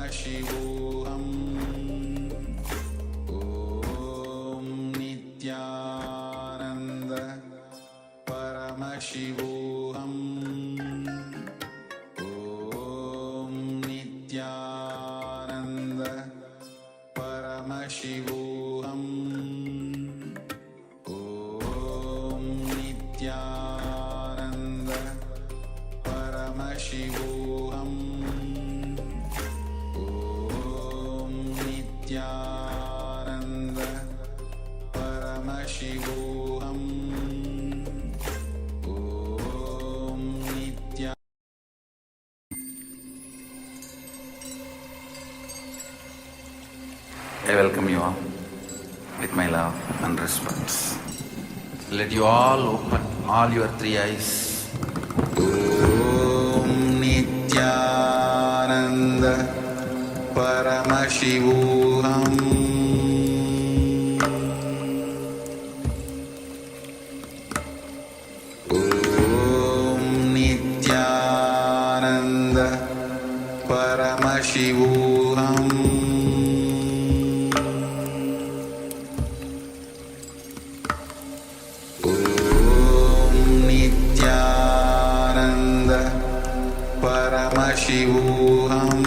Paramashivoham Om Nityananda Paramashivoham Om Nityananda Paramashivoham Om Nityananda Paramashivoham Om Nityananda Paramashivoham Om Nityananda. I welcome you all with my love and respect. Let you all open all your three eyes. Om Nityananda Paramashivoham Om Nityananda Paramashivoham Om Nityananda Paramashivoham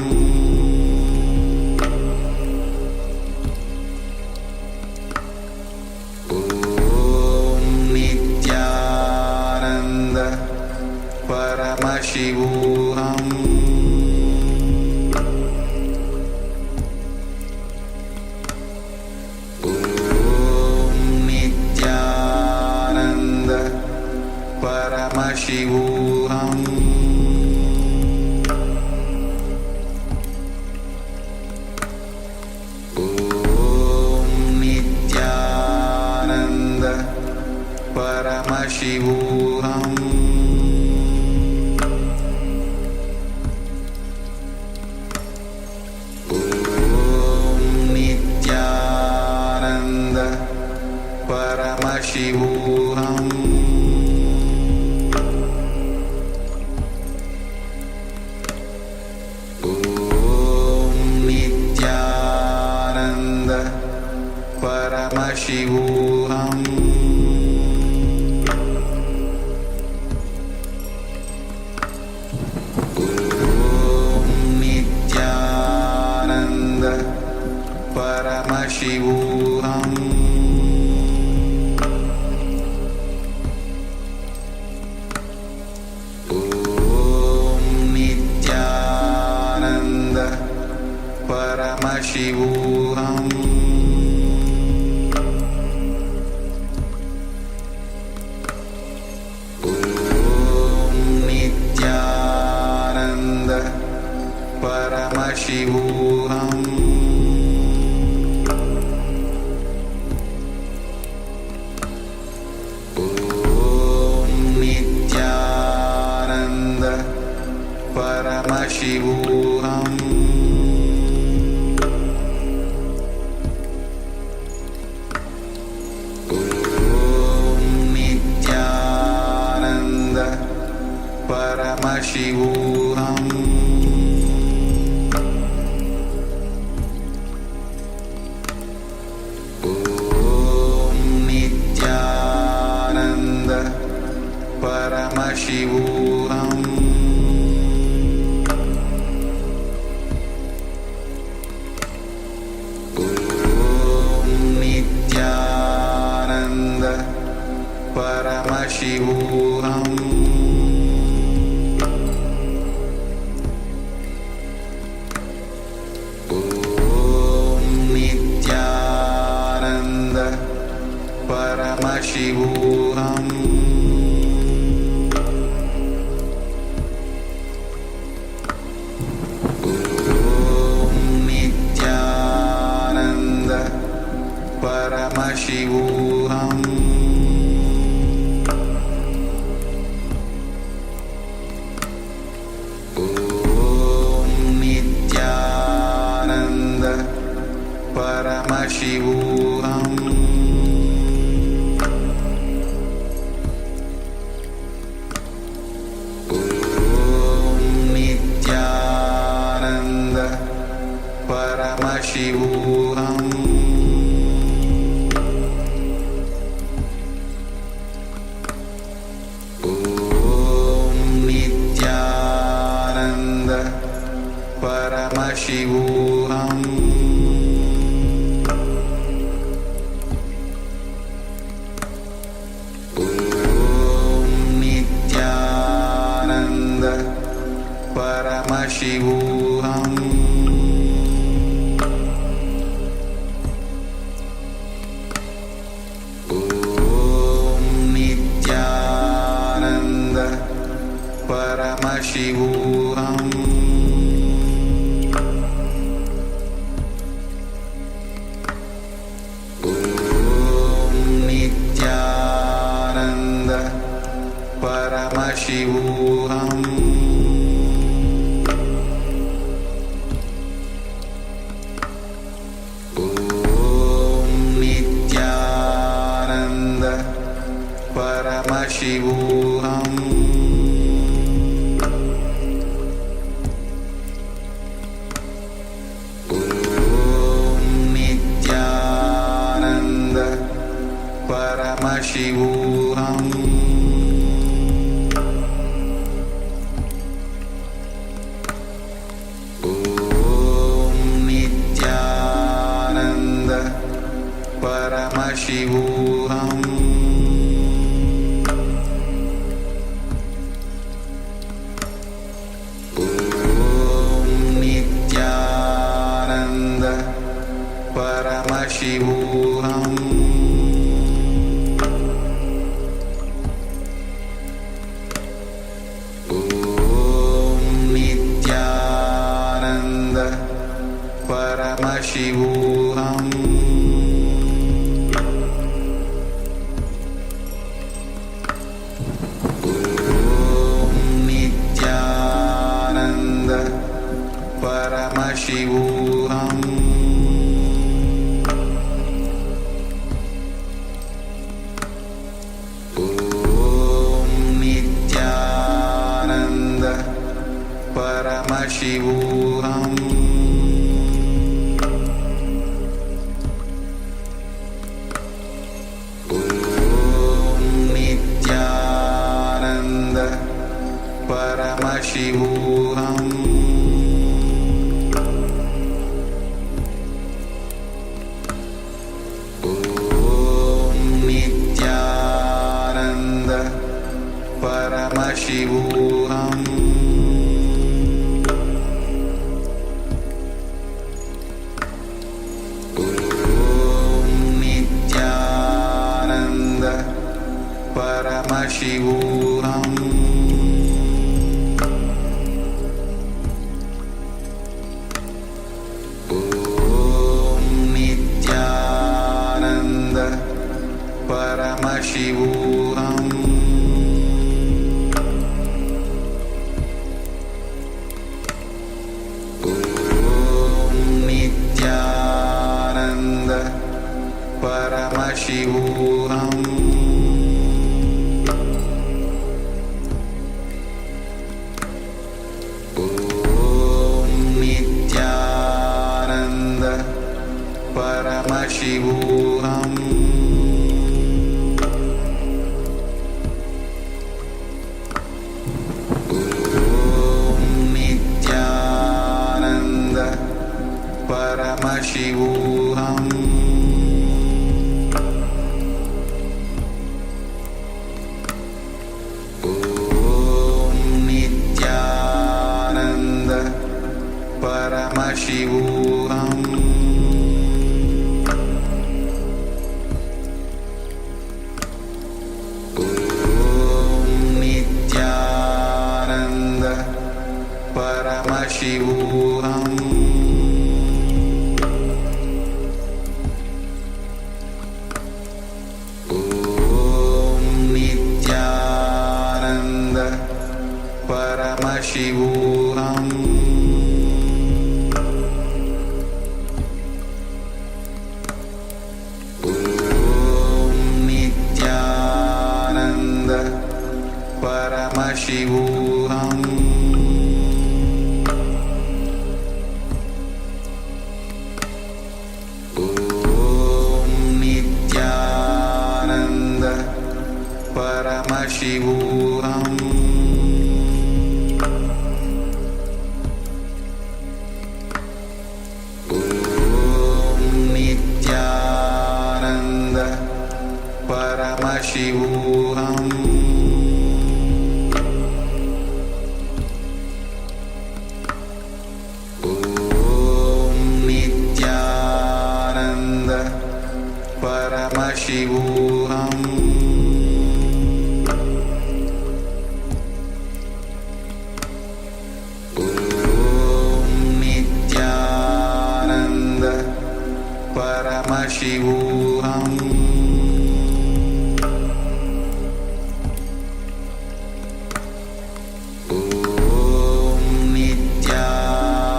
Om Nityananda Paramashivoham Om Nityananda Paramashivoham Om Nityananda Paramashivoham Om Nityananda Paramashivoham Om Nityananda Paramashivoham Om Nityananda Paramashivoham Om Nityananda Paramashivoham Om Nityananda Paramashivoham Om Nityananda Paramashivoham Om Nityananda Paramashivoham Om Nityananda Paramashivoham Om Nityananda Paramashivoham Om Nityananda Paramashivoham Om Nityananda Paramashivoham Om Nityananda Paramashivoham Om Nityananda Paramashivoham Om Nityananda Paramashivoham Paramashivoham Om Nityananda Paramashivoham Om Nityananda Paramashivoham Paramashivoham Om Nityananda Paramashivoham Om Nityananda Paramashivoham Paramashivoham Om Nityananda Paramashivoham Om Nityananda Paramashivoham Paramashivoham Om Nityananda Paramashivoham Om Nityananda Paramashivoham Paramashivoham Om Nityananda Paramashivoham Om Nityananda Paramashivoham Paramashivoham Om Nityananda Paramashivoham Om Nityananda Paramashivoham Paramashivoham Om Nityananda Paramashivoham Om Nityananda Paramashivoham Paramashivoham Nityananda Paramashivoham Nityananda Paramashivoham Nityananda Paramashivoham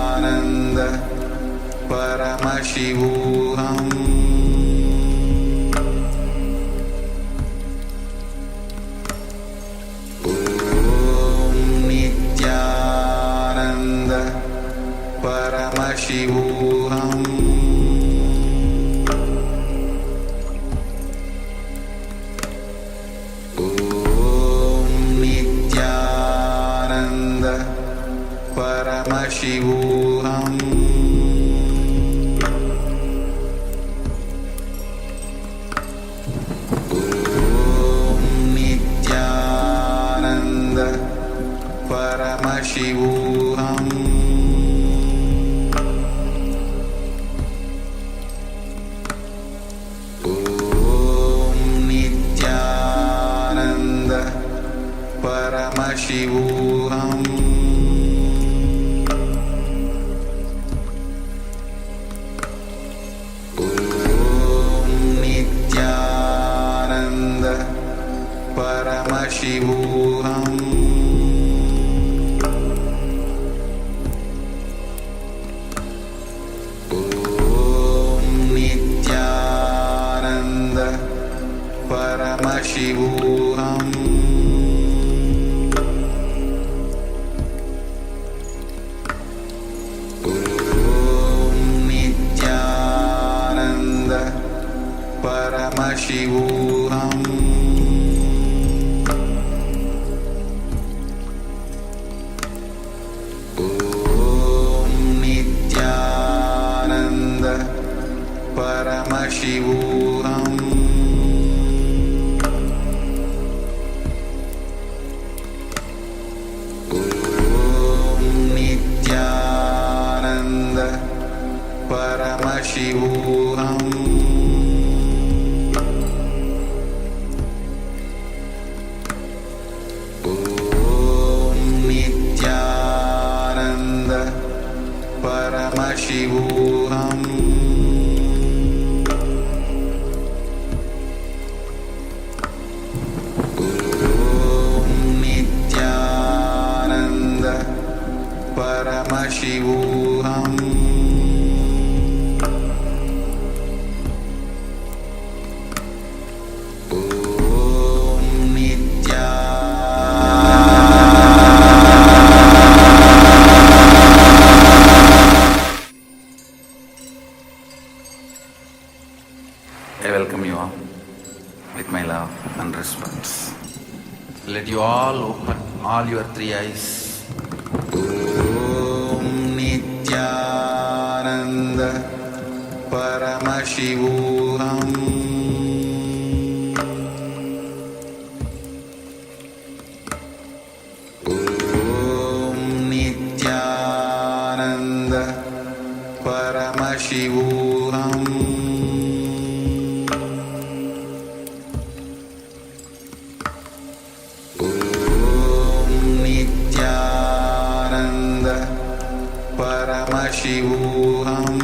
Nityananda Paramashivoham Nityananda Paramashivoham Nityananda Paramashivoham Nityananda Paramashivoham Nityananda Paramashivoham Nityananda Paramashivoham Nityananda Paramashivoham Nityananda Paramashivoham Nityananda Paramashivoham Nityananda Paramashivoham Nityananda Paramashivoham Nityananda Paramashivoham I welcome you all with my love and respect. Let you all open all your three eyes. Om Nityananda Paramashivoham Om Nityananda Paramashivoham Nityananda Paramashivoham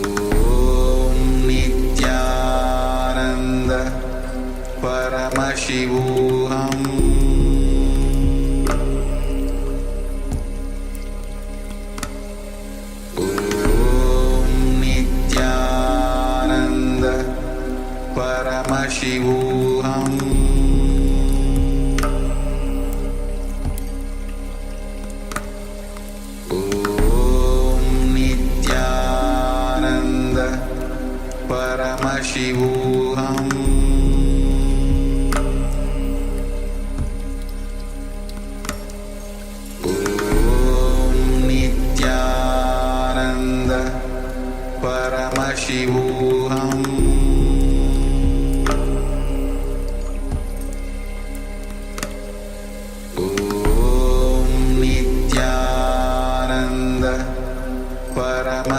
Om Nityananda Paramashivoham Om Nityananda Paramashivoham Om Nityananda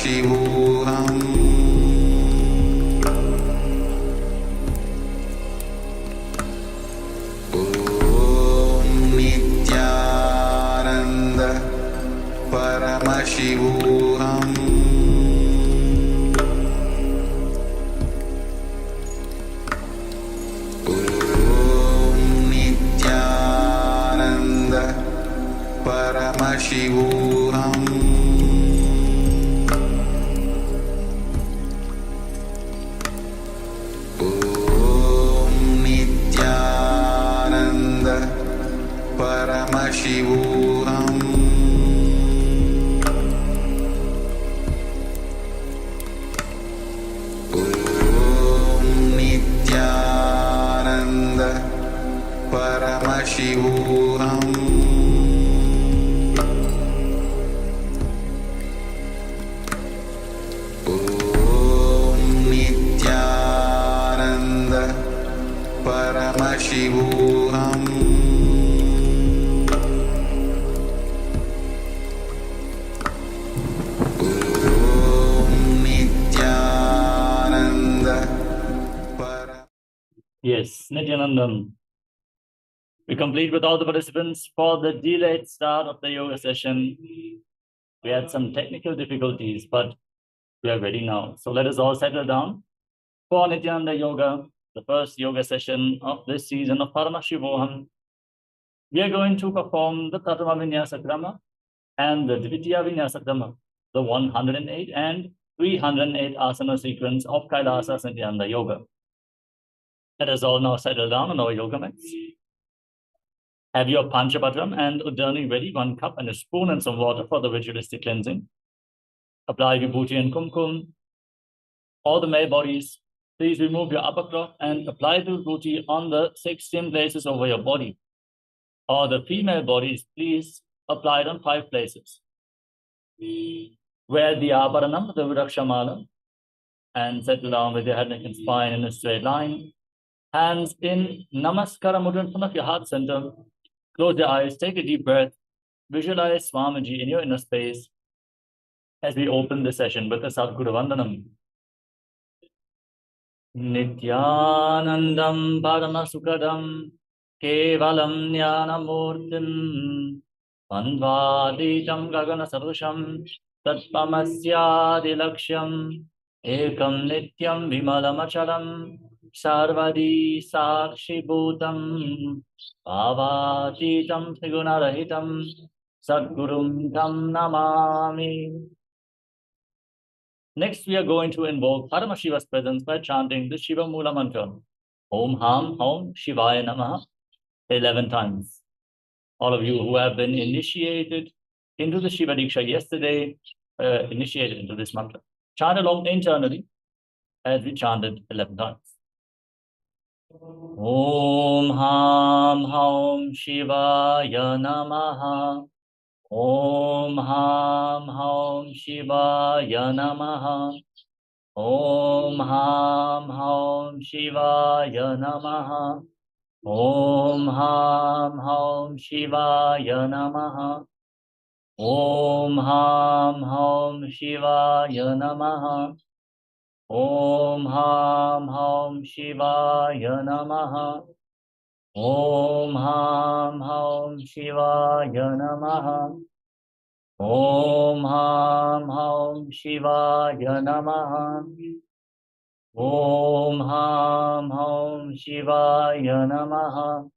Paramashivoham Nityananda Paramashivoham Nityananda Paramashivoham Nityananda Paramashivoham Nityananda Paramashivoham Nityananda Paramashivoham Nityananda Yes, Nityanandam. We complete with all the participants for the delayed start of the yoga session. We had some technical difficulties, but we are ready now. So let us all settle down for Nityananda Yoga, the first yoga session of this season of Paramashivoham. We are going to perform the Pratama Vinyasa Krama and the Dvitiya Vinyasa Krama, the 108 and 308 asana sequence of Kailasa Nityananda Yoga. Let us all now settle down on our yoga mats. Have your Panchapatram and Udani ready, 1 cup and a spoon and some water for the ritualistic cleansing. Apply Vibhuti and Kumkum. All the male bodies, please remove your upper cloth and apply the Vibhuti on the 16 places over your body. All the female bodies, please apply it on 5 places. Wear the Abharanam, the Vidakshamala, and settle down with your head, neck and spine in a straight line. Hands in Namaskara Mudra in front of your heart center. Close your eyes, take a deep breath. Visualize Swamiji in your inner space as we open the session with the Sadguru Vandanam. Nityanandam Paramasukadam Kevalam Jnanamurtim Vandvaditam Gagana Sarusham Tatpamasyadilaksham Ekam Nityam Vimalamachalam Sarvadi Sakshi Bhutam Bhavatitam Trigunarahitam Sadgurum Tam Namami. Next, we are going to invoke Paramashiva's presence by chanting the Shiva Mula mantra, Om Ham Om Shivaya Namaha, 11 times. All of you who have been initiated into the Shiva Diksha yesterday, initiated into this mantra, chant along internally as we chanted 11 times. Om Ham Om Shivaya Namaha. Om Ham Om Shivaya Namaha. Om Ham Om Shivaya Namaha. Om Ham Om Shivaya Namaha. Om Ham Om Shivaya Namaha. Om Ham Om Shivaya Namaha. Om Ham Om Shivaya Namaha. Om Ham Om Shivaya Namaha. Om Ham Om Shivaya Namaha.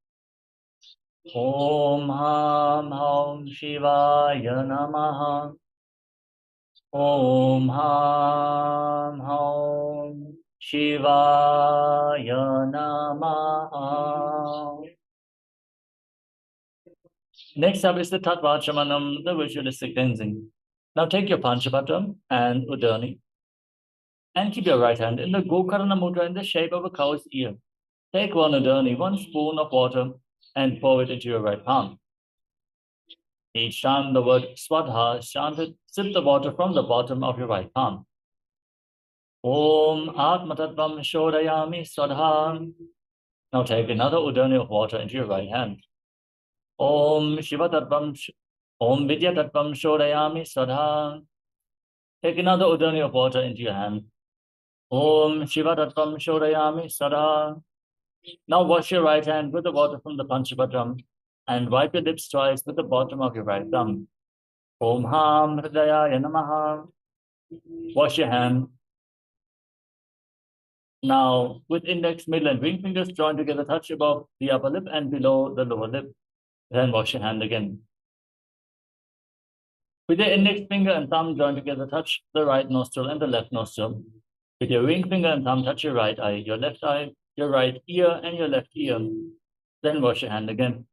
Om Ham Om Shivaya Namaha. Om Ham Om Shivaya Namaha. Next up is the Tattvachamanam, the ritualistic cleansing. Now take your Panchapatram and Udani and keep your right hand in the Gokarna Mudra in the shape of a cow's ear. Take 1 Udani, 1 spoon of water and pour it into your right palm. Each time the word Swadha is chanted, sip the water from the bottom of your right palm. Om Atmatattvam Shodayami Swadha. Now take another Udani of water into your right hand. Om Shiva Tattvam Om Vidya Tattvam Shodayami Swadha. Take another udani of water into your hand. Om Shiva Tattvam Shodayami Sada. Now wash your right hand with the water from the Panchapadram and wipe your lips twice with the bottom of your right thumb. Om Ham Hridayaya Namaha. Wash your hand. Now, with index, middle, and ring fingers joined together, touch above the upper lip and below the lower lip. Then wash your hand again. With your index finger and thumb joined together, touch the right nostril and the left nostril. With your ring finger and thumb, touch your right eye, your left eye, your right ear, and your left ear. Then wash your hand again.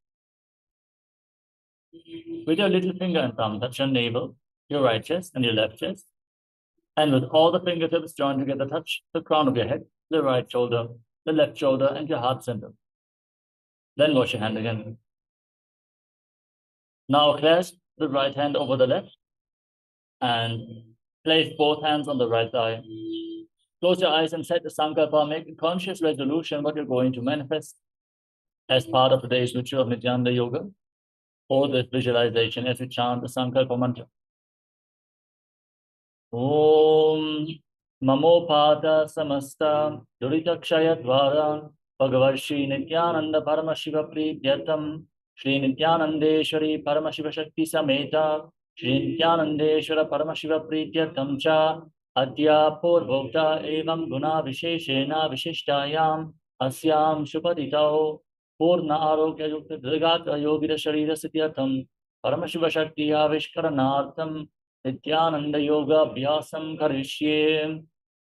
With your little finger and thumb, touch your navel, your right chest, and your left chest. And with all the fingertips joined together, touch the crown of your head, the right shoulder, the left shoulder, and your heart center. Then wash your hand again. Now clasp the right hand over the left and place both hands on the right thigh. Close your eyes and set the sankalpa. Make a conscious resolution what you're going to manifest as part of today's ritual of Nityananda Yoga, or this visualization as we chant the sankalpa mantra. Om Mamopata Samasta Duritakshaya Dvara Bhagavarshi Nityananda Paramashiva Pridyatam Shri Nityanandeshwari Paramashiva Shakti Sameta Shri Nityanandeshwara Paramashiva Pridyatam Cha Adya Purvokta Evam Guna Visheshena Vishishtayam Asyam Shupaditao Purna Arogya Yukta Drigata Yogita Sharira Sityatam Paramashiva Shakti Avishkaranartham Nityananda Yoga Abhyasam Karishye.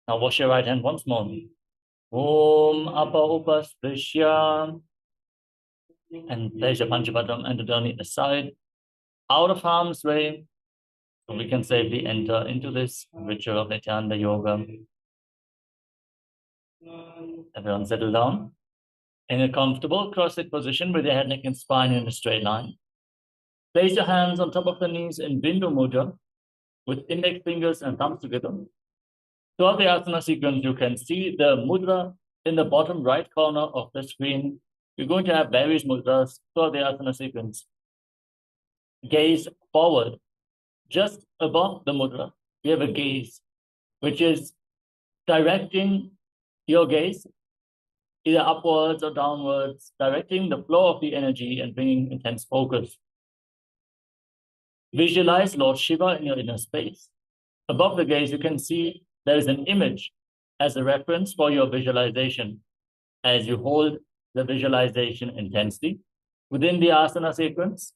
Now wash your right hand once more. Om Apa Upasprisya. And place your Panchapadram and Udani aside, out of harm's way, so we can safely enter into this ritual of Nityananda Yoga. Everyone settle down in a comfortable cross-legged position with your head, neck, and spine in a straight line. Place your hands on top of the knees in Bindu Mudra with index fingers and thumbs together. Throughout the asana sequence, you can see the mudra in the bottom right corner of the screen. You're going to have various mudras throughout the asana sequence. Gaze forward. Just above the mudra, you have a gaze, which is directing your gaze either upwards or downwards, directing the flow of the energy and bringing intense focus. Visualize Lord Shiva in your inner space. Above the gaze, you can see there is an image as a reference for your visualization. As you hold the visualization intensely within the asana sequence,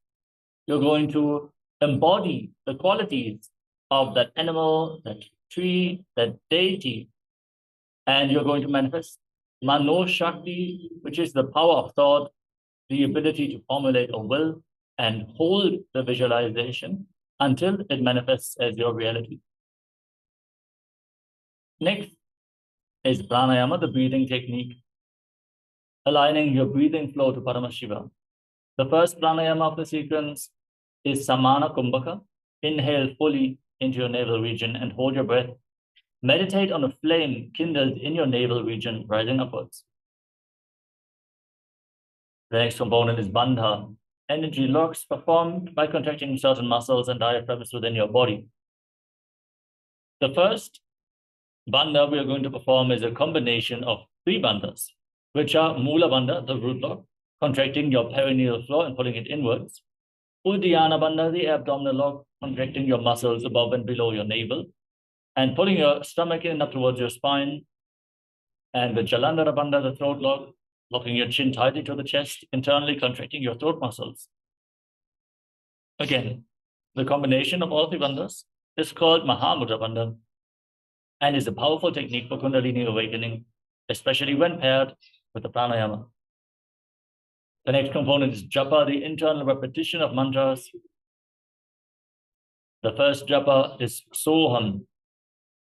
you're going to embody the qualities of that animal, that tree, that deity, and you're going to manifest Mano Shakti, which is the power of thought, the ability to formulate a will and hold the visualization until it manifests as your reality. Next is pranayama, the breathing technique, aligning your breathing flow to Paramashiva. The first pranayama of the sequence is Samana Kumbhaka. Inhale fully into your navel region and hold your breath. Meditate on a flame kindled in your navel region, rising upwards. The next component is Bandha, energy locks performed by contracting certain muscles and diaphragms within your body. The first bandha we are going to perform is a combination of 3 bandhas, which are Mula Bandha, the root lock, contracting your perineal floor and pulling it inwards. Uddiyana Bandha, the abdominal lock, contracting your muscles above and below your navel and pulling your stomach in and up towards your spine. And the Jalandhara Bandha, the throat lock, locking your chin tightly to the chest, internally contracting your throat muscles. Again, the combination of all 3 bandhas is called Mahamudra Bandha and is a powerful technique for Kundalini awakening, especially when paired with the pranayama. The next component is japa, the internal repetition of mantras. The first japa is soham.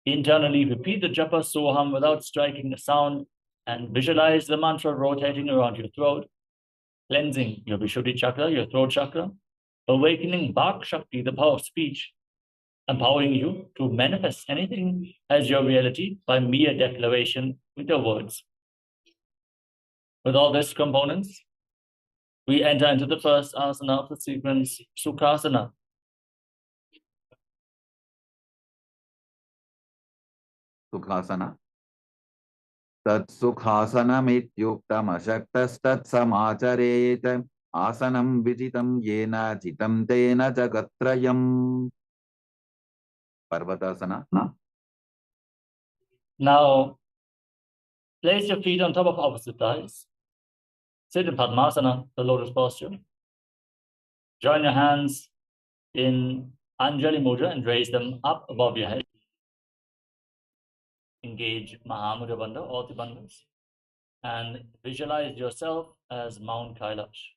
Internally repeat the japa soham without striking the sound and visualize the mantra rotating around your throat, cleansing your Vishuddhi chakra, your throat chakra, awakening Vak Shakti, the power of speech, empowering you to manifest anything as your reality by mere declaration with your words. With all these components, we enter into the first asana of the sequence, Sukhasana. Sukhasana. Tat sukhasanamityuktamashaktastat asanam vijitam yena jitam tena jagatrayam. Parvatasana. Now, place your feet on top of opposite thighs. Sit in Padmasana, the lotus posture. Join your hands in Anjali Mudra and raise them up above your head. Engage Mahamudra Bandha, all the bandhas, and visualize yourself as Mount Kailash.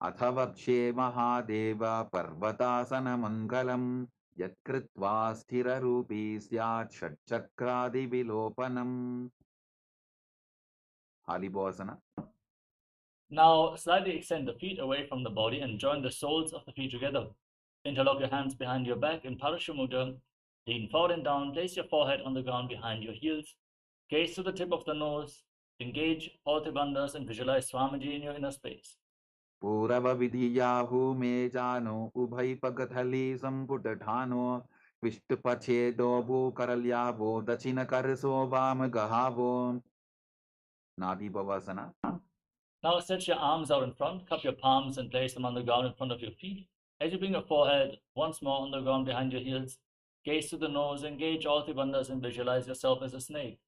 Athavakshe Mahadeva Parvatasana Mangalam Yatkritva Sthira Rupi Syat Shatchakradi Vilopanam. Halibhasana. Now, slightly extend the feet away from the body and join the soles of the feet together. Interlock your hands behind your back in Parashamudra. Lean forward and down. Place your forehead on the ground behind your heels. Gaze to the tip of the nose. Engage all the bandhas and visualize Swamiji in your inner space. Purava Vidhiyahu Me Jano Ubhai Pagathali Samputatano Vishtupache Dobu Karalyavo Dachina Karso Vam Gahavo. Nadi Bhavasana. Now stretch your arms out in front, cup your palms and place them on the ground in front of your feet. As you bring your forehead once more on the ground behind your heels, gaze to the nose, engage all the bandhas and visualize yourself as a snake.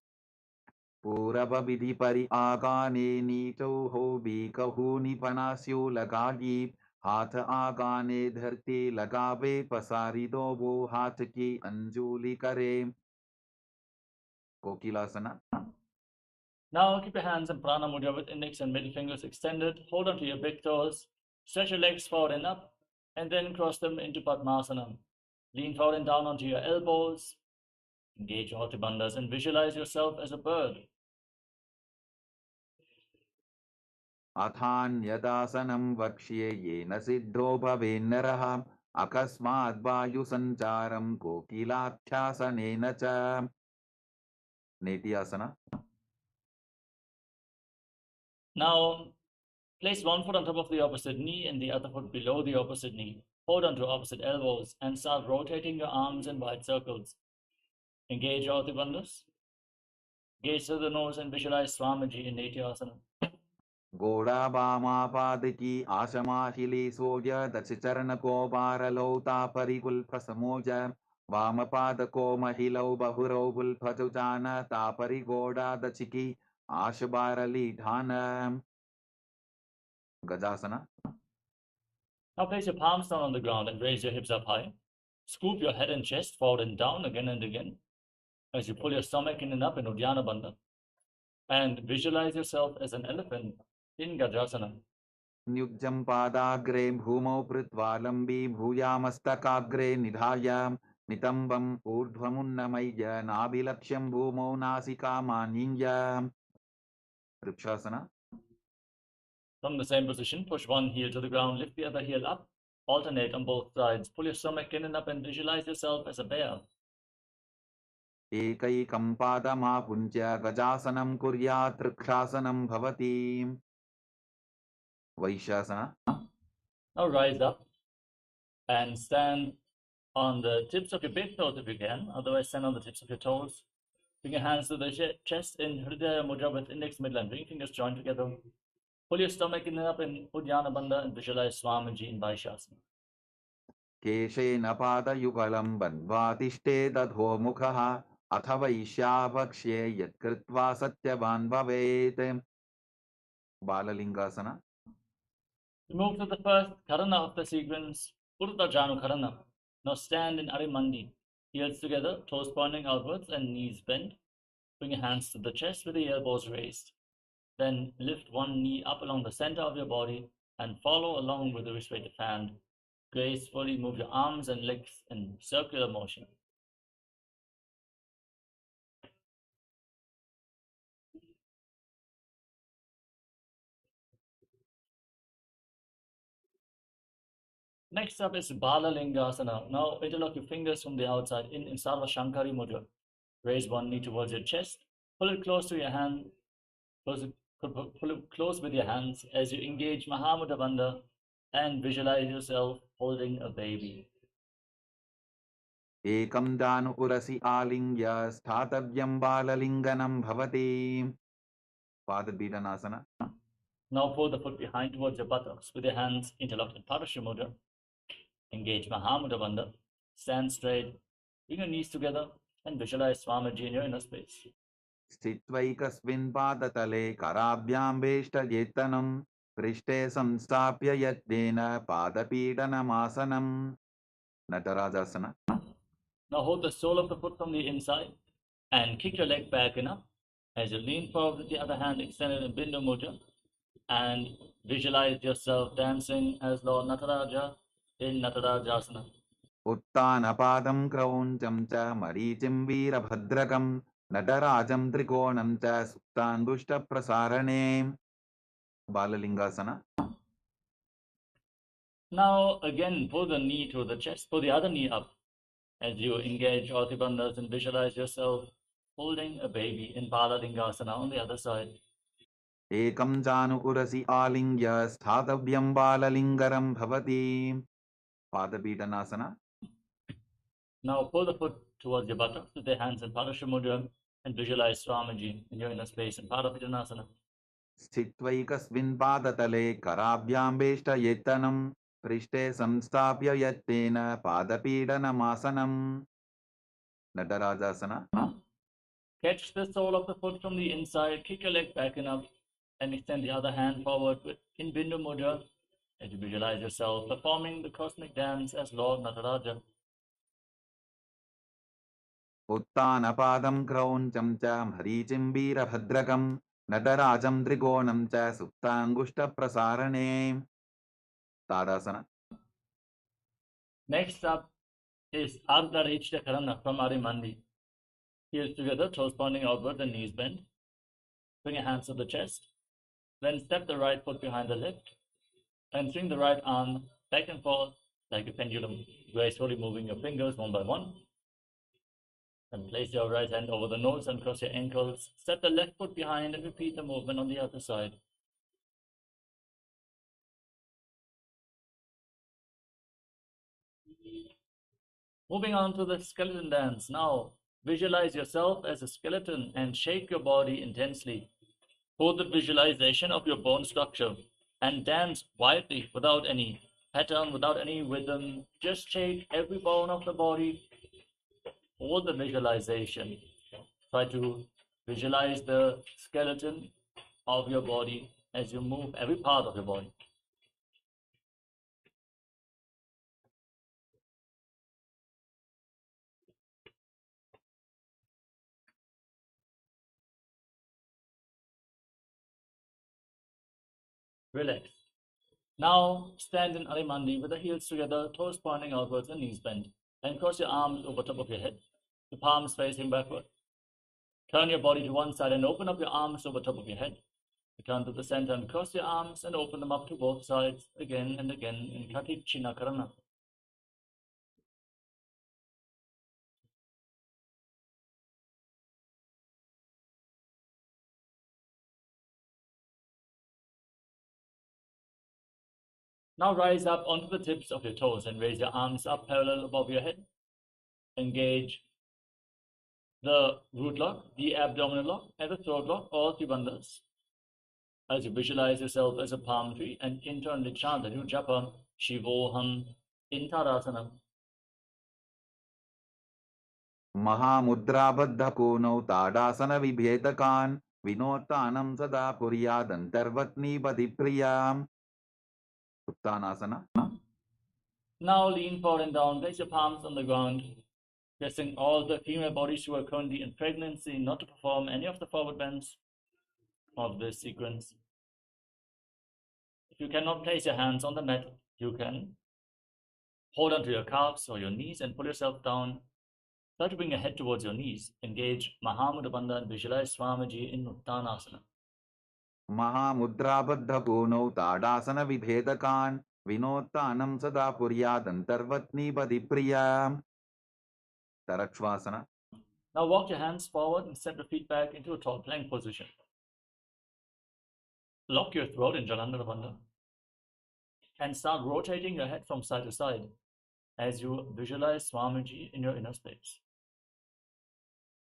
Purava Vidhi Pari Agane Nito Hobi Kahuni Panasyo Lagagi Hath Agane Dharti Lagabe Pasari Dobo Hatki Anjuli Kare. Kokilasana. Now keep your hands in Prana Mudra with index and middle fingers extended. Hold on to your big toes. Stretch your legs forward and up, and then cross them into Padmasana. Lean forward and down onto your elbows. Engage all the bandhas and visualize yourself as a bird. Athanyadasanam vakshye yena siddho bhavennaraha akasmad vayu sancharam kokilakshyasanena cha. Netyasana. Now, place one foot on top of the opposite knee and the other foot below the opposite knee. Hold on to opposite elbows and start rotating your arms in wide circles. Engage all the bandhas. Gaze to the nose and visualize Swamiji in Netyasana. Goda Bama Padiki Ashamahili Soja Dachicharan Ko Baralota Parigulpa Samoja Vamapadako Mahilo Bahuro Vulpajana Tapari Goda Dachiki Ashabarali Dhana. Gajasana. Now place your palms down on the ground and raise your hips up high. Scoop your head and chest forward and down again and again as you pull your stomach in and up in Uddiyana Bandha. And visualize yourself as an elephant in Gajasana. Nyukjam Padagre Bhumau Pritvalambi Bhuyamastakaagre Nidhaya Nitambam Urdhvamunnamaya Nabilaksham Bhumau Nasika Maninya. Rikshasana. From the same position, push one heel to the ground, lift the other heel up, alternate on both sides. Pull your stomach in and up and visualize yourself as a bear. Ekaikam Padama Puncha Gajasanam Kuryat Rikshasana Bhavati. Vaishasana. Now rise up and stand on the tips of your big toes if you can, otherwise stand on the tips of your toes. Bring your hands to the chest in Hridaya Mudra with index, middle and ring fingers joined together. Pull your stomach in and up in Uddiyana Bandha and visualize Swamiji in Vaishasana. Keshena Padayugalam Bandvatishte Dadho Mukha Athava Ishyavakshe Yatkritva Satyavan Bhavet. Balalingasana. We move to the first Karana of the sequence, Urdhva Janu Karana. Now stand in Arimandi, heels together, toes pointing outwards and knees bent. Bring your hands to the chest with the elbows raised. Then lift one knee up along the center of your body and follow along with the wrist weighted hand. Gracefully move your arms and legs in circular motion. Next up is Balalingasana. Now interlock your fingers from the outside in Sarva Shankari Mudra. Raise one knee towards your chest. Pull it close to your hand. Pull it close with your hands as you engage Mahamudra Bandha and visualize yourself holding a baby. Ekam janu urasi alingya sthatavyam balalinganam bhavati. Pada Asana. Now pull the foot behind towards your buttocks with your hands interlocked in Paramashivoham. Engage Mahamudra Bandha. Stand straight, bring your knees together, and visualize Swamiji in your inner space. स्थित्वैकस्मिन् पादतले कराभ्यां वेष्टयेत्तनं पृष्ठे संस्थाप्य यत्नेन पादपीडनमासनं नटराजासना. Now hold the sole of the foot from the inside and kick your leg back enough as you lean forward with the other hand extended in Bindu Mudra and visualize yourself dancing as Lord Nataraja in Natarajasana. उत्तानपादं क्रौञ्चं च मरीचिं वीरभद्रकं नटराजं त्रिकोणं च सुप्ताङ्गुष्ठप्रसारणे बाललिङ्गासना. Now again pull the knee to the chest, pull the other knee up as you engage all the bandhas and visualize yourself holding a baby in Balalingasana on the other side. एकं जानु उरसि आलिङ्ग्य स्थातव्यं बाललिङ्गरं भवति पादपीडनासना. Now pull the foot towards your buttocks with your hands in Padashamudra and visualize Swamiji in your inner space in Padapittanasana. स्थित्वैकस्मिन् पादतले कराभ्यां वेष्टयेत्तनं पृष्ठे संस्थाप्य यत्तेन पादपीडनमासनं नटराजासना. Catch the sole of the foot from the inside, kick your leg back enough, and extend the other hand forward in Bindu Mudra as you visualize yourself performing the cosmic dance as Lord Nataraja. उत्तानपादं क्रौञ्चं च मरीचिं वीरभद्रकं नटराजं त्रिकोणं च सुप्ताङ्गुष्ठप्रसारणे ताडासना. Next up is Ardharishta Karana from Arimandi. Heels together, toes pointing outward and knees bent. Bring your hands to the chest. Then step the right foot behind the left and swing the right arm back and forth like a pendulum, gracefully moving your fingers one by one. Then place your right hand over the nose and cross your ankles. Step the left foot behind and repeat the movement on the other side. Moving on to the skeleton dance. Now, visualize yourself as a skeleton and shake your body intensely. Hold the visualization of your bone structure and dance wildly without any pattern, without any rhythm. Just shake every bone of the body. Hold the visualization. Try to visualize the skeleton of your body as you move every part of your body. Relax. Now stand in Arimandi with the heels together, toes pointing outwards and knees bent, and cross your arms over top of your head, the palms facing backward. Turn your body to one side and open up your arms over top of your head. Return to the center and cross your arms and open them up to both sides again and again in Katichina Karana. Now rise up onto the tips of your toes and raise your arms up parallel above your head. Engage the root lock, the abdominal lock, and the throat lock, all three bandhas. As you visualize yourself as a palm tree and internally chant the new japa, Shivoham Intarasanam. महामुद्राबद्धकोनौ ताडासनविभेदकान् विनोत्तानं सदा कुर्यादन्तर्वत्नीपतिप्रियाम् उत्तानासना. Now lean forward and down, place your palms on the ground, pressing all the female bodies who are currently in pregnancy not to perform any of the forward bends of this sequence. If you cannot place your hands on the mat, you can hold onto your calves or your knees and pull yourself down. Try to bring your head towards your knees. Engage Mahamudra Bandha and visualize Swamiji in Uttanasana. महामुद्राबद्धकोनौ ताडासनविभेदकान् विनोत्तानं सदा कुर्यादन्तर्वत्नीपतिप्रियाम् Tarakshvasana. Now walk your hands forward and step your feet back into a tall plank position. Lock your throat in Jalandhara Bandha and start rotating your head from side to side. as you visualize Swamiji in your inner space.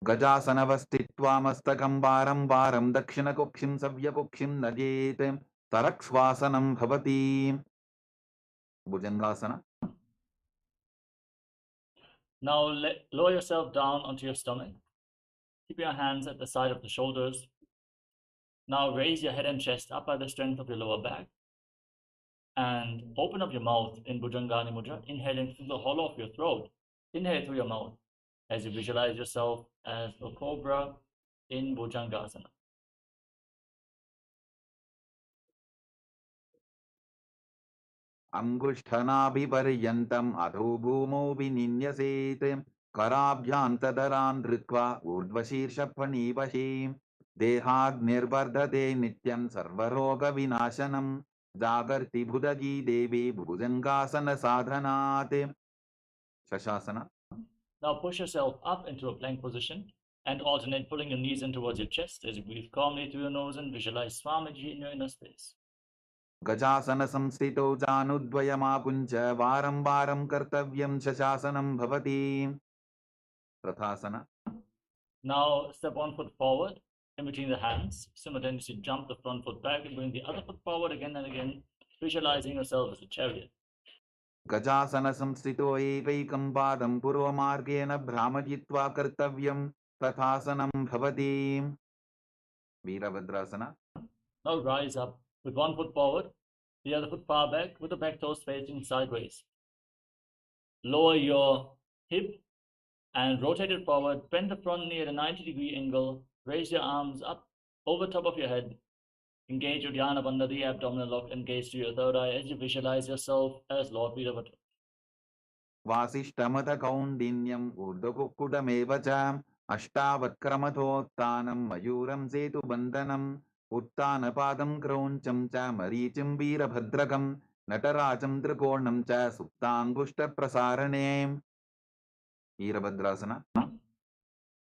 गजासनवस्थित्वा मस्तकं वारं वारं दक्षिणकुक्षिं सव्यकुक्षिं नजेत् तरक्स्वासनं भवति Bhujangasana. Now lower yourself down onto your stomach. Keep your hands at the side of the shoulders. Now raise your head and chest up by the strength of your lower back. And open up your mouth in Bhujangani Mudra, inhaling through the hollow of your throat. Inhale through your mouth as you visualize yourself as a cobra in Bhujangasana. अंगुष्ठनाभिपर्यन्तम् अधो भूमौ विनिन्यसेत् कराभ्यान्तदरान् धृत्वा ऊर्ध्वशीर्षफणीवशे देहाग्निर्वर्धते नित्यं सर्वरोगविनाशनं जागर्ति भुजगी देवी भुजंगासन साधनात्. शशासना. Now push yourself up into a plank position and alternate pulling your knees in towards your chest as you breathe calmly through your nose and visualize Swamiji in your inner space. गजासन संस्थितौ जानुद्वयमापुञ्च वारं वारं कर्तव्यं शशासनं भवति. रथासना. Now step one foot forward in between the hands. Simultaneously jump the front foot back and bring the other foot forward again and again, visualizing yourself as a chariot. गजासन संस्थितो एकैकं पादं पूर्वमार्गेण भ्रामयित्वा कर्तव्यं तथासनं भवति. Virabhadrasana. Now rise up with one foot forward, the other foot far back with the back toes facing sideways. Lower your hip and rotate it forward. Bend the front knee at a 90-degree angle. Raise your arms up over top of your head. Engage your Dhyana Bandha, the abdominal lock, and gaze to your third eye as you visualize yourself as Lord Veeravata. वासिष्ठमथ कौण्डिन्यम् ऊर्ध्वकुक्कुटमेव च अष्टावक्क्रमथोत्थानं मयूरं सेतुबन्धनम् उत्थानपादं क्रौञ्चं च मरीचिं वीरभद्रकं नटराजं त्रिकोणं च सुप्ताङ्गुष्ठप्रसारणे. Virabhadrasana.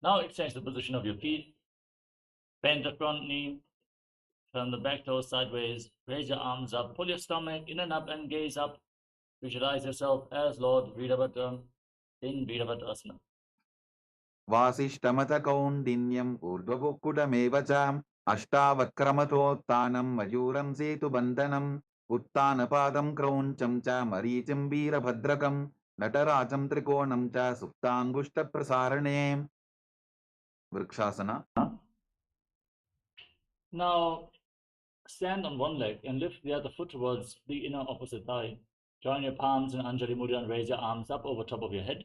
Now exchange the position of your feet. Bend the front knee. Turn the back toes sideways. Raise your arms up. Pull your stomach in and up and gaze up. Visualize yourself as Lord Veeravata in Veeravatasana. वासिष्ठमथ कौण्डिन्यम् ऊर्ध्वकुक्कुटमेव च अष्टावक्क्रमथोत्थानं मयूरं सेतुबन्धनम् उत्थानपादं क्रौञ्चं च मरीचिं वीरभद्रकं नटराजं त्रिकोणं च सुप्ताङ्गुष्ठप्रसारणे. Vrikshasana. Now stand on one leg and lift the other foot towards the inner opposite thigh. Join your palms in Anjali Mudra and raise your arms up over top of your head.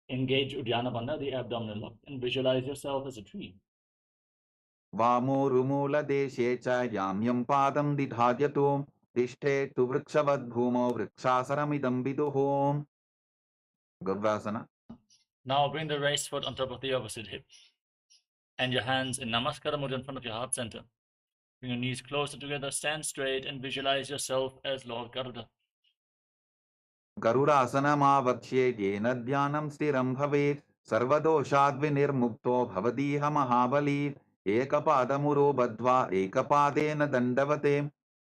Engage Uddiyana Bandha, the abdominal lock, and visualize yourself as a tree. वामोरुमूलदेशे च याम्यं पादं दिधार्यतो तिष्ठेत्तु वृक्षवद्भूमौ वृक्षासनमिदं विदुः. गव्यासना. Now bring the raised foot on top of the opposite hip and your hands in Namaskara Mudra in front of your heart center. Bring your knees closer together, stand straight, and visualize yourself as Lord Garuda. गरुडासनमावक्ष्ये येन ध्यानं स्थिरं भवेत् सर्वदोषाद्विनिर्मुक्तो भवतीह महाबली. एकपादमुरो बद्ध्वा एकपादेन दण्डवते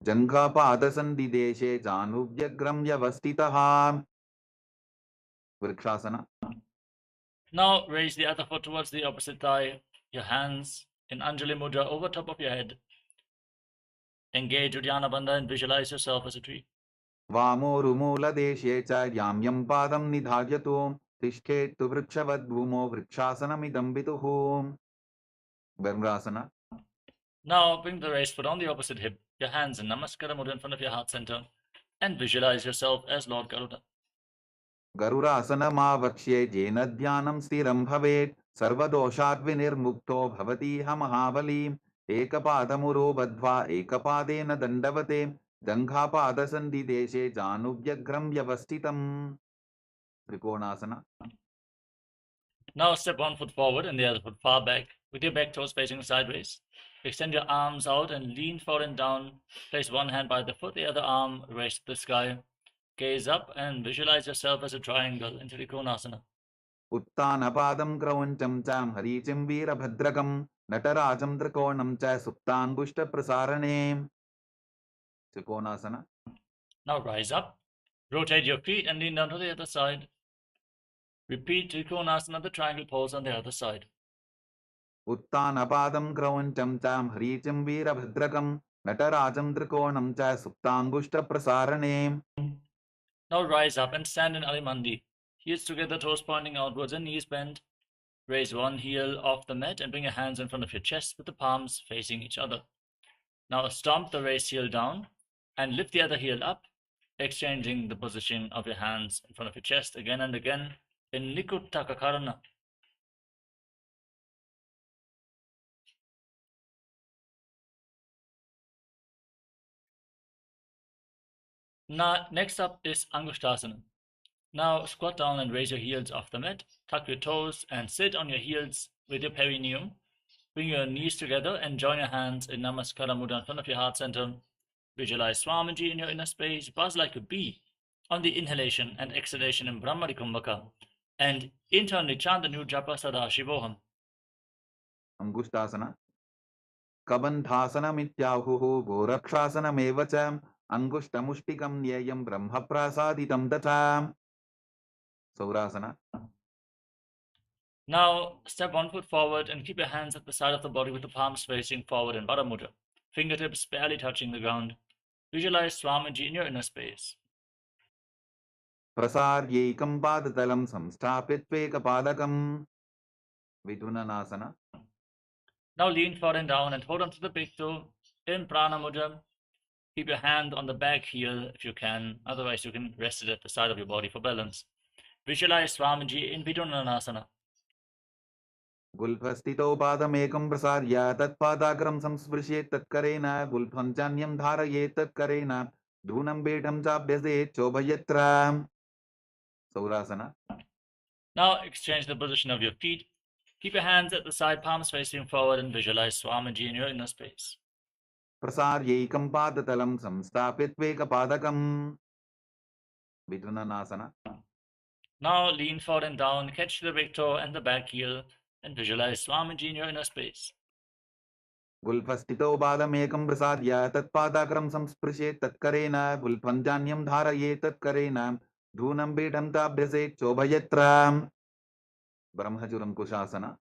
जङ्घापादसन्धिदेशे जानुव्यग्रं व्यवस्थितः. Vrikshasana. Now raise the other foot towards the opposite thigh. Your hands in Anjali Mudra over top of your head. Engage Uddiyana Bandha and visualize yourself as a tree. वामोरुमूलदेशे च याम्यं पादं निधार्यतो तिष्ठेत्तु वृक्षवद्भूमौ वृक्षासनमिदं विदुः. ब्रह्मासना. Now bring the raised foot on the opposite hip, your hands in Namaskara Mudra in front of your heart center, and visualize yourself as Lord Garuda. गरुडासनमावक्ष्ये येन ध्यानं स्थिरं भवेत् सर्वदोषाद्विनिर्मुक्तो भवतीह महाबली. एकपादमुरो बद्ध्वा एकपादेन दण्डवते जङ्घापादसन्धिदेशे जानुव्यग्रं व्यवस्थितम्. त्रिकोणासना. Now step one foot forward and the other foot far back with your back toes facing sideways. Extend your arms out and lean forward and down. Place one hand by the foot, the other arm raised to the sky. Gaze up and visualize yourself as a triangle in Trikonasana. उत्थानपादं क्रौञ्चं च मरीचिं वीरभद्रकं नटराजं त्रिकोणं च सुप्ताङ्गुष्ठप्रसारणे. त्रिकोणासना. Now rise up, Rotate your feet and lean down to the other side. Repeat Trikonasana, the triangle pose on the other side. Uttanapadam Kravancham Cham Hricham Veerabhadrakam Natarajam Trikonam Cha Suptangushta Prasarane. Now rise up and stand in Alimandi. Heels together, toes pointing outwards and knees bent. Raise one heel off the mat and bring your hands in front of your chest with the palms facing each other. Now stomp the raised heel down and lift the other heel up, exchanging the position of your hands in front of your chest again and again in Nikutakakarana. Now, next up is Angushtasana. Now squat down and raise your heels off the mat, tuck your toes and sit on your heels with your perineum. Bring your knees together and join your hands in Namaskara Mudra in front of your heart center. Visualize Swamiji in your inner space, buzz like a bee on the inhalation and exhalation in Brahmari Kumbhaka, and internally chant the new japa Sadashivoham. Angushtasana. Kabandhasana mityahuhu gorakshasana mevacham Angushtamushtikam nyayam brahma prasaditam datam. Saurasana. Now step 1 foot forward and keep your hands at the side of the body with the palms facing forward in Baddha Mudra, fingertips barely touching the ground. Visualize Swamiji in your inner space. Prasaryekam padatalam samsthapitvekapalakam Vidunanasana. Now lean forward and down and hold on to the big toe in Prana Mudra. Keep your hand on the back heel if you can, otherwise you can rest it at the side of your body for balance. Visualize Swamiji in Vidunanasana. Gulphastito padamekam prasarya tatpadakram samsprishet tatkarena Gulphanchanyam dharayet tatkarena Dhunam bedam chabhyaset chobhayatra. Saurasana. Now exchange the position of your feet. Keep your hands at the side, palms facing forward, and visualize Swamiji in your inner space. Prasaryekam padatalam samsthapitvekapadakam Vidunanasana. Now lean forward and down, catch the big toe and the back heel, and visualize Swamiji in your inner space. Gulphastito padamekam prasarya tatpadakram samsprishet tatkarena Gulphanchanyam dharayet tatkarena Dhunam bedam chabhyaset chobhayatra. Brahmajuram Kushasana.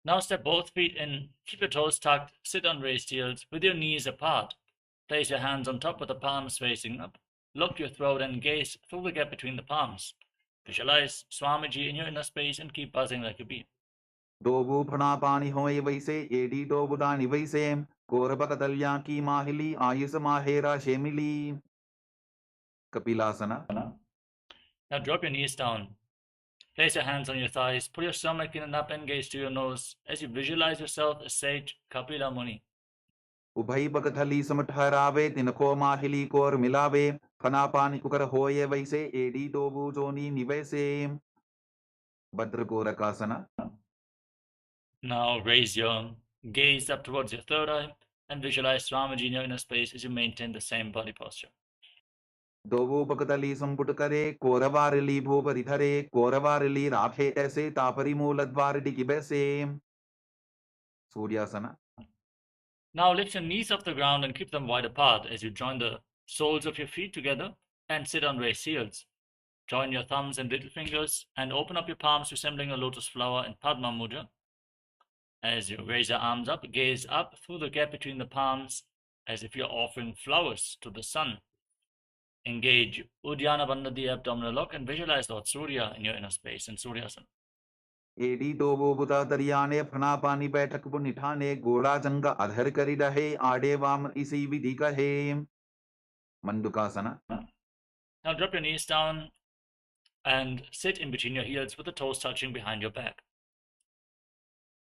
Now step both feet in, keep your toes tucked, sit on raised heels with your knees apart. Place your hands on top with the palms facing up. Lock your throat and gaze through the gap between the palms. Visualize Swamiji in your inner space and keep buzzing like a bee. Dobu pranapani hoye vaise edi dobudani vaise Korabakatalya ki mahili ayusa mahera shemili. Kapilasana. Now drop your knees down. Place your hands on your thighs, pull your stomach in and up and gaze to your nose as you visualize yourself as sage Kapila Muni. Ubhai bakathali samathharave tinako mahili kor milave Pranapani kukar hoye vaise edi dobu joni nivaise. Bhadrakorakasana. Now raise your gaze up towards your third eye and visualize Swamiji in your inner space as you maintain the same body posture. Dobu bakatali samputakare koravarili bhuparidhare koravarili rabhe aise tapari mooladvaridi kibese. Suryasana. Now lift your knees off the ground and keep them wide apart as you join the soles of your feet together and sit on raised heels. Join your thumbs and little fingers and open up your palms resembling a lotus flower in Padma Mudra. As you raise your arms up, gaze up through the gap between the palms as if you're offering flowers to the sun. Engage Uddiyana Bandha, the abdominal lock, and visualize Lord Surya in your inner space in Suryasana. Edi dobu buta tariyane pranapani baithak punithane goda janga adhar kari rahe aade vam isi vidhi kahe. Mandukasana. Now drop your knees down and sit in between your heels with the toes touching behind your back.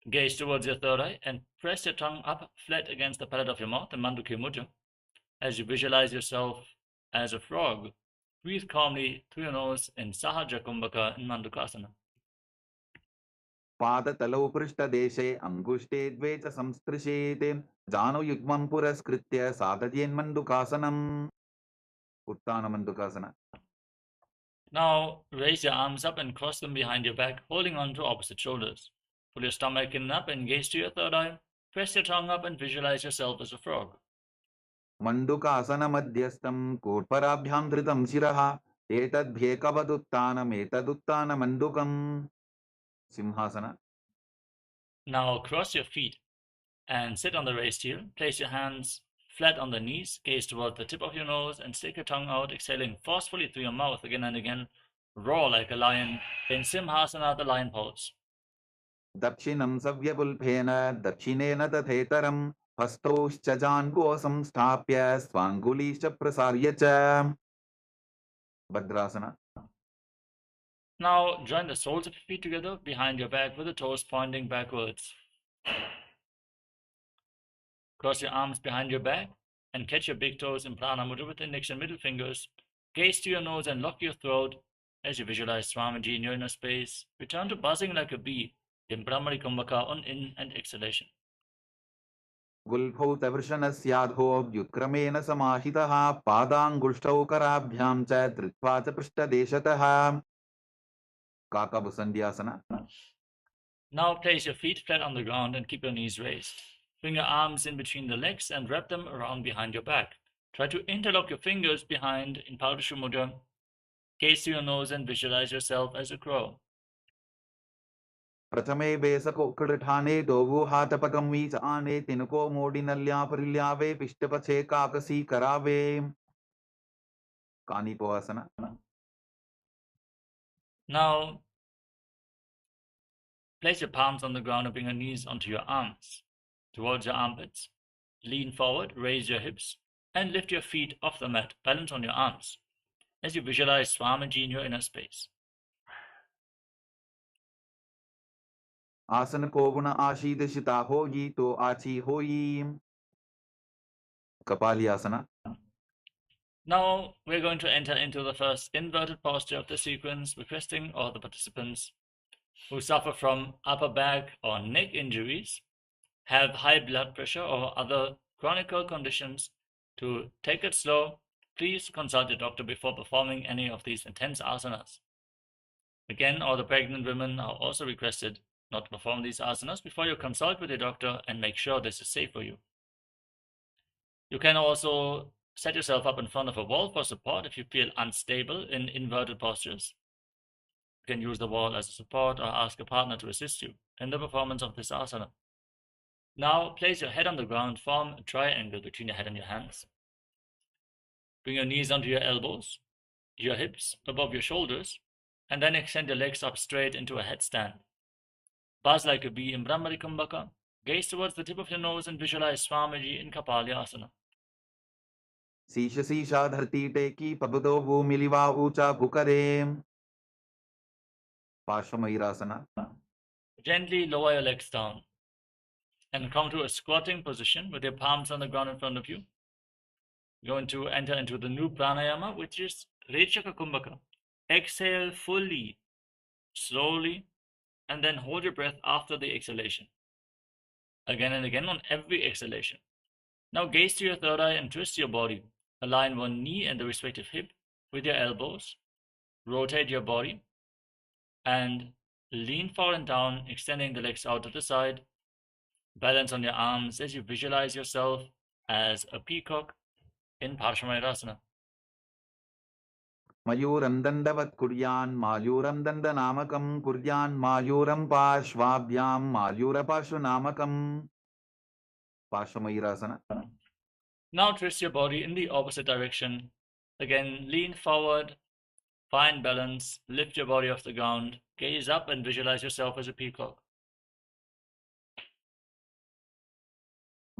Gaze towards your third eye and press your tongue up flat against the palate of your mouth in Mandukya Mudra. As you visualize yourself as a frog, breathe calmly through your nose in Sahaja Kumbhaka in Mandukasana. Padatalo prishta deshe angushte dvecha samstrishete jano yugmam puraskritya sadhyen mandukasanam. Uttana mandukasana. Now raise your arms up and cross them behind your back, holding on to opposite shoulders. Pull your stomach in and up and gaze to your third eye. Press your tongue up and visualize yourself as a frog. Mandukasana Kurparabhyam Dhritam Shiraha Etadbhyekavaduttanam Simhasana. Now cross your feet and sit on the raised heel. Place your hands flat on the knees, gaze towards the tip of your nose, and stick your tongue out, exhaling forcefully through your mouth again and again. Roar like a lion in Simhasana, the lion pose. Dakshinam Savyapulphena Dakshinena Tathetaram Hastaushchajan Stapya Swangulisha Prasaryacha. Bhadrasana. Now join the soles of your feet together behind your back with the toes pointing backwards. Cross your arms behind your back and catch your big toes in Prana Mudra with the index and middle fingers. Gaze to your nose and lock your throat as you visualize Swamiji in your inner space. Return to buzzing like a bee in Brahmari Kumbhaka on in and exhalation. Gulphau Tavrshanasyadho Vyutkramen Samahitaha Padangulshtau Karabhyam Cha Dritva Cha Prishtadeshataha. Kakabusandhyasana. Now place your feet flat on the ground and keep your knees raised. Bring your arms in between the legs and wrap them around behind your back. Try to interlock your fingers behind in Pardushu Mudra. Gaze to your nose and visualize yourself as a crow. Pratame Besako Kritane Dogu Hatapakam Vichane Tinako Modinalya Parilyave Pishtapache Kakasi Karave. Kanipoasana. Now place your palms on the ground and bring your knees onto your arms, towards your armpits. Lean forward, raise your hips, and lift your feet off the mat. Balance on your arms as you visualize Swamiji in your inner space. Asana Kovuna Ashidashita Hoyi to Achi Hoyi. Kapalyasana. Now we're going to enter into the first inverted posture of the sequence, requesting all the participants who suffer from upper back or neck injuries, have high blood pressure or other chronic conditions to take it slow. Please consult your doctor before performing any of these intense asanas. Again, all the pregnant women are also requested not to perform these asanas before you consult with your doctor and make sure this is safe for you. You can also set yourself up in front of a wall for support if you feel unstable in inverted postures. You can use the wall as a support or ask a partner to assist you in the performance of this asana. Now place your head on the ground, form a triangle between your head and your hands. Bring your knees onto your elbows, your hips above your shoulders, and then extend your legs up straight into a headstand. Buzz like a bee in Brahmari Kumbhaka. Gaze towards the tip of your nose and visualize Swamiji in Kapalyasana. Sisha Sisha Dharti Teki Pabudo Miliva Ucha Bukare. Pashvamayurasana. Gently lower your legs down and come to a squatting position with your palms on the ground in front of you. You're going to enter into the new pranayama, which is Rechaka Kumbhaka. Exhale fully, slowly, and then hold your breath after the exhalation. Again and again on every exhalation. Now gaze to your third eye and twist your body. Align one knee and the respective hip with your elbows. Rotate your body and lean forward and down, extending the legs out to the side. Balance on your arms as you visualize yourself as a peacock in Parshvamayurasana. Mayuram Dandavat Kuryan Mayuram Dandanamakam Kuryan Mayuram Pashvabhyam Mayura Pashvanamakam. Pashvamayurasana. Now twist your body in the opposite direction. Again, lean forward, find balance, lift your body off the ground, gaze up and visualize yourself as a peacock.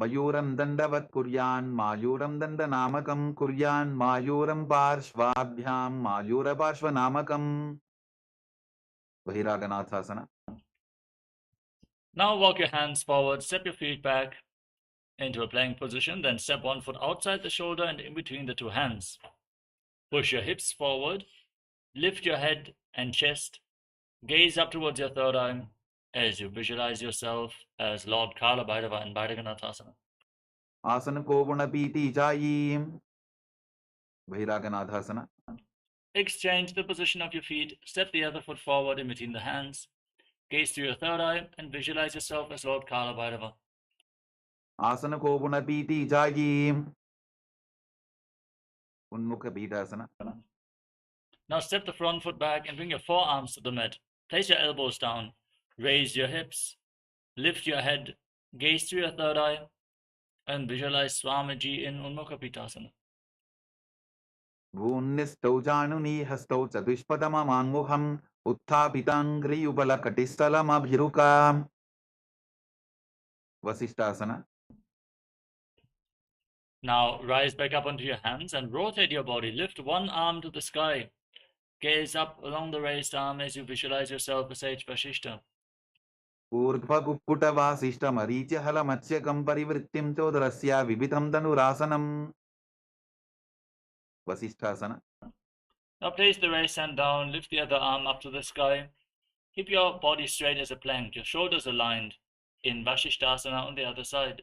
Mayuram Dandavat Kuryan Mayuram Dandanamakam Kuryan Mayuram Parshvabhyam Mayura Parshvanamakam. Bahiraganathasana. Now walk your hands forward, step your feet back into a plank position, then step one foot outside the shoulder and in between the two hands. Push your hips forward, lift your head and chest, gaze up towards your third eye as you visualize yourself as Lord Kala Bhairava in Bhairaganathasana. Asana Kovuna Piti Jayim. Bahiraganathasana. Exchange the position of your feet, step the other foot forward in between the hands, gaze to your third eye and visualize yourself as Lord Kala Bhairava. Asana Kovuna Piti Jayim. Unmukha Pidasana. Now step the front foot back and bring your forearms to the mat. Place your elbows down. Raise your hips. Lift your head. Gaze to your third eye. And visualize Swamiji in Unmukha Pidasana. Bhunnistau Januni Hastau Chatushpadamamanguham Utthapitanghri Upalakatistalamabhiruka. Vasishtasana. Now rise back up onto your hands and rotate your body. Lift one arm to the sky. Gaze up along the raised arm as you visualize yourself as Sage Vashishta. ऊर्ध्वकुक्कुटवासिष्ठमरीच्यहलमत्स्यकं परिवृत्तिं चोदरस्य विविधं धनुरासनम्. Vasishthasana. Now place the raised hand down, lift the other arm up to the sky. Keep your body straight as a plank, your shoulders aligned in Vashishthasana on the other side.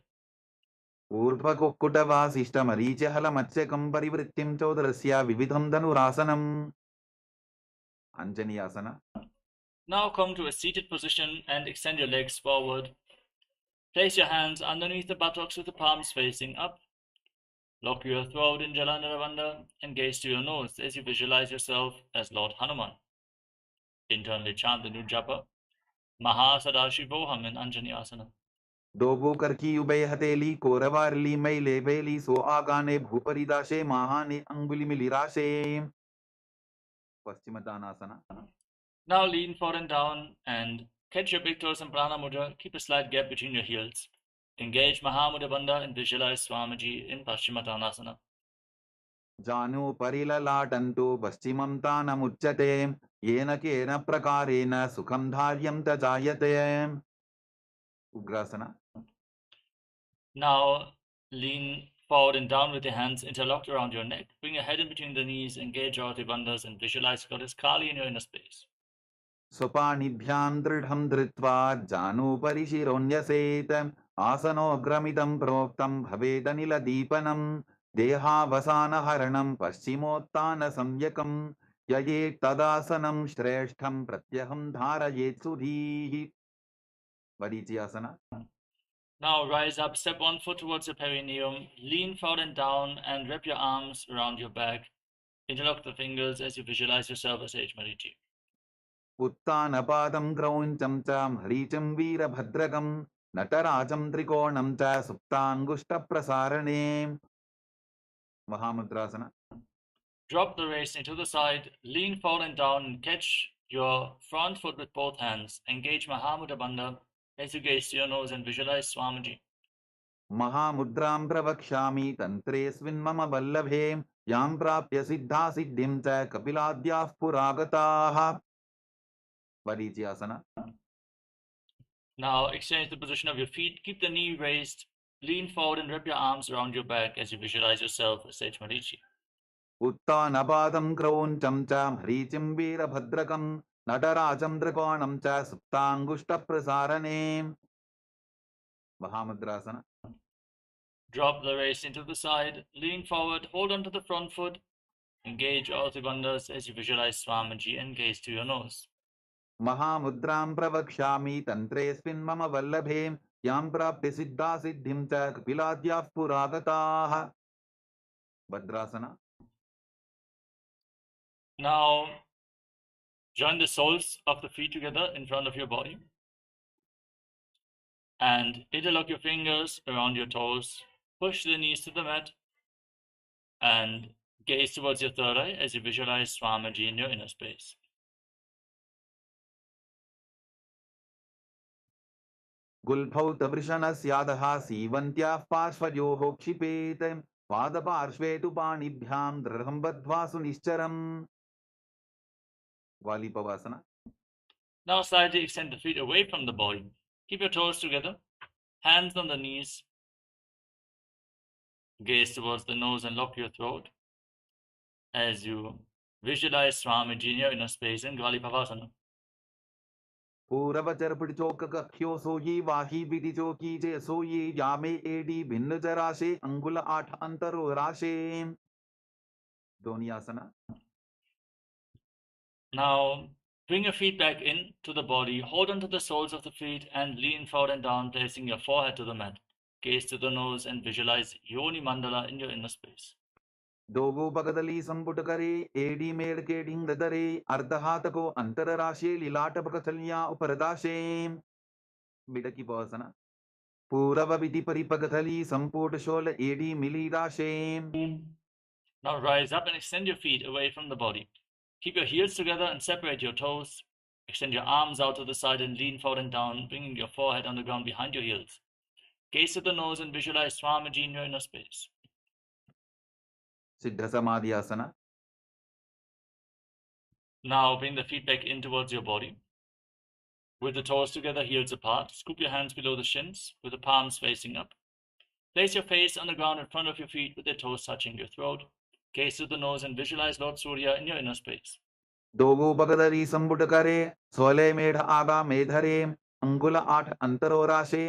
ऊर्ध्वकुक्कुटवासिष्ठमरीच्यहलमत्स्यकं परिवृत्तिं चोदरस्य विविधं धनुरासनम्. Anjaniyasana. Now come to a seated position and extend your legs forward. Place your hands underneath the buttocks with the palms facing up. Lock your throat in Jalandhara and gaze to your nose as you visualize yourself as Lord Hanuman. Internally chant the new japa, Mahasadashivoham in Anjaniyasana. Dobu karki ubay hateli koravarli mai lebeli so agane bhuparidashe mahane anguli milirashe. Paschimottanasana. Now lean forward and down and catch your big toes in Prana Mudra. Keep a slight gap between your heels. Engage Mahamudra Bandha and visualize Swamiji in Paschimottanasana. Janu parilalatantu paschimam tanamuchyate yena kena prakarena sukham dharyam tajayate. Ugrasana. Now lean forward and down with your hands interlocked around your neck. Bring your head in between the knees, engage your bandhas and visualize Goddess Kali in your inner space. Sopanibhyam dridham dritva janu parishironyaset asano gramitam proktam bhavedanila deepanam dehavasana haranam paschimottana samyakam yayet tadasanam shreshtham pratyaham dharayet sudhihi. Varichiyasana. Now rise up, step one foot towards your perineum, lean forward and down and wrap your arms around your back. Interlock the fingers as you visualize yourself as Sage Marichi. Uttanapadam grauncham cha haricham veerabhadrakam natarajam trikonam cha suptangushta prasarane. Mahamudrasana. Drop the waist into the side, lean forward and down and catch your front foot with both hands. Engage Mahamudra Bandha as you gaze to your nose and visualize Swamiji. Mahamudram pravakshami tantresvin mama vallabhe yam prapya siddha siddhim cha kapiladyah puragataha. Varichiyasana. Now exchange the position of your feet. Keep the knee raised. Lean forward and wrap your arms around your back as you visualize yourself as Sage Marichi. Uttanapadam grauncham cha haricham veerabhadrakam natarajam trikonam cha suptangushta prasarane. Mahamudrasana. Drop the waist into the side, lean forward, hold on to the front foot, engage all three bandhas as you visualize Swamiji and gaze to your nose. Mahamudram pravakshami tantresvin mama vallabhe yam prapya siddha siddhim cha kapiladyah puragataha. Bhadrasana. Now join the soles of the feet together in front of your body and interlock your fingers around your toes. Push the knees to the mat and gaze towards your third eye as you visualize Swamiji in your inner space. Gulbhau tavrishanasyadah sivantyah parshvayoho kshipet padaparshvetu panibhyam dridham badhva sunischaram. Valipavasana. Now slightly extend the feet away from the body. Keep your toes together, hands on the knees. Gaze towards the nose and lock your throat as you visualize Swamiji in your inner space in Valipavasana. Puravachar pidichoka kakhyo soyi vahi vidichoki je soyi yame edi bhinna jarashe angula atha antaro rashe. Donyasana. Now bring your feet back in to the body, hold onto the soles of the feet and lean forward and down, placing your forehead to the mat. Gaze to the nose and visualize Yoni Mandala in your inner space. दोगो बगदली संपुट करे AD मेड़ के ढिंग दरे अर्ध हाथ को अंतर राशे लीलाट बकथलिया उपरदाशे बिडकी पवसना पूरव विधि परिपगथली संपुट शोल AD milli राशे. Now rise up and extend your feet away from the body. Keep your heels together and separate your toes. Extend your arms out to the side and lean forward and down, bringing your forehead on the ground behind your heels. Gaze at the nose and visualize Swamiji in your inner space. Siddha Samadhi Asana. Now bring the feet back in towards your body. With the toes together, heels apart, scoop your hands below the shins with the palms facing up. Place your face on the ground in front of your feet with the toes touching your throat. Gaze to the nose and visualize Lord Surya in your inner space. दोगो बगदरी संबुट करे 16 मेढ़ आगा मेधरे अंगुल 8 अंतरोराशे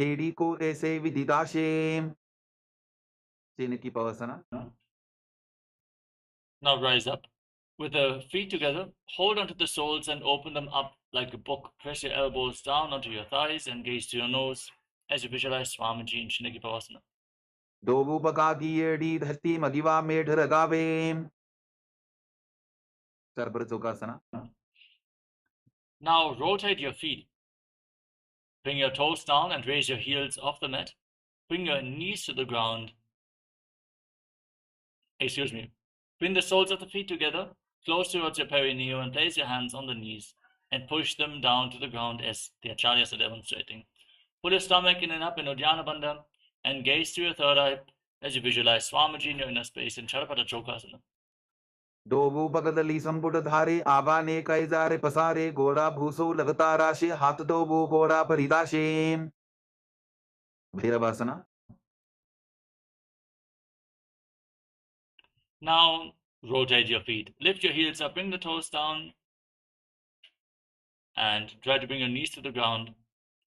AD को ऐसे विदिदाशे. की पवसना. Now rise up. With the feet together, hold onto the soles and open them up like a book. Press your elbows down onto your thighs and gaze to your nose as you visualize Swamiji in Shinagi Pavasana. दोगो बगा की AD धरती मगिवा मेढ़ रगावे. Serber चौकासना. Now rotate your feet. Bring your toes down and raise your heels off the mat. Bring your knees to the ground. Bring the soles of the feet together, close towards your perineum, and place your hands on the knees and push them down to the ground as the acharyas are demonstrating. Pull your stomach in and up in Uddiyana Bandha and gaze to your third eye as you visualize Swamiji in your inner space in Charapada Chokasana. दोगो बगदली संपुट धारे आवा ने कैजारे पसारे गोड़ा भूसो लगता राशे हाथ दोगो गोड़ा परिदाशे. भैरवासना. Now rotate your feet. Lift your heels up, bring the toes down, and try to bring your knees to the ground.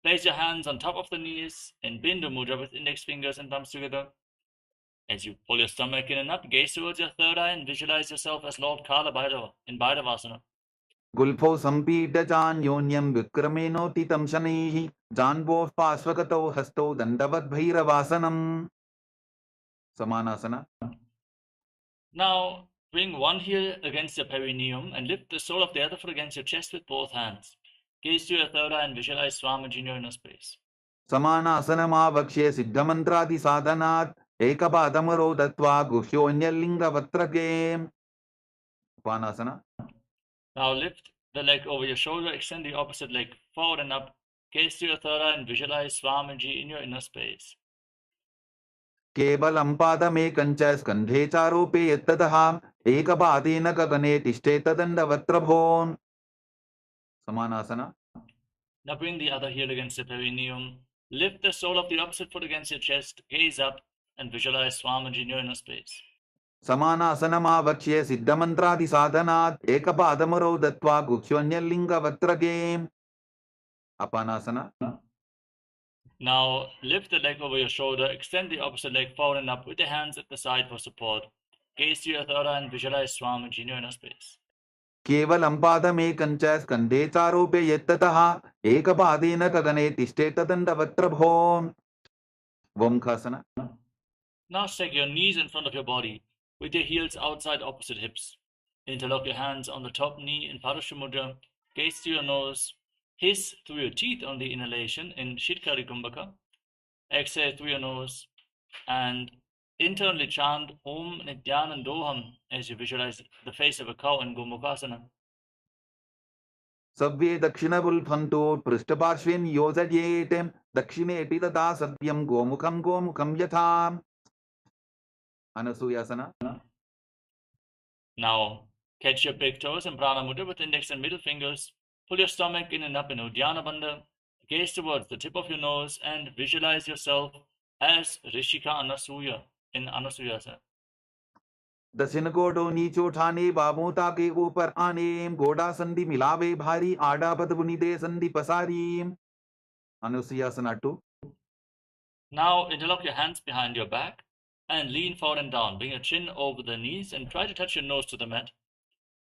Place your hands on top of the knees in Bindu Mudra with index fingers and thumbs together. As you pull your stomach in and up, gaze towards your third eye and visualize yourself as Lord Kala Bhairava in Bhairavasana. गुल्फो संपीड जान्योन्यं विक्रमेणोतितं शनैः जान्वो पार्श्वगतौ हस्तौ दण्डवद् भैरवासनम्. समानासना. Now bring one heel against your perineum and lift the sole of the other foot against your chest with both hands. Gaze to your third eye and visualize Swamiji in your inner space. समानासनमावक्ष्ये सिद्धमन्त्रादि साधनात् एकपादमरो दत्त्वा गुह्योऽन्यलिङ्गवत्रके. उपानासना. Now lift the leg over your shoulder, extend the opposite leg forward and up. Gaze to your third eye and visualize Swamiji in your inner space. केवलं पादमेकञ्च स्कन्धे चारोपे यत्ततः एकपादेन गगने तिष्ठेत दण्डवत्रभोन्. समानासना. Now bring the other heel against the perineum. Lift the sole of the opposite foot against your chest. Gaze up and visualize Swamiji in your inner space. समानासनमावक्ष्ये सिद्धमन्त्रादि साधनात् एकपादमरो दत्त्वा गुह्योऽन्यलिङ्गवत्रके. अपानासना. Now lift the leg over your shoulder, extend the opposite leg forward and up with your hands at the side for support. Gaze to your third eye and visualize Swamiji in your inner space. केवलं पादमेकञ्च स्कन्धे चारोपे यत्ततः एकपादेन गगने तिष्ठेत दण्डवत्रभोन्. वंखासना. Now stake your knees in front of your body with your heels outside opposite hips. Interlock your hands on the top knee in Parashu Mudra. Gaze to your nose. Hiss through your teeth on the inhalation in Shitkari Kumbhaka. Exhale through your nose and internally chant Om Nityanandoham as you visualize the face of a cow in Gomukhasana. सव्ये दक्षिणबुल्फन्तो पृष्ठपार्श्वे नियोजयेत् दक्षिणेऽपि तथा सव्यं गोमुखं गोमुखं यथा. अनसूयासना. Now catch your big toes in Prana Mudra with index and middle fingers. Pull your stomach in and up in Uddiyana Bandha. Gaze towards the tip of your nose and visualize yourself as Rishika Anasuya in Anasuyasana. दक्षिण गोडो नीचो उठाने बाबों के ऊपर आने गोडा संधि मिलावे भारी आडा पद बुनिदे संधि पसारी. अनुसुयासना 2. Now interlock your hands behind your back and lean forward and down. Bring your chin over the knees and try to touch your nose to the mat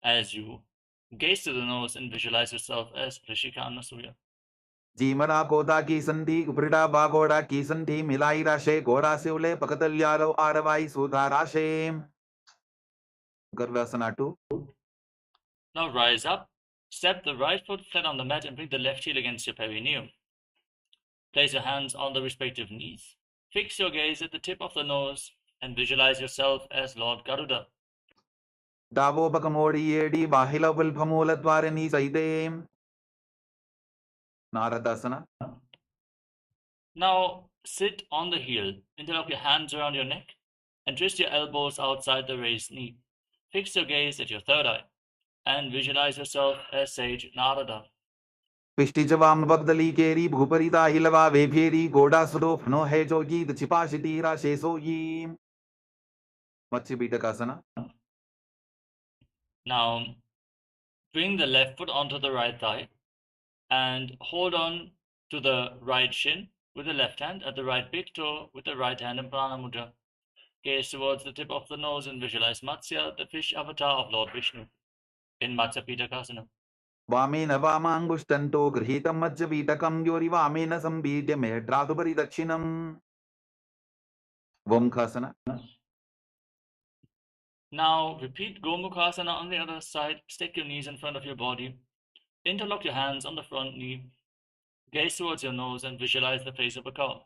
as you gaze to the nose and visualize yourself as Rishika Anasuya. जीमरा गोदा की संधि उपरिडा बागोड़ा की संधि मिलाई राशे गोरा से उले पकतल्यालो आरवाई सुधा राशे. Garvasana 2. Now rise up, step the right foot flat on the mat and bring the left heel against your perineum. Place your hands on the respective knees. Fix your gaze at the tip of the nose and visualize yourself as Lord Garuda. Davobhakamodi Bahila Vilpamula Dwarani Saidem. Naradasana. Now sit on the heel, interlock your hands around your neck, and twist your elbows outside the raised knee. Fix your gaze at your third eye and visualize yourself as Sage Narada. Pishtijavam Bagdali Keri Bhuparita Hilava Vebheri Godasuro Fno Hejogi the Chipashitira Shesoyi. Matsibhitakasana. Now bring the left foot onto the right thigh and hold on to the right shin with the left hand at the right big toe with the right hand in Prana Mudra. Gaze towards the tip of the nose and visualize Matsya, the fish avatar of Lord Vishnu, in Matsya Pitakasana. Vamena Vamangustanto Grihitam Majjavitakam Yori Vamena Sambhidya Medratupari Dakshinam. Vamkhasana. Now repeat Gomukhasana on the other side. Stick your knees in front of your body. Interlock your hands on the front knee. Gaze towards your nose and visualize the face of a cow.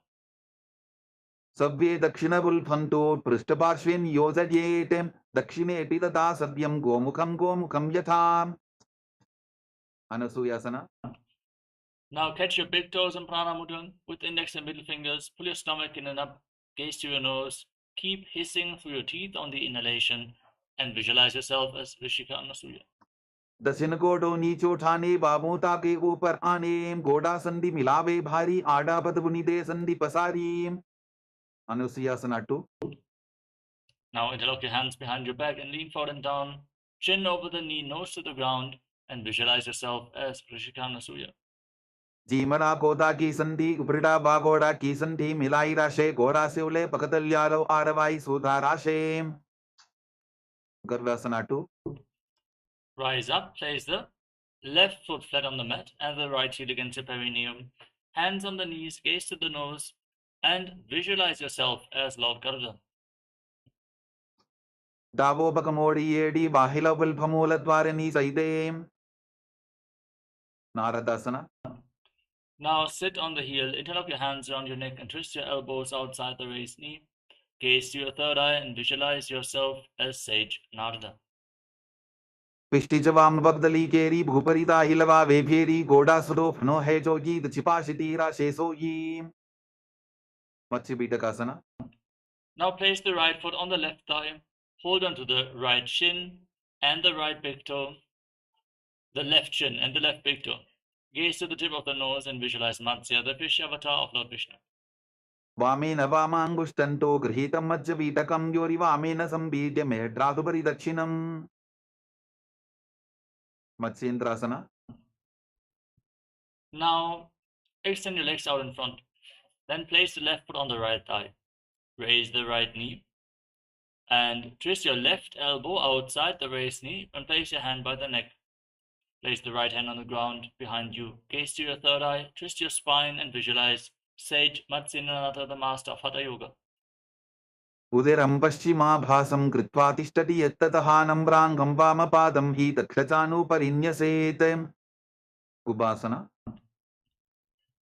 Sabve Dakshinabulphanto Prishtaparshvin Yozayetem Dakshine Pitata Sadyam Gomukham Yatham. Anasuyasana. Now catch your big toes in Prana Mudra with index and middle fingers. Pull your stomach in and up. Gaze to your nose. Keep hissing through your teeth on the inhalation and visualize yourself as Rishika Anasuya. दक्षिण कोटो नीचो ठाने बाबोता के ऊपर आने गोडा संधि मिलावे भारी आडा पद बुनिदे संधि पसारी. Anusuyasana 2. Now interlock your hands behind your back and lean forward and down. Chin over the knee, nose to the ground, and visualize yourself as Rishika Anasuya. जीमरा कोदा की संधि उपरिडा बागोड़ा की संधि मिलाई राशे गोरा से उले पकतल्यारो आरवाई सुधा राशे. Garvasana 2. Rise up, place the left foot flat on the mat and the right heel against your perineum. Hands on the knees, gaze to the nose, and visualize yourself as Lord Garuda. Davo Bakamodi Edi Bahila Vilpamula Dwarani Saidem. Naradasana. Now sit on the heel, interlock your hands around your neck and twist your elbows outside the raised knee. Gaze to your third eye and visualize yourself as Sage Narada. Pishtijavam Bagdali Keri Bhuparita Hilava Vebheri Godasuro Fno Hejogi the Chipashitira Shesoyi. Matsibhitakasana. Now place the right foot on the left thigh. Hold on to the right shin and the right big toe. The left shin and the left big toe. Gaze to the tip of the nose and visualize Matsya, the fish avatar of Lord Vishnu. Vamena Vamangustanto Grihitam Majjavitakam Yori Vamena Sambhidya Medratupari Dakshinam. Matsyendrasana. Now extend your legs out in front. Then place the left foot on the right thigh. Raise the right knee and twist your left elbow outside the raised knee and place your hand by the neck. Place the right hand on the ground behind you. Gaze to your third eye, twist your spine and visualize Sage Matsyendrasana, the master of Hatha Yoga. Uderam Paschima Bhasam Kritva Tishtati Yattataha Nambrangam Vamapadam Hi Dakshachanu Parinyaset. Ubasana.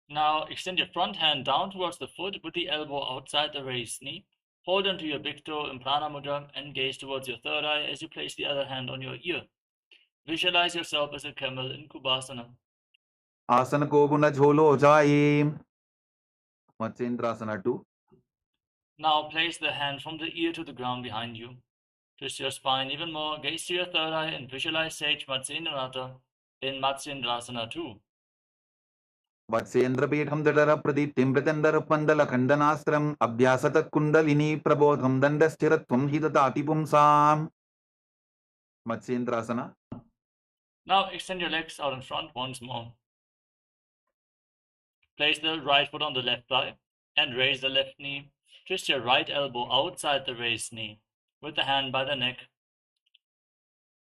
Now extend your front hand down towards the foot with the elbow outside the raised knee. Hold onto your big toe in Prana Mudra and gaze towards your third eye as you place the other hand on your ear. Visualize yourself as a camel in Kubasana. Asana Koguna Jholo Jaye. Matsyendrasana 2. Now place the hand from the ear to the ground behind you. Twist your spine even more, gaze to your third eye and visualize Sage Matsyendrasana in Matsyendrasana 2. Vatsendrapitham Dadara Pradiptim Pratandara Pandala Khandanastram Abhyasatat Kundalini Prabodham Dandasthiratvam Hidatati Pumsam. Matsyendrasana. Now extend your legs out in front once more. Place the right foot on the left thigh and raise the left knee. Twist your right elbow outside the raised knee with the hand by the neck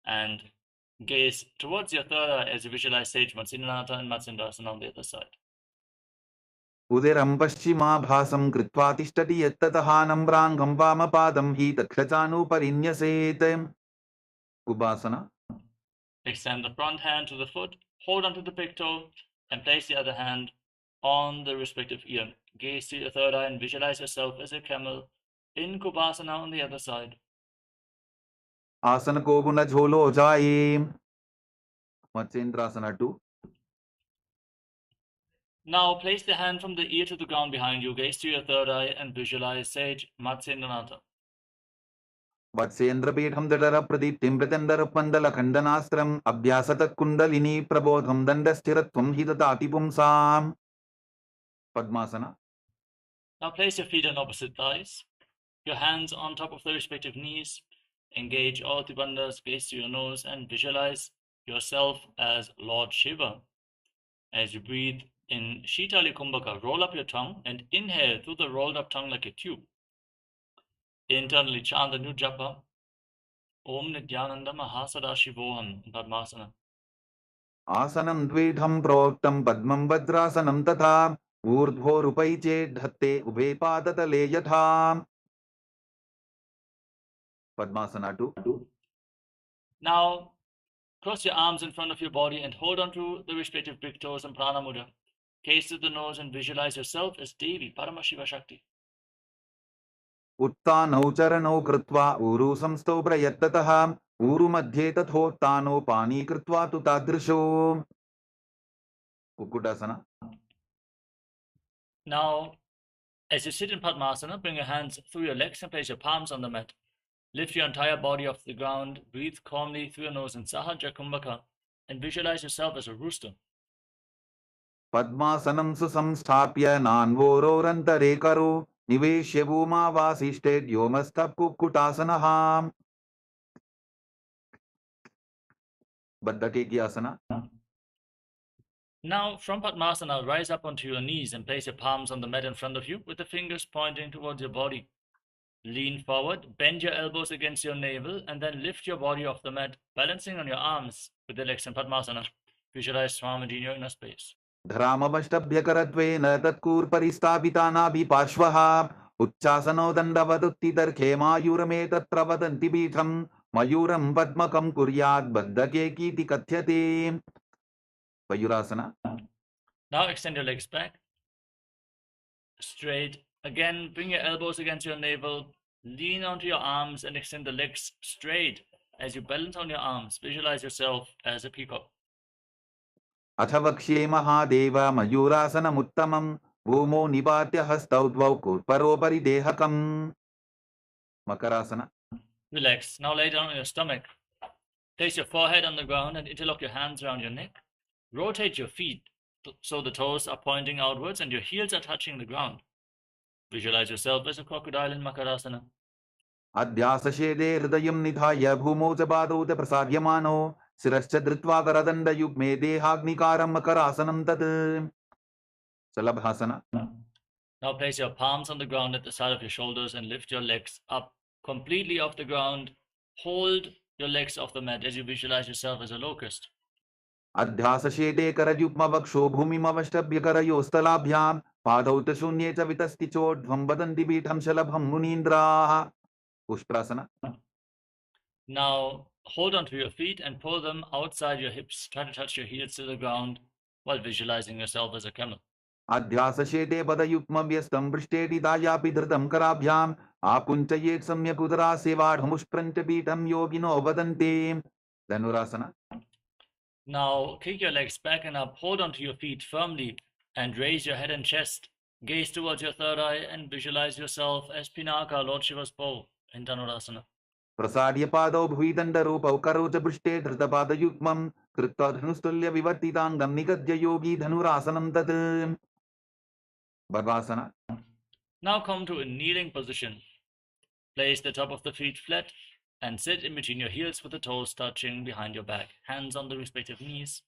and gaze towards your third eye as you visualize Sage Matsyendrasana and Matsyendrasana on the other side. Uderam Paschima Bhasam Kritva Tishtati Yattataha Nambrangam Vamapadam Hi Dakshachanu Parinyaset. Kubhasana. Extend the front hand to the foot, hold onto the big toe, and place the other hand on the respective ear. Gaze to your third eye and visualize yourself as a camel in Kubhasana on the other side. Asana ko guna jholo jaye. Matsyendrasana 2. Now place the hand from the ear to the ground behind you. Gaze to your third eye and visualize Sage Matsyendrasana. वत्सेन्द्रपीठं दडर प्रदीप्तिं प्रचण्डर पन्दल खण्डनास्त्रम् अभ्यासतः kundalini प्रबोधं दण्डस्थिरत्वं हि ददाति पुंसाम्. Padmasana. Now place your feet on opposite thighs, your hands on top of the respective knees. Engage all the bandhas, gaze to your nose and visualize yourself as Lord Shiva. As you breathe in Shitali Kumbhaka, roll up your tongue and inhale through the rolled up tongue like a tube. Internally chant the new japa, Om Nityananda Mahasadaशिवोहम in Padmasana. आसनं द्विधं प्रोक्तं पद्मं वज्रासनं तथा ऊर्ध्वोरुपैचेद्धत्ते उभे पादतले यथा. Padmasana 2. Now, cross your arms in front of your body and hold on to the respective big toes and prana mudra. Gaze to the nose and visualize yourself as Devi, Paramashiva Shakti. उत्तानौ चरणौ कृत्वा ऊरु संस्थौ प्रयत्ततः ऊरु मध्ये तथोत्तानो पानी कृत्वा तु तादृशो. Kukutasana. Now, as you sit in Padmasana, bring your hands through your legs and place your palms on the mat. Lift your entire body off the ground, breathe calmly through your nose in Sahaja Kumbhaka, and visualize yourself as a rooster. Padmasanam susamsthapya nanvororantarē karo niveshya bhūmā vasishte yomastha kukutasana. Baddhakekyasana. Now, from Padmasana, rise up onto your knees and place your palms on the mat in front of you with the fingers pointing towards your body. Lean forward, bend your elbows against your navel, and then lift your body off the mat, balancing on your arms with the legs in Padmasana. Visualize Swamiji in your inner space. धरामवष्टभ्यकरत्वेन तत्कूर्परिस्थापितानाभिपार्श्वः उच्चासनो दण्डवदुत्तितर्खेमायुरमेतत्र वदन्ति पीठं मयूरं पद्मकं कुर्यात् बद्धकेकीति कथ्यते. Vayurasana. Now extend your legs back, straight. Again, bring your elbows against your navel, lean onto your arms and extend the legs straight. As you balance on your arms, visualize yourself as a peacock. अथ वक्ष्ये महादेव मयूरासनमुत्तमं भूमौ निपात्य हस्तौ द्वौ कूर्परोपरि देहकम्. Makarasana. Relax. Now lay down on your stomach. Place your forehead on the ground and interlock your hands around your neck. Rotate your feet so the toes are pointing outwards and your heels are touching the ground. Visualize yourself as a crocodile in Makarasana. अध्यासशेदे हृदयं निधाय भूमौ च पादौ च प्रसार्यमानो शिरश्च धृत्वा करदण्डयुग्मे देहाग्निकारं मकरासनं तत्. Salabhasana. Now place your palms on the ground at the side of your shoulders and lift your legs up completely off the ground. Hold your legs off the mat as you visualize yourself as a locust. अध्यासशेदे करयुग्मवक्षो भूमिमवष्टभ्यकरयोस्तलाभ्यां पादौ च शून्ये च वितस्ति चोर्ध्वं वदन्ति पीठं शलभं मुनीन्द्राः. Ushtrasana. Now hold onto your feet and pull them outside your hips. Try to touch your heels to the ground while visualizing yourself as a camel. अध्यासशेते पदयुग्मव्यस्तं पृष्ठेति दायापि धृतं कराभ्याम् आकुञ्चयेत् सम्यक् उदरासेवाढमुष्प्रञ्च पीठं योगिनो वदन्ति. Dhanurasana. Now kick your legs back and up, hold onto your feet firmly and raise your head and chest. Gaze towards your third eye and visualize yourself as Pinaka, Lord Shiva's bow in Dhanurasana. प्रसाद्य पादौ भुविदण्डरूपौ करौ च पृष्ठे धृतपादयुग्मं कृत्वा धनुस्तुल्य विवर्तिताङ्गं निगद्य योगी धनुरासनं तत्. Bhavasana. Now come to a kneeling position. Place the top of the feet flat and sit in between your heels with the toes touching behind your back. Hands on the respective knees.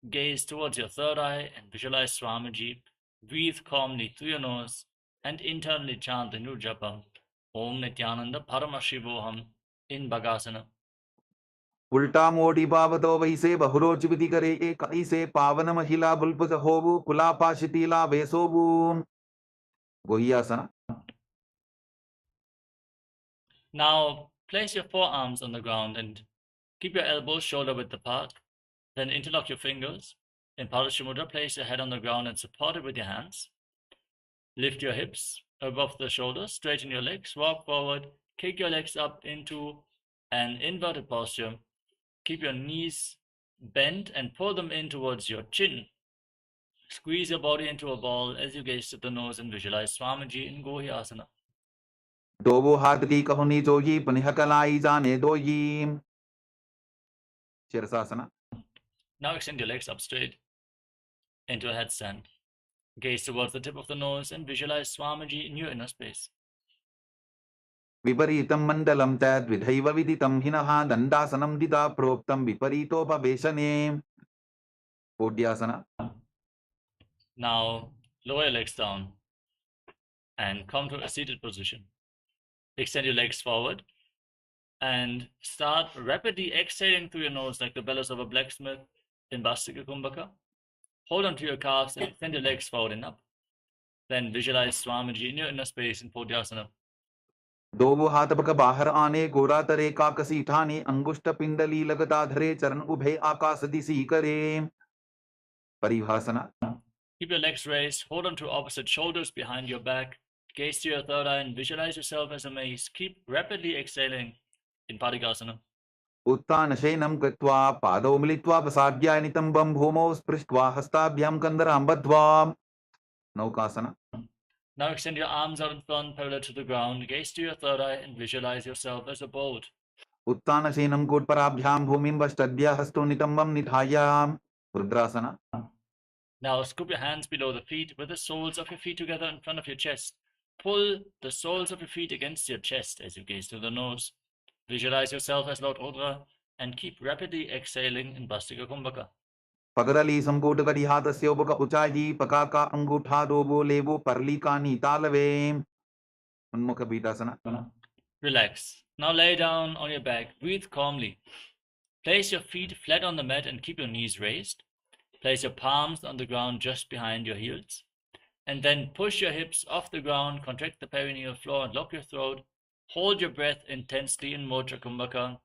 Gaze towards your third eye and visualize Swamiji. Breathe calmly through your nose and internally chant the new japa, Om Nityananda Paramashivoham in Bhagasana. उल्टा मोटी पावतो वैसे बहुरोचिविति करे कैसे पावन महिला बुल्पुस होवु कुलापाशितीला वेसोवु. Gohyasana. Now place your forearms on the ground and Keep your elbows shoulder width apart. Then interlock your fingers. In Paramashivoham Mudra, place your head on the ground and support it with your hands. Lift your hips above the shoulders, straighten your legs, walk forward, kick your legs up into an inverted posture. Keep your knees bent and pull them in towards your chin. Squeeze your body into a ball as you gaze at the nose and visualize Swamiji in Gohi Asana. Dovo हाथ की कहुनी जोगी पनिहकलाई जाने दोयी. Shirsasana. Now extend your legs up straight into a headstand. Gaze towards the tip of the nose and visualize Swamiji in your inner space. विपरीतं मण्डलं तद्विधैव विदितं हिनः दण्डासनं दिदा प्रोक्तं विपरीतोपवेशने. Podyasana. Now lower your legs down and come to a seated position. Extend your legs forward and start rapidly exhaling through your nose like the bellows of a blacksmith in Vastika Kumbhaka. Hold on to your calves and extend your legs forward and up. Then visualize Swamiji in your inner space in Podyasana. दोवो हाथ पक बाहर आने गोरा तरे काकसी ठाने अंगुष्ठ पिंडली लगता धरे चरण उभे आकाश दिशी करे. Paribhasana. Keep your legs raised, hold on to opposite shoulders behind your back, gaze to your third eye and visualize yourself as a mace. Keep rapidly exhaling in Parigasana. उत्तानशयनं कृत्वा पादौ मिलित्वा प्रसाद्य नितम्बं भूमौ स्पृष्ट्वा हस्ताभ्यां कन्दरां बद्ध्वा. Naukasana. Now extend your arms out in front, parallel to the ground. Gaze to your third eye and visualize yourself as a boat. उत्तानशयनं कोट्पराभ्यां भूमिं वष्टद्य हस्तो नितम्बं निधाय. Rudrasana. Now scoop your hands below the feet with the soles of your feet together in front of your chest. Pull the soles of your feet against your chest as you gaze to the nose. Visualize yourself as Lord Rudra and keep rapidly exhaling in Vastika Kumbhaka. पगरली संपूट करी हाथस्य उपक उचाई पकाका अंगूठा दोबो लेबो परलिका नीतालवे. उन्मुख बीतासना. Relax. Now lay down on your back. Breathe calmly. Place your feet flat on the mat and keep your knees raised. Place your palms on the ground just behind your heels. And then push your hips off the ground, contract the perineal floor and lock your throat. Hold your breath intensely in Mudra Kumbhaka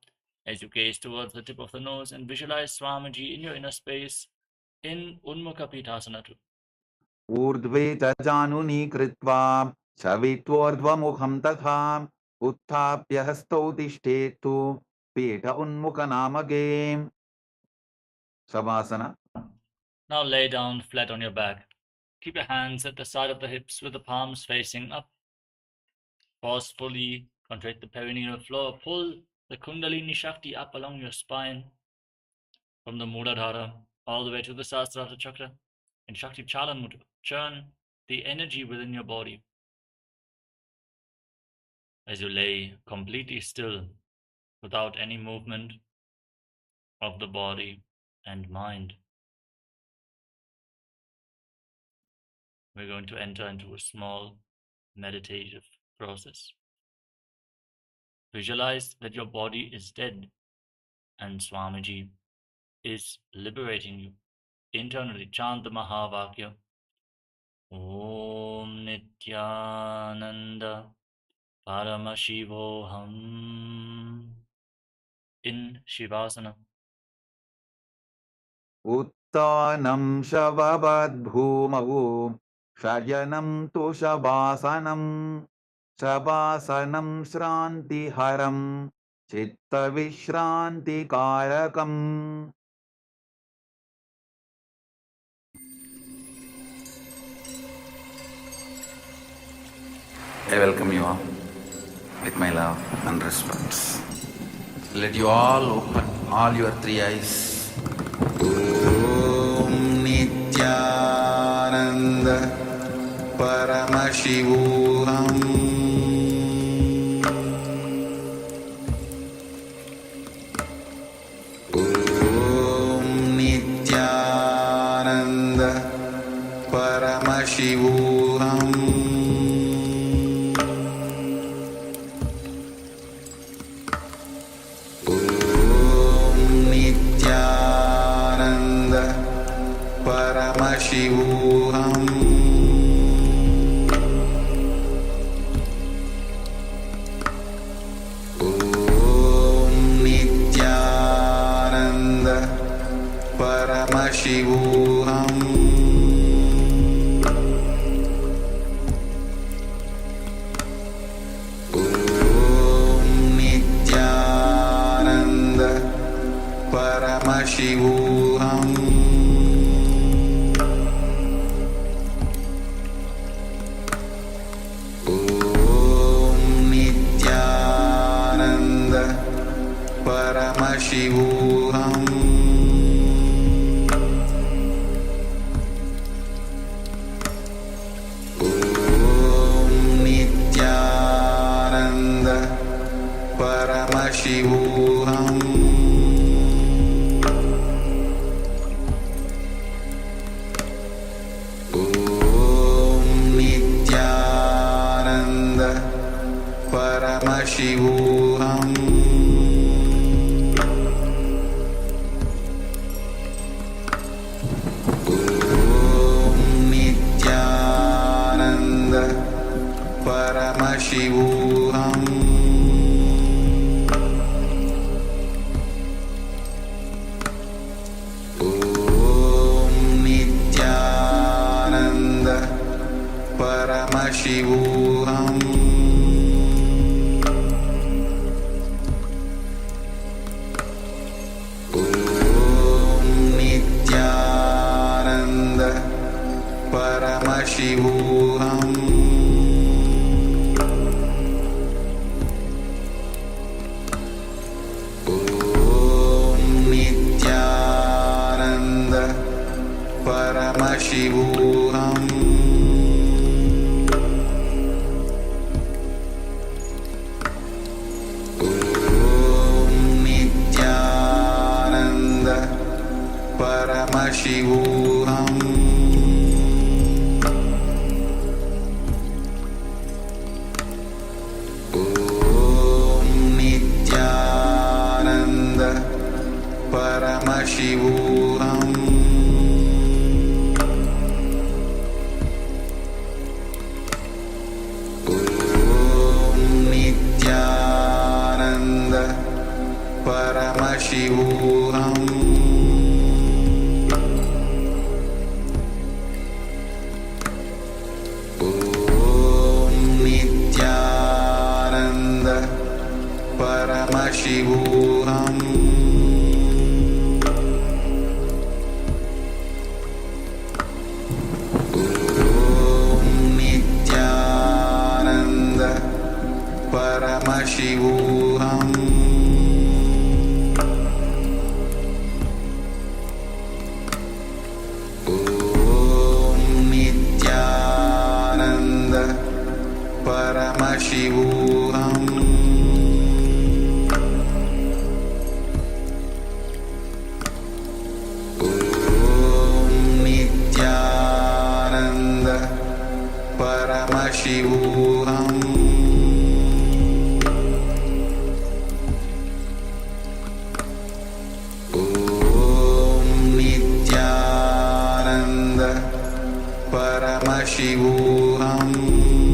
as you gaze towards the tip of the nose and visualize Swamiji in your inner space in Unmukha Pitasana. ऊर्ध्वे च जानुनी कृत्वा शवित्वोर्ध्वमुखं तथा उत्थाप्य हस्तौ तिष्ठेतु पीठ उन्मुखनामके. Savasana. Now lay down flat on your back. Keep your hands at the side of the hips with the palms facing up. Forcefully contract the perineal floor. Pull the Kundalini Shakti up along your spine from the Muladhara all the way to the Sahasrara Chakra and Shakti Chalan Mudra. Churn the energy within your body as you lay completely still without any movement of the body and mind. We're going to enter into a small meditative process. Visualize that your body is dead and Swamiji is liberating you. Internally chant the Mahavakya. Om Nityananda Paramashivoham in Shivasana. उत्तानं शववद्भूमौ शयनं तु शवासनं शवासनं श्रान्तिहरं चित्तविश्रान्तिकारकम्. I welcome you all with my love and respect. Let you all open all your three eyes. Om Nityananda Paramashivoham Om Nityananda Paramashivoham Paramashivoham Om Nityananda Paramashivoham Om Nityananda Paramashivoham Om Nityananda Paramashivoham Paramashivoham Om Nityananda Paramashivoham Om Nityananda Paramashivoham Paramashivoham Om Nityananda Paramashivoham Om Nityananda Paramashivoham Paramashivoham Om Nityananda Paramashivoham Om Nityananda Paramashivoham Paramashivoham Om Nityananda Paramashivoham Om Nityananda Paramashivoham Paramashivoham Om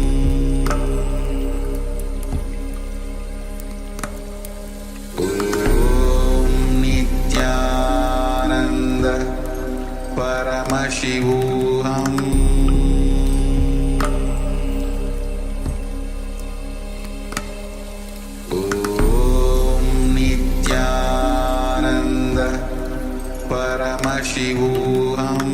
Nityananda Paramashivoham Om Nityananda Paramashivoham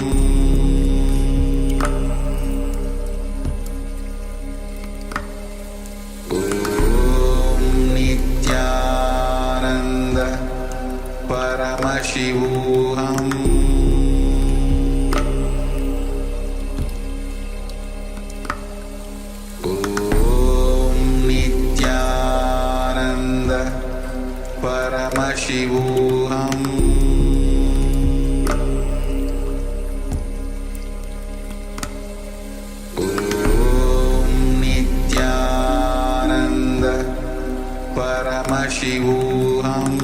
Paramashivoham Om Nityananda Paramashivoham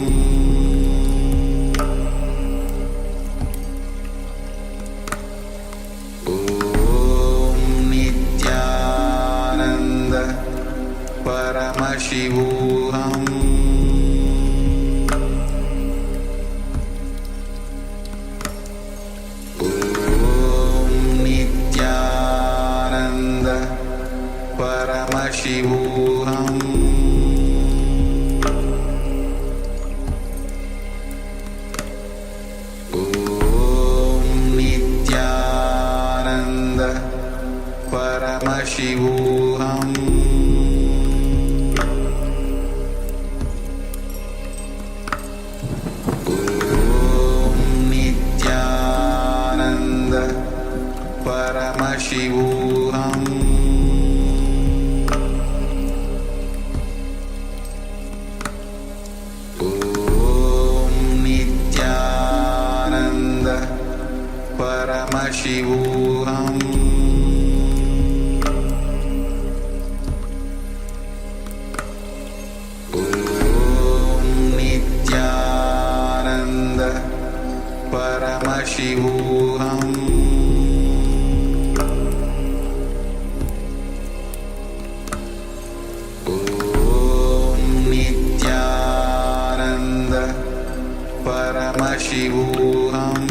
Om Nityananda Paramashivoham Paramashivoham Om Nityananda Paramashivoham Paramashivoham Om Nityananda Paramashivoham Om Nityananda Paramashivoham Om Nityananda Paramashivoham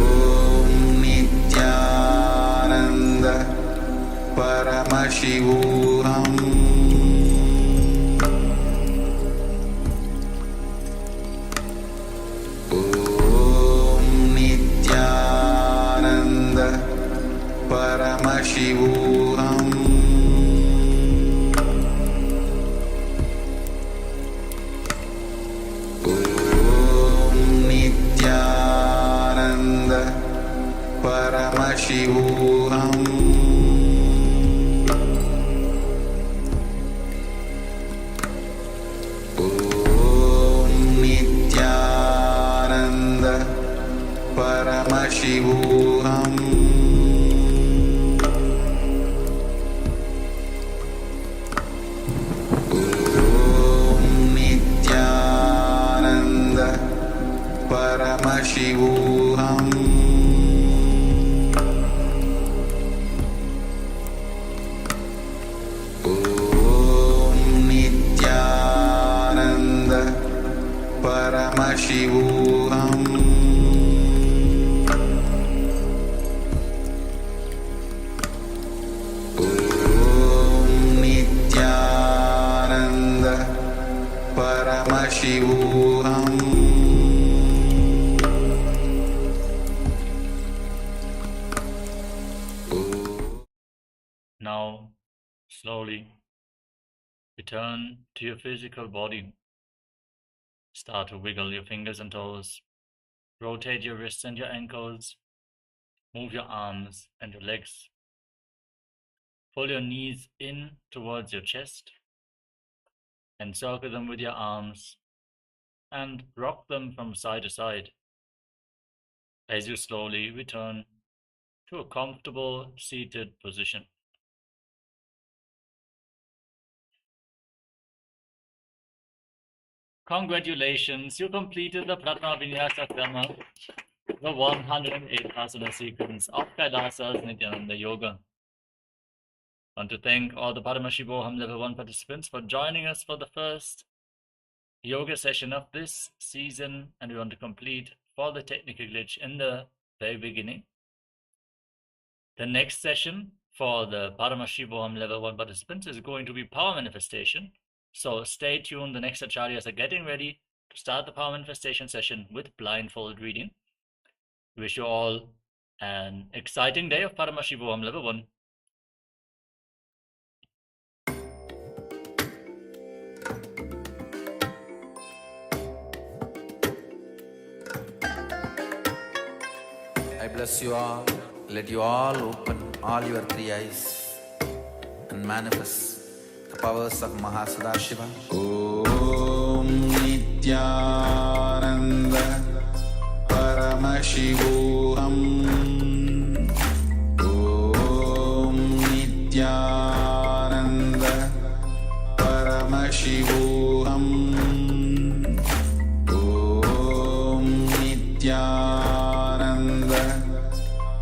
Om Nityananda Paramashivoham Om Nityananda Paramashivoham Om Nityananda Paramashivoham Om Nityananda Paramashivoham Om Nityananda Paramashivoham Om Nityananda Paramashivoham Om Nityananda Paramashivoham Now, slowly return to your physical body. Start to wiggle your fingers and toes. Rotate your wrists and your ankles. Move your arms and your legs. Pull your knees in towards your chest. Encircle them with your arms and rock them from side to side as you slowly return to a comfortable seated position. Congratulations, you completed the Pratma Vinyasa Krama, the 108 Asana sequence of Kailasa's Nityananda Yoga. I want to thank all the Paramashivoham Level 1 participants for joining us for the first yoga session of this season, and we want to complete for the technical glitch in the very beginning. The next session for the Paramashivoham Level 1 participants is going to be power manifestation. So stay tuned, the next acharyas are getting ready to start the power manifestation session with blindfold reading. Wish you all an exciting day of Paramashivoham Level 1. I bless you all. Let you all open all your three eyes and manifest the powers of Mahasadashiva. Om Nityananda Paramashivoham Om Nityananda Paramashivoham Om Nityananda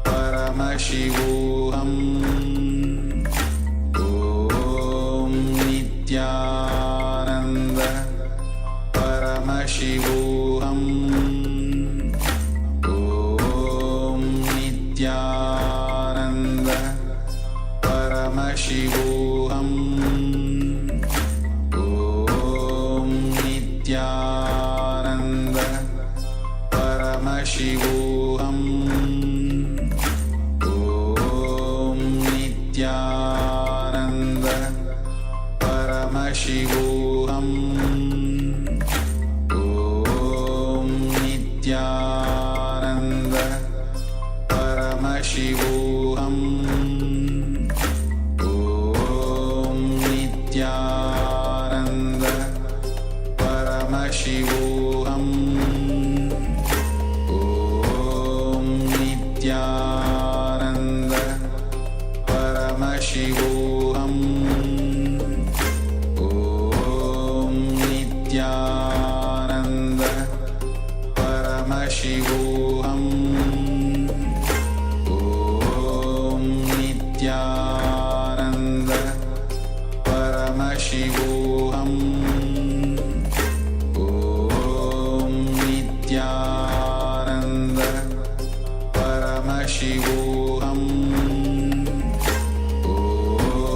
Paramashivoham Om Nityananda Paramashivoham Om Nityananda Paramashivoham Om Nityananda Paramashivoham Om Nityananda Paramashivoham Om Nityananda Paramashivoham Om Nityananda Paramashivoham Om Nityananda Paramashivoham Om Nityananda Paramashivoham Om Nityananda Paramashivoham Om Nityananda Paramashivoham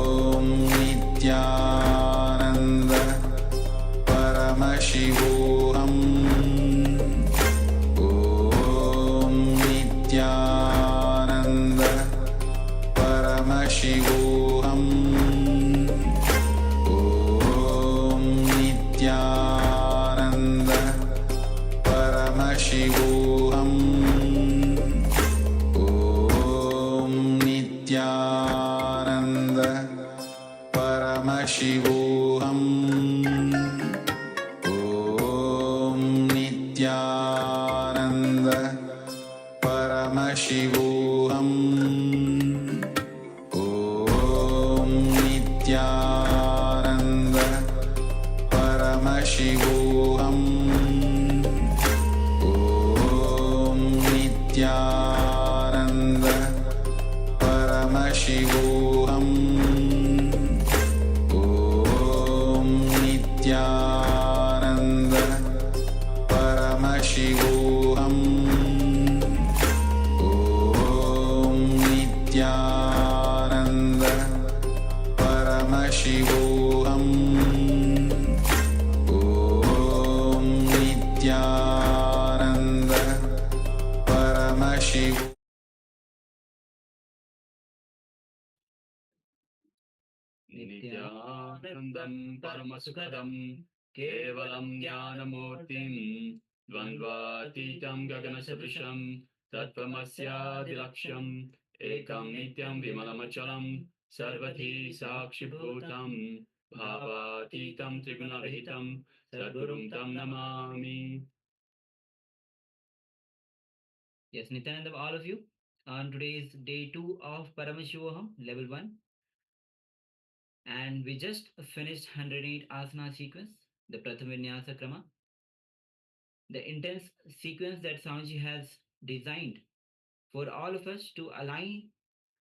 Om Nityananda Paramashivoham Om Nityananda Paramashivoham Om Nityananda Paramashivoham Om Nityananda Paramashivoham Om Nityananda Paramashivoham Om Nityananda Paramashivoham Om Nityananda Paramashivoham Om Nityananda Paramashivoham Om Nityananda Paramashivoham Om Nityananda Paramashivoham Nityanandam Paramasukadam Kevalam Jnanamurtim Dvandvatitam Gaganasabhisham Tattvamasya Dilaksham Ekam Nityam Vimalamachalam Sarvati Sakshibhutam Bhavatitam Trigunavihitam Sadgurum Tam Namami. Yes, Nityananda, all of you. On today's day 2 of Paramashivoham Level 1. And we just finished 108 asana sequence, the Pratham Vinyasa Krama. The intense sequence that Swamiji has designed for all of us to align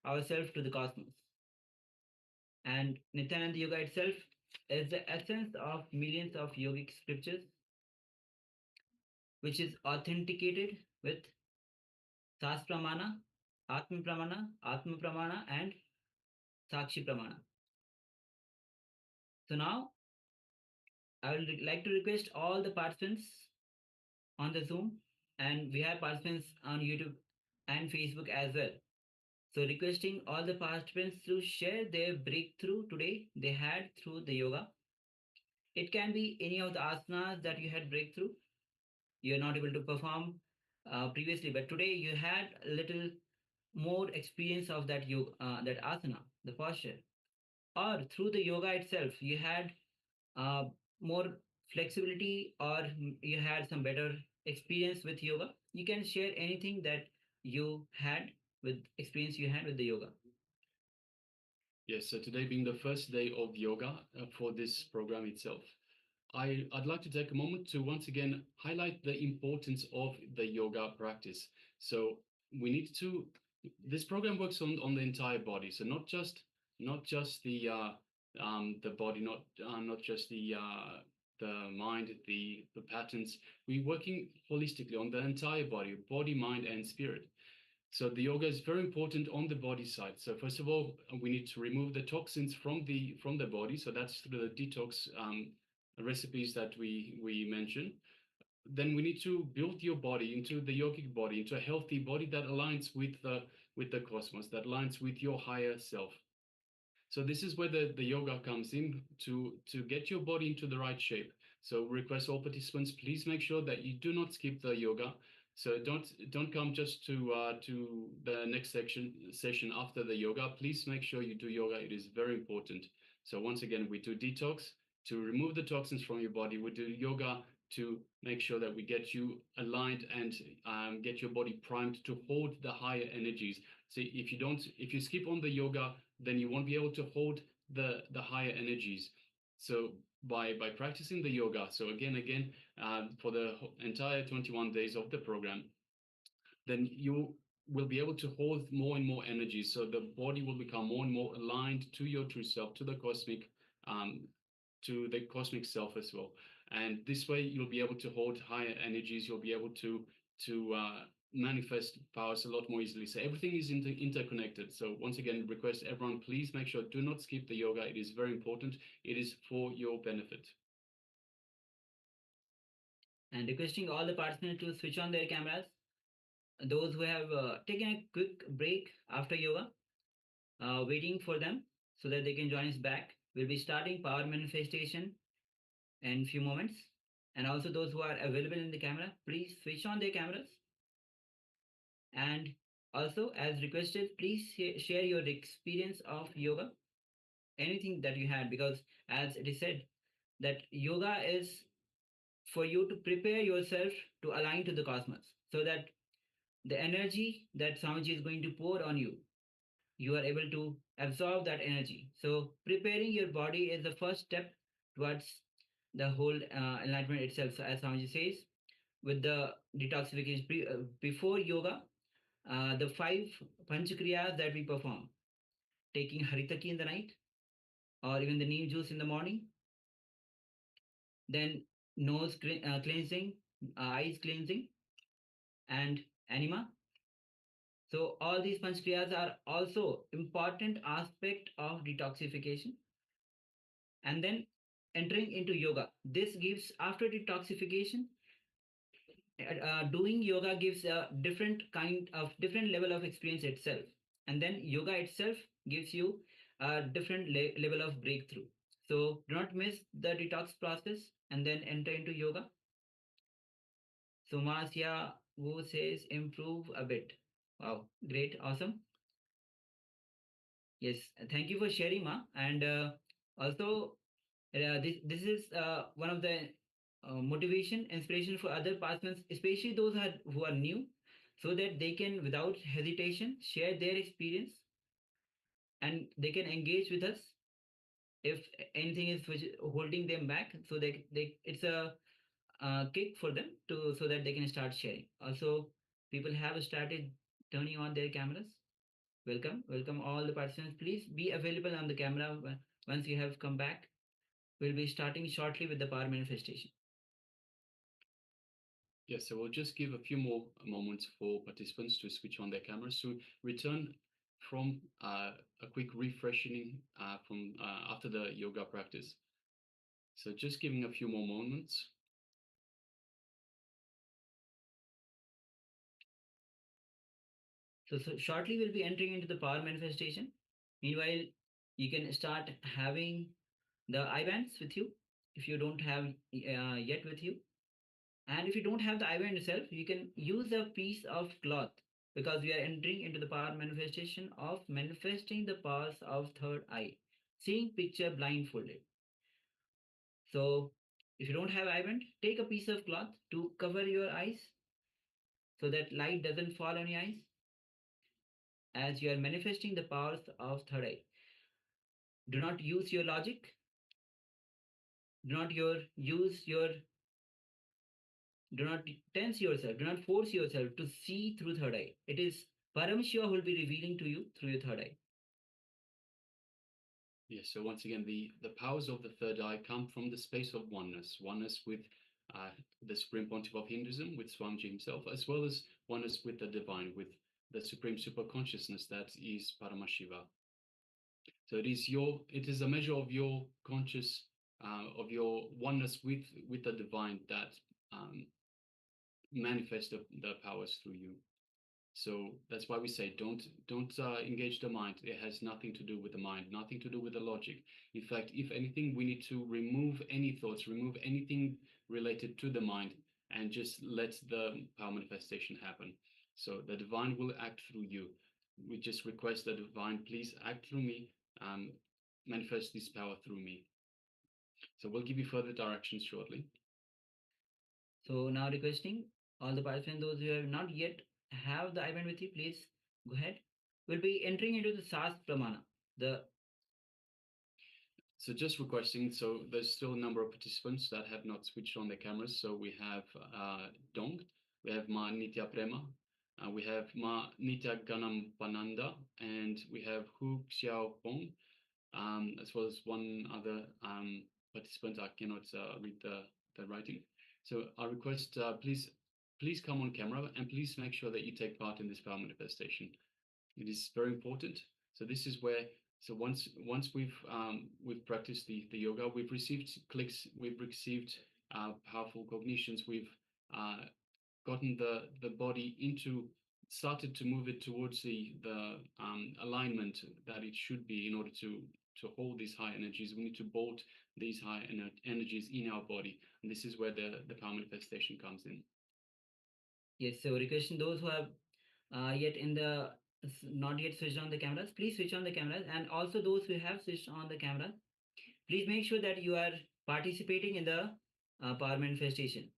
ourselves to the cosmos. And Nityananda Yoga itself is the essence of millions of yogic scriptures, which is authenticated with Sas Pramana, Atma Pramana, and Sakshi Pramana. So now, I would like to request all the participants on the Zoom, and we have participants on YouTube and Facebook as well. So requesting all the participants to share their breakthrough today they had through the yoga. It can be any of the asanas that you had breakthrough. You're not able to perform previously, but today you had a little more experience of that yoga, that asana, the posture, or through the yoga itself, you had uh, more flexibility, or you had some better experience with yoga. You can share anything that you had with experience you had with the yoga. Yes, so today being the first day of yoga for this program itself, I'd like to take a moment to once again highlight the importance of the yoga practice. So we need to, this program works on the entire body. So not just the body, not just the mind, the patterns. We're working holistically on the entire body, mind, and spirit. So the yoga is very important on the body side. So first of all, we need to remove the toxins from the body. So that's through the detox recipes that we mentioned. Then we need to build your body into the yogic body, into a healthy body that aligns with the cosmos, that aligns with your higher self. So this is where the yoga comes in to get your body into the right shape. So request all participants, please make sure that you do not skip the yoga. So don't come just to the next session after the yoga. Please make sure you do yoga. It is very important. So once again, we do detox to remove the toxins from your body. We do yoga to make sure that we get you aligned and get your body primed to hold the higher energies. So if you skip on the yoga, then you won't be able to hold the higher energies. So by practicing the yoga, so again for the entire 21 days of the program, then you will be able to hold more and more energy. So the body will become more and more aligned to your true self, to the cosmic self as well. And this way, you'll be able to hold higher energies. You'll be able to manifest powers a lot more easily. So everything is interconnected. So once again, request everyone, please make sure, do not skip the yoga. It is very important. It is for your benefit. And requesting all the participants to switch on their cameras. Those who have taken a quick break after yoga, waiting for them so that they can join us back. We'll be starting power manifestation in few moments. And also those who are available in the camera, please switch on their cameras. And also, as requested, please share your experience of yoga, anything that you had, because as it is said, that yoga is for you to prepare yourself to align to the cosmos, so that the energy that Swamiji is going to pour on you, you are able to absorb that energy. So preparing your body is the first step towards the whole enlightenment itself. So as Swamiji says, with the detoxification before yoga, the 5 panchakriyas that we perform, taking haritaki in the night, or even the neem juice in the morning, then nose cleansing, eyes cleansing, and anima. So all these panchakriyas are also important aspect of detoxification. And then entering into yoga, this gives, after detoxification, doing yoga gives a different level of experience itself. And then yoga itself gives you a different level of breakthrough. So do not miss the detox process and then enter into yoga. So Masya Wu says improve a bit. Wow, great, awesome. Yes, thank you for sharing, Ma. And also, this is one of the motivation, inspiration for other participants, especially those who are new, so that they can, without hesitation, share their experience, and they can engage with us if anything is holding them back. So it's a kick for them to, so that they can start sharing. Also, people have started turning on their cameras. Welcome all the participants. Please be available on the camera once you have come back. We'll be starting shortly with the power manifestation. Yes, so we'll just give a few more moments for participants to switch on their cameras to return from a quick refreshing from after the yoga practice. So just giving a few more moments. So shortly we'll be entering into the power manifestation. Meanwhile, you can start having the eye bands with you if you don't have yet with you. And if you don't have the eye band itself, you can use a piece of cloth, because we are entering into the power manifestation of manifesting the powers of third eye, seeing picture blindfolded. So if you don't have eye band, take a piece of cloth to cover your eyes so that light doesn't fall on your eyes as you are manifesting the powers of third eye. Do not use your logic. Do not do not tense yourself. Do not force yourself to see through third eye. It is Paramashiva who will be revealing to you through your third eye. Yes, so once again, the powers of the third eye come from the space of oneness with the Supreme Pontiff of Hinduism, with Swamiji himself, as well as oneness with the divine, with the Supreme Super Consciousness that is Paramashiva. So it is a measure of your conscious, of your oneness with the divine that manifests the powers through you. So that's why we say don't engage the mind. It has nothing to do with the mind, nothing to do with the logic. In fact, if anything, we need to remove any thoughts, remove anything related to the mind, and just let the power manifestation happen. So the divine will act through you. We just request the divine, please act through me, manifest this power through me. So we'll give you further directions shortly. So now requesting all the participants, those who have not yet have the IBAN with you, please go ahead. We'll be entering into the SAS Pramana. So just requesting, so there's still a number of participants that have not switched on their cameras. So we have Dong, we have Ma Nitya Prema, we have Ma Nitya Ganam Pananda, and we have Hu Xiao Pong, as well as one other participant. I cannot read the writing. So I request, please come on camera and please make sure that you take part in this power manifestation. It is very important. So this is where, so once we've practiced the yoga, we've received clicks, we've received powerful cognitions, we've gotten the body started to move it towards the alignment that it should be in order to hold these high energies. We need to bolt these high energies in our body, and this is where the power manifestation comes in. Yes, so requesting those who have not yet switched on the cameras, please switch on the cameras, and also those who have switched on the camera, please make sure that you are participating in the power manifestation,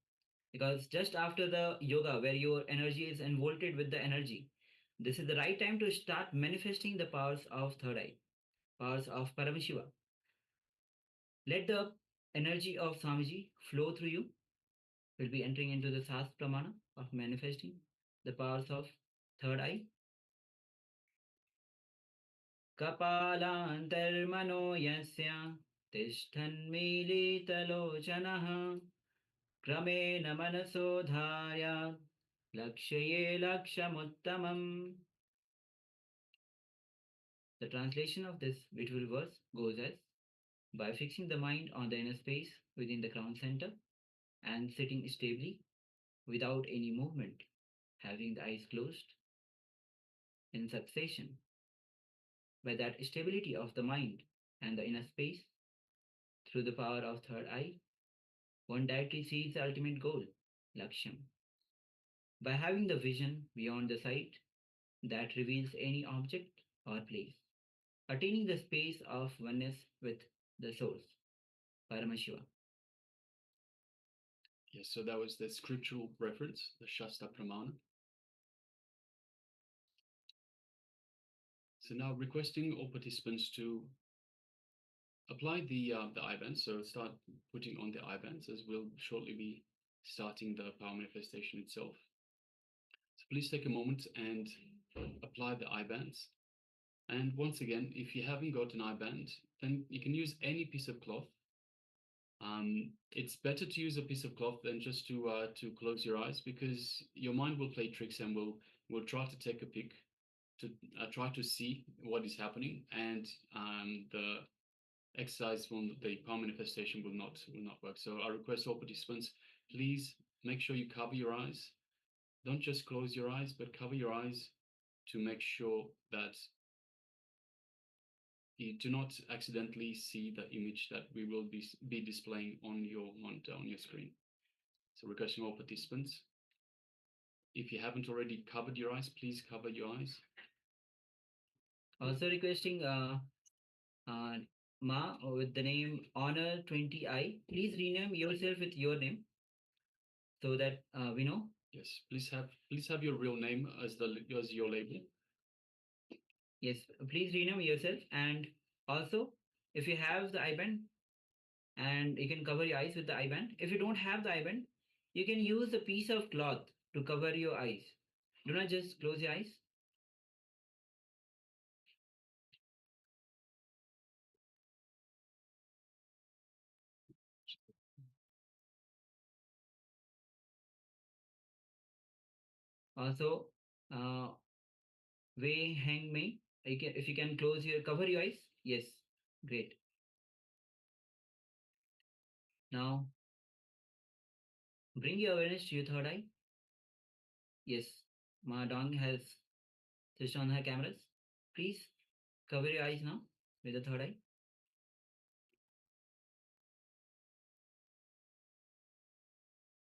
because just after the yoga where your energy is involved with the energy, this is the right time to start manifesting the powers of third eye, powers of Paramashiva. Let the energy of Swamiji flow through you. We'll be entering into the SAS Pramana of manifesting the powers of third eye. Kapalantarmano yasya tishthanmilitalochanaha kramena manaso dharya lakshaye lakshamuttamam. The translation of this beautiful verse goes as, by fixing the mind on the inner space within the crown center and sitting stably without any movement, having the eyes closed in succession. By that stability of the mind and the inner space, through the power of third eye, one directly sees the ultimate goal, Laksham. By having the vision beyond the sight that reveals any object or place, attaining the space of oneness with the source, Paramashiva. Yes, so that was the scriptural reference, the Shastra Pramana. So now requesting all participants to apply the IBANs. So start putting on the IBANs, as we'll shortly be starting the power manifestation itself. So please take a moment and apply the IBANs. And once again, if you haven't got an IBAN, then you can use any piece of cloth. It's better to use a piece of cloth than just to close your eyes, because your mind will play tricks and will try to take a pic, to try to see what is happening, and the exercise the power manifestation will not work. So I request all participants, please make sure you cover your eyes. Don't just close your eyes, but cover your eyes to make sure that you do not accidentally see the image that we will be displaying on your monitor, on your screen. So requesting all participants, if you haven't already covered your eyes, please cover your eyes. Also requesting Ma with the name Honor 20i, please rename yourself with your name so that we know. Yes, please have your real name as your label. Yes, please rename yourself, and also if you have the IBAN, and you can cover your eyes with the IBAN. If you don't have the IBAN, you can use a piece of cloth to cover your eyes. Do not just close your eyes. Also, Wei Hang Mei, if you can cover your eyes. Yes, great. Now, bring your awareness to your third eye. Yes, Ma Dong has switched on her cameras. Please cover your eyes now with the third eye.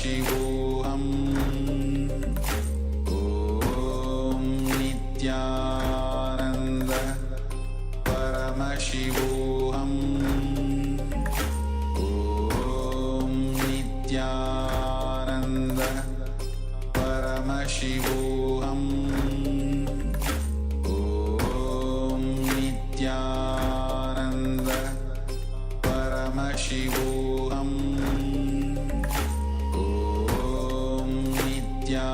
Paramashivoham Om Nityananda Paramashivoham Om Nityananda Paramashivoham Om Nityananda Paramashivoham Om Nityananda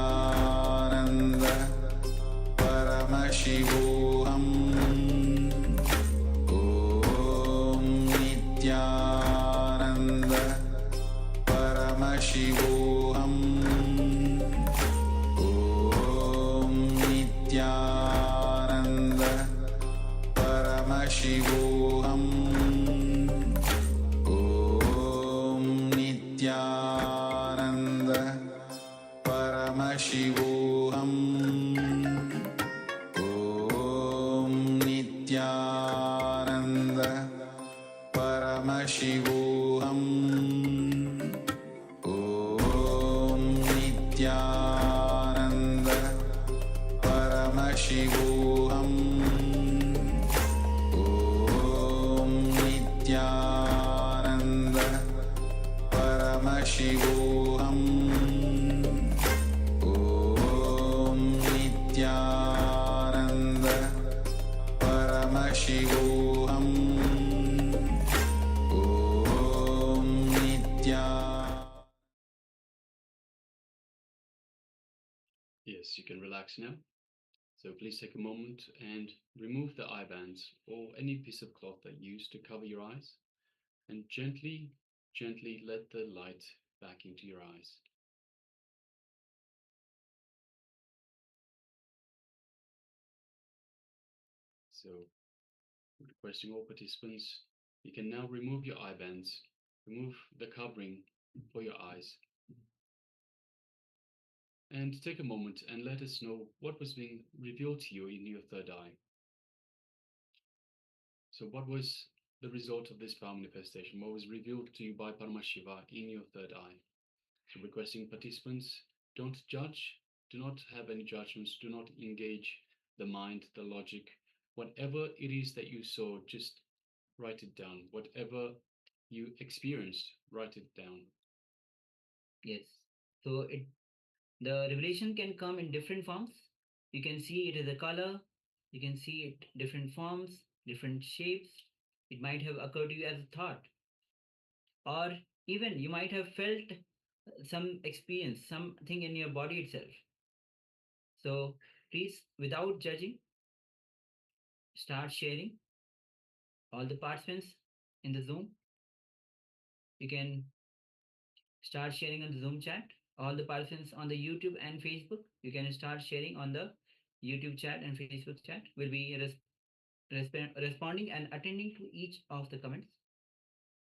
Paramashivoham Om Nityananda Paramashivoham Om Nityananda Paramashivoham Om Nityananda Paramashivoham Om Nityananda Paramashivoham Om Nityananda Paramashivoham Om Nityananda Paramashivoham Om Nityananda Paramashivoham Om Nityananda. Yes, you can relax now. So please take a moment and remove the eye bands or any piece of cloth that you use to cover your eyes, and gently, gently let the light back into your eyes. So, requesting all participants, you can now remove your eye bands, remove the covering for your eyes, and take a moment and let us know what was being revealed to you in your third eye. So what was the result of this power manifestation? What was revealed to you by Paramashiva in your third eye? So requesting participants, don't judge, do not have any judgments, do not engage the mind, the logic. Whatever it is that you saw, just write it down. Whatever you experienced, write it down. Yes. So the revelation can come in different forms. You can see it as a color. You can see it different forms, different shapes. It might have occurred to you as a thought, or even you might have felt some experience, something in your body itself. So please, without judging, start sharing. All the participants in the Zoom, you can start sharing on the Zoom chat. All the participants on the YouTube and Facebook, you can start sharing on the YouTube chat and Facebook chat. We'll be responding and attending to each of the comments.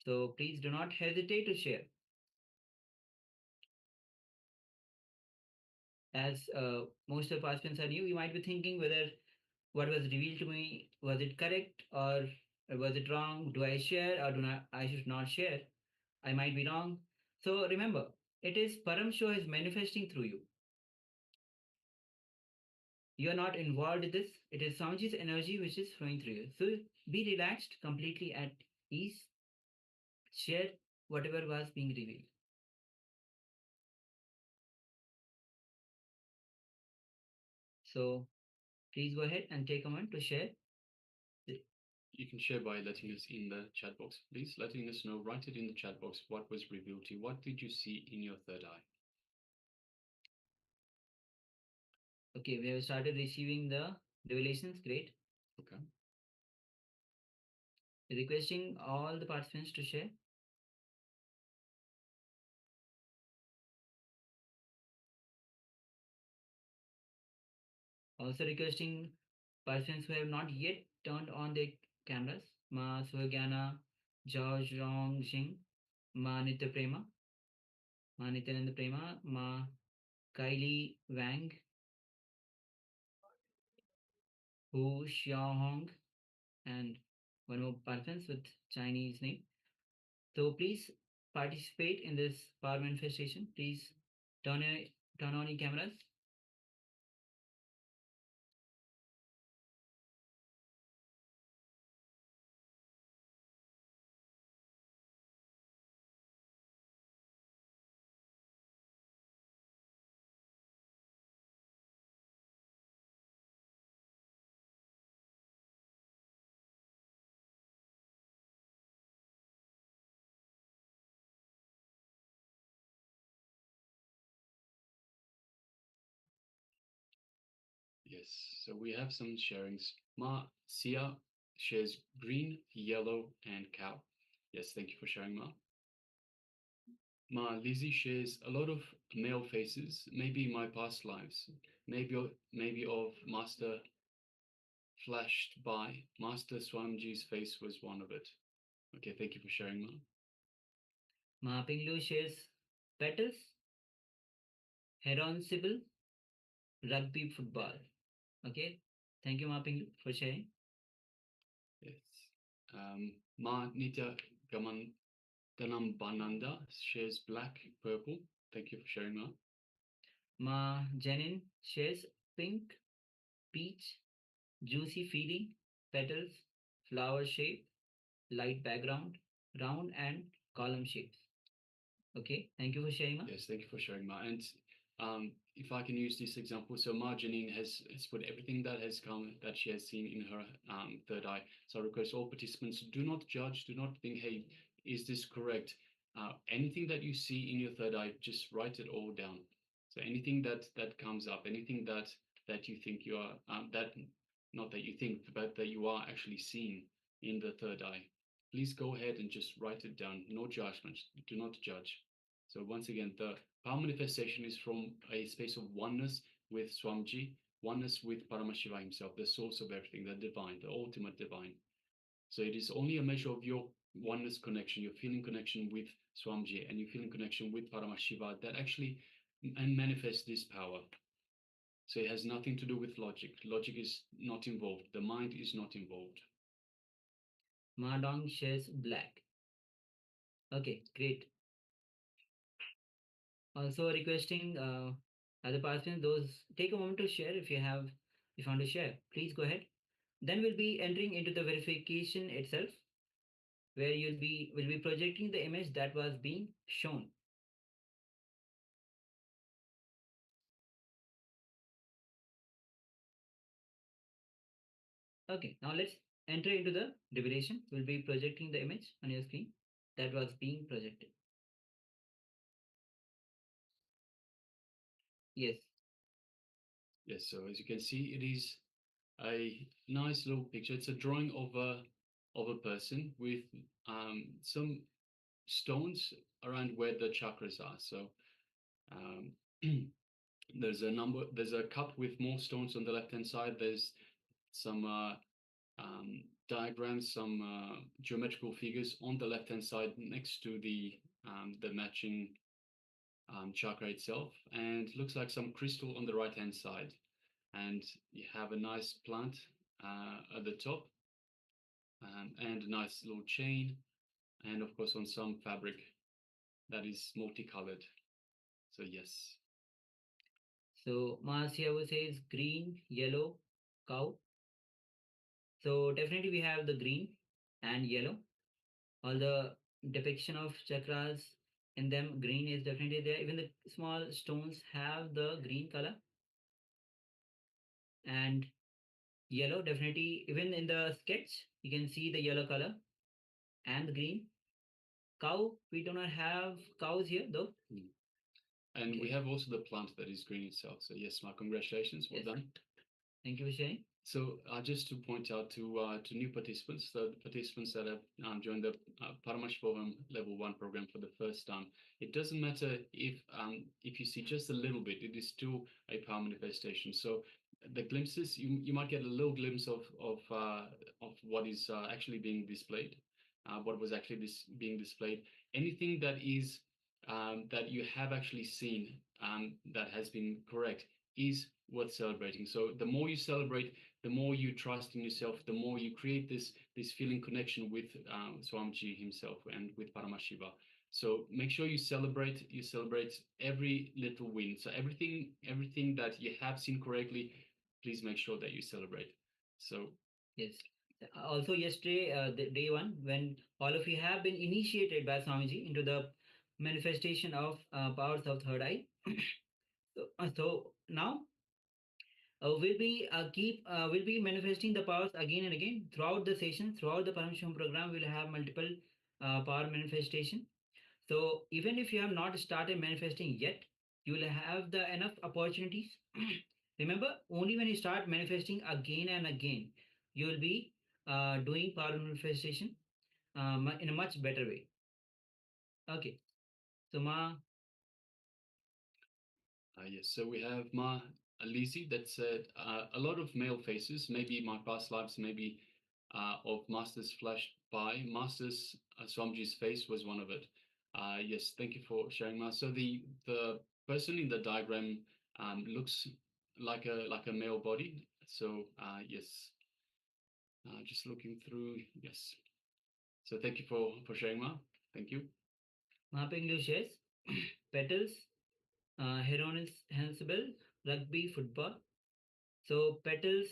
So please do not hesitate to share. As most of the participants are new, you might be thinking whether what was revealed to me, was it correct or was it wrong? Do I share or do not? I should not share. I might be wrong. So remember, it is Param Show is manifesting through you. You are not involved in this. It is Samji's energy which is flowing through you. So be relaxed, completely at ease. Share whatever was being revealed. So please go ahead and take a moment to share. You can share by letting us in the chat box. Please letting us know, write it in the chat box, what was revealed to you. What did you see in your third eye? Okay, we have started receiving the revelations. Great. Okay. Requesting all the participants to share. Also requesting participants who have not yet turned on their cameras. Ma Suhagyana Jao Zhong Jing, Ma Nitya Prema, Ma Nityananda Prema, Ma Kylie Wang, Hu Xiaohong, and one more participants with Chinese name. So please participate in this power manifestation, please turn on your cameras. Yes, so we have some sharings. Ma Sia shares green, yellow, and cow. Yes, thank you for sharing, Ma. Ma Lizzie shares a lot of male faces, maybe my past lives, maybe of Master flashed by. Master Swamji's face was one of it. Okay, thank you for sharing, Ma. Ma Pinglu shares petals, heron sybil, rugby football. Okay, thank you, Ma Pinglu, for sharing. Yes. Ma Nitya Ganambananda shares black, purple. Thank you for sharing, Ma. Ma Janin shares pink, peach, juicy feeling, petals, flower shape, light background, round and column shapes. Okay, thank you for sharing, Ma. Yes, thank you for sharing, Ma. And if I can use this example, so Ma Janine has put everything that has come that she has seen in her third eye. So I request all participants, do not judge, do not think, hey, is this correct? Anything that you see in your third eye, just write it all down. So anything that comes up, anything that you think you are that not that you think, but that you are actually seeing in the third eye, please go ahead and just write it down. No judgment. Do not judge. So once again, the power manifestation is from a space of oneness with Swamiji, oneness with Paramashiva himself, the source of everything, the divine, the ultimate divine. So it is only a measure of your oneness connection, your feeling connection with Swamiji, and your feeling connection with Paramashiva that actually manifests this power. So it has nothing to do with logic. Logic is not involved. The mind is not involved. Ma Dong shares black. Okay, great. Also requesting other participants, those take a moment to share if you want to share. Please go ahead. Then we'll be entering into the verification itself, where will be projecting the image that was being shown. Okay, now let's enter into the liberation. We'll be projecting the image on your screen that was being projected. Yes. Yes, so as you can see, it is a nice little picture. It's a drawing of a person with some stones around where the chakras are. So there's a cup with more stones on the left-hand side. There's some diagrams, some geometrical figures on the left-hand side next to the matching chakra itself, and it looks like some crystal on the right-hand side. And you have a nice plant at the top, and a nice little chain, and of course on some fabric that is multicolored. So yes. So Mahasiyavu says green, yellow, cow. So definitely we have the green and yellow. All the depiction of chakras in them, green is definitely there. Even the small stones have the green color. And yellow, definitely, even in the sketch, you can see the yellow color and the green. Cow, we do not have cows here though. And Okay. we have also the plant that is green itself. So yes, my congratulations, well done. Thank you for sharing. So just to point out to new participants, the participants that have joined the Paramashivoham Level-1 program for the first time, it doesn't matter if you see just a little bit, it is still a power manifestation. So the glimpses, you might get a little glimpse of what is actually being displayed, what was actually being displayed. Anything that is that you have actually seen that has been correct is worth celebrating. So the more you celebrate, the more you trust in yourself, the more you create this feeling connection with Swamiji himself and with Paramashiva. So make sure you celebrate every little win. So everything that you have seen correctly, please make sure that you celebrate. So Yes. Also, yesterday, the day one, when all of you have been initiated by Swamiji into the manifestation of powers of third eye. So now we'll be manifesting the powers again and again throughout the session, throughout the Paramashivoham program. We'll have multiple power manifestation. So even if you have not started manifesting yet, you will have the enough opportunities. Remember, only when you start manifesting again and again, you will be doing power manifestation in a much better way. Okay, so Ma. Yes, so we have Ma Alizi that said a lot of male faces, maybe my past lives, maybe of Master's flashed by. Master's Swamiji's face was one of it. Yes, thank you for sharing, Ma. So the person in the diagram looks like a male body. So yes, just looking through. Yes. So thank you for sharing, Ma. Thank you. Mapinglu shares petals, Hensible, rugby, football. So petals,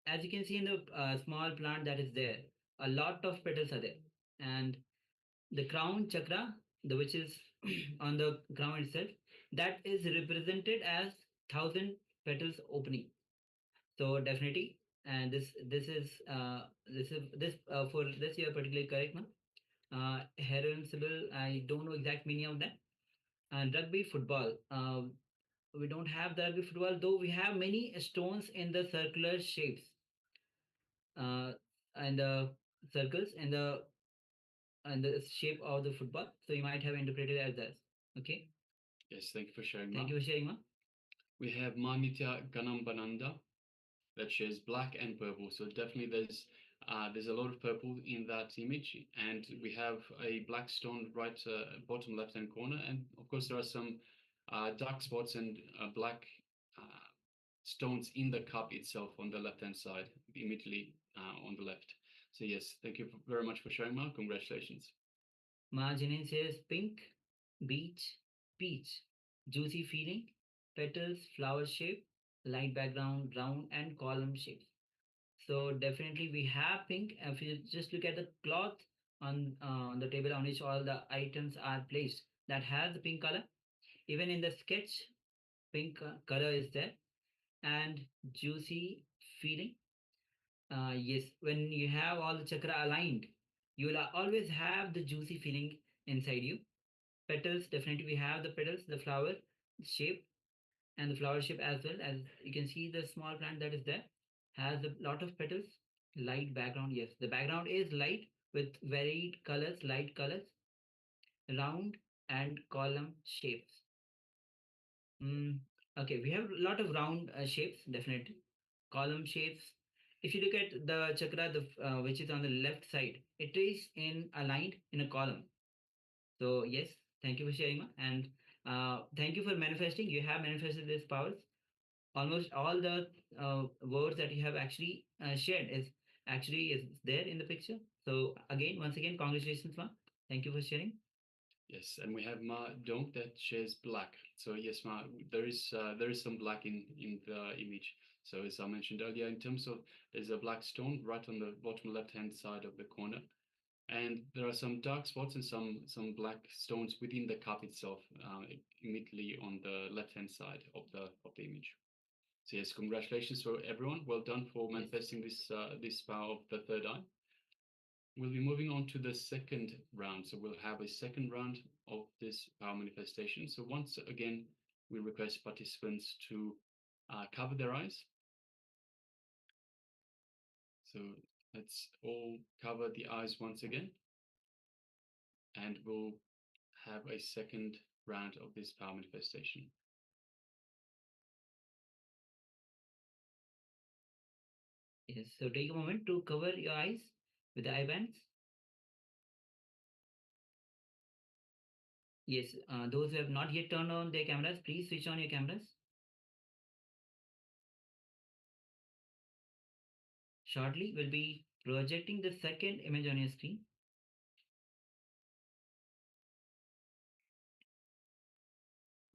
as you can see in the small plant that is there, a lot of petals are there, and the crown chakra, which is on the crown itself, that is represented as 1,000 petals opening. So definitely, and this for this year particularly correct, man. Heron symbol, I don't know exact meaning of that. And rugby, football. We don't have the rugby football, though we have many stones in the circular shapes, and the circles and the shape of the football. So you might have interpreted as that. Okay. Yes, thank you for sharing, Ma. Thank you for sharing, Ma. We have Manitya Ganambananda that shares black and purple. So definitely there's a lot of purple in that image, and we have a black stone right bottom left hand corner, and of course there are some dark spots and black stones in the cup itself on the left hand side, immediately on the left. So yes, thank you very much for sharing, Mark. Congratulations. Ma Jinin says pink, beach, peach, juicy feeling, petals, flower shape, light background, round, and column shapes. So definitely we have pink. If you just look at the cloth on the table on which all the items are placed, that has the pink color. Even in the sketch, pink color is there, and juicy feeling. Yes, when you have all the chakra aligned, you will always have the juicy feeling inside you. Petals, definitely we have the petals, the flower shape, and the flower shape as well. As you can see, the small plant that is there has a lot of petals. Light background, yes, the background is light with varied colors, light colors, round and column shapes. Okay, we have a lot of round shapes, definitely. Column shapes. If you look at the chakra, which is on the left side, it is in aligned in a column. So yes, thank you for sharing, Ma. And thank you for manifesting. You have manifested these powers. Almost all the words that you have actually shared is there in the picture. So again, once again, congratulations, Ma. Thank you for sharing. Yes, and we have Ma Donk that shares black. So yes, Ma, there is some black in the image. So as I mentioned earlier, in terms of there's a black stone right on the bottom left-hand side of the corner, and there are some dark spots and some black stones within the cup itself, immediately on the left-hand side of the image. So yes, congratulations for everyone. Well done for manifesting this power of the third eye. We'll be moving on to the second round. So we'll have a second round of this power manifestation. So once again, we request participants to cover their eyes. So let's all cover the eyes once again. And we'll have a second round of this power manifestation. Yes, so take a moment to cover your eyes with the eye bands. Yes, those who have not yet turned on their cameras, please switch on your cameras. Shortly, we'll be projecting the second image on your screen.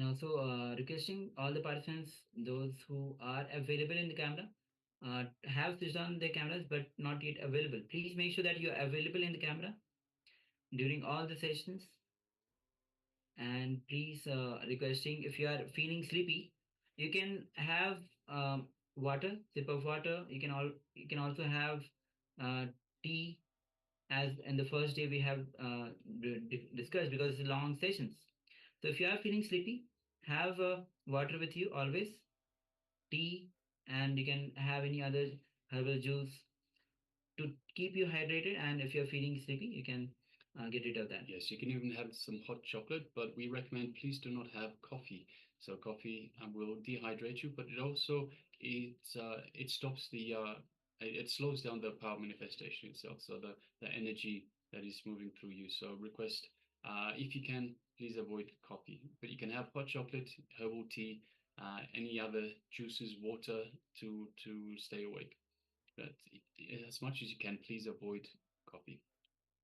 And also requesting all the participants, those who are available in the camera, have switched on their cameras but not yet available. Please make sure that you are available in the camera during all the sessions. And please requesting, if you are feeling sleepy, you can have water, sip of water. You can also have tea, as in the first day we have discussed, because it's long sessions. So if you are feeling sleepy, have water with you always, tea, and you can have any other herbal juice to keep you hydrated. And if you're feeling sleepy, you can get rid of that. Yes, you can even have some hot chocolate, but we recommend please do not have coffee. So coffee will dehydrate you, but it stops it slows down the power manifestation itself. So the energy that is moving through you. So request, if you can, please avoid coffee, but you can have hot chocolate, herbal tea, any other juices, water to stay awake. But as much as you can, please avoid coffee.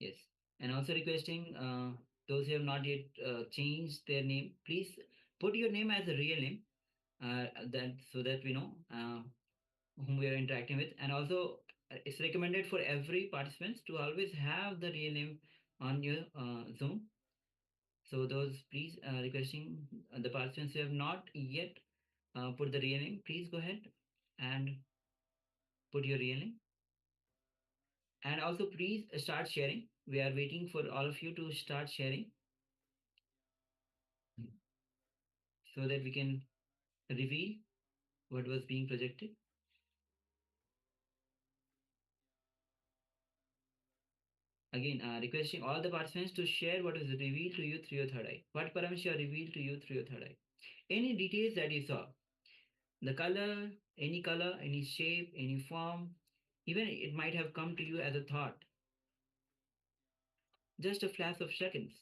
Yes. And also requesting those who have not yet changed their name, please put your name as a real name, that so that we know whom we are interacting with. And also, it's recommended for every participants to always have the real name on your Zoom. So those, please requesting the participants who have not yet put the real name, please go ahead and put your real name. And also please start sharing. We are waiting for all of you to start sharing so that we can reveal what was being projected. Again, requesting all the participants to share what was revealed to you through your third eye. What Paramashiva revealed to you through your third eye. Any details that you saw, the color, any shape, any form, even it might have come to you as a thought. Just a flash of seconds.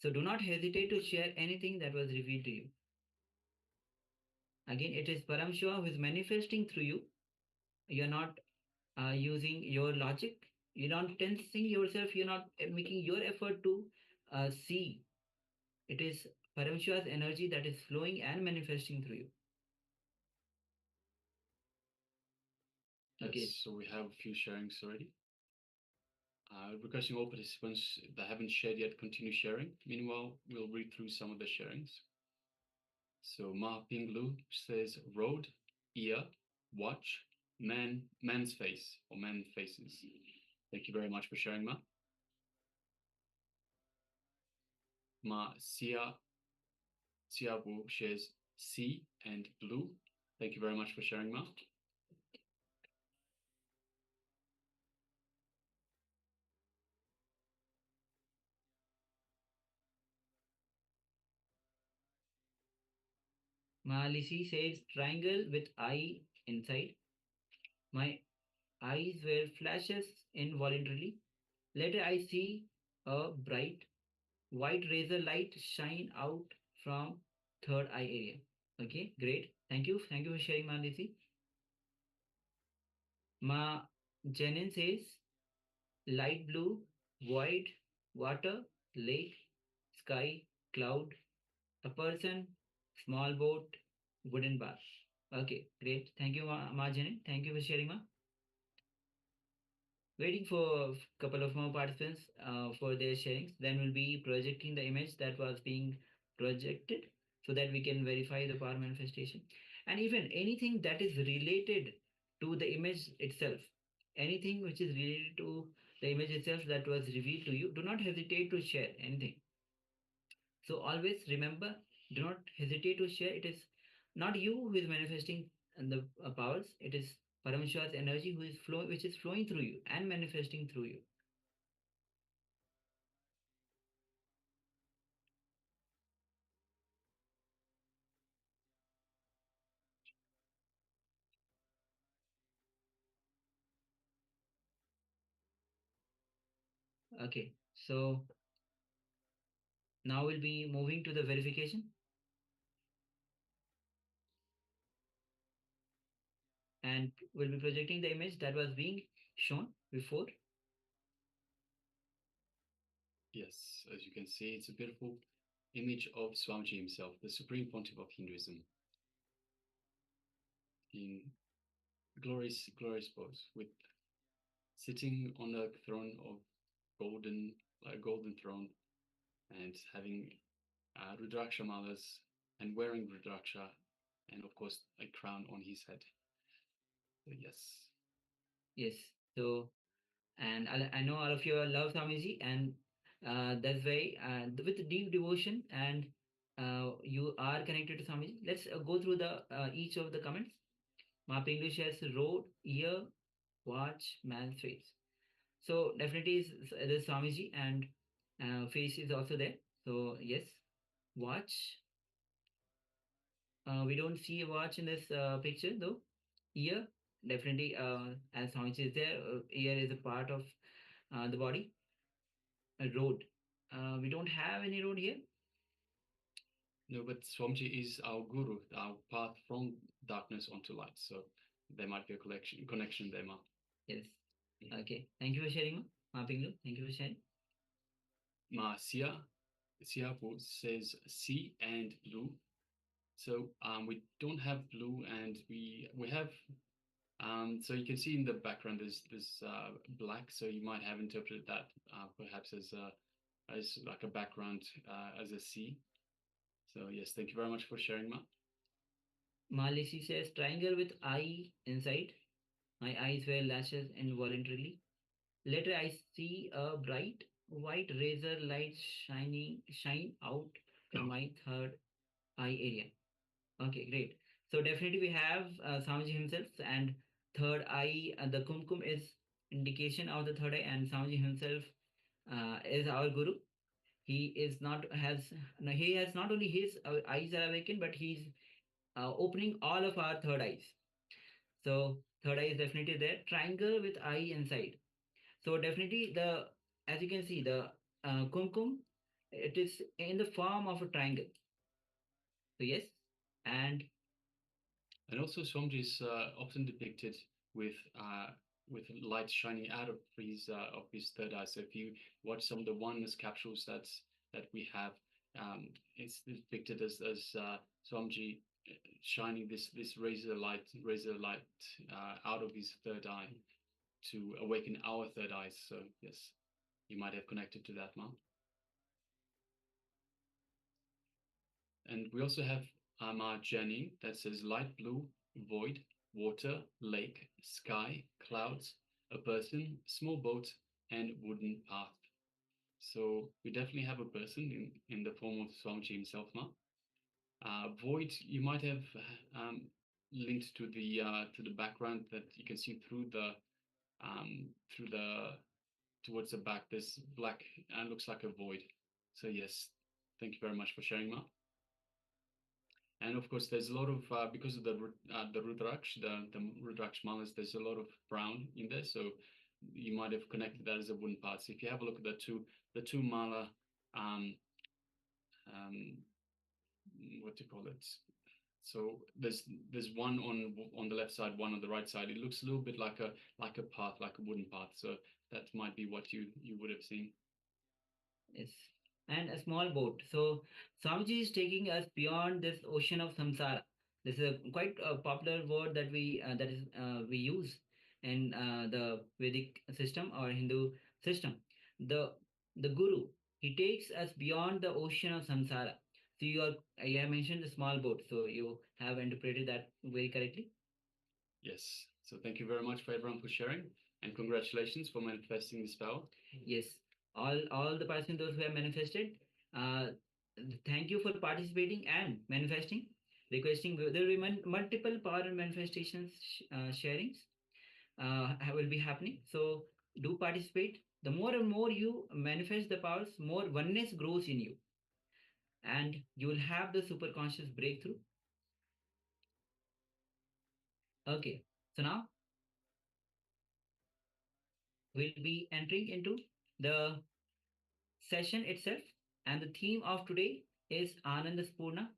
So do not hesitate to share anything that was revealed to you. Again, it is Paramashiva who is manifesting through you. You are not using your logic. You're not tensing yourself. You're not making your effort to see. It is Paramashiva's energy that is flowing and manifesting through you. Okay. Yes, so we have a few sharings already. Requesting all participants that haven't shared yet, continue sharing. Meanwhile, we'll read through some of the sharings. So Ma Ping Lu says road, ear, watch, man's face, or man faces. Thank you very much for sharing, Ma. Ma Sia Wu shares sea and blue. Thank you very much for sharing, Ma. Malisi says triangle with eye inside. My eyes were flashes involuntarily. Later I see a bright white razor light shine out from third eye area. Okay, great. Thank you. Thank you for sharing, Malisi. Ma Jenin says light blue, void, water, lake, sky, cloud, a person, small boat, wooden bar. Okay, great. Thank you, Ma Janet. Thank you for sharing, Ma. Waiting for a couple of more participants for their sharings. Then we'll be projecting the image that was being projected so that we can verify the power manifestation. And even anything that is related to the image itself, anything which is related to the image itself that was revealed to you, do not hesitate to share anything. So always remember, do not hesitate to share. It is not you who is manifesting the powers. It is Paramashiva's energy which is flowing through you and manifesting through you. Okay, so now we'll be moving to the verification. And we'll be projecting the image that was being shown before. Yes, as you can see, it's a beautiful image of Swamiji himself, the Supreme Pontiff of Hinduism, in glorious pose, with sitting on a throne of golden throne, and having Rudraksha malas, and wearing Rudraksha, and of course a crown on his head. So yes. Yes. So, and I know all of you love Swamiji, and that's why with deep devotion, and you are connected to Swamiji. Let's go through the each of the comments. Map English has road, ear, watch, man, face. So definitely is the Swamiji, and face is also there. So yes, watch. We don't see a watch in this picture though. Ear, definitely, as Swamiji is there, ear is a part of the body. A road. We don't have any road here. No, but Swamiji is our guru, our path from darkness onto light. So there might be a connection there, Ma. Yes. Okay. Thank you for sharing, Ma Pinglu. Thank you for sharing. Ma Siapu says C and blue. So we don't have blue, and we have so you can see in the background there's black. So you might have interpreted that perhaps as like a background as a C. So yes, thank you very much for sharing, Ma. Malisi says triangle with eye inside. My eyes were lashes involuntarily. Later I see a bright white razor light shine out from my third eye area. Okay, great. So definitely we have Swamiji himself, and third eye, the kumkum is indication of the third eye, and Swamiji himself is our guru. He is not has no, he has not only his eyes are awakened, but he's opening all of our third eyes. So third eye is definitely there. Triangle with eye inside. So definitely the, as you can see, the kumkum, it is in the form of a triangle. So yes, and also Swamiji is often depicted with light shining out of his third eye. So if you watch some of the oneness capsules that we have, it's depicted as Swamiji shining this razor light out of his third eye to awaken our third eyes. So yes, you might have connected to that, Mom. And we also have our journey that says light blue, void, water, lake, sky, clouds, a person, small boat, and wooden path. So we definitely have a person in the form of Swamiji himself, Ma. Void, you might have linked to the background that you can see through the towards the back. This black and looks like a void. So yes, thank you very much for sharing, Ma. And of course, there's a lot of because of the Rudraksh, the Rudraksh malas, there's a lot of brown in there. So you might have connected that as a wooden part. So if you have a look at the two mala, what do you call it? So there's one on the left side, one on the right side. It looks a little bit like a path, like a wooden path. So that might be what you would have seen. yes, and a small boat. So Swamiji is taking us beyond this ocean of samsara. This is a quite popular word that we use in the Vedic system or Hindu system. The guru, he takes us beyond the ocean of samsara. So you have mentioned the small boat. So you have interpreted that very correctly. Yes. So thank you very much for everyone for sharing, and congratulations for manifesting this power. Yes, all the participants, those who have manifested, uh, thank you for participating and manifesting. Requesting, there will be multiple power and manifestations sharings will be happening. So do participate. The more and more you manifest the powers, more oneness grows in you, and you will have the super conscious breakthrough. Okay, so now we'll be entering into the session itself, and the theme of today is Ananda Spurna.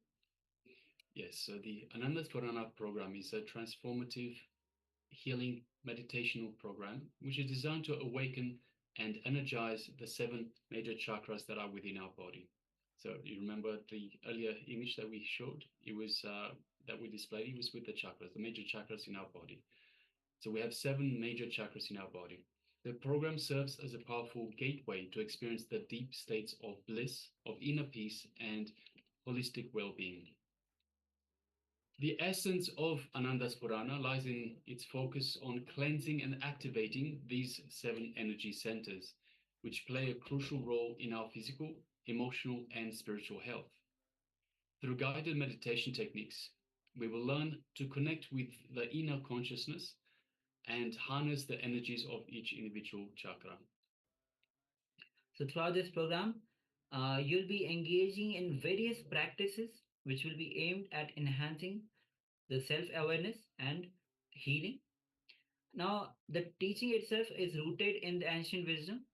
Yes, so the Ananda Spurna program is a transformative healing meditational program, which is designed to awaken and energize the 7 major chakras that are within our body. So you remember the earlier image that we showed? It was that we displayed. It was with the chakras, the major chakras in our body. So we have 7 major chakras in our body. The program serves as a powerful gateway to experience the deep states of bliss, of inner peace, and holistic well-being. The essence of Ananda's Purana lies in its focus on cleansing and activating these 7 energy centers, which play a crucial role in our physical, emotional, and spiritual health. Through guided meditation techniques, we will learn to connect with the inner consciousness and harness the energies of each individual chakra. So throughout this program, you'll be engaging in various practices which will be aimed at enhancing the self-awareness and healing. Now, the teaching itself is rooted in the ancient wisdom,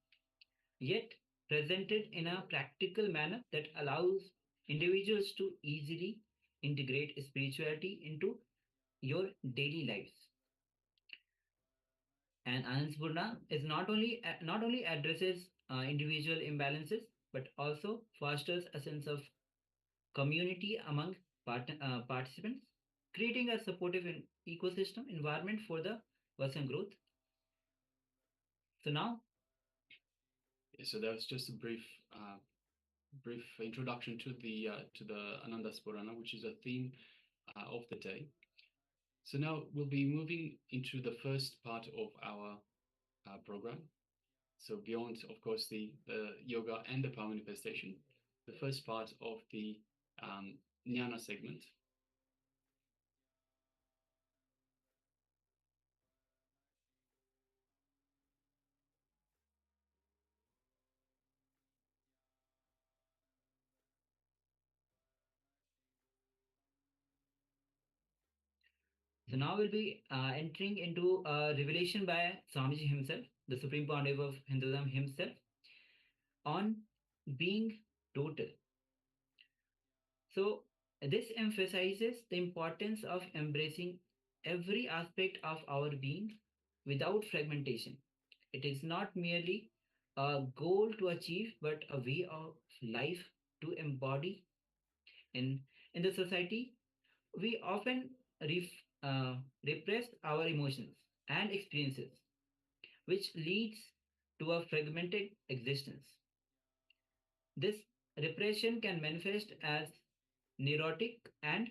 yet presented in a practical manner that allows individuals to easily integrate spirituality into your daily lives. And Anandspurna is not only addresses individual imbalances, but also fosters a sense of community among participants, creating a supportive ecosystem environment for the personal growth. So now, Yeah, so that was just a brief introduction to the Ananda Purana, which is a theme of the day. So now we'll be moving into the first part of our program. So beyond, of course, the yoga and the power manifestation, the first part of the jnana segment. now we'll be entering into a revelation by Swamiji himself, the Supreme Pontiff of Hinduism himself, on being total. So this emphasizes the importance of embracing every aspect of our being without fragmentation. It is not merely a goal to achieve, but a way of life to embody. In, in the society, we often repress our emotions and experiences, which leads to a fragmented existence. This repression can manifest as neurotic and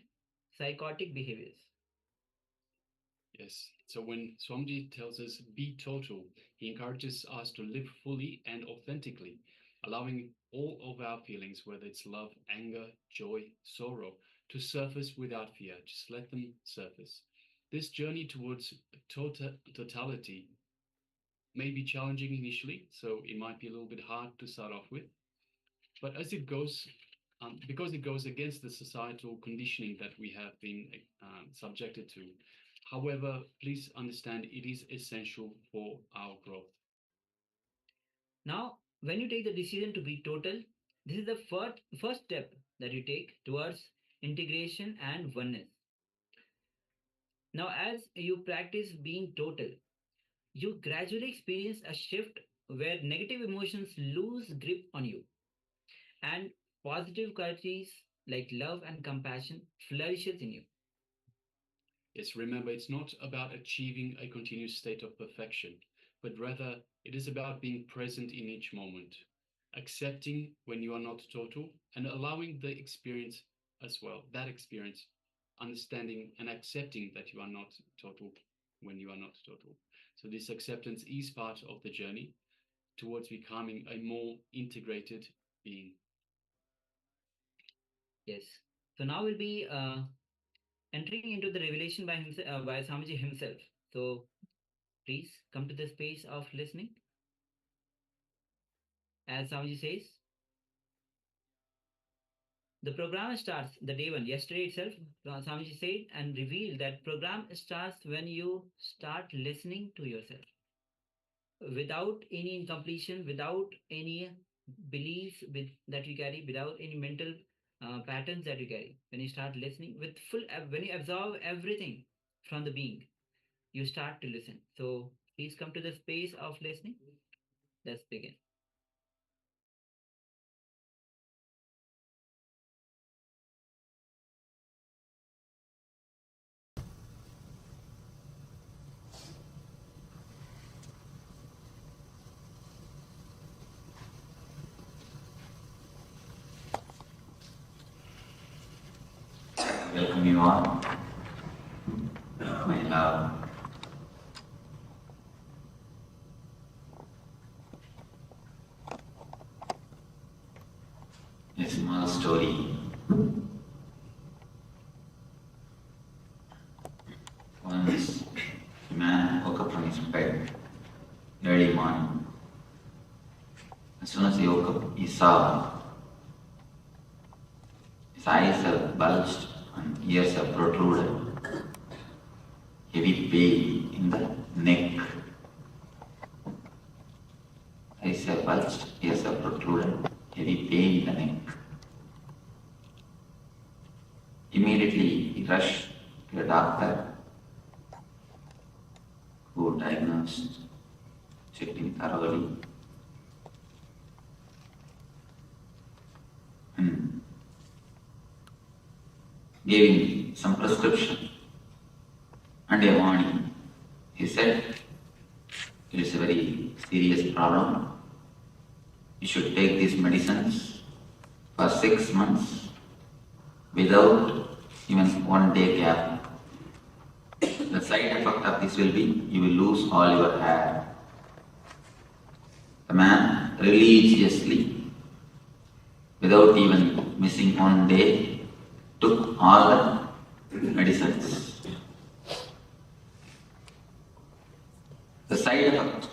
psychotic behaviors. Yes. So when Swamiji tells us be total, he encourages us to live fully and authentically, allowing all of our feelings, whether it's love, anger, joy, sorrow, to surface without fear. Just let them surface. This journey towards totality may be challenging initially, so it might be a little bit hard to start off with. But as it goes, because it goes against the societal conditioning that we have been subjected to, however, please understand it is essential for our growth. Now, when you take the decision to be total, this is the first step that you take towards integration and oneness. Now, as you practice being total, you gradually experience a shift where negative emotions lose grip on you and positive qualities like love and compassion flourishes in you. Yes, remember, it's not about achieving a continuous state of perfection, but rather it is about being present in each moment, accepting when you are not total, and allowing the experience as well, that experience, understanding and accepting that you are not total when you are not total. So this acceptance is part of the journey towards becoming a more integrated being. Yes. So now we'll be entering into the revelation by himself, by Swamiji himself. So please come to the space of listening. As Swamiji says, the program starts the day one. Yesterday itself, Swamiji said and revealed that program starts when you start listening to yourself. Without any incompletion, without any beliefs that you carry, without any mental patterns that you carry. When you start listening with when you absorb everything from the being, you start to listen. So please come to the space of listening. Let's begin. welcome you all. My love. A small story. Once a man woke up from his bed early morning. As soon as he woke up, he saw his eyes have bulged and ears have protruded. Heavy pain in the neck. Eyes have bulged, ears have protruded. Heavy pain in the neck. Immediately he rushed to a doctor who diagnosed, checked him thoroughly, and gave him some prescription and a warning. He said, it is a very serious problem. You should take these medicines for 6 months without even 1 day gap. The side effect of this will be, you will lose all your hair. The man religiously, without even missing 1 day, took all the medicines. The side effect,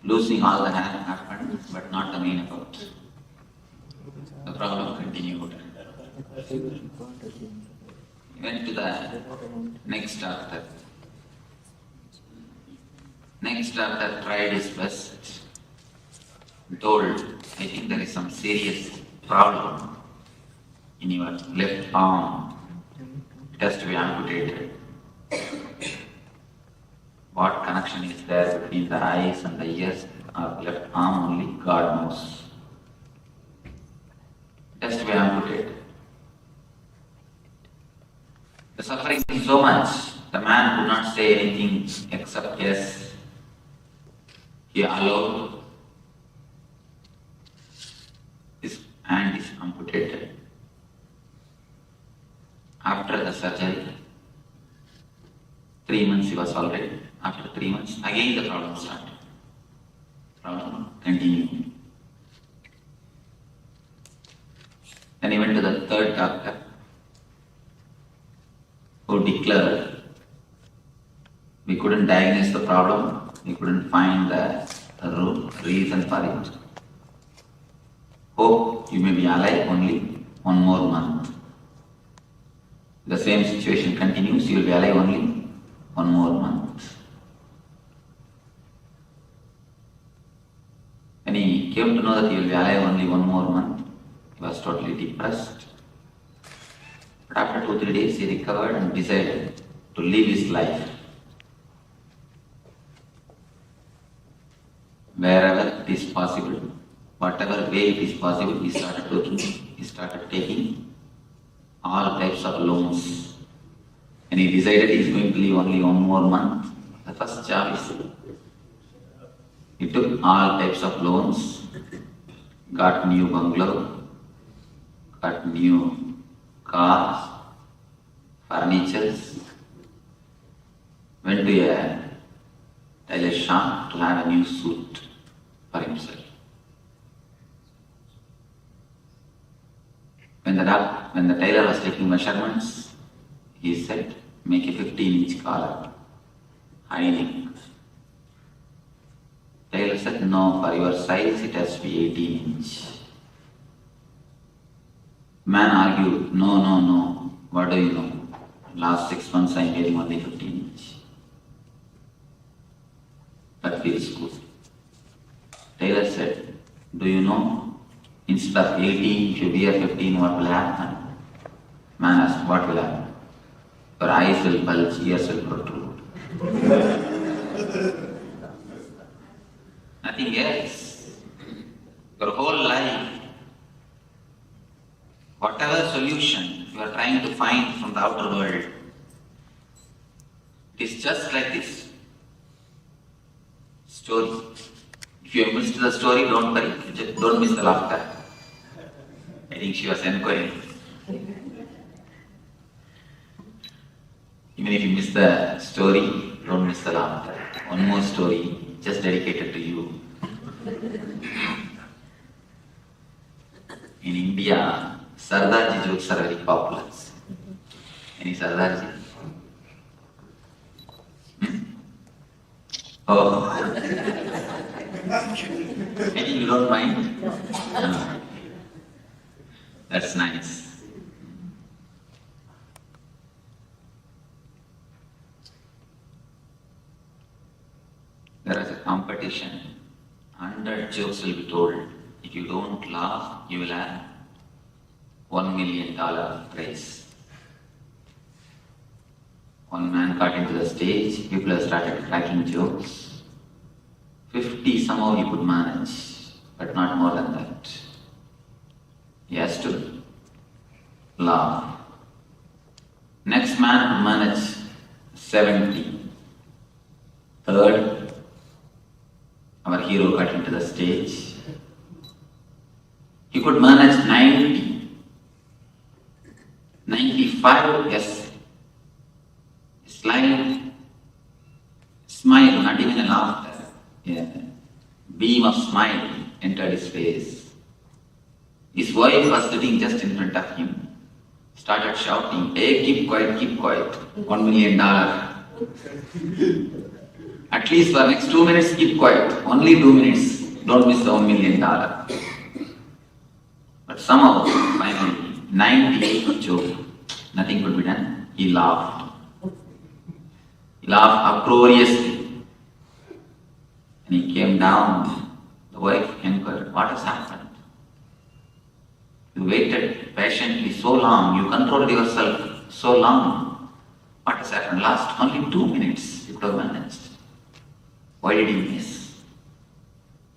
losing all the hair, happened, but not the main effect. The problem continued. He went to the next doctor. Next doctor tried his best and told, I think there is some serious problem in your left arm. It has to be amputated. What connection is there between the eyes and the ears or left arm only God knows. It has to be amputated. The suffering is so much, the man could not say anything except yes. He allowed his hand is amputated. After the surgery, 3 months he was alright. After 3 months, again the problem started. Problem continued. Then he went to the third doctor, who declared, we couldn't diagnose the problem, we couldn't find the reason for it. Hope you may be alive only 1 more month. The same situation continues, you will be alive only 1 more month. When he came to know that he will be alive only 1 more month, he was totally depressed. But after 2-3 days, he recovered and decided to live his life. Wherever it is possible, whatever way it is possible, he started taking all types of loans. And he decided he is going to live only 1 more month. The first job is, he took all types of loans, got new bungalow, got new cars, furnitures, went to a tailor shop to have a new suit for himself. When the tailor was taking measurements, he said, make a 15-inch collar, high neck. Tailor said, no, for your size it has to be 18-inch. Man argued, no, what do you know? Last 6 months I am getting only 15-inch. That feels good. Tailor said, do you know, instead of 18, if you wear 15, what will happen? Man asked, what will happen? Your eyes will bulge, ears will protrude. Nothing else. Your whole life, whatever solution you are trying to find from the outer world, it is just like this story. If you have missed the story, don't worry, don't miss the laughter. I think she was enquiring. Even if you miss the story, don't miss the laughter. One more story, just dedicated to you. In India, Sardarji jokes are very popular. Any Sardarji? Oh. Maybe you don't mind? No. That's nice. There is a competition. 100 jokes will be told. If you don't laugh, you will have $1 million prize. One man got into the stage, people have started cracking jokes. 50 somehow he could manage, but not more than that. He has to laugh. Next man could manage 70. Third, our hero got into the stage. He could manage 90. 95, yes. Smile, not even a laughter. Yeah. Beam of smile entered his face. His wife was sitting just in front of him. Started shouting, "Hey, keep quiet, $1 million. At least for next 2 minutes, keep quiet. Only 2 minutes. Don't miss the $1 million. But somehow, finally, 98 joke. Nothing could be done. He laughed. He laughed uproariously. And he came down. The wife inquired, "What has happened? You waited patiently so long. You controlled yourself so long. What has happened? Last only 2 minutes. You could have managed. Why did you miss?"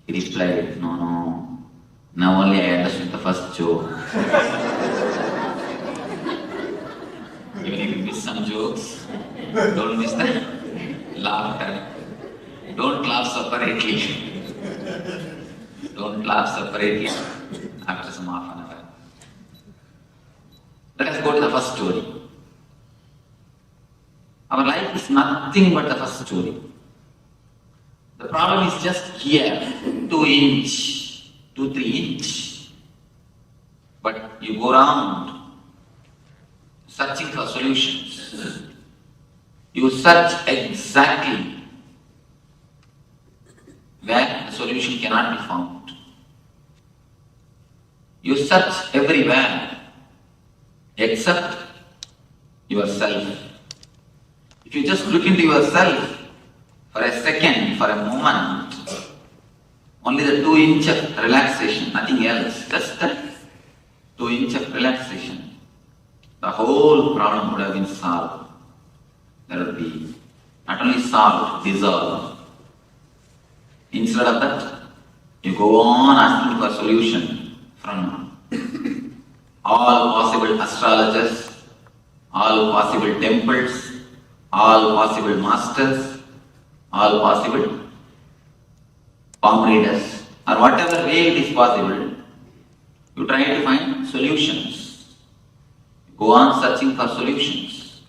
He replied, No. Now only I understood the first joke. Even if you miss some jokes, don't miss the laughter. Don't laugh separately. Don't laugh separately after some half an hour. Let us go to the first story. Our life is nothing but the first story. The problem is just here, 2 inch, 2-3 inch. But you go around searching for solutions. You search exactly where the solution cannot be found. You search everywhere except yourself. If you just look into yourself for a second, for a moment, only the 2 inch of relaxation, nothing else, just the 2 inch of relaxation, the whole problem would have been solved. There would be not only solved, dissolved. Instead of that, you go on asking for solution from all possible astrologers, all possible temples, all possible masters, all possible palm readers, or whatever way it is possible, you try to find solutions. Go on searching for solutions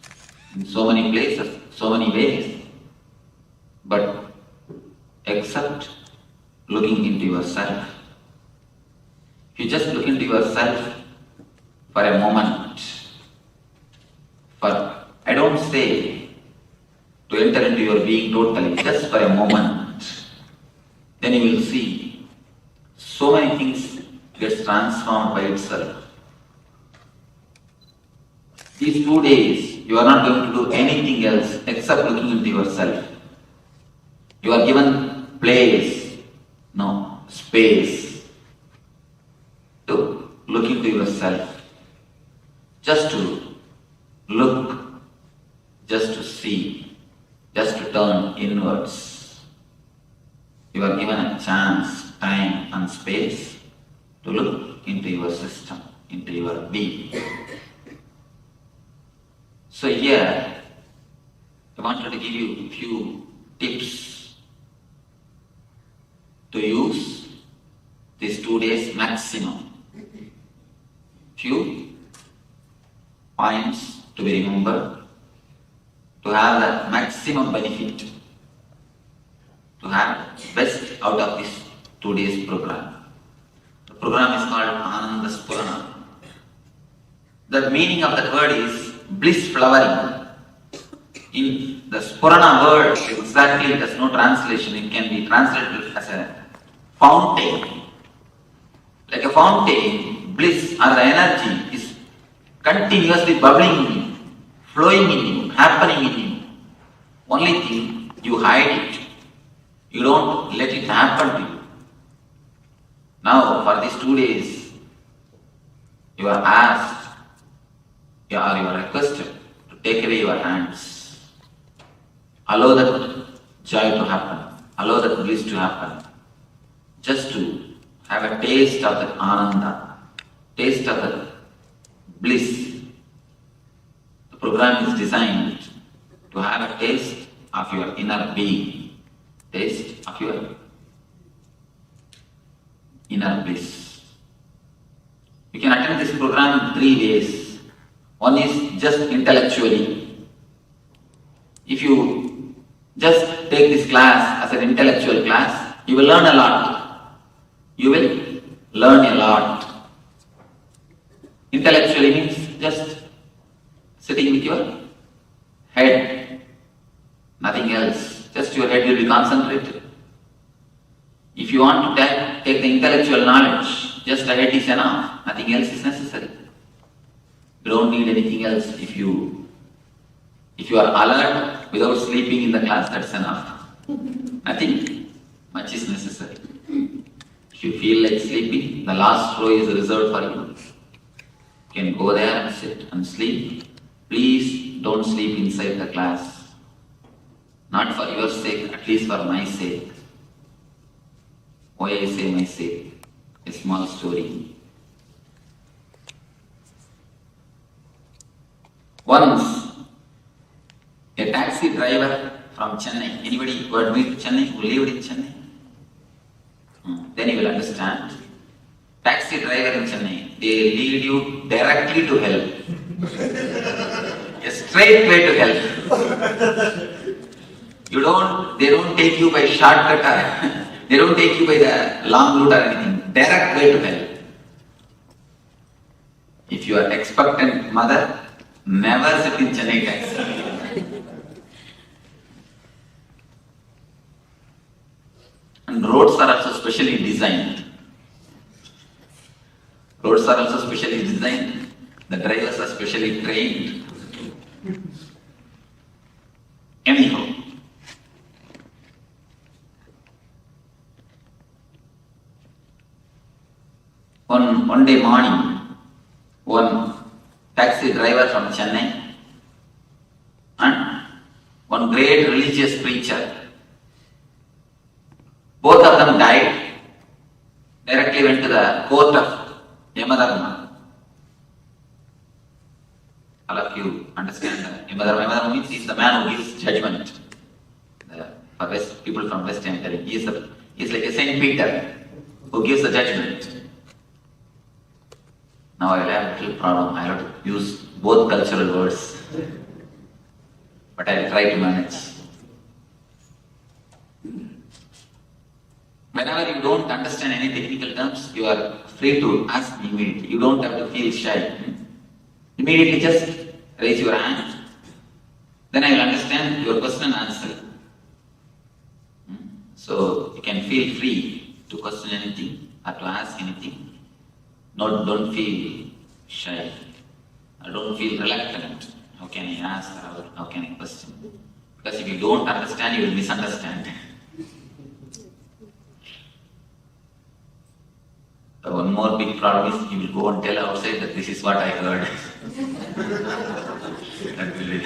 in so many places, so many ways, but except looking into yourself. If you just look into yourself for a moment, I don't say to enter into your being totally, just for a moment, then you will see so many things gets transformed by itself. These 2 days, you are not going to do anything else except looking into yourself. You are given space to look into yourself. Just to look, just to see, just to turn inwards. You are given a chance, time and space to look into your system, into your being. So here, I wanted to give you a few tips to use these 2 days maximum. Few points to be remembered. to have the maximum benefit, to have best out of this 2 days program. The program is called Ananda Spurana. The meaning of that word is bliss flowering. In the Spurana word, exactly there's no translation. It can be translated as a fountain. Like a fountain, bliss or the energy is continuously bubbling in you, flowing in you, happening in you. Only thing, you hide it. You don't let it happen to you. Now, for these 2 days, you are asked, you are requested to take away your hands. Allow that joy to happen. Allow that bliss to happen. Just to have a taste of that Ananda, taste of that bliss. The program is designed to have a taste of your inner being, taste of your inner bliss. You can attend this program in 3 ways. One is just intellectually. If you just take this class as an intellectual class, you will learn a lot. You will learn a lot. Intellectually means just sitting with your head, nothing else. Just your head will be concentrated. If you want to take the intellectual knowledge, just the head is enough. Nothing else is necessary. You don't need anything else. If you are alert without sleeping in the class, that's enough. Nothing much is necessary. If you feel like sleeping, the last row is reserved for you. You can go there and sit and sleep. Please don't sleep inside the class. Not for your sake, at least for my sake. Why I say my sake? A small story. Once, a taxi driver from Chennai, anybody who had been to Chennai, who lived in Chennai? Then you will understand. Taxi driver in Chennai, they lead you directly to hell. A straight way to hell. They don't take you by shortcut or they don't take you by the long route or anything. Direct way to hell. If you are expectant mother, never sit in Chennai taxi. And roads are also specially designed. Roads are also specially designed. The drivers are specially trained. Anyhow, one day morning, one taxi driver from Chennai and one great religious preacher, both of them died, directly went to the court of Yamadharma. All of you understand Yamadharma. Yamadharma means he is the man who gives judgment. For people from West, I am telling you, he is like a Saint Peter who gives the judgment. Now I will have a little problem. I have to use both cultural words, but I will try to manage. Whenever you don't understand any technical terms, you are free to ask me immediately. You don't have to feel shy. Immediately just raise your hand. Then I will understand your question and answer. So you can feel free to question anything or to ask anything. Don't feel shy. Or don't feel reluctant. How can I ask or how can I question? Because if you don't understand, you will misunderstand. One more big problem is you will go and tell outside that this is what I heard. That will be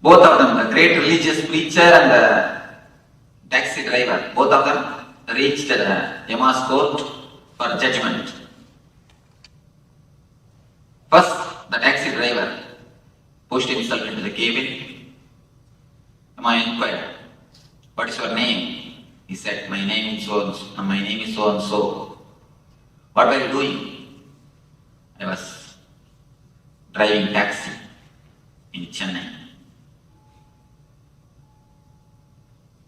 both of them, the great religious preacher and the taxi driver, both of them reached the Yama's court for judgment. First, the taxi driver pushed himself into the cabin. Yama inquired, "What is your name?" He said, my name is so and so. What were you doing? I was driving taxi in Chennai.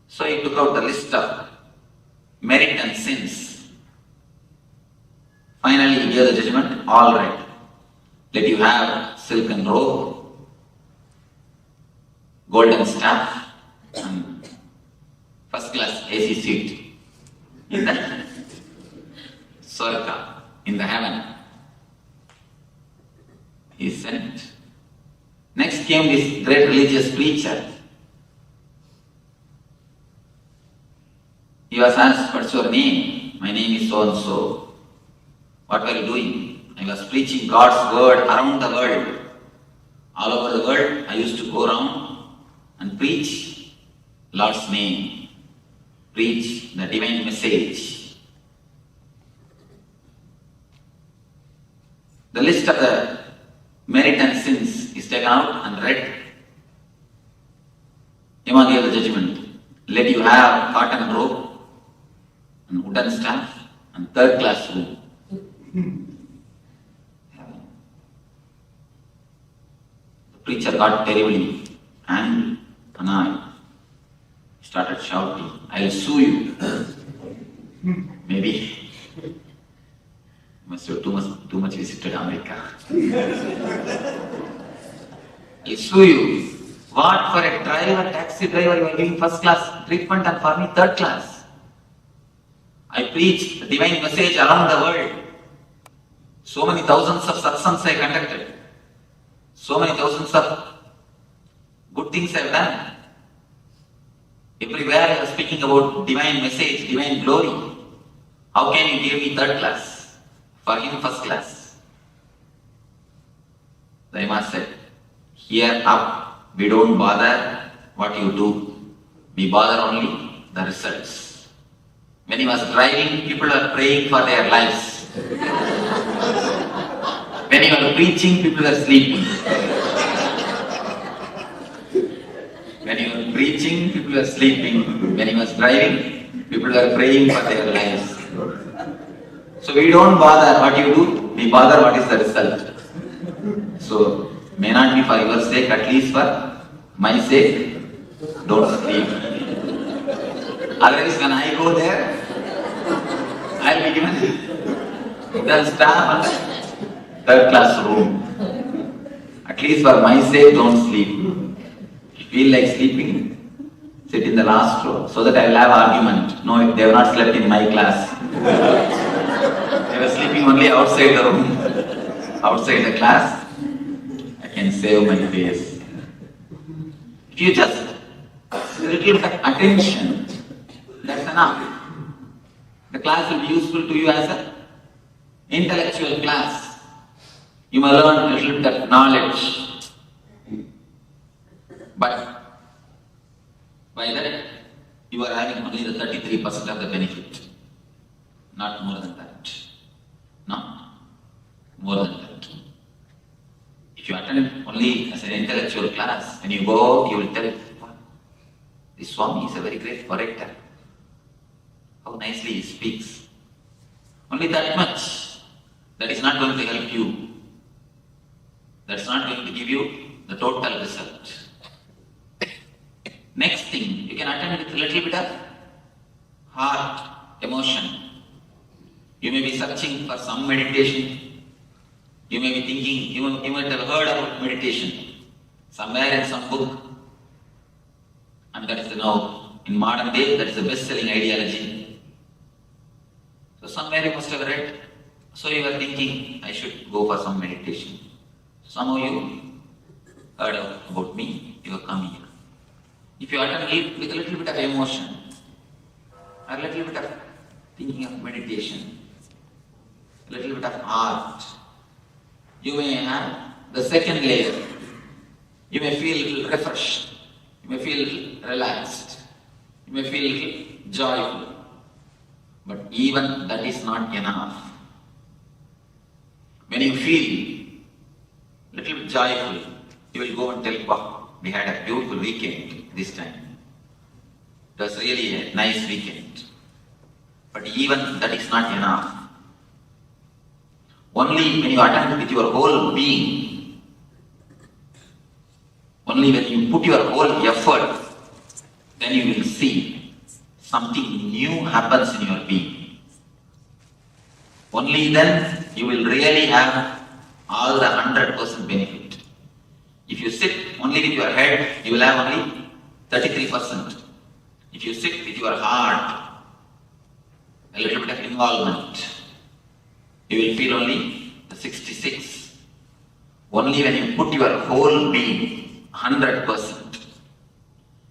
So he took out the list of merit and sins. Finally he gave the judgment, all right, let you have silken robe, golden staff, and first class AC seat in the Swarga, in the heaven. He sent. Next came this great religious preacher. He was asked, what's your name? My name is so and so. What were you doing? I was preaching God's word around the world. All over the world, I used to go around and preach Lord's name, preach the divine message. The list of the merit and sins is taken out and read. Yama gave the judgment. Let you have cotton robe and wooden staff and third class room. The preacher got terribly angry, annoyed. He started shouting, I'll sue you. Maybe you must have too much visited America. I'll sue you. What, for a driver, taxi driver, you are giving first class treatment and for me third class? I preach the divine message around the world. So many thousands of satsangs I conducted. So many thousands of good things I have done. Everywhere I was speaking about divine message, divine glory. How can you give me third class? For him first class. The Imam said, here up, we don't bother what you do. We bother only the results. When he was driving, people were praying for their lives. When he was preaching, people were sleeping. When he was preaching, people were sleeping. When he was driving, people were praying for their lives. So we don't bother what you do, we bother what is the result. So, may not be for your sake, at least for my sake, don't sleep. Otherwise, when I go there, I'll be given the staff and third class room. At least for my sake, don't sleep. If you feel like sleeping, sit in the last row so that I will have argument. No, they have not slept in my class. They were sleeping only outside the room, outside the class. I can save my face. If you just a little bit of attention, that's enough. The class will be useful to you as an intellectual class. You may learn a little bit of knowledge. But by that, you are having only the 33% of the benefit. Not more than that. No, more than that. If you attend only as an intellectual class, when you go, you will tell, this Swami is a very great orator. How nicely he speaks. Only that much. That is not going to help you. That's not going to give you the total result. Next thing, you can attend with a little bit of heart, emotion. You may be searching for some meditation. You may be thinking, you might have heard about meditation somewhere in some book. And that is now, in modern day, that is the best-selling ideology. So somewhere you must have read. So you are thinking, I should go for some meditation. Some of you heard about me, you are coming here. If you attend with a little bit of emotion, or a little bit of thinking of meditation, a little bit of art, you may have the second layer. You may feel a little refreshed. You may feel a little relaxed. You may feel a little joyful. But even that is not enough. When you feel a little bit joyful, you will go and tell, wow, we had a beautiful weekend this time. It was really a nice weekend. But even that is not enough. Only when you attend with your whole being, Only when you put your whole effort, then you will see something new happens in your being. Only then you will really have all the 100% benefit. If you sit only with your head, you will have only 33%. If you sit with your heart, a little bit of involvement, you will feel only the 66. Only when you put your whole being 100%,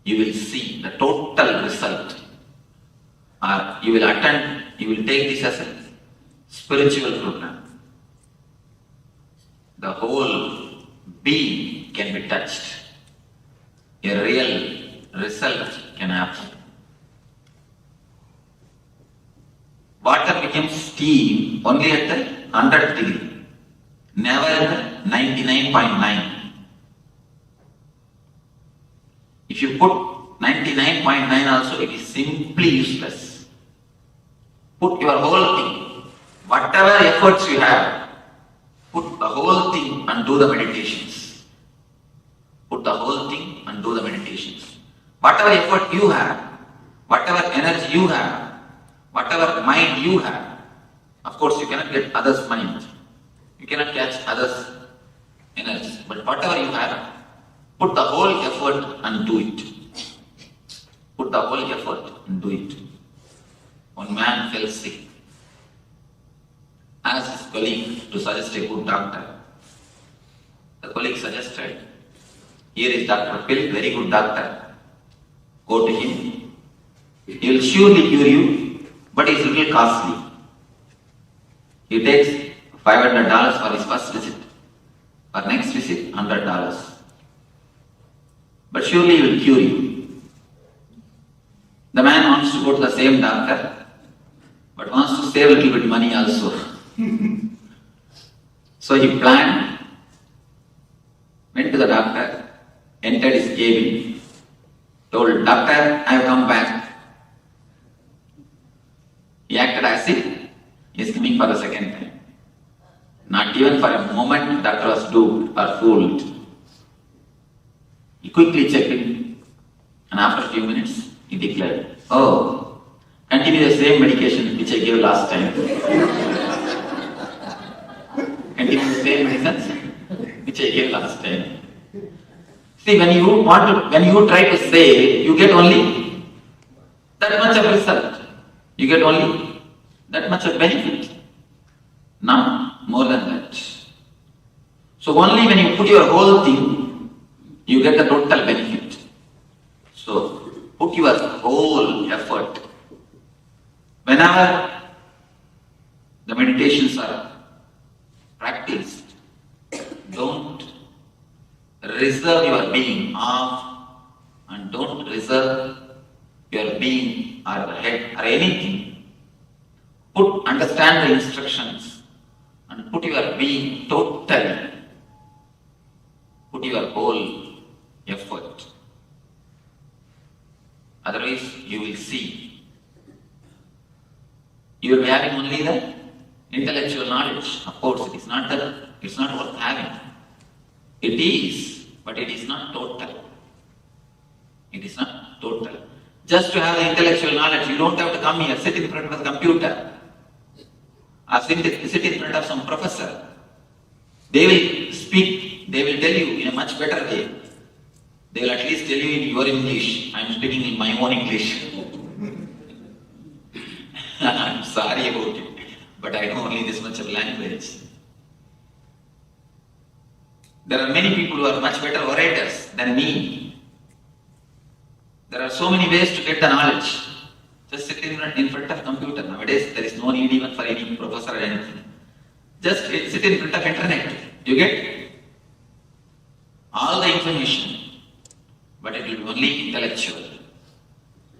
you will see the total result. You will attend, you will take this as a spiritual program. The whole being can be touched. A real result can happen. Water becomes steam only at the 100th degree, never at the 99.9. If you put 99.9 also, it is simply useless. Put your whole thing, whatever efforts you have, put the whole thing and do the meditations. Put the whole thing and do the meditations. Whatever effort you have, whatever energy you have, whatever mind you have, of course you cannot get others' mind, you cannot catch others' energy, but whatever you have, put the whole effort and do it. Put the whole effort and do it. One man fell sick. Asked his colleague to suggest a good doctor. The colleague suggested, here is Dr. Pill, very good doctor. Go to him. He will surely cure you, but it is a little costly. He takes $500 for his first visit. For next visit, $100. But surely he will cure you. The man wants to go to the same doctor, but wants to save a little bit money also. So he planned, went to the doctor, entered his cabin, told, doctor, I have come back. He acted as if he is coming for the second time. Not even for a moment the doctor was duped or fooled. He quickly checked in, and after a few minutes, he declared, oh, continue the same medication which I gave last time. Continue the same medicines which I gave last time. See, when you try to say, you get only that much of result. You get only that much of benefit. Not more than that. So only when you put your whole thing, you get the total benefit. So put your whole effort. Whenever the meditations are practiced, don't reserve your being off and don't reserve your being or the head or anything. Understand the instructions and put your being totally. Put your whole effort. Otherwise, you will see. You will be having only the intellectual knowledge. Of course, it's not worth having. It is, but it is not total. It is not total. Just to have the intellectual knowledge, you don't have to come here, sit in front of the computer, or sit in front of some professor. They will speak, they will tell you in a much better way. They will at least tell you in your English. I am speaking in my own English. I am sorry about it, but I know only this much of language. There are many people who are much better orators than me. There are so many ways to get the knowledge. Just sit in front of computer. Nowadays, there is no need even for any professor or anything. Just sit in front of internet. You get all the information, but it will be only intellectual.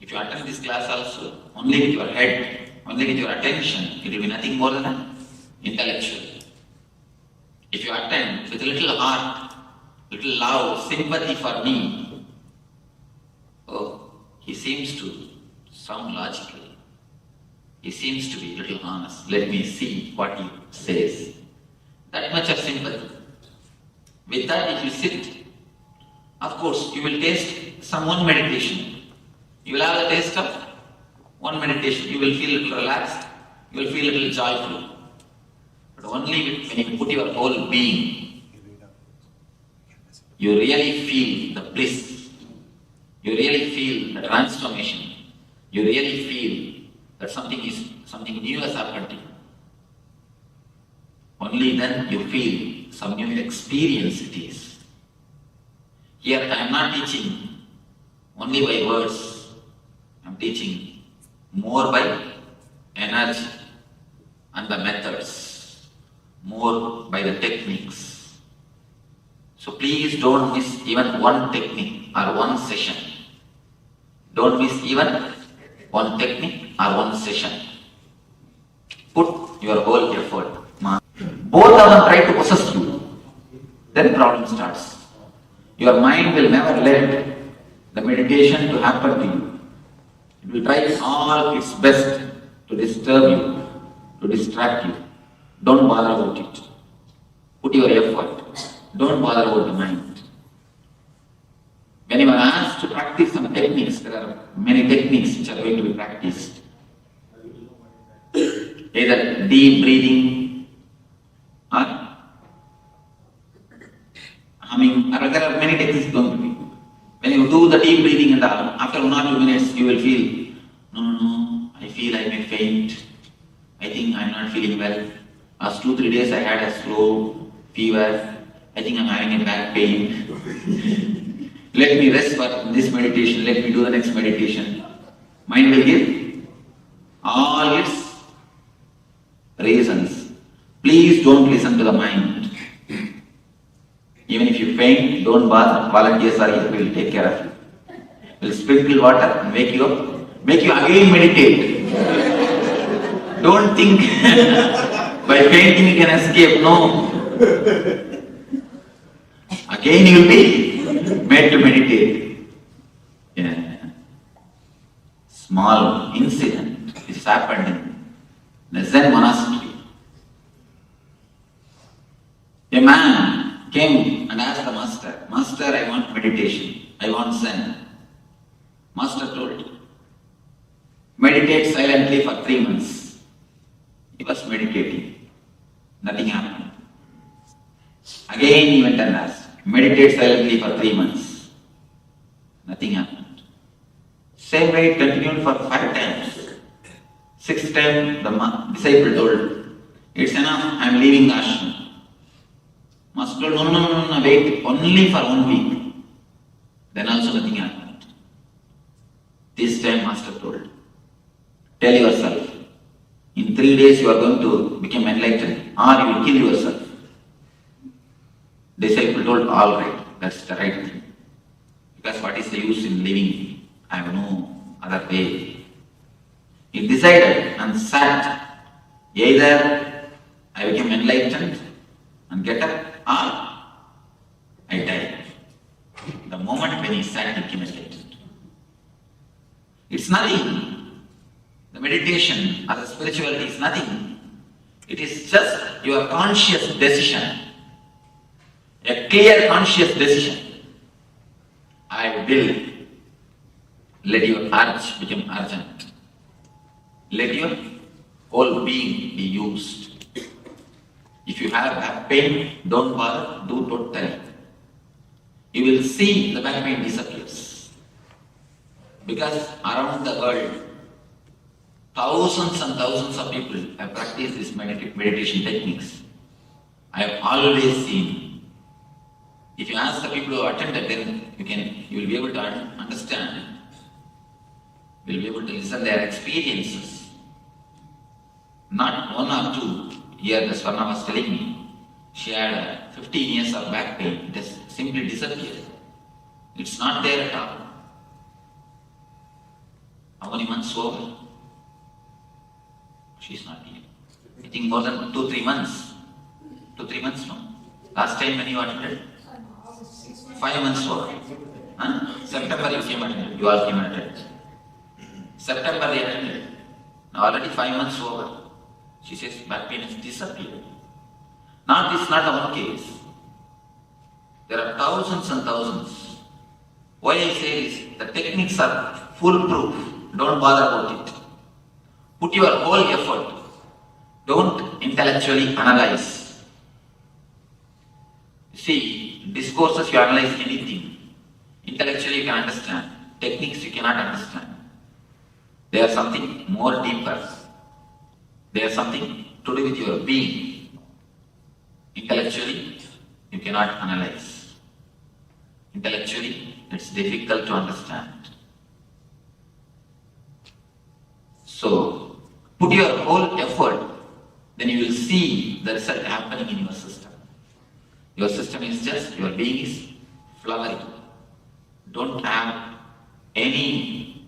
If you attend this class also, only with your head, only with your attention, it will be nothing more than intellectual. If you attend with a little heart, little love, sympathy for me, oh, he seems to sound logical. He seems to be a little honest. Let me see what he says. That much of sympathy. With that, if you sit Of course, you will taste some one meditation. You will have a taste of one meditation. You will feel a little relaxed. You will feel a little joyful. But only when you put your whole being, you really feel the bliss. You really feel the transformation. You really feel that something new has happened to you. Only then you feel some new experience it is. Here I am not teaching only by words. I am teaching more by energy and the methods, more by the techniques. So please don't miss even one technique or one session. Don't miss even one technique or one session. Put your whole effort. Both of them try to possess you. Then problem starts. Your mind will never let the meditation to happen to you. It will try all its best to disturb you, to distract you. Don't bother about it. Put your effort. Don't bother about the mind. When you are asked to practice some techniques, there are many techniques which are going to be practiced. Either deep breathing or humming, or there are many techniques going to be. When you do the deep breathing and after 1 or 2 minutes you will feel, no, I feel I may faint. I think I am not feeling well. Last 2-3 days I had a slow fever. I think I am having a back pain. Let me rest for this meditation. Let me do the next meditation. Mind will give all its reasons. Please don't listen to the mind. Even if you faint, don't bother. Volunteers are here. We will take care of you. We will sprinkle water and wake you up. Make you again meditate. Don't think by fainting you can escape. No. Again you will be made to meditate. Yeah. Small incident which happened in the Zen monastery. A man came and asked the master, Master, I want meditation. I want Zen. Master told, meditate silently for 3 months. He was meditating. Nothing happened. Again he went and asked, meditate silently for 3 months. Nothing happened. Same way it continued for 5 times. 6th time the disciple told, it's enough, I am leaving the ashram. Master told, no, wait, only for 1 week. Then also nothing happened. This time Master told, tell yourself, in 3 days you are going to become enlightened or you will kill yourself. Disciple told, all right, that's the right thing. Because what is the use in living? I have no other way. He decided and sat. Either I become enlightened and get up or I die. The moment when he sat, he became enlightened. It's nothing. The meditation or the spirituality is nothing. It is just your conscious decision. A clear conscious decision. I will let your urge become urgent. Let your whole being be used. If you have back pain, don't bother, do totality. You will see the back pain disappears. Because around the world, thousands and thousands of people have practiced these meditation techniques. I have always seen. If you ask the people who attended, then you will be able to understand. You will be able to listen their experiences. Not 1 or 2. Here the Swarna was telling me, she had 15 years of back pain. It has simply disappeared. It's not there at all. How many months over? She's not here. I think more than 2-3 months. 2-3 months, no? Last time when you attended? 5 months over. September you came attended. You all came attended. September they attended. Now already 5 months over. She says back pain has disappeared. This is not the one case. There are thousands and thousands Why I say this? The techniques are foolproof. Don't bother about it. Put your whole effort. Don't intellectually analyze. See, discourses you analyze anything. Intellectually you can understand. Techniques you cannot understand. They are something more deeper. They are something to do with your being. Intellectually, you cannot analyze. Intellectually, it's difficult to understand. So, put your whole effort, then you will see the result happening in your system. Your system is just, your being is flowering. Don't have any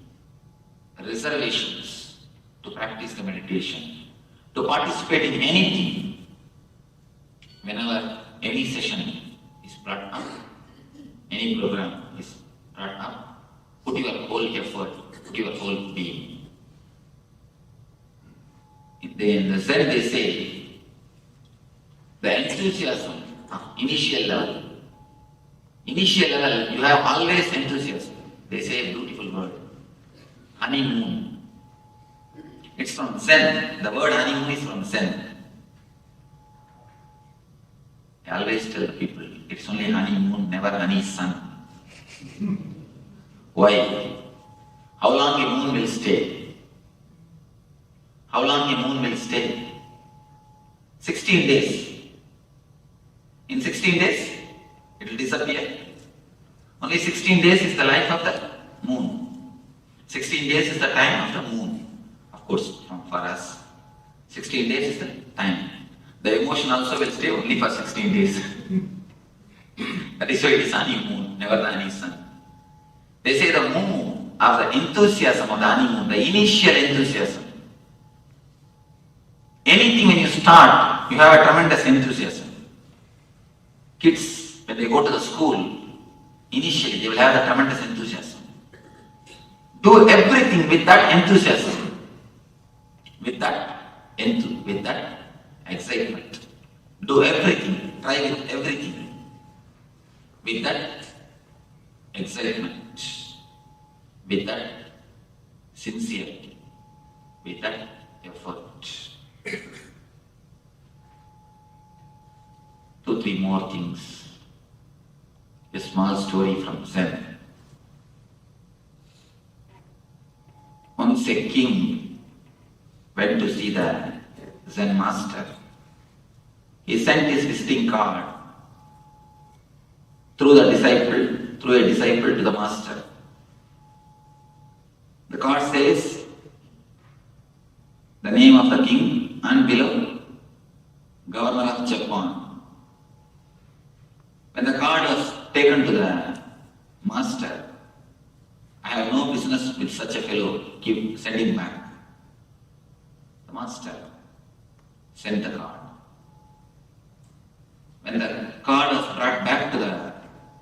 reservations to practice the meditation. To participate in anything, whenever any session is brought up, any program is brought up, put your whole effort, put your whole being. In the Zen they say, the enthusiasm of initial level, you have always enthusiasm. They say a beautiful word, honeymoon. It's from Zen. The word honeymoon is from Zen. I always tell people, it's only honeymoon, never honey sun. Why? How long a moon will stay? How long a moon will stay? 16 days. In 16 days, it will disappear. Only 16 days is the life of the moon. 16 days is the time of the moon. Of course, for us, 16 days is the time. The emotion also will stay only for 16 days. That is why it is honeymoon, never the honey sun. They say the moon of the enthusiasm of the honeymoon, the initial enthusiasm. Anything when you start, you have a tremendous enthusiasm. Kids, when they go to the school, initially they will have a tremendous enthusiasm. Do everything with that enthusiasm. With that excitement. Do everything, try with everything. With that excitement, with that sincerity, with that effort. 2-3 more things. A small story from Zen. Once a king went to see the Zen master. He sent his visiting card through a disciple to the master. The card says the name of the king and below Governor of Japan. When the card was taken to the master, I have no business with such a fellow, send him back. The master sent the card. When the card was brought back to the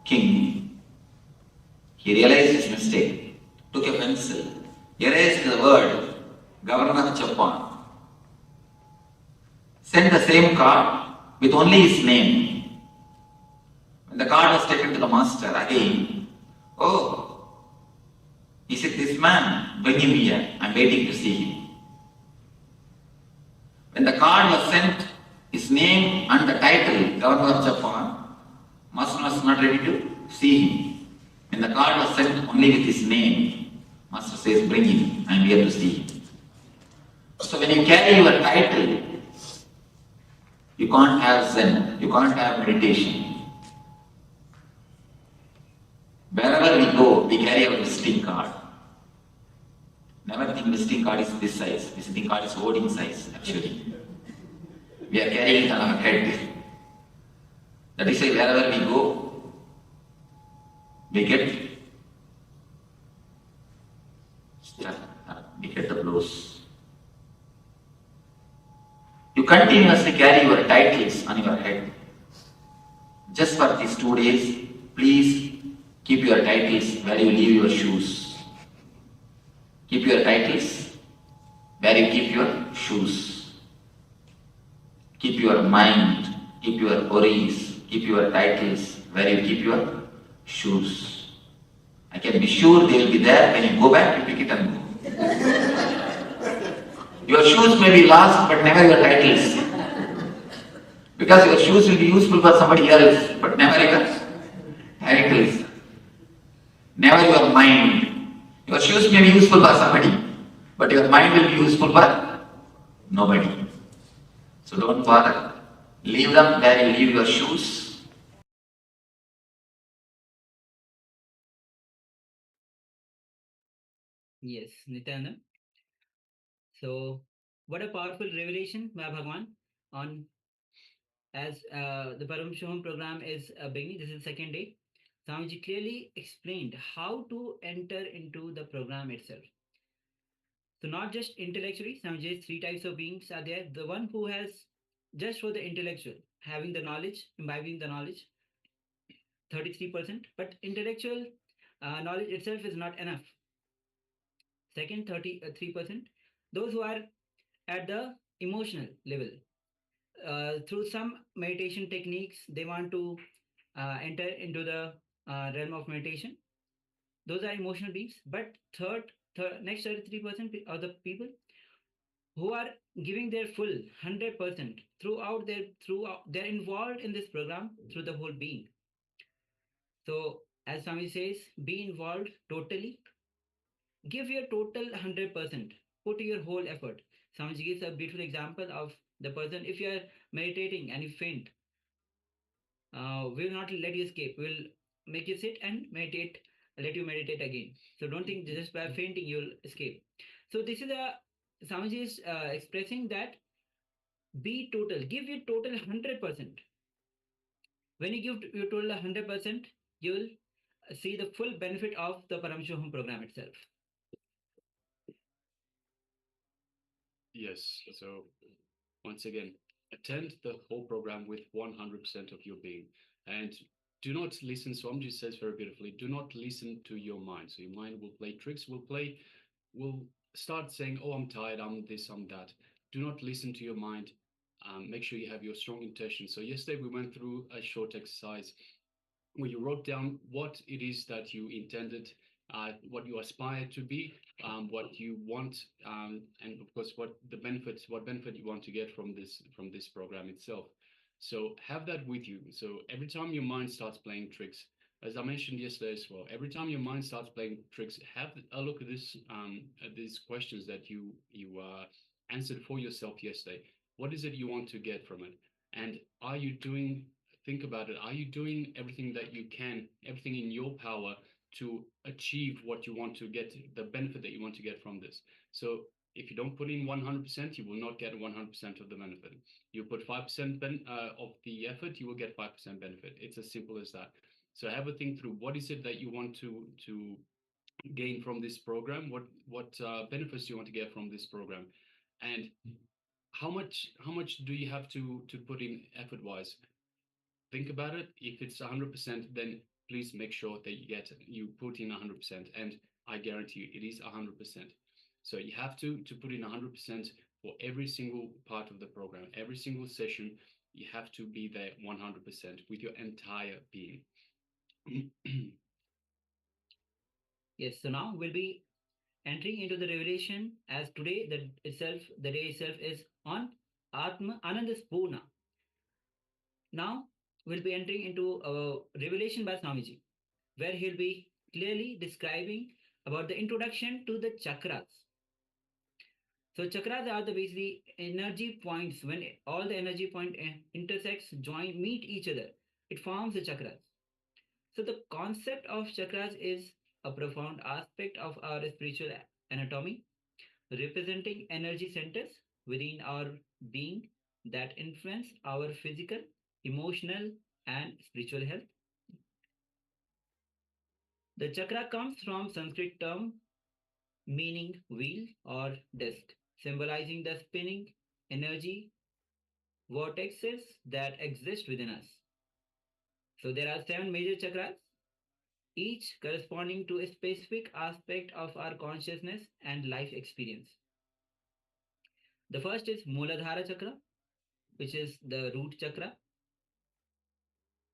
king, he realized his mistake, took a pencil, erased the word Governor of Japan, sent the same card with only his name. When the card was taken to the master again, oh, is it this man? Bring him here, I am waiting to see him. When the card was sent, his name and the title, Governor of Japan, master was not ready to see him. When the card was sent only with his name, master says, bring him, I am here to see him. So when you carry your title, you can't have Zen, you can't have meditation. Wherever we go, we carry our visiting card. Never think visiting card is this size. Visiting card is hoarding size, actually. We are carrying it on our head. That is why wherever we go, we get the blows. You continuously carry your titles on your head. Just for these 2 days, please keep your titles where you leave your shoes. Keep your titles where you keep your shoes. Keep your mind, keep your worries, keep your titles where you keep your shoes. I can be sure they will be there. When you go back, you pick it and go. Your shoes may be lost, but never your titles. Because your shoes will be useful for somebody else, but never your titles. Never your mind. Your shoes may be useful for somebody, but your mind will be useful for nobody. So don't bother. Leave them where you leave your shoes. Yes, Nityananda. So, what a powerful revelation by Bhagwan on as the Paramashivoham program is beginning. This is the second day. Swamiji clearly explained how to enter into the program itself. So, not just intellectually, Swamiji's three types of beings are there. The one who has just for the intellectual, having the knowledge, imbibing the knowledge, 33%, but intellectual knowledge itself is not enough. Second, 33%, those who are at the emotional level. Through some meditation techniques, they want to enter into the realm of meditation. Those are emotional beings. But next 33% of the people who are giving their full 100% throughout, they're involved in this program through the whole being. So, as Swami says, be involved totally. Give your total 100%. Put your whole effort. Swamiji gives a beautiful example of the person. If you are meditating and you faint, we will not let you escape. We will make you sit and meditate, let you meditate again. So don't think just by fainting you will escape. So this is a Swamiji is expressing that be total. Give your total 100%. When you give your total 100%, you will see the full benefit of the Paramashivoham program itself. Yes. So once again, attend the whole program with 100% of your being. And do not listen, Swamiji says very beautifully, do not listen to your mind. So your mind will play tricks, will start saying, oh, I'm tired, I'm this, I'm that. Do not listen to your mind. Make sure you have your strong intention. So yesterday we went through a short exercise where you wrote down what it is that you intended, what you aspire to be, what you want, and of course what benefit you want to get from this program itself. So have that with you. So every time your mind starts playing tricks, as I mentioned yesterday as well, every time your mind starts playing tricks, have a look at these questions that you answered for yourself yesterday. What is it you want to get from it, and are you doing? Think about it. Are you doing everything that you can, everything in your power to achieve what you want to get, the benefit that you want to get from this? So if you don't put in 100%, you will not get 100% of the benefit. You put 5% of the effort, you will get 5% benefit. It's as simple as that. So have a think through what is it that you want to gain from this program, what benefits do you want to get from this program, and how much do you have to put in effort wise. Think about it. If it's 100%, then please make sure that you put in 100%, and I guarantee you it is 100%. So you have to put in 100% for every single part of the program, every single session. You have to be there 100% with your entire being. Yes, so now we'll be entering into the revelation, as today the day itself is on Atma Ananda Spurna. Now we'll be entering into a revelation by Swamiji, where he'll be clearly describing about the introduction to the chakras. So chakras are the basically energy points. When all the energy point intersects, meet each other, it forms the chakras. So the concept of chakras is a profound aspect of our spiritual anatomy, representing energy centers within our being that influence our physical, emotional, and spiritual health. The chakra comes from Sanskrit term meaning wheel or disc, symbolizing the spinning energy vortexes that exist within us. So there are 7 major chakras, each corresponding to a specific aspect of our consciousness and life experience. The first is Muladhara chakra, which is the root chakra,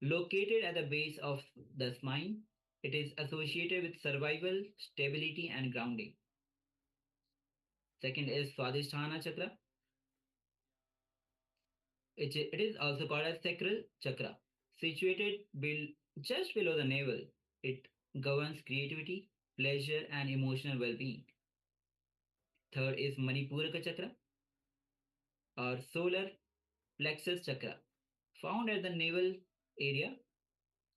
located at the base of the spine. It is associated with survival, stability, and grounding. Second is Swadhisthana chakra. It is also called as sacral chakra, situated just below the navel. It governs creativity, pleasure, and emotional well-being. Third is Manipuraka chakra, or solar plexus chakra, found at the navel area.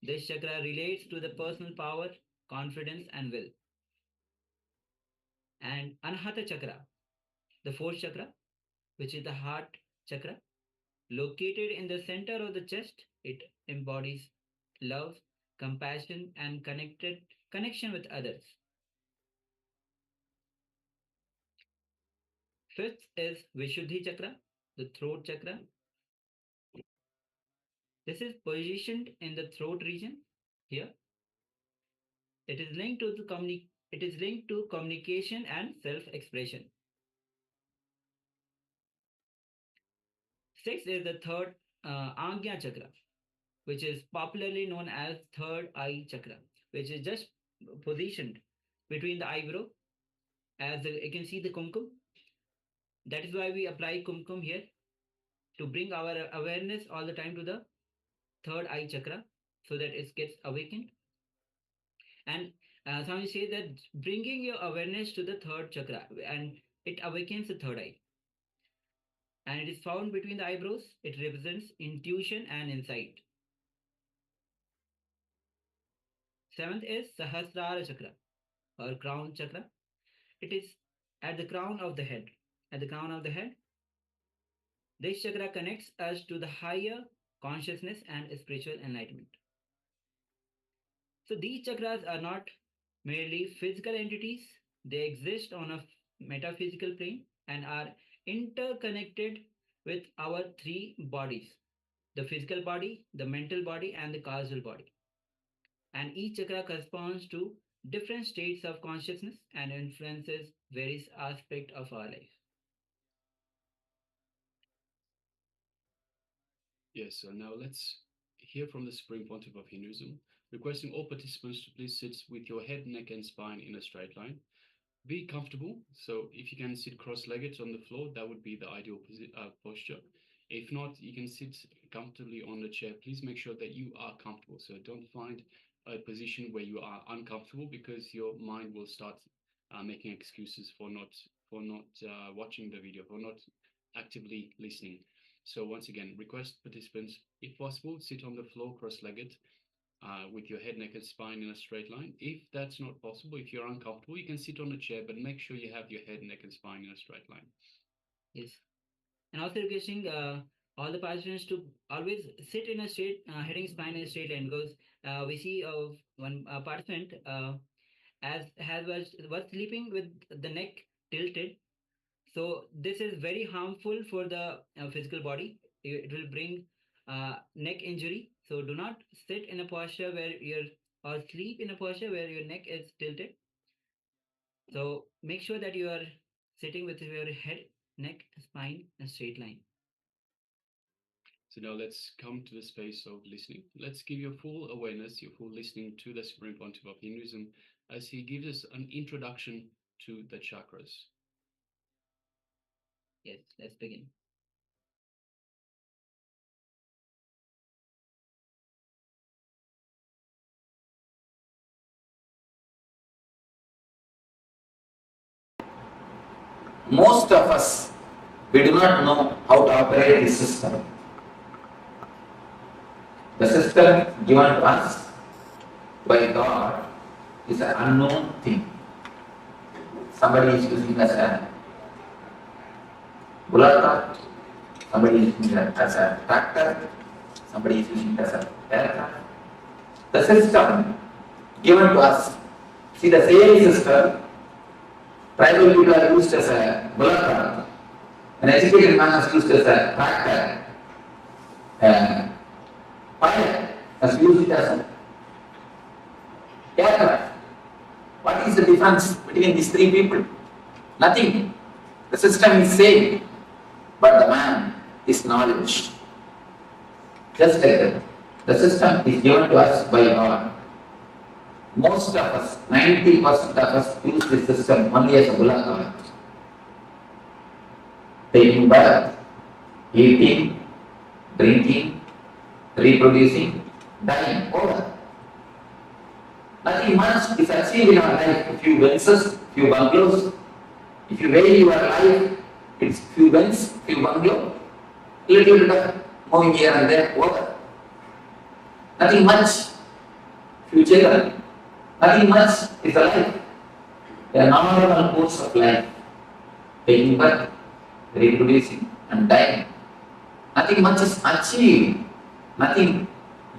This chakra relates to the personal power, confidence, and will. And Anahata chakra, the fourth chakra, which is the heart chakra, located in the center of the chest. It embodies love, compassion, and connection with others. Fifth is Vishuddhi chakra, the throat chakra. This is positioned in the throat region here. It is linked to communication and self-expression. Sixth is the third Agnya chakra, which is popularly known as third eye chakra, which is just positioned between the eyebrow. As you can see the kumkum. That is why we apply kumkum here, to bring our awareness all the time to the third eye chakra, so that it gets awakened. And Swami says that bringing your awareness to the third chakra, and it awakens the third eye. And it is found between the eyebrows. It represents intuition and insight. Seventh is Sahasrara chakra, or crown chakra. It is at the crown of the head. At the crown of the head, this chakra connects us to the higher consciousness and spiritual enlightenment. So these chakras are not merely physical entities. They exist on a metaphysical plane and are interconnected with our three bodies: the physical body, the mental body, and the causal body. And each chakra corresponds to different states of consciousness and influences various aspects of our life. Yes, so now let's hear from the Supreme Pontiff of Hinduism, requesting all participants to please sit with your head, neck, and spine in a straight line. Be comfortable. So if you can sit cross-legged on the floor, that would be the ideal posture. If not, you can sit comfortably on the chair. Please make sure that you are comfortable. So don't find a position where you are uncomfortable, because your mind will start making excuses for not watching the video, for not actively listening. So once again, request participants, if possible, sit on the floor cross-legged with your head, neck, and spine in a straight line. If that's not possible, if you're uncomfortable, you can sit on a chair, but make sure you have your head, neck, and spine in a straight line. Yes. And also requesting all the participants to always sit in a straight, head and spine in a straight line, because we see one participant was sleeping with the neck tilted. So this is very harmful for the physical body. It will bring neck injury. So do not sit in a posture or sleep in a posture where your neck is tilted. So make sure that you are sitting with your head, neck, spine, and straight line. So now let's come to the space of listening. Let's give your full awareness, your full listening to the Supreme Pontiff of Hinduism, as he gives us an introduction to the chakras. Yes, let's begin. Most of us, we do not know how to operate this system. The system given to us by God is an unknown thing. Somebody is using as a bullet cart, somebody is using it as a tractor, somebody is using it as a aircraft. The system given to us, see the same system, tribal people are used as a bullet cart, an educated man is used as a tractor, pilot has used it as a aircraft. What is the difference between these three people? Nothing. The system is same, but the man is knowledge. Just like that. The system is given to us by God. Most of us, 90% of us, use this system only as a bulaka. Taking birth, eating, drinking, reproducing, dying, over. Nothing much is achieved in our life. A few Benzes, few bungalows. If you weigh your life, it's few Benz, few bungalow, little bit of moving here and there, over. Nothing much. Few children. Nothing much is the life. The normal course of life. Taking birth, reproducing, and dying. Nothing much is achieved. Nothing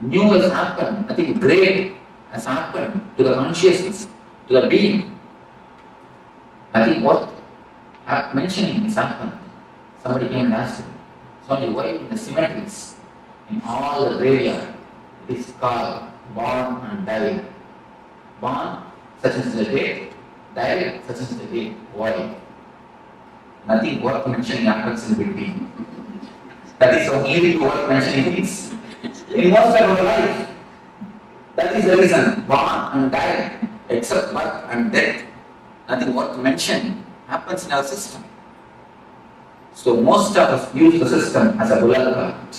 new has happened. Nothing great has happened to the consciousness, to the being. Nothing worth mentioning has happened. Somebody came and asked me, Swami, why in the cemeteries, in all the graveyard, it is called born and died. Born, such as the date, died, such as the date. Why? Nothing worth mentioning happens in between. That is the only thing worth mentioning is in most of our life. That is the reason, born and died, except birth and death. Nothing worth mentioning happens in our system. So most of us use the system as a bullet card.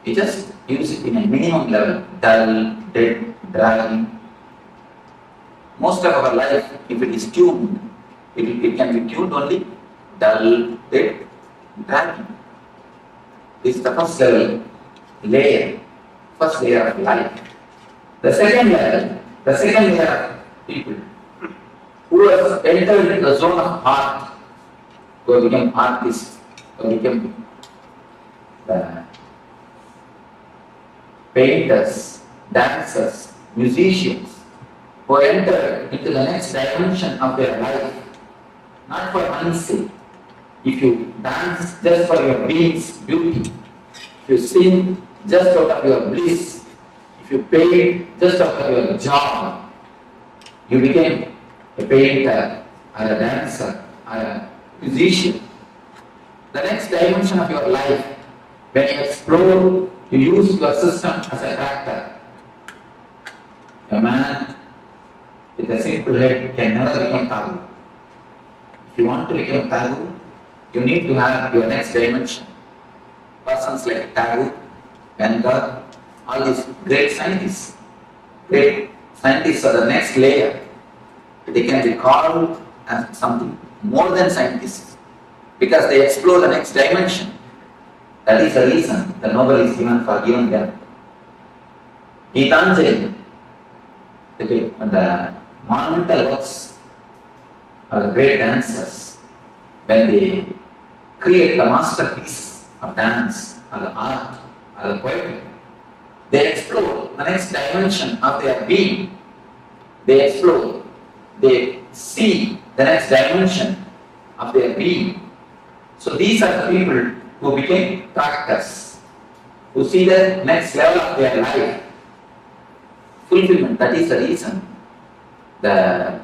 We just use it in a minimum level, dull, dead, dragging. Most of our life, if it is tuned, it can be tuned only dull, dead, dragging. This is the first level, first layer of life. The second layer of people who have entered into the zone of art, who have become artists, who have become painters, dancers, musicians, who enter into the next dimension of their life, not for money's sake. If you dance just for your being's beauty, if you sing just out of your bliss, if you paint just out of your job, you became a painter, or a dancer, or a musician. The next dimension of your life, when you explore, you use your system as a tractor. A man with a simple head can never become Thagu. If you want to become Thagu, you need to have your next dimension. Persons like Thagu, Ganga, all these great scientists are the next layer. They can be called as something more than scientists because they explore the next dimension. That is the reason the Nobel is given for giving them. Gitanjali, the monumental works are the great dancers. When they create the masterpiece of dance, or the art, or the poetry, they explore the next dimension of their being. They explore, they see the next dimension of their being. So these are the people who became practitioners, who see the next level of their life. Fulfillment, that is the reason the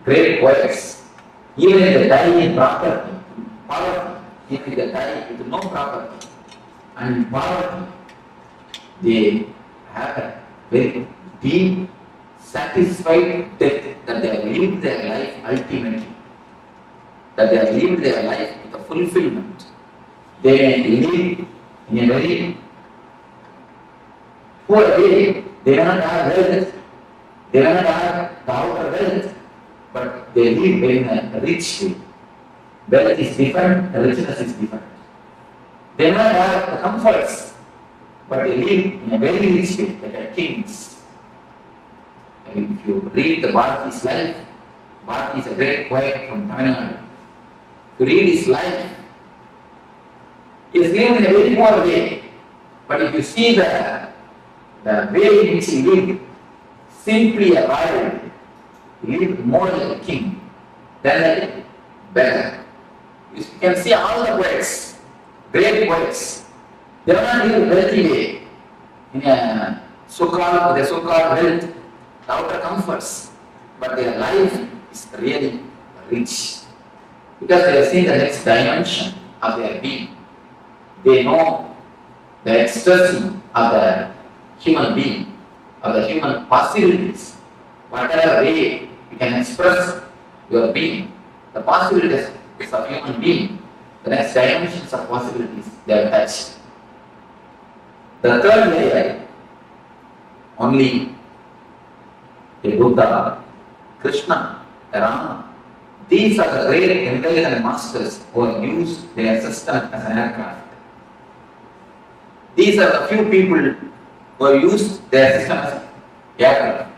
great poets, even if they die in poverty, even if they die with no property, and in poverty, they have a very deep, satisfied death that they have lived their life ultimately, that they have lived their life with a fulfillment. They may live in a very poor way, they may not have wealth, they may not have the outer wealth, but they live in a rich way. Wealth is different, richness is different. They may not have the comforts, but they live in a very rich way, like a kings. If you read the Bharati's life, Bharati is a great poet from Tamil Nadu. If you read his life, he is lived in a very poor way. But if you see the way in which he lived, simply a royal, he lived more like a king than a beggar. You can see all the poets, great poets, they are not living wealthy way, in a so-called wealth, the outer comforts, but their life is really rich because they have seen the next dimension of their being. They know the ecstasy of the human being. of the human possibilities. Whatever way you can express your being, the possibilities of human being, the next dimensions of possibilities, they are touched. The third layer, only a Buddha, Krishna, Rama, these are the great intelligent masters who have used their system as an aircraft. These are the few people who have used their system as aircraft.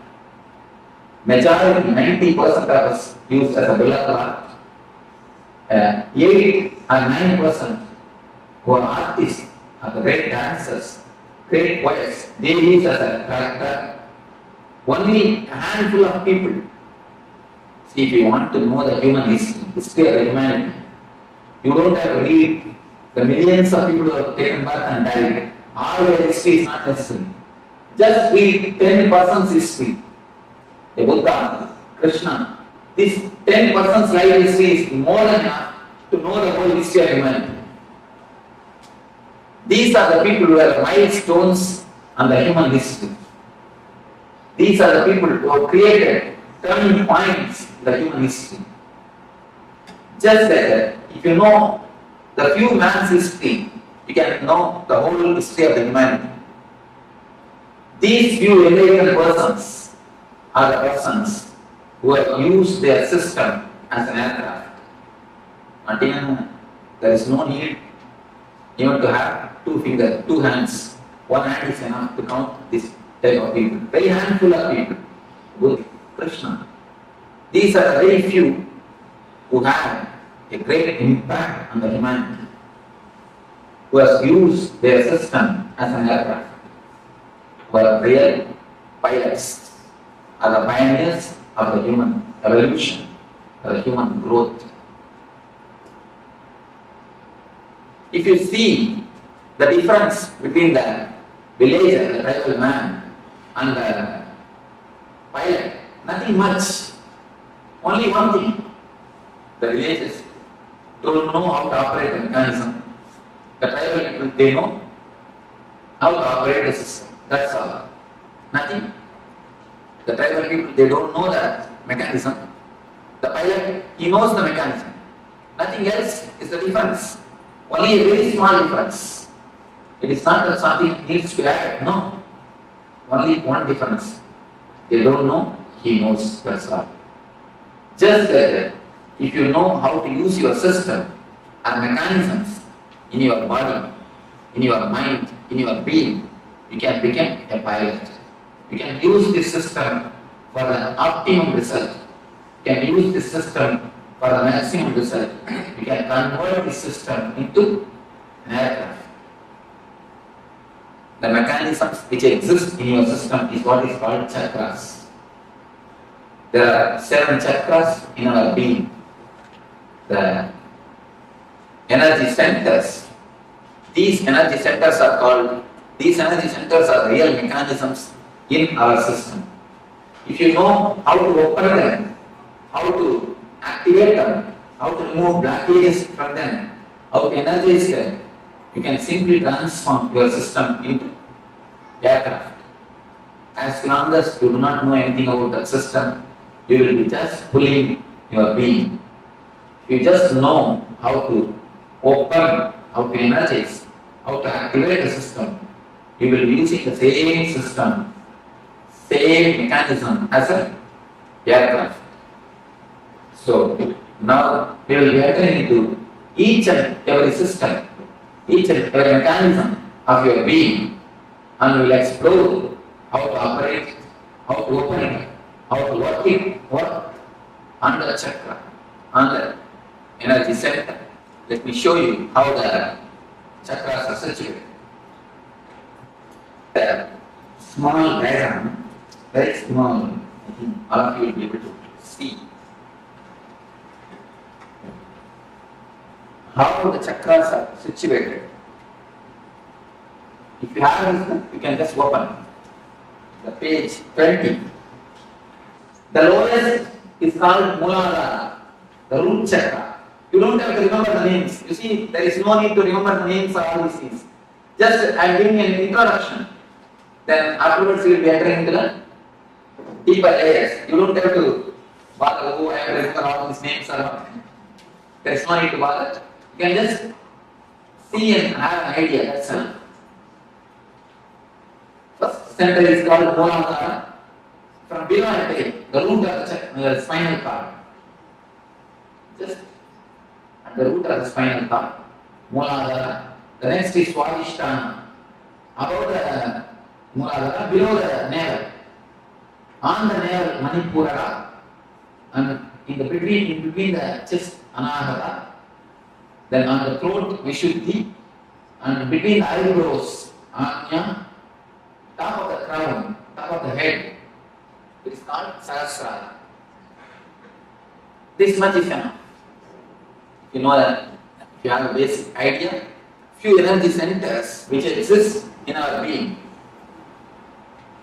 Majority, 90% of us used as a bill of lading. 8 or 9% who are artists, are the great dancers, great poets, they use as a character. Only a handful of people. See, if you want to know the human history of humanity, you don't have to read the millions of people who have taken birth and died. All their history is not necessary. Just read 10% history. The Buddha, Krishna, this 10% life history is more than enough to know the whole history of humanity. These are the people who are milestones on the human history. These are the people who have created turning points in the human history. Just like that, if you know the few man's history, you can know the whole history of the humanity. These few enlightened persons are the persons who have used their system as an aircraft. Until there is no need even to have 2 fingers, 2 hands. 1 hand is enough to count this type of people. Very handful of people. Buddha, Krishna. These are the very few who have a great impact on the humanity, who has used their system as an aircraft, who are real pilots, are the pioneers of the human evolution, of the human growth. If you see the difference between the villager, the tribal man, and the pilot, nothing much. Only one thing, the villagers don't know how to operate the mechanism. The tribal people, they know how to operate the system. That's all. Nothing. The tribal people, they don't know that mechanism. The pilot, he knows the mechanism. Nothing else is the difference. Only a very small difference. It is not that something needs to be added. No. Only one difference. They don't know, he knows. That's all. Just like that, if you know how to use your system and mechanisms in your body, in your mind, in your being, you can become a pilot. You can use this system for the optimum result. You can use this system for the maximum result. You can convert this system into an aircraft. The mechanisms which exist in your system is what is called chakras. There are 7 chakras in our being. The energy centers. These energy centers are real mechanisms in our system. If you know how to open them, how to activate them, how to remove blockages from them, how to energize them, you can simply transform your system into aircraft. As long as you do not know anything about the system, you will be just pulling your being. You just know how to open, how to energize, how to activate the system. You will be using the same system, same mechanism as an aircraft. So now we will get into each and every system, each and every mechanism of your being, and we will explore how to operate, how to open it, how to work under the chakra, under energy center. Let me show you how the chakras are situated. A small diagram, very small, I think all of you will be able to see how the chakras are situated. If you have this, you can just open the page 20. The lowest is called Muladhara, the root chakra. You don't have to remember the names. You see, there is no need to remember the names of all these things. Just I am giving an introduction. Then afterwards you will be entering into the deeper layers. You don't have to bother who I have to remember all these names or not. There is no need to bother. You can just see and have an idea. That's all. First center is called Mooladhara. From below I take the root of the spinal cord. Just at the root of the spinal cord. Mooladhara. The next is Swadhisthana. Above the Mooladhara, below the navel. On the navel, Manipura. And in between the chest, Anahata. Then on the throat, Vishuddhi. And between the eyebrows, Anya. Top of the crown, top of the head, it is called Sahasrara. This much is enough. You know that, if you have a basic idea, few energy centers which exist in our being.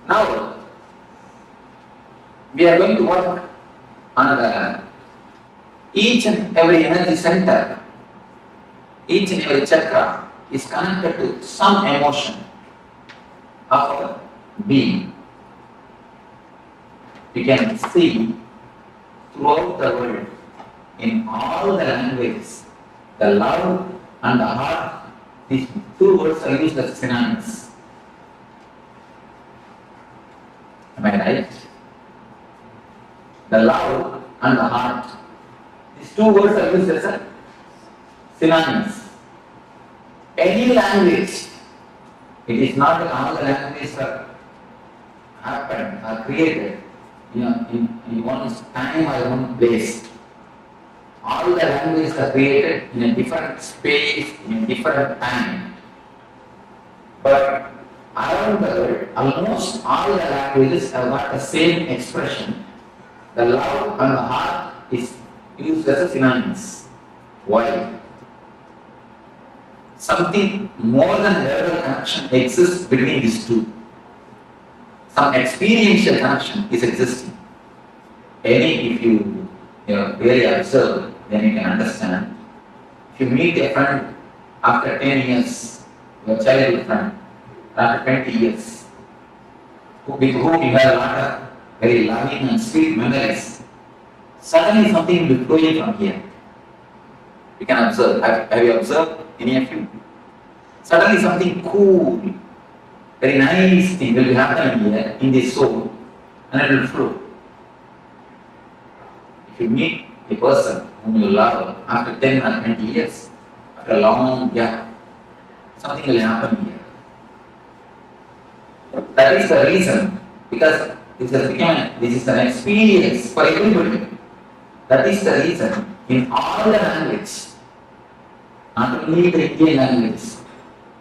Now, we are going to work on each and every energy center, each and every chakra is connected to some emotion of our being. You can see throughout the world, in all the languages, the love and the heart, these two words are used as synonyms. Am I right? The love and the heart, these two words are used as synonyms. Any language, it is not that all the languages are happened, are created in one time or one place. All the languages are created in a different space, in a different time. But around the world, almost all the languages have got the same expression. The love and the heart is used as a synonyms. Why? Something more than verbal connection exists between these two. Some experiential connection is existing. If you really observe, then you can understand. If you meet a friend after 10 years, your childhood friend, after 20 years, with whom you have a lot of very loving and sweet memories, suddenly something will be flowing from here. You can observe. Have you observed any of you? Suddenly something cool, very nice thing will be happening here in the soul, and it will flow. If you meet a person whom you love after 10 or 20 years, after a long gap, something will happen here. That is the reason, because this is an experience for everybody. That is the reason in all the languages, not only the Indian languages,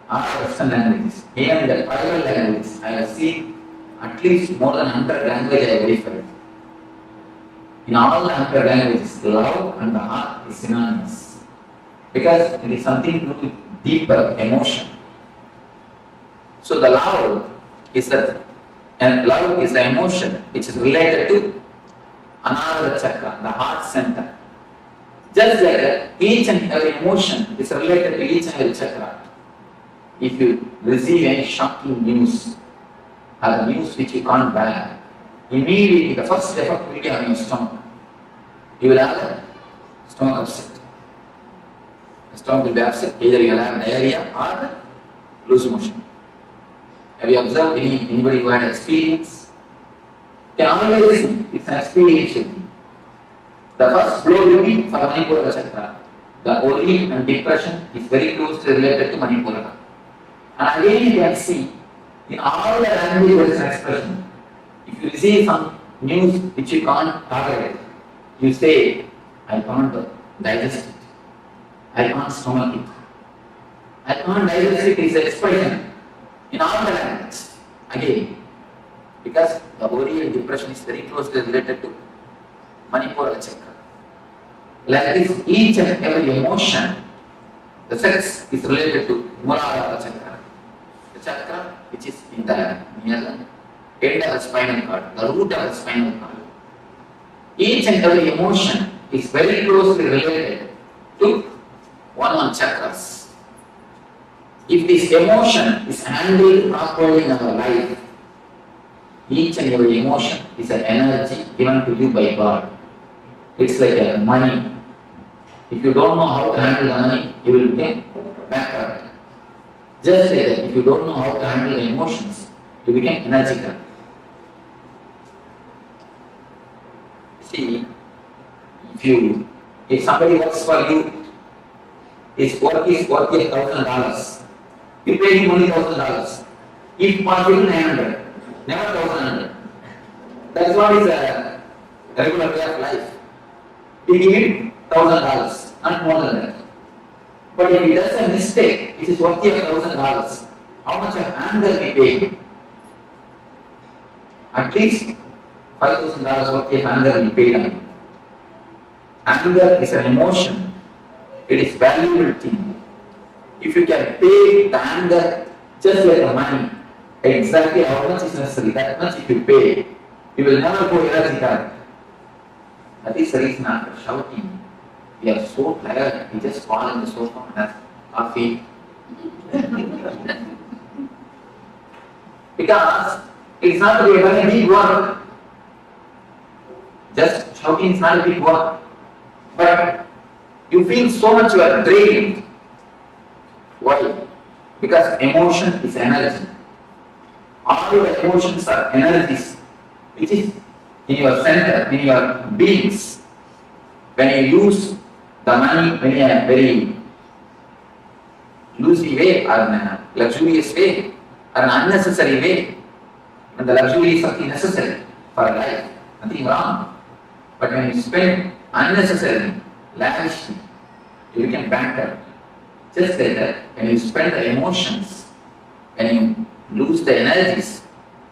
or Western languages, even the tribal languages, I have seen at least more than 100 languages I have verified. In all the 100 languages, the love and the heart is synonymous. Because it is something to do with deeper emotion. So the love is the emotion which is related to Ananda chakra, the heart center. Just like that, each and every emotion is related to each and every chakra. If you receive any shocking news, or the news which you can't bear, immediately the first effect will be on your stomach. You will have a stomach upset. The stomach will be upset, either you will have diarrhea or loose motion. Have you observed anybody who had experience? You can always listen, it's an experiential thing. The first blow will be for Manipura chakra. The worry and depression is very closely related to Manipura. And again you can see, in all the languages there is an expression. If you receive some news which you can't tolerate, you say, I can't digest it. I can't stomach it. I can't digest it is an expression in all the languages. Again, because the worry and depression is very closely related to Manipura chakra. Like this, each and every emotion, the sex is related to Mooladhara chakra. The chakra which is in the near the end of the spinal cord, the root of the spinal cord. Each and every emotion is very closely related to one chakras. If this emotion is handled properly in our life, Each and every emotion is an energy given to you by God. It's like a money. If you don't know how to handle the money, you will become bankrupt. Just like that, if you don't know how to handle the emotions, you become energetic. See, if somebody works for you, his work is worth $1,000. You pay him only $1,000. If possible, 900. Never 1,100. That's what is a regular way of life. We give him $1,000, not more than that. But if he does a mistake, it is worth $1,000. How much of anger we pay him? At least $5,000 worth of anger we pay him. Anger is an emotion. It is valuable thing. If you can pay the anger just like the money, exactly how much is necessary, that much if you pay, you will never go energy card. That is the reason after shouting, we are so tired, we just fall in the sofa and have coffee. Because it's not a very big work. Just shouting is not a big work. But you feel so much you are drained. Why? Because emotion is energy. All your emotions are energies, which is in your center, in your beings. When you use the money in a very loosey way or in a luxurious way or an unnecessary way, and the luxury is something necessary for life, nothing wrong. But when you spend unnecessarily, lavishly, you become bankrupt. Just like that, when you spend the emotions, when you lose the energies,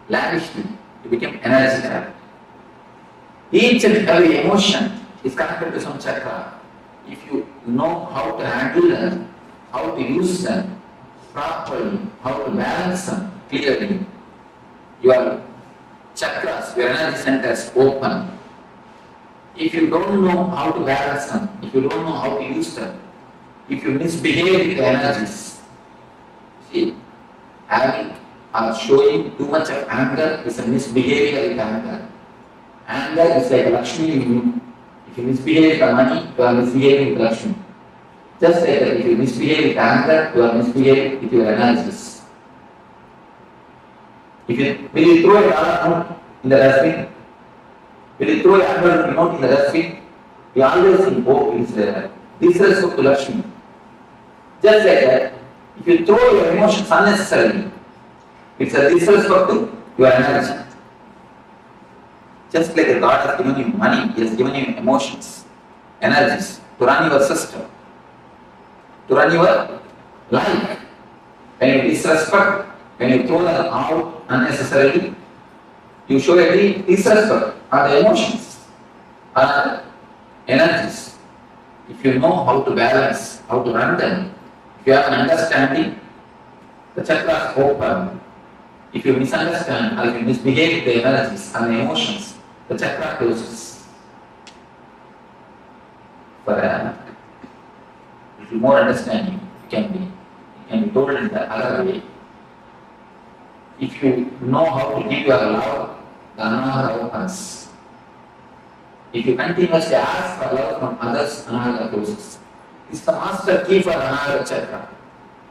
lavishly, you become energy trapped. Each and every emotion is connected to some chakra. If you know how to handle them, how to use them properly, how to balance them clearly, your chakras, your energy centers open. If you don't know how to balance them, if you don't know how to use them, if you misbehave with the energies, see, having or showing too much of anger is a misbehavior with anger. Anger is like a Lakshmi in you. If you misbehave with the money, you are misbehaving with Lakshmi. Just like that, if you misbehave with anger, you are misbehaving with your energies. When you throw a dollar note in the dustbin, when you throw a $100 note in the dustbin, we always think, oh, it's disrespect to Lakshmi. Just like that, if you throw your emotions unnecessarily, it's a disrespect to your energy. Just like the God has given you money, He has given you emotions, energies to run your system, to run your life. When you disrespect, when you throw them out unnecessarily, you show a disrespect on the emotions, on the energies. If you know how to balance, how to run them, if you have an understanding, the chakras open. If you misunderstand or if you misbehave with the energies and the emotions, the chakra closes. For if you more understanding, it can be told in the other way. If you know how to give your love, the Ananda opens. If you continuously ask for love from others, Ananda closes. It's the master key for Ananda chakra.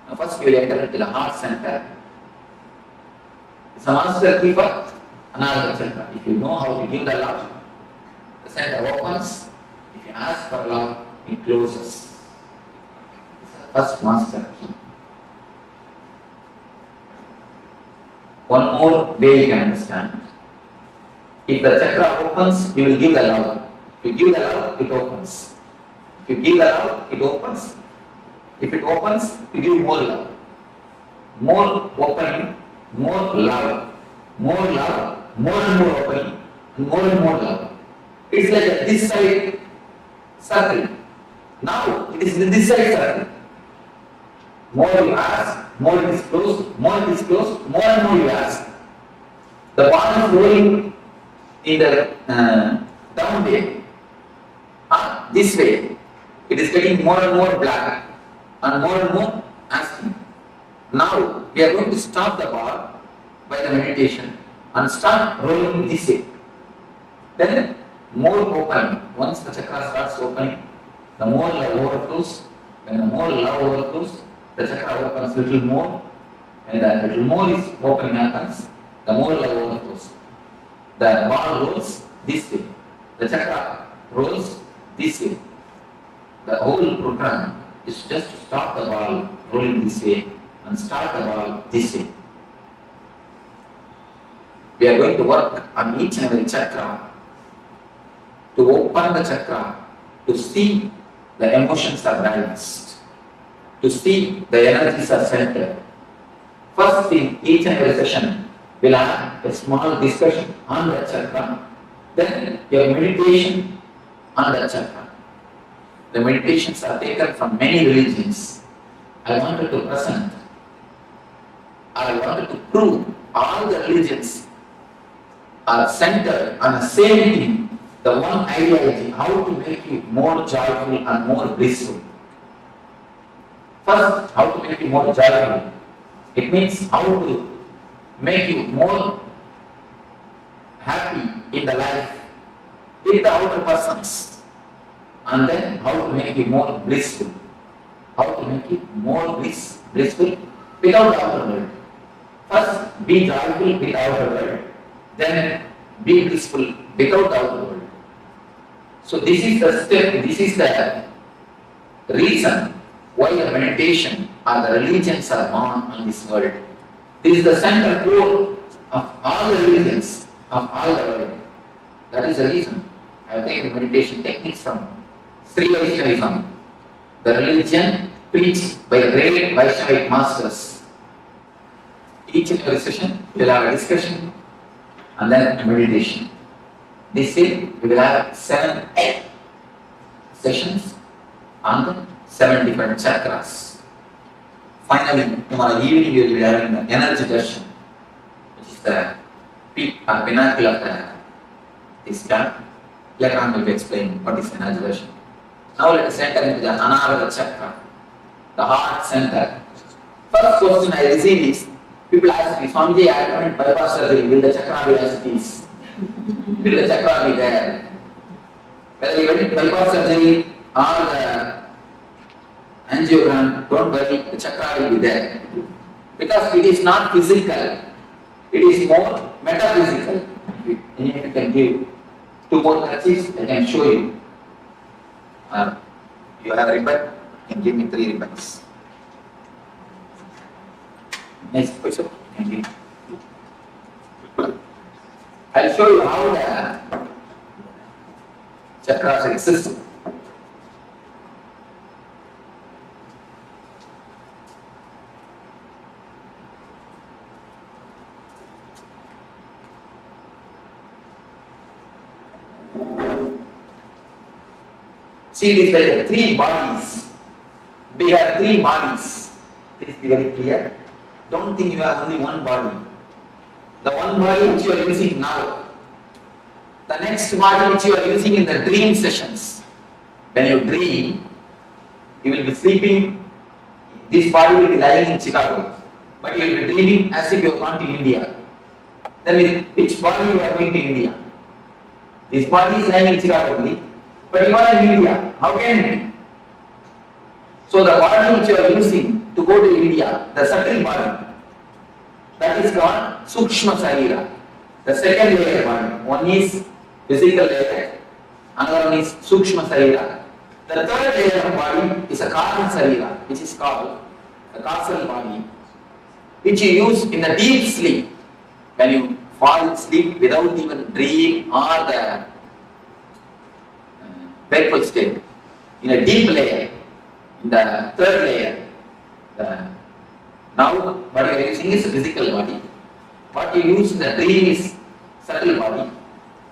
Now first you will enter into the heart center. It's a master key for Ananda chakra. If you know how to give the love, the center opens. If you ask for love, it closes. It's the first master key. One more way you can understand. If the chakra opens, you will give the love. If you give the love, it opens. If you give the love, it opens. If it opens, you give more love. More opening, more love. More love, more and more opening, and more love. It's like this side circle. Now it is in this side circle. More you ask, more it is closed, more it is closed, more and more you ask. The ball is rolling in the down way. This way. It is getting more and more black and more asking. Now we are going to stop the ball by the meditation and start rolling this way. Then more open. Once the chakra starts opening, the more love overflows. When the more love overflows, the chakra opens a little more. When the little more is opening happens, the more love overflows. The ball rolls this way. The chakra rolls this way. The whole program is just to stop the ball rolling this way and start the ball this way. We are going to work on each and every chakra to open the chakra, to see the emotions are balanced, to see the energies are centered. First, in each and every session, we'll have a small discussion on the chakra, then your meditation on the chakra. The meditations are taken from many religions. I wanted to prove all the religions are centered on the same thing, the one ideology, how to make you more joyful and more blissful. First, how to make you more joyful. It means how to make you more happy in the life with the outer persons. And then how to make you more blissful. How to make you more blissful without the outer world. First, be joyful with the outer world. Then be blissful without the outer world. So this is the step, this is the reason why the meditation or the religions are born on this world. This is the central core of all the religions of all the world. That is the reason I have taken meditation techniques from Sri Vaishnavism, the religion preached by the great Vaishnavic masters. Each and every session we will have a discussion and then a meditation. This way we will have 7 sessions on the 7 different chakras. Finally, tomorrow evening we will be having the Energize, which is the peak or pinnacle of this camp. Later on we will be explaining what is Energize. Now let us enter into the Ananda chakra, the heart center. First question I receive is, people ask me, Swamiji, I haven't bypass surgery, will the chakra be as it is? Will the chakra be there? Whether you went bypass surgery or the angiogram, don't worry, the chakra will be there. Because it is not physical, it is more metaphysical. If you can give 2 more touches, I can show you. You have a ribbon, you can give me 3 ribbons. Next question. Thank you. I'll show you how the chakras exist. See, it is like 3 bodies. We have 3 bodies. Please be very clear. Don't think you have only one body. The one body which you are using now, the next body which you are using in the dream sessions. When you dream, you will be sleeping, this body will be lying in Chicago, but you will be dreaming as if you have gone to India. Then with which body you are going to India? This body is lying in Chicago only, but you are in India. How can it be? So the body which you are using to go to India, the subtle body, that is called Sukshma Sarira. The second layer body. One is physical layer, another one is Sukshma Sarira. The third layer of body is a Karma Sarira, which is called the causal body, which you use in the deep sleep. When you fall asleep without even dream or the wakeful state, in a deep layer, in the third layer, now what you are using is a physical body. What you use in the dream is subtle body.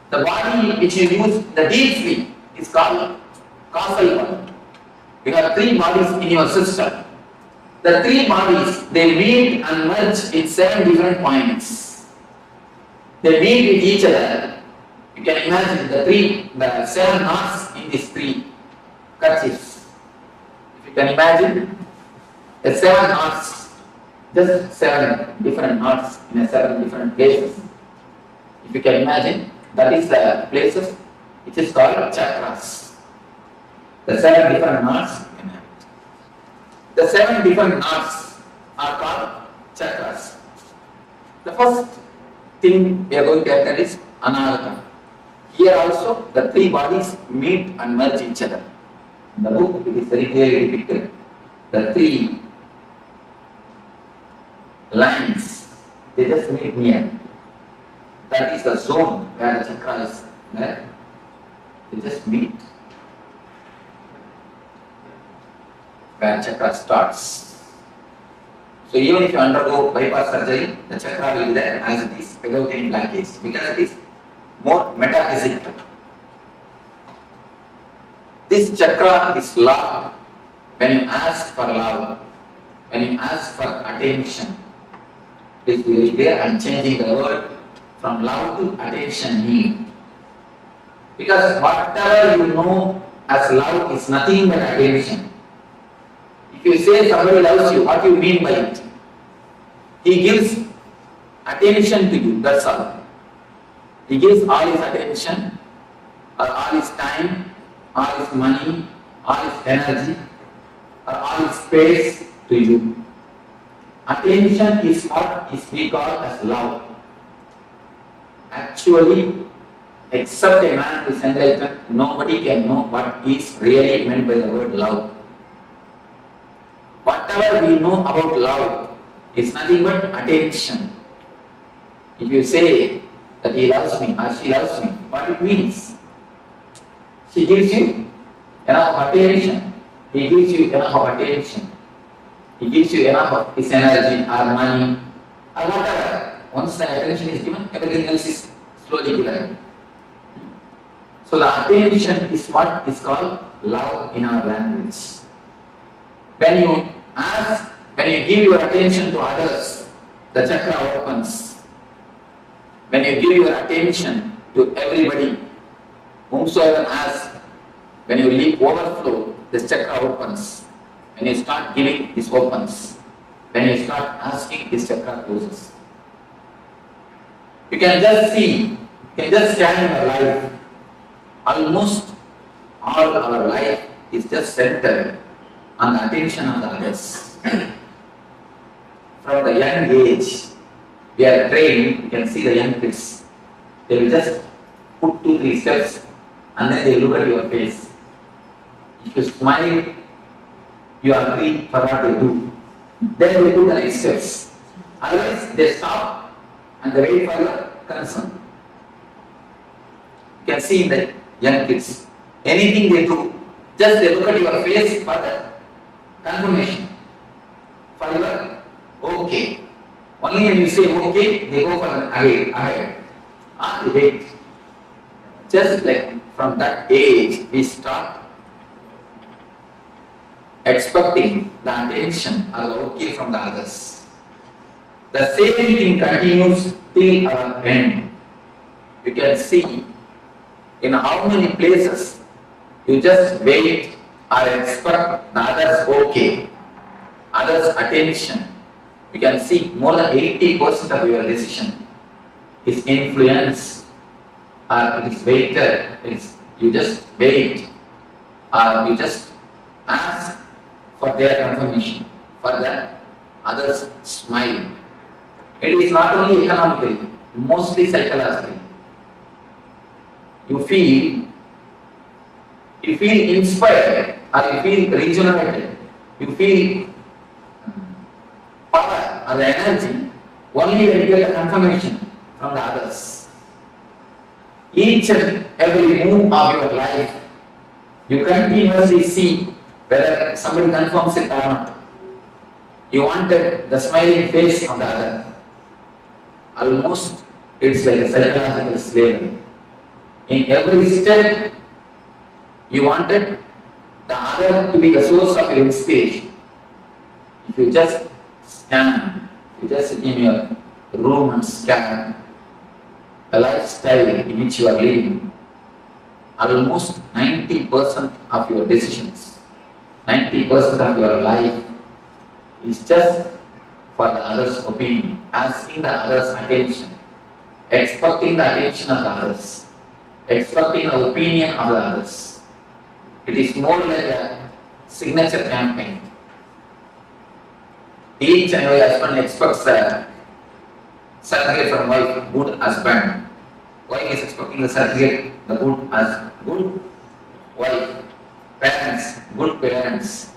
The body which you use in the deep sleep is called causal body. You have 3 bodies in your system. The 3 bodies, they meet and merge in 7 different points. They meet with each other. You can imagine the 7 knots in these 3 kerchiefs. If you can imagine the 7 knots, just 7 different knots in 7 different places. If you can imagine, that is the places which is called chakras. The 7 different knots. The 7 different knots are called chakras. The first thing we are going to enter is Ananda. Here also the 3 bodies meet and merge each other. In the book it is very clearly depicted. The 3 lines, they just meet near. That is the zone where the chakra is there. They just meet. Where chakra starts. So even if you undergo bypass surgery, the chakra will be there as it is without any blockage because it is more metaphysical. This chakra is love. When you ask for love, when you ask for attention, it is very clear. I am changing the word from love to attention need. Because whatever you know as love is nothing but attention. If you say somebody loves you, what do you mean by it? He gives attention to you, that's all. He gives all his attention, or all his time, all his money, all his energy, or all his space to you. Attention is what we call as love. Actually, except a man who is enlightened, nobody can know what is really meant by the word love. Whatever we know about love is nothing but attention. If you say that he loves me or she loves me, what it means? She gives you enough attention. He gives you enough of attention. He gives you enough of his energy or money or whatever. Once the attention is given, everything else is slowly given. So the attention is what is called love in our language. When you ask, when you give your attention to others, the chakra opens. When you give your attention to everybody, whomsoever asks, when you leave overflow, this chakra opens. When you start giving, this opens. When you start asking, this chakra closes. You can just see, you can just scan your life. Almost all our life is just centered on the attention of the others. From the young age, we are trained, you can see the young kids. They will just put 2-3 steps and then they look at your face. If you smile, you agree for what they do. Then they do the next steps. Otherwise, they stop and they wait for your concern. You can see in the young kids, anything they do, just they look at your face for the confirmation. For your okay. Only when you say okay, they go for ahead. They wait. Just like from that age, we start expecting the attention or the okay from the others. The same thing continues till our end. You can see in how many places you just wait or expect the others okay, others attention. You can see more than 80% of your decision is influence or it is waited. You just wait or you just ask for their confirmation, for the others smile. It is not only economically, mostly psychologically. You feel inspired or you feel regenerated, you feel power or the energy only when you get a confirmation from the others. Each and every move of your life, you continuously see whether somebody confirms it or not. You wanted the smiling face of the other. Almost it's like a psychological slavery. In every step, you wanted the other to be the source of your inspiration. If you just scan, you just sit in your room and scan the lifestyle in which you are living, almost 90% of your decisions, 90% of your life is just for the other's opinion, asking the other's attention, expecting the attention of the others, expecting the opinion of the others. It is more like a signature campaign. Each and every husband expects the certificate from wife, good husband. Wife is expecting the certificate, the good wife. Parents, good parents.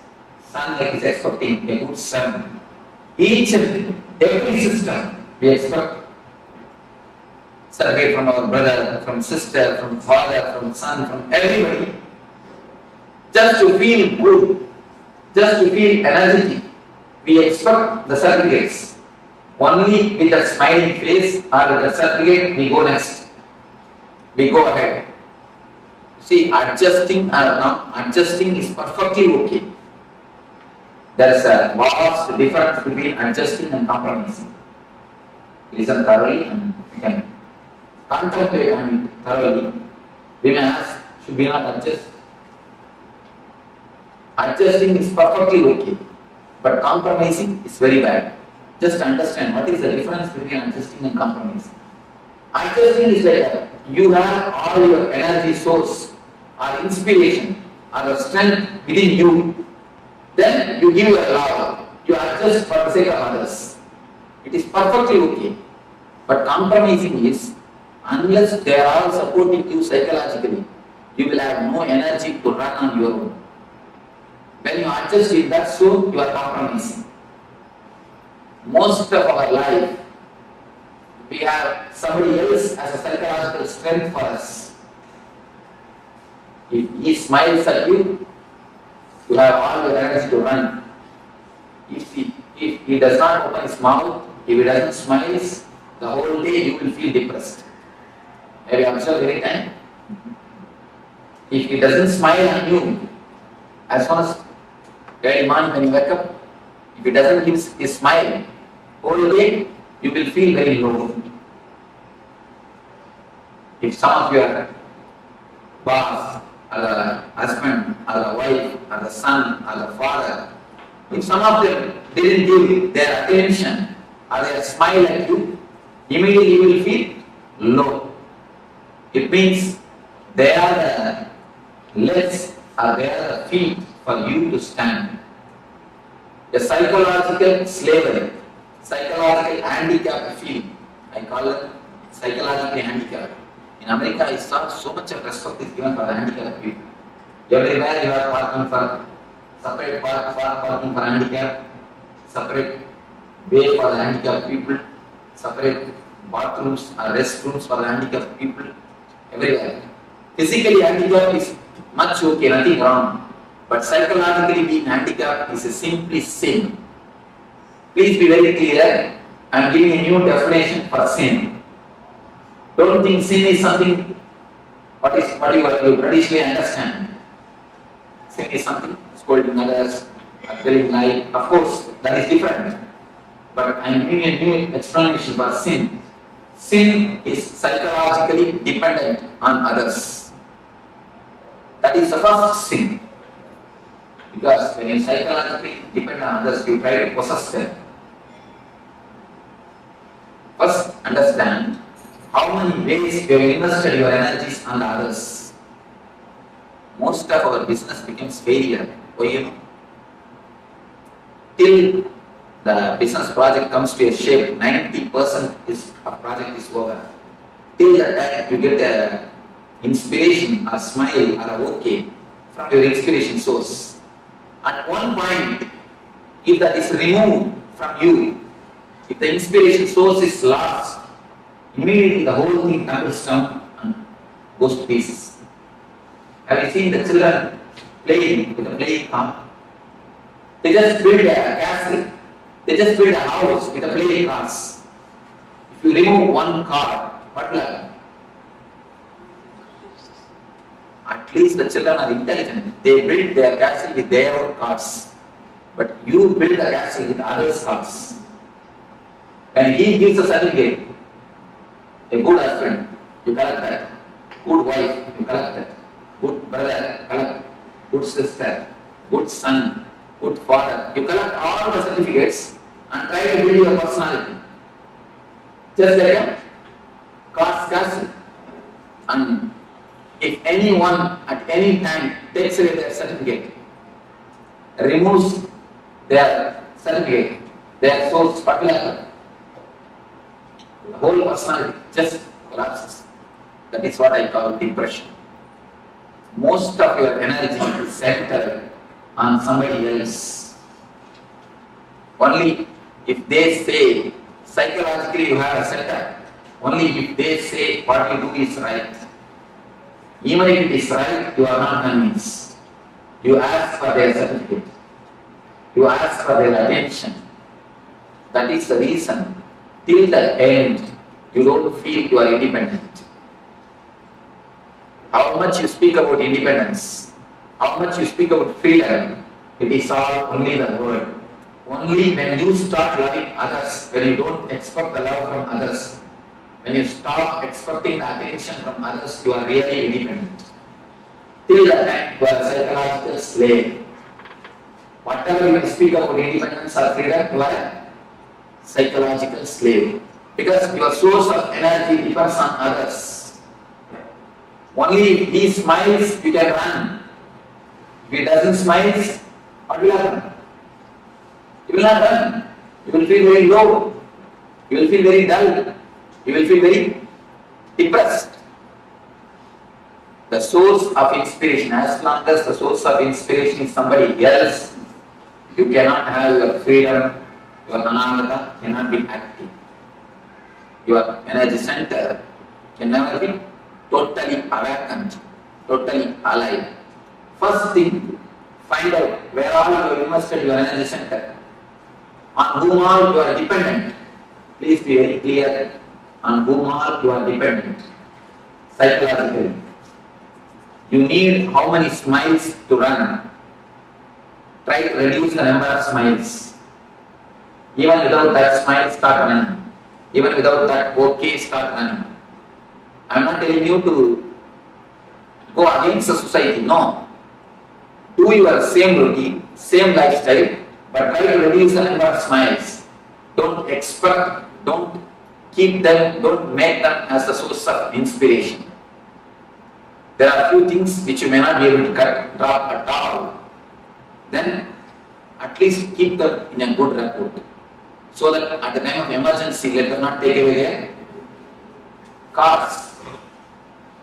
Son like is expecting a good son. Each and every system we expect certificate from our brother, from sister, from father, from son, from everybody. Just to feel good, just to feel energetic, we expect the certificates. Only with a smiling face or with the certificate, we go next. We go ahead. See, adjusting or not adjusting is perfectly okay. There is a vast difference between adjusting and compromising. Listen thoroughly and you can contemplate on it thoroughly. We may ask, should we not adjust? Adjusting is perfectly okay, but compromising is very bad. Just understand what is the difference between adjusting and compromising. Adjusting is like you have all your energy source or inspiration or strength within you. Then you give your love. You adjust for the sake of others. It is perfectly okay. But compromising is, unless they are all supporting you psychologically, you will have no energy to run on your own. When you adjust in that zone, you are compromising. Most of our life, we have somebody else as a psychological strength for us. If he smiles at you, you have all your energy to run. If he does not open his mouth, if he doesn't smile, the whole day you will feel depressed. Have you observed any time? If he doesn't smile on you, as soon as early morning when you wake up, if he doesn't give his smile, whole day you will feel very low. If some of your boss, or the husband, or the wife, or the son, or the father, if some of them didn't give their attention or their smile at you, immediately you will feel low. It means they are the legs or they are the feet for you to stand. A psychological slavery, psychological handicap feel. I call it psychologically handicapped. In America, I saw so much of respect is given for the handicapped people. Everywhere you are parking for separate parking for handicapped, separate way for the handicapped people, separate bathrooms or restrooms for the handicapped people. Everywhere. Physically handicapped is much okay, nothing wrong. But psychologically being handicapped is a simply sin. Please be very clear. I am giving a new definition for sin. Don't think sin is something what you traditionally understand. Sin is something scolding others, telling lie. Of course, that is different. But I am giving a new explanation for sin. Sin is psychologically dependent on others. That is the first sin. Because when you psychologically depend on others, you try to possess them. First, understand how many ways you have invested your energies on others. Most of our business becomes failure. Why you know? Till the business project comes to a shape, 90% of project is over. Till the time you get a inspiration, a smile, or a okay from your inspiration source. At one point, if that is removed from you, if the inspiration source is lost, immediately the whole thing tumbles down and goes to pieces. Have you seen the children playing with a playing car? They just build a castle. They just build a house with a playing cars. If you remove one car, what will happen? At least the children are intelligent. They build their castle with their own cars. But you build a castle with others' cars. When he gives a certificate, a good husband, you collect that. Good wife, you collect that. Good brother, collect. Good sister, good son, good father. You collect all the certificates and try to build your personality. Just like a caste. And if anyone at any time takes away their certificate, removes their certificate, their soul's particular, the whole personality just collapses. That is what I call depression. Most of your energy is centered on somebody else. Only if they say, psychologically you have a center, only if they say what you do is right. Even if it is right, you are not convinced. You ask for their certificate. You ask for their attention. That is the reason. Till the end, you don't feel you are independent. How much you speak about independence, how much you speak about freedom, it is all only the word. Only when you start loving others, when you don't expect the love from others, when you stop expecting the attention from others, you are really independent. Till that time, you are a psychological slave. Whatever you speak about independence or freedom, you are a psychological slave. Because your source of energy depends on others. Only if he smiles, you can run. If he doesn't smile, what will happen? You will not run. You will feel very low. You will feel very dull. You will feel very depressed. The source of inspiration, as long as the source of inspiration is somebody else, you cannot have your freedom, your Ananda cannot be active. Your energy center can never be totally awakened, totally alive. First thing, find out where all you have invested your energy center, on whom all you are dependent. Please be very clear on whom all you are dependent psychologically. You need how many smiles to run. Try to reduce the number of smiles. Even without that smile, start running. Even without that okay, start running. I am not telling you to go against the society, no. Do your same routine, same lifestyle, but try to reduce the number of smiles. Don't expect, don't keep them, don't make them as the source of inspiration. There are few things which you may not be able to drop at all. Then at least keep them in a good record. So that at the time of emergency, let them not take away their cars.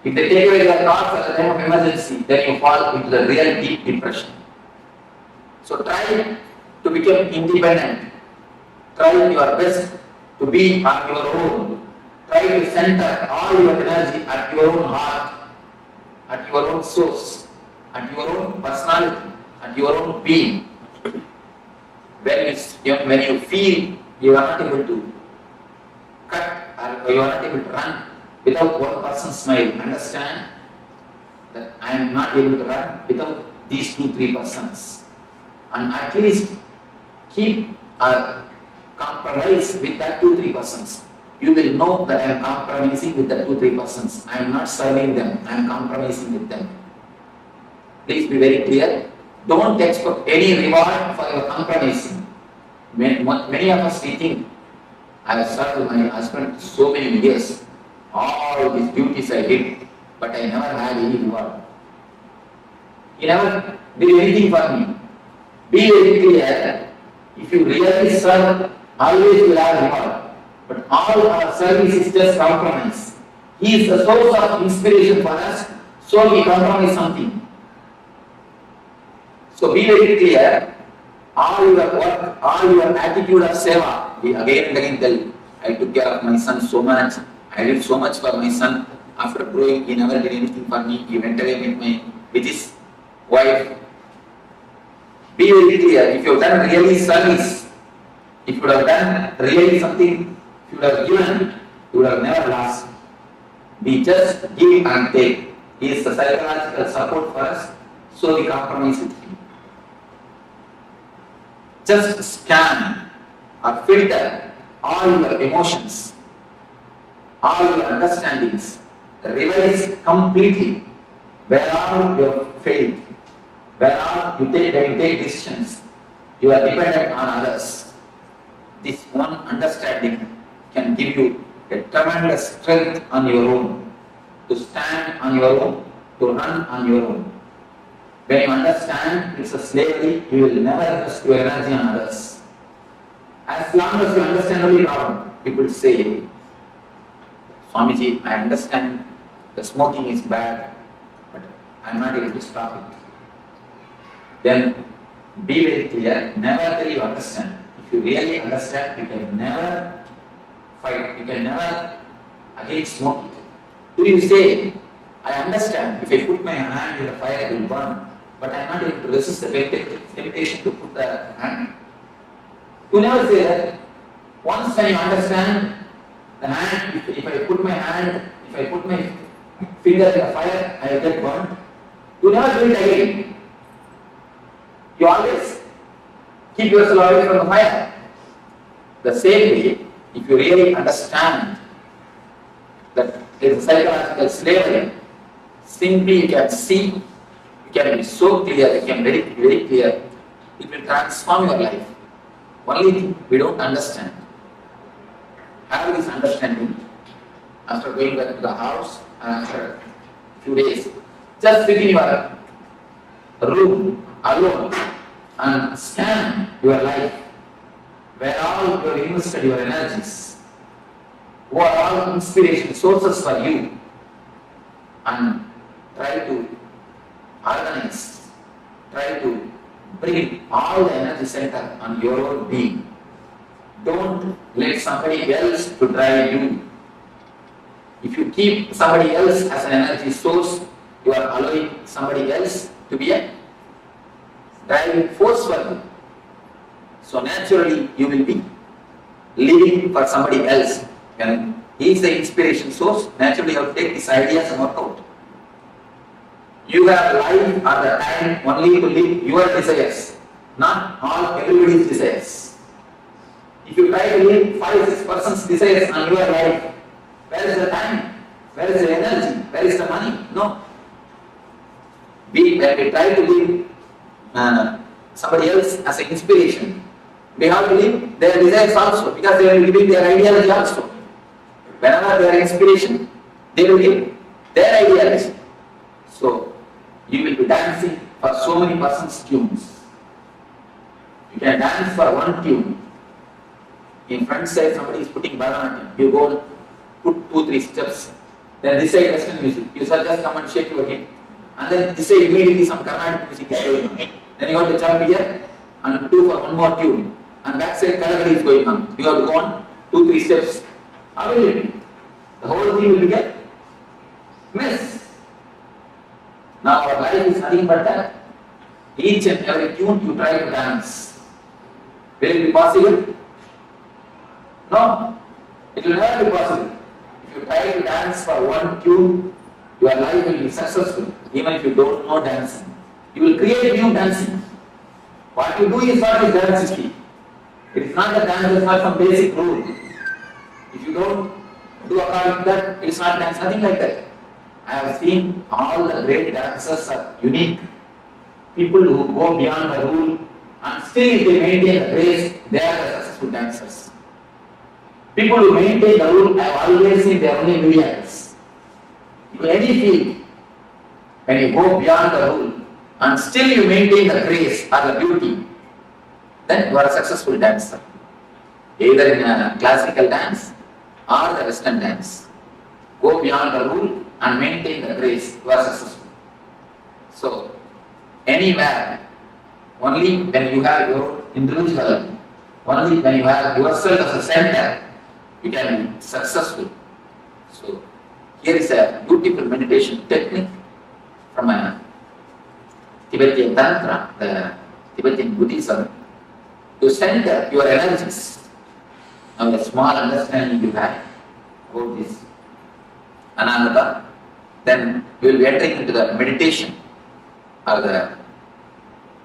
If they take away their cars at the time of emergency, then you fall into the real deep depression. So try to become independent. Try your best to be on your own. Try to center all your energy at your own heart, at your own source, at your own personality, at your own being. When you feel you are not able to cut or you are not able to run without one person's smile, understand that I am not able to run without these 2-3 persons. And at least keep a compromise with that 2-3 persons. You will know that I am compromising with the 2-3 persons. I am not serving them, I am compromising with them. Please be very clear. Don't expect any reward for your compromising. Many of us we think, I have served my husband so many years, all these duties I did, but I never had any reward. He never did anything for me. Be very clear, if you really serve, always you will have reward. But all our service is just compromise. He is the source of inspiration for us, so we compromise something. So be very clear, all your work, all your attitude of seva, we again and again tell you, I took care of my son so much, I did so much for my son. After growing, he never did anything for me, he went away with his wife. Be very clear, if you have done really service, if you would have done really something, if you would have given, you would have never lost. We just give and take. He is the psychological support for us, so we compromise with him. Just scan or filter all your emotions, all your understandings, revise completely where are your faith, where are you take decisions, you are dependent on others. This one understanding can give you a tremendous strength on your own, to stand on your own, to run on your own. When you understand it's a slavery, you will never invest your energy on others. As long as you understand only problem, people say, Swamiji, I understand the smoking is bad, but I am not able to stop it. Then be very clear, never till you understand. If you really understand, you can never fight, you can never against smoking. Do you say, I understand, if I put my hand in the fire, it will burn, but I am not able to resist the temptation to put the hand? You never say that. Once when you understand the hand, if I put my hand, if I put my finger in the fire, I will get burned. You never do it again. You always keep yourself away from the fire. The same way, if you really understand that there is a psychological slavery, simply you can see, you can be so clear, you can be very, very clear, it will transform your life. Only thing we don't understand. Have this understanding after going back to the house and after a few days. Just sit in your room alone and scan your life, where all you have invested your energies, who are all inspiration sources for you, and try to organize, try to bring all the energy center on your own being. Don't let somebody else to drive you. If you keep somebody else as an energy source, you are allowing somebody else to be a driving force for you. So naturally you will be living for somebody else. And he is the inspiration source. Naturally you have to take these ideas and work out. You have life or the time only to live your desires, not all everybody's desires. If you try to live 5-6% desires on your life, where is the time? Where is the energy? Where is the money? No. When we try to live somebody else as an inspiration, we have to live their desires also, because they will live their ideology also. Whenever they are inspiration, they will live their ideology. So, you will be dancing for so many persons' tunes. You can dance for one tune. In front side, somebody is putting Bharatanatyam. You go and put 2-3 steps. Then this side Western music. You shall just come and shake your head. And then this side immediately some Carnatic music is going on. Then you have to jump here and do for one more tune. And that side Kathakali is going on. You have to go on 2-3 steps. How will it be? The whole thing will get mess. Now our life is nothing but that. Each and every tune you try to dance. Will it be possible? No. It will never be possible. If you try to dance for one tune, your life will be successful, even if you don't know dancing. You will create new dancing. What you do is what is dance is. It is not a dance, it is not some basic rule. If you don't do according to that, it is not dance, nothing like that. I have seen all the great dancers are unique. People who go beyond the rule and still they maintain the grace, they are the successful dancers. People who maintain the rule, I have always seen they are only millions. In any field, when you go beyond the rule and still you maintain the grace or the beauty, then you are a successful dancer. Either in a classical dance or the Western dance. Go beyond the rule and maintain the grace, you are successful. So, anywhere, only when you have your individual, only when you have yourself as a center, you can be successful. So, here is a beautiful meditation technique from a Tibetan Tantra, the Tibetan Buddhism, to center your energies. Now, a small understanding you have about this Ananda, then you will be entering into the meditation or the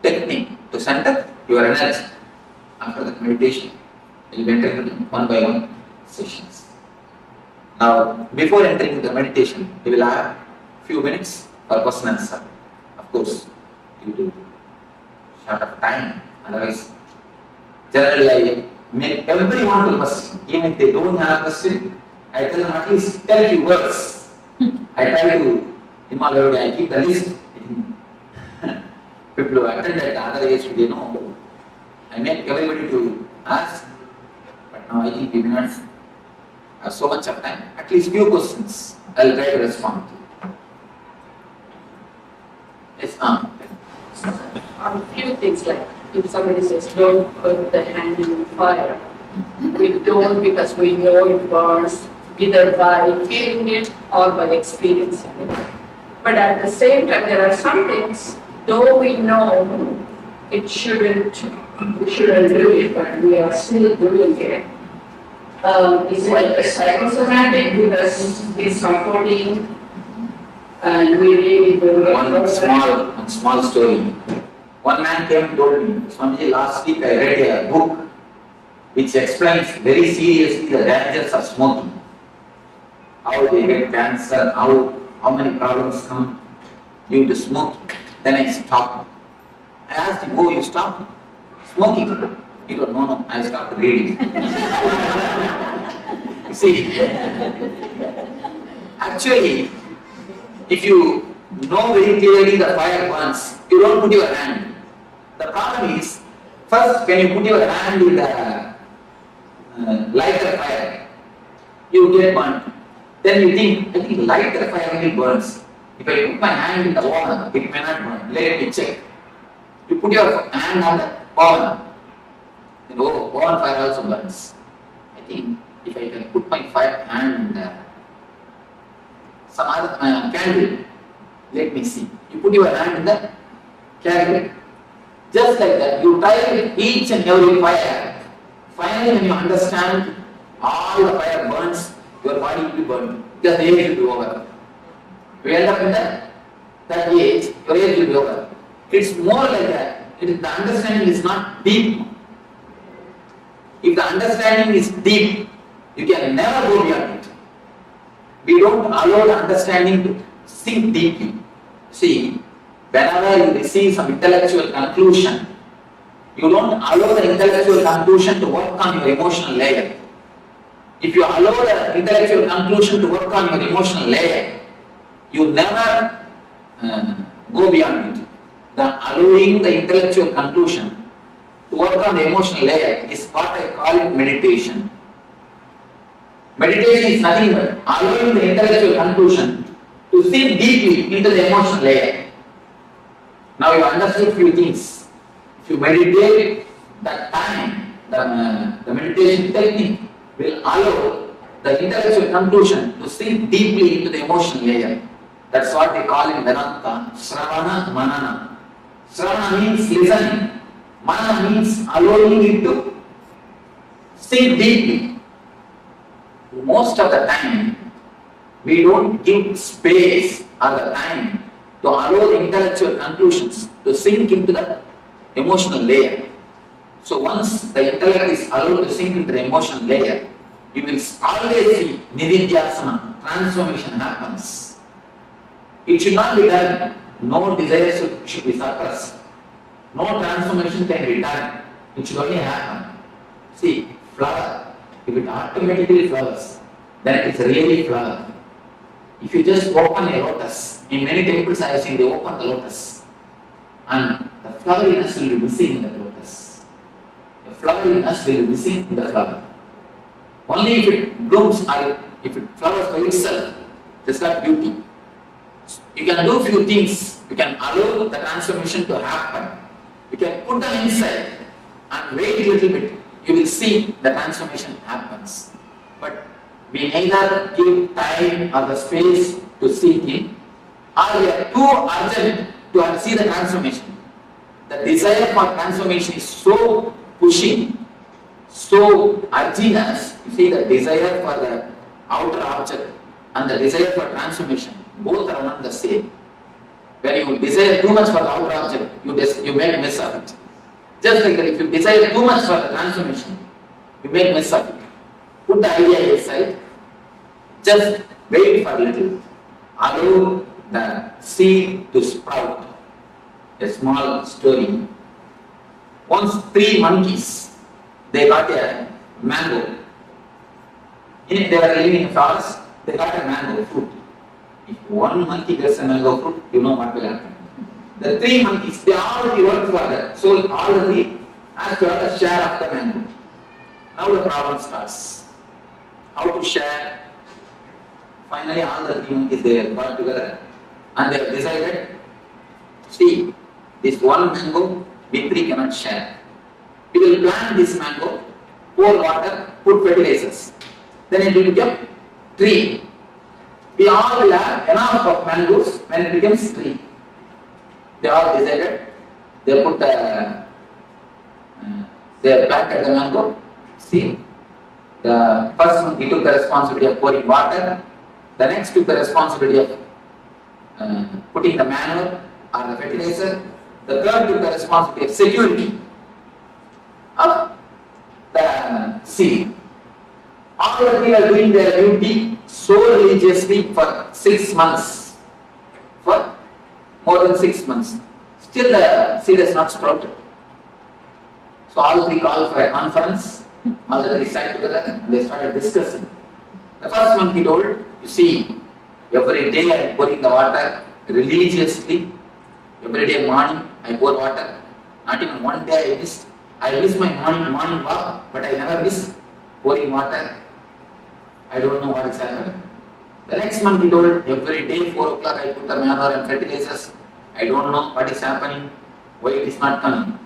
technique to center your energy. After the meditation, you will be entering into one by one sessions. Now, before entering into the meditation, you will have few minutes for question and answer. Of course, due to short of time, otherwise, generally I make everyone to question. Even if they don't have a question, I tell them at least tell few words. I try to involve, I keep the list. People who attend at the other age, they know. I make everybody to ask, but now I think we may not have so much of time. At least few questions. I'll try to respond. Yes, A few things like if somebody says don't put the hand in the fire, we don't because we know it burns either by feeling it or by experiencing it. But at the same time, there are some things, though we know it shouldn't, we shouldn't do it, but we are still doing it. It's like psychosomatic because it's comforting and we really do it. One small story. One man came and told me, Swamiji, last week I read a book which explains very seriously the dangers of smoking. How they get cancer, how many problems come due to smoking. Then I stopped. I asked him, oh, you stopped smoking? He goes, no, I stopped reading. See, actually, if you know very clearly the fire burns, you don't put your hand. The problem is, first when you put your hand in the lighter fire, you get burnt. Then you think, I think lighter fire only burns. If I put my hand in the oven, it may not burn. Let me check. You put your hand on the oven, then oven fire also burns. I think if I can put my hand in the some other candle, let me see. You put your hand in the candle. Just like that, you try with each and every fire. Finally, when you understand all the fire burns, your body will be burned. Because the age will be over. You end up in that age, your age will be over. It's more like that. The understanding is not deep. If the understanding is deep, you can never go beyond it. We don't allow the understanding to sink deeply. See, whenever you receive some intellectual conclusion, you don't allow the intellectual conclusion to work on your emotional layer. If you allow the intellectual conclusion to work on your emotional layer, you never go beyond it. The allowing the intellectual conclusion to work on the emotional layer is what I call it meditation. Meditation is nothing but allowing the intellectual conclusion to sink deeply into the emotional layer. Now you understood few things. If you meditate, that time, the meditation technique will allow the intellectual conclusion to sink deeply into the emotional layer. That's what they call in Vedanta, Sravana Manana. Sravana means listening. Manana means allowing it to sink deeply. Most of the time, we don't give space or the time to allow the intellectual conclusions to sink into the emotional layer. So once the intellect is allowed to sink into the emotional layer, you will always see nididhyasana, transformation happens. It should not be done. No desires should be suppressed. No transformation can be done. It should only happen. See, flower, if it automatically flowers, then it is really flower. If you just open a lotus, in many temples I have seen they open the lotus, and the floweriness will be missing in the lotus. The floweriness will be missing in the flower. Only if it blooms or if it flowers by itself, there's that beauty. You can do few things. You can allow the transformation to happen. You can put them inside and wait a little bit. You will see the transformation happens. But we neither give time or the space to see it, or we are too urgent to see the transformation. The desire for transformation is so pushing, so urging us. You see, the desire for the outer object and the desire for transformation, both are not the same. When you desire too much for the outer object, you make a mess of it. Just like that, if you desire too much for the transformation, you make a mess of it. Put the idea aside, just wait for a little. Allow the seed to sprout. A small story. Once 3 monkeys, they got a mango. They were living in a forest, they got a mango fruit. If one monkey gets a mango fruit, you know what will happen. The 3 monkeys, they already worked for that. So all the 3 have to have a share of the mango. Now the problem starts. How to share? Finally all the 3 monkeys, they got together and they have decided, see, this one mango, we 3 cannot share. We will plant this mango, pour water, put fertilizers. Then it will become tree. We all will have enough of mangoes when it becomes tree. They all decided, they put they planted the mango. See, the first one he took the responsibility of pouring water, the next took the responsibility of putting the manure or the fertilizer, the third took the responsibility of security of the seed. All the 3 are doing their duty so religiously for 6 months. For more than 6 months. Still the seed has not sprouted. So all 3 called for a conference. All the 3 sat together and they started discussing. The first one he told, you see, every day I am pouring the water religiously. Every day morning I pour water. Not even one day I missed. I miss my morning walk, but I never miss pouring water. I don't know what is happening. The next month he told, every day 4 o'clock I put the manure and fertilizers. I don't know what is happening, why it is not coming.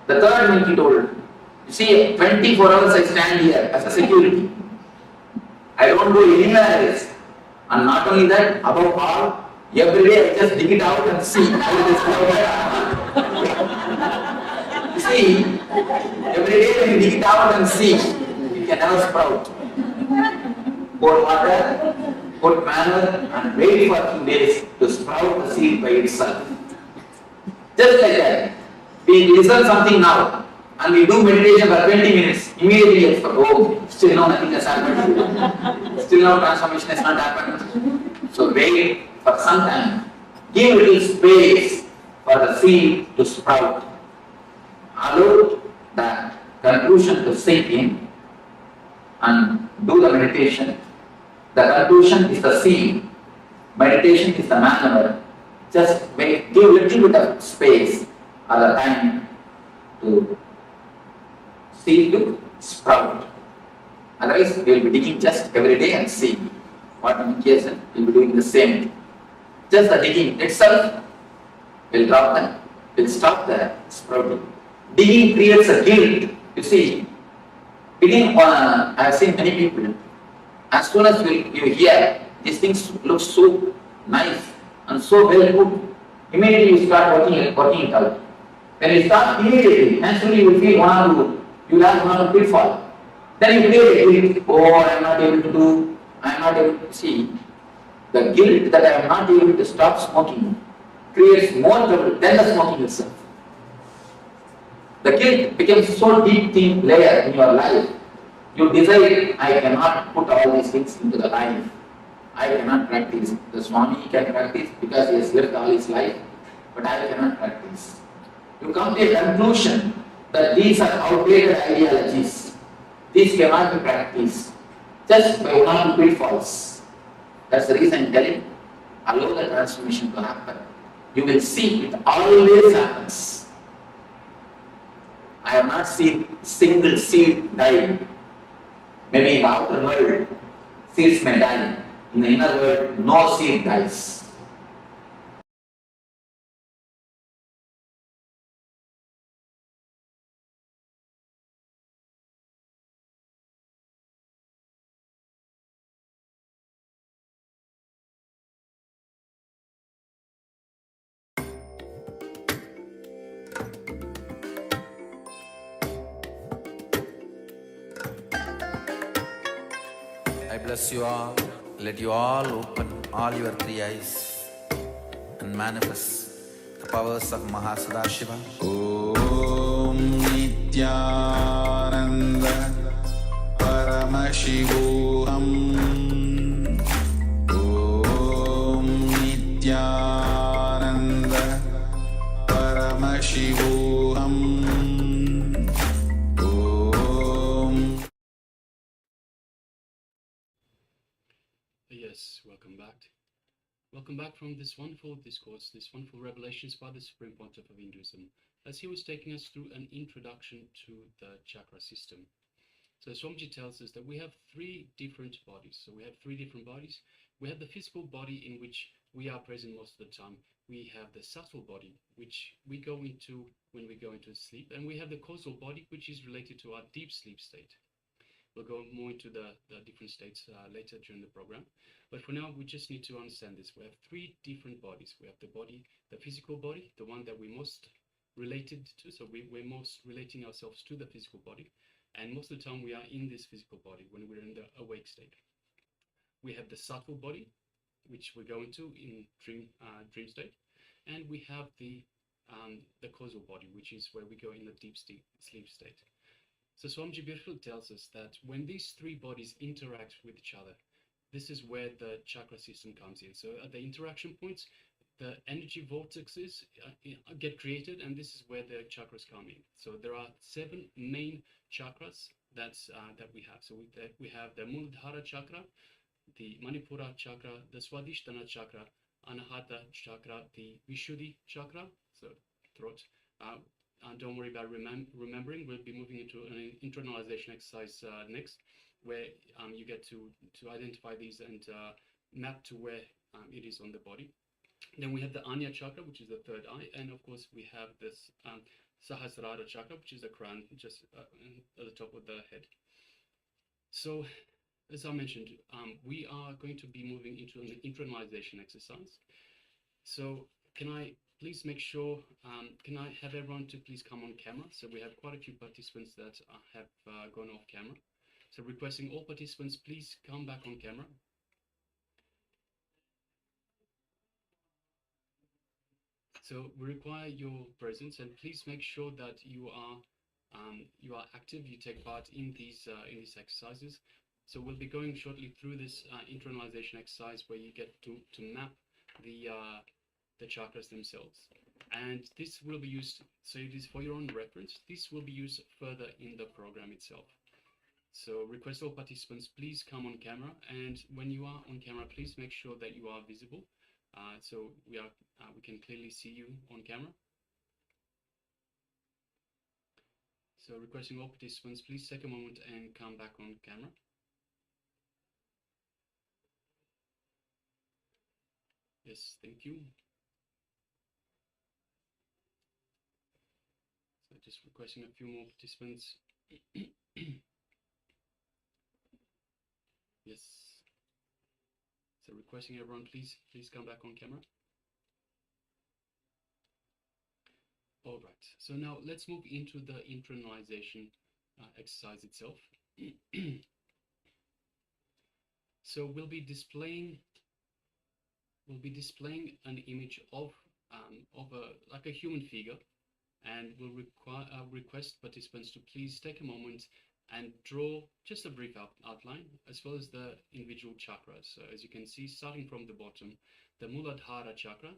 The third month he told, you see, 24 hours I stand here as a security. I don't go anywhere else. And not only that, above all, every day I just dig it out and see how it is growing. You see, every day when you dig it out and see, it can never sprout. Pour water, put manure and wait for a few days to sprout the seed by itself. Just like that. We listen something now and we do meditation for 20 minutes. Immediately it's for, oh, still no, nothing has happened. Still no transformation has not happened. So wait for some time. Give little space for the seed to sprout. Allow the conclusion to sink in and do the meditation. The conclusion is the seed. Meditation is the manner. Just give a little bit of space or the time to seed to sprout. Otherwise, we will be digging just every day and see. What indication we will be doing the same thing. Just the digging itself will stop the sprouting. Digging creates a guilt. You see, digging I have seen many people. As soon as you hear these things look so nice and so well put, immediately you start working it out. When you start immediately, naturally you will feel you will have one pitfall. Then you create a guilt. Oh, I am not able to do. I am not able to see. The guilt that I am not able to stop smoking creates more trouble than the smoking itself. The guilt becomes so deep thin layer in your life. You decide, I cannot put all these things into the life. I cannot practice. The Swami can practice because he has lived all his life, but I cannot practice. You come to a conclusion that these are outdated ideologies. These cannot be practiced just by one or two pitfalls. That's the reason I'm telling, allow the transformation to happen. You will see it always happens. I have not seen single seed die. Maybe in the outer world, seeds may die. In the inner world, no seed dies. I bless you all. Let you all open all your 3 eyes and manifest the powers of Mahasadashiva. Om Nityananda Paramashivoham Om Nityananda Paramashivoham Yes, welcome back. Welcome back from this wonderful discourse, this wonderful revelations by the Supreme Pontiff of Hinduism, as he was taking us through an introduction to the chakra system. So Swamiji tells us that we have three different bodies. So we have three different bodies. We have the physical body in which we are present most of the time. We have the subtle body, which we go into when we go into sleep. And we have the causal body, which is related to our deep sleep state. We'll go more into the different states later during the program. But for now, we just need to understand this. We have three different bodies. We have the body, the physical body, the one that we're most related to. So we're most relating ourselves to the physical body. And most of the time we are in this physical body when we're in the awake state. We have the subtle body, which we go into in dream state. And we have the causal body, which is where we go in the deep sleep state. So Swamiji beautifully tells us that when these three bodies interact with each other, this is where the chakra system comes in. So at the interaction points, the energy vortexes get created, and this is where the chakras come in. So there are 7 main chakras that we have. So we have the Muladhara chakra, the Manipura chakra, the Swadhisthana chakra, Anahata chakra, the Vishuddhi chakra, so throat. Don't worry about remembering. We'll be moving into an internalization exercise next, where you get to identify these and map to where it is on the body. Then we have the Anya chakra, which is the third eye, and of course we have this Sahasrara chakra, which is the crown, just at the top of the head. So, as I mentioned, we are going to be moving into an internalization exercise. So, can I please make sure, can I have everyone to please come on camera? So we have quite a few participants that have gone off camera. So requesting all participants, please come back on camera. So we require your presence, and please make sure that you are active. You take part in these exercises. So we'll be going shortly through this internalization exercise where you get to map the chakras themselves, and this will be used. So it is for your own reference. This will be used further in the program itself. So request all participants, please come on camera, and when you are on camera, please make sure that you are visible. So we can clearly see you on camera. So requesting all participants, please take a moment and come back on camera. Yes, thank you. So just requesting a few more participants. Yes. So requesting everyone, please come back on camera. All right. So now let's move into the internalization exercise itself. So we'll be displaying an image of like a human figure, and we'll request participants to please take a moment and draw just a brief outline, as well as the individual chakras. So as you can see, starting from the bottom, the Muladhara chakra,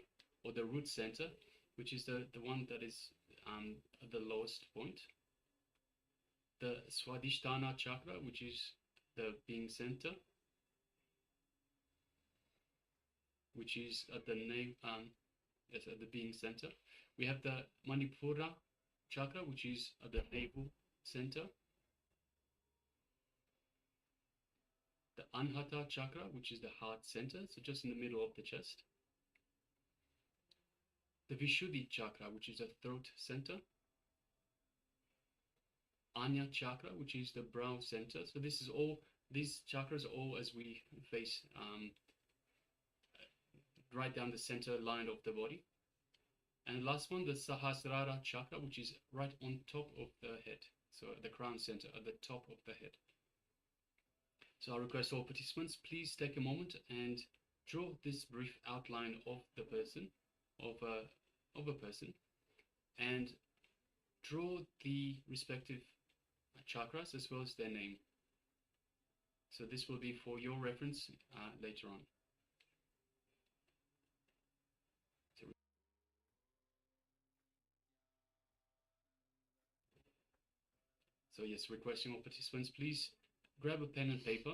or the root center, which is the one that is at the lowest point. The Swadhisthana chakra, which is the being center, which is at the at the being center. We have the Manipura chakra, which is at the navel center. The Anahata chakra, which is the heart center, so just in the middle of the chest. The Vishuddhi chakra, which is the throat center. Anya chakra, which is the brow center. So this is all, these chakras are all as we face right down the center line of the body. And last one, the Sahasrara chakra, which is right on top of the head. So the crown center, at the top of the head. So I request all participants, please take a moment and draw this brief outline of the person, of a person, and draw the respective chakras as well as their name. So this will be for your reference later on. So yes, requesting all participants, please grab a pen and paper.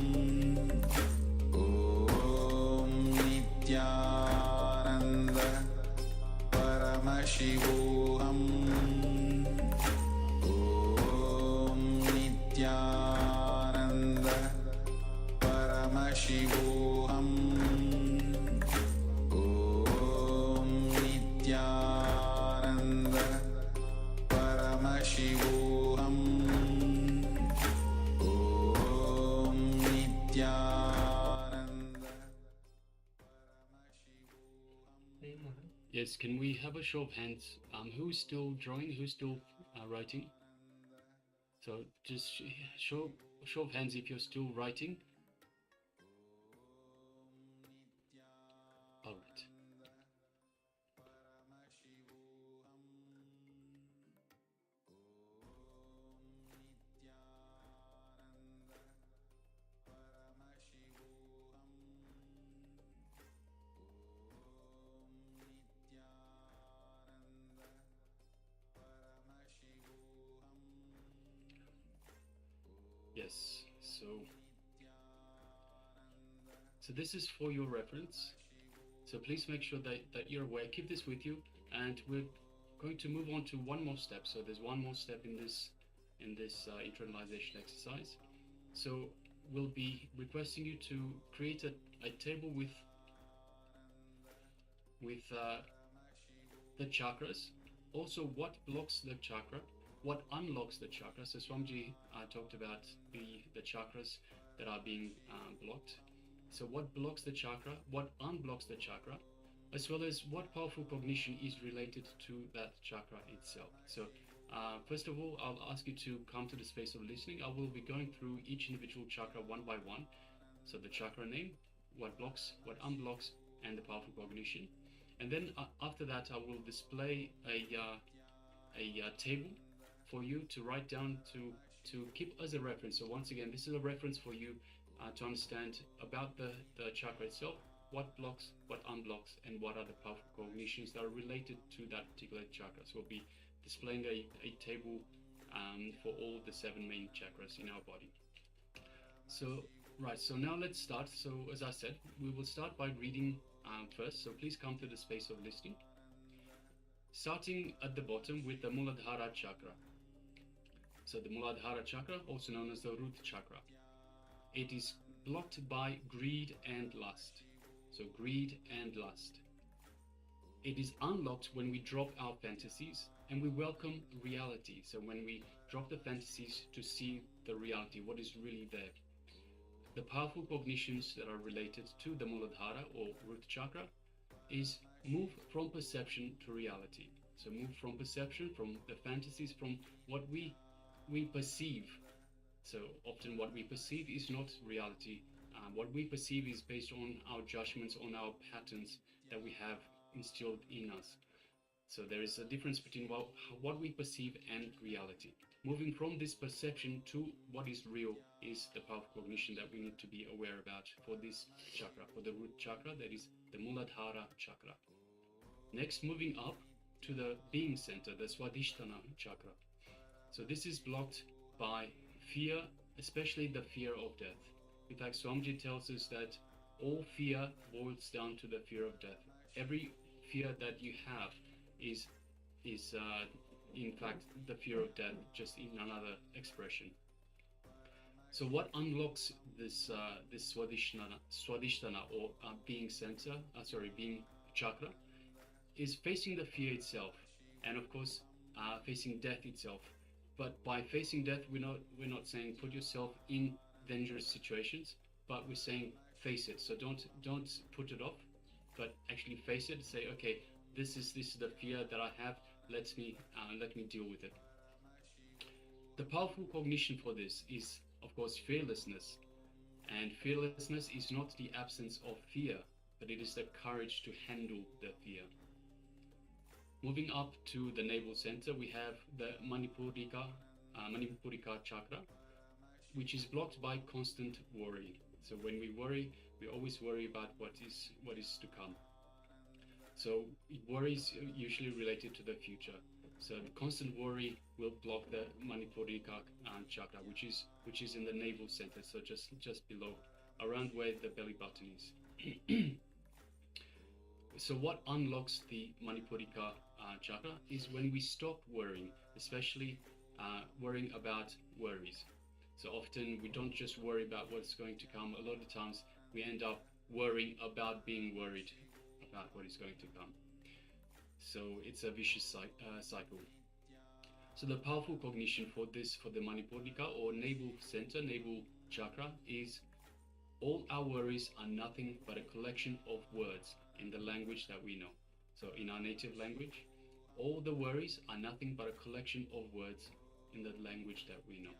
Yes, can we have a show of hands? Who's still drawing? Who's still writing? So just show of hands if you're still writing. All right. Yes, so this is for your reference. So please make sure that you're aware. Keep this with you, and we're going to move on to one more step. So there's one more step in this internalization exercise. So we'll be requesting you to create a table with the chakras. Also, what blocks the chakra, what unlocks the chakra. So Swamiji talked about the chakras that are being blocked. So what blocks the chakra, what unblocks the chakra, as well as what powerful cognition is related to that chakra itself. So first of all, I'll ask you to come to the space of listening. I will be going through each individual chakra one by one. So the chakra name, what blocks, what unblocks, and the powerful cognition. And then after that, I will display a table for you to write down to keep as a reference. So once again, this is a reference for you to understand about the chakra itself, what blocks, what unblocks, and what are the powerful cognitions that are related to that particular chakra. So we'll be displaying a table for all the 7 main chakras in our body. So, right, so now let's start. So as I said, we will start by reading first. So please come to the space of listening. Starting at the bottom with the Muladhara chakra. So the Muladhara chakra, also known as the root chakra. It is blocked by greed and lust. So greed and lust. It is unlocked when we drop our fantasies and we welcome reality. So when we drop the fantasies to see the reality, what is really there. The powerful cognitions that are related to the Muladhara or root chakra is move from perception to reality. So move from perception, from the fantasies, from what we perceive. So often what we perceive is not reality. What we perceive is based on our judgments, on our patterns that we have instilled in us. So there is a difference between what we perceive and reality. Moving from this perception to what is real is the powerful cognition that we need to be aware about for this chakra, for the root chakra, that is the Muladhara chakra. Next, moving up to the being center, the Swadhisthana chakra. So this is blocked by fear, especially the fear of death. In fact, Swamiji tells us that all fear boils down to the fear of death. Every fear that you have is in fact the fear of death, just in another expression. So what unlocks this Swadhisthana or being center, being chakra, is facing the fear itself, and of course facing death itself. But by facing death, we're not saying put yourself in dangerous situations, but we're saying face it. So don't put it off, but actually face it and say, okay, this is the fear that I have. Let me deal with it. The powerful cognition for this is, of course, fearlessness. And fearlessness is not the absence of fear, but it is the courage to handle the fear. Moving up to the navel center, we have the Manipurika chakra, which is blocked by constant worry. So when we worry, we always worry about what is to come. So worry is usually related to the future. So the constant worry will block the Manipurika chakra, which is in the navel center, so just below, around where the belly button is. So what unlocks the Manipurika chakra is when we stop worrying, especially worrying about worries. So often we don't just worry about what's going to come. A lot of times we end up worrying about being worried about what is going to come. So it's a vicious cycle. So the powerful cognition for the Manipurika or navel center, navel chakra, is all our worries are nothing but a collection of words in the language that we know. So in our native language, all the worries are nothing but a collection of words in the language that we know.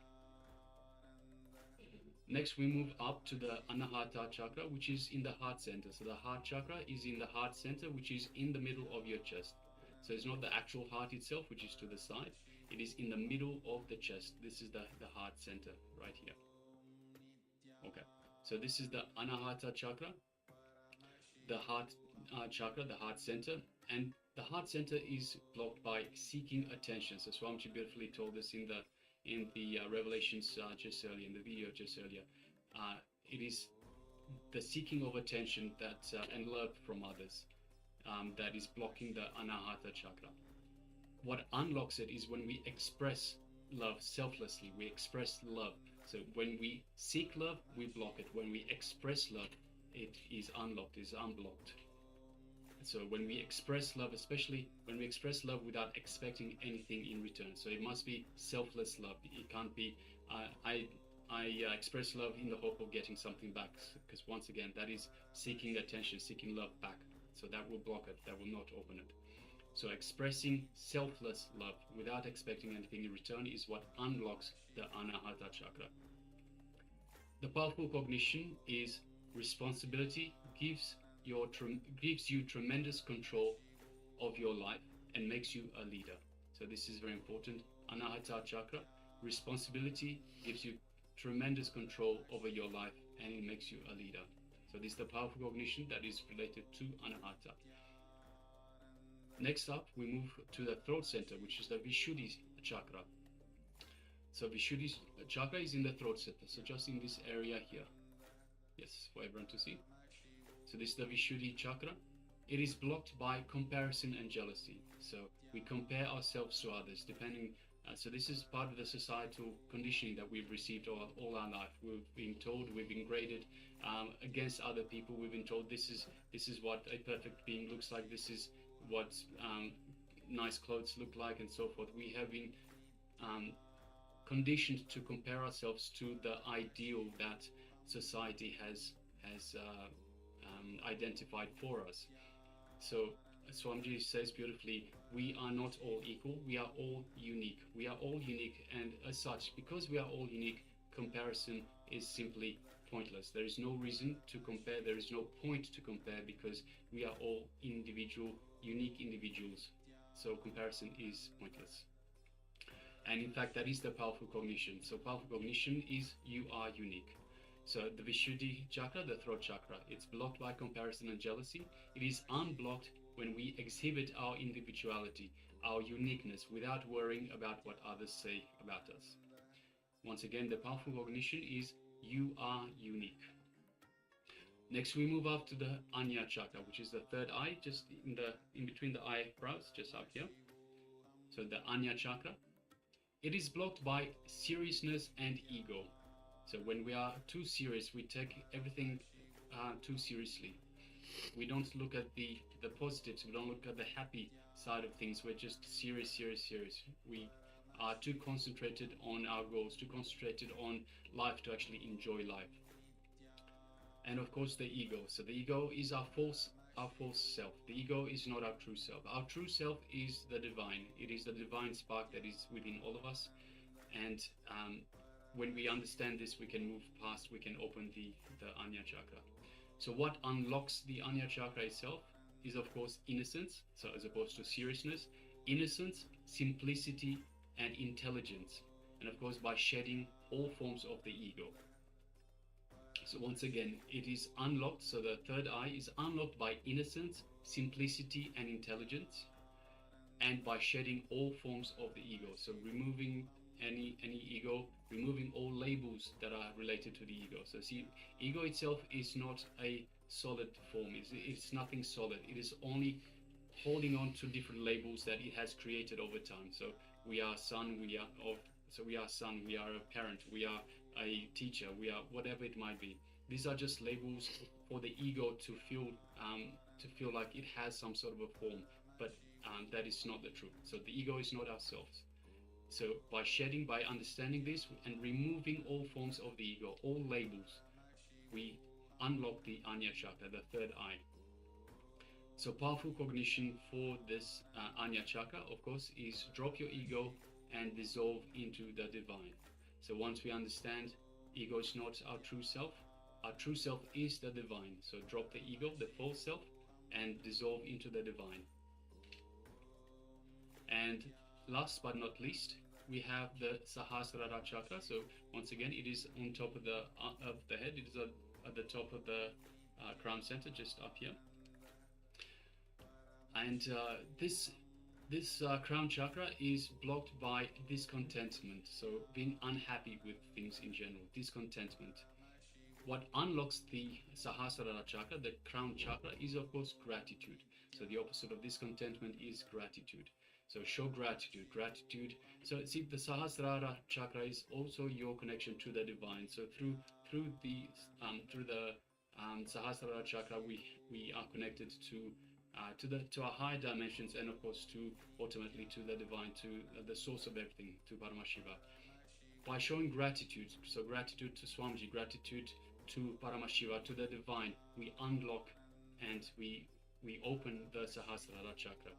Next, we move up to the Anahata chakra, which is in the heart center. So the heart chakra is in the heart center, which is in the middle of your chest. So it's not the actual heart itself, which is to the side. It is in the middle of the chest. This is the heart center right here. Okay, so this is the Anahata chakra, the heart chakra, the heart center. And the heart center is blocked by seeking attention. So Swamiji beautifully told us in the revelations just earlier, in the video just earlier. It is the seeking of attention that and love from others that is blocking the Anahata chakra. What unlocks it is when we express love selflessly. We express love. So when we seek love, we block it. When we express love, it is unlocked, is unblocked. So when we express love, especially when we express love without expecting anything in return, so it must be selfless love. It can't be I express love in the hope of getting something back, because once again that is seeking attention, seeking love back. So that will block it, that will not open it. So expressing selfless love without expecting anything in return is what unlocks the Anahata chakra. The powerful cognition is responsibility, gives you tremendous control of your life and makes you a leader. So this is very important. Anahata chakra, responsibility gives you tremendous control over your life and it makes you a leader. So this is the powerful cognition that is related to Anahata. Next up, we move to the throat center, which is the Vishuddhi chakra. So Vishuddhi chakra is in the throat center, so just in this area here. Yes, for everyone to see. So this is the Vishuddhi chakra. It is blocked by comparison and jealousy. So we compare ourselves to others, depending. So this is part of the societal conditioning that we've received all our life. We've been told, we've been graded against other people. We've been told this is what a perfect being looks like. This is what nice clothes look like, and so forth. We have been conditioned to compare ourselves to the ideal that society has identified for us. So Swamiji says beautifully, we are not all equal, we are all unique. We are all unique, and as such, because we are all unique, comparison is simply pointless. There is no reason to compare, there is no point to compare, because we are all unique individuals. So comparison is pointless. And in fact, that is the powerful cognition. So powerful cognition is you are unique. So the Vishuddhi chakra, the throat chakra, it's blocked by comparison and jealousy. It is unblocked when we exhibit our individuality, our uniqueness, without worrying about what others say about us. Once again, the powerful cognition is you are unique. Next, we move up to the Anya chakra, which is the third eye, just in between the eyebrows, just up here. So the Anya chakra, it is blocked by seriousness and ego. So when we are too serious, we take everything too seriously. We don't look at the positives, we don't look at the happy side of things. We're just serious. We are too concentrated on our goals, too concentrated on life to actually enjoy life. And of course the ego. So the ego is our false self. The ego is not our true self. Our true self is the divine. It is the divine spark that is within all of us. And when we understand this, we can move past, we can open the Anya chakra. So what unlocks the Anya chakra itself is, of course, innocence. So as opposed to seriousness, innocence, simplicity, and intelligence. And of course, by shedding all forms of the ego. So once again, it is unlocked. So the third eye is unlocked by innocence, simplicity, and intelligence, and by shedding all forms of the ego. So removing any ego, removing all labels that are related to the ego. So see, ego itself is not a solid form. It's nothing solid. It is only holding on to different labels that it has created over time. So we are son, we are a parent, we are a teacher, we are whatever it might be. These are just labels for the ego to feel like it has some sort of a form, but that is not the truth. So the ego is not ourselves. So by understanding this and removing all forms of the ego, all labels, we unlock the Anya chakra, the third eye. So powerful cognition for this Anya chakra, of course, is drop your ego and dissolve into the divine. So once we understand ego is not our true self is the divine. So drop the ego, the false self, and dissolve into the divine. And last but not least, we have the Sahasrara chakra. So once again, it is on top of the head. It is at the top of the crown center, just up here. And this crown chakra is blocked by discontentment. So being unhappy with things in general, discontentment. What unlocks the Sahasrara chakra, the crown chakra, is of course gratitude. So the opposite of discontentment is gratitude. So show gratitude. So see, the Sahasrara chakra is also your connection to the divine. So through the Sahasrara chakra, we are connected to our higher dimensions, and of course to ultimately to the divine, to the source of everything, to Paramashiva. By showing gratitude, so gratitude to Swamiji, gratitude to Paramashiva, to the divine, we unlock and we open the Sahasrara chakra,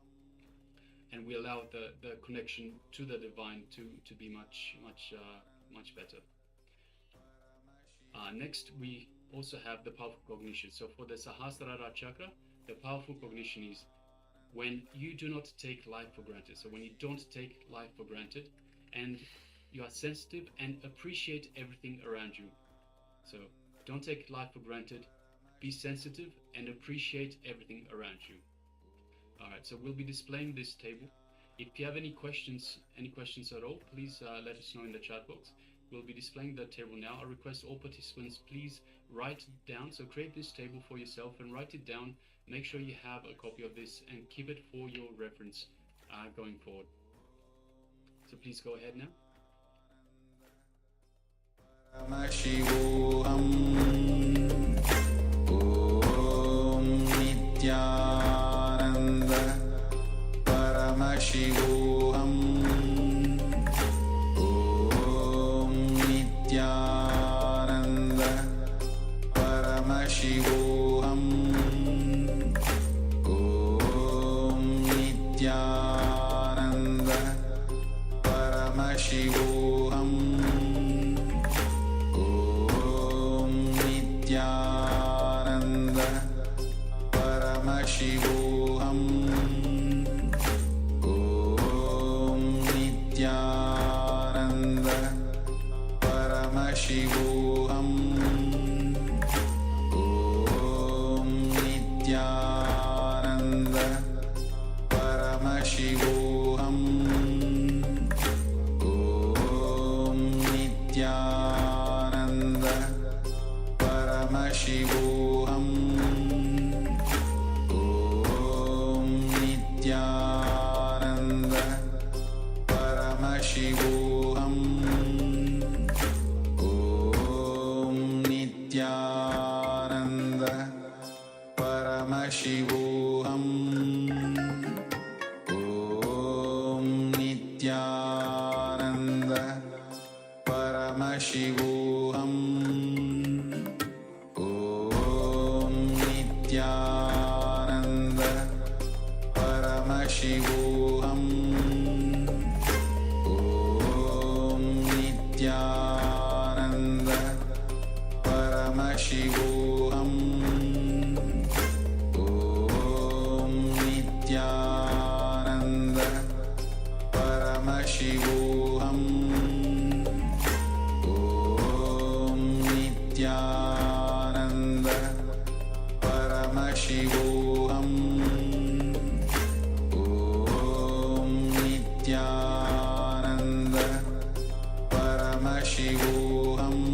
and we allow the connection to the divine to be much better. Next, we also have the powerful cognition. So for the Sahasrara chakra, the powerful cognition is when you do not take life for granted. So when you don't take life for granted, and you are sensitive and appreciate everything around you. So don't take life for granted, be sensitive and appreciate everything around you. All right, so we'll be displaying this table. If you have any questions at all, please let us know in the chat box. We'll be displaying the table now. I request all participants, please write down. So create this table for yourself and write it down. Make sure you have a copy of this and keep it for your reference going forward. So please go ahead now. Paramashivoham Om Nityananda Paramashivoham Om Nityananda Paramashivoham Om Nityananda Paramashivoham Nityananda Paramashivoham Om Nityananda Paramashivoham Om Nityananda Paramashivoham Om Nityananda Paramashivoham Om Nityananda Paramashivoham Om Nityananda Paramashivoham Om Nityananda Paramashivoham Om Nityananda Paramashivoham Om Nityananda Paramashivoham Om Nityananda Paramashivoham Om Nityananda Paramashivoham Om Nityananda Paramashivoham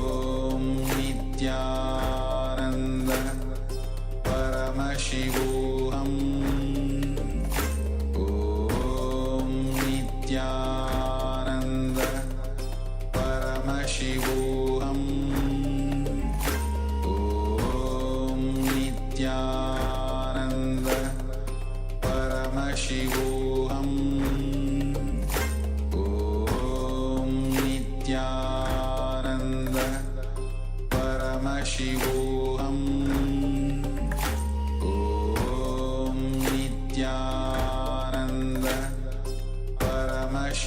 Om Nityananda Paramashivoham Om Nityananda Paramashivoham Om Nityananda Paramashivoham Om Nityananda Paramashivoham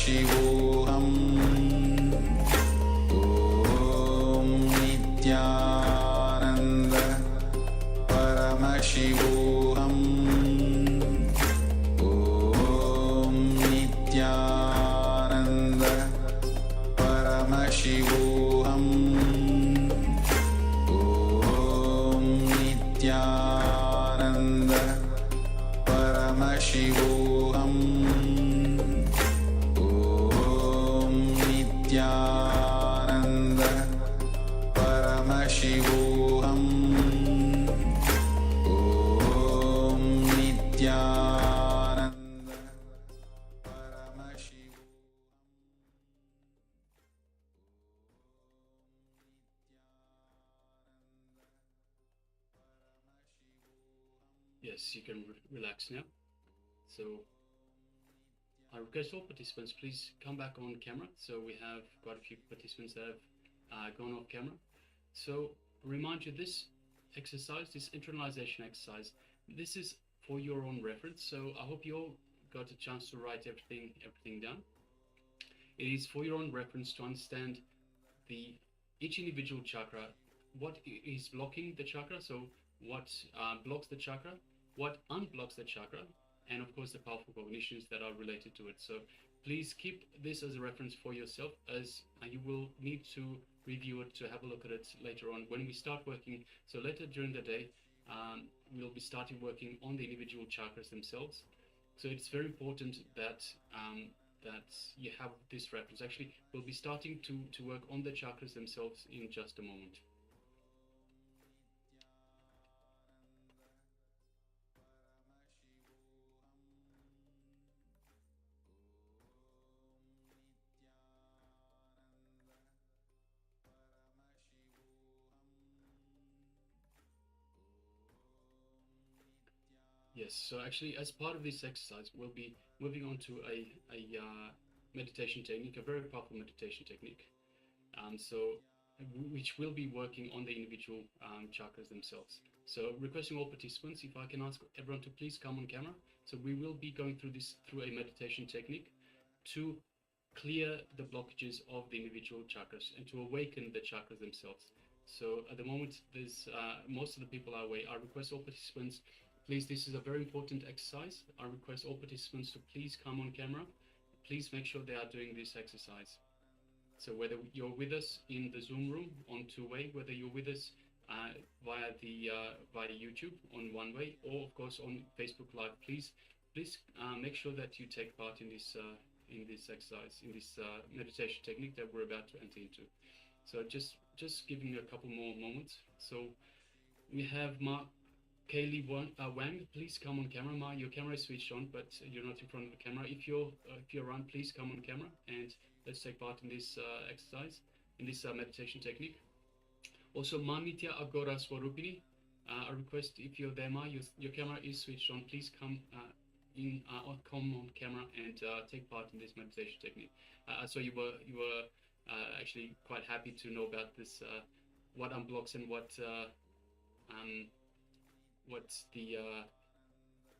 Paramashivoham Om Nityananda Paramashivoham Om Nityananda Paramashivoham Om Nityananda Paramashivoham Om Nityananda Paramashivoham Om Nityananda Paramashivoham. Yes, you can relax now. So I request all participants, please come back on camera. So we have quite a few participants that have gone off camera. So remind you, this exercise, this internalization exercise, this is for your own reference. So I hope you all got a chance to write everything down. It is for your own reference to understand each individual chakra, what is blocking the chakra, so what blocks the chakra, what unblocks the chakra, and of course the powerful cognitions that are related to it. So please keep this as a reference for yourself, as you will need to review it, to have a look at it later on when we start working. So later during the day, we'll be starting working on the individual chakras themselves. So it's very important that that you have this reference. Actually, we'll be starting to work on the chakras themselves in just a moment. Yes, so actually as part of this exercise, we'll be moving on to a meditation technique, a very powerful meditation technique. Which will be working on the individual chakras themselves. So requesting all participants, if I can ask everyone to please come on camera. So we will be going through this through a meditation technique to clear the blockages of the individual chakras and to awaken the chakras themselves. So at the moment, there's most of the people are away. I request all participants, please, this is a very important exercise. I request all participants to please come on camera. Please make sure they are doing this exercise. So whether you're with us in the Zoom room on two-way, whether you're with us via YouTube on one-way, or of course on Facebook Live, please make sure that you take part in this exercise, in this meditation technique that we're about to enter into. So just giving a couple more moments. So we have Ma Kaylee Wang, please come on camera. Ma, your camera is switched on, but you're not in front of the camera. If you're around, please come on camera and let's take part in this exercise, in this meditation technique. Also, Ma Nitya Agora Swarupini, I request, if you're there, Ma, your camera is switched on. Please come come on camera and take part in this meditation technique. So you were actually quite happy to know about this, what unblocks and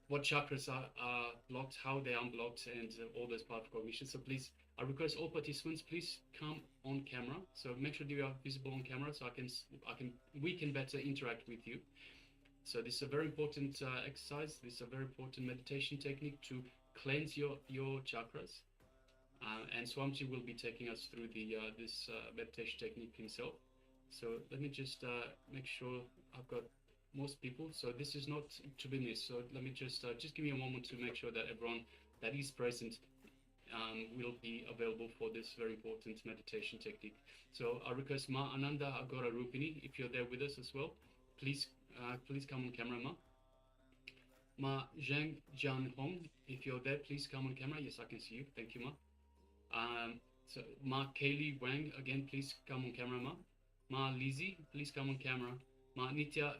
what chakras are blocked, how they are unblocked, and all those part of cognition. So please, I request all participants, please come on camera. So make sure you are visible on camera, so we can better interact with you. So this is a very important exercise. This is a very important meditation technique to cleanse your chakras. And Swamiji will be taking us through this meditation technique himself. So let me just make sure I've got most people. So this is not to be missed. So let me just give me a moment to make sure that everyone that is present will be available for this very important meditation technique. So I request Ma Ananda Agora Rupini, if you're there with us as well, please come on camera, Ma. Ma Zheng Jian Hong, if you're there, please come on camera. Yes, I can see you. Thank you, Ma. So Ma Kaylee Wang, again, please come on camera, Ma. Ma Lizzie, please come on camera. Ma Nitya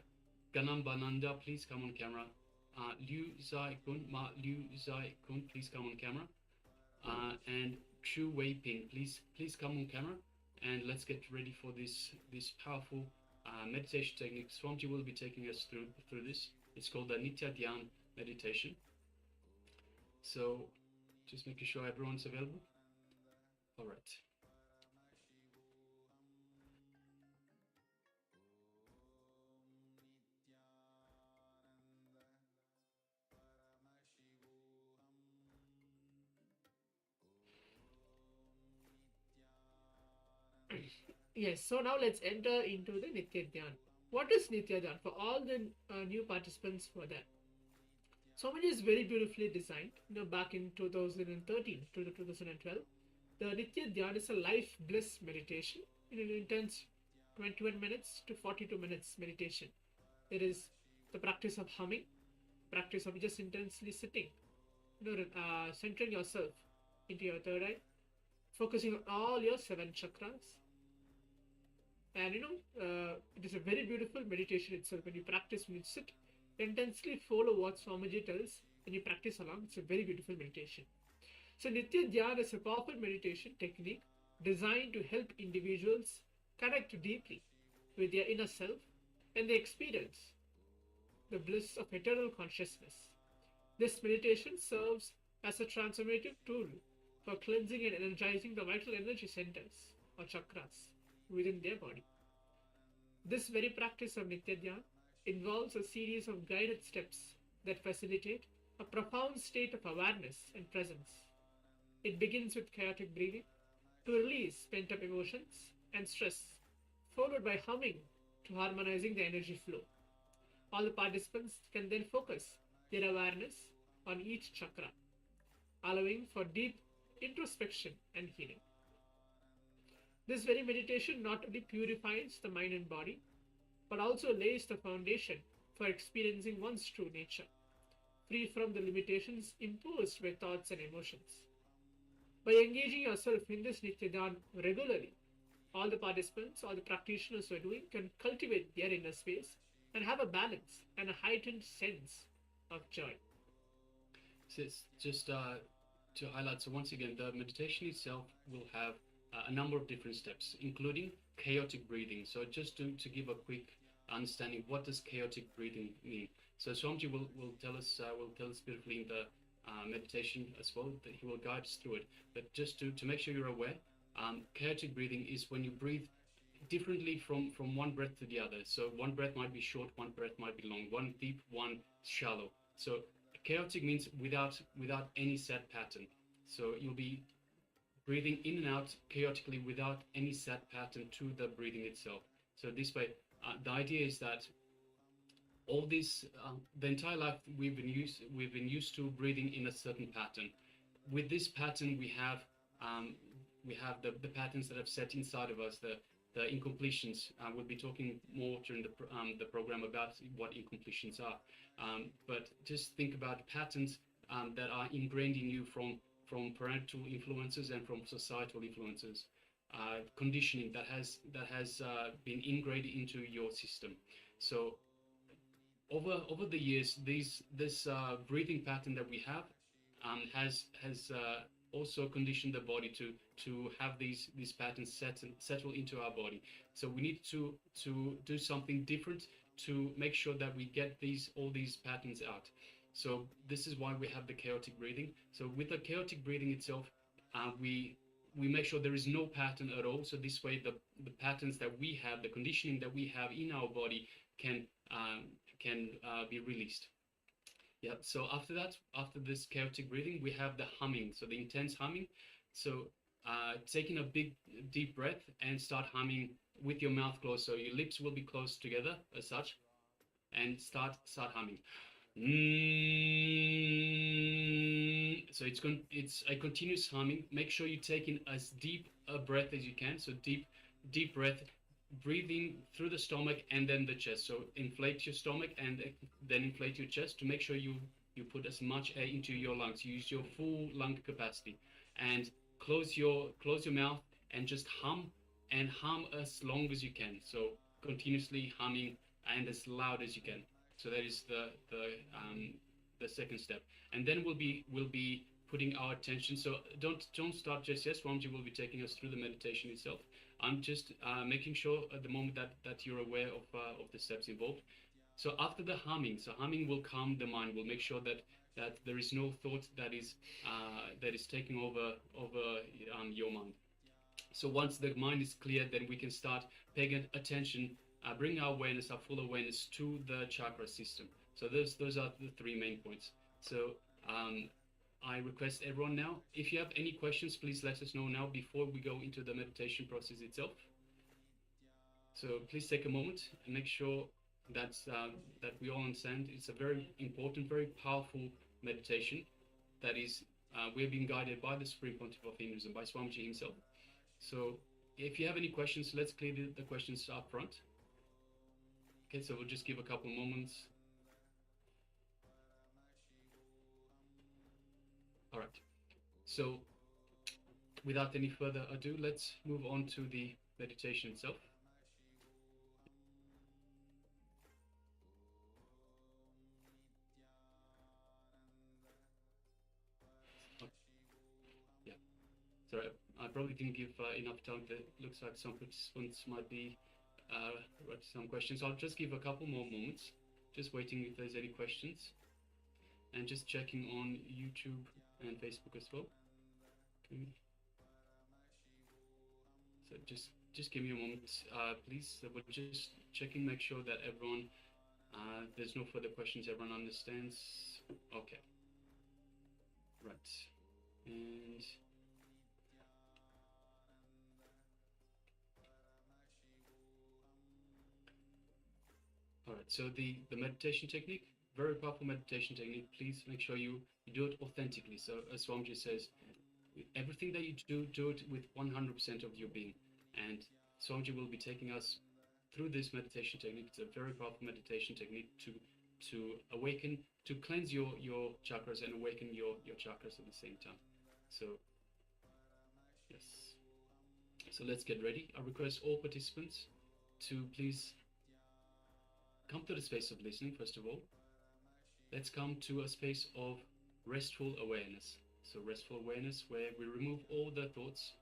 Ganambananda, please come on camera. Liu Zai Kun, Ma Liu Zai Kun, please come on camera. And Chu Wei Ping, please come on camera. And let's get ready for this powerful meditation technique. Swamiji will be taking us through this. It's called the Nitya Dhyan meditation. So just making sure everyone's available. All right. Yes, so now let's enter into the Nitya Dhyan. What is Nitya Dhyan? For all the new participants for that. Swamiji is very beautifully designed. Back in 2013 to 2012, the Nitya Dhyan is a life bliss meditation in an intense 21 minutes to 42 minutes meditation. It is the practice of humming, practice of just intensely sitting, centering yourself into your third eye, focusing on all your 7 chakras. And it is a very beautiful meditation itself. When you practice, when you sit, intensely follow what Swamiji tells, and you practice along. It's a very beautiful meditation. So Nitya Dhyan is a powerful meditation technique designed to help individuals connect deeply with their inner self and they experience the bliss of eternal consciousness. This meditation serves as a transformative tool for cleansing and energizing the vital energy centers or chakras within their body. This very practice of Nitya Dhyan involves a series of guided steps that facilitate a profound state of awareness and presence. It begins with chaotic breathing to release pent-up emotions and stress, followed by humming to harmonizing the energy flow. All the participants can then focus their awareness on each chakra, allowing for deep introspection and healing. This very meditation not only purifies the mind and body, but also lays the foundation for experiencing one's true nature, free from the limitations imposed by thoughts and emotions. By engaging yourself in this Nitya Dhyan regularly, all the participants or the practitioners who are doing can cultivate their inner space and have a balance and a heightened sense of joy. So it's just to highlight, so once again, the meditation itself will have a number of different steps, including chaotic breathing. So just to give a quick understanding, what does chaotic breathing mean? So Swamiji will tell us beautifully in the meditation as well, that he will guide us through it. But just to make sure you're aware, chaotic breathing is when you breathe differently from one breath to the other. So one breath might be short, one breath might be long, one deep, one shallow. So chaotic means without any set pattern. So you'll be breathing in and out chaotically without any set pattern to the breathing itself. So this way, the idea is that all this, the entire life we've been used to breathing in a certain pattern. With this pattern, we have the patterns that have set inside of us, the incompletions. We'll be talking more during the program about what incompletions are. But just think about patterns that are ingrained in you from parental influences and from societal influences. Conditioning that has been ingrained into your system. So over the years, this breathing pattern that we have has also conditioned the body to have these patterns settle into our body. So we need to do something different to make sure that we get all these patterns out. So this is why we have the chaotic breathing. So with the chaotic breathing itself, we make sure there is no pattern at all. So this way, the patterns that we have, the conditioning that we have in our body can be released. Yeah. So after this chaotic breathing, we have the humming. So the intense humming. So taking a big deep breath and start humming with your mouth closed. So your lips will be closed together as such, and start humming. So it's a continuous humming. Make sure you take in as deep a breath as you can. So deep breath, breathing through the stomach and then the chest. So inflate your stomach and then inflate your chest to make sure you put as much air into your lungs. Use your full lung capacity, and close your mouth and just hum as long as you can. So continuously humming and as loud as you can. So that is the second step, and then we'll be putting our attention. So don't start just yet. Swamiji will be taking us through the meditation itself. I'm just making sure at the moment that you're aware of the steps involved. So after the humming, so humming will calm the mind, will make sure that there is no thought that is taking over your mind. So once the mind is clear, then we can start paying attention, bring our awareness, our full awareness to the chakra system. So those are the three main points. So I request everyone now, if you have any questions, please let us know now before we go into the meditation process itself. So please take a moment and make sure that we all understand it's a very important, very powerful meditation that is we're being guided by the Supreme Pontiff of Hinduism, by Swamiji himself. So if you have any questions, let's clear the questions up front. Okay, so we'll just give a couple moments. All right. So without any further ado, let's move on to the meditation itself. Yeah. Sorry, I probably didn't give enough time. It looks like some participants might be wrote some questions. I'll just give a couple more moments, just waiting if there's any questions, and just checking on YouTube and Facebook as well. Okay. So just give me a moment, please. So we're just checking, make sure that everyone, there's no further questions, everyone understands. Okay. Right. And all right, so the meditation technique, very powerful meditation technique. Please make sure you do it authentically. So as Swamiji says, everything that you do it with 100% of your being. And Swamiji will be taking us through this meditation technique. It's a very powerful meditation technique to awaken, to cleanse your chakras and awaken your chakras at the same time. So yes. So let's get ready. I request all participants to please come to the space of listening. First of all, let's come to a space of restful awareness. So restful awareness where we remove all the thoughts.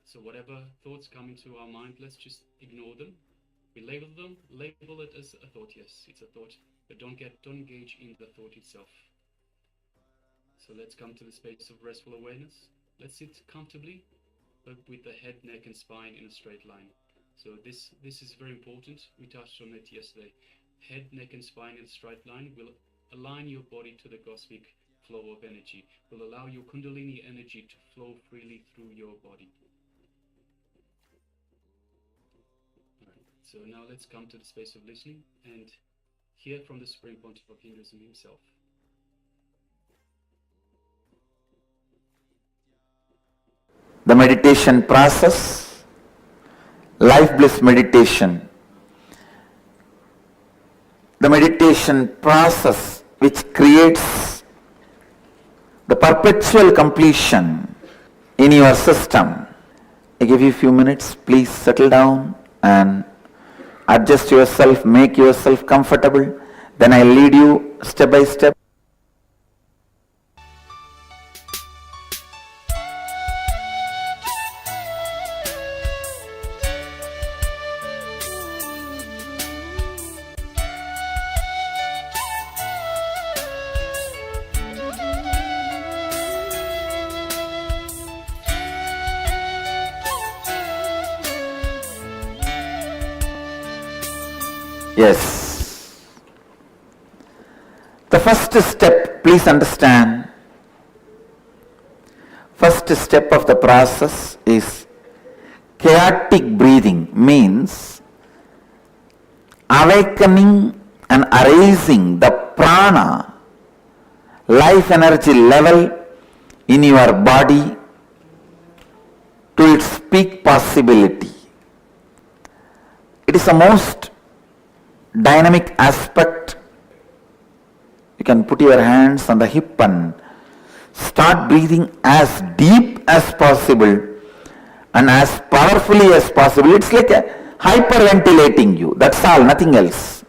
So whatever thoughts come into our mind, let's just ignore them. We label it as a thought. Yes, it's a thought, but don't engage in the thought itself. So let's come to the space of restful awareness. Let's sit comfortably, but with the head, neck, and spine in a straight line. So this is very important. We touched on it yesterday. Head, neck, and spine in a straight line will align your body to the cosmic flow of energy, will allow your Kundalini energy to flow freely through your body. All right. So now let's come to the space of listening and hear from the Supreme Pontiff of Hinduism himself. The meditation process, life bliss meditation. The meditation process which creates the perpetual completion in your system. I give you a few minutes, please settle down and adjust yourself, make yourself comfortable. Then I lead you step by step. Yes. The first step, please understand, first step of the process is chaotic breathing, means awakening and arising the prana, life energy level in your body to its peak possibility. It is the most dynamic aspect. You can put your hands on the hip and start breathing as deep as possible and as powerfully as possible. It's like a hyperventilating you. That's all, nothing else.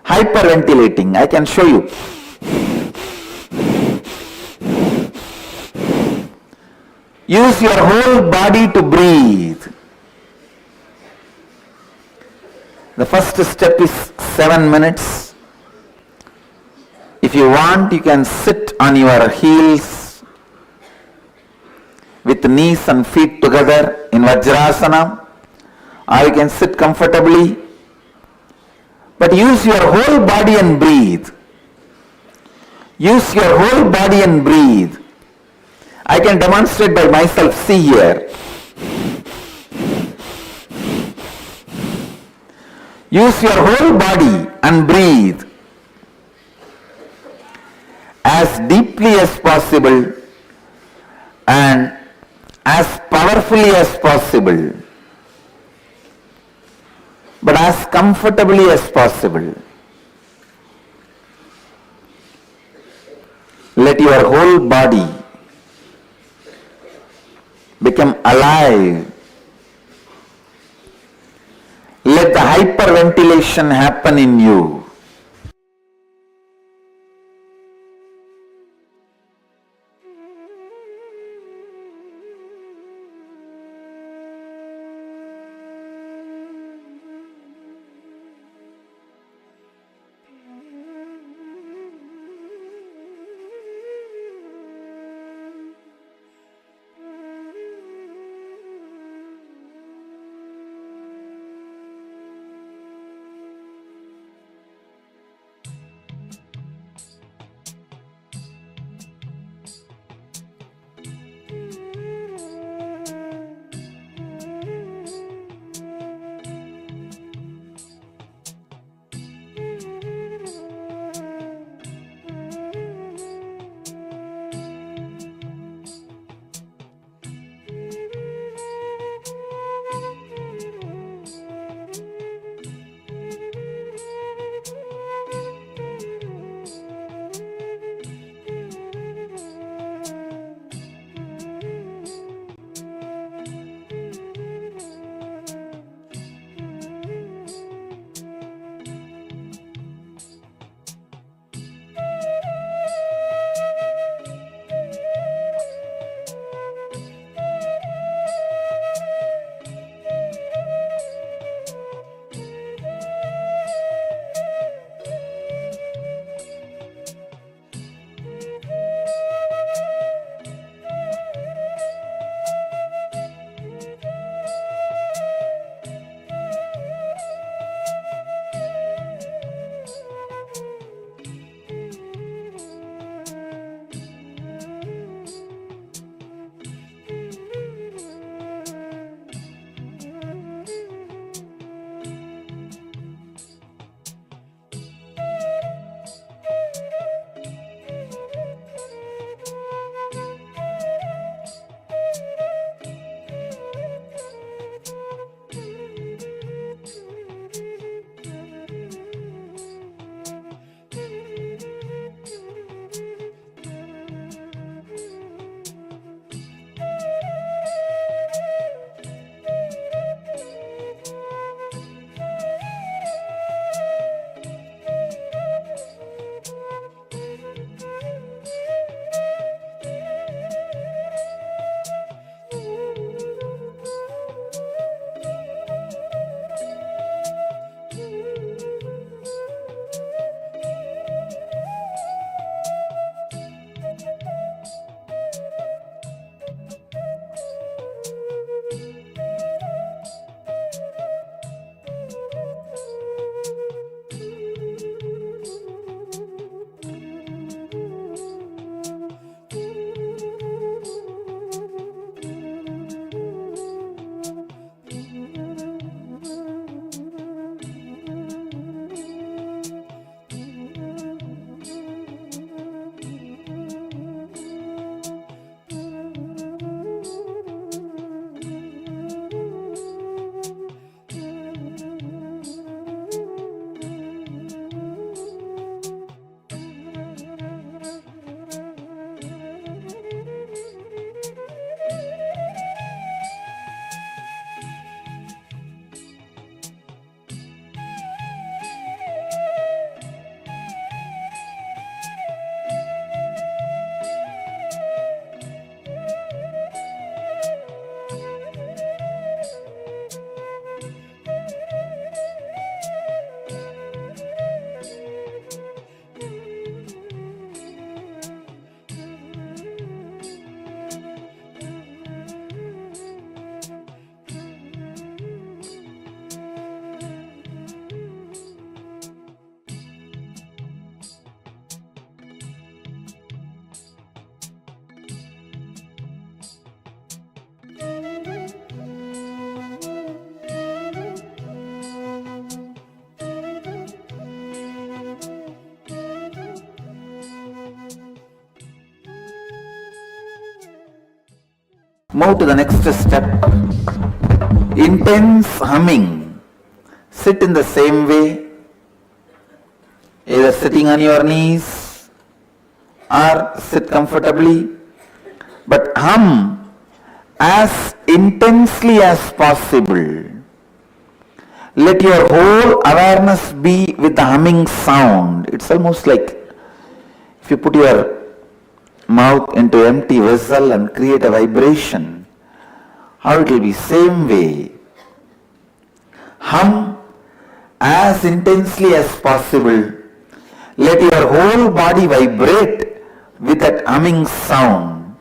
Hyperventilating. I can show you. Use your whole body to breathe. The first step is 7 minutes. If you want, you can sit on your heels with knees and feet together in Vajrasana, or you can sit comfortably. But use your whole body and breathe. Use your whole body and breathe. I can demonstrate by myself. See here. Use your whole body and breathe as deeply as possible and as powerfully as possible, but as comfortably as possible. Let your whole body become alive. Let the hyperventilation happen in you. Move to the next step. Intense humming. Sit in the same way, either sitting on your knees or sit comfortably, but hum as intensely as possible. Let your whole awareness be with the humming sound. It's almost like if you put your mouth into empty vessel and create a vibration, how it will be same way. Hum as intensely as possible. Let your whole body vibrate with that humming sound.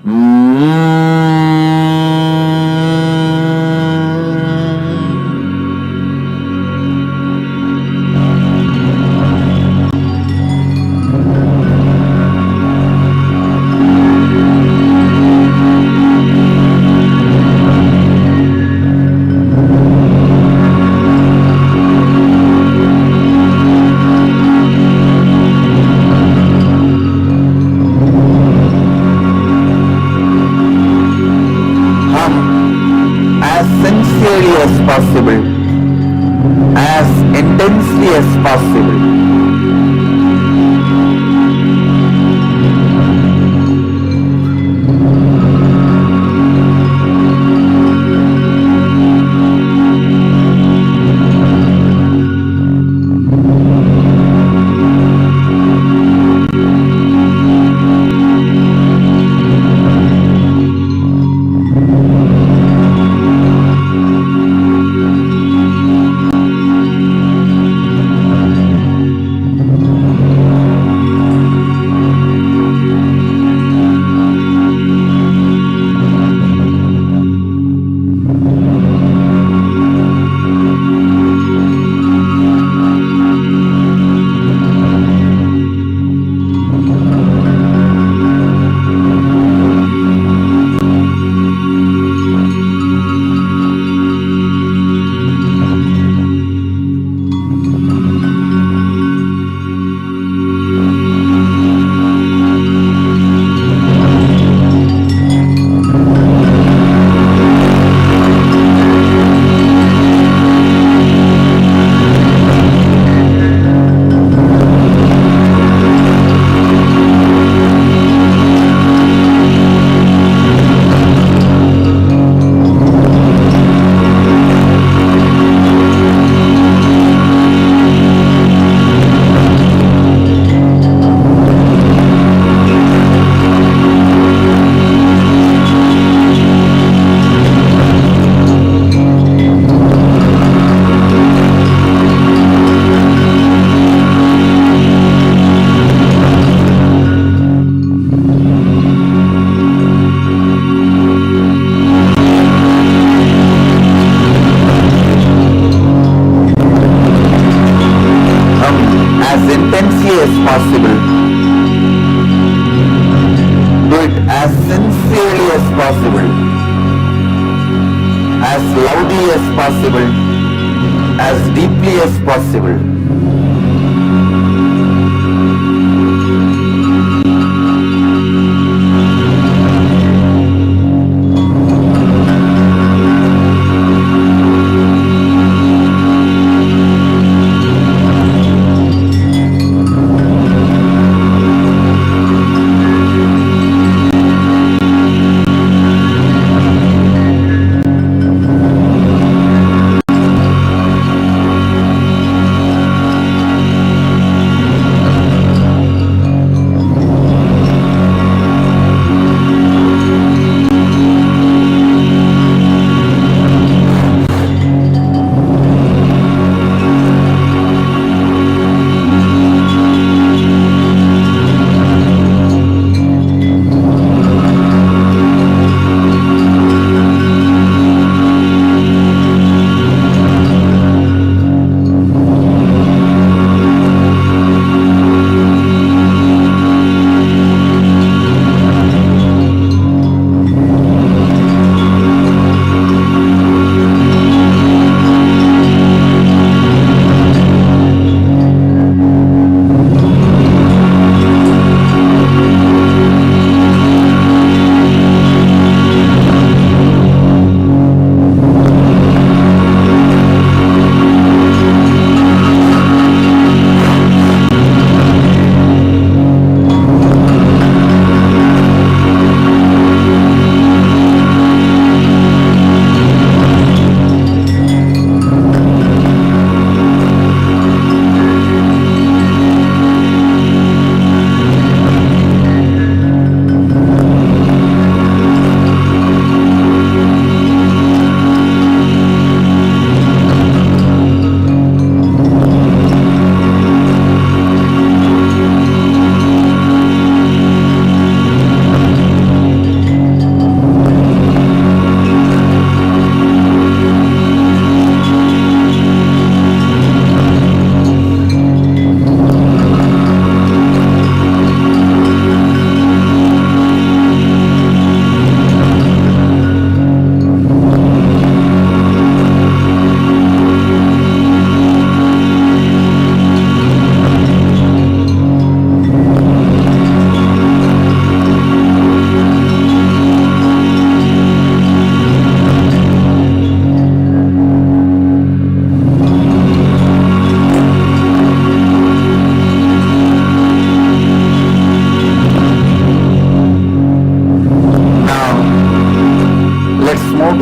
As intensely as possible. As deeply as possible.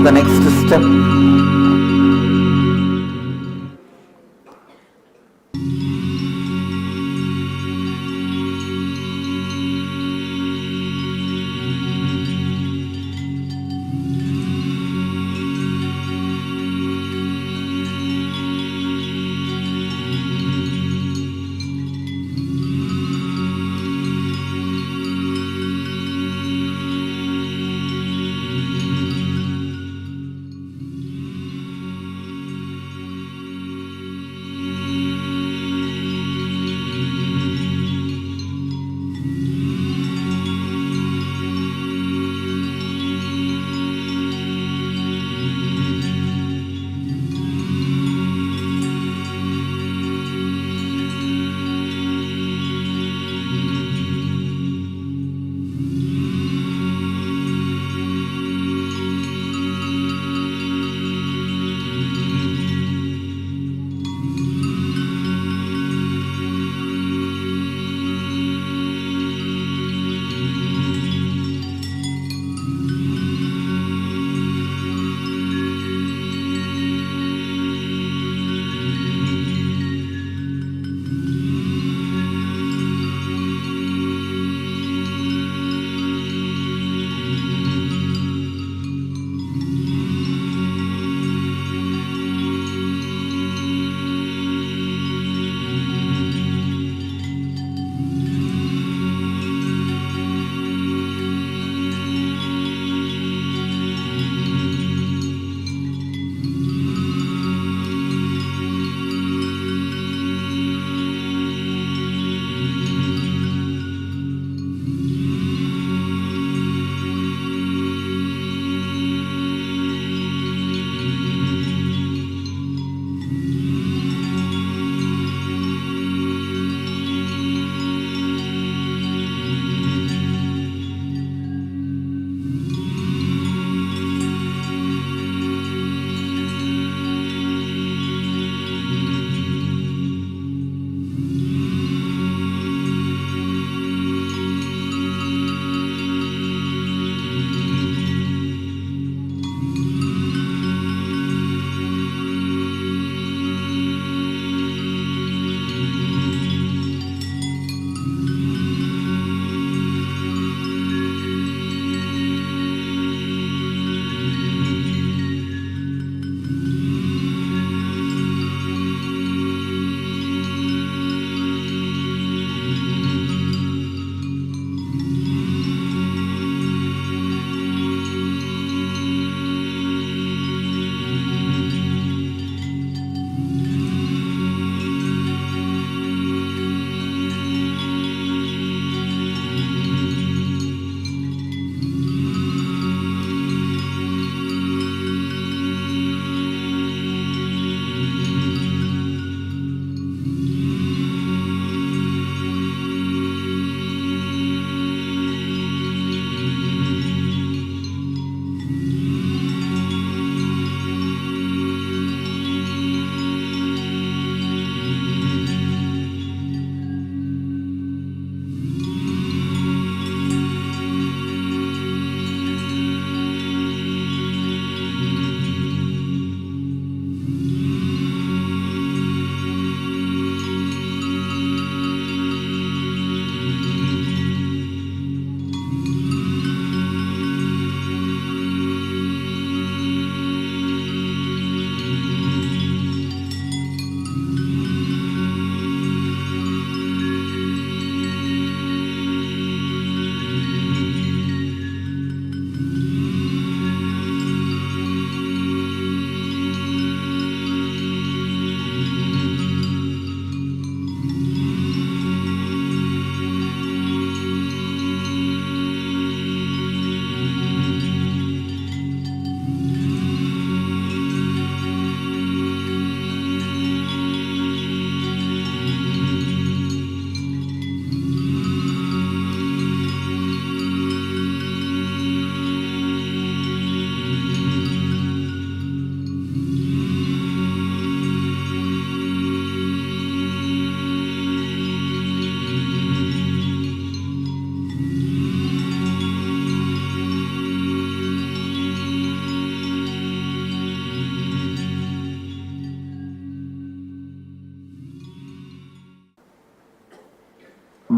the next step.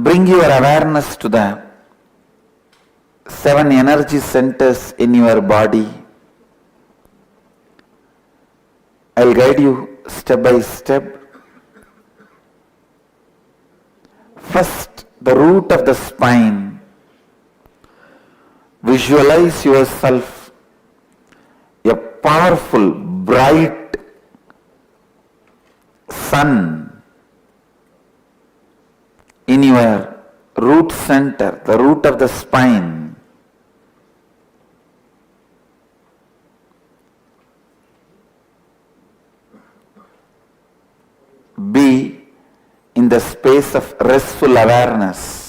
Bring your awareness to the 7 energy centers in your body. I'll guide you step by step. First, the root of the spine. Visualize yourself a powerful, bright sun in your root center, the root of the spine. Be in the space of restful awareness.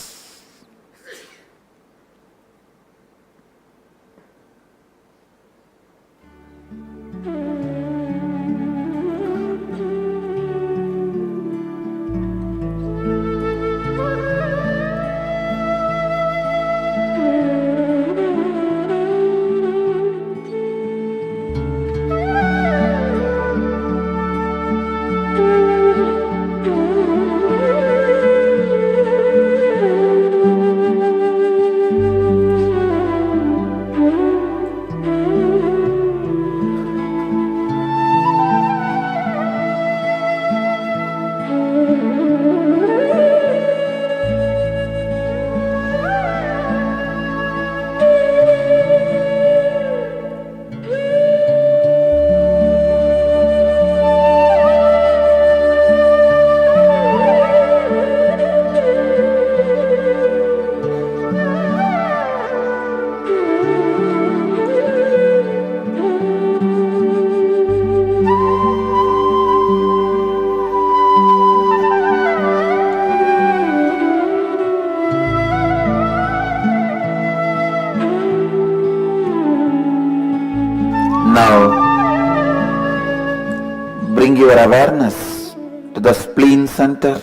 Your awareness to the spleen center,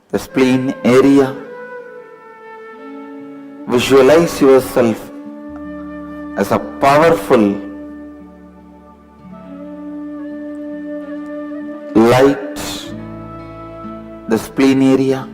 the spleen area. Visualize yourself as a powerful light, the spleen area.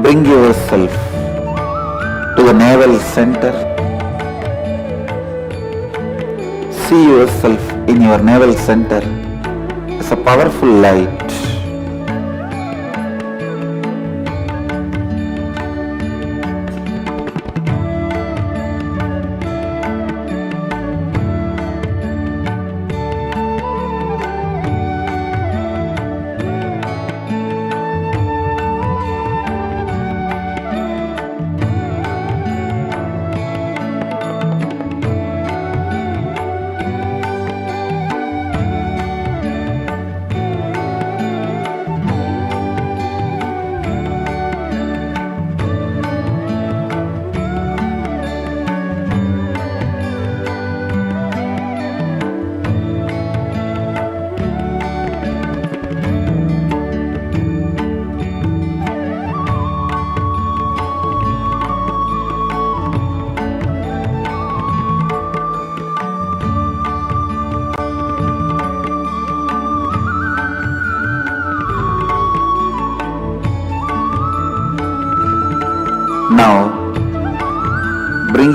Bring yourself to the navel center. See yourself in your navel center as a powerful light.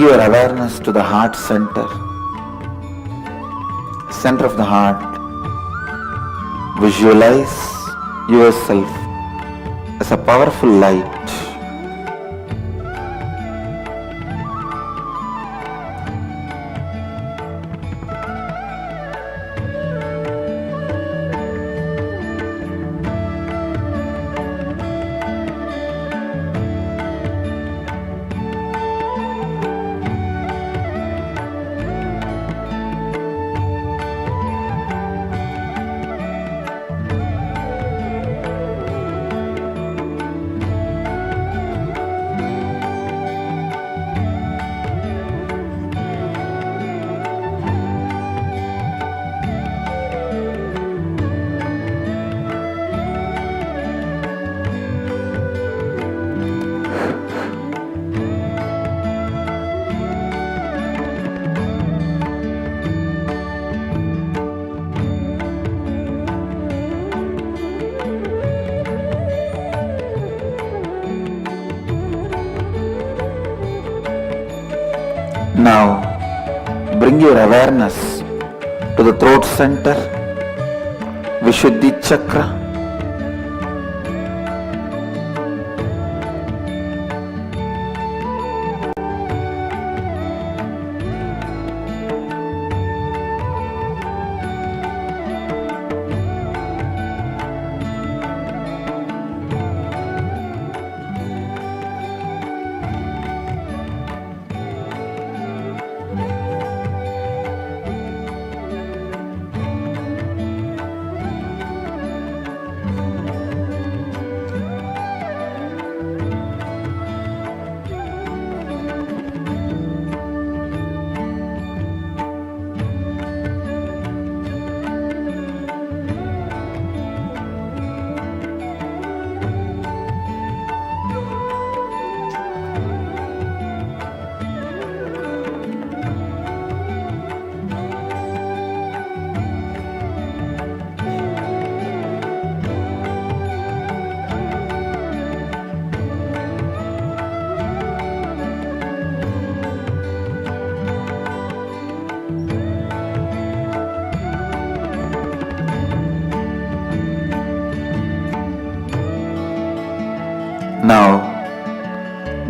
your awareness to the heart center, center of the heart. Visualize yourself as a powerful light. Now, bring your awareness to the throat center, Vishuddhi chakra. Now,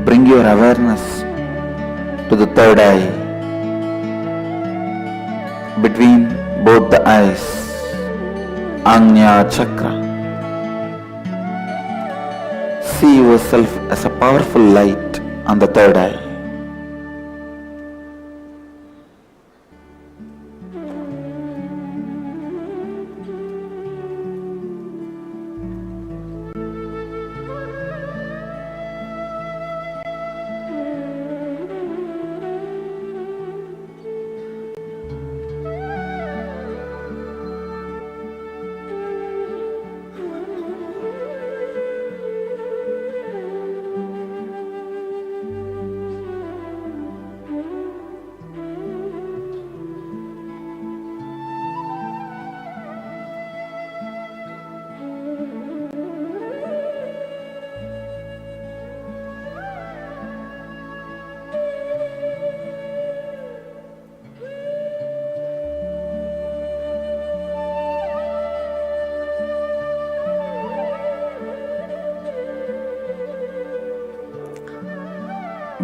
bring your awareness to the third eye, between both the eyes, Ajna chakra. See yourself as a powerful light on the third eye.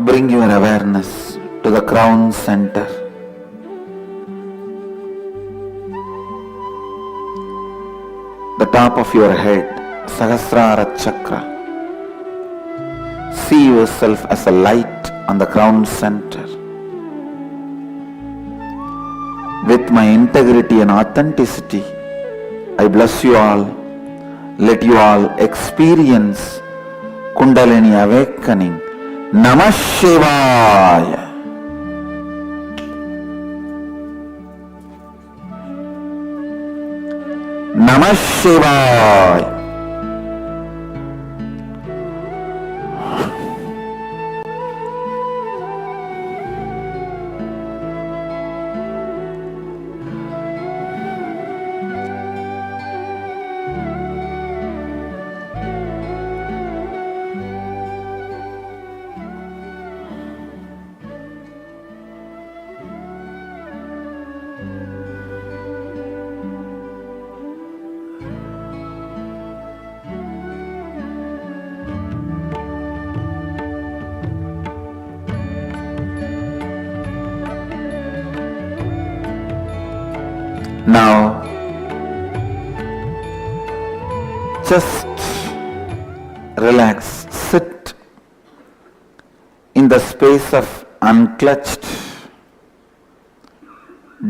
Bring your awareness to the crown center. The top of your head, Sahasrara chakra. See yourself as a light on the crown center. With my integrity and authenticity, I bless you all. Let you all experience Kundalini awakening. Namah Shivaya. Namah Shivaya. Now, just relax, sit in the space of unclutched,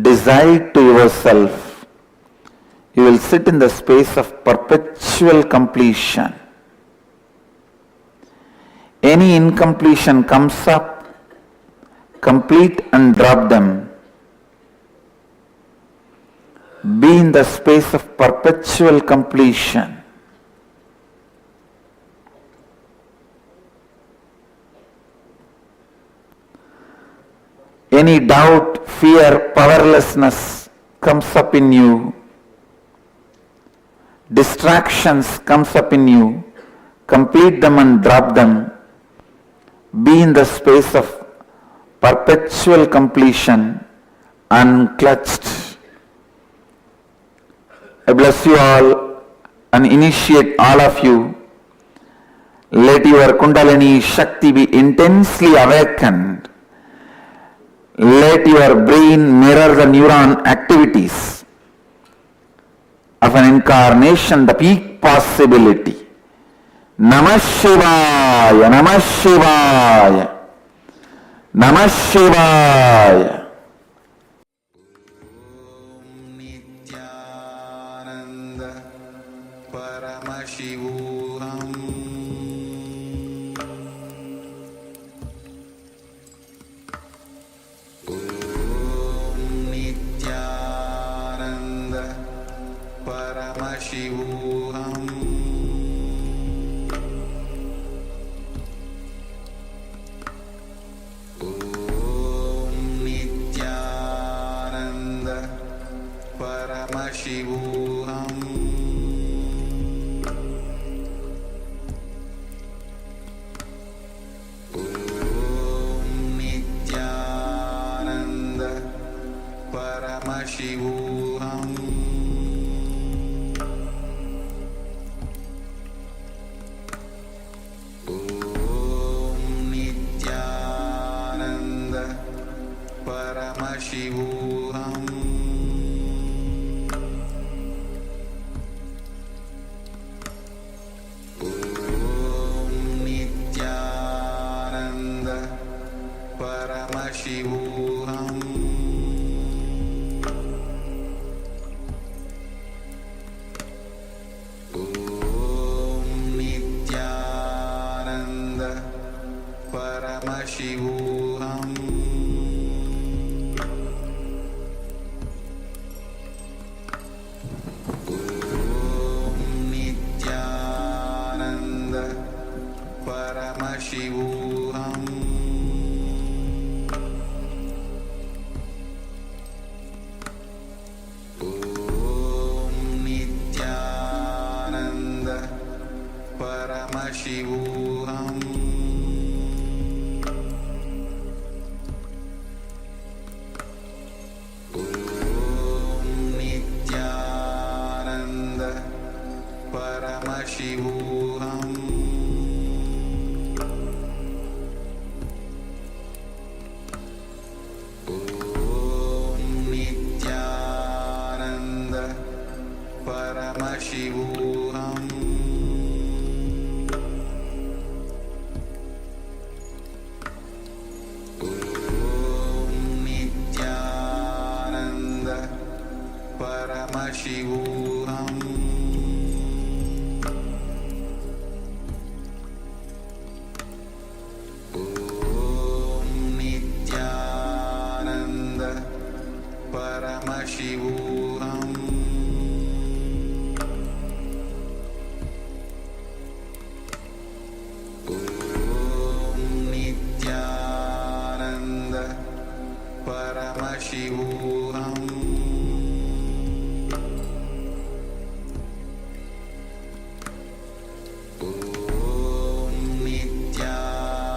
decide to yourself, you will sit in the space of perpetual completion. Any incompletion comes up, complete and drop them. Be in the space of perpetual completion. Any doubt, fear, powerlessness comes up in you, distractions comes up in you, complete them and drop them. Be in the space of perpetual completion, unclutched. I bless you all and initiate all of you. Let your Kundalini Shakti be intensely awakened. Let your brain mirror the neuron activities of an incarnation, the peak possibility. Namah Shivaya, Namah Shivaya, Namah Shivaya. Nityananda Paramashivoham Nityananda Paramashivoham Nityananda Paramashivoham Nityananda Paramashivoham Nityananda Paramashivoham Nityananda Paramashivoham Nityananda Paramashivoham Nityananda Paramashivoham Nityananda Paramashivoham Nityananda Paramashivoham Nityananda Paramashivoham Nityananda Paramashivoham Nityananda Paramashivoham Nityananda Paramashivoham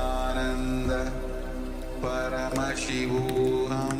Nityananda Paramashivoham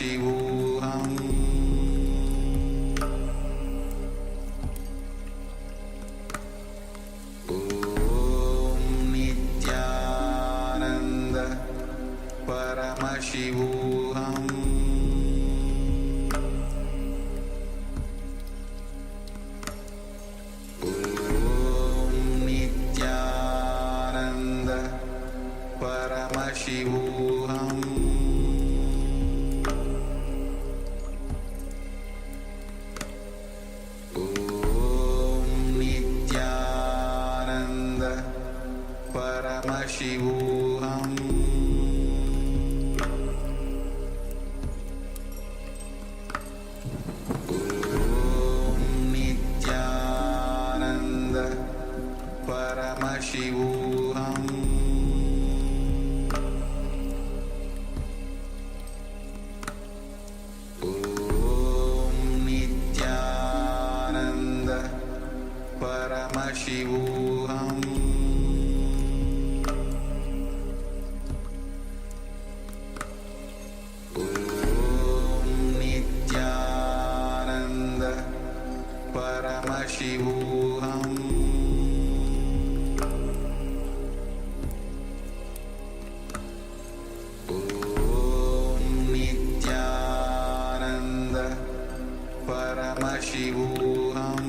Paramashivoham Om Nityananda Paramashivoham Om Nityananda Paramashivoham Om Nityananda Paramashivoham Om Nityananda Paramashivoham Om Nityananda Paramashivoham Om Nityananda Paramashivoham Om Nityananda Paramashivoham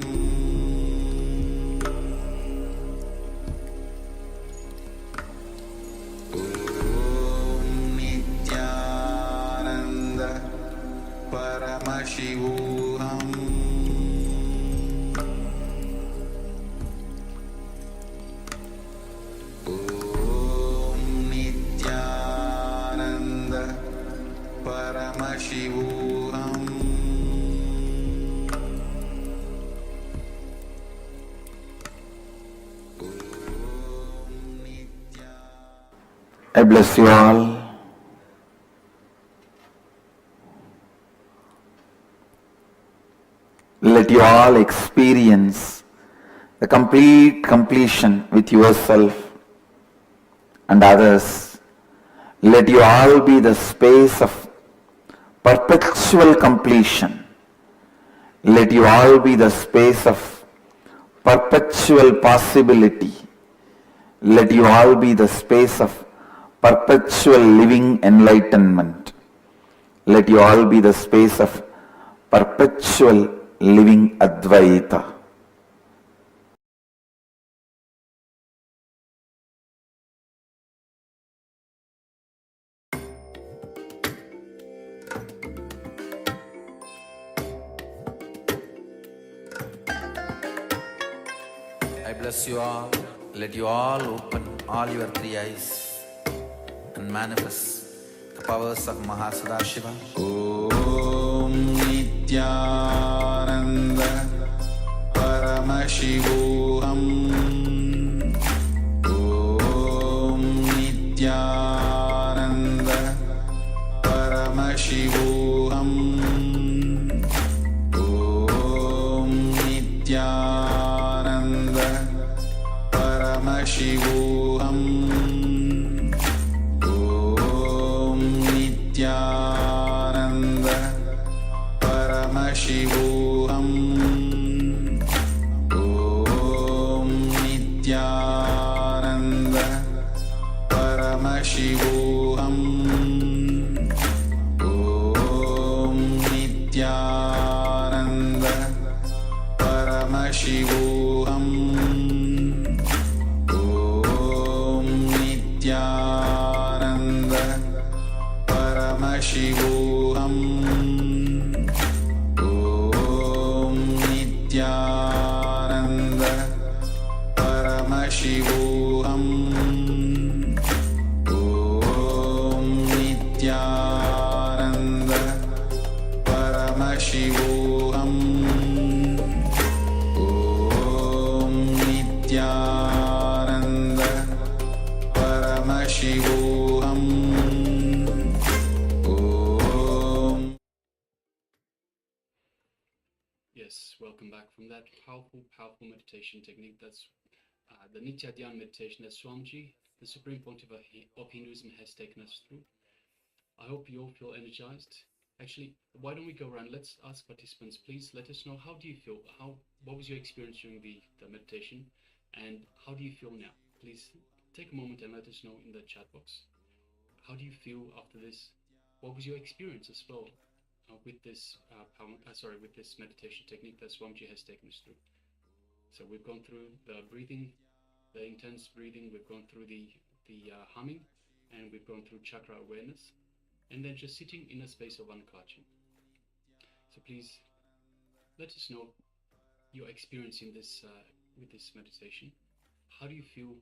Om Nityananda Paramashivoham Om Nityananda Paramashivoham I bless you all. Let you all experience the complete completion with yourself and others. Let you all be the space of perpetual completion. Let you all be the space of perpetual possibility. Let you all be the space of perpetual living enlightenment. Let you all be the space of perpetual living Advaita. I bless you all. Let you all open all your three eyes and manifest the powers of Mahasadashiva. Om Nityananda Paramashivoham Om Nityananda Paramashivoham Om Nityananda Paramashivoham Om Nityananda Paramashivoham Om Nityananda Paramashivoham Om Nityananda Paramashivoham Om Nityananda Paramashivoham Om Nityananda Paramashivoham Om Nityananda Paramashivoham Om Nityananda Paramashivoham Om. Yes, welcome back from that powerful meditation technique. That's the Nitya Dhyan meditation that Swamiji, the Supreme Pontiff of Hinduism, has taken us through. I hope you all feel energized, Actually, why don't we go around? Let's ask participants, please let us know, how do you feel? What was your experience during the meditation? And how do you feel now? Please take a moment and let us know in the chat box. How do you feel after this? What was your experience as well with this with this meditation technique that Swamiji has taken us through? So we've gone through the breathing, the intense breathing, we've gone through the humming, and we've gone through chakra awareness, and then just sitting in a space of unclutching. So please let us know your experience in this with this meditation. How do you feel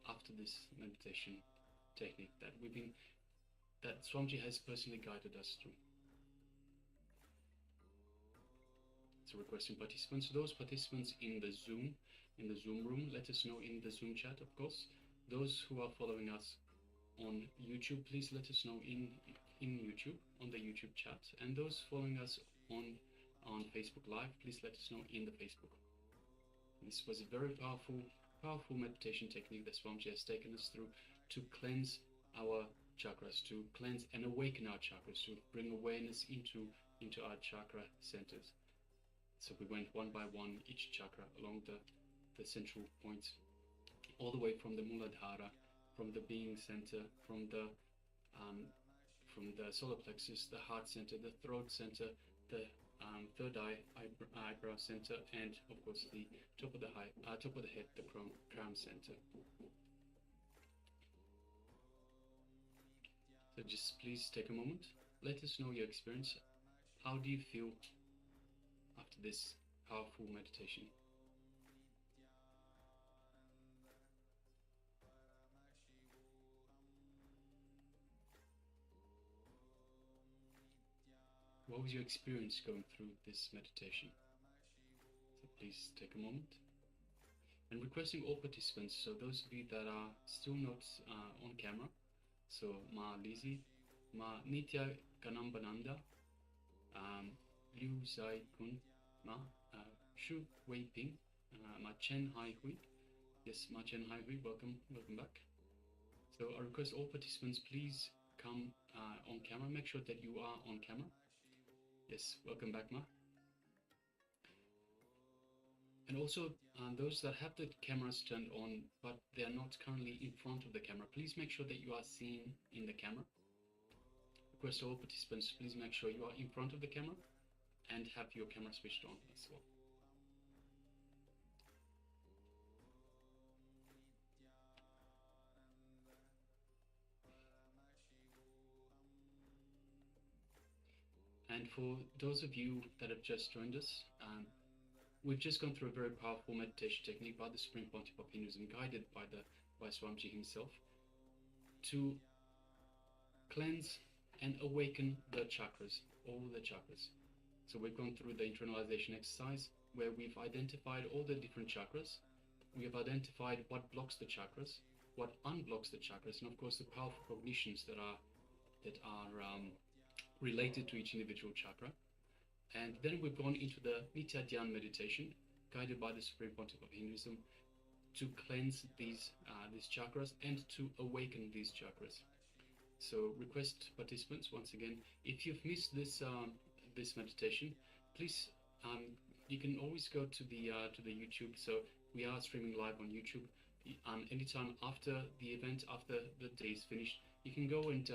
after this meditation technique that Swamiji has personally guided us through? So requesting participants, those participants in the Zoom room, let us know in the Zoom chat, of course. Those who are following us on YouTube, please let us know in YouTube, on the YouTube chat. And those following us on Facebook Live, please let us know in the Facebook. This was a very powerful meditation technique that Swamiji has taken us through to cleanse our chakras, to cleanse and awaken our chakras, to bring awareness into our chakra centers. So we went one by one, each chakra along the central points, all the way from the Muladhara, from the being center, from the solar plexus, the heart center, the throat center, the third eyebrow center, and of course the top of the head, the crown center. So just please take a moment. Let us know your experience. How do you feel after this powerful meditation? What was your experience going through this meditation? So please take a moment. And requesting all participants, so those of you that are still not on camera, so Ma Lizzie, Ma Nitya Ganambananda, Liu Zai Kun, Ma Shu Wei Ping, Ma Chen Hai Hui. Yes, Ma Chen Hai Hui, welcome back. So I request all participants, please come on camera. Make sure that you are on camera. Yes, welcome back, Ma. And also those that have the cameras turned on, but they are not currently in front of the camera, please make sure that you are seen in the camera. Request all participants, please make sure you are in front of the camera and have your camera switched on as well. And for those of you that have just joined us, we've just gone through a very powerful meditation technique by the Supreme Pontiff of Hinduism, guided by Swamiji himself, to cleanse and awaken the chakras, all the chakras. So we've gone through the internalization exercise, where we've identified all the different chakras. We have identified what blocks the chakras, what unblocks the chakras, and of course the powerful cognitions that are related to each individual chakra. And then we've gone into the Nitya Dhyan meditation, guided by the Supreme Pontiff of Hinduism, to cleanse these chakras and to awaken these chakras. So request participants, once again, if you've missed this this meditation, please you can always go to the YouTube. So we are streaming live on YouTube. Anytime after the event, after the day is finished, you can go and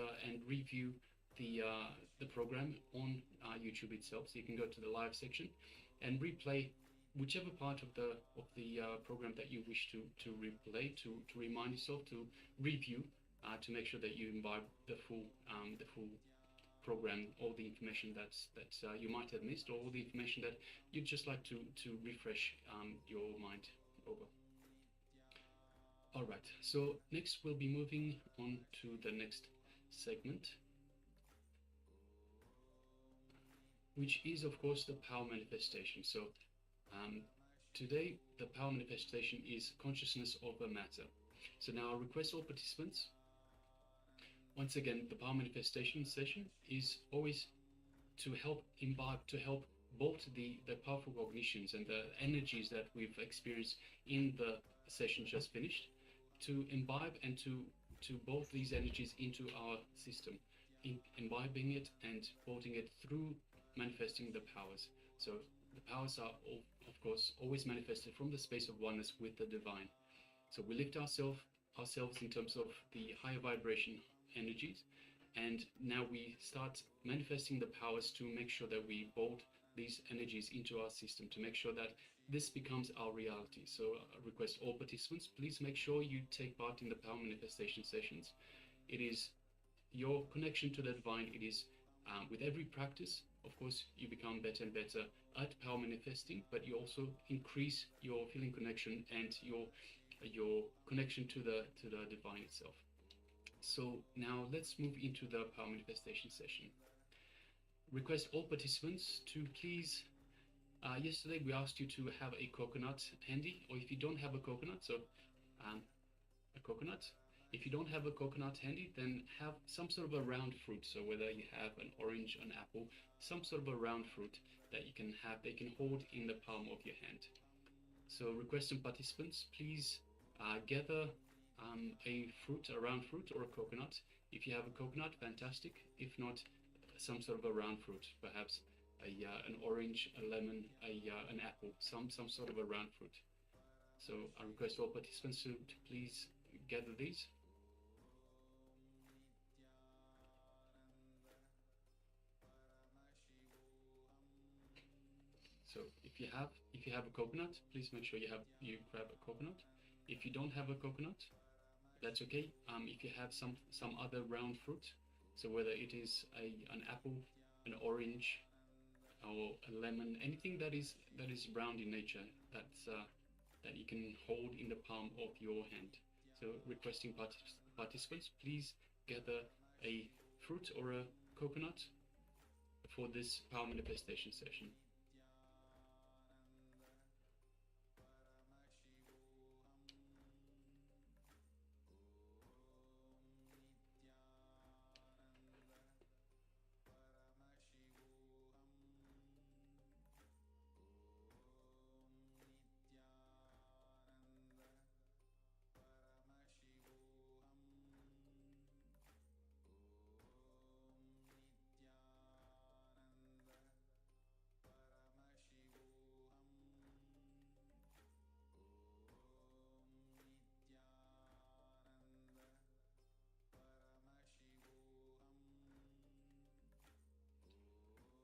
review the program on YouTube itself. So you can go to the live section and replay whichever part of the program that you wish to replay, to remind yourself, to review, to make sure that you imbibe the full program, all the information that you might have missed, or all the information that you'd just like to refresh your mind over. All right, so next we'll be moving on to the next segment, which is of course the power manifestation. So today the power manifestation is consciousness over matter. So now I request all participants, once again, the power manifestation session is always to help imbibe, to help both the powerful cognitions and the energies that we've experienced in the session just finished, to imbibe and to both these energies into our system, imbibing it and holding it through manifesting the powers. So the powers are, of course, always manifested from the space of oneness with the divine. So we lift ourselves in terms of the higher vibration energies, and now we start manifesting the powers to make sure that we hold these energies into our system, to make sure that this becomes our reality. So I request all participants, please make sure you take part in the power manifestation sessions. It is your connection to the divine. It is with every practice, of course, you become better and better at power manifesting, but you also increase your feeling connection and your connection to the divine itself. So now let's move into the power manifestation session. Request all participants to please, yesterday we asked you to have a coconut handy, or if you don't have a coconut, so a coconut. If you don't have a coconut handy, then have some sort of a round fruit. So whether you have an orange, an apple, some sort of a round fruit that you can have, they can hold in the palm of your hand. So requesting participants, please gather a fruit, a round fruit or a coconut. If you have a coconut, fantastic. If not, some sort of a round fruit, perhaps an orange, a lemon, an apple, some sort of a round fruit. So I request all participants to please gather these. So if you have a coconut, please make sure you grab a coconut. If you don't have a coconut, that's okay. If you have some other round fruit, so whether it is an apple, an orange, or a lemon, anything that is round in nature, that you can hold in the palm of your hand. So requesting participants, please gather a fruit or a coconut for this power manifestation session.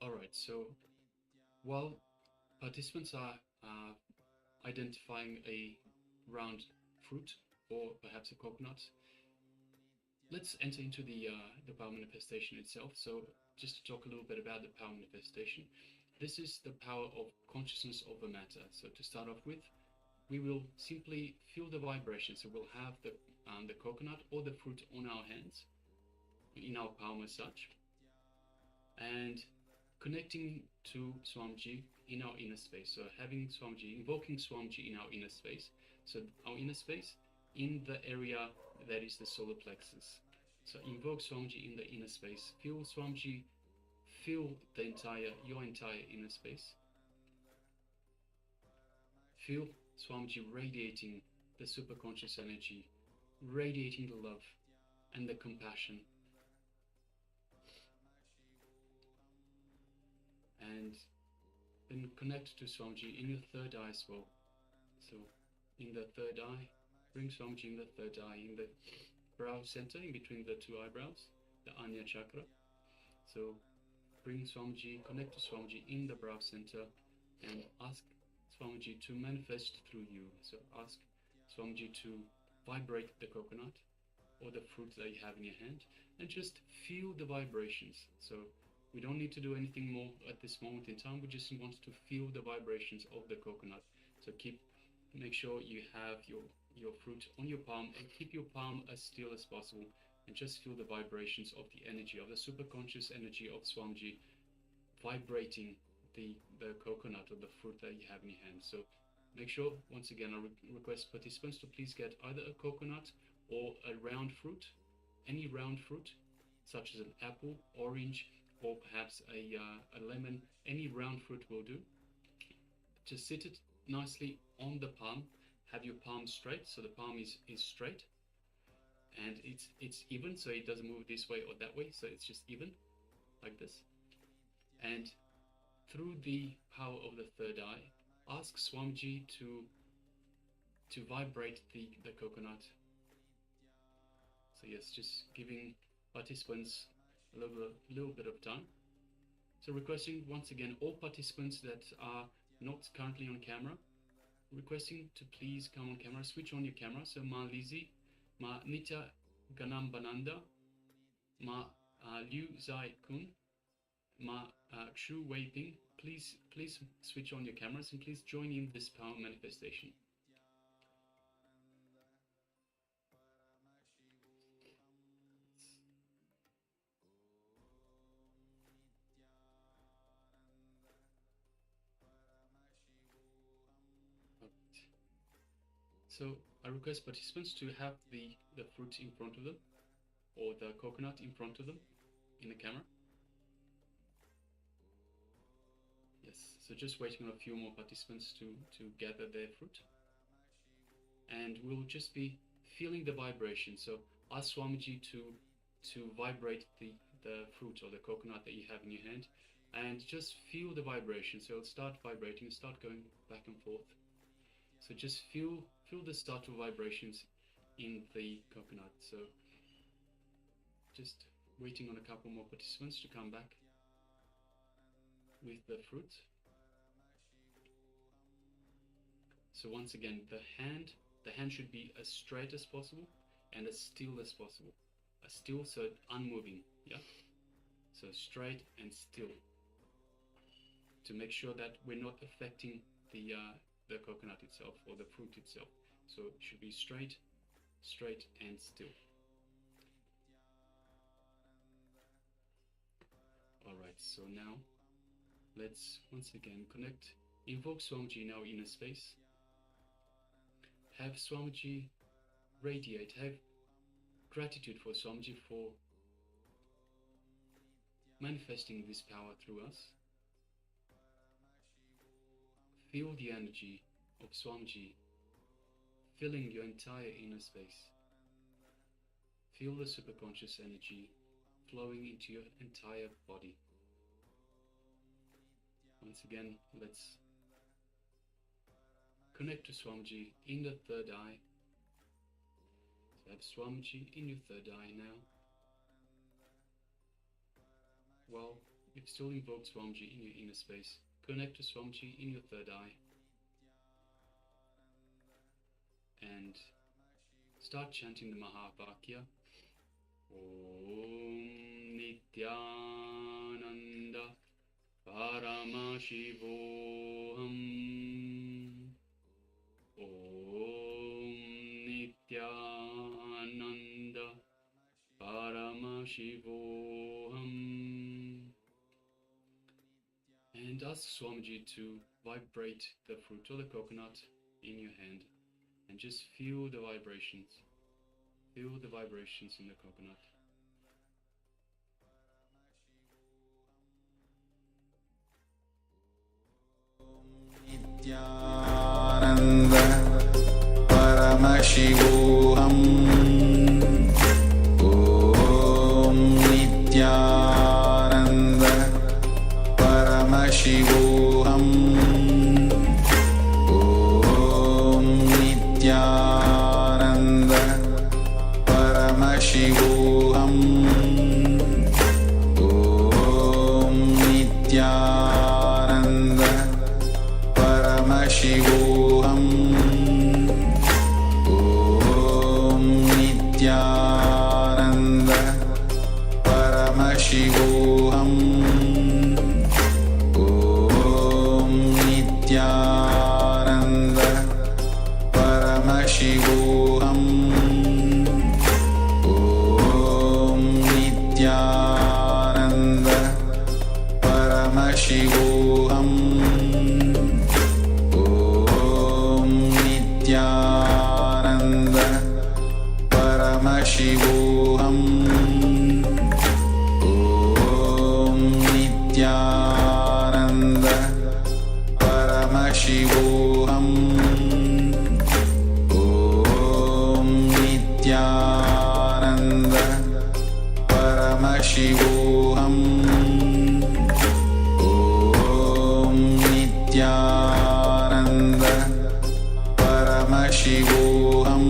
All right, so while participants are identifying a round fruit or perhaps a coconut, let's enter into the power manifestation itself. So just to talk a little bit about the power manifestation, this is the power of consciousness over matter. So to start off with, we will simply feel the vibration. So we'll have the coconut or the fruit on our hands, in our palm as such, and connecting to Swamiji in our inner space. So having Swamiji, invoking Swamiji in our inner space. So our inner space in the area that is the solar plexus. So invoke Swamiji in the inner space. Feel Swamiji, feel your entire inner space. Feel Swamiji radiating the superconscious energy, radiating the love and the compassion. And then connect to Swamiji in your third eye as well. So in the third eye, bring Swamiji in the third eye, in the brow center, in between the two eyebrows, the Anya chakra. So bring Swamiji, connect to Swamiji in the brow center, and ask Swamiji to manifest through you. So ask Swamiji to vibrate the coconut or the fruit that you have in your hand, and just feel the vibrations. So we don't need to do anything more at this moment in time. We just want to feel the vibrations of the coconut. So make sure you have your fruit on your palm, and keep your palm as still as possible, and just feel the vibrations of the energy, of the superconscious energy of Swamiji vibrating the coconut or the fruit that you have in your hand. So make sure, once again, I request participants to please get either a coconut or a round fruit, any round fruit, such as an apple, orange, or perhaps a lemon. Any round fruit will do. Just sit it nicely on the palm. Have your palm straight, so the palm is straight. and it's even, so it doesn't move this way or that way, so it's just even like this. And through the power of the third eye, ask Swamiji to vibrate the coconut. So yes, just giving participants a little bit of time. So requesting once again all participants that are not currently on camera, requesting to please come on camera, switch on your camera. So Ma Lizzie, Ma Nitya Ganambananda, Ma Liu Zai Kun, Ma Xu Weiping, please switch on your cameras and please join in this power manifestation. So I request participants to have the fruit in front of them, or the coconut in front of them in the camera. Yes, so just waiting on a few more participants to gather their fruit. And we'll just be feeling the vibration. So ask Swamiji to vibrate the fruit or the coconut that you have in your hand, and just feel the vibration. So it'll start vibrating, start going back and forth. So just feel the start of vibrations in the coconut. So just waiting on a couple more participants to come back with the fruit. So once again, the hand should be as straight as possible and as still as possible. As still, so unmoving, yeah? So straight and still, to make sure that we're not affecting the coconut itself or the fruit itself. So it should be straight and still. Alright, so now let's once again connect, invoke Swamiji in our inner space. Have Swamiji radiate, have gratitude for Swamiji for manifesting this power through us. Feel the energy of Swamiji filling your entire inner space. Feel the superconscious energy flowing into your entire body. Once again, let's connect to Swamiji in the third eye. So have Swamiji in your third eye now. Well, you've still invoked Swamiji in your inner space. Connect to Swamiji in your third eye. And start chanting the Mahavakya. Om Nityananda Paramashivoham. Om Nityananda Paramashivoham. And ask Swamiji to vibrate the fruit or the coconut in your hand, and just feel the vibrations. Feel the vibrations in the coconut. Nityananda Paramashivoham. Om Nityananda Paramashivoham. Om Nityananda Paramashivoham. Om Nityananda Paramashivoham. Om Nityananda Paramashivoham. Om Nityananda Paramashivoham. Om Nityananda Paramashivoham. Om Nityananda Paramashivoham. Om Nityananda Paramashivoham. Om Nityananda Paramashivoham.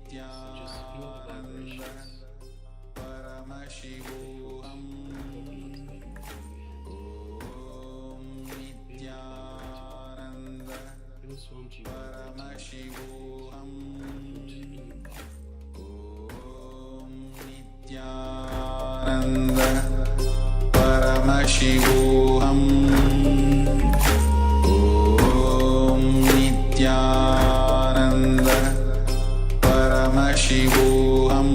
Just feel the vibrations. Paramashivoham. Feel Swamiji Paramashivoham. vibrating. Paramashivoham. Om Nityananda. Paramashivoham.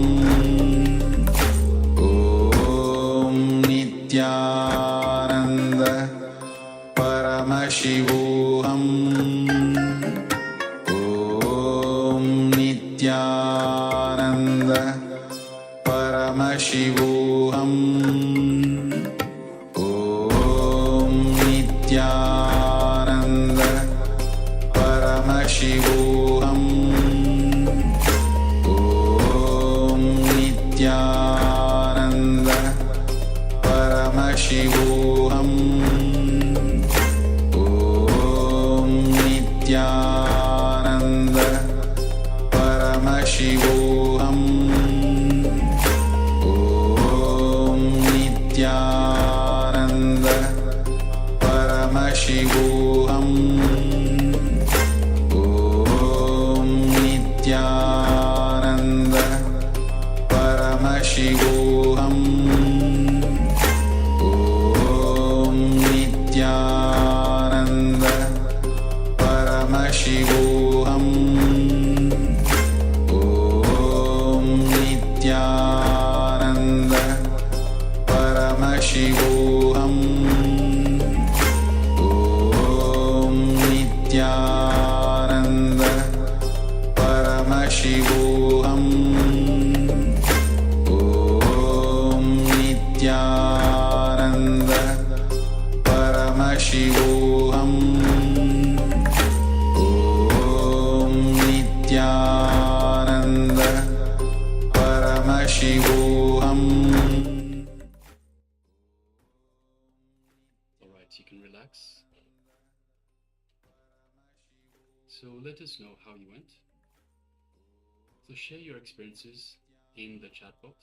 Om Nityananda. Paramashivoham. Om Nityananda. Paramashivoham. Om Nityananda. Paramashivoham. Om Nityananda. Paramashivoham. Om Nityananda. Paramashivoham. Om Nityananda. Paramashivoham. Om Nityananda. Paramashivoham. Om Nityananda. Paramashivoham. Om Nityananda. Paramashivoham. Om Nityananda. Paramashivoham. Om Nityananda. Paramashivoham. Om Nityananda. Paramashivoham. All right, you can relax. So let us know how you went. So share your experiences in the chat box.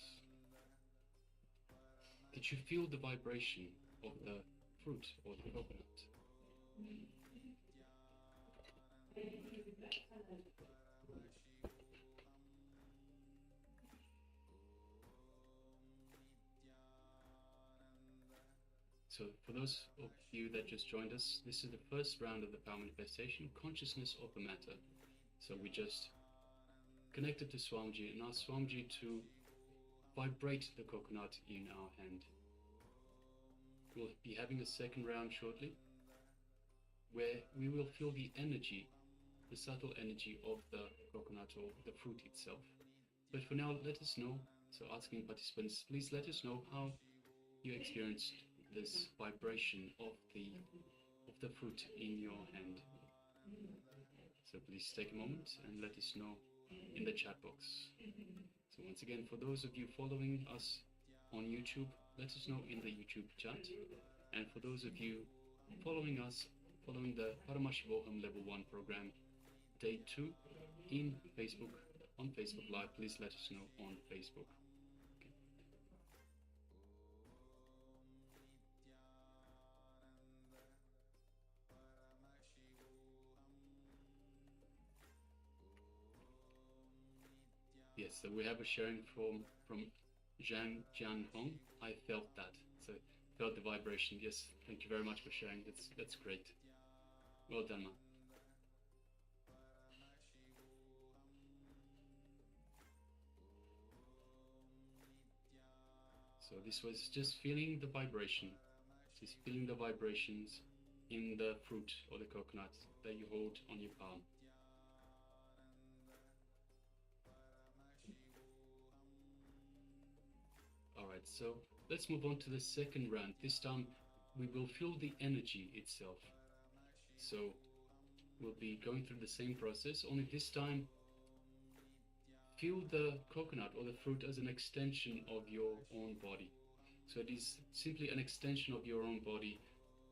Did you feel the vibration of the fruit or the coconut? So for those of you that just joined us, this is the first round of the power manifestation, consciousness of the matter. So we just connected to Swamiji and asked Swamiji to vibrate the coconut in our hand. We'll be having a second round shortly, where we will feel the energy, the subtle energy of the coconut or the fruit itself. But for now, let us know. So asking participants, please let us know how you experienced this vibration of the fruit in your hand. So please take a moment and let us know in the chat box. So once again, for those of you following us on YouTube, let us know in the YouTube chat. And for those of you following us, following the Paramashivoham Level-1 program, Day 2 in Facebook, on Facebook Live, please let us know on Facebook. Yes, so we have a sharing from Zhang Jian Hong. I felt that. So felt the vibration. Yes, thank you very much for sharing. That's great. Well done, man. So this was just feeling the vibration. Just feeling the vibrations in the fruit or the coconut that you hold on your palm. Alright, so let's move on to the second round. This time we will feel the energy itself. So we'll be going through the same process, only this time feel the coconut or the fruit as an extension of your own body. So it is simply an extension of your own body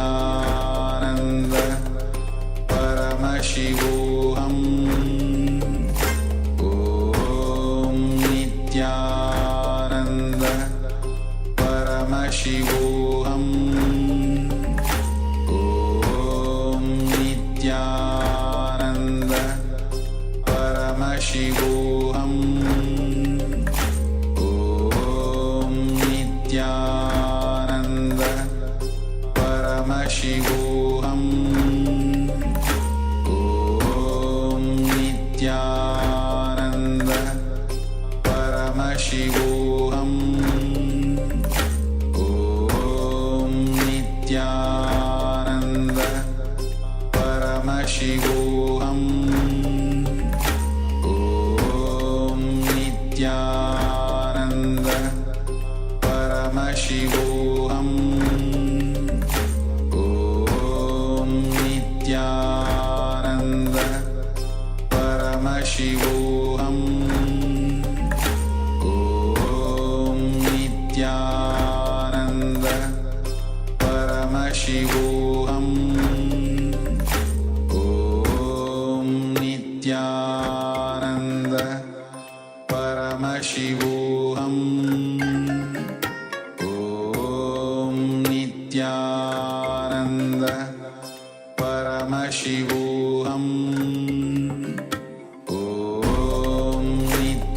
Nityananda Paramashivoham Om Nityananda Paramashivoham Om Nityananda Paramashivoham Om Nityananda Paramashivoham Om Nityananda Paramashivoham Om Nityananda Paramashivoham Om Nityananda Paramashivoham Om Nityananda Paramashivoham Om Nityananda Paramashivoham Om Nityananda Paramashivoham Om Nityananda Paramashivoham Om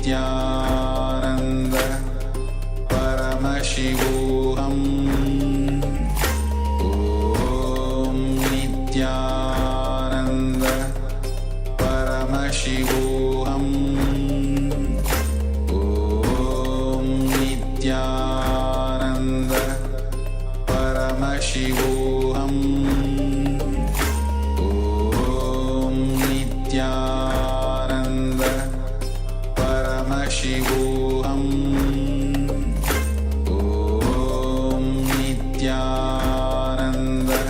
Nityananda Paramashivoham Om Nityananda Paramashivoham Om Nityananda Paramashivoham Om Nityananda Paramashivoham Om Nityananda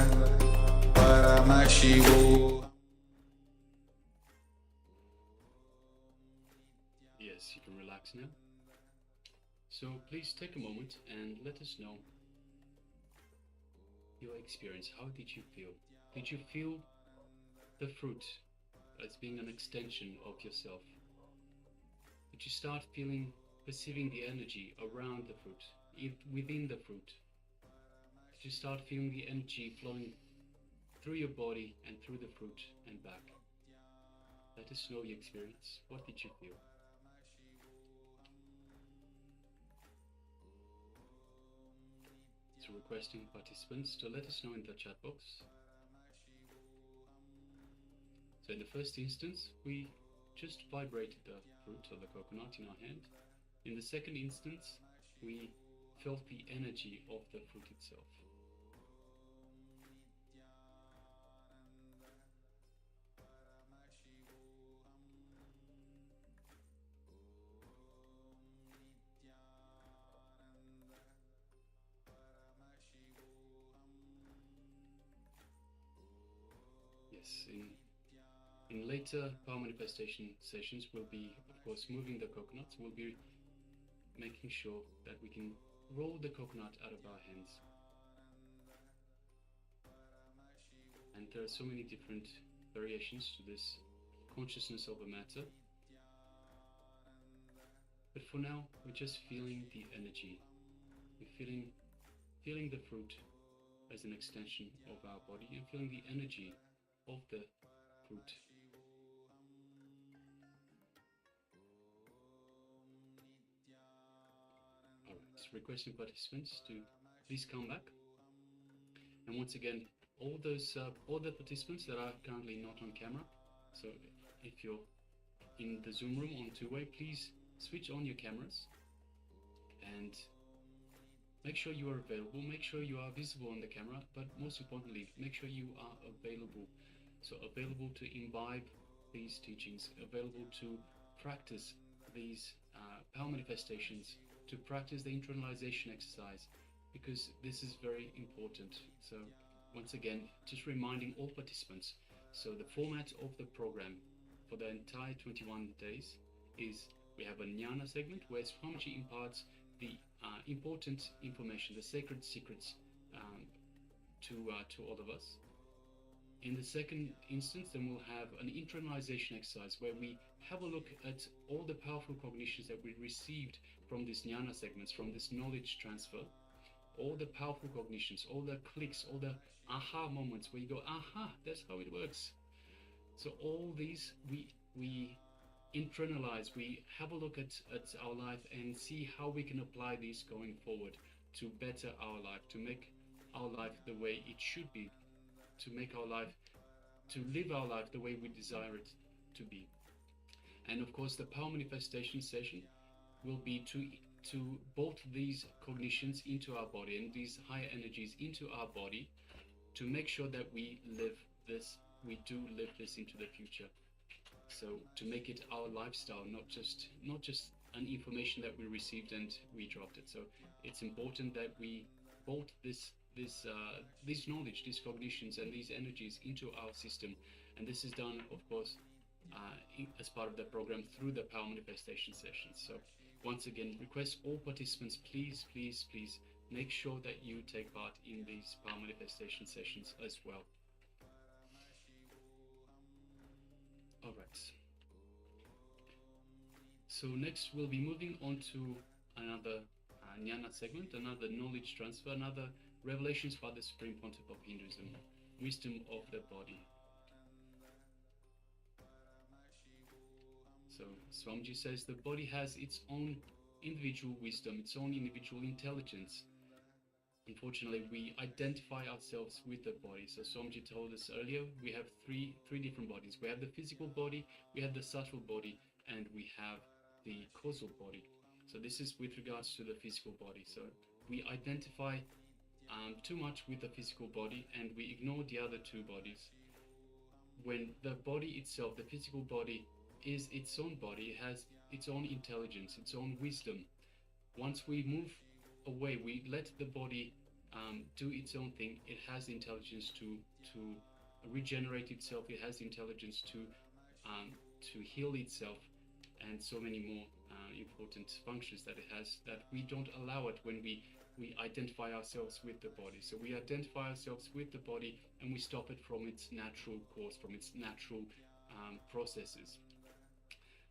Paramashivoham. Yes, you can relax now. So please take a moment and let us know your experience. How did you feel? Did you feel the fruit as being an extension of yourself? Did you start perceiving the energy around the fruit, within the fruit? Did you start feeling the energy flowing through your body and through the fruit and back? Let us know your experience. What did you feel? So requesting participants to let us know in the chat box. So in the first instance, we just vibrated the fruit or the coconut in our hand. In the second instance, we felt the energy of the fruit itself. Yes, in later power manifestation sessions, we'll be, of course, moving the coconuts. We'll be making sure that we can roll the coconut out of our hands. And there are so many different variations to this consciousness of a matter. But for now, we're just feeling the energy. We're feeling the fruit as an extension of our body and feeling the energy of the fruit. Alright, so requesting participants to please come back. And once again, all the participants that are currently not on camera, so if you're in the Zoom room on two-way, please switch on your cameras and make sure you are available, make sure you are visible on the camera, but most importantly, make sure you are available. So available to imbibe these teachings, available to practice these power manifestations, to practice the internalization exercise, because this is very important. So once again, just reminding all participants, so the format of the program for the entire 21 days is we have a Jnana segment where Swamiji imparts the important information, the sacred secrets to all of us. In the second instance, then we'll have an internalization exercise where we have a look at all the powerful cognitions that we received from these jnana segments, from this knowledge transfer, all the powerful cognitions, all the clicks, all the aha moments where you go, aha, that's how it works. So all these we internalize, we have a look at our life and see how we can apply these going forward to better our life, to make our life the way it should be, to make our life, to live our life the way we desire it to be. And of course, the power manifestation session will be to bolt these cognitions into our body and these higher energies into our body to make sure that we live this, we do live this into the future. So to make it our lifestyle, not just an information that we received and we dropped it. So it's important that we bolt this knowledge, these cognitions and these energies into our system. And this is done, of course, as part of the program through the power manifestation sessions. So once again, request all participants, please, please, please make sure that you take part in these power manifestation sessions as well. All right. So next we'll be moving on to another jnana segment, another knowledge transfer, another revelations by the Supreme Pontiff of Hinduism, wisdom of the body. So Swamiji says the body has its own individual wisdom, its own individual intelligence. Unfortunately, we identify ourselves with the body. So Swamiji told us earlier, we have three different bodies. We have the physical body, we have the subtle body, and we have the causal body. So this is with regards to the physical body. So we identify too much with the physical body and we ignore the other two bodies. When the body itself, the physical body, is its own body, it has its own intelligence, its own wisdom. Once we move away, we let the body do its own thing, it has the intelligence to regenerate itself, it has the intelligence to heal itself, and so many more important functions that it has that we don't allow it when we identify ourselves with the body. So we identify ourselves with the body and we stop it from its natural course, from its natural processes.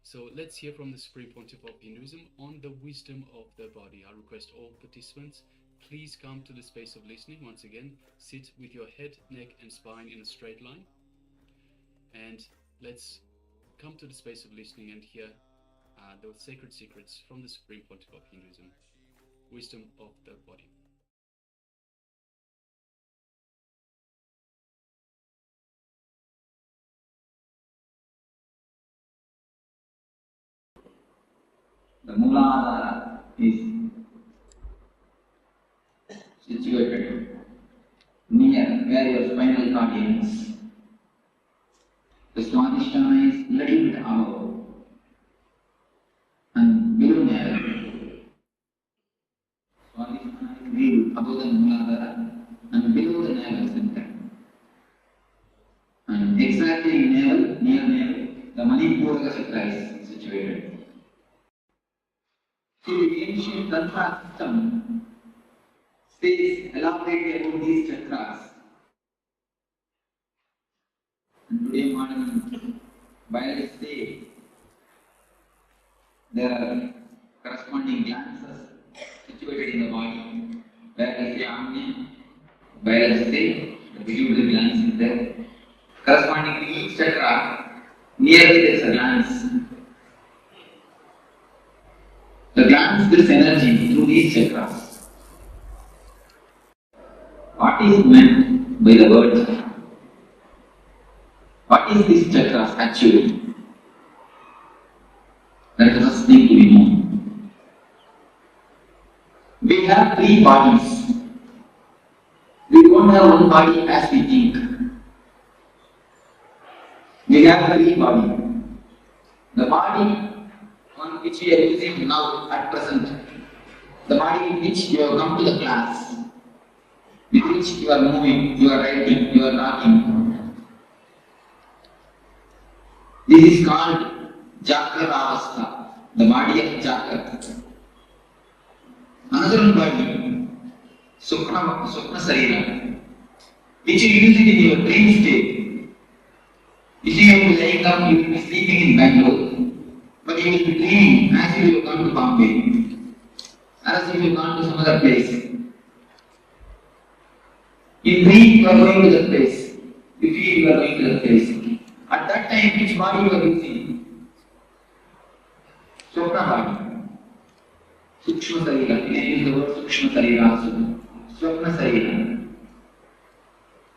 So let's hear from the Supreme Pontiff of Hinduism on the wisdom of the body. I request all participants, please come to the space of listening. Once again, sit with your head, neck and spine in a straight line. And let's come to the space of listening and hear those sacred secrets from the Supreme Pontiff of Hinduism, wisdom of the body. The Mooladhara is situated near where your spinal cord ends. The Swadhisthana is little bit above and below navel. Swadhisthana is little above the Mooladhara and below the navel center. And exactly in navel, near navel, the Manipura Chakra is situated. So the ancient Tantra system says, elaborate about these chakras. And today morning, biologists say there are corresponding glands situated in the body. Biologists say Agnya, biologists say the pituitary glands is there. Corresponding to each chakra, nearly there is a gland. The glands gives energy through these chakras. What is meant by the word chakra? What is these chakras actually? That is the first thing to be known. We have three bodies. We don't have one body as we think. We have three bodies. The body on which we are using now at present, the body in which you have come to the class, with which you are moving, you are writing, you are talking. This is called Chakra-avastha, the body of Chakra. Another body, Sukna Sarira, which you use it in your dream state. If you have to laying down, you will be sleeping in Bangalore, but you will be dreaming as if you have gone to Bombay, as if you have gone to some other place. In dream, you are going to that place. You feel you are going to that place. At that time, which body you are using? Swapna body. Sukshma Sarira. You can use the word Sukshma Sarira also. Swapna Sarira.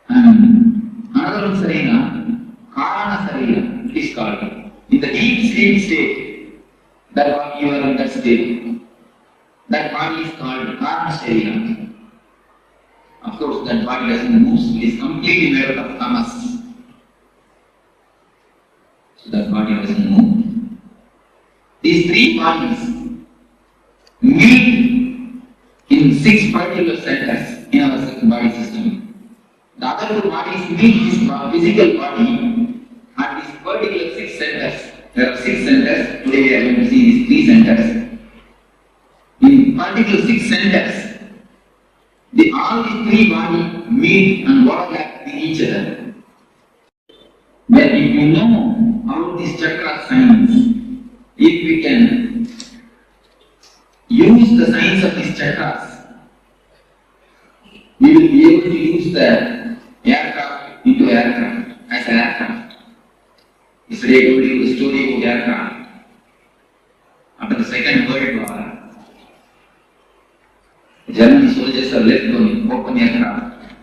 And another one Sarira, Karana Sarira, it is called. In the deep sleep state, that body you are in that state, that body is called Karana Sarira. Of course, that body doesn't move, it is completely made out of tamas. So that body doesn't move. These three bodies meet in 6 particular centers in our body system. The other 2 bodies meet this physical body at these particular 6 centers. There are 6 centers. Today we are going to see these 3 centers. In particular 6 centers, all these 3 bodies meet and overlap with each other. But if we know how this chakra science, if we can use the science of these chakras, we will be able to use the aircraft into aircraft as an aircraft. Yesterday I told you the story of aircraft. After the Second World War, German soldiers are left on open aircraft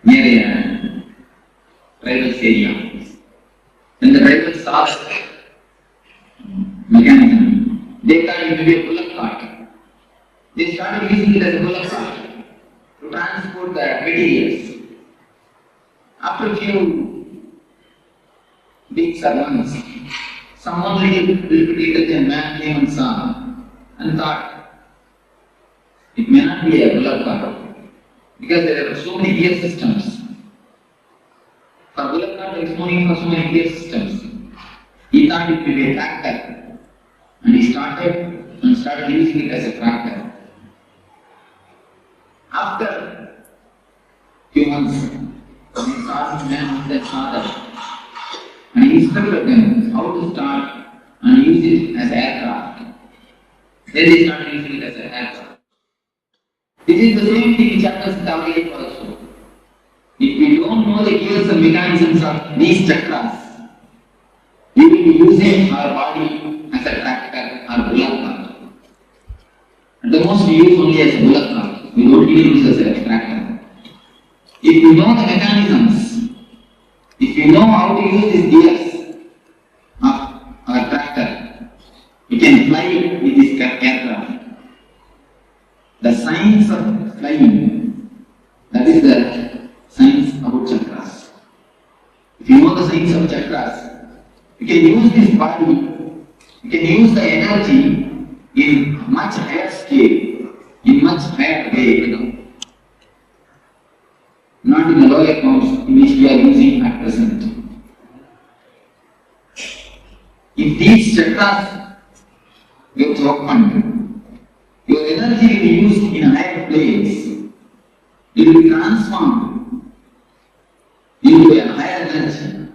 near a tribal area. When the tribals saw the mechanism, they thought it may be a bullock cart. They started using it as a bullock cart to transport the materials. After a few weeks or months, someone little intelligent man came and saw and thought, it may not be a bullock cart because there are so many gear systems. For bullock cart, there is no need for so many gear systems. He thought it may be a tractor, and he started using it as a tractor. After a few months, he saw this man with their father, and he instructed them how to start and use it as an aircraft. Then they started using it as an aircraft. This is the same thing which happens in our life also. If we don't know the gears and mechanisms of these chakras, we will be using our body as a tractor or bullock cart. At the most we use only as a bullock cart. We don't even use as a tractor. If we know the mechanisms, if we know how to use these gears of our tractor, we can fly with this aircraft. The science of flying, that is the science about chakras. If you know the science of chakras, you can use this body, you can use the energy in much higher scale, in much higher way, not in the lower forms in which we are using at present. If these chakras get opened, your energy will be used in a higher place. It will be transformed into a higher energy.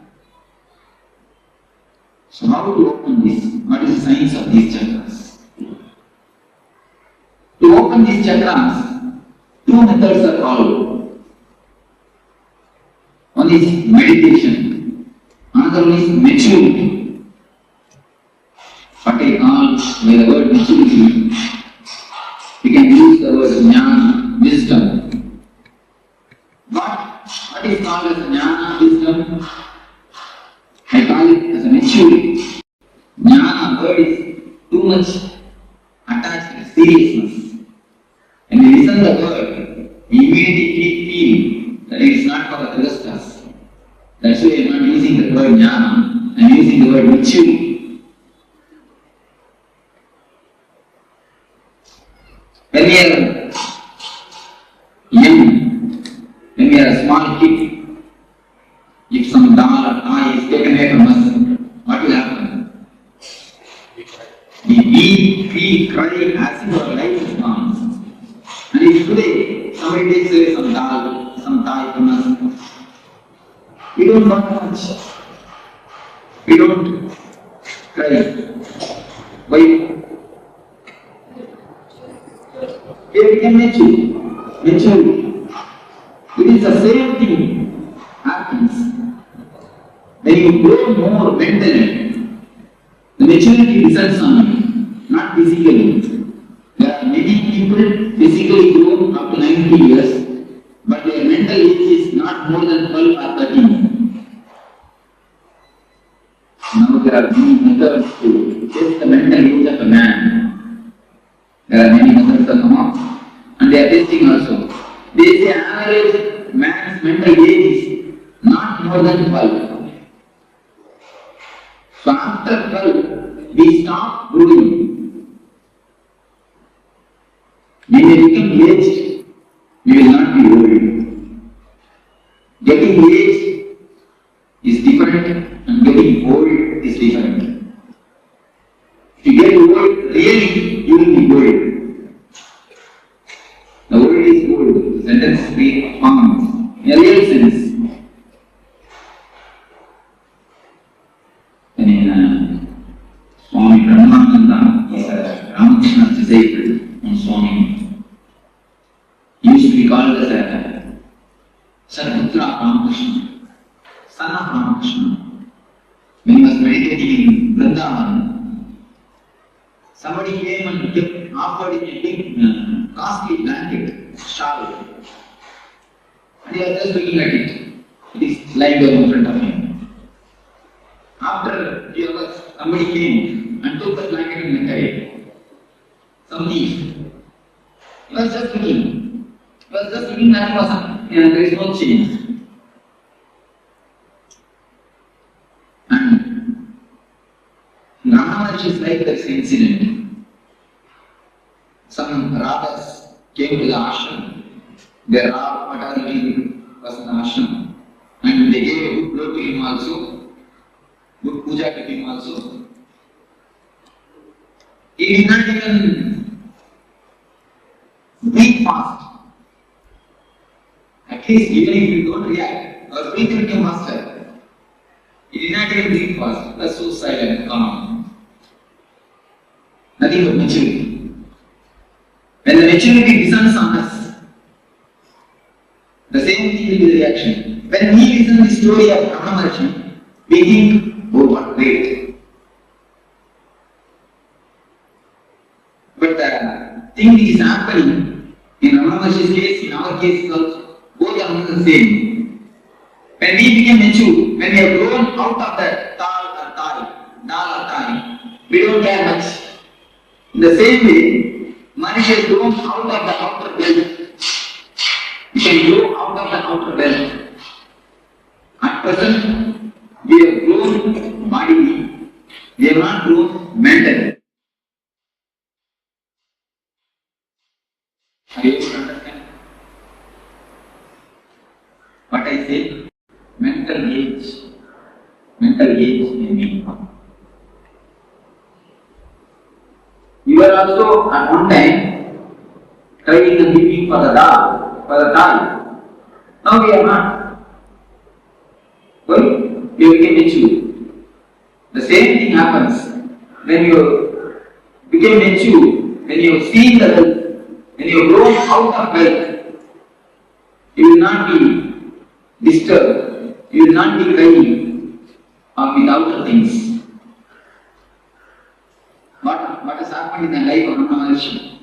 So how to open this? What is the science of these chakras? To open these chakras, 2 methods are followed. One is meditation, another one is maturity. What I call by the word maturity, we can use the word jnana, wisdom. What is called as jnana, wisdom? I call it as a maturity. Jnana word is too much attached to seriousness. When we listen to the word, we immediately feel that it is not for the philosophists. That's why I am not using the word jnana, I am using the word maturity. When we are young, when we are a small kid, if some doll or toy is taken away from us, what will happen? We cry as if our life is gone. And if today somebody takes away some doll, some toy from us, We don't want much. We don't cry. Why? We become mature. It is the same thing happens. When you grow more mentally, the maturity descends on you, not physically. There are many people physically grown up to 90 years, but their mental age is not more than 12 or 13. Now there are many methods to test the mental age of a man. There are many methods that come up, and they are testing also. They say average man's mental age is not more than 12. So after 12, we stop growing. When we become aged, we will not be old. Getting aged is different and getting old is different. If you get old, really you will be old. The old is old. The sentence is very found in a real sense. Swami Paramashivoham is a Ramakrishna disciple on Swami. He used to be called as a Sarputra Ramakrishna, son of Ramakrishna. When he was meditating in Vrindavan, somebody came and offered him a big costly blanket, shawl. And he was just looking at it. It is lying there in front of him. After few hours, somebody came and took the blanket and carried. Some thief. He was just looking. He was just looking, nothing was happening. There is no change. And Maharaj is like this incident. Some Radhas came to the ashram. Their Radha maternity was in the ashram. And they gave a good blow to him also. Good puja to him also. He did not even breathe fast. At least even if you don't react, or breathe will become faster. He did not even breathe fast. He was so silent, calm. Nothing but maturity. When the maturity descends on us, the same thing will be the reaction. When we listen to the story of Paramashivoham, we think, oh, what great. But the thing which is happening in Paramashivoham's case, in our case also, both are not the same. When we become mature, when we have grown out of the dal or tai, we don't care much. In the same way, Manish has grown out of the outer belt. We can grow out of the outer belt. At present, we have grown bodily, we have not grown mentally. Are you able to understand what I say? Mental age in me. You were also at one time trying and giving for the dog, for the toy. Now we are not. Why? We became mature. The same thing happens when you become mature, when you have seen the wealth, when you have grown out of wealth. You will not be disturbed, you will not be crying with outer things. What has happened in the life of Maharshi,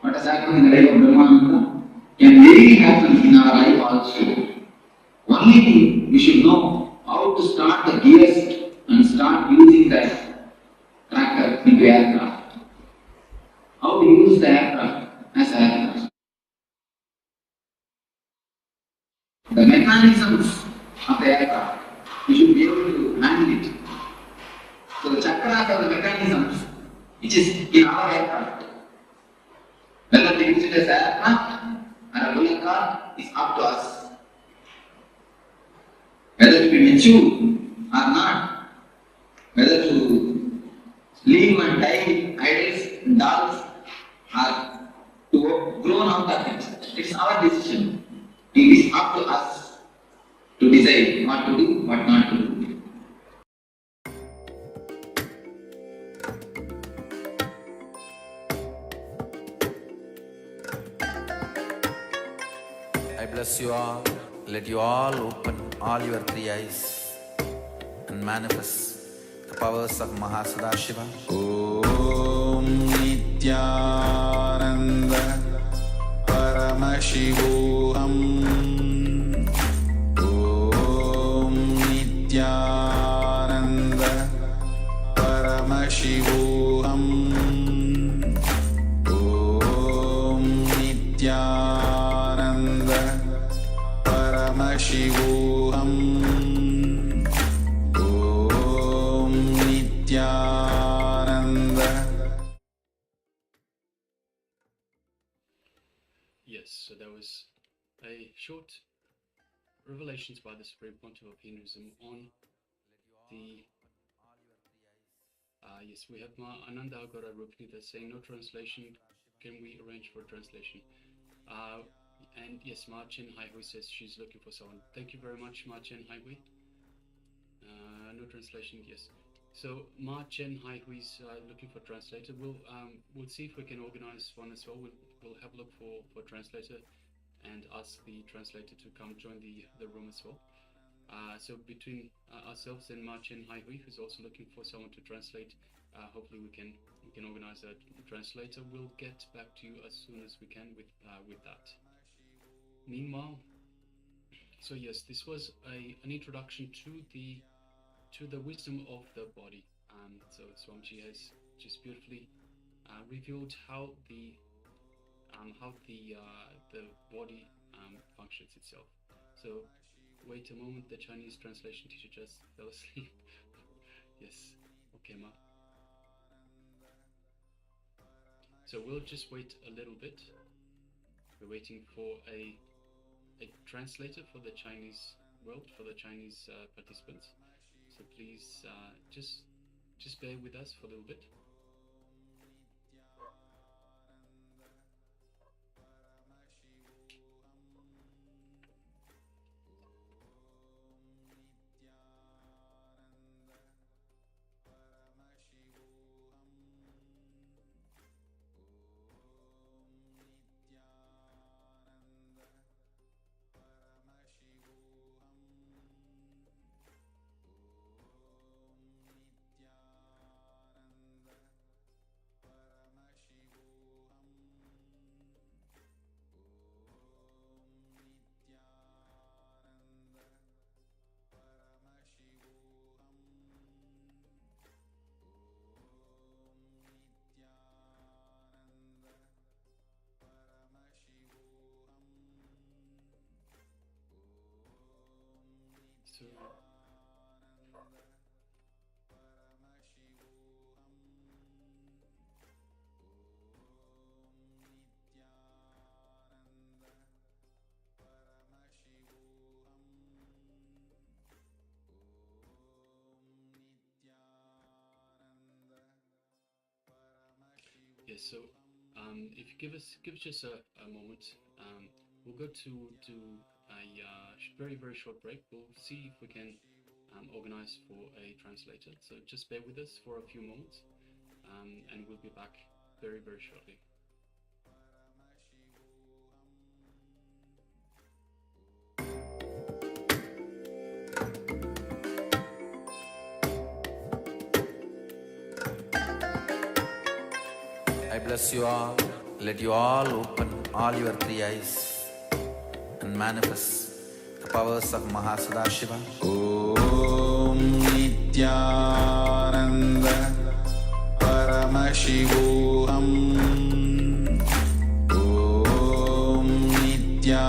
what has happened in the life of Brahmananda, can very happen in our life also. Only thing we should know how to start the gears and start using the tractor into aircraft. How to use the aircraft as aircraft. The mechanisms of the aircraft, we should be able to handle it. So the chakras are the mechanisms which is in our aircraft. Whether we use it as aircraft or a bullock car is up to us. Whether to be mature or not, whether to live and die with idols, dolls, or to grown out of it, it's our decision. It is up to us to decide what to do bless you all. Let you all open all your three eyes and manifest the powers of Mahasadashiva. Om Nityananda Paramashivoham. Om Nityananda Paramashivoham. Om Nityananda Paramashivoham. Om Nityananda. Yes, so that was a short revelations by the Supreme Pontiff of Hinduism on the yes, we have Ananda Agora Rupni that's saying no translation. Can we arrange for translation? And yes, Ma Chen Haihui says she's looking for someone. Thank you very much, Ma Chen Haihui. No translation, yes. So Ma Chen Haihui's looking for translator. We'll see if we can organize one as well. We'll have a look for translator and ask the translator to come join the room as well. So between ourselves and Ma Chen Haihui, who's also looking for someone to translate, hopefully we can organize a translator. We'll get back to you as soon as we can with that. Meanwhile, so yes, this was an introduction to the wisdom of the body. So Swamiji has just beautifully revealed how the body functions itself. So wait a moment, the Chinese translation teacher just fell asleep. Yes, okay, Ma. So we'll just wait a little bit. We're waiting for a translator for the Chinese world, for the Chinese participants. So please just bear with us for a little bit. So yes, so if you give us just a moment, we'll go to a very short break. We'll see if we can organize for a translator. So just bear with us for a few moments, and we'll be back very shortly. I bless you all. Let you all open all your three eyes and manifest the powers of Mahasadashiva. Om Nityananda Paramashivoham. Om Nityananda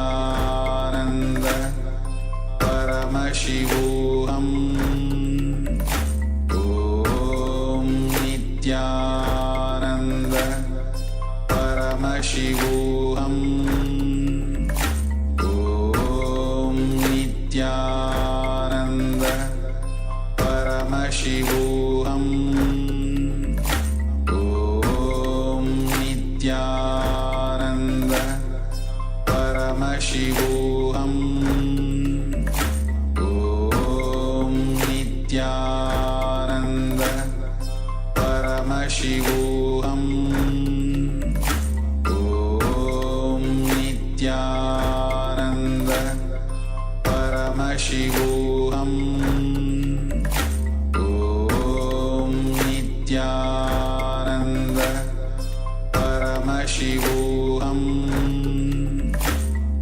Paramashivoham. Om Nityananda Paramashivoham. Om Nityananda Paramashivoham. Om Nityananda Paramashivoham. Om Nityananda Paramashivoham. Om Nityananda Paramashivoham Om Nityananda Paramashivoham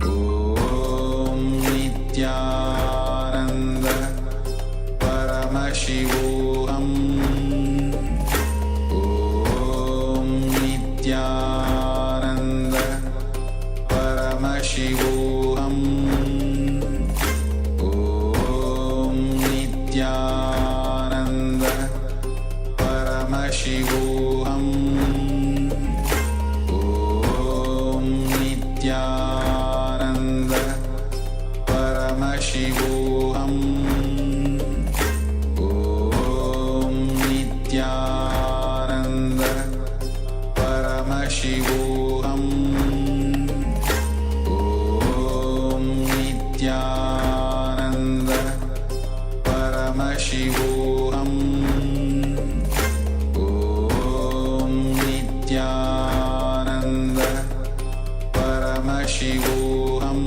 Om Nityananda Paramashivoham Om Nityananda Paramashivoham Om Nityananda Paramashivoham Om Nityananda Paramashivoham Om Nityananda Paramashivoham Om Nityananda Paramashivoham Om Nityananda Paramashivoham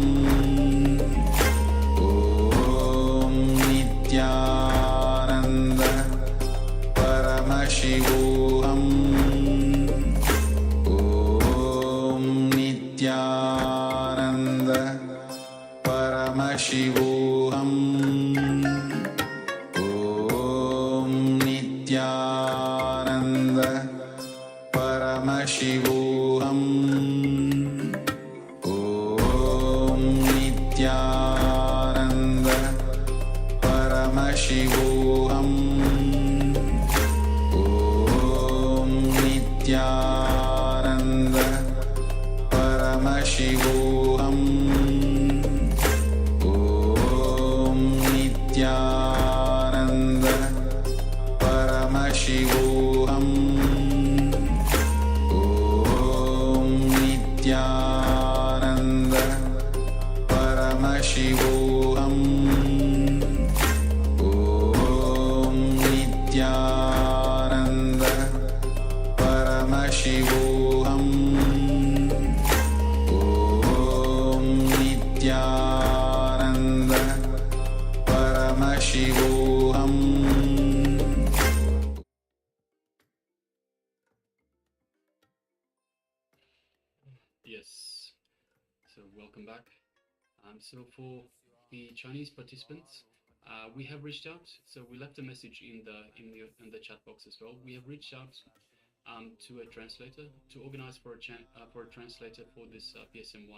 Om Nityananda Paramashivoham Om Nityananda Paramashivoham Om Nityananda Paramashivoham Om Nityananda Paramashivoham Om Nityananda Paramashivoham Om Nityananda Paramashivoham Om Nityananda Paramashivoham Om Nityananda Paramashivoham Om Nityananda Paramashivoham. Yes. So welcome back. So for the Chinese participants, we have reached out. So we left a message in the chat box as well. We have reached out to a translator to organize for a translator for this PSM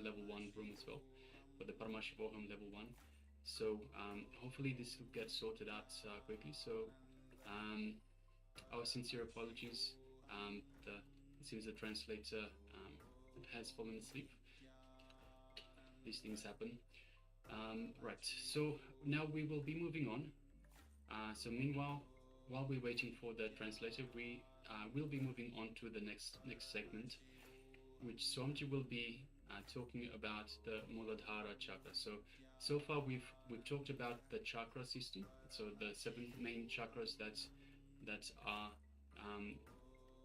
level 1 room as well, for the Paramashivoham level 1. So hopefully this will get sorted out quickly. So our sincere apologies. It seems the translator has fallen asleep. These things happen. Right, so now we will be moving on. So meanwhile, while we're waiting for the translator, we will be moving on to the next segment, which Swamiji will be talking about the Muladhara chakra. So far we've talked about the chakra system, so the 7 main chakras that are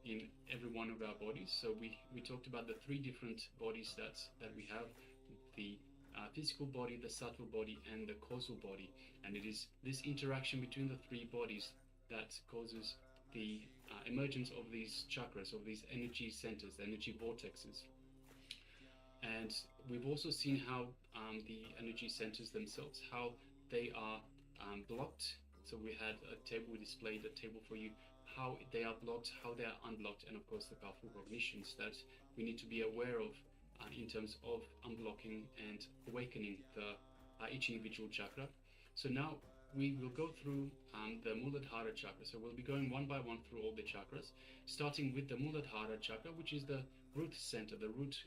in every one of our bodies. So we talked about the 3 different bodies that we have: the physical body, the subtle body, and the causal body. And it is this interaction between the 3 bodies that causes the emergence of these chakras, of these energy centers, the energy vortexes. And we've also seen how the energy centers themselves, how they are blocked. So we had a table, we displayed a table for you, how they are blocked, how they are unblocked, and of course the powerful cognitions that we need to be aware of in terms of unblocking and awakening each individual chakra. So now we will go through the Muladhara chakra. So we'll be going one by one through all the chakras, starting with the Muladhara chakra, which is the root center, the root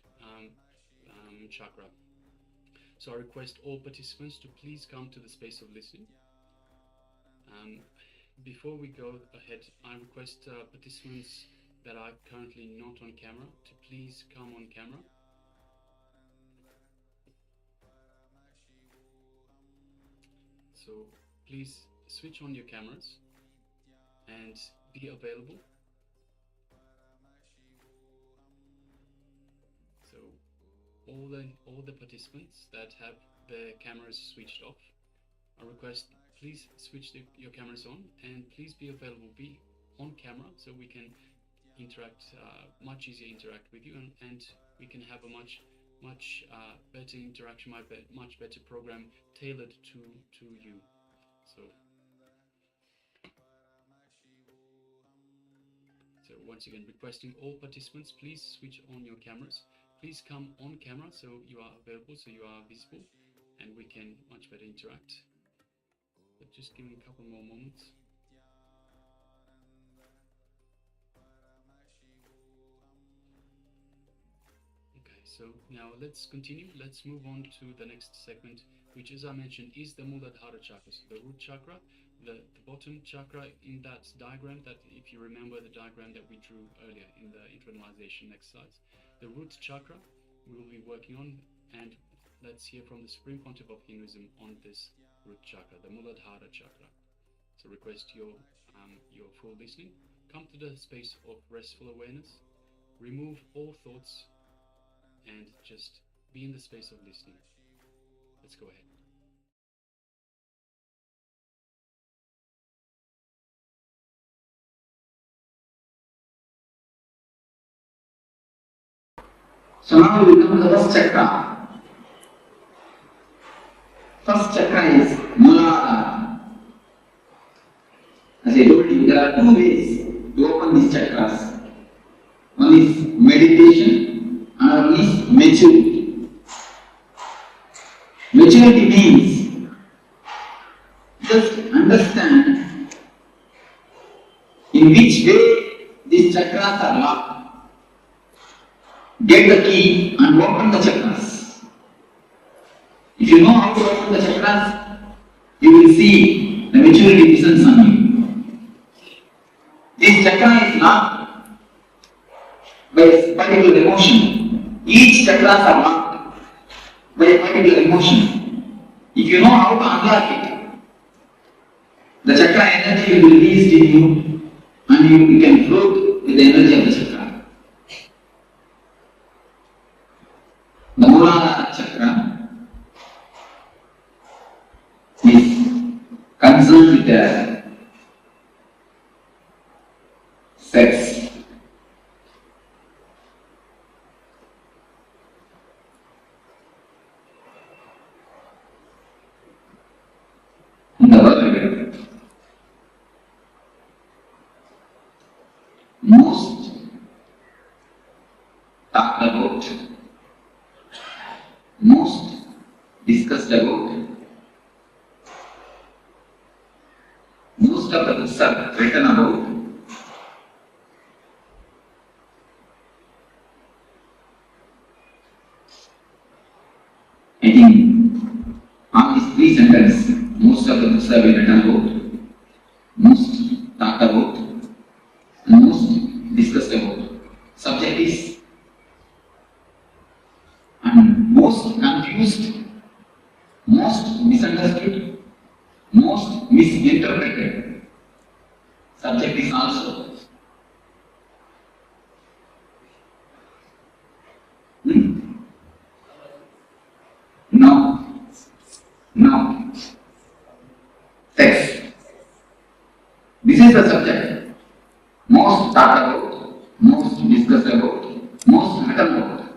chakra. So I request all participants to please come to the space of listening. Before we go ahead, I request participants that are currently not on camera to please come on camera. So please switch on your cameras and be available. So all the participants that have the cameras switched off. I request please switch your cameras on, and please be available, be on camera, so we can interact, much easier interact with you, and we can have a much better interaction, much better program tailored to you. So once again, requesting all participants, please switch on your cameras. Please come on camera so you are available, so you are visible, and we can much better interact. But just give me a couple more moments. Okay, so now let's continue. Let's move on to the next segment, which, as I mentioned, is the Muladhara chakra, so the root chakra, the bottom chakra in that diagram, that if you remember the diagram that we drew earlier in the internalization exercise, the root chakra we will be working on, and let's hear from the Supreme Pontiff of Hinduism on this root chakra, the Muladhara chakra. So request your full listening. Come to the space of restful awareness. Remove all thoughts and just be in the space of listening. Let's go ahead. So now we come to the first chakra. First chakra is Muladhara. As I told you, there are two ways to open these chakras. One is meditation, another one is maturity. Maturity means just understand in which way these chakras are locked. Get the key and open the chakras. If you know how to open the chakras, you will see the maturity descends on you. This chakra is locked by a particular emotion. Each chakras are locked by a particular emotion. If you know how to unlock it, the chakra energy will be released in you, and you can float with the energy of the chakra. The Muladhara chakra is concerned with the sex. In the world, most talked about, most discussed about, most of the books are written about, I think on these three sentences, most of the books have been written about, most talked about, and most discussed about. Subject is and most confused, most misunderstood, most misinterpreted. Subject is also. No. Sex. This is the subject. Most talked about, most discussed about, most written about,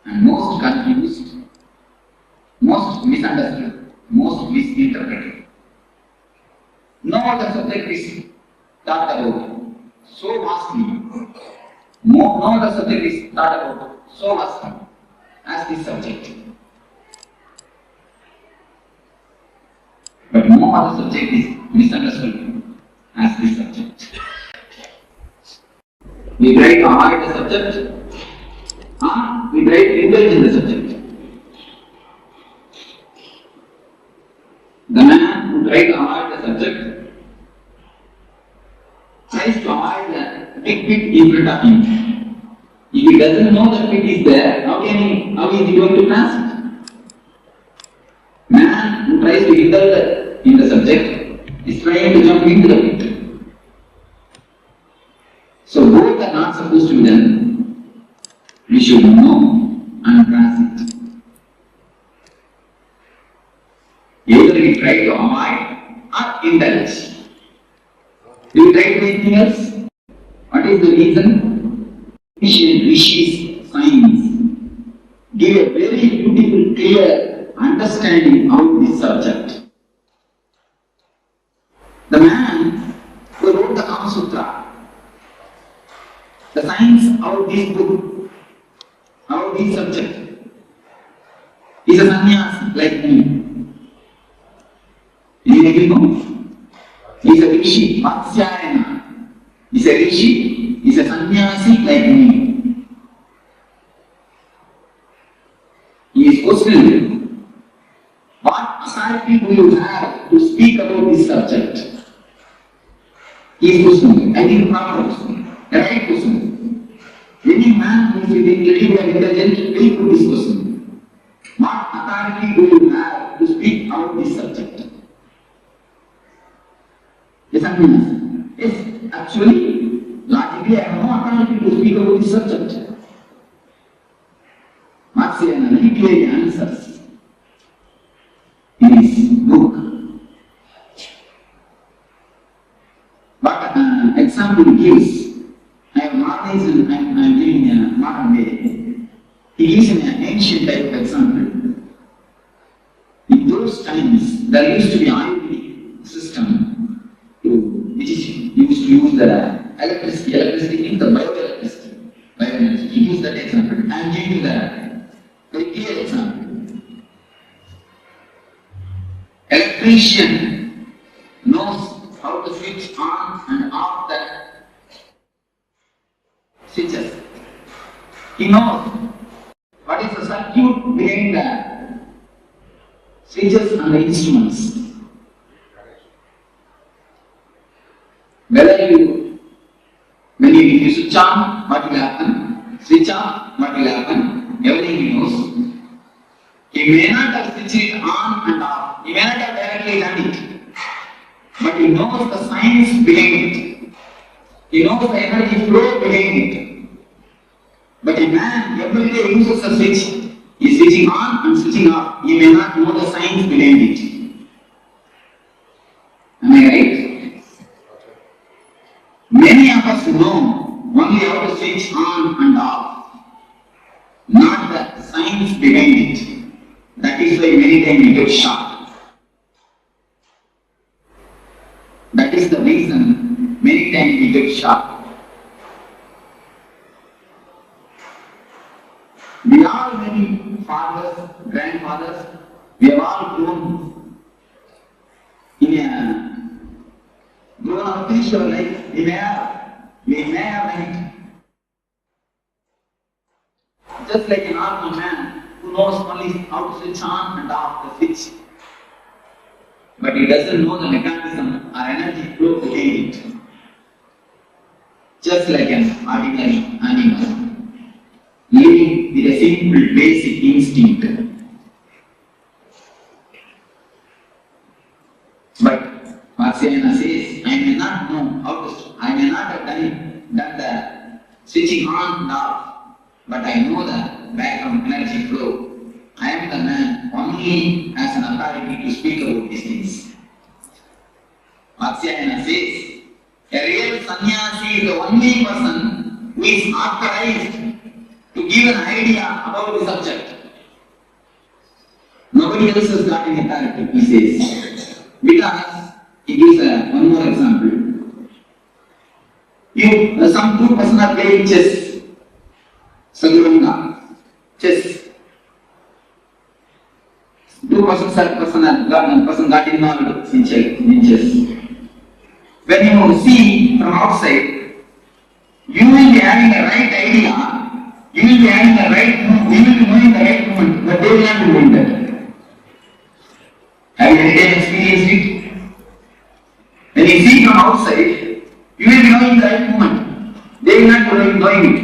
and most confused, most misunderstood, most misinterpreted. No other subject is talked about so vastly. No other subject is talked about so vastly as this subject. But no other subject is misunderstood as this subject. We try to avoid the subject, we try to indulge in the subject. The man who tries to avoid the subject tries to avoid the big pit in front of him. If he doesn't know that pit is there, how is he going to pass it? Man who tries to indulge in the subject is trying to jump into the pit. So both are not supposed to be done. We should know and pass it. Either we try to avoid or indulge. Do you try to do anything else? What is the reason? Ancient rishis, science give a very beautiful, clear understanding of this subject. The man who wrote the Kama Sutra, the science of this book, of this subject, is a sannyas like me. You know? He is a rishi, Vatsyayana. He is a rishi, he is a sannyasi like me. He is questioning, what authority do you have to speak about this subject? He is questioning. I think proper question, the right question. Any man who is little and intelligent will put this question. What authority do you have to speak about this subject? Yes, yes, actually, logically, I have no authority to speak about this subject. Vatsyayana very clearly answers in his book. But example he gives, I have modernized and I am living in a modern way. He gives an ancient type of example. In those times, there used to be Ayurvedic system which is used to use the electricity. Electricity means the bioelectricity. Bioenergy. He used that example. I am giving you the very clear example. Electrician knows how to switch on and off the switches. He knows what is the circuit behind the switches and the instruments. Whether when you switch on, what will happen? Switch on, what will happen? Everything he knows. He may not have switched it on and off. He may not have directly done it. But he knows the science behind it. He knows the energy flow behind it. But a man every day uses a switch. He is switching on and switching off. He may not know the science behind it. Am I right? Many of us know only how to switch on and off, not the science behind it. That is why many times we get shocked. That is the reason many times we get shocked. We are many fathers, grandfathers, we have all grown in a grown up finished our life. We may have done it. Just like a normal man who knows only how to switch on and off the switch. But he doesn't know the mechanism or energy flow behind it. Just like an ordinary animal, living with a simple basic instinct. But Vatsyayana says, I may not know how to, I may not have done the switching on and off, but I know the background energy flow. I am the man only as an authority to speak about these things. Vatsyayana says, a real sannyasi is the only person who is authorized to give an idea about the subject. Nobody else has got any authority, he says. Because he gives one more example. Some two persons are playing chess. Sadhuranga. Chess. Two persons got involved in chess. When you see from outside, you will be having the right idea, you will be having the right move, you will be moving the right movement, but they will not be doing that. Have you any time experienced it? When you see from outside, you will be knowing the right movement. They will not be knowing it.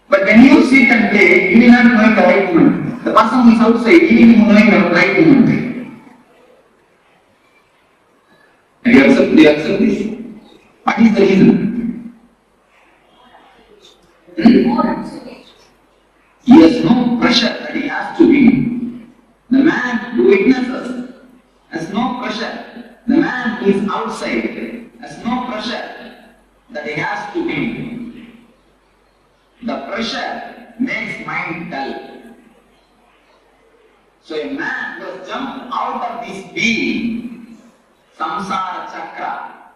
But when you sit and play, you will not be knowing the right movement. The person who is outside, he will be knowing the right movement. Do you accept this? What is the reason? He has no pressure that he has to win. The man who witnesses man is outside, has no pressure that he has to be. The pressure makes mind dull. So a man who has jumped out of this being, samsara chakra,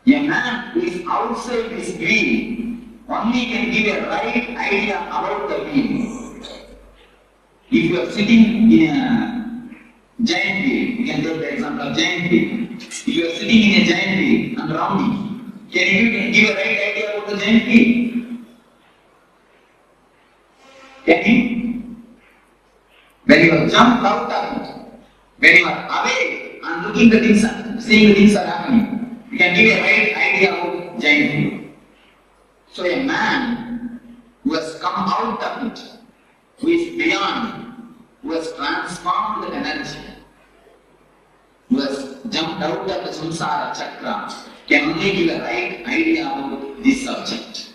a man who is outside this being only can give a right idea about the being. If you are sitting in a giant wheel, you can take the example of giant wheel. If you are sitting in a giant wheel and rounding, can you give a right idea about the giant wheel? Can you? When you have jumped out of it, when you are away and looking the things, seeing the things are happening, you can give a right idea about giant wheel. So a man who has come out of it, who is beyond, who has transformed the energy, who has jumped out of the samsara chakra, can only give a right idea about this subject.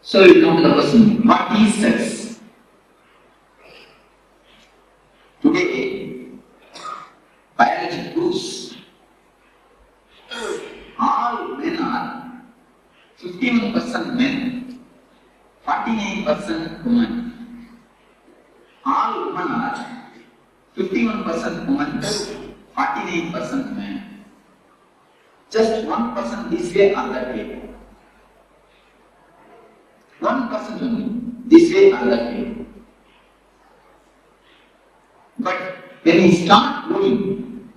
So we come to the question, what is sex? Today, biology proves all men are 51% men, 49% women. All women are 51% women, 49% men. Just 1% this way or that way. 1% only, this way or that way. But when we start growing,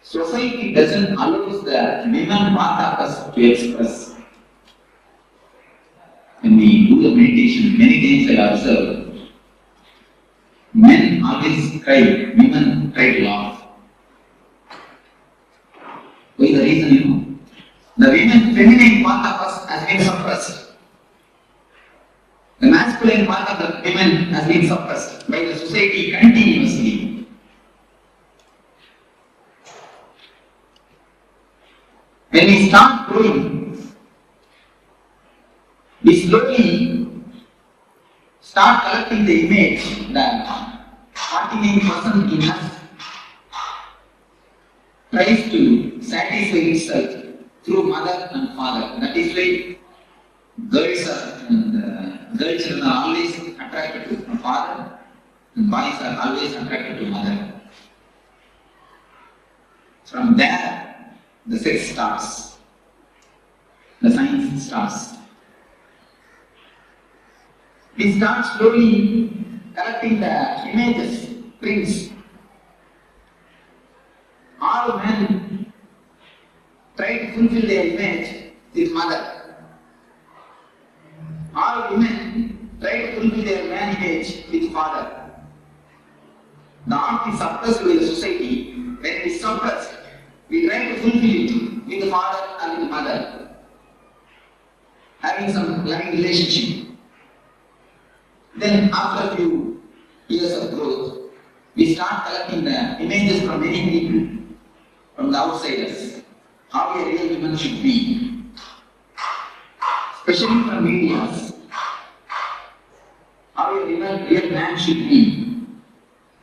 society doesn't allow the women part of us to express. When we do the meditation, many times I observe, men always cry, women try to laugh. What is the reason, you know? The feminine part of us has been suppressed. The masculine part of the women has been suppressed by the society continuously. When we start growing, we slowly start collecting the image that 49% in us tries to satisfy itself through mother and father. That is why girl children are always attracted to father and boys are always attracted to mother. From there, the sex starts. The science starts. We start slowly collecting the images, prints. All men try to fulfill their image with mother. All women try to fulfill their man image with father. The art is suppressed by the society. When it is suppressed, we try to fulfill it with the father and with the mother, having some loving relationship. Then after a few years of growth, we start collecting the images from many people, from the outsiders, how a real woman should be, especially from media, how a real man should be.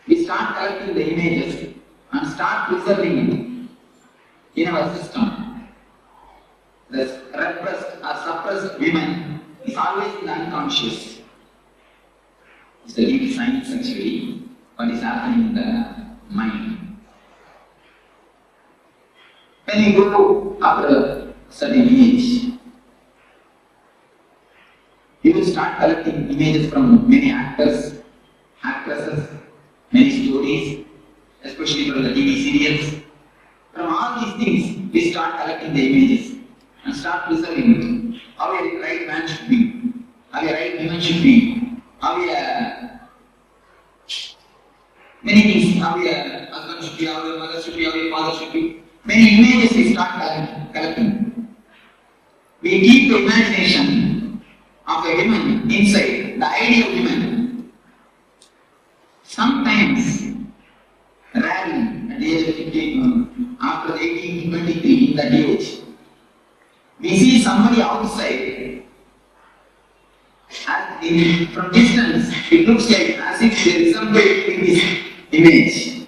We start collecting the images and start preserving it in our system. The repressed or suppressed women is always in the unconscious. It's the deep science actually, what is happening in the mind. When you go after a certain age, you will start collecting images from many actors, actresses, many stories, especially from the TV serials. From all these things, we start collecting the images and start preserving it. How a right man should be, how a right woman should be, how a many things, how a husband should be, how a mother should be, how a father should be. Many images we start collecting. We keep the imagination of a woman inside, the ideal woman. Sometimes, rarely, at the age of 15, after 18 to 23, in that age, we see somebody outside as From distance, it looks like as if there is some weight in this image,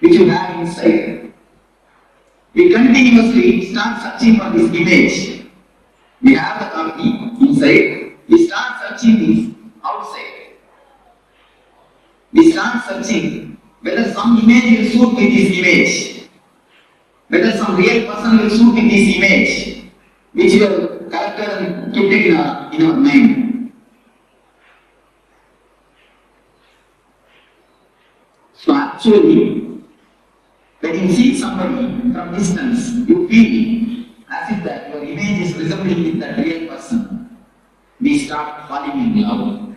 which you have inside. We continuously start searching for this image. We have the copy inside. We start searching this outside. We start searching whether some image will suit with this image, whether some real person will suit with this image, which you have collected and kept it in our mind. So actually, when you see somebody from distance, you feel as if that your image is resembling with that real person. We start falling in love.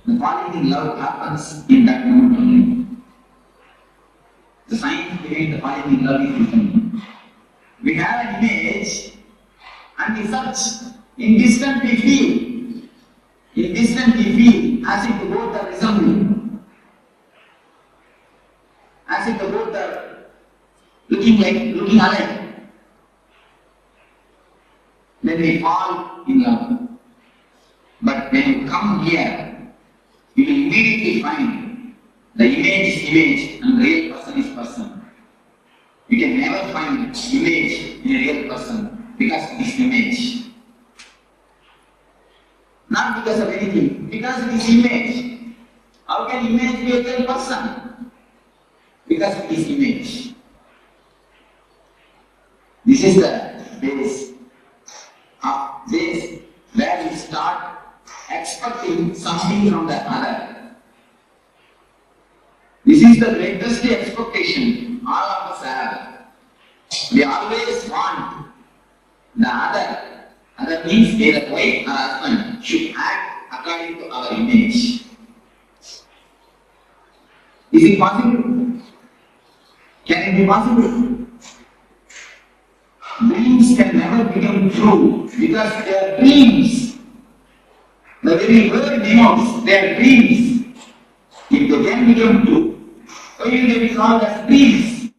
The falling in love happens in that moment only. The science behind the falling in love is different. We have an image and we search. In distance we feel. In distance we feel as if the both are resembling. As if the both are looking alike. Then we fall in love. But when you come here, you will immediately find the image is image and real person is person. You can never find image in a real person because it is image. Not because of anything, because it is image. How can image be a real person? Because it is image. This is the base where we start expecting something from the other. This is the greatest expectation all of us have. We always want the other. Other means either wife or husband should act according to our image. Is it possible? Can it be possible? Dreams can never become true because they are dreams. The very word denotes they are dreams. If they can become true, why will they be called as dreams?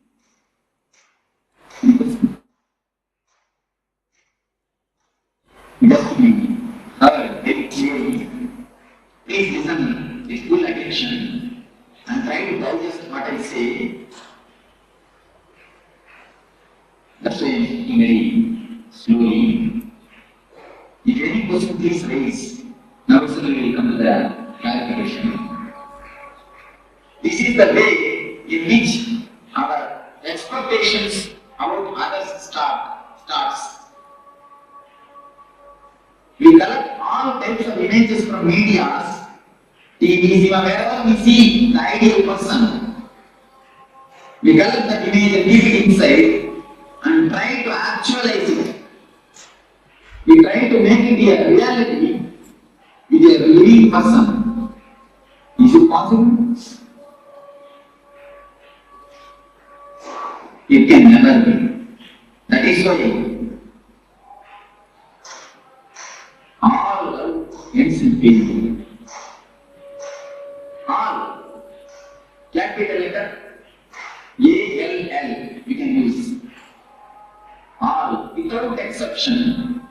Just to be heard very clearly. Please listen with full attention and try to digest what I say. That's why I'm speaking very slowly. If any question, please raise. Now suddenly we come to the clarification. This is the way in which our expectations about others starts. We collect all types of images from media, TVs, wherever we see the ideal person. We collect that image and keep it inside and try to actualize it. We try to make it a reality with a living person. Is it possible? It can never be. That is why all love ends in pain. All. Capital letter A-L-L you can use. All, without exception.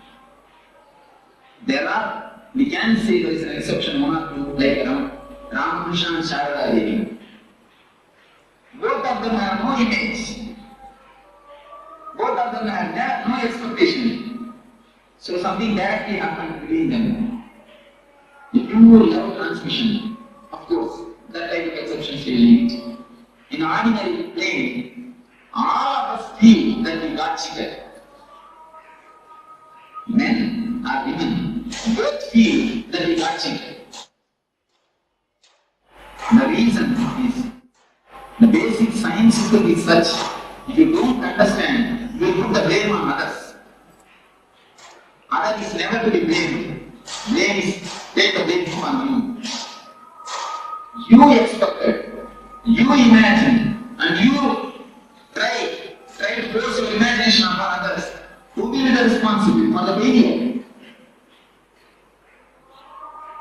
We can say there is an exception, one or two, like Ramakrishna and Sharada Devi. Both of them have no image. Both of them have no expectation. So something directly happened between them. The pure love transmission, of course, that type of exceptions will need. In ordinary plane, all of us feel that we got cheated. Men or women both feel that we got cheated. The reason is the basic science system is such, if you don't understand, you will put the blame on others. Other is never to be blamed. Blame is take the blame on you. You expected, you imagined, and you try to force your imagination upon others. Who will be the responsible for the failure?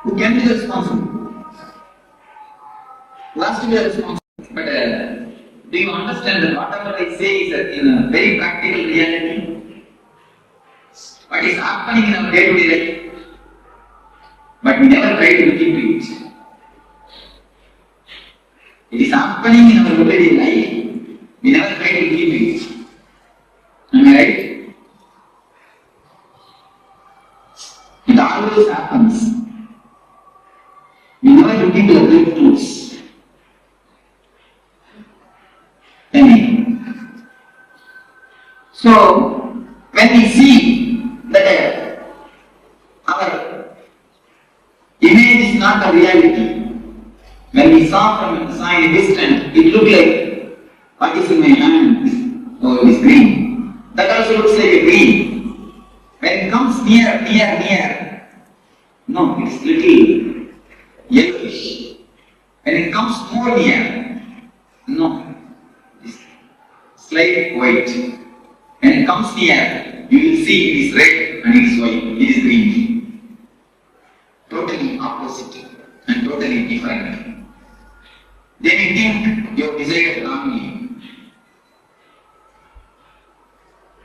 Who can be the responsible? Who has to be the responsible? But do you understand that whatever I say is in a very practical reality? What is happening in our day-to-day life? but we never try to keep it. It is happening in our everyday life. We never try to keep it. Am I right? It always happens. We never look into the breakthroughs. Amen. So, when we see that our image is not a reality, when we saw in a distance, it looked like what is in my hand? Oh, it is green. That also looks like a green. When it comes near, no, it's little yellowish. When it comes more near, no, it's slight white. When it comes near, you will see it is red and it is white, it is green. Totally opposite and totally different. Then you think you have decided wrongly.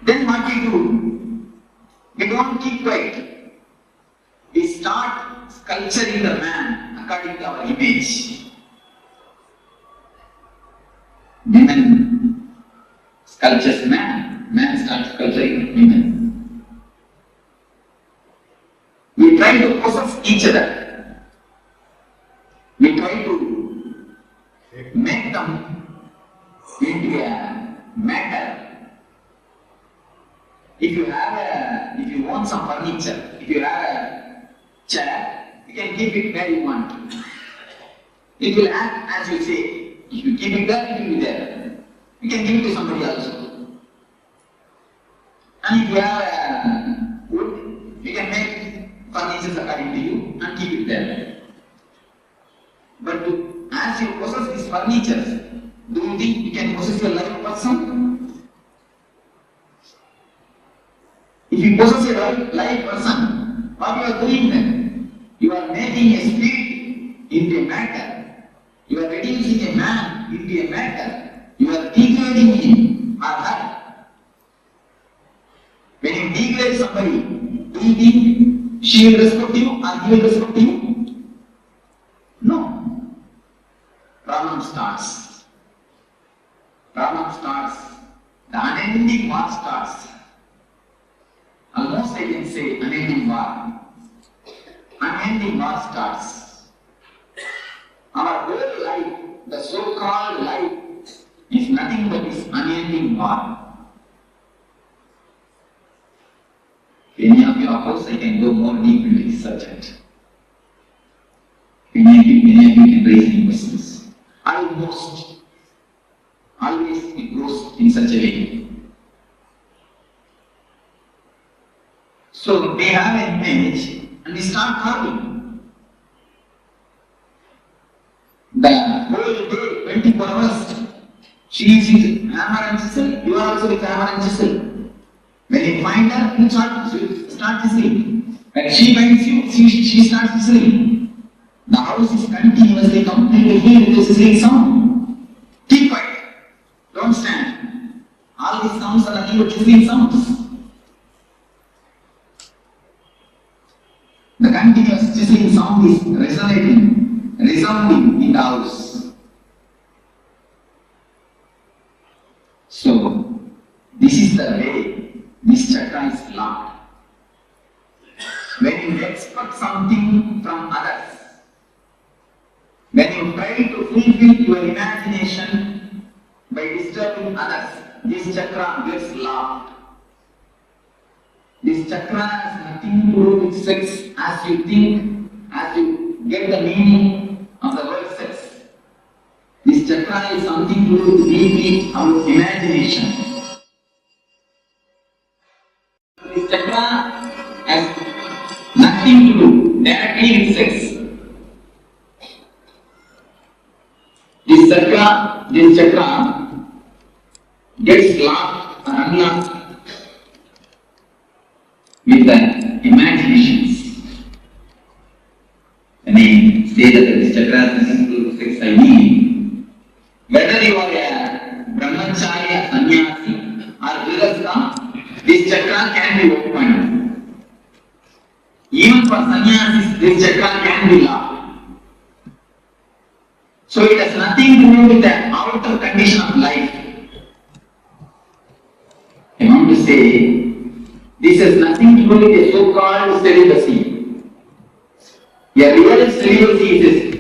Then what we do? We don't keep quiet. We start sculpturing the man according to our image. Women sculptures man, man starts sculpturing women. We try to possess each other. We try to make them into a matter. If you want some furniture, if you have a chair, you can keep it where you want. It will act as you say. If you keep it there, it will be there. You can give it to somebody else. And if you have wood, you can make furniture according to you and keep it there. But as you possess these furniture, do you think you can possess a live person? If you possess a live person, what you are doing then? You are making a spirit into a matter. You are reducing a man into a matter. You are degrading him or her. When you degrade somebody, do you think she will respect you or he will respect you? No. Problem starts. The unending war starts. Almost I can say unending war. Unending war starts. Our whole life, the so-called life, is nothing but this unending war. Any of you oppose, I can go more deep into this subject. Many of you can raise any questions. Always it goes in such a way. So we have an image and we start carving. The whole day, 24 hours, she is with hammer and chisel, you are also with hammer and chisel. When you find her, you start chiseling. When she finds you, she starts chiseling. The house is continuously completely filled with the sizzling sound. Keep quiet. Don't stand. All these sounds are nothing but sizzling sounds. The continuous sizzling sound is resounding in the house. So, this is the way this chakra is locked. When you expect something from others, when you try to fulfill your imagination by disturbing others, this chakra gets locked. This chakra has nothing to do with sex as you think, as you get the meaning of the word sex. This chakra is something to do with deeply our imagination. This chakra has nothing to do directly with sex. This chakra gets locked or unlocked with the imaginations. When I say that this chakra has nothing to do with sex, I mean whether you are a brahmachari, sannyasi or grihastha, this chakra can be opened. Even for sannyasis, this chakra and we laugh. So it has nothing to do with the outer condition of life. I want to say, this has nothing to do with a so-called celibacy. A real celibacy is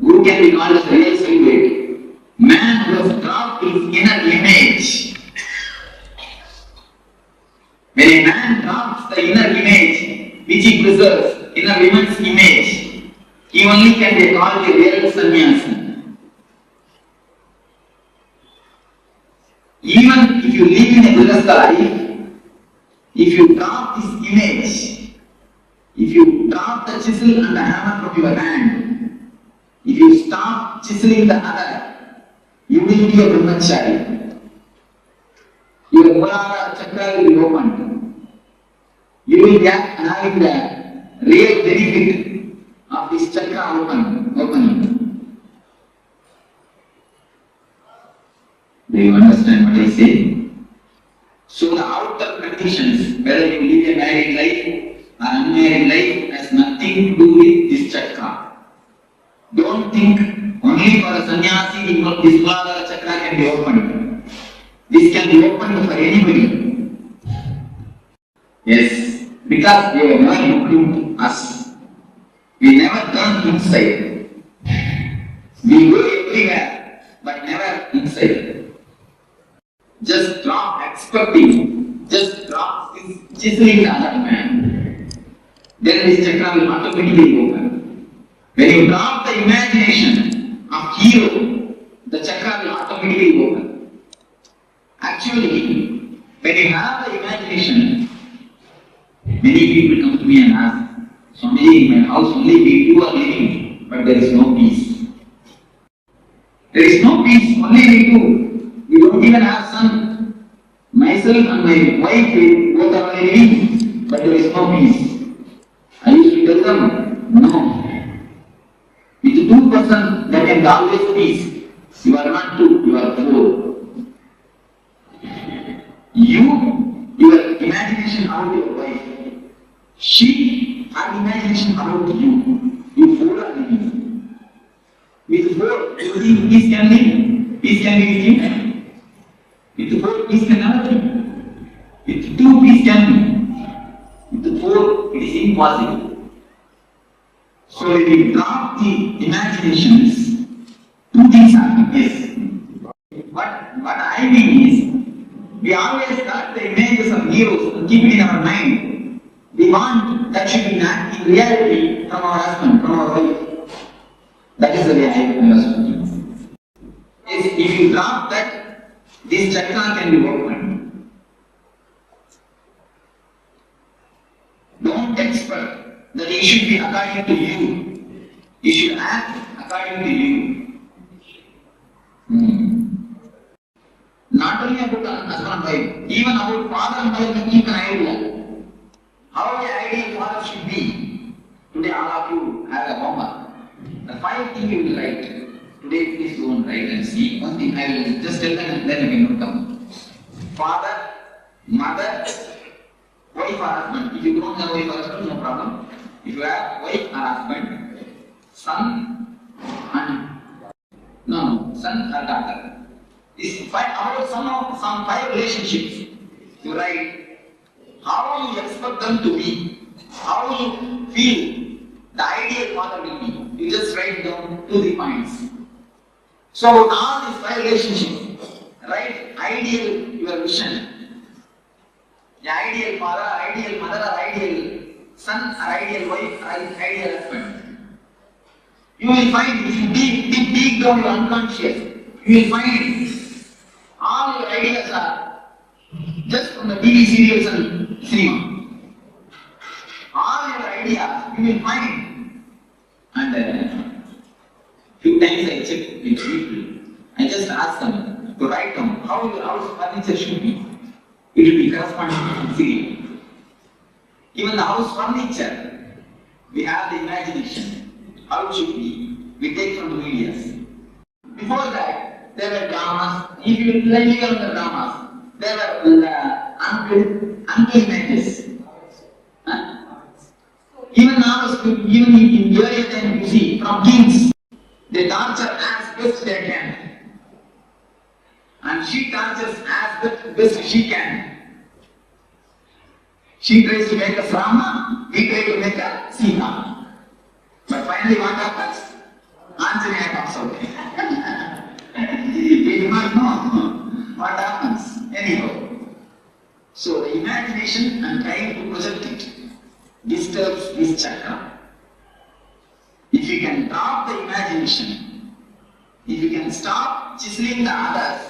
who can be called as real celibate? Man who has dropped his inner image. When a man drops the inner image which he preserves, inner woman's image, he only can be called a real sannyasi. Even if you live in a grihastha life, if you drop this image, if you drop the chisel and the hammer from your hand, if you stop chiseling the other, you will be a brahmachari. Your Muladhara chakra will be opened. You will be having the real benefit of this chakra opening. Do you understand what I say? So the outer conditions, whether you live a married life or unmarried life, has nothing to do with this chakra. Don't think only for a sannyasi this Muladhara chakra can be opened. This can be opened for anybody. Yes, because we have never looked into us. We never turn inside. We go everywhere, but never inside. Just drop expecting, just drop chiseling the other man. Then this chakra will automatically open. When you drop the imagination of hero, the chakra will automatically open. Actually, when you have the imagination, many people come to me and ask, Swamiji, in my house only we two are living, but there is no peace. There is no peace, only we two. We don't even have son. Myself and my wife, both are living, but there is no peace. I used to tell them, no. With 2% there can be always peace. You are not 2, you are 4. Your imagination about your wife. She, her imagination about you. You 4 are living. With 4, you think peace can live? Peace can be with you? With 4, peace can never be. With 2, peace can be. With 4, it is impossible. So if we drop the imaginations, 2 things happen. Yes. What I mean is, we always got the images of heroes and keep it in our mind. We want that should be not in reality from our husband, from our wife. That is the way I understand. Yes, if you drop that, this chakra can be opened. Don't expect that it should be according to you. You should act according to you. Not only about husband and wife, even about father and wife, keep an idea. How the ideal father should be. Today all of you have a homework. The 5 things you will write. Today please go and write and see. One thing I will just tell them and then you can note down. Father, mother, wife or husband. If you don't have wife or husband, no problem. If you have wife or husband, son and son or daughter. This about some 5 relationships. You write how you expect them to be, how you feel the ideal father will be. You just write down 2-3 points. So all these 5 relationships, write ideal your vision. The ideal father, ideal mother, or ideal son, or ideal wife, or ideal husband. You will find if you dig down your unconscious, you will find all your ideas are just from the TV serials and cinema. All your ideas you will find. And few times I check with people. I just ask them to write down how your house furniture should be. It will be corresponding to the serial. Even the house furniture, we have the imagination. How it should be. We take from the medias. Before that, there were dramas. If you live on the dramas, there were the uncle images. Even now, even in here then you see from kings. They torture as best they can. And she tortures as best she can. She tries to make a Rama, he tries to make a Sita. But finally what happens? Anjana comes out. We do not know what happens. Anyhow. So the imagination and trying to project it disturbs this chakra. If you can drop the imagination, if you can stop chiseling the others,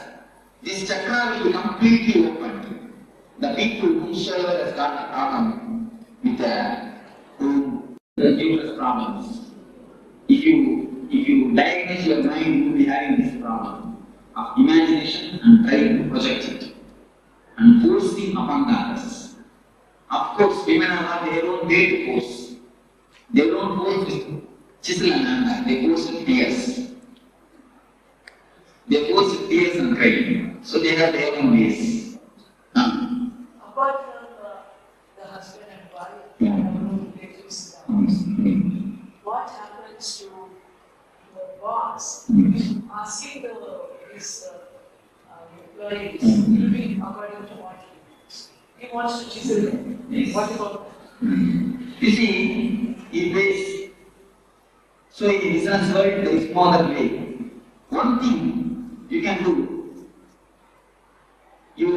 this chakra will be completely opened. The people whosoever has got a problem with the uterus problems, if you diagnose your mind, you will be having this problem of imagination and trying to project it and forcing upon the others. Of course, women have their own way to force. They don't force with chisel and Ananda, they force with tears. They force with tears and crying. So they have their own ways. Apart from the husband and wife, relatives, what happens to the boss asking his employees, living according to what he wants to chisel them? What about that? You see, it is so in the business world there is no other way. One thing you can do, you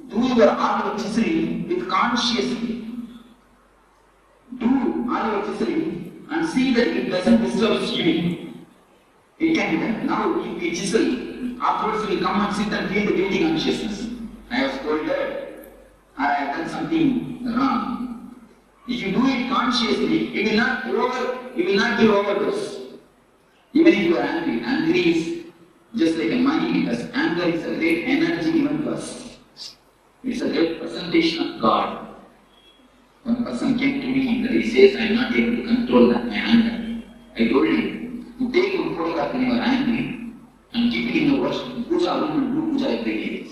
do your art of chiseling with consciously. Do all your chiseling and see that it doesn't disturb you. It can be done. Now if we chisel, afterwards we come and sit and feel the guilty consciousness. I have scolded or I have done something wrong. If you do it consciously, you will not give overdose. Even if you are angry, angry is just like a money, because anger is a great energy given to us. It is a great presentation of God. One person came to me and he says, I am not able to control my anger. I told him, you take one photograph when you are angry and keep it in the worship. Puja room and do puja every day.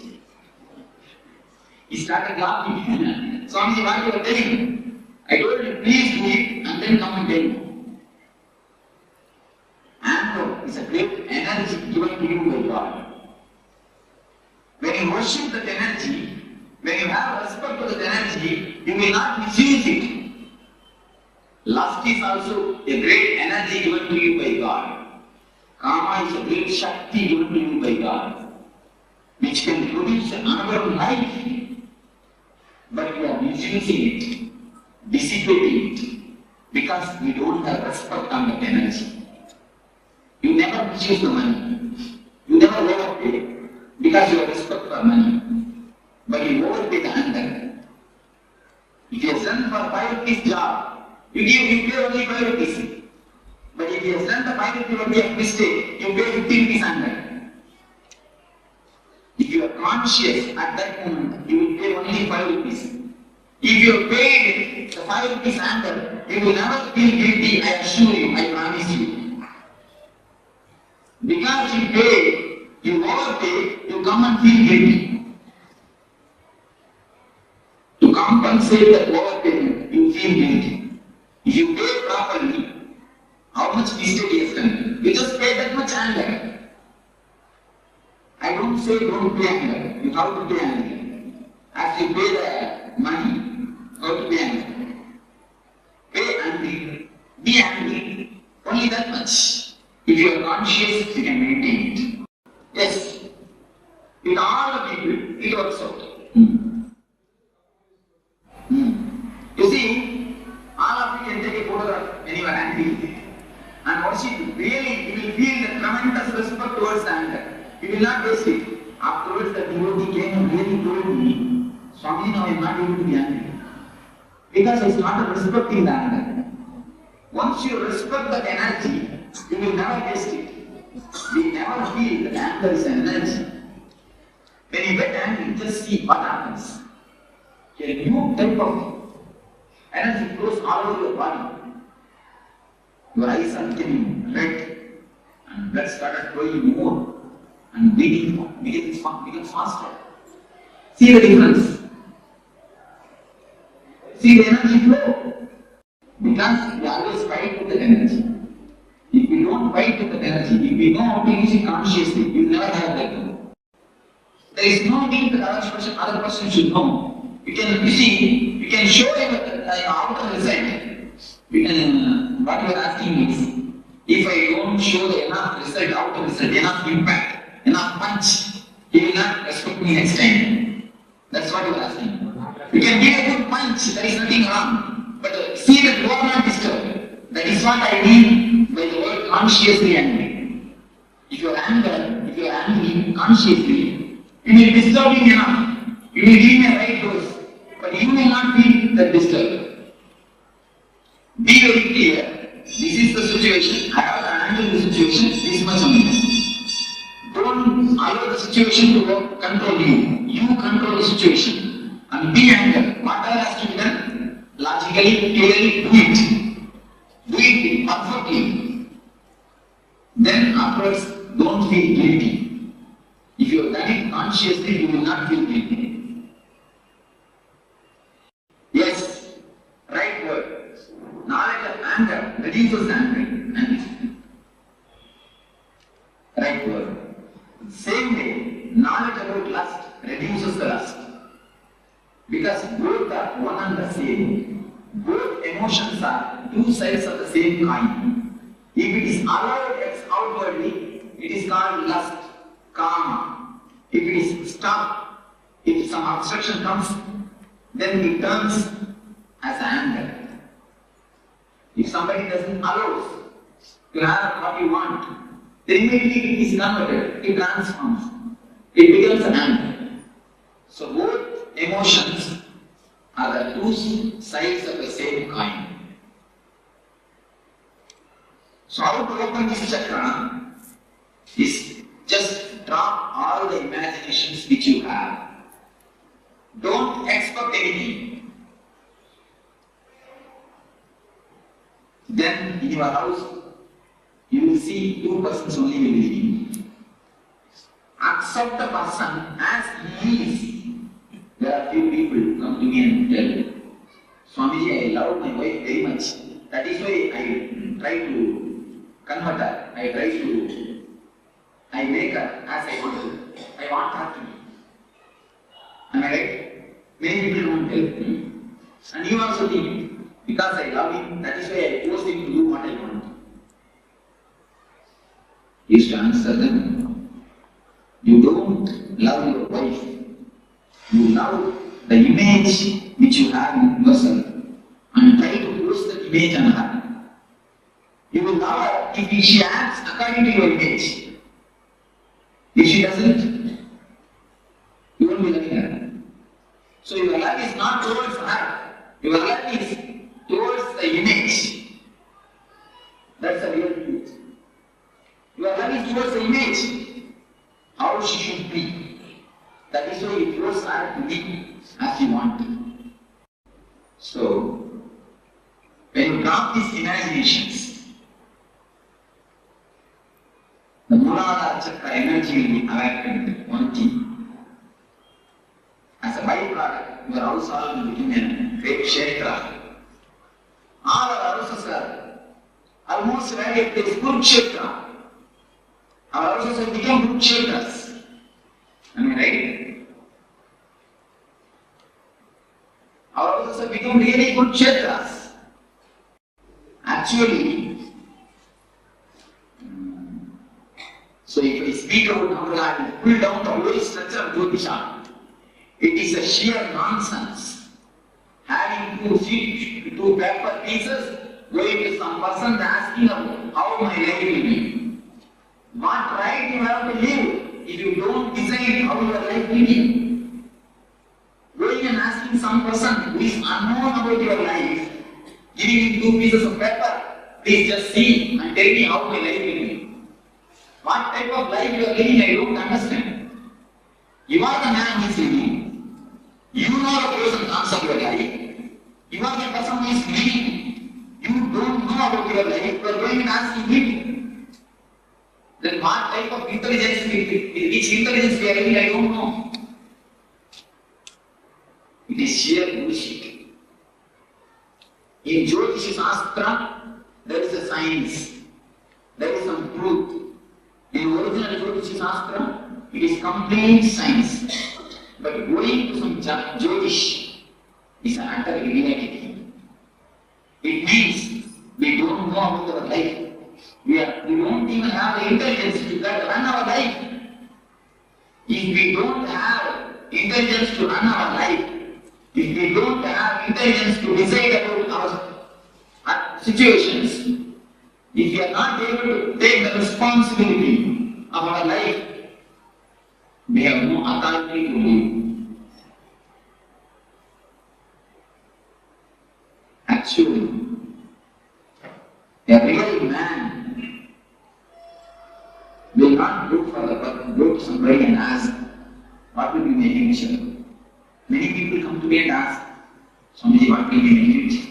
He started laughing. Swamiji, what you are telling? I told him, please do it and then come and tell me. Anger is a great energy given to you by God. When you worship that energy, when you have respect for that energy, you will not misuse it. Lust is also a great energy given to you by God. Kama is a great Shakti given to you by God, which can produce another life. But you are misusing it, dissipating it, because you don't have respect on that energy. You never misuse the money. You never overpay because you have respect for money. But you overpay the anger. If you have done for 5 rupees job, you pay only 5 rupees. But if you have done the 5 rupees only of mistake, you pay 50 rupees anger. If you are conscious at that moment, you will pay only 5 rupees. If you have paid the 5 rupees anger, you will never feel guilty, I assure you, I promise you. Because you pay, you overpay, you come and feel guilty. To compensate that overpayment, you feel guilty. If you pay properly, how much mistake you have done? You just pay that much anger. I don't say don't pay anger. You have to pay anger. As you pay the money, how to pay anger. Pay angry. Be angry. Only that much. If you are conscious, you can maintain it. Yes. With all the people, it works out. You see, all of you can take a photograph when you are angry and worship it. Really, you will feel the tremendous respect towards the anger. You will not waste it. Afterwards, the devotee came and really told me, Swami, now I am not able to be angry. Because I started respecting the anger. Once you respect that energy, you will never waste it. We never feel that anger is an energy. When you get angry, just see what happens. A new type of energy flows all over your body. Your eyes are becoming red and blood started flowing more and beating becomes faster. See the difference? See the energy flow? Because we always fight with the energy. energy. If you know how to use it consciously, you never have that. There is no need that other person should know. You can show him the outer result. What you are asking is, if I don't show the enough result, outer result, enough impact, enough punch, he will not respect me next time. That's what you are asking. You can give a good punch, there is nothing wrong. But see that you are not disturbed. That is what I mean by the word consciously angry. If you are angry consciously, you will be disturbing enough. You will give me a right dose, but you will not feel that disturbed. Be very clear. This is the situation. I have to handle the situation this much only. Don't allow the situation to control you. You control the situation. And be angry. Whatever has to be done, logically, clearly, do it. Do it perfectly. Then afterwards, don't feel guilty. If you have done it consciously, you will not feel guilty. Yes, right word. Knowledge of anger reduces anger. Right word. Same way, knowledge about lust reduces the lust. Because both are one and the same. Both emotions are two sides of the same coin. If it is allowed outwardly, it is called lust, karma. If it is stopped, if some obstruction comes, then it turns as anger. If somebody doesn't allow to have what you want, then immediately it is converted, it transforms, it becomes anger. So both emotions are the two sides of the same coin. So how to open this chakra is just drop all the imaginations which you have. Don't expect anything. Then in your house, you will see two persons only will be living. Accept the person as he is. There are few people who come to me and tell, Swamiji, I love my wife very much. That is why I try to convert her. I make her as I want her. I want her to be. Am I right? Many people won't tell me. And you also think, because I love him, that is why I force him to do what I want. You used to answer them. You don't love your wife. You love the image which you have in yourself and try to force that image on her. You will love her if she acts according to your image. If she doesn't, you won't be loving her. So your love is not towards her. Your love is towards the image. That's the real truth. Your love is towards the image, how she should be. That is why you force her to be as you want. So, when you drop these imaginations, the Muladhara Chakra energy will be awakened. One thing. As a byproduct, you are also becoming a great Kshetra. All our houses are almost ready to this Kurukshetra. Our houses have become Kurukshetras. Am I right? Our houses have become really Kurukshetras. Actually, so if I speak about Nadan, I will pull down the whole structure of Jyotisha. It is a sheer nonsense. Having two paper pieces, going to some person asking how my life will be. What right you have to live if you don't decide how your life will be? Going and asking some person who is unknown about your life, giving him two pieces of paper, please just see and tell me how my life will be. What type of life you are living, I don't understand. You are the man who is living. You know the pros and cons of your life. You are the person who is living. You don't know about your life. You are going and asking him. Then what type of intelligence, which intelligence we are living, I don't know. It is sheer bullshit. In Jyotish Shastra, there is a science. There is some truth. Jyotish Shastra, it is complete science. But going to some Jyotish is an utter divinity. It means we don't know about our life. We don't even have the intelligence to run our life. If we don't have intelligence to run our life, if we don't have intelligence to decide about our situations, if we are not able to take the responsibility of our life, we have no authority to live. Actually, a real man will not go to somebody and ask, what will be my future? Many people come to me and ask, Swamiji, what will be my future?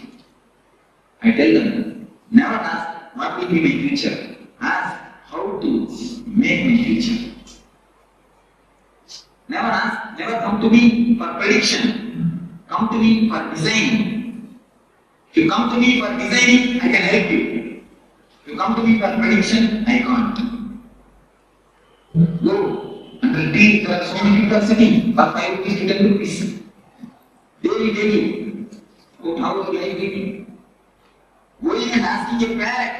I tell them, never ask, what will be my future? Ask, how to make my future. Never come to me for prediction. Come to me for design. If you come to me for designing, I can help you. If you come to me for prediction, I can't. Go. Under tea, there are so many people sitting for 5 rupees to 10 rupees. Daily. How is life living? Going and asking a parrot.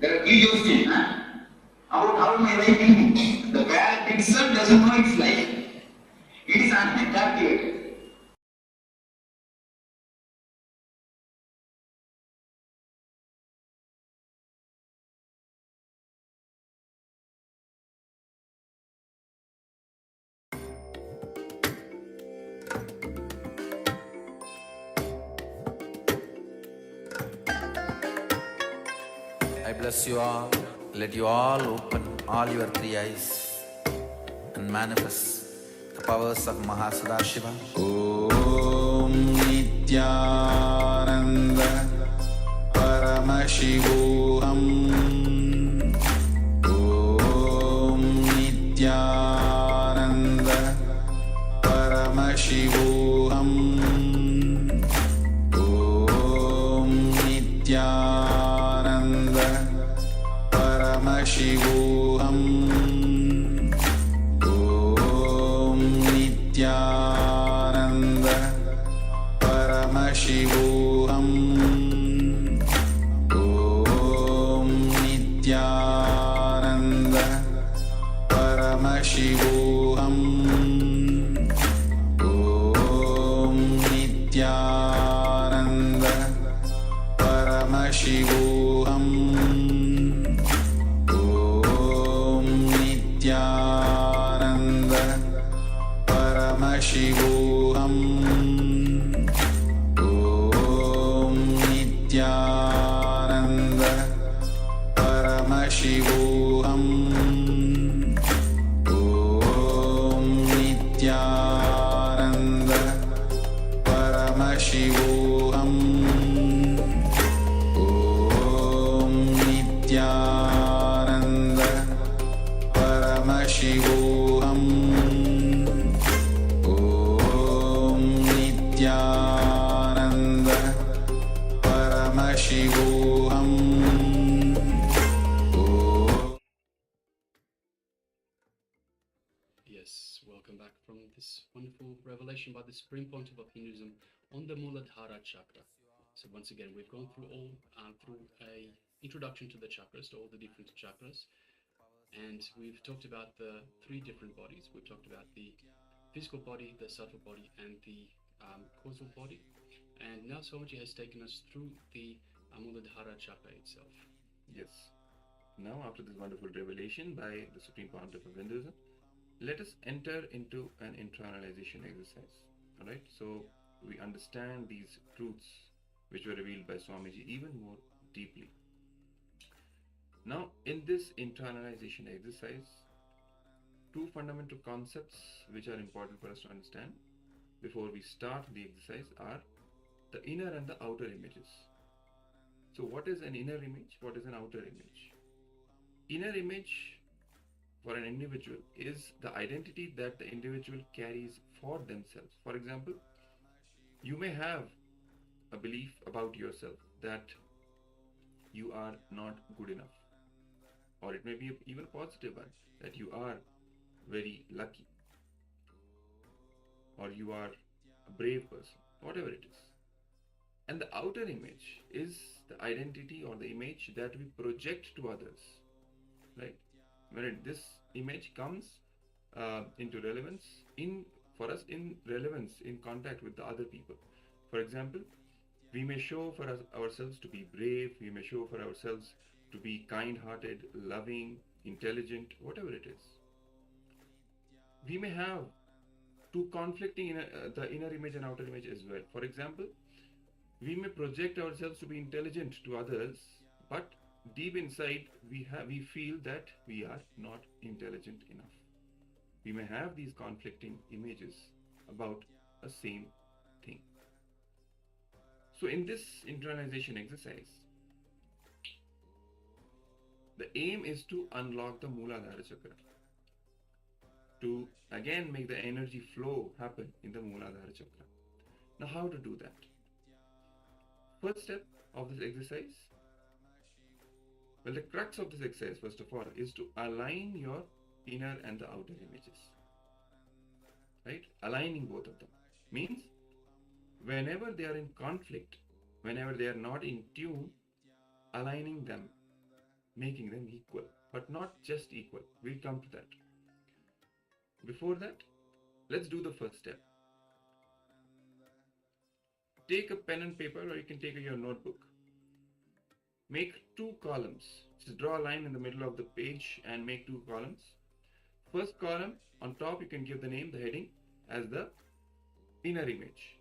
There are videos about how my life living. The parrot itself doesn't know its life. It is unattractive. I bless you all. Let you all open all your 3 eyes and manifest the powers of Mahasadashiva. Om Nityananda Paramashivoham. Om Nityananda Paramashivoham. Om Nityananda Paramashivoham. Om Nityananda Paramashivoham. Om Nityananda Paramashivoham. Om Nityananda Paramashivoham. Om Nityananda Paramashivoham. Om Nityananda Paramashivoham. Om Nityananda Paramashivoham. Om Nityananda Paramashivoham. Om Nityananda Paramashivoham. Yes, welcome back from this wonderful revelation by the Supreme Pontiff of Hinduism on the Muladhara Chakra. So once again, we've gone through a introduction to the chakras, to all the different chakras, and we've talked about the 3 different bodies. We've talked about the physical body, the subtle body, and the causal body. And now Swamiji has taken us through the Muladhara Chakra itself. Yes. Now, after this wonderful revelation by the Supreme Pontiff of Hinduism, let us enter into an internalization exercise. Alright, so we understand these truths which were revealed by Swamiji even more deeply. Now, in this internalization exercise, 2 fundamental concepts which are important for us to understand before we start the exercise are the inner and the outer images. So what is an inner image? What is an outer image? Inner image for an individual is the identity that the individual carries for themselves. For example, you may have a belief about yourself that you are not good enough, or it may be even a positive one, that you are very lucky, or you are a brave person, whatever it is. And the outer image is the identity or the image that we project to others, right? When this image comes into relevance for us in relevance, in contact with the other people. For example, we may show for ourselves to be brave, we may show for ourselves to be kind-hearted, loving, intelligent, whatever it is. We may have two conflicting the inner image and outer image as well. For example, we may project ourselves to be intelligent to others, but deep inside we feel that we are not intelligent enough. We may have these conflicting images about a same thing. So in this internalization exercise, the aim is to unlock the Mooladhara chakra, to again make the energy flow happen in the Mooladhara chakra. Now, how to do that? First step of this exercise, well, the crux of this exercise, first of all, is to align your inner and the outer images, right? Aligning both of them means whenever they are in conflict, whenever they are not in tune, aligning them, making them equal, but not just equal. We'll come to that. Before that, let's do the first step. Take a pen and paper, or you can take your notebook. Make two columns. Just draw a line in the middle of the page and make two columns. First column, on top you can give the name, the heading, as the inner image.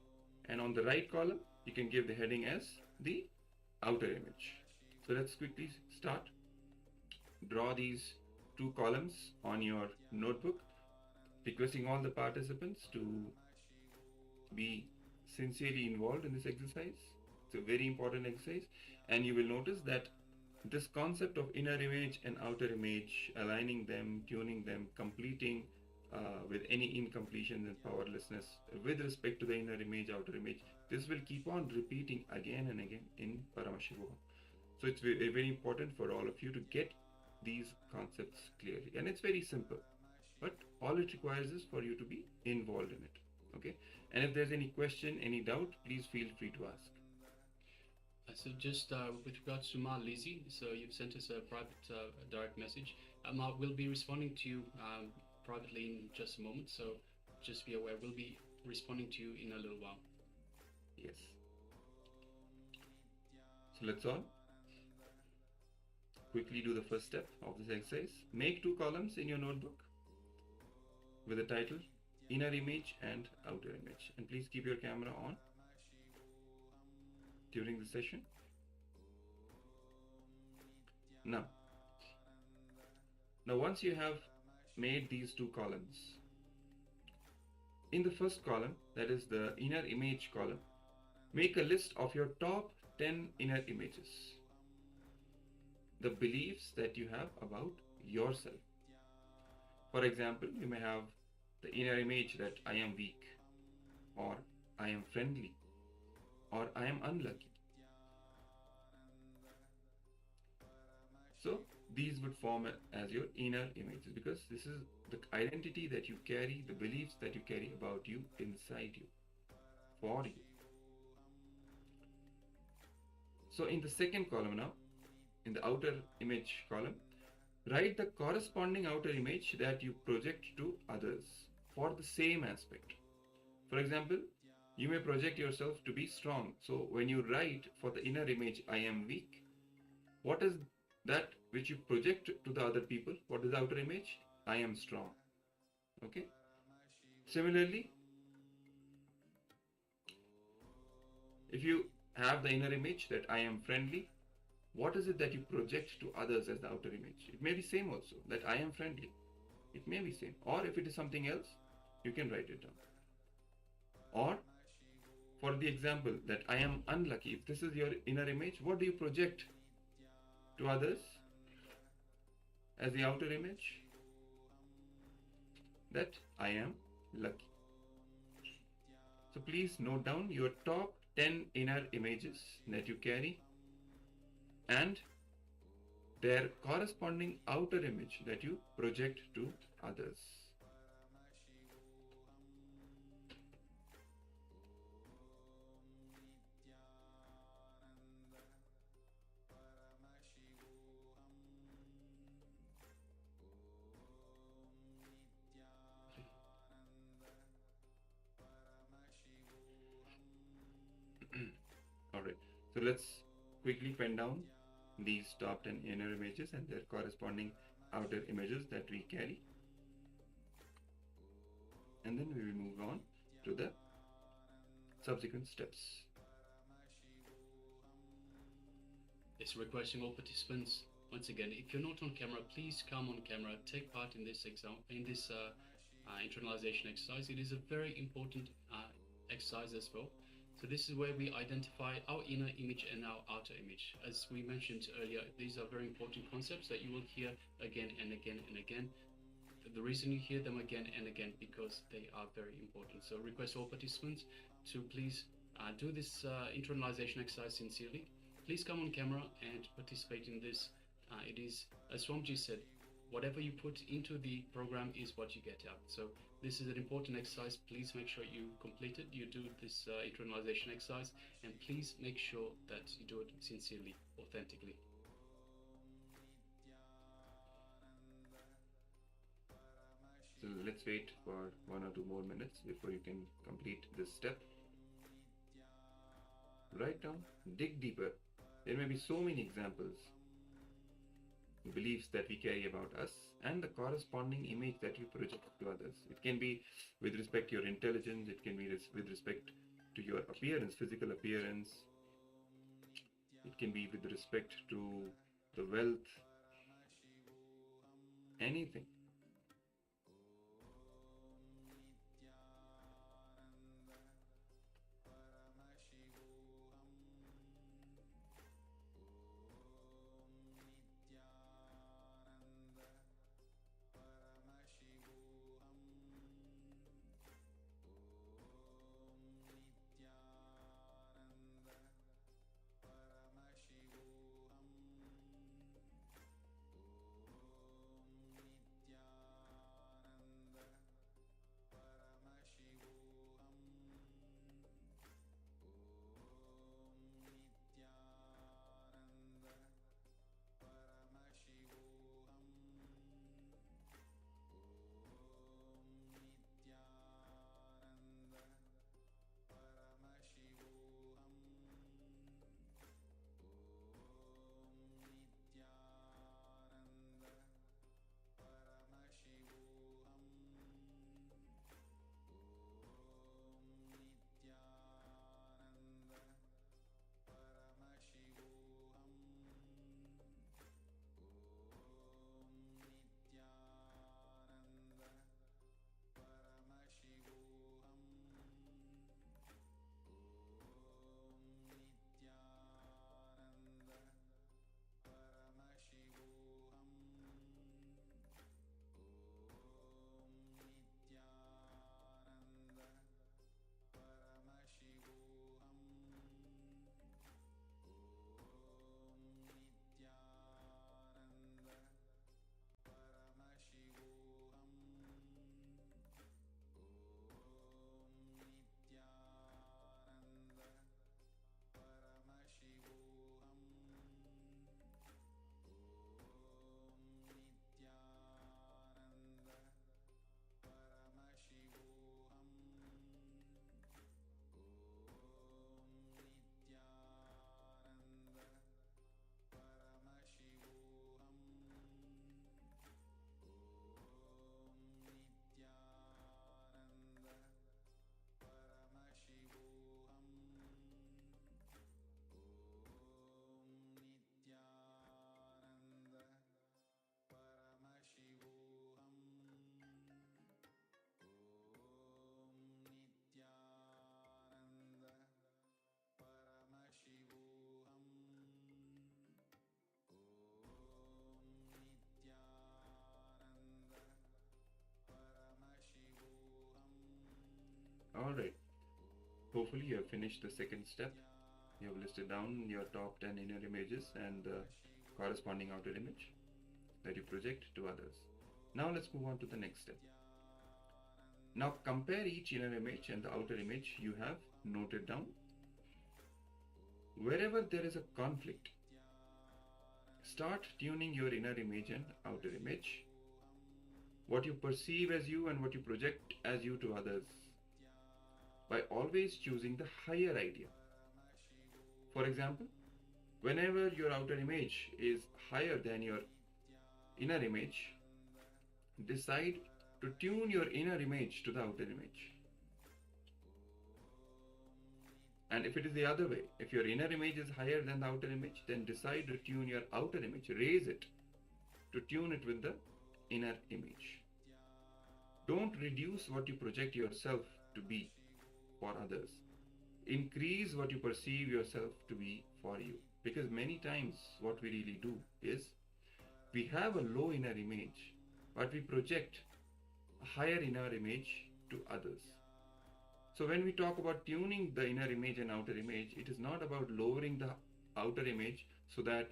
And on the right column, you can give the heading as the outer image. So let's quickly start. Draw these two columns on your notebook, requesting all the participants to be sincerely involved in this exercise. It's a very important exercise, and you will notice that this concept of inner image and outer image, aligning them, tuning them, completing with any incompletion and powerlessness with respect to the inner image, outer image, this will keep on repeating again and again in Paramashivoham. So it's very, very important for all of you to get these concepts clearly, and it's very simple, but all it requires is for you to be involved in it. Okay, and if there's any question, any doubt, please feel free to ask. So just with regards to Ma Lizzie, so you've sent us a private direct message. Ma will be responding to you privately in just a moment, so just be aware, we'll be responding to you in a little while. Yes. So let's all quickly do the first step of this exercise. Make two columns in your notebook with the title Inner Image and Outer Image, and please keep your camera on during the session. Now once you have made these two columns, in the first column, that is the inner image column, make a list of your top 10 inner images, the beliefs that you have about yourself. For example, you may have the inner image that I am weak, or I am friendly, or I am unlucky. So these would form as your inner images, because this is the identity that you carry, the beliefs that you carry about you, inside you, for you. So in the second column now, in the outer image column, write the corresponding outer image that you project to others for the same aspect. For example, you may project yourself to be strong. So when you write for the inner image, I am weak, what is that which you project to the other people? What is the outer image? I am strong. Okay. Similarly, if you have the inner image that I am friendly, what is it that you project to others as the outer image? It may be same also, that I am friendly. It may be same. Or if it is something else, you can write it down. Or for the example that I am unlucky, if this is your inner image, what do you project to others as the outer image? That I am lucky. So please note down your top 10 inner images that you carry, and their corresponding outer image that you project to others. Alright, so let's quickly pen down these top 10 inner images and their corresponding outer images that we carry. And then we will move on to the subsequent steps. Yes, requesting all participants, once again, if you're not on camera, please come on camera, take part in this internalization exercise. It is a very important exercise as well. So this is where we identify our inner image and our outer image. As we mentioned earlier, these are very important concepts that you will hear again and again and again. The reason you hear them again and again because they are very important. So request all participants to please do this internalization exercise sincerely. Please come on camera and participate in this. It is, as Swamiji said, whatever you put into the program is what you get out. So this is an important exercise. Please make sure you complete it. You do this internalization exercise, and please make sure that you do it sincerely, authentically. So let's wait for 1 or 2 more minutes before you can complete this step. Write down, dig deeper. There may be so many examples, beliefs that we carry about us, and the corresponding image that you project to others. It can be with respect to your intelligence, it can be with respect to your appearance, physical appearance. It can be with respect to the wealth, anything. Alright, hopefully you have finished the second step. You have listed down your top 10 inner images and the corresponding outer image that you project to others. Now let's move on to the next step. Now compare each inner image and the outer image you have noted down. Wherever there is a conflict, start tuning your inner image and outer image, what you perceive as you and what you project as you to others, by always choosing the higher idea. For example, whenever your outer image is higher than your inner image, decide to tune your inner image to the outer image. And if it is the other way, if your inner image is higher than the outer image, then decide to tune your outer image, raise it, to tune it with the inner image. Don't reduce what you project yourself to be for others. Increase what you perceive yourself to be for you. Because many times what we really do is, we have a low inner image, but we project a higher inner image to others. So when we talk about tuning the inner image and outer image, it is not about lowering the outer image so that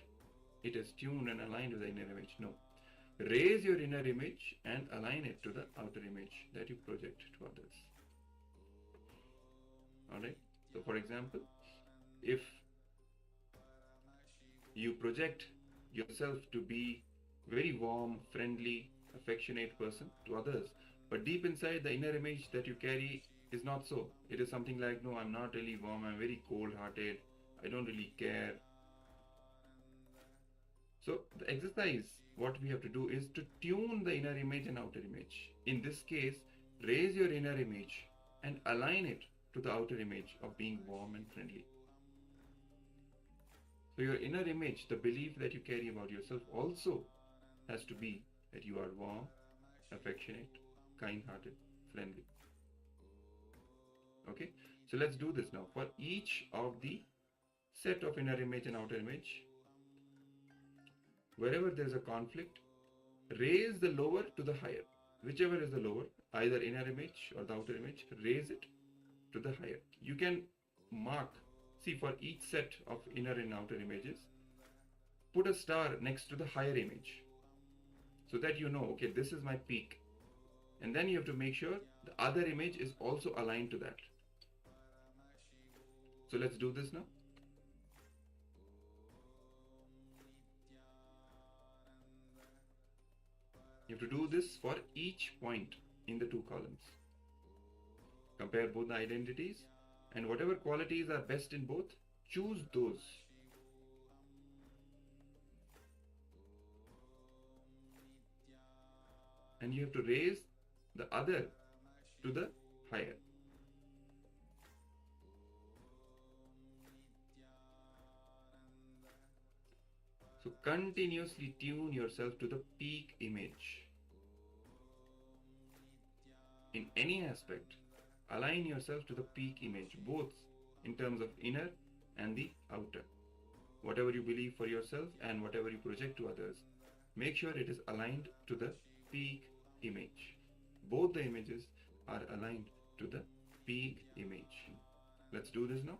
it is tuned and aligned with the inner image. No. Raise your inner image and align it to the outer image that you project to others. Alright? So for example, if you project yourself to be very warm, friendly, affectionate person to others, but deep inside the inner image that you carry is not so. It is something like, no, I'm not really warm, I'm very cold-hearted, I don't really care. So the exercise, what we have to do is to tune the inner image and outer image. In this case, raise your inner image and align it to the outer image of being warm and friendly. So your inner image, the belief that you carry about yourself, also has to be that you are warm, affectionate, kind-hearted, friendly. Okay, so let's do this now. For each of the set of inner image and outer image, wherever there is a conflict, raise the lower to the higher. Whichever is the lower, either inner image or the outer image, raise it to the higher. You can mark, see, for each set of inner and outer images, put a star next to the higher image so that you know, okay, this is my peak. And then you have to make sure the other image is also aligned to that. So let's do this now. You have to do this for each point in the two columns. Compare both the identities, and whatever qualities are best in both, choose those. And you have to raise the other to the higher. So continuously tune yourself to the peak image. In any aspect, align yourself to the peak image, both in terms of inner and the outer. Whatever you believe for yourself and whatever you project to others, make sure it is aligned to the peak image. Both the images are aligned to the peak image. Let's do this now.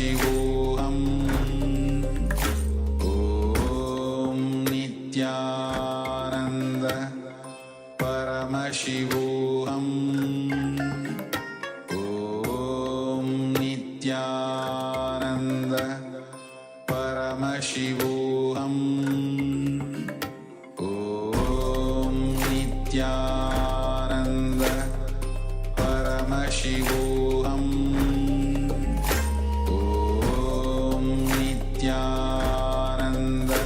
Paramashivoham Om Nityananda Paramashivoham Om Nityananda Paramashivoham Om Nityananda Paramashivoham Om Nityananda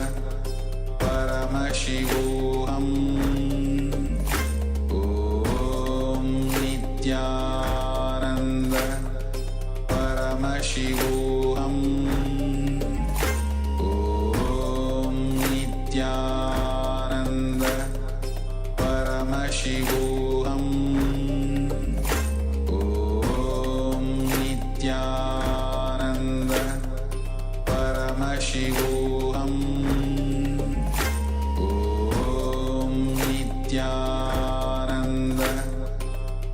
Paramashivoham Om Nityananda Paramashivoham Om Nityananda Paramashivoham Om Nityananda Paramashivoham Om Nityananda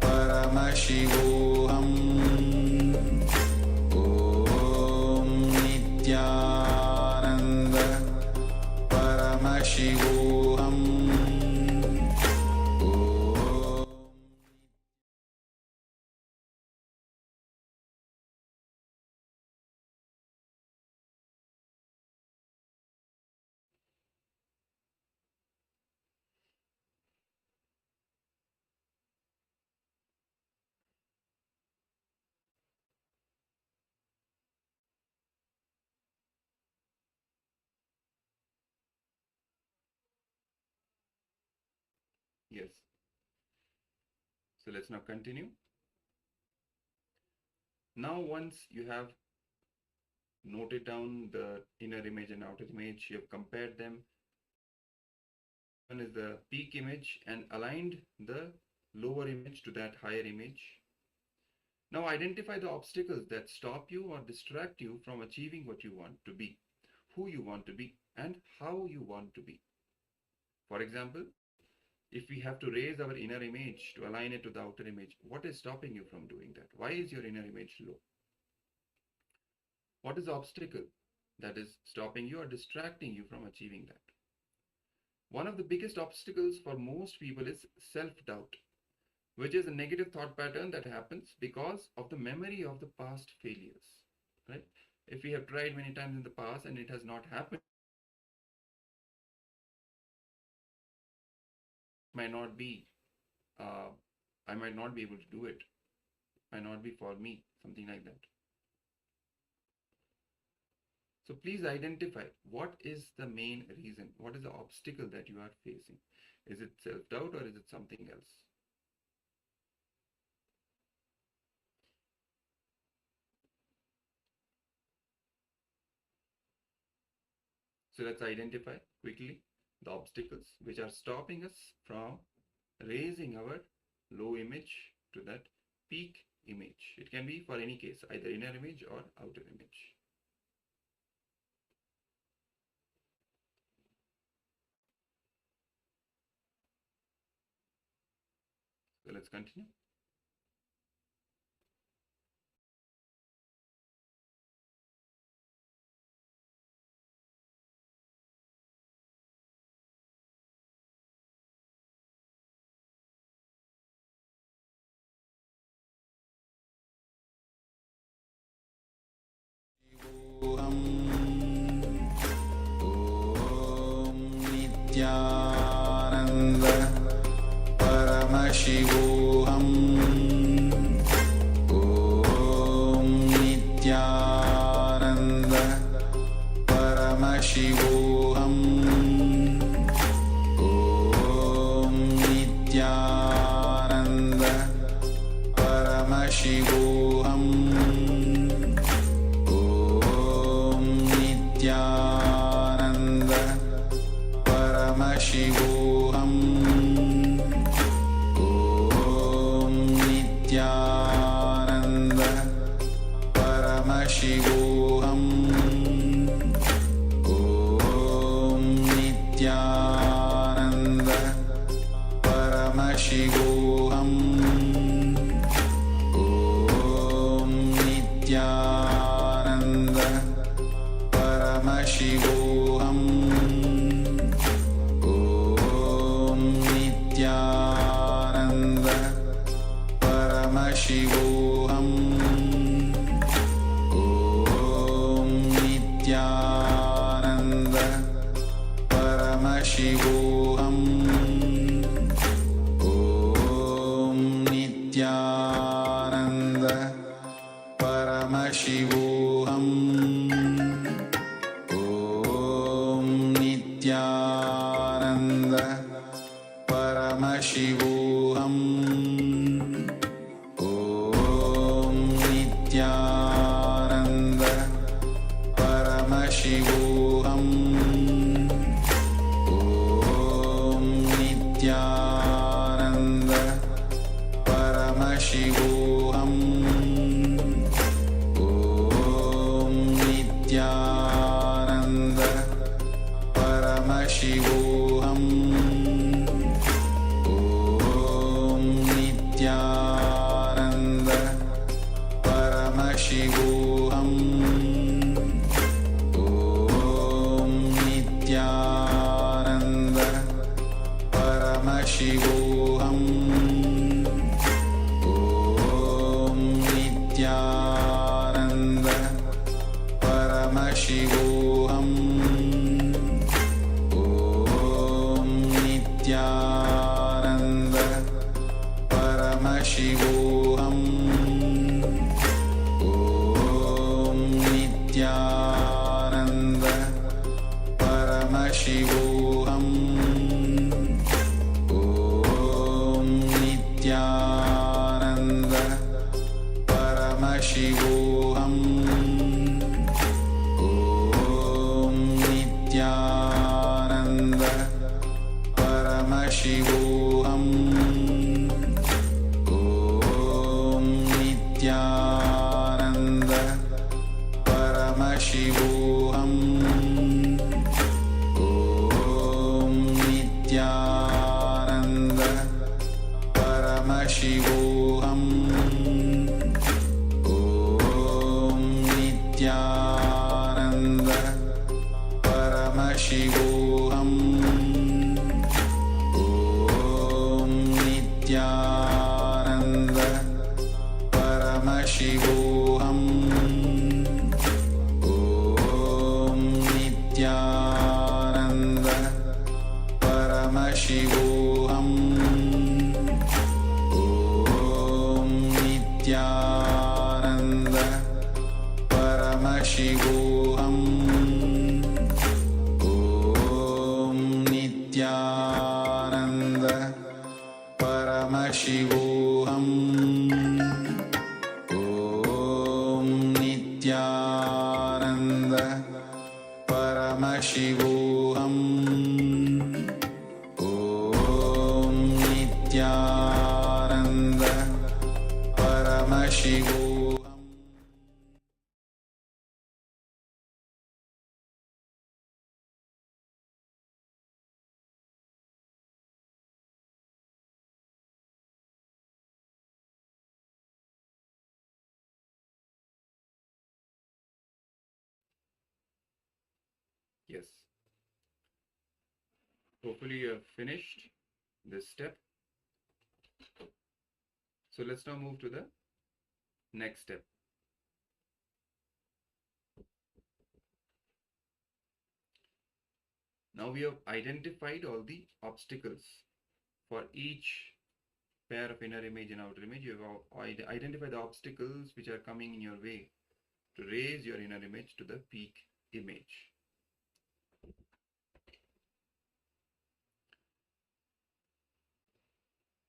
Paramashivoham Om Nityananda Paramashivoham Yes. So let's now continue. Now, once you have noted down the inner image and outer image, you have compared them. One is the peak image and aligned the lower image to that higher image. Now identify the obstacles that stop you or distract you from achieving what you want to be, who you want to be, and how you want to be. For example, if we have to raise our inner image to align it to the outer image, what is stopping you from doing that? Why is your inner image low? What is the obstacle that is stopping you or distracting you from achieving that? One of the biggest obstacles for most people is self-doubt, which is a negative thought pattern that happens because of the memory of the past failures, right? If we have tried many times in the past and it has not happened, I might not be able to do it, might not be for me, something like that. So please identify what is the main reason, what is the obstacle that you are facing. Is it self-doubt or is it something else? So let's identify quickly the obstacles which are stopping us from raising our low image to that peak image. It can be for any case, either inner image or outer image. So let's continue. Nityananda Paramashivoham Om Nityananda Paramashivoham Om Nityananda Paramashivoham Om Nityananda Paramashivoham Om Nityananda Paramashivoham Om Nityananda Paramashivoham Om Nityananda Yes. Hopefully you have finished this step. So let's now move to the next step. Now we have identified all the obstacles for each pair of inner image and outer image. You have identified the obstacles which are coming in your way to raise your inner image to the peak image.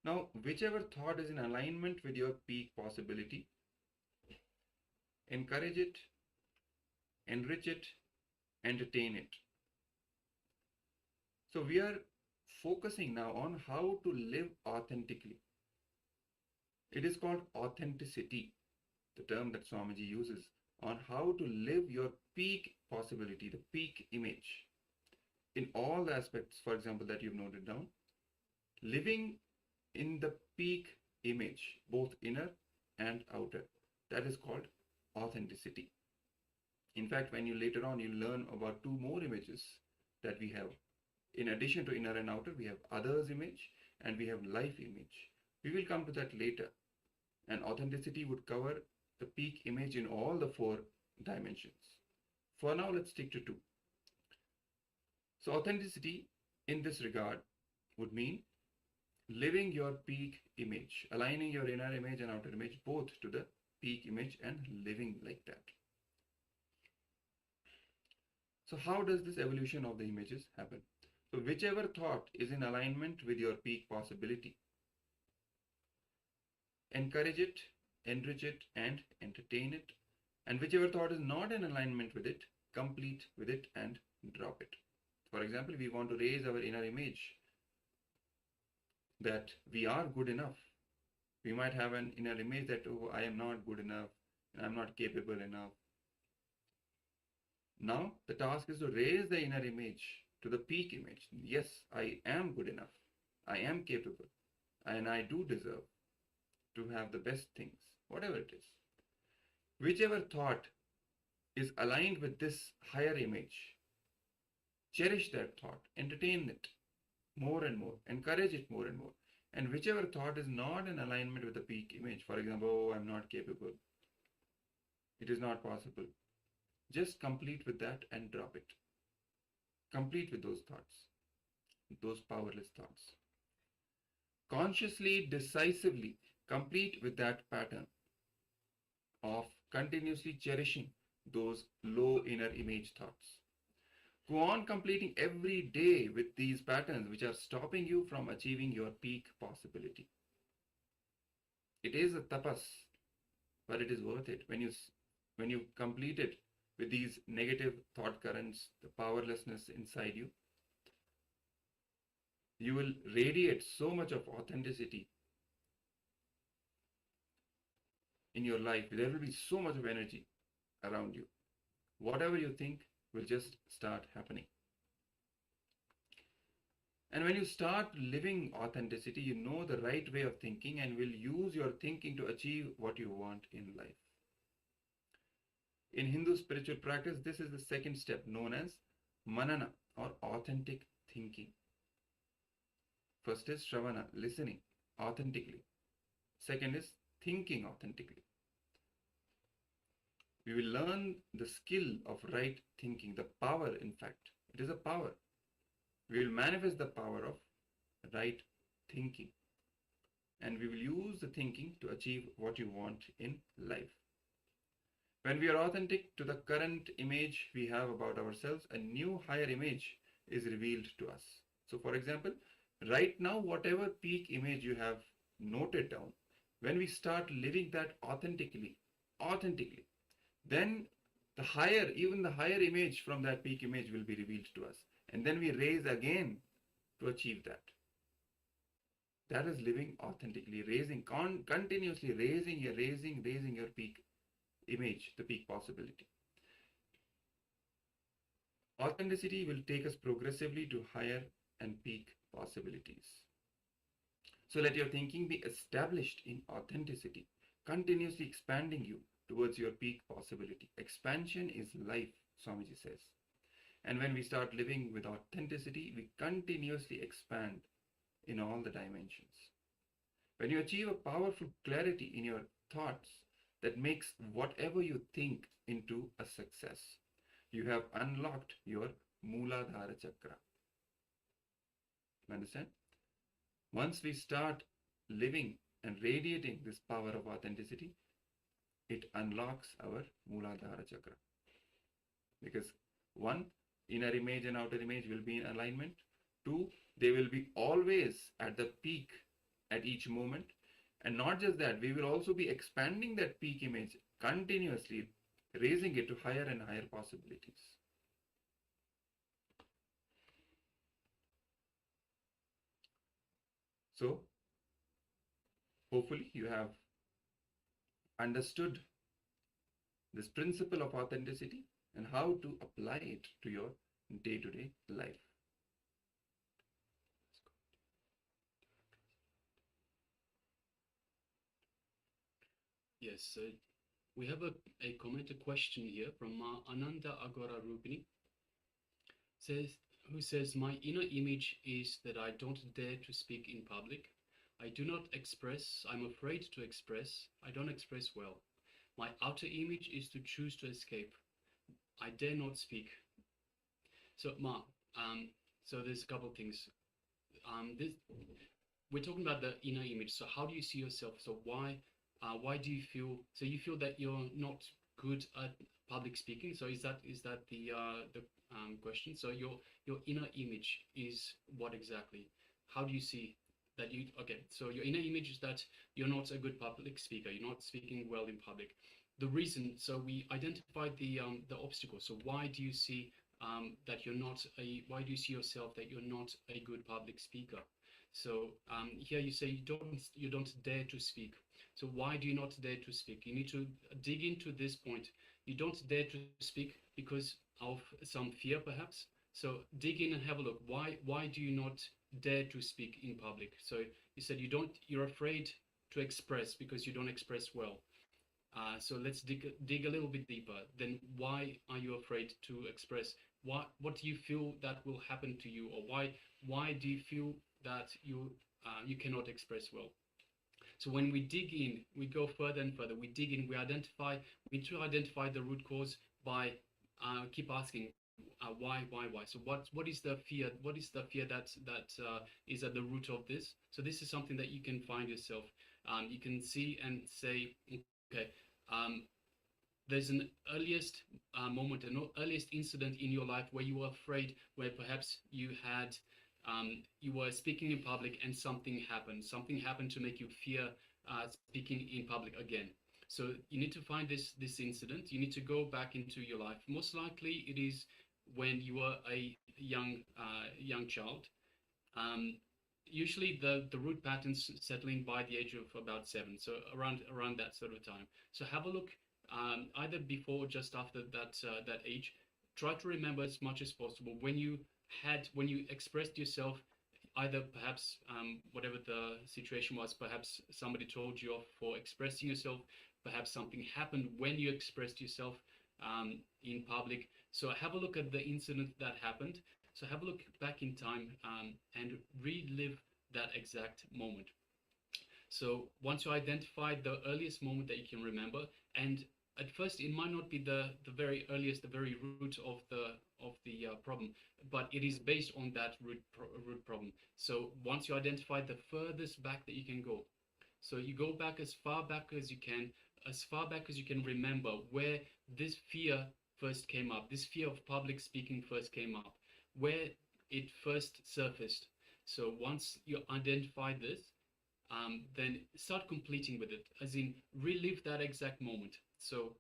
Now, whichever thought is in alignment with your peak possibility, encourage it, enrich it, entertain it. So we are focusing now on how to live authentically. It is called authenticity, the term that Swamiji uses, on how to live your peak possibility, the peak image, in all the aspects, for example, that you've noted down. Living in the peak image, both inner and outer, that is called authenticity. In fact, when you later on, you learn about two more images that we have. In addition to inner and outer, we have others image and we have life image. We will come to that later. And authenticity would cover the peak image in all the 4 dimensions. For now, let's stick to 2. So authenticity in this regard would mean living your peak image, aligning your inner image and outer image both to the peak image and living like that. So how does this evolution of the images happen? So whichever thought is in alignment with your peak possibility, encourage it, enrich it, and entertain it. And whichever thought is not in alignment with it, complete with it and drop it. For example, we want to raise our inner image that we are good enough. We might have an inner image that, oh, I am not good enough, I'm not capable enough. Now, the task is to raise the inner image to the peak image. Yes, I am good enough. I am capable. And I do deserve to have the best things, whatever it is. Whichever thought is aligned with this higher image, cherish that thought, entertain it more and more, encourage it more and more. And whichever thought is not in alignment with the peak image, for example, oh, I'm not capable, it is not possible, just complete with that and drop it. Complete with those thoughts, those powerless thoughts. Consciously, decisively complete with that pattern of continuously cherishing those low inner image thoughts. Go on completing every day with these patterns which are stopping you from achieving your peak possibility. It is a tapas, but it is worth it. When you complete it with these negative thought currents, the powerlessness inside you, you will radiate so much of authenticity in your life. There will be so much of energy around you. Whatever you think will just start happening. And when you start living authenticity, you know the right way of thinking and will use your thinking to achieve what you want in life. In Hindu spiritual practice, this is the second step known as manana or authentic thinking. First is shravana, listening authentically. Second is thinking authentically. We will learn the skill of right thinking, the power, in fact. It is a power. We will manifest the power of right thinking. And we will use the thinking to achieve what you want in life. When we are authentic to the current image we have about ourselves, a new higher image is revealed to us. So for example, right now, whatever peak image you have noted down, when we start living that authentically, then even the higher image from that peak image will be revealed to us. And then we raise again to achieve that. That is living authentically, continuously raising your peak image, the peak possibility. Authenticity will take us progressively to higher and peak possibilities. So let your thinking be established in authenticity, continuously expanding you towards your peak possibility. Expansion is life, Swamiji says. And when we start living with authenticity, we continuously expand in all the dimensions. When you achieve a powerful clarity in your thoughts that makes whatever you think into a success, you have unlocked your Mooladhara Chakra. Understand? Once we start living and radiating this power of authenticity, it unlocks our Mooladhara Chakra. Because 1, inner image and outer image will be in alignment. 2, they will be always at the peak at each moment. And not just that, we will also be expanding that peak image continuously, raising it to higher and higher possibilities. So, hopefully you have understood this principle of authenticity and how to apply it to your day-to-day life. Yes, we have a comment, a question here from Ananda Agora Rupini. Who says, my inner image is that I don't dare to speak in public. I do not express, I'm afraid to express, I don't express well. My outer image is to choose to escape. I dare not speak. So, so there's a couple of things. We're talking about the inner image. So how do you see yourself? So why do you feel, so you feel that you're not good at public speaking? So is that the question? So your inner image is what exactly? How do you see that you, okay, so your inner image is that you're not a good public speaker, you're not speaking well in public. The reason, so we identified the obstacle. So why do you see that you're not why do you see yourself that you're not a good public speaker? So here you say you don't dare to speak. So why do you not dare to speak? You need to dig into this point. You don't dare to speak because of some fear, perhaps. So dig in and have a look. Why do you not dare to speak in public? So you said you're afraid to express because you don't express well. So let's dig a little bit deeper. Then why are you afraid to express? What do you feel that will happen to you, or why do you feel that you cannot express well? So when we dig in, we go further and further. We dig in. We need to identify the root cause by keep asking why. So what is the fear? What is the fear that is at the root of this? So this is something that you can find yourself. You can see and say, okay, there's an earliest moment, an earliest incident in your life where you were afraid, where perhaps you had, you were speaking in public and something happened to make you fear speaking in public again. So you need to find this incident. You need to go back into your life. Most likely it is when you were a young child. Usually the root patterns settling by the age of about 7, so around that sort of time. So have a look either before or just after that age. Try to remember as much as possible when you expressed yourself, either perhaps whatever the situation was, perhaps somebody told you off for expressing yourself, perhaps something happened when you expressed yourself in public. So have a look at the incident that happened. So have a look back in time and relive that exact moment. So once you identify the earliest moment that you can remember, and at first it might not be the very earliest, the very root of the problem, but it is based on that root problem. So once you identify the furthest back that you can go, so you go back as far back as you can remember where this fear first came up, this fear of public speaking first came up, where it first surfaced. So once you identify this, then start completing with it, as in relive that exact moment. So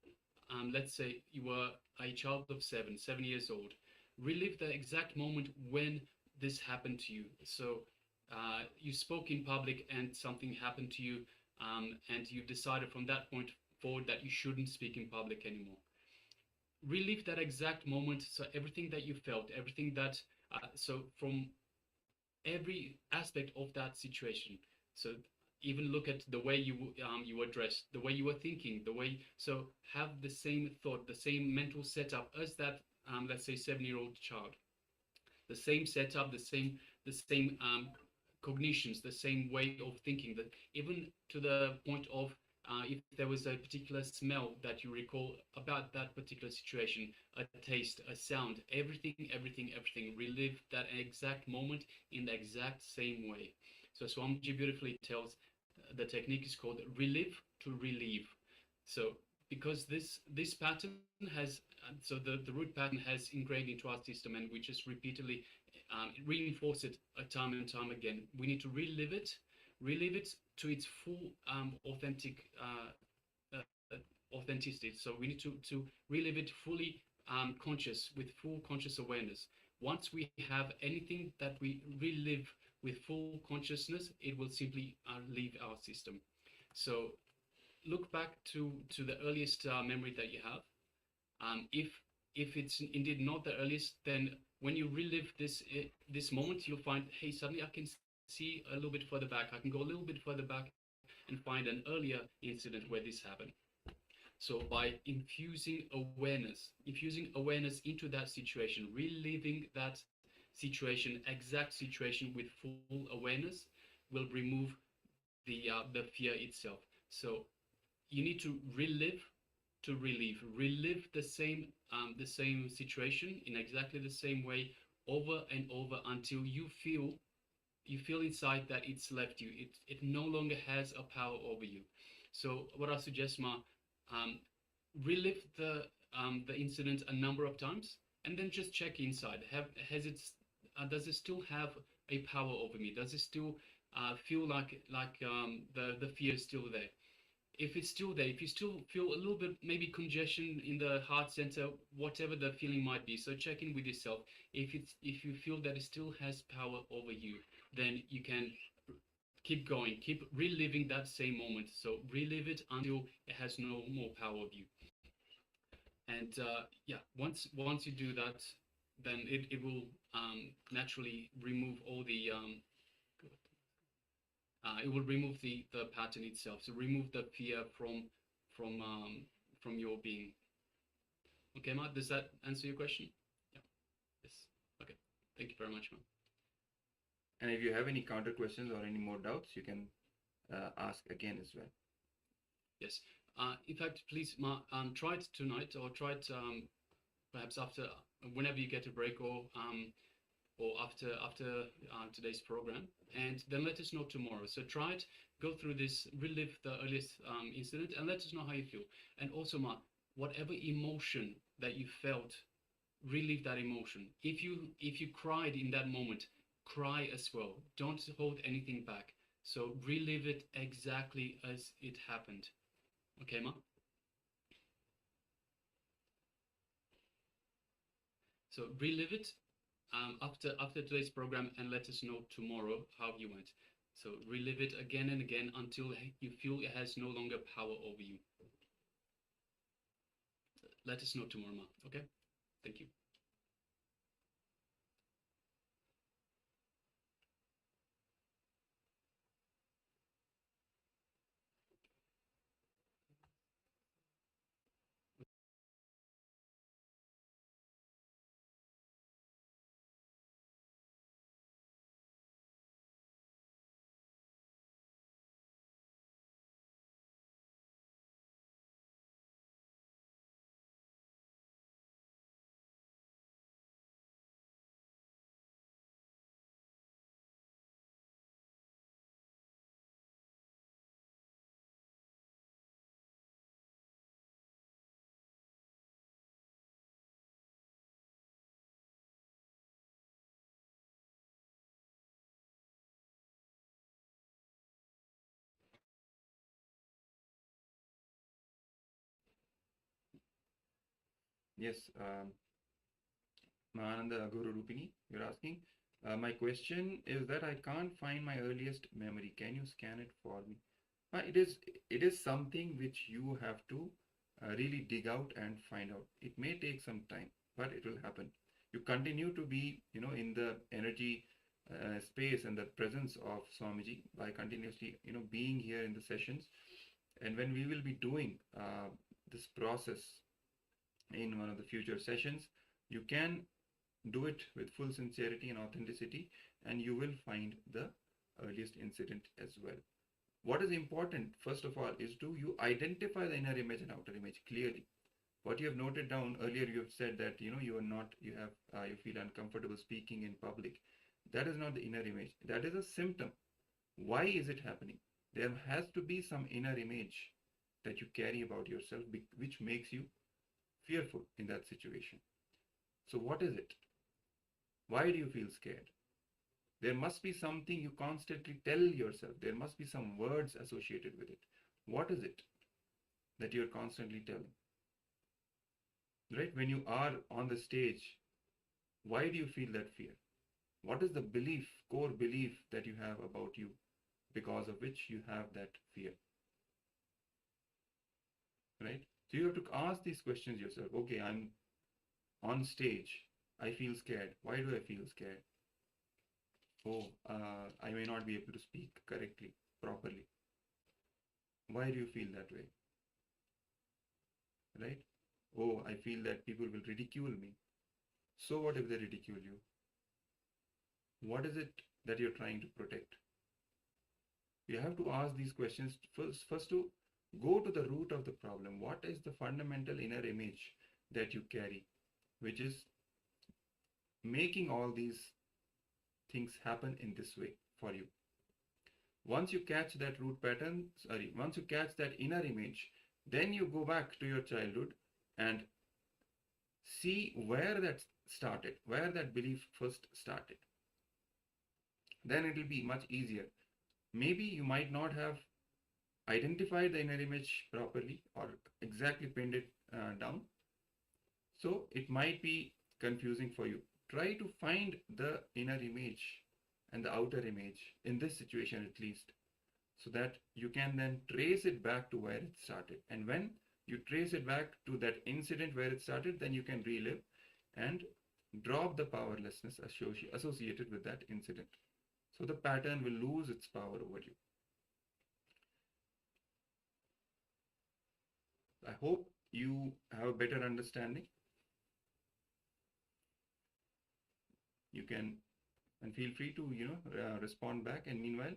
let's say you were a child of 7 years old. Relive the exact moment when this happened to you. So you spoke in public and something happened to you, and you decided from that point forward that you shouldn't speak in public anymore. Relive that exact moment. So everything that you felt, everything that, so from every aspect of that situation. So even look at the way you were dressed, the way you were thinking, the way, so have the same thought, the same mental setup as that, let's say 7-year-old child. The same setup, the same cognitions, the same way of thinking, that even to the point of if there was a particular smell that you recall about that particular situation, a taste, a sound, everything, relive that exact moment in the exact same way. So Swamiji beautifully tells the technique is called relive to relieve. So because this pattern has, so the root pattern has ingrained into our system, and we just repeatedly reinforce it time and time again. We need to relive it to its full authenticity. So we need to relive it fully conscious, with full conscious awareness. Once we have anything that we relive with full consciousness, it will simply leave our system. So look back to the earliest memory that you have. If it's indeed not the earliest, then when you relive this moment, you'll find, hey, suddenly I can see a little bit further back. I can go a little bit further back and find an earlier incident where this happened. So by infusing awareness into that situation, reliving that situation, exact situation with full awareness, will remove the fear itself. So you need to relive the same situation in exactly the same way over and over until you feel inside that it's left you. It no longer has a power over you. So what I suggest, Ma, um, relive the incident a number of times, and then just check inside. Does it still have a power over me? Does it still feel like the fear is still there? If it's still there, if you still feel a little bit maybe congestion in the heart center, whatever the feeling might be, so check in with yourself. If you feel that it still has power over you, then you can keep going, keep reliving that same moment. So relive it until it has no more power over you. And yeah, once you do that, then it will naturally remove all the it will remove the pattern itself. So remove the fear from your being. Okay, Matt, does that answer your question? Yeah. Yes. Okay. Thank you very much, Matt. And if you have any counter questions or any more doubts, you can ask again as well. Yes. In fact, please, Ma, try it tonight, or try it perhaps after, whenever you get a break, or after today's program, and then let us know tomorrow. So try it, go through this, relive the earliest incident, and let us know how you feel. And also, Ma, whatever emotion that you felt, relive that emotion. If you cried in that moment, cry as well. Don't hold anything back. So relive it exactly as it happened. Okay, Ma? So relive it after today's program, and let us know tomorrow how you went. So relive it again and again until you feel it has no longer power over you. Let us know tomorrow, Ma. Okay? Thank you. Yes, Ananda Guru Rupini, you're asking. My question is that I can't find my earliest memory. Can you scan it for me? It is something which you have to really dig out and find out. It may take some time, but it will happen. You continue to be, in the energy space and the presence of Swamiji by continuously, being here in the sessions. And when we will be doing this process in one of the future sessions, you can do it with full sincerity and authenticity, and you will find the earliest incident as well. What is important, first of all, is to you identify the inner image and outer image clearly. What you have noted down earlier, you have said that you feel uncomfortable speaking in public. That is not the inner image. That is a symptom. Why is it happening? There has to be some inner image that you carry about yourself, which makes you fearful in that situation. So what is it? Why do you feel scared? There must be something you constantly tell yourself. There must be some words associated with it. What is it that you're constantly telling? Right? When you are on the stage, why do you feel that fear? What is the belief, core belief that you have about you, because of which you have that fear? Right? So you have to ask these questions yourself. Okay, I'm on stage. I feel scared. Why do I feel scared? Oh, I may not be able to speak correctly, properly. Why do you feel that way? Right? Oh, I feel that people will ridicule me. So what if they ridicule you? What is it that you're trying to protect? You have to ask these questions first to go to the root of the problem. What is the fundamental inner image that you carry, which is making all these things happen in this way for you? Once you catch that root pattern, once you catch that inner image, then you go back to your childhood and see where that started, where that belief first started. Then it will be much easier. Maybe you might not have identified the inner image properly or exactly pinned it down. So it might be confusing for you. Try to find the inner image and the outer image in this situation at least, so that you can then trace it back to where it started. And when you trace it back to that incident where it started, then you can relive and drop the powerlessness associated with that incident. So the pattern will lose its power over you. I hope you have a better understanding. You can, and feel free to, respond back. And meanwhile,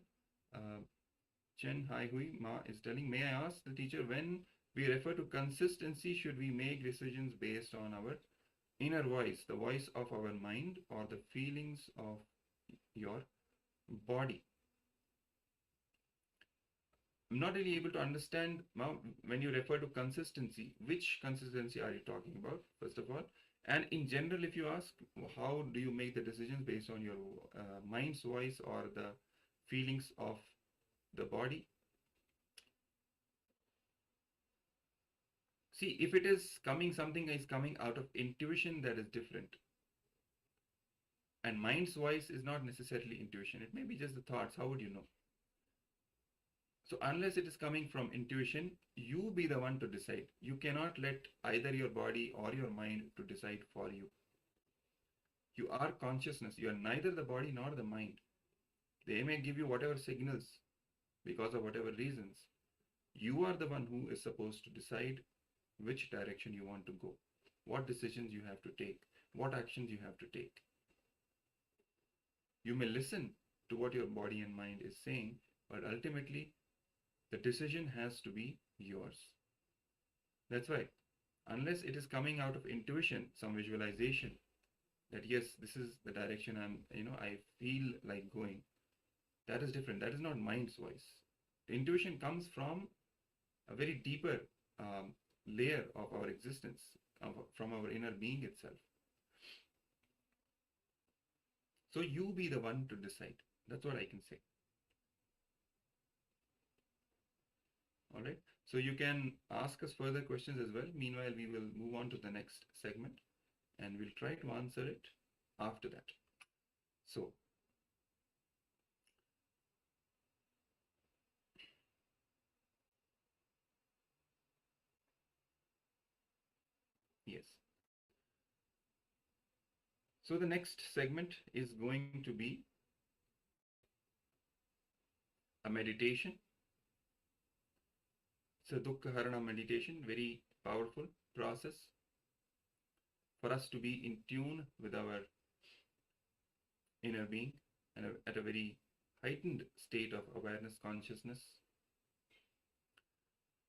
Chen Hai Hui Ma is telling, may I ask the teacher, when we refer to consistency, should we make decisions based on our inner voice, the voice of our mind, or the feelings of your body? I'm not really able to understand, Ma, when you refer to consistency, which consistency are you talking about, first of all? And in general, if you ask, how do you make the decisions based on your mind's voice or the feelings of the body? See, if it is something is coming out of intuition, that is different. And mind's voice is not necessarily intuition. It may be just the thoughts. How would you know? So unless it is coming from intuition, you be the one to decide. You cannot let either your body or your mind to decide for you. You are consciousness. You are neither the body nor the mind. They may give you whatever signals because of whatever reasons. You are the one who is supposed to decide which direction you want to go, what decisions you have to take, what actions you have to take. You may listen to what your body and mind is saying, but ultimately, the decision has to be yours. That's why, unless it is coming out of intuition, some visualization, that yes, this is the direction I feel like going, that is different. That is not mind's voice. The intuition comes from a very deeper layer of our existence, from our inner being itself. So you be the one to decide. That's what I can say. All right. So you can ask us further questions as well. Meanwhile, we will move on to the next segment and we'll try to answer it after that. So, yes. So the next segment is going to be a meditation. It's a Dukkha Harana meditation, very powerful process for us to be in tune with our inner being and at a very heightened state of awareness, consciousness.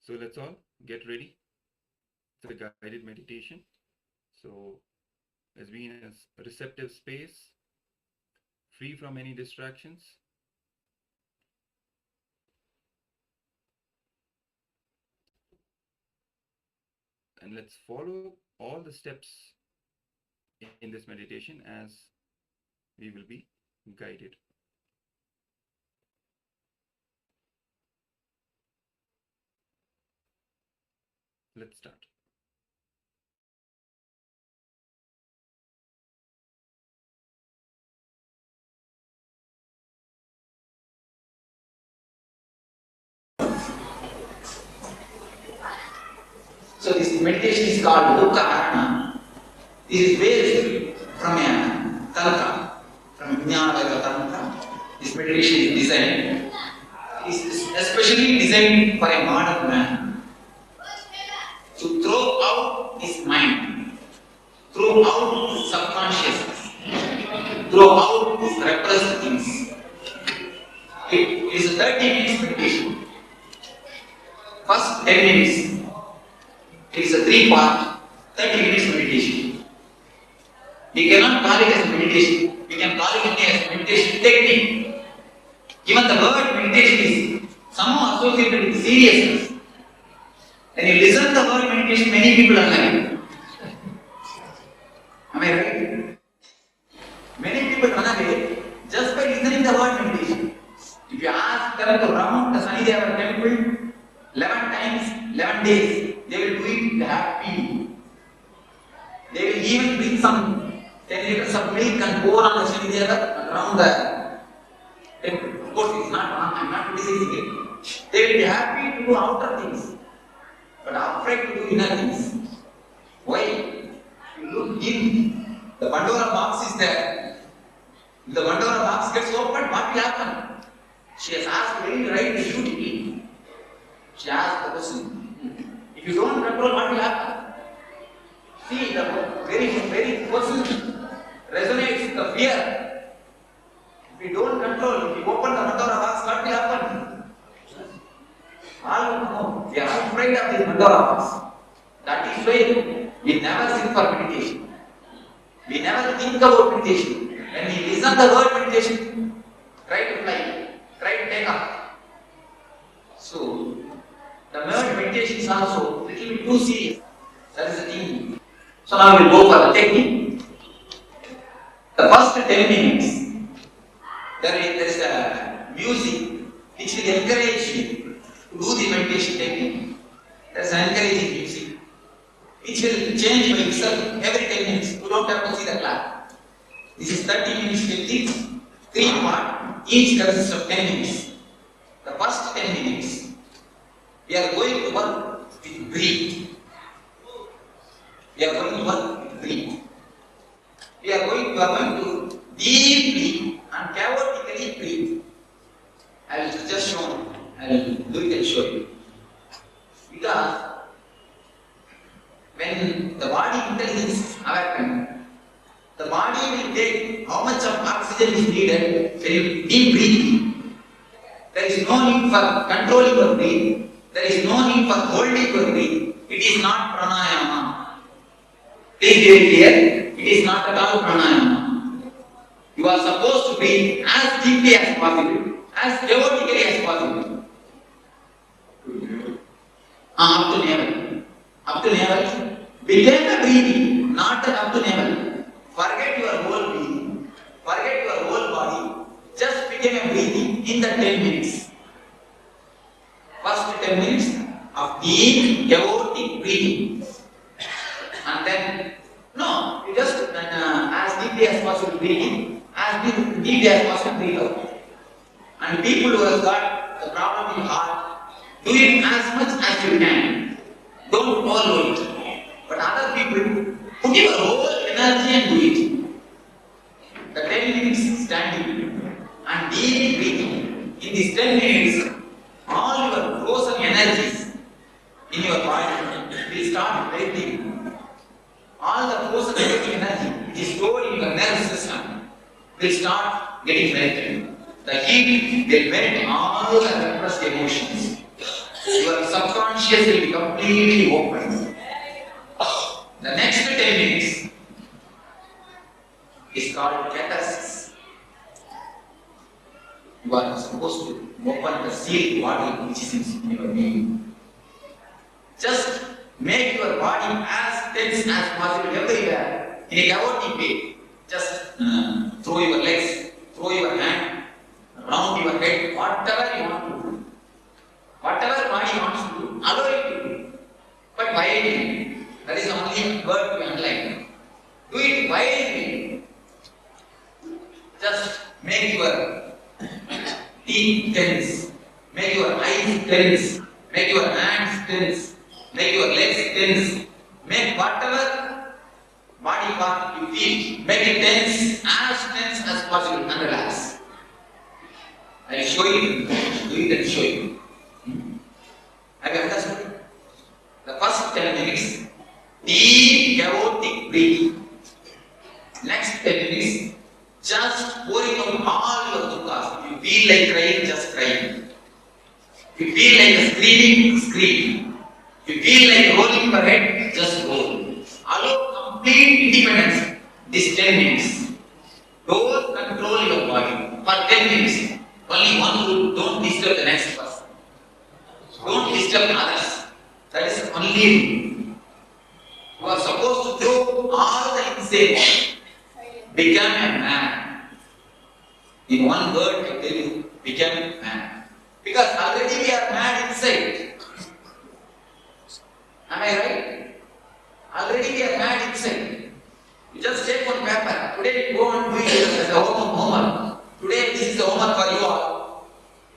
So let's all get ready. It's a guided meditation. So let's be in a receptive space, free from any distractions. And let's follow all the steps in this meditation as we will be guided. Let's start. So this meditation is called Dukkha Harana. This is based from a tantra, from Jnana Tantra. This meditation is designed. It's especially designed for a modern man to throw out his mind, throw out his subconsciousness, throw out his repressed things. It it is a 30 minutes meditation. First 10 minutes, it is a 3-part, 30 minutes meditation. We cannot call it as meditation. We can call it only as meditation technique. Even the word meditation is somehow associated with seriousness. When you listen to the word meditation, many people are having. Am I right? Many people run away just by listening to the word meditation. If you ask them to round the Sanideva temple 11 times, 11 days, they will do it happy. They will even bring some 10 liters of milk and pour on the Sanideva around the temple. Of course, it's not wrong, I'm not criticizing it. They will be happy to do outer things, but afraid to do inner things. Why? You look in, the Pandora box is there. If the Pandora box gets opened, what will happen? She has asked very right beautifully. She asked the question, if you don't control, what will happen? See, the very person resonates with the fear. If you don't control, if you open the Pandora box, what will happen? All will know. We are afraid of this Pandora box. That is why we never sit for meditation. We never think about meditation. When we listen the word meditation, try to fly, try to take off. So, the word meditation is also a little bit too serious. That is the thing. So now we will go for the technique. The first 10 minutes, there is a music which will encourage you to do the meditation technique. There is an encouraging music which will change by itself every 10 minutes. You don't have to see the clock. This is 30 minutes technique, 3-part, each consists of 10 minutes. The first 10 minutes, we are going to work with breathe. We are going to work with breathe. We are going to deeply and chaotically breathe. I will just show you. I will do it and show you. Because when the body intelligence is awakened, the body will take how much of oxygen is needed when you deep breathing. There is no need for controlling your breath. There is no need for holding your breath. It is not pranayama. Please be very clear. It is not at all pranayama. You are supposed to breathe as deeply as possible, as chaotically as possible. Up to navel. Up to navel. Begin the breathing, not up to navel. Forget your whole breathing. Forget your whole body. Just begin a breathing in the 10 minutes. First 10 minutes of deep, chaotic breathing. And then, no, you just as deeply as possible breathing, as deeply as possible breathe out. And people who have got the problem in heart, do it as much as you can. Don't follow it. But other people, put your whole energy and do it. The 10 minutes standing and deep breathing. In these 10 minutes, all your frozen energies in your body will start breathing. All the frozen energy which is stored in your nervous system will start getting melted. The heat will melt all the repressed emotions. Your subconscious will be completely open. The next 10 minutes is called catharsis. You are supposed to open the sealed body which is in your being. Just make your body as tense as possible everywhere in a chaotic way. Just throw your legs, throw your hand, round your head, whatever you want to do. Whatever body wants to do, allow it to do. But wildly. That is the only word to underline. Do it wildly. Just make your teeth tense, make your eyes tense, make your hands tense, make your legs tense, make whatever body part you feel, make it tense as possible and relax. I will show you, do it and show you. Have you understood? The first 10 minutes, deep chaotic breathing. Next 10 minutes, just pouring out all your dukkha. If you feel like crying, just cry. If you feel like screaming, scream. If you feel like rolling your head, just roll. Allow complete independence. This 10 minutes. Don't control your body for 10 minutes. Only one rule, don't disturb the next person. Don't disturb others. That is the only rule. You are supposed to throw all the insane. Become a man. In one word, I tell you, become a man. Because already we are mad inside. Am I right? Already we are mad inside. You just take one paper. Today you go and do it as a homework. Today this is the homework for you all.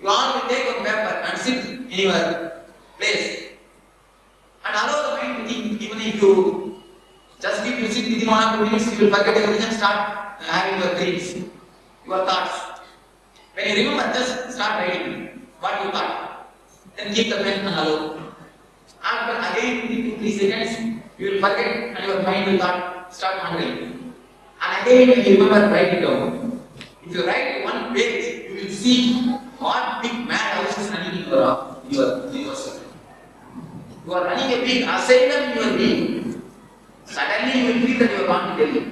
You all will take one paper and sit in your place. And allow the mind to think. Even if you just keep you sit within 1 or 2 minutes, you will forget everything and start having your dreams, your thoughts. When you remember, just start writing what you thought. Then keep the pen and allow. After again 2-3 seconds, you will forget and your mind will start wandering. And again when you remember, write it down. If you write one page, you will see what big madhouse is running in yourself. You are running a big asylum in your being. Suddenly you will feel that you are gone to Delhi.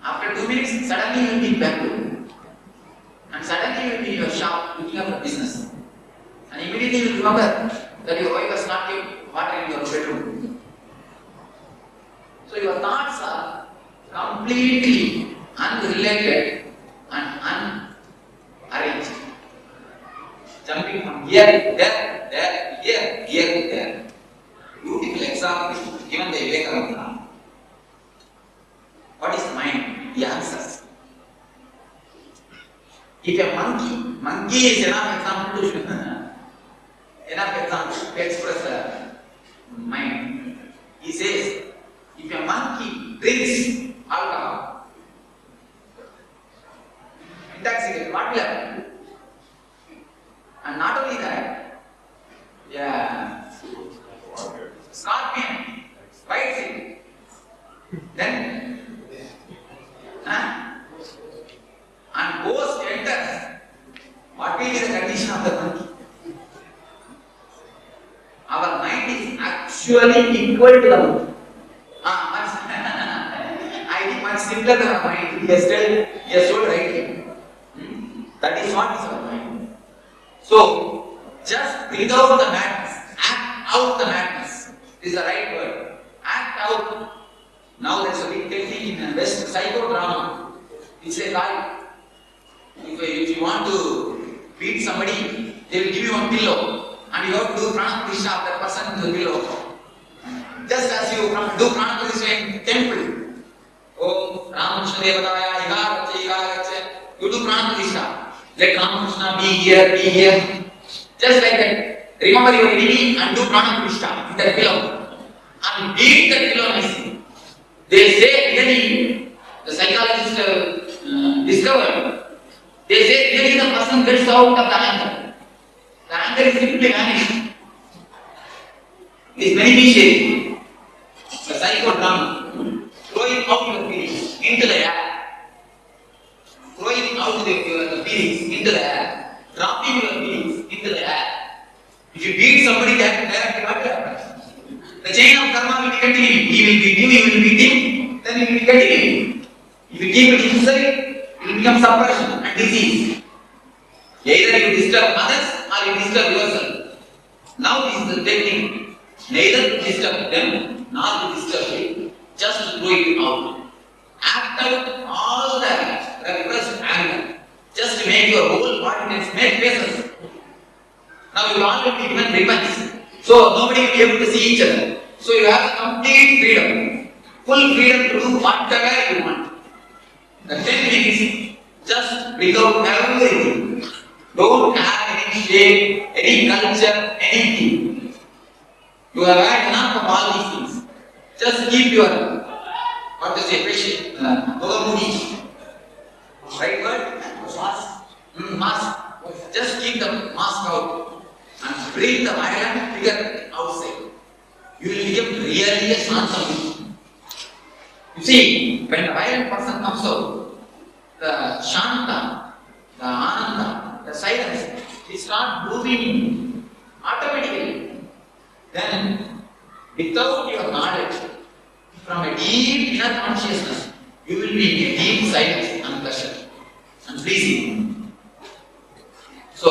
After 2 minutes, suddenly you will be back home. And suddenly you will be in your shop looking up for business. And immediately you will remember that your wife has not kept water in your bedroom. So your thoughts are completely unrelated and unarranged. Jumping from here to there, here to there. Beautiful example given by Vivekananda. What is mind? He answers. If a monkey is enough example to express mind. He says, if a monkey drinks alcohol, intoxicate, what will happen? And not only that, scorpion bites him. Then, and ghost enters. What will be the condition of the monkey? Our mind is actually equal to the monkey. I think much simpler than our mind. He has told rightly. That is what is our mind. So, just breathe out the madness. Act out the madness. This is the right word. Act out. Now there's a big technique in West psychodrama. It's a guy. If you want to beat somebody, they will give you one pillow. And you have to do prana pratishtha of that person to the pillow. Just as you do prana pratishtha in temple. Om Ramakrishna Devadaya, Igarache. You do prana pratishtha. Let Ramakrishna be here. Just like that. Remember your enemy and do prana pratishtha in that pillow. And beat that pillow nicely. They say really, the psychologists discovered, they say really the person gets out of the anger. The anger is simply vanished. It is beneficial. The psychodrama, throwing out your feelings into the air. Throwing out your feelings into the air. Dropping your feelings into the air. If you beat somebody that what will happen? The chain of karma will be continuing. He will beat you, he will beat him, then it will be continuing. If you keep it inside, it will become suppression and disease. Either you disturb others or you disturb yourself. Now this is the technique. Neither to disturb them nor to disturb you. Just to throw it out. Act out all the repressed anger. Just to make your whole body make faces. Now you will all be given weapons. So nobody will be able to see each other. So you have complete freedom. Full freedom to do whatever you want. The 10 minutes, just without everything. Don't have any shape, any culture, anything. You have had enough of all these things. Just keep your, patient, moody. Right word? Mask. Just keep the mask out. And bring the violent figure outside. You will become really a Shanta. You see, when the violent person comes out, the Shanta, the the Ananda, the silence, it starts moving automatically. Then, without your knowledge, from a deep inner consciousness, you will be in a deep silence and pleasure and pleasing. So,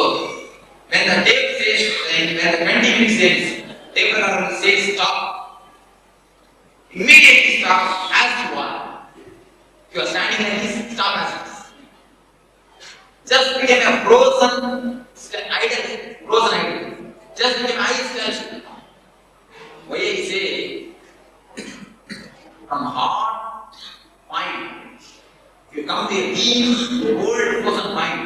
when the tape says, when the 20 minutes says, tape will say stop, immediately stop as you are. If you are standing like this, stop as it is. Just become a frozen idol. Just become eyes statue. Why I say, from heart, mind, if you come to a deep, old frozen mind,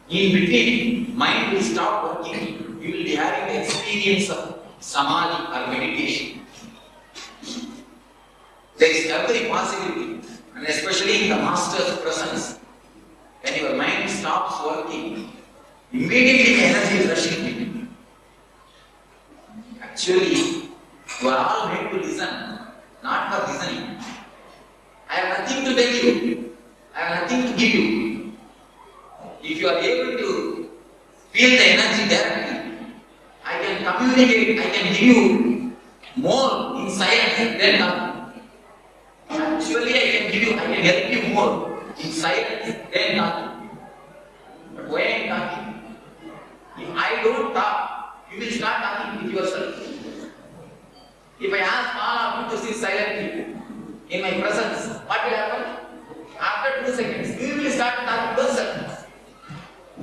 in between, mind will stop working. You will be having the experience of samadhi or meditation. There is every possibility, and especially in the master's presence, when your mind stops working, immediately the energy is rushing to you. Actually, you are all made to listen, not for listening. I have nothing to tell you. I have nothing to give you. If you are able to feel the energy directly, I can communicate, I can give you more in silence than talking. Actually, I can help you more in silence than talking. But why I am talking? If I don't talk, you will start talking with yourself. If I ask all of you to sit silently in my presence, what will happen? After 2 seconds, you will start talking to yourself.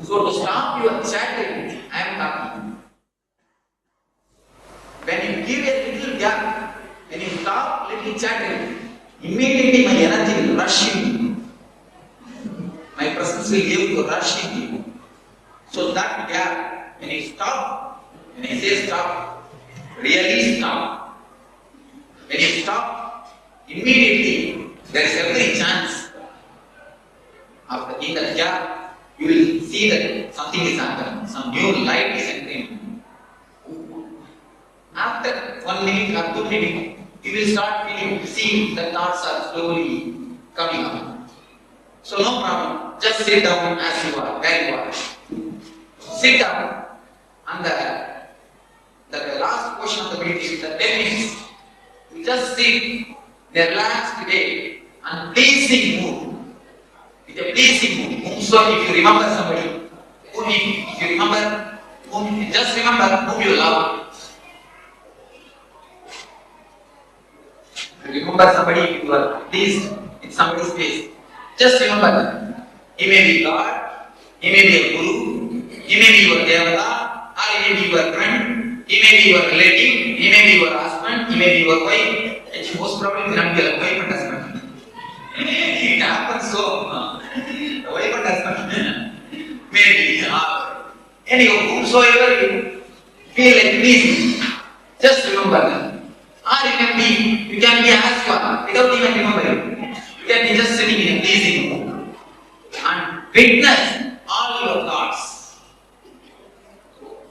So to stop your chanting, I am talking. When you give a little gap, when you stop little chanting, immediately my energy will rush in. My presence will give you rush in you. So that gap, when you stop, when I say stop, really stop. When you stop, immediately there is every chance of in that gap. You will see that something is happening, some new light is entering. After 1 minute or 2 minutes, you will start seeing the thoughts are slowly coming up. So no problem, just sit down as you are, where you are. Sit down, and the last portion of the meditation, the 10 minutes, you just sit in a relaxed way and pleasing mood. With a pleasing mood. So if you remember somebody, just remember whom you love. Remember somebody if you are pleased in somebody's face. Just remember that. He may be God, he may be a guru, he may be your devata, or he may be your friend, he may be your relative, he may be your husband, he may be your wife. And most probably not be your wife and husband. It happens so. The wife and husband maybe. Anyhow, whomsoever you feel like pleasing, just remember that. Or you can be as you are without even remembering. You can be just sitting in a pleasing mood and witness all your thoughts.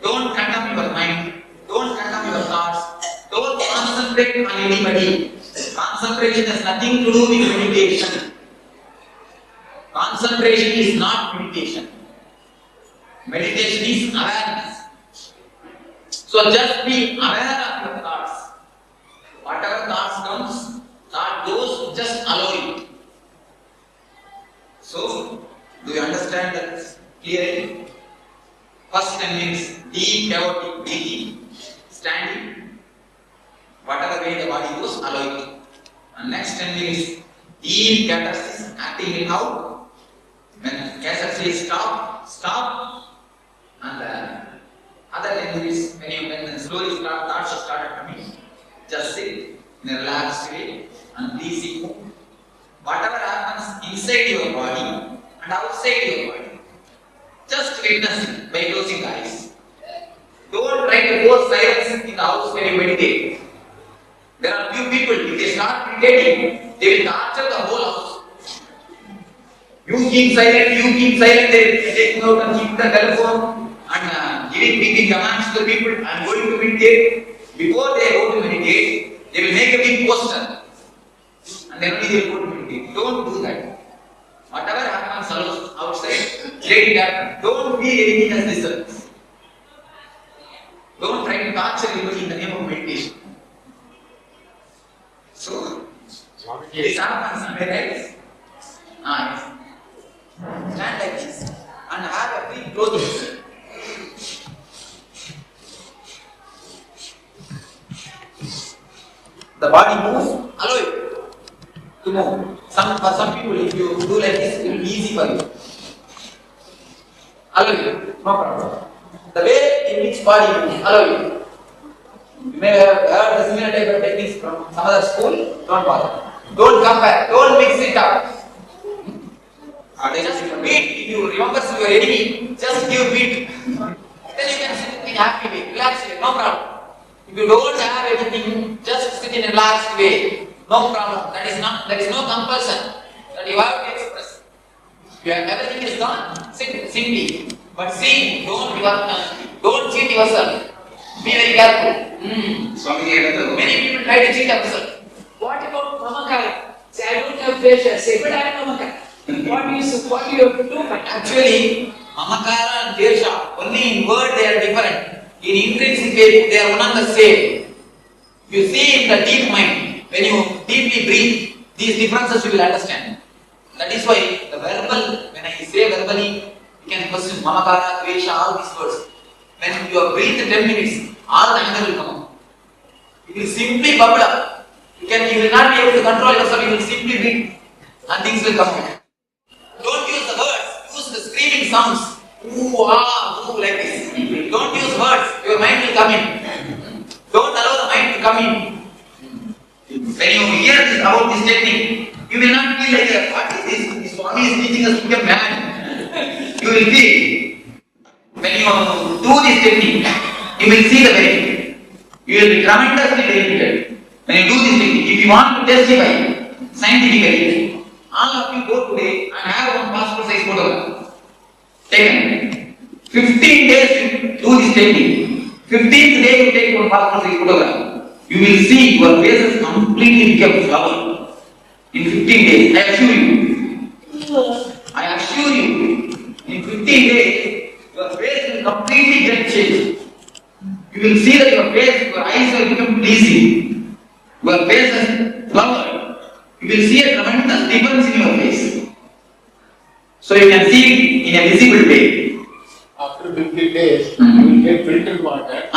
Don't condemn your mind, don't condemn your thoughts, don't concentrate on anybody. Concentration has nothing to do with meditation. Concentration is not meditation. Meditation is awareness. So just be aware of your thoughts. Whatever thoughts comes, those just allow it. So, do you understand that clearly? First 10 minutes, deep chaotic breathing, standing. Whatever way the body goes, allow it. And next 10 minutes, deep catharsis, acting it out. When catharsis says stop, stop. And other 10 minutes, when slowly thoughts start coming, just sit in a relaxed way and pleasing mood. Whatever happens inside your body and outside your body, just witness it by closing the eyes. Don't try to force silence in the house when you meditate. There are few people, if they start meditating, they will torture the whole house. You keep silent, they taking out and keep the telephone and giving big commands to the people, I am going to meditate. Before they go to meditate, they will make a big poster and then only they will go to meditate. Don't do that. Whatever happens outside, Let it happen. Don't feel anything as disturbance. Don't try to torture anybody in the name of meditation. So, this happens somewhere else. Nice. Stand like this and have a free clothes. The body moves, allow it to move. For some people, if you do like this, it will be easy for you. Allow it, no problem. The way in which body moves, allow it. You may have heard the similar type of techniques from some other school, don't bother. Don't compare, don't mix it up. Just beat, if you remember your enemy, just give beat. Then you can sit in a happy way, relax way, no problem. If you don't have anything, just sit in a relaxed way, no problem. There is no compulsion that you have to express. If everything is done, sit simply. But see, don't cheat yourself. Be very careful. Many people try to cheat themselves. What about Mamakara? Say, I don't have pleasure. Say, but I have Mamakara. What do you have to do? Actually, Mamakara and Desha, only in word they are different. In intrinsic way, they are one and the same. You see in the deep mind, when you deeply breathe, these differences you will understand. That is why the verbal, when I say verbally, you can question Mamakara, Dvesha, all these words. When you have breathed 10 minutes, all the anger will come out. It will simply bubble up. You will not be able to control yourself, you will simply breathe and things will come out. Don't use the words, use the screaming sounds. Ooh, ah, ooh, like this. Don't use words, your mind will come in. Don't allow the mind to come in. When you hear this about this technique, you will not feel like, what is this? This Swami is teaching us to become mad. You will feel, when you do this technique, you will see the benefit. You will be tremendously benefited. When you do this technique, if you want to testify scientifically, all of you go today and have one passport size photograph. Taken. 15 days you do this technique. 15th day you take one passport size photograph. You will see your faces completely become flower. In 15 days, I assure you. I assure you. In 15 days, your face will completely get changed. You will see that your face, your eyes will become pleasing. Your face is flowered. You will see a tremendous difference in your face. So you can see it in a visible way. After 50 days, you will get filtered water.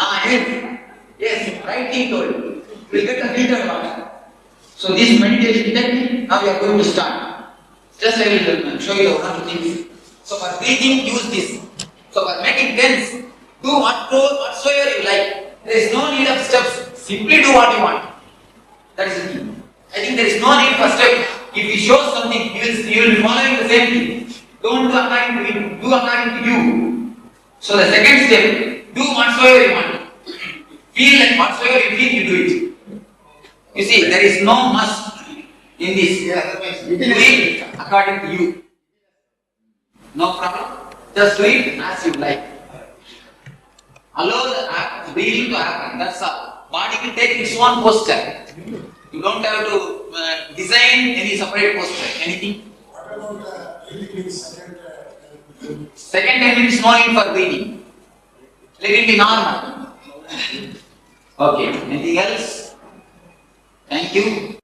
Yes, rightly told. You will get a filtered water. So this meditation technique, now we are going to start. Just I will show you the one or two things. So for breathing, use this. So for making tense, do whatsoever you like. There is no need of steps. Simply do what you want. That is the key. I think there is no need for steps. If he shows something, you will be following the same thing. Don't do according to him. Do according to you. So the second step, do whatsoever you want. Feel like whatsoever you feel, you do it. You see, there is no must in this. Do it according to you. No problem. Just do it as you like. Allow the breathing to happen. That's all. Body will take its own posture. You don't have to design any separate posture. Anything? What about breathing second? Second time it is no need for breathing. Let it be normal. Okay. Anything else? Thank you.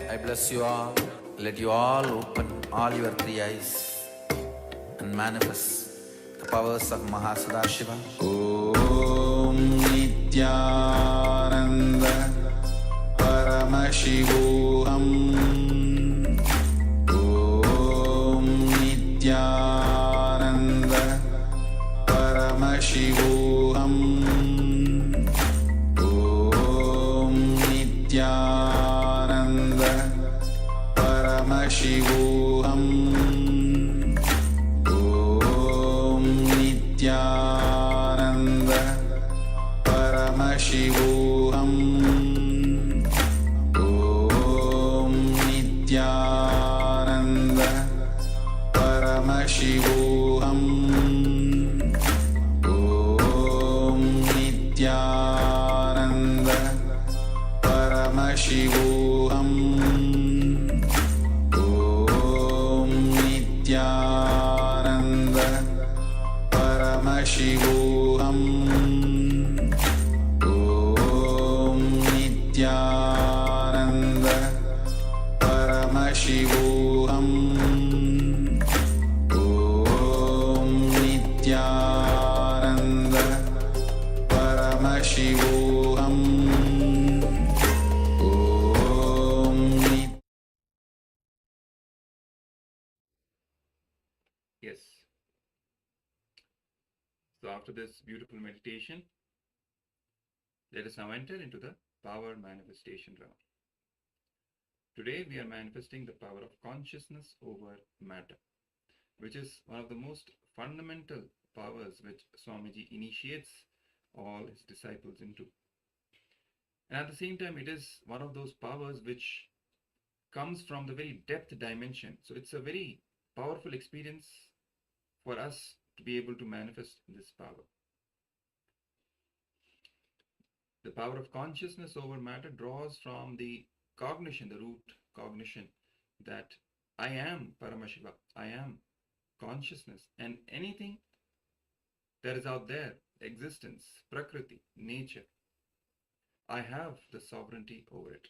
I bless you all. Let you all open all your three eyes and manifest the powers of Mahasadashiva. Om Nityananda Paramashivoham. Om Nityananda Paramashivoham. Om Nityananda Paramashivoham. Om Nityananda Paramashivoham. Om Nityananda Paramashivoham. Om Nityananda Paramashivoham. Om Nityananda Paramashivoham. Om Nityananda Paramashivoham. Om Nityananda Paramashivoham. Om Yes. So after this beautiful meditation, let us now enter into the power manifestation round. Today we are manifesting the power of consciousness over matter, which is one of the most fundamental powers which Swamiji initiates all his disciples into. And at the same time, it is one of those powers which comes from the very depth dimension. So it's a very powerful experience for us to be able to manifest this power. The power of consciousness over matter draws from the cognition, the root cognition, that I am Paramashiva, I am consciousness, and anything that is out there, existence, Prakriti, nature, I have the sovereignty over it.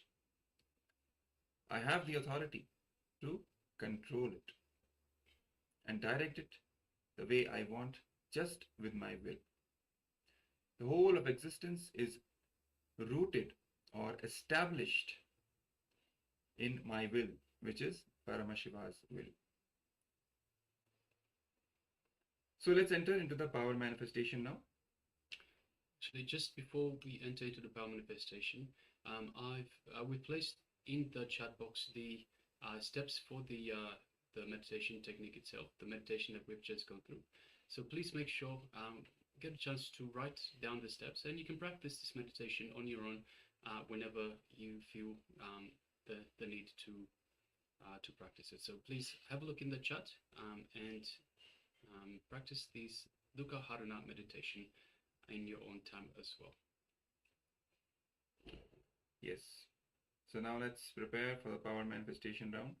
I have the authority to control it and direct it the way I want, just with my will. The whole of existence is rooted or established in my will, which is Paramashiva's will. So let's enter into the power manifestation now. Actually, just before we enter into the power manifestation, we've placed in the chat box the steps for the meditation technique itself, the meditation that we've just gone through. So please make sure get a chance to write down the steps, and you can practice this meditation on your own whenever you feel the need to practice it. So please have a look in the chat and practice these Dukkha Harana meditation in your own time as well. Yes. So now let's prepare for the power manifestation round.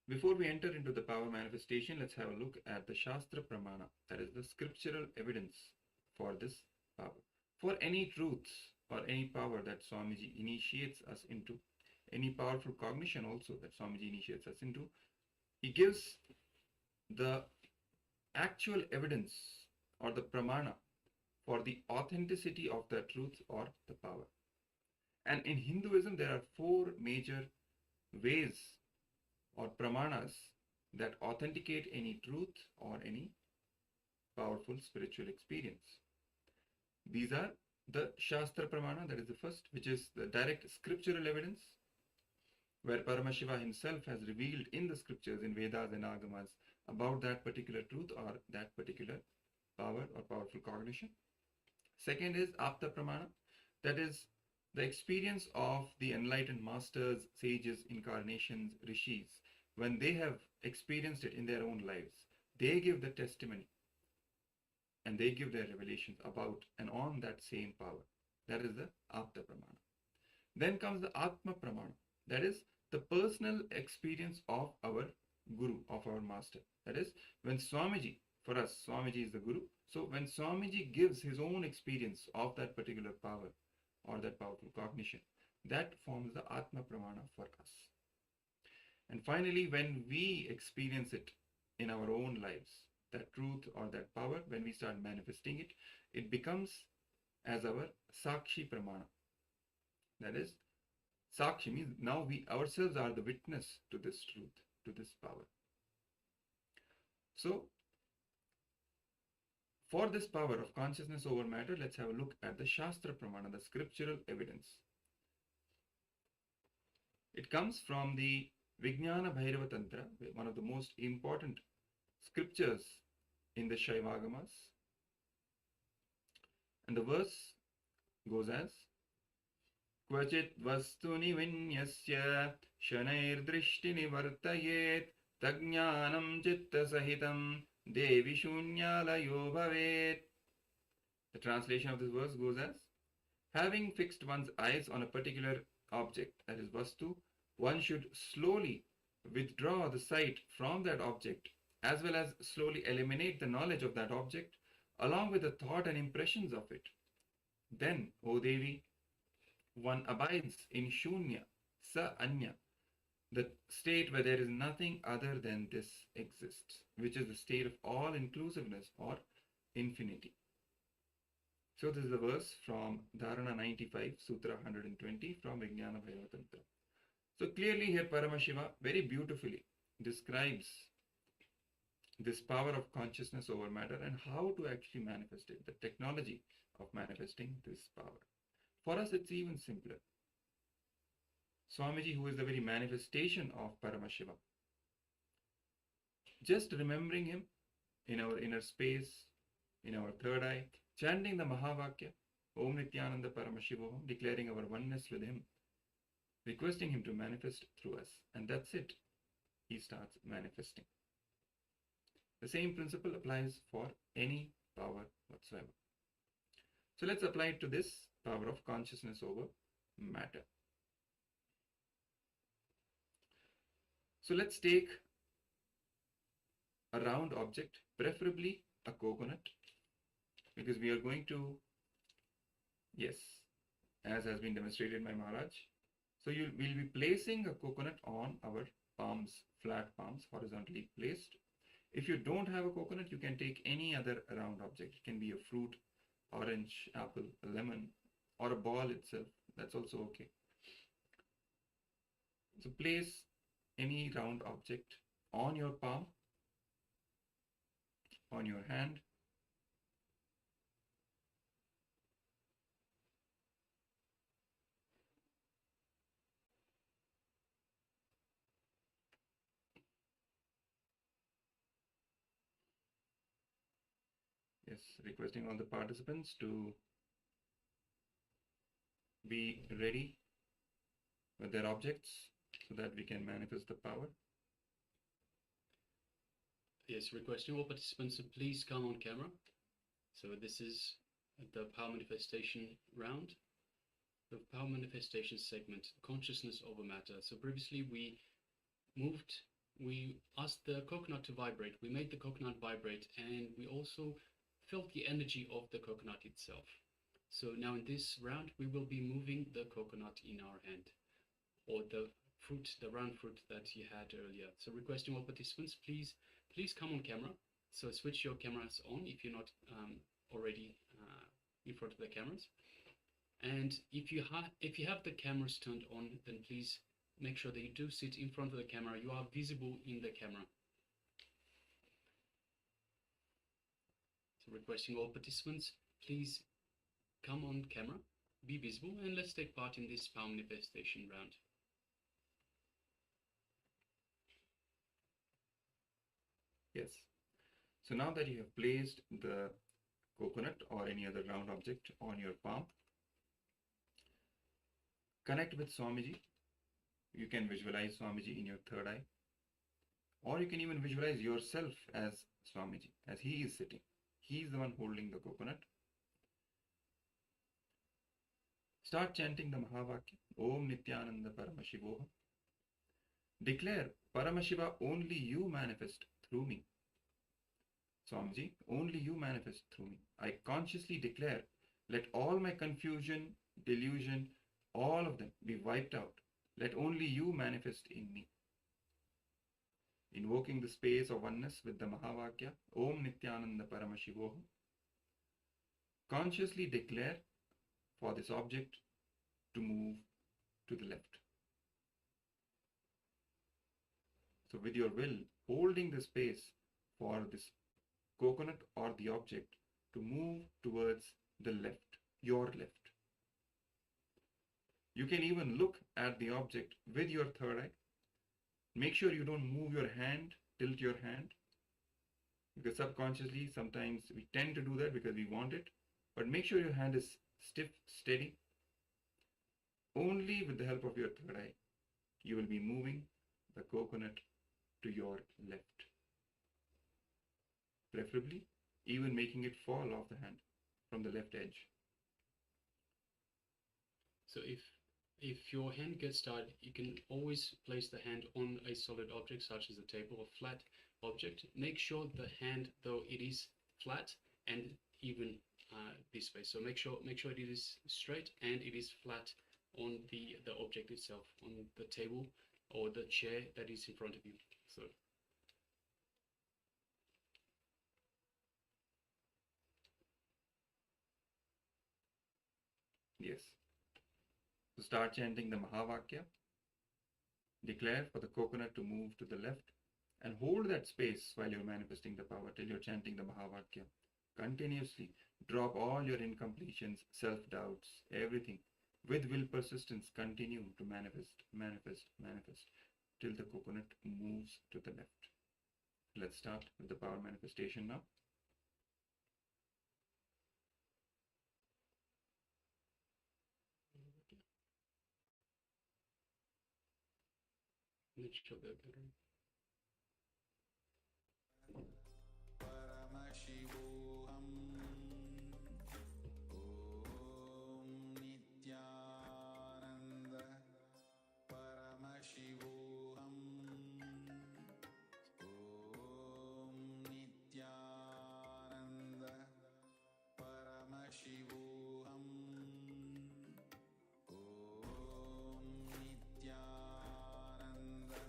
Before we enter into the power manifestation, let's have a look at the Shastra Pramana, that is the scriptural evidence for this power. For any truths or any power that Swamiji initiates us into, any powerful cognition also that Swamiji initiates us into, he gives the actual evidence or the pramana for the authenticity of the truth or the power. And in Hinduism, there are four major ways or pramanas that authenticate any truth or any powerful spiritual experience. These are the Shastra Pramana, that is the first, which is the direct scriptural evidence, where Paramashiva himself has revealed in the scriptures, in Vedas and Agamas, about that particular truth or that particular power or powerful cognition. Second is Apta Pramana, that is the experience of the enlightened masters, sages, incarnations, rishis. When they have experienced it in their own lives, they give the testimony and they give their revelations about and on that same power. That is the Apta Pramana. Then comes the Atma Pramana, that is the personal experience of our Guru, of our master. That is, when Swamiji, for us, Swamiji is the Guru. So when Swamiji gives his own experience of that particular power or that powerful cognition, That forms the Atma Pramana for us. And finally, when we experience it in our own lives, that truth or that power, when we start manifesting it, it becomes as our Sakshi Pramana. That is, Sakshi means now we ourselves are the witness to this truth, to this power. So, for this power of consciousness over matter, let's have a look at the Shastra Pramana, the scriptural evidence. It comes from the Vijnana Bhairava Tantra, one of the most important scriptures in the Shaivagamas. And the verse goes as Kvachit vastuni vinyasya shanair drishti nivartayet tajnanam chitta sahitam devi shunyalayo bhavet. The translation of this verse goes as, having fixed one's eyes on a particular object, that is vastu, one should slowly withdraw the sight from that object, as well as slowly eliminate the knowledge of that object, along with the thought and impressions of it. Then, O Devi, one abides in shunya, sa anya, the state where there is nothing other than this exists, which is the state of all-inclusiveness or infinity. So this is the verse from Dharana 95, Sutra 120 from Vijnana Bhairava Tantra. So clearly here Paramashiva very beautifully describes this power of consciousness over matter and how to actually manifest it, the technology of manifesting this power. For us it's even simpler. Swamiji, who is the very manifestation of Paramashiva, just remembering him in our inner space, in our third eye, chanting the Mahavakya, Om Nityananda Paramashivoham, declaring our oneness with him, requesting him to manifest through us. And that's it. He starts manifesting. The same principle applies for any power whatsoever. So let's apply it to this power of consciousness over matter. So let's take a round object, preferably a coconut, because we are going to, yes, as has been demonstrated by Maharaj. So we'll be placing a coconut on our palms, flat palms, horizontally placed. If you don't have a coconut, you can take any other round object. It can be a fruit, orange, apple, a lemon, or a ball itself. That's also okay. So place any round object on your palm, on your hand. Yes, requesting all the participants to be ready with their objects so that we can manifest the power. Yes, requesting all participants to please come on camera. So this is the power manifestation round, the power manifestation segment, consciousness over matter. So previously we asked the coconut to vibrate. We made the coconut vibrate, and we also felt the energy of the coconut itself. So now in this round, we will be moving the coconut in our hand, or the fruit, the round fruit that you had earlier. So requesting all participants, please come on camera. So switch your cameras on if you're not already in front of the cameras. And if you have the cameras turned on, then please make sure that you do sit in front of the camera. You are visible in the camera. So requesting all participants, please come on camera, be visible, and let's take part in this power manifestation round. Yes. So now that you have placed the coconut or any other round object on your palm, connect with Swamiji. You can visualize Swamiji in your third eye, or you can even visualize yourself as Swamiji, as he is sitting. He is the one holding the coconut. Start chanting the Mahavakya, Om Nityananda Paramashivoham. Declare, Paramashiva, only you manifest through me. Swamiji, only you manifest through me. I consciously declare, let all my confusion, delusion, all of them be wiped out. Let only you manifest in me. Invoking the space of oneness with the Mahavakya, Om Nityananda Paramashivoham. Consciously declare for this object to move to the left. So with your will, holding the space for this coconut or the object to move towards the left, your left. You can even look at the object with your third eye. Make sure you don't move your hand, tilt your hand, because subconsciously sometimes we tend to do that because we want it, but make sure your hand is stiff, steady. Only with the help of your third eye, you will be moving the coconut to your left. Preferably, even making it fall off the hand from the left edge. So if your hand gets tired, you can always place the hand on a solid object such as a table or flat object. Make sure the hand, though, it is flat and even this way. So make sure it is straight and it is flat on the object itself, on the table or the chair that is in front of you. So yes. So start chanting the Mahavakya. Declare for the coconut to move to the left and hold that space while you're manifesting the power till you're chanting the Mahavakya. Continuously drop all your incompletions, self-doubts, everything. With will persistence, continue to manifest till the coconut moves to the left. Let's start with the power manifestation now. let's show that better. Paramashivoham Om Nityananda Paramashivoham Om Nityananda Paramashivoham Om Nityananda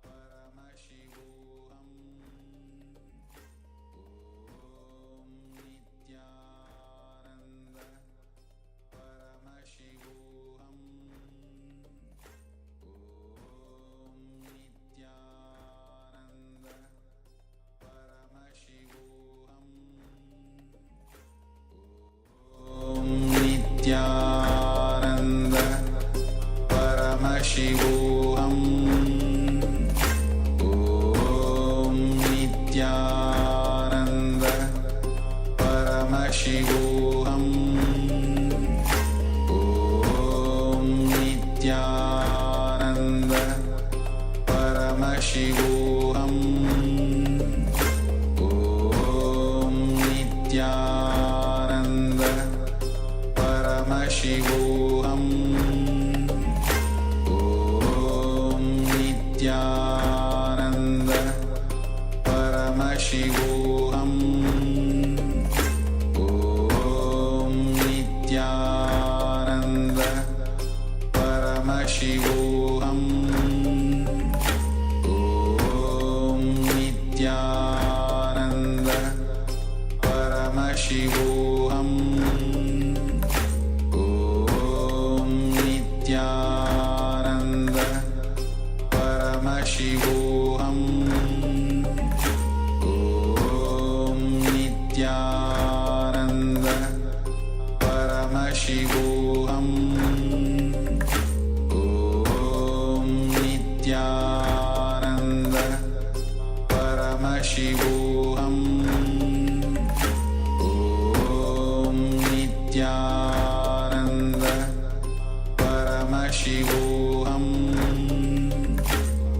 Paramashivoham Om Nityananda Paramashivoham Om Nityananda Paramashivoham Om Nityananda Paramashivoham Om Nityananda Paramashivoham Om Nityananda Paramashivoham Om Nityananda Paramashivoham Om Nityananda Paramashivoham Om Nityananda Paramashivoham Om Nityananda Paramashivoham Om Nityananda Paramashivoham Om Nityananda Paramashivoham Om Nityananda Paramashivoham Om Nityananda Paramashivoham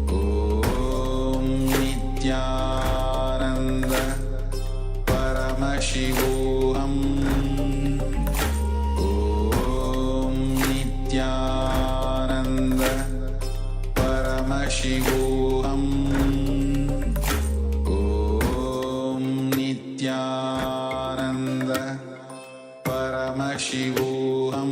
Om Nityananda Paramashivoham Om Nityananda Paramashivoham Om Nityananda Paramashivoham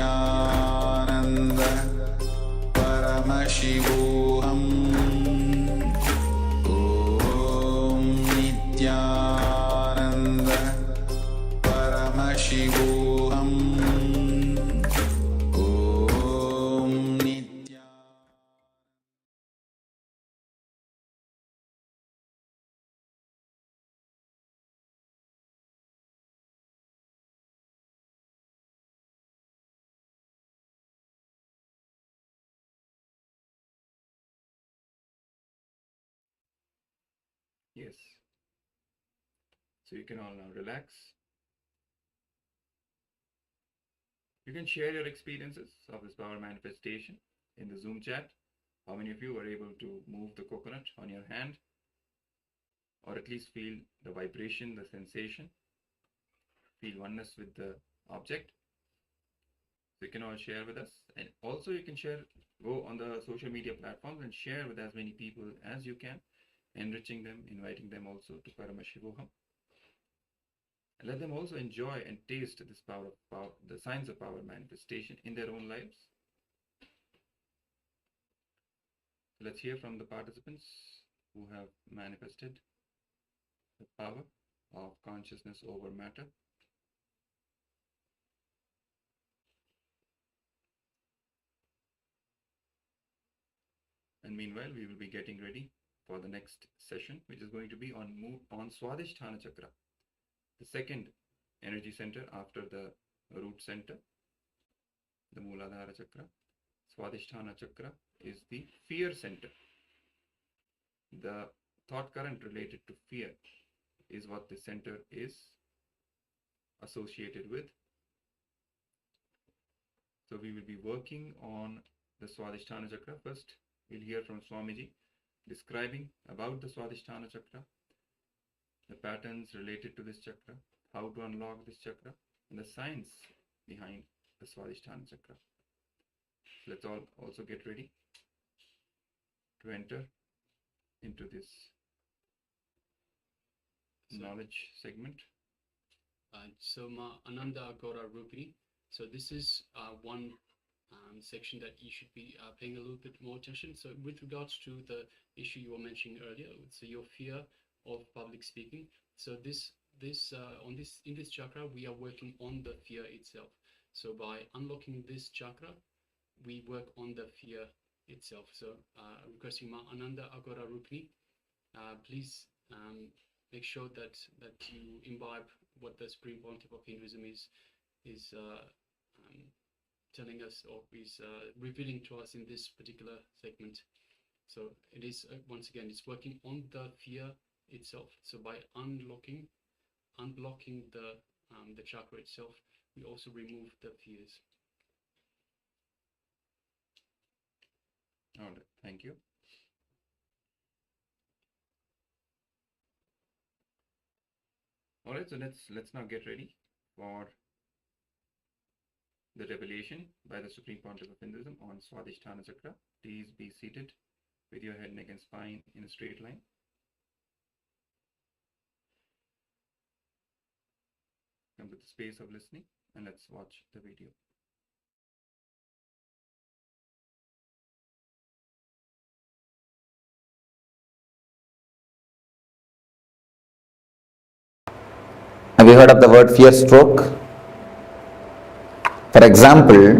Nityananda Paramashivoham Om Nityananda Paramashivoham Om Nityananda. Yes. So you can all now relax. You can share your experiences of this power manifestation in the Zoom chat. How many of you were able to move the coconut on your hand, or at least feel the vibration, the sensation, feel oneness with the object? So you can all share with us. And also you can go on the social media platforms and share with as many people as you can, enriching them, inviting them also to Paramashivoham. And let them also enjoy and taste this power, the signs of power manifestation in their own lives. Let's hear from the participants who have manifested the power of consciousness over matter. And meanwhile, we will be getting ready for the next session, which is going to be on Swadhisthana Chakra, the second energy center after the root center, the Mooladhara Chakra. Swadhisthana Chakra is the fear center. The thought current related to fear is what the center is associated with. So we will be working on the Swadhisthana Chakra. First, we'll hear from Swamiji describing about the Swadhisthana Chakra, the patterns related to this chakra, how to unlock this chakra, and the science behind the Swadhisthana Chakra. Let's all also get ready to enter into this knowledge segment. So Ma Ananda Agora Rupini. So this is one section that you should be paying a little bit more attention. So with regards to the issue you were mentioning earlier, so your fear of public speaking. So in this chakra, we are working on the fear itself. So by unlocking this chakra, we work on the fear itself. So requesting Ma Ananda Agora Rupini, please make sure that you imbibe what the Supreme Pontiff of Hinduism is telling us, or is revealing to us in this particular segment. So it is once again, it's working on the fear itself. So by unblocking the chakra itself, we also remove the fears. All right, thank you. All right, so let's now get ready for the revelation by the Supreme Pontiff of Hinduism on Swadhisthana Chakra. Please be seated with your head, neck, and spine in a straight line. Come to the space of listening, and let's watch the video. Have you heard of the word fear stroke? For example,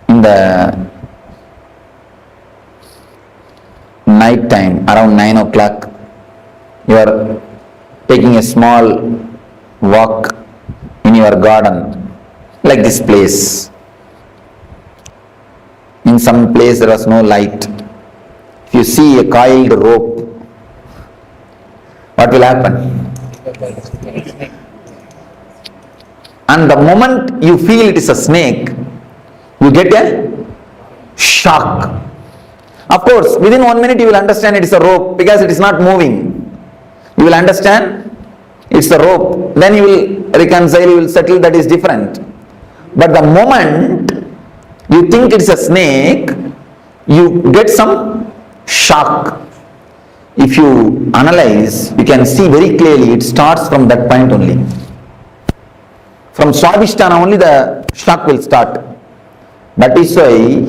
in the night time, around 9 o'clock, you are taking a small walk in your garden, like this place. In some place there was no light. If you see a coiled rope, what will happen? And the moment you feel it is a snake, you get a shock. Of course, within 1 minute you will understand it is a rope because it is not moving. You will understand it's a rope. Then you will reconcile, you will settle, that is different. But the moment you think it's a snake, you get some shock. If you analyze, you can see very clearly it starts from that point only. From Swadhisthana only the shock will start. That is why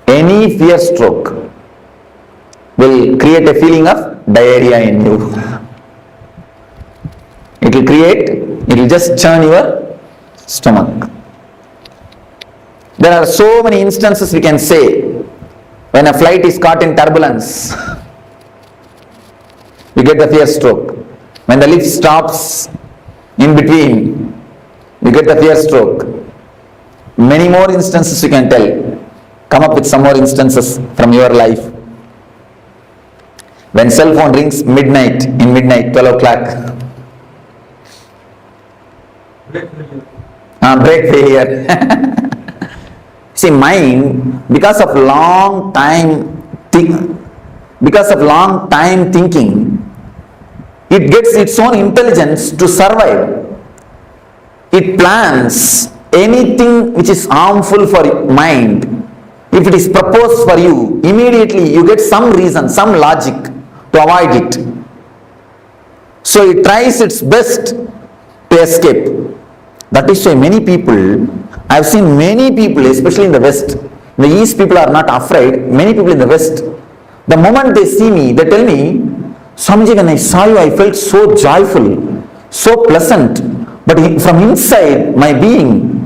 any fear stroke will create a feeling of diarrhea in you. It will just churn your stomach. There are so many instances we can say when a flight is caught in turbulence, you get the fear stroke. When the lift stops in between, you get the fear stroke. Many more instances you can tell. Come up with some more instances from your life. When cell phone rings midnight, 12 o'clock. Break failure. See, mind, because of long time thinking, it gets its own intelligence to survive. It plans anything which is harmful for mind. If it is proposed for you, immediately you get some reason, some logic to avoid it. So it tries its best to escape. That is why many people, I have seen many people, especially in the West, in the East people are not afraid, many people in the West, the moment they see me, they tell me, Swamiji, when I saw you, I felt so joyful, so pleasant, but from inside my being,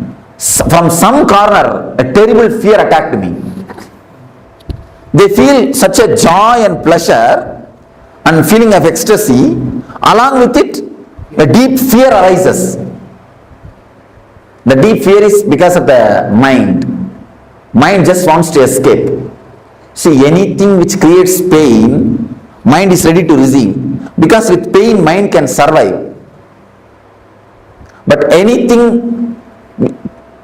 from some corner, a terrible fear attacked me. They feel such a joy and pleasure and feeling of ecstasy, along with it, a deep fear arises. The deep fear is because of the mind. Mind just wants to escape. See, anything which creates pain, mind is ready to receive. Because with pain, mind can survive. But anything,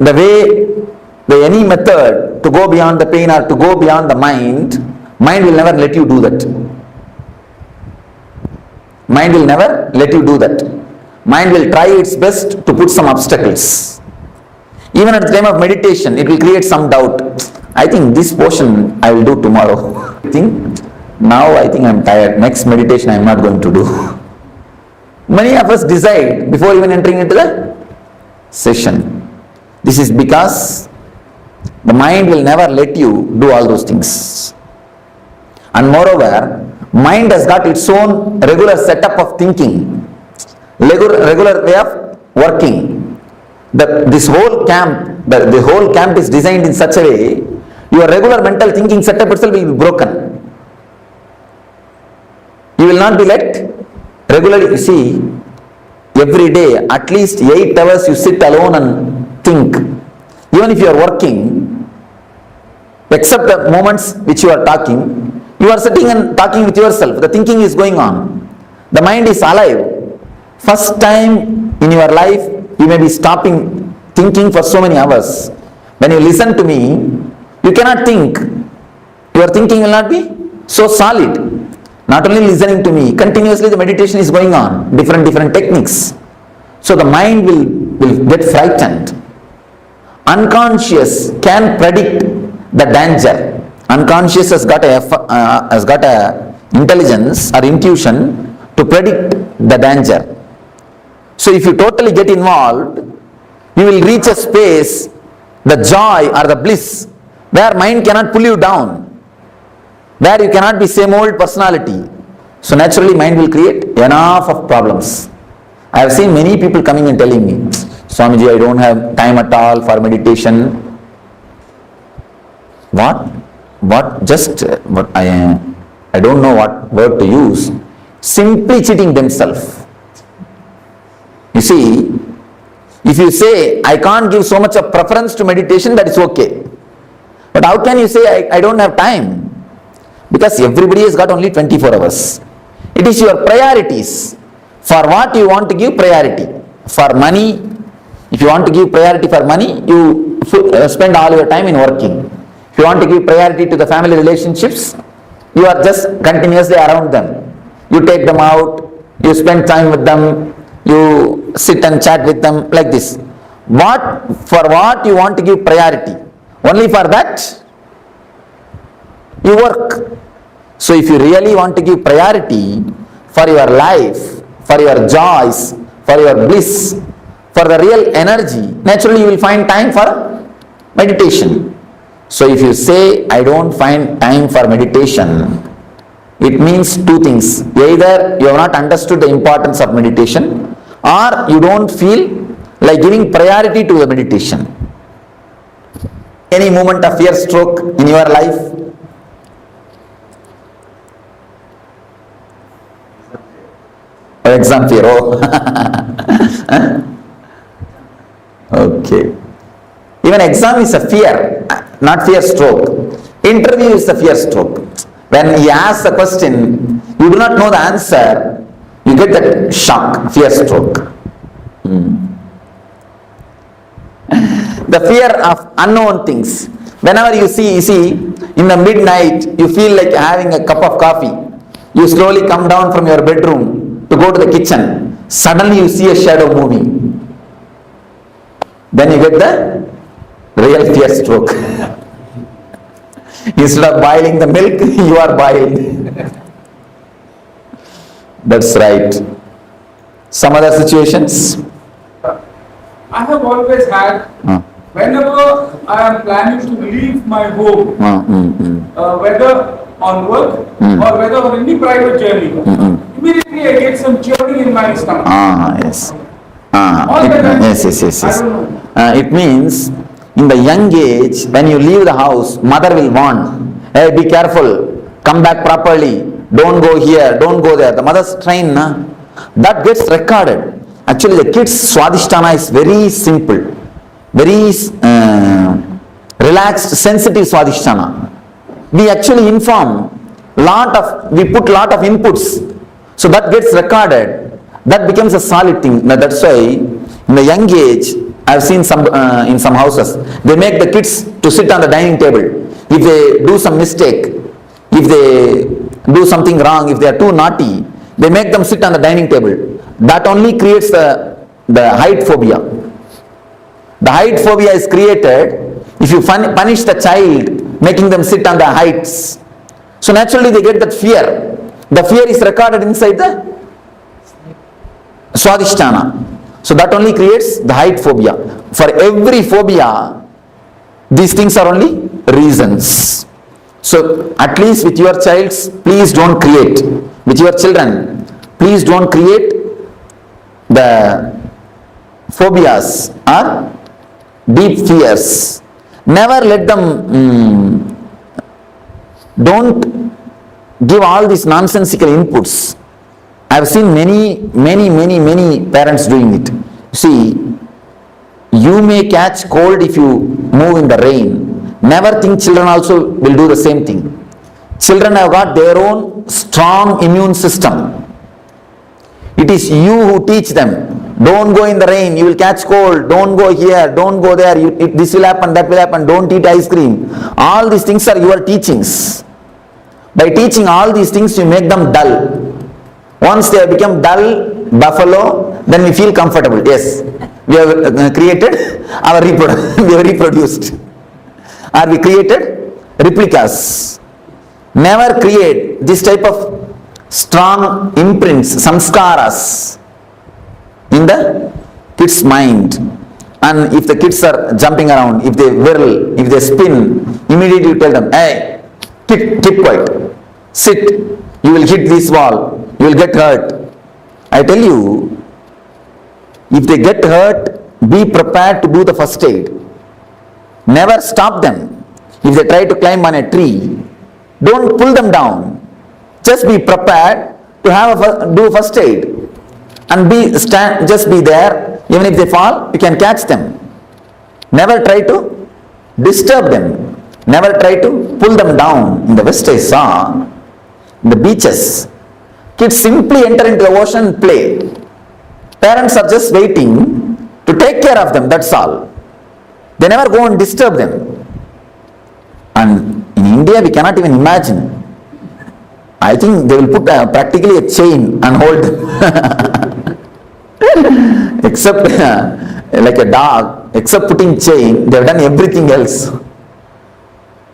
any method to go beyond the pain or to go beyond the mind will never let you do that. Mind will never let you do that. Mind will try its best to put some obstacles. Even at the time of meditation, it will create some doubt. I think this portion I will do tomorrow. Now I think I am tired. Next meditation I am not going to do. Many of us decide before even entering into the session. This is because the mind will never let you do all those things. And moreover, mind has got its own regular setup of thinking, regular way of working. This whole camp, the whole camp is designed in such a way, your regular mental thinking setup itself will be broken. You will not be let regularly, see, every day, at least 8 hours you sit alone and think. Even if you are working, except the moments which you are talking, you are sitting and talking with yourself. The thinking is going on. The mind is alive. First time in your life, you may be stopping thinking for so many hours. When you listen to me, you cannot think. Your thinking will not be so solid. Not only listening to me, continuously the meditation is going on, different techniques. So the mind will get frightened. Unconscious can predict the danger. Unconscious has got a intelligence or intuition to predict the danger. So if you totally get involved, you will reach a space, the joy or the bliss, where mind cannot pull you down, where you cannot be same old personality. So naturally mind will create enough of problems. I have seen many people coming and telling me, Swamiji, I don't have time at all for meditation. What? I don't know what word to use. Simply cheating themselves. You see, if you say, I can't give so much of preference to meditation, that is okay. But how can you say, I don't have time? Because everybody has got only 24 hours. It is your priorities. For what you want to give priority. For money, if you want to give priority for money, you spend all your time in working. If you want to give priority to the family relationships, you are just continuously around them. You take them out, you spend time with them, you sit and chat with them, like this. For what you want to give priority? Only for that, you work. So if you really want to give priority for your life, for your joys, for your bliss, for the real energy, naturally you will find time for meditation. So if you say, I don't find time for meditation, it means two things. Either you have not understood the importance of meditation, or you don't feel like giving priority to the meditation. Any moment of fear stroke in your life? Exam fear, oh. Okay. Even exam is a fear, not fear stroke. Interview is a fear stroke. When he asks a question, you do not know the answer, you get that shock, fear stroke. The fear of unknown things. Whenever you see, in the midnight, you feel like having a cup of coffee. You slowly come down from your bedroom to go to the kitchen. Suddenly you see a shadow moving. Then you get the real fear stroke. Instead of boiling the milk, you are boiled. That's right. Some other situations? I have always had, whenever I am planning to leave my home, whether on work or whether on any private journey, immediately I get some churning in my stomach. Yes. Yes. It means in the young age, when you leave the house, mother will warn, hey, be careful, come back properly, don't go here, don't go there. The mother's train, that gets recorded. Actually, the kids' Swadhisthana is very simple, very relaxed, sensitive Swadhisthana. We actually inform we put lot of inputs, so that gets recorded. That becomes a solid thing. Now, that's why in the young age, I've seen some in some houses, they make the kids to sit on the dining table. If they do some mistake, if they do something wrong, if they are too naughty, they make them sit on the dining table. That only creates the height phobia. The height phobia is created if you punish the child, making them sit on the heights. So naturally they get that fear. The fear is recorded inside the Swadhisthana. So that only creates the height phobia. For every phobia, these things are only reasons. So at least with your child, please don't create. With your children, please don't create the phobias or deep fears. Never let them, don't give all these nonsensical inputs. I have seen many parents doing it. See, you may catch cold if you move in the rain. Never think children also will do the same thing. Children have got their own strong immune system. It is you who teach them. Don't go in the rain, you will catch cold. Don't go here, don't go there. This will happen, that will happen. Don't eat ice cream. All these things are your teachings. By teaching all these things, you make them dull. Once they have become dull, buffalo, then we feel comfortable. Yes, we have created our we have reproduced. Or we created replicas. Never create this type of strong imprints, samskaras in the kids' mind. And if the kids are jumping around, if they whirl, if they spin, immediately you tell them, hey, keep quiet, sit, you will hit this wall, you will get hurt. I tell you, if they get hurt, be prepared to do the first aid. Never stop them. If they try to climb on a tree, don't pull them down. Just be prepared to do first aid. And just be there. Even if they fall, you can catch them. Never try to disturb them. Never try to pull them down. In the West I saw, in the beaches, kids simply enter into the ocean and play. Parents are just waiting to take care of them, that's all. They never go and disturb them. And in India, we cannot even imagine. I think they will put practically a chain and hold them. Except like a dog, except putting chain, they have done everything else.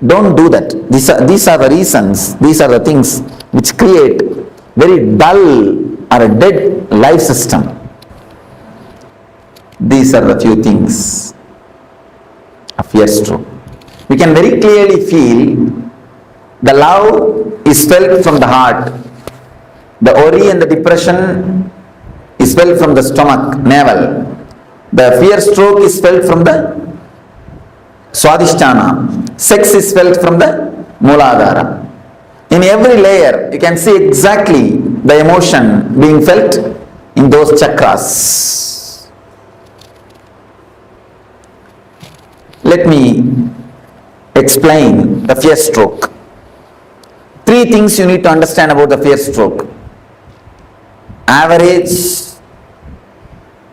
Don't do that. These are the reasons, these are the things which create very dull or a dead life system. These are the few things of fear stroke. We can very clearly feel the love is felt from the heart. The worry and the depression is felt from the stomach, navel. The fear stroke is felt from the Swadhisthana. Sex is felt from the Mooladhara. In every layer, you can see exactly the emotion being felt in those chakras. Let me explain the fear stroke. 3 things you need to understand about the fear stroke. Average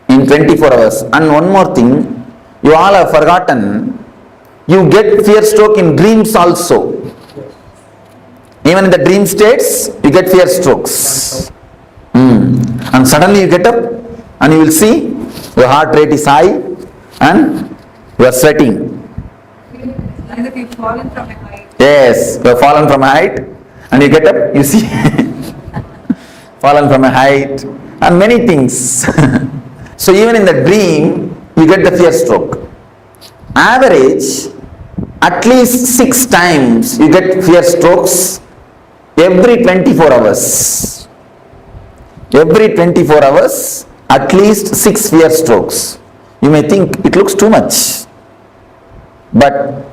in 24 hours. And one more thing, you all have forgotten, you get fear stroke in dreams also. Even in the dream states, you get fear strokes. And suddenly you get up and you will see your heart rate is high and you are sweating. Like you've fallen from a height. Yes, you have fallen from a height and you get up, you see fallen from a height and many things. So even in the dream, you get the fear stroke. Average, at least 6 times you get fear strokes every 24 hours. Every 24 hours, at least 6 fear strokes. You may think it looks too much. But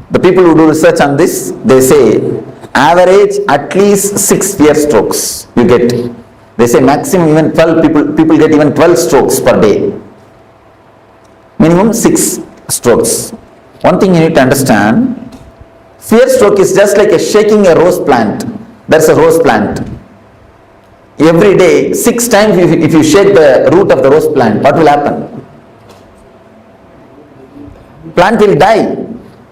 the people who do research on this, they say average at least 6 fear strokes you get. They say maximum even 12 people get even 12 strokes per day. Minimum 6 strokes. One thing you need to understand, fear stroke is just like shaking a rose plant. There's a rose plant. Every day, 6 times if you shake the root of the rose plant, what will happen? Plant will die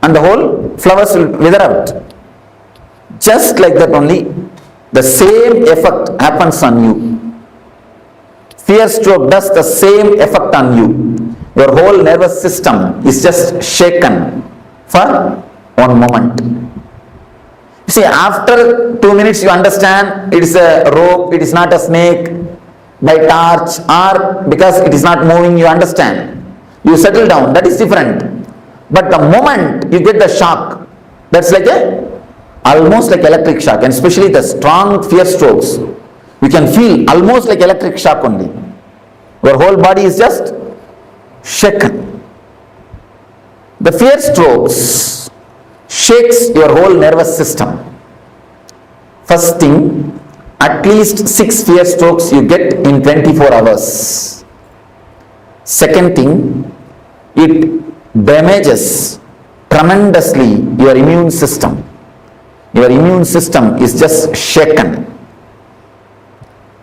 and the whole flowers will wither out. Just like that only, the same effect happens on you. Fear stroke does the same effect on you. Your whole nervous system is just shaken for one moment. You see, after 2 minutes you understand it is a rope, it is not a snake, by torch, or because it is not moving, you understand. You settle down, that is different. But the moment you get the shock, that's like almost like electric shock, and especially the strong fear strokes, you can feel almost like electric shock only. Your whole body is just shaken. The fear strokes shakes your whole nervous system. First thing, at least 6 fear strokes you get in 24 hours. Second thing, it damages tremendously your immune system. Your immune system is just shaken.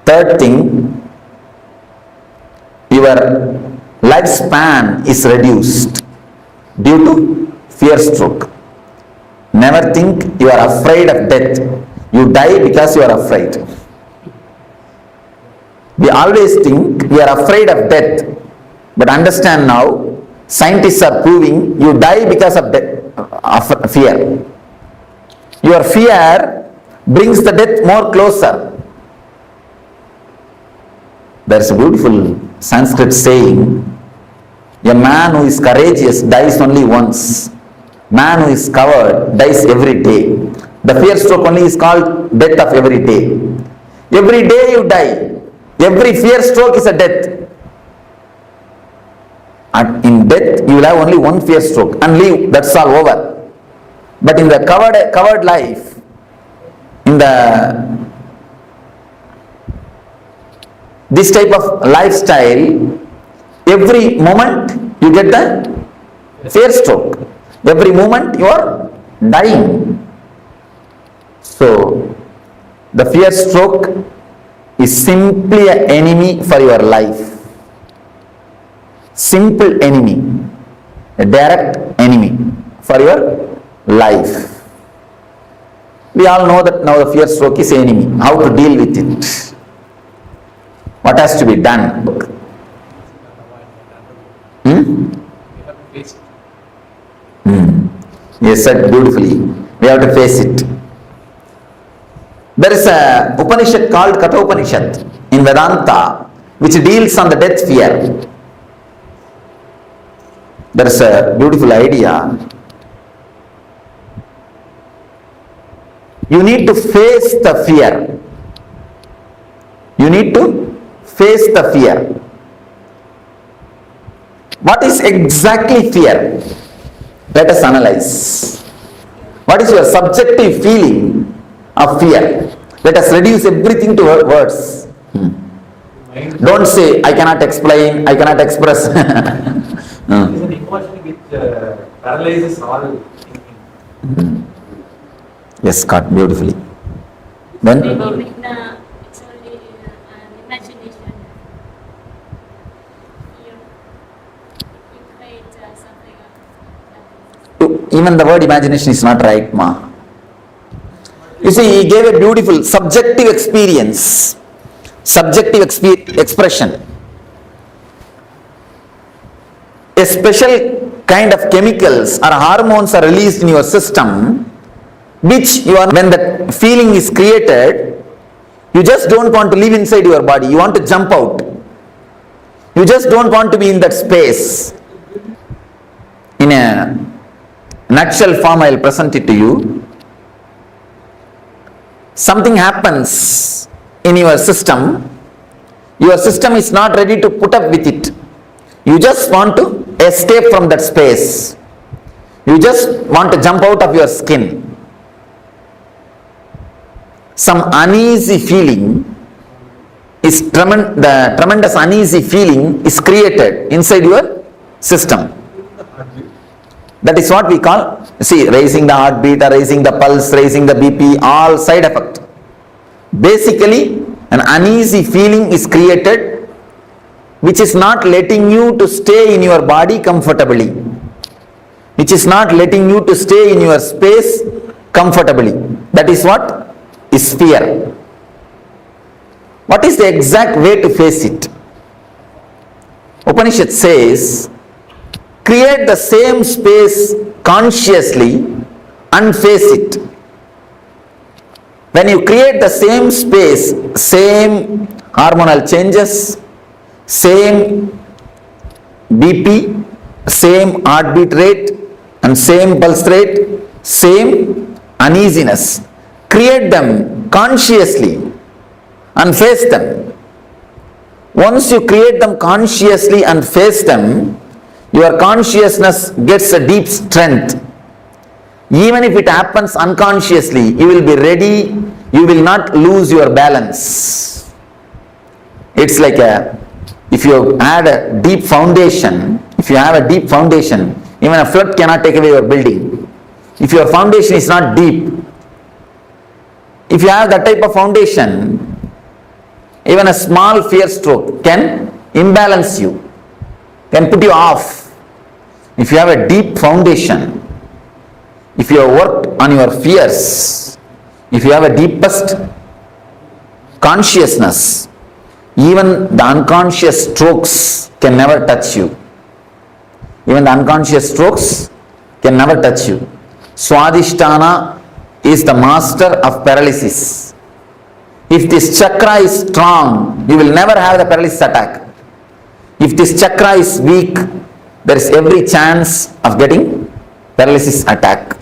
Third thing, your lifespan is reduced due to fear stroke. Never think you are afraid of death. You die because you are afraid. We always think we are afraid of death, but understand now, scientists are proving you die because of fear. Your fear brings the death more closer. There is a beautiful Sanskrit saying, a man who is courageous dies only once. Man who is coward dies every day. The fear stroke only is called death of every day. Every day you die. Every fear stroke is a death. And in death you will have only one fear stroke and leave, that's all over. But in the covered life, in this type of lifestyle, every moment you get the fear stroke. Every moment you are dying. So, the fear stroke is simply an enemy for your life. Simple enemy, a direct enemy for your life. We all know that now the fear stroke is an enemy. How to deal with it? What has to be done? You said beautifully. We have to face it. There is a Upanishad called Katha Upanishad in Vedanta which deals on the death fear. there is a beautiful idea. You need to face the fear. You need to face the fear. What is exactly fear? Let us analyze. What is your subjective feeling of fear? Let us reduce everything to words. Don't say, I cannot explain, I cannot express. It is an emotion which paralyzes all thinking. Yes, Scott, beautifully. Then? Maybe it's only an imagination. You create something. Even the word imagination is not right, ma. You see, he gave a beautiful subjective experience, subjective expression. A special kind of chemicals or hormones are released in your system, which when the feeling is created, you just don't want to live inside your body, you want to jump out. You just don't want to be in that space. In a nutshell form, I will present it to you. Something happens in your system is not ready to put up with it. You just want to escape from that space. You just want to jump out of your skin. Some uneasy feeling is the tremendous uneasy feeling is created inside your system. That is what we call, see, raising the heartbeat or raising the pulse, raising the BP, all side effect. Basically, an uneasy feeling is created which is not letting you to stay in your body comfortably, which is not letting you to stay in your space comfortably. That is what is fear. What is the exact way to face it? Upanishad says, create the same space consciously and face it. When you create the same space, same hormonal changes, same BP, same heartbeat rate and same pulse rate, same uneasiness, create them consciously and face them. Once you create them consciously and face them, your consciousness gets a deep strength. Even if it happens unconsciously, you will be ready, you will not lose your balance. It's like if you add a deep foundation, if you have a deep foundation, even a flood cannot take away your building. If your foundation is not deep, if you have that type of foundation, even a small fear stroke can imbalance you, can put you off. If you have a deep foundation, if you have worked on your fears, if you have a deepest consciousness, even the unconscious strokes can never touch you. Even the unconscious strokes can never touch you. Swadhisthana is the master of paralysis. If this chakra is strong, you will never have the paralysis attack. If this chakra is weak, there is every chance of getting paralysis attack.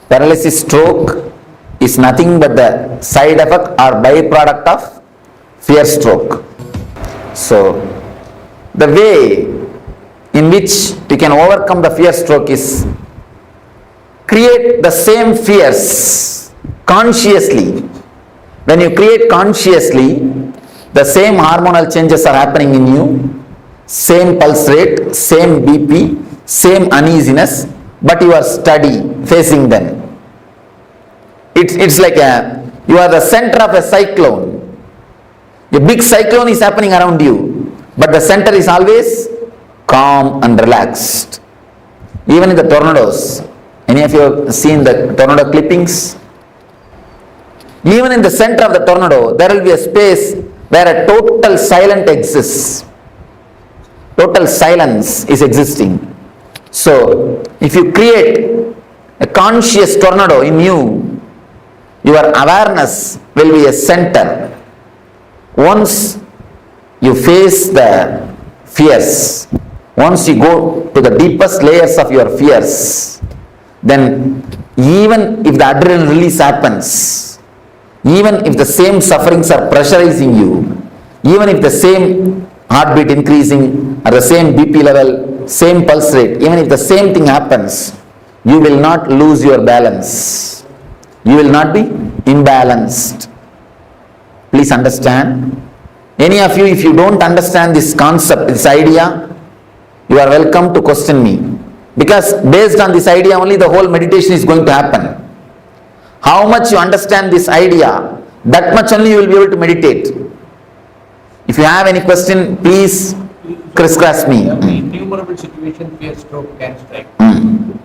Paralysis stroke is nothing but the side effect or byproduct of fear stroke. So, the way in which you can overcome the fear stroke is create the same fears consciously. When you create consciously, the same hormonal changes are happening in you, same pulse rate, same BP, same uneasiness, but you are steady facing them. It's like you are the center of a cyclone. A big cyclone is happening around you, but the center is always calm and relaxed. Even in the tornadoes, any of you have seen the tornado clippings? Even in the center of the tornado, there will be a space where a total silence exists. Total silence is existing. So, if you create a conscious tornado in you, your awareness will be a center. Once you face the fears, once you go to the deepest layers of your fears, then even if the adrenaline release happens, even if the same sufferings are pressurizing you, even if the same heartbeat increasing or the same BP level, same pulse rate, even if the same thing happens, you will not lose your balance. You will not be imbalanced. Please understand. Any of you, if you don't understand this concept, this idea, you are welcome to question me. Because based on this idea only the whole meditation is going to happen. How much you understand this idea, that much only you will be able to meditate. If you have any question, please crisscross me. Innumerable situations where stroke can strike. You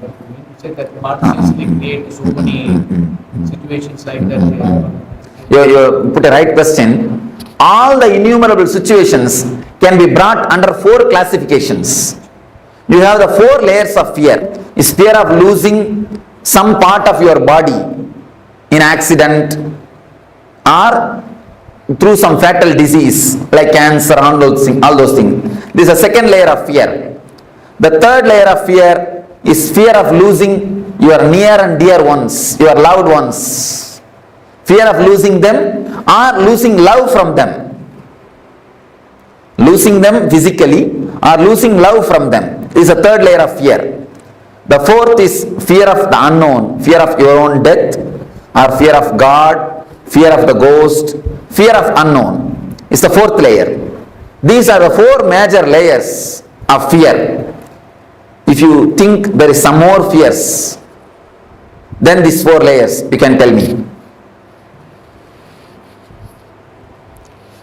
said that consciously create so many situations like that. You put a right question. All the innumerable situations can be brought under 4 classifications. You have the 4 layers of fear. Is fear of losing some part of your body in accident or through some fatal disease like cancer, all those things. This is a second layer of fear. The third layer of fear is fear of losing your near and dear ones, your loved ones. Fear of losing them or losing love from them. Losing them physically or losing love from them is a third layer of fear. The fourth is fear of the unknown, fear of your own death or fear of God, fear of the ghost, fear of unknown is the fourth layer. These are the 4 major layers of fear. If you think there is some more fears, then these 4 layers, you can tell me.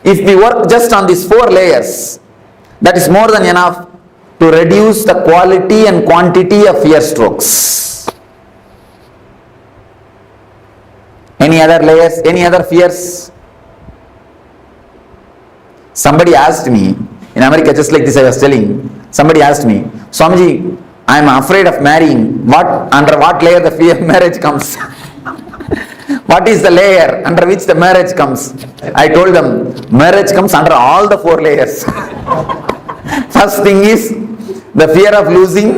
If we work just on these 4 layers, that is more than enough to reduce the quality and quantity of fear strokes. Any other layers, any other fears? Somebody asked me, in America, just like this I was telling, somebody asked me, Swamiji, I am afraid of marrying. Under what layer the fear of marriage comes? What is the layer under which the marriage comes? I told them, marriage comes under all the 4 layers. First thing is the fear of losing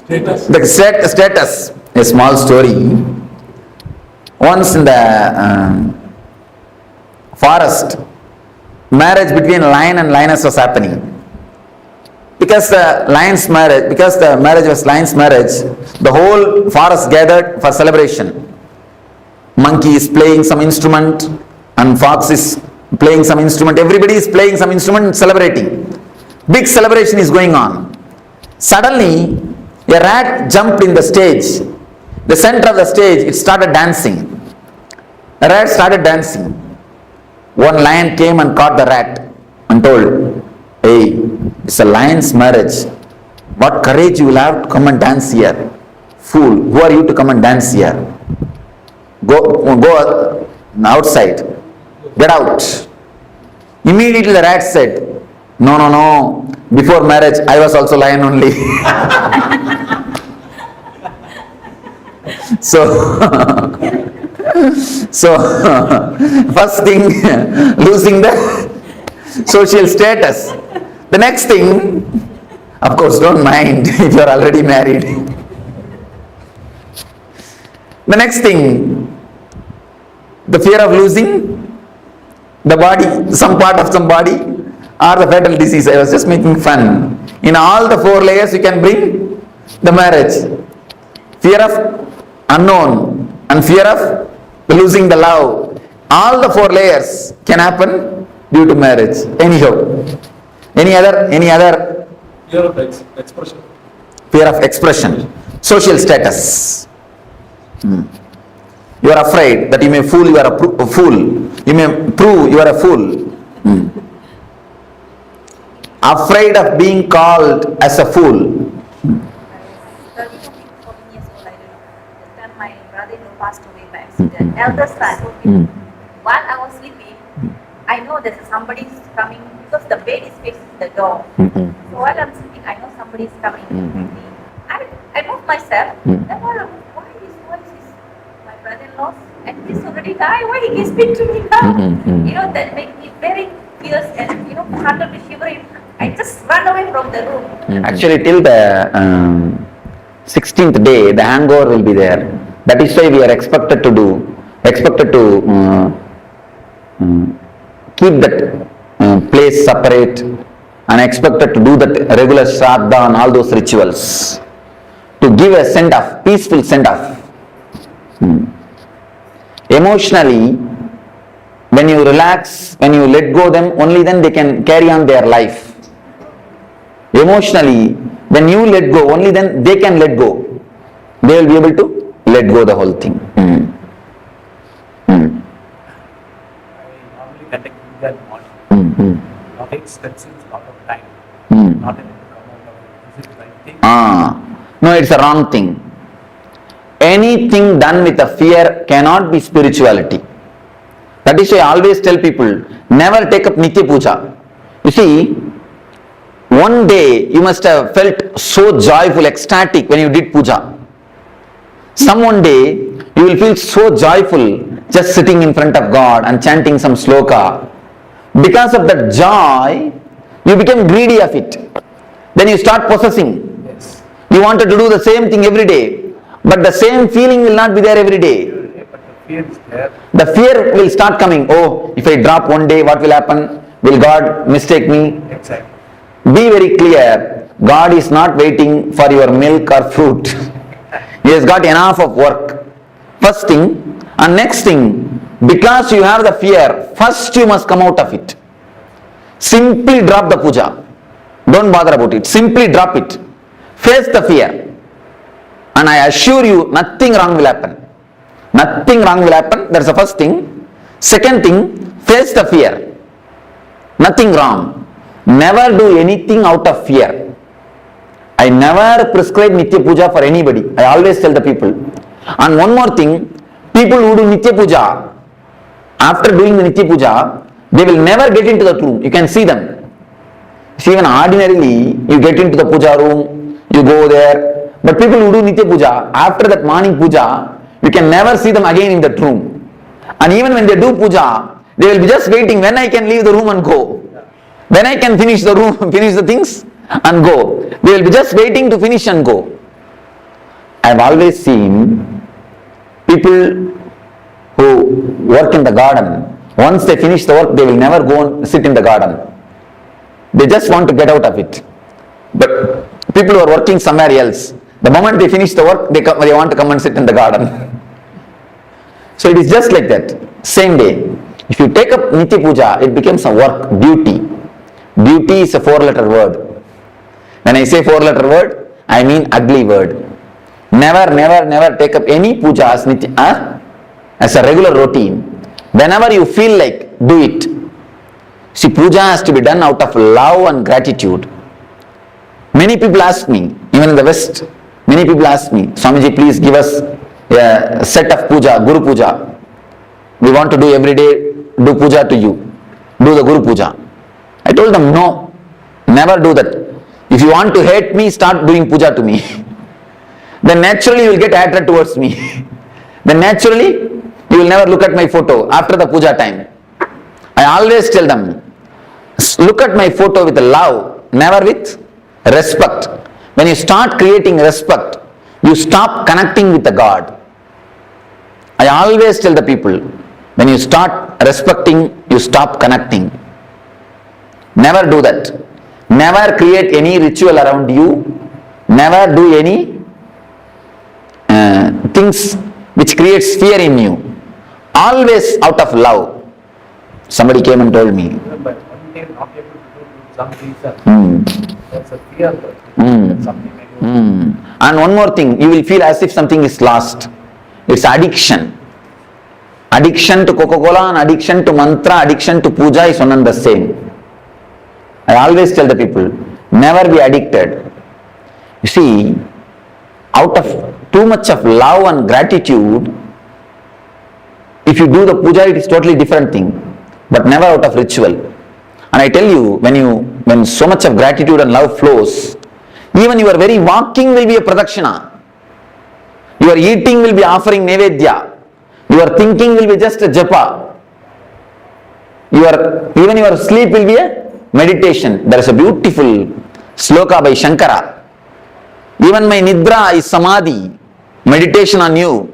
the status. A small story. Once in the forest, marriage between lion and lioness was happening. Because the marriage was lion's marriage, the whole forest gathered for celebration. Monkey is playing some instrument and fox is playing some instrument. Everybody is playing some instrument and celebrating. Big celebration is going on. Suddenly, a rat jumped in the stage. The center of the stage, it started dancing. The rat started dancing. One lion came and caught the rat and told, hey, it's a lion's marriage. What courage you will have to come and dance here? Fool, who are you to come and dance here? Go outside. Get out. Immediately the rat said, no. Before marriage, I was also lion only. So first thing, losing the social status. The next thing, of course, don't mind if you are already married. The next thing, the fear of losing the body, some part of some body, or the fatal disease. I was just making fun. In all the 4 layers, you can bring the marriage. Fear of unknown and fear of losing the love. All the 4 layers can happen due to marriage. Anyhow, any other? Fear of expression. Fear of expression. Social status. You are afraid that you may fool, you are a fool. You may prove you are a fool. Afraid of being called as a fool. 13 or 14 years old, I don't know. This time my brother-in-law passed away by accident. Eldest son. While I was sleeping, I know there's somebody coming because the bed is facing the door. So while I'm sleeping, I know somebody is coming. I move myself. Then why his voice is my brother-in-law? And he's already died. Why he speak to me now? You know, that made me very fierce and, started to shiver. I just run away from the room. Actually, till the 16th day, the hangover will be there. That is why we are expected to keep that place separate, and expected to do that regular shraddha and all those rituals to give a send-off, peaceful send-off. Emotionally, when you relax, when you let go them, only then they can carry on their life. Emotionally, when you let go, only then they can let go. They will be able to let go the whole thing. I normally conduct yoga in the morning. Now that seems a lot of time. Not able to come out of it. Is it the right thing? No, it's a wrong thing. Anything done with a fear cannot be spirituality. That is why I always tell people, never take up Nitya Puja. You see, one day you must have felt so joyful, ecstatic when you did puja. Some one day you will feel so joyful just sitting in front of God and chanting some sloka. Because of that joy, you become greedy of it. Then you start possessing. Yes. You wanted to do the same thing every day, but the same feeling will not be there every day. But the fear is there. The fear will start coming. Oh, if I drop one day, what will happen? Will God mistake me? Exactly. Be very clear, God is not waiting for your milk or fruit. He has got enough of work. First thing, and next thing, because you have the fear, first you must come out of it. Simply drop the puja. Don't bother about it. Simply drop it. Face the fear. And I assure you, nothing wrong will happen. Nothing wrong will happen. That's the first thing. Second thing, face the fear. Nothing wrong. Never do anything out of fear. I never prescribe Nitya Puja for anybody. I always tell the people. And one more thing, people who do Nitya Puja, after doing the Nitya Puja, they will never get into that room. You can see them. See, even ordinarily, you get into the puja room, you go there. But people who do Nitya Puja, after that morning puja, you can never see them again in that room. And even when they do puja, they will be just waiting when I can leave the room and go. When I can finish the room, finish the things and go. They will be just waiting to finish and go. I have always seen people who work in the garden, once they finish the work, they will never go and sit in the garden. They just want to get out of it. But people who are working somewhere else, the moment they finish the work, they want to come and sit in the garden. So it is just like that. Same day. If you take up Nitya Puja, it becomes a work, duty. Duty is a 4-letter word. When I say 4-letter word, I mean ugly word. Never, never, never take up any puja as a regular routine. Whenever you feel like, do it. See, puja has to be done out of love and gratitude. Many people ask me, even in the West, many people ask me, Swamiji, please give us a set of puja, Guru Puja. We want to do every day, do puja to you. Do the Guru Puja. I told them, no, never do that. If you want to hate me, start doing puja to me. Then naturally you will get hatred towards me. Then naturally you will never look at my photo after the puja time. I always tell them, look at my photo with love, never with respect. When you start creating respect, you stop connecting with the God. I always tell the people, when you start respecting, you stop connecting. Never do that. Never create any ritual around you. Never do any things which creates fear in you. Always out of love. Somebody came and told me. But one day not able to do some reason. That's a fear. Something may go. And one more thing, you will feel as if something is lost. It's addiction. Addiction to Coca-Cola and addiction to mantra, addiction to puja is one and the same. I always tell the people, never be addicted. You see, out of too much of love and gratitude, if you do the puja, it is totally different thing, but never out of ritual. And I tell you, when so much of gratitude and love flows, even your very walking will be a pradakshina. Your eating will be offering nevedya. Your thinking will be just a japa. Even your sleep will be a meditation. There is a beautiful sloka by Shankara. Even my nidra is samadhi, meditation on you.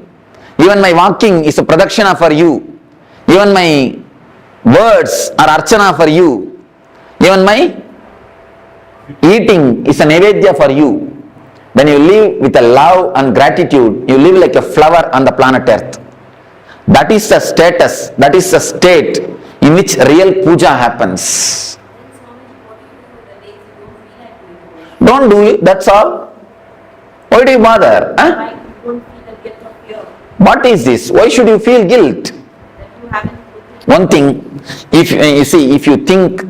Even my walking is a pradakshina for you. Even my words are archana for you. Even my eating is a nevedya for you. When you live with a love and gratitude, you live like a flower on the planet Earth. That is the status, that is the state in which real puja happens. Don't do it, that's all. Why do you bother? Huh? What is this? Why should you feel guilt? One thing, if you see, if you think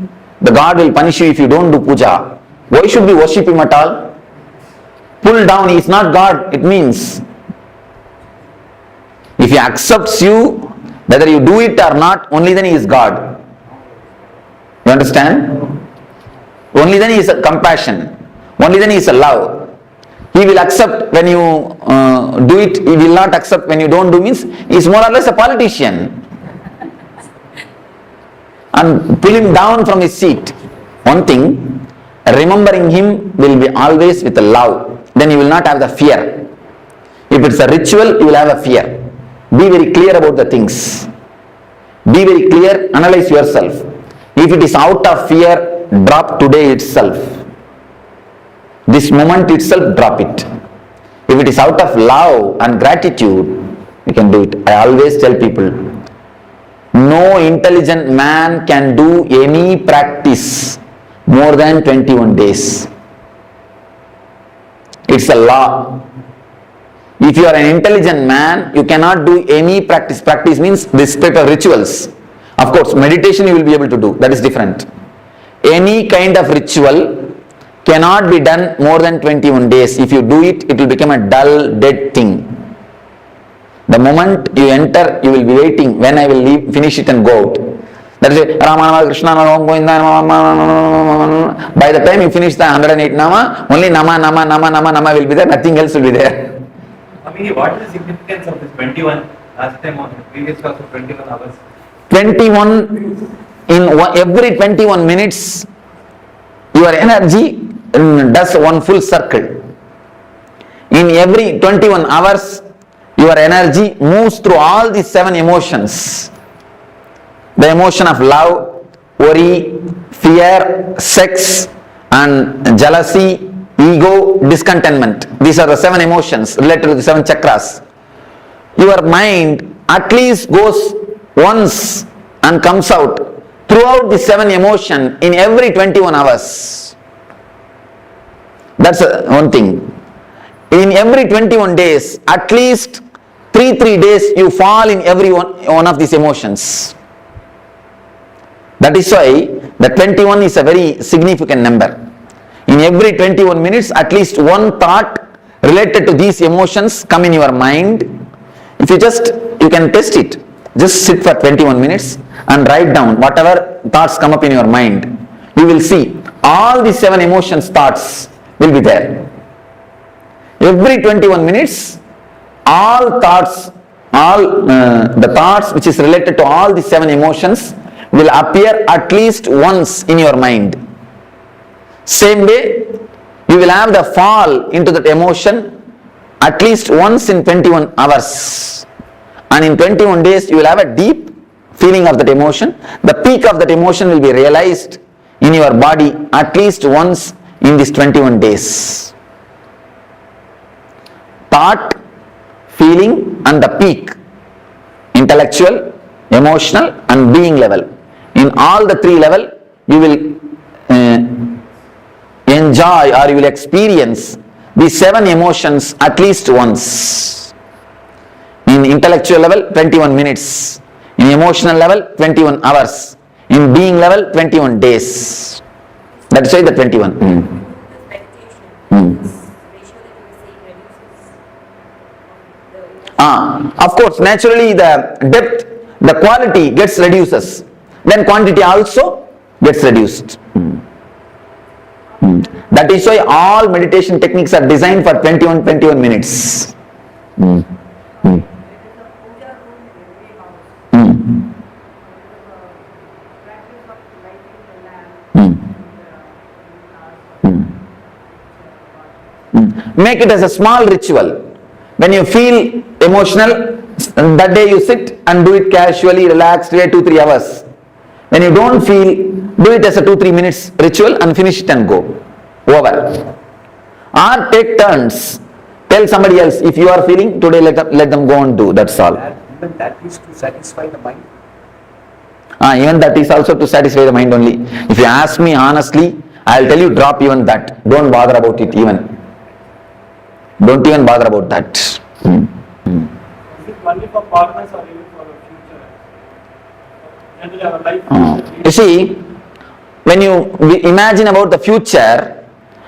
the God will punish you if you don't do puja, why should we worship him at all? Pull down, he is not God, it means. If he accepts you, whether you do it or not, only then he is God. You understand? Only then he is a compassion. Only then he is a love. He will accept when you do it, he will not accept when you don't do, means he is more or less a politician. And pull him down from his seat. One thing, remembering him will be always with love. Then you will not have the fear. If it's a ritual, you will have a fear. Be very clear about the things. Be very clear, analyze yourself. If it is out of fear, drop today itself. This moment itself, drop it. If it is out of love and gratitude, you can do it. I always tell people, no intelligent man can do any practice more than 21 days. It's a law. If you are an intelligent man, you cannot do any practice. Practice means this type of rituals. Of course, meditation you will be able to do. That is different. Any kind of ritual cannot be done more than 21 days. If you do it, it will become a dull, dead thing. The moment you enter, you will be waiting when I will leave, finish it and go out. That is it. Rama, Krishna, by the time you finish the 108 Nama, only Nama will be there, nothing else will be there. What is the significance of this 21? Last time on the previous class of 21 hours. 21, every 21 minutes, your energy does one full circle. In every 21 hours, your energy moves through all these 7 emotions. The emotion of love, worry, fear, sex, and jealousy, ego, discontentment. These are the 7 emotions related to the 7 chakras. Your mind at least goes once and comes out throughout the 7 emotions in every 21 hours. That's one thing. In every 21 days, at least 3 days you fall in every one of these emotions. That is why the 21 is a very significant number. In every 21 minutes, at least one thought related to these emotions come in your mind. If you can test it. Just sit for 21 minutes and write down whatever thoughts come up in your mind. You will see all the 7 emotions thoughts will be there. Every 21 minutes, all thoughts, the thoughts which is related to all the 7 emotions will appear at least once in your mind. Same way, you will have the fall into that emotion at least once in 21 hours. And in 21 days, you will have a deep feeling of that emotion. The peak of that emotion will be realized in your body at least once in these 21 days. Thought, feeling, and the peak. Intellectual, emotional, and being level. In all the 3 levels, you will enjoy or you will experience these 7 emotions at least once. In intellectual level, 21 minutes. In emotional level, 21 hours. In being level, 21 days. That's why the 21. Of course, naturally the depth, the quality gets reduces. Then quantity also gets reduced. That is why all meditation techniques are designed for 21 minutes. Make it as a small ritual. When you feel emotional, that day you sit and do it casually, relaxed, 2-3 hours. When you don't feel, do it as a 2-3 minutes ritual and finish it and go. Over. Or take turns. Tell somebody else, if you are feeling, today let them go and do, that's all. Even that is to satisfy the mind. Even that is also to satisfy the mind only. If you ask me honestly, I will tell you, drop even that. Don't bother about it even. Don't even bother about that. Is it only for partners or even for the future? Generally our life. You see, when you imagine about the future,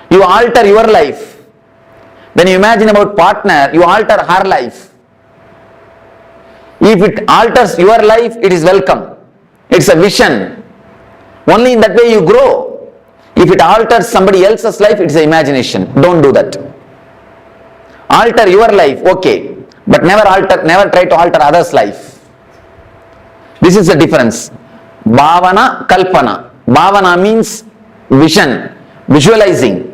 you alter your life. When you imagine about partner, you alter her life. If it alters your life, it is welcome. It's a vision. Only in that way you grow. If it alters somebody else's life, it's an imagination. Don't do that. Alter your life, okay, but never try to alter others' life. This is the difference. Bhavana, Kalpana. Bhavana means vision, visualizing.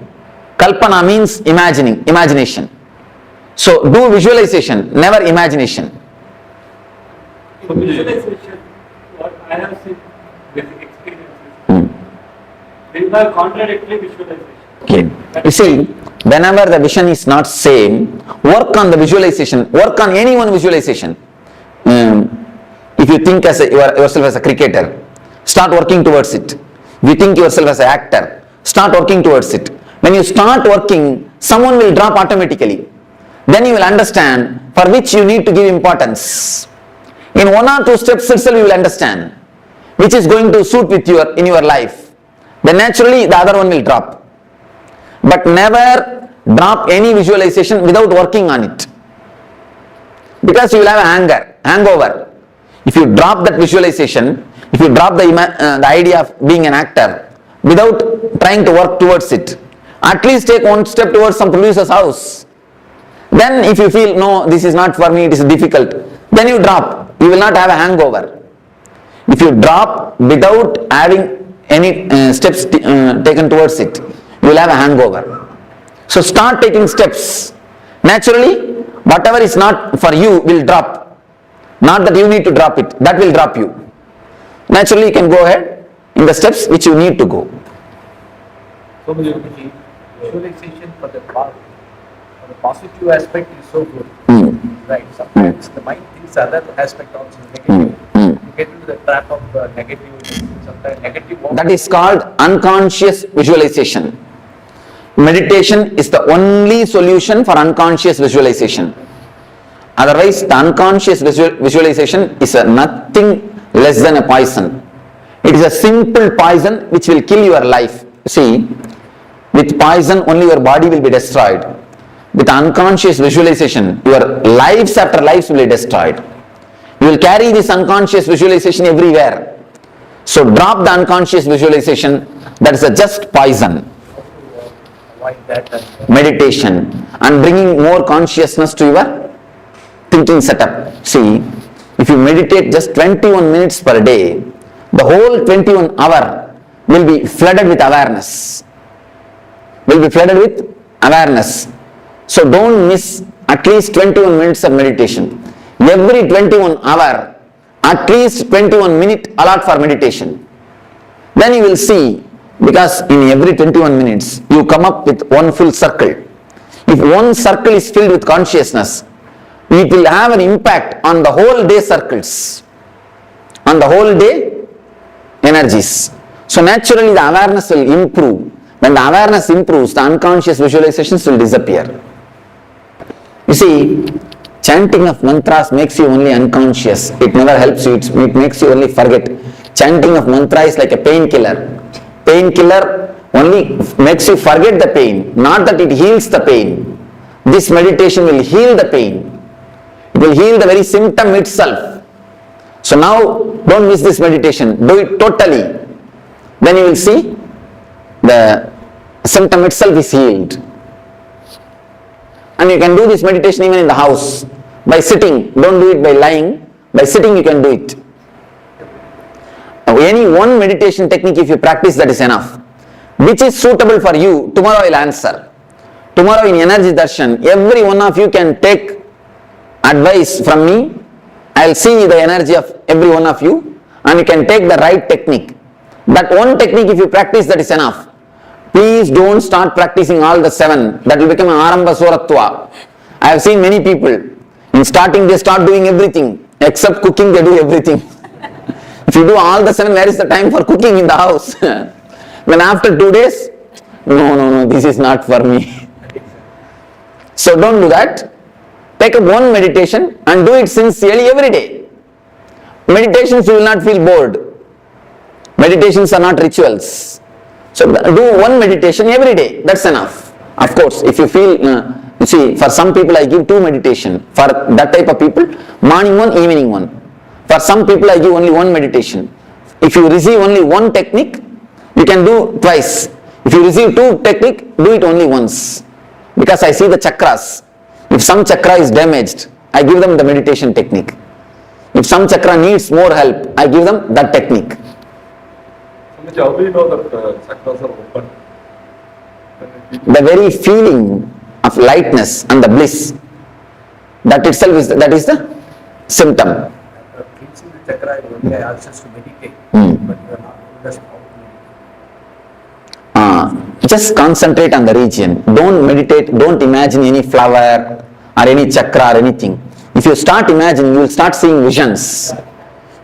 Kalpana means imagination. So do visualization, never imagination. So visualization, what I have seen with experiences, they are contradictory visualization. Okay. You see, whenever the vision is not same, work on the visualization, work on any one visualization. If you think yourself as a cricketer, start working towards it. If you think yourself as an actor, start working towards it. When you start working, someone will drop automatically. Then you will understand for which you need to give importance. In 1 or 2 steps itself you will understand which is going to suit with in your life. Then naturally the other one will drop. But never drop any visualization without working on it. Because you will have hangover. If you drop that visualization, if you drop the idea of being an actor without trying to work towards it, at least take 1 step towards some producer's house. Then if you feel, no, this is not for me, it is difficult, then you drop. You will not have a hangover. If you drop without having any steps taken towards it, you will have a hangover. So start taking steps. Naturally, whatever is not for you will drop. Not that you need to drop it, that will drop you. Naturally, you can go ahead in the steps which you need to go. So visualization for the positive aspect is so good. Right. Sometimes the mind thinks other aspect also negative. You get into the trap of negative. Sometimes negative. That is called unconscious visualization. Meditation is the only solution for unconscious visualization. Otherwise, the unconscious visualization is nothing less than a poison. It is a simple poison which will kill your life. See, with poison only your body will be destroyed. With unconscious visualization, your lives after lives will be destroyed. You will carry this unconscious visualization everywhere. So drop the unconscious visualization, that is a just poison. Meditation and bringing more consciousness to your thinking setup. See, if you meditate just 21 minutes per day, the whole 21 hour will be flooded with awareness. So don't miss at least 21 minutes of meditation. Every 21 hour, at least 21 minutes allot for meditation. Then you will see, because in every 21 minutes, you come up with one full circle. If one circle is filled with consciousness, it will have an impact on the whole day circles, on the whole day energies. So naturally the awareness will improve. When the awareness improves, the unconscious visualizations will disappear. You see, chanting of mantras makes you only unconscious. It never helps you, it makes you only forget. Chanting of mantra is like a painkiller. Painkiller only makes you forget the pain, not that it heals the pain. This meditation will heal the pain. It will heal the very symptom itself. So now, don't miss this meditation. Do it totally. Then you will see the symptom itself is healed. And you can do this meditation even in the house. By sitting. Don't do it by lying. By sitting you can do it. Any one meditation technique, if you practice, that is enough. Which is suitable for you, tomorrow I will answer. Tomorrow in Energy Darshan, every one of you can take advice from me. I will see the energy of every one of you and you can take the right technique. That one technique, if you practice, that is enough. Please don't start practicing all the 7. That will become an Aramba Soratva. I have seen many people, in starting they start doing everything. Except cooking, they do everything. If you do all the 7, where is the time for cooking in the house? Then after 2 days, no, this is not for me. So don't do that. Take up one meditation and do it sincerely every day. Meditations you will not feel bored. Meditations are not rituals. So do one meditation every day. That's enough. Of course, if you feel, you see, for some people I give 2 meditation. For that type of people, morning one, evening one. For some people I give only 1 meditation. If you receive only 1 technique, you can do twice. If you receive 2 technique, do it only once. Because I see the chakras. If some chakra is damaged, I give them the meditation technique. If some chakra needs more help, I give them that technique. How do you know that chakras are open? The very feeling of lightness and the bliss, that itself is the symptom. Reaching the chakra, only I ask us to meditate, but you are not just how to meditate. Just concentrate on the region. Don't meditate, don't imagine any flower or any chakra or anything. If you start imagining, you will start seeing visions.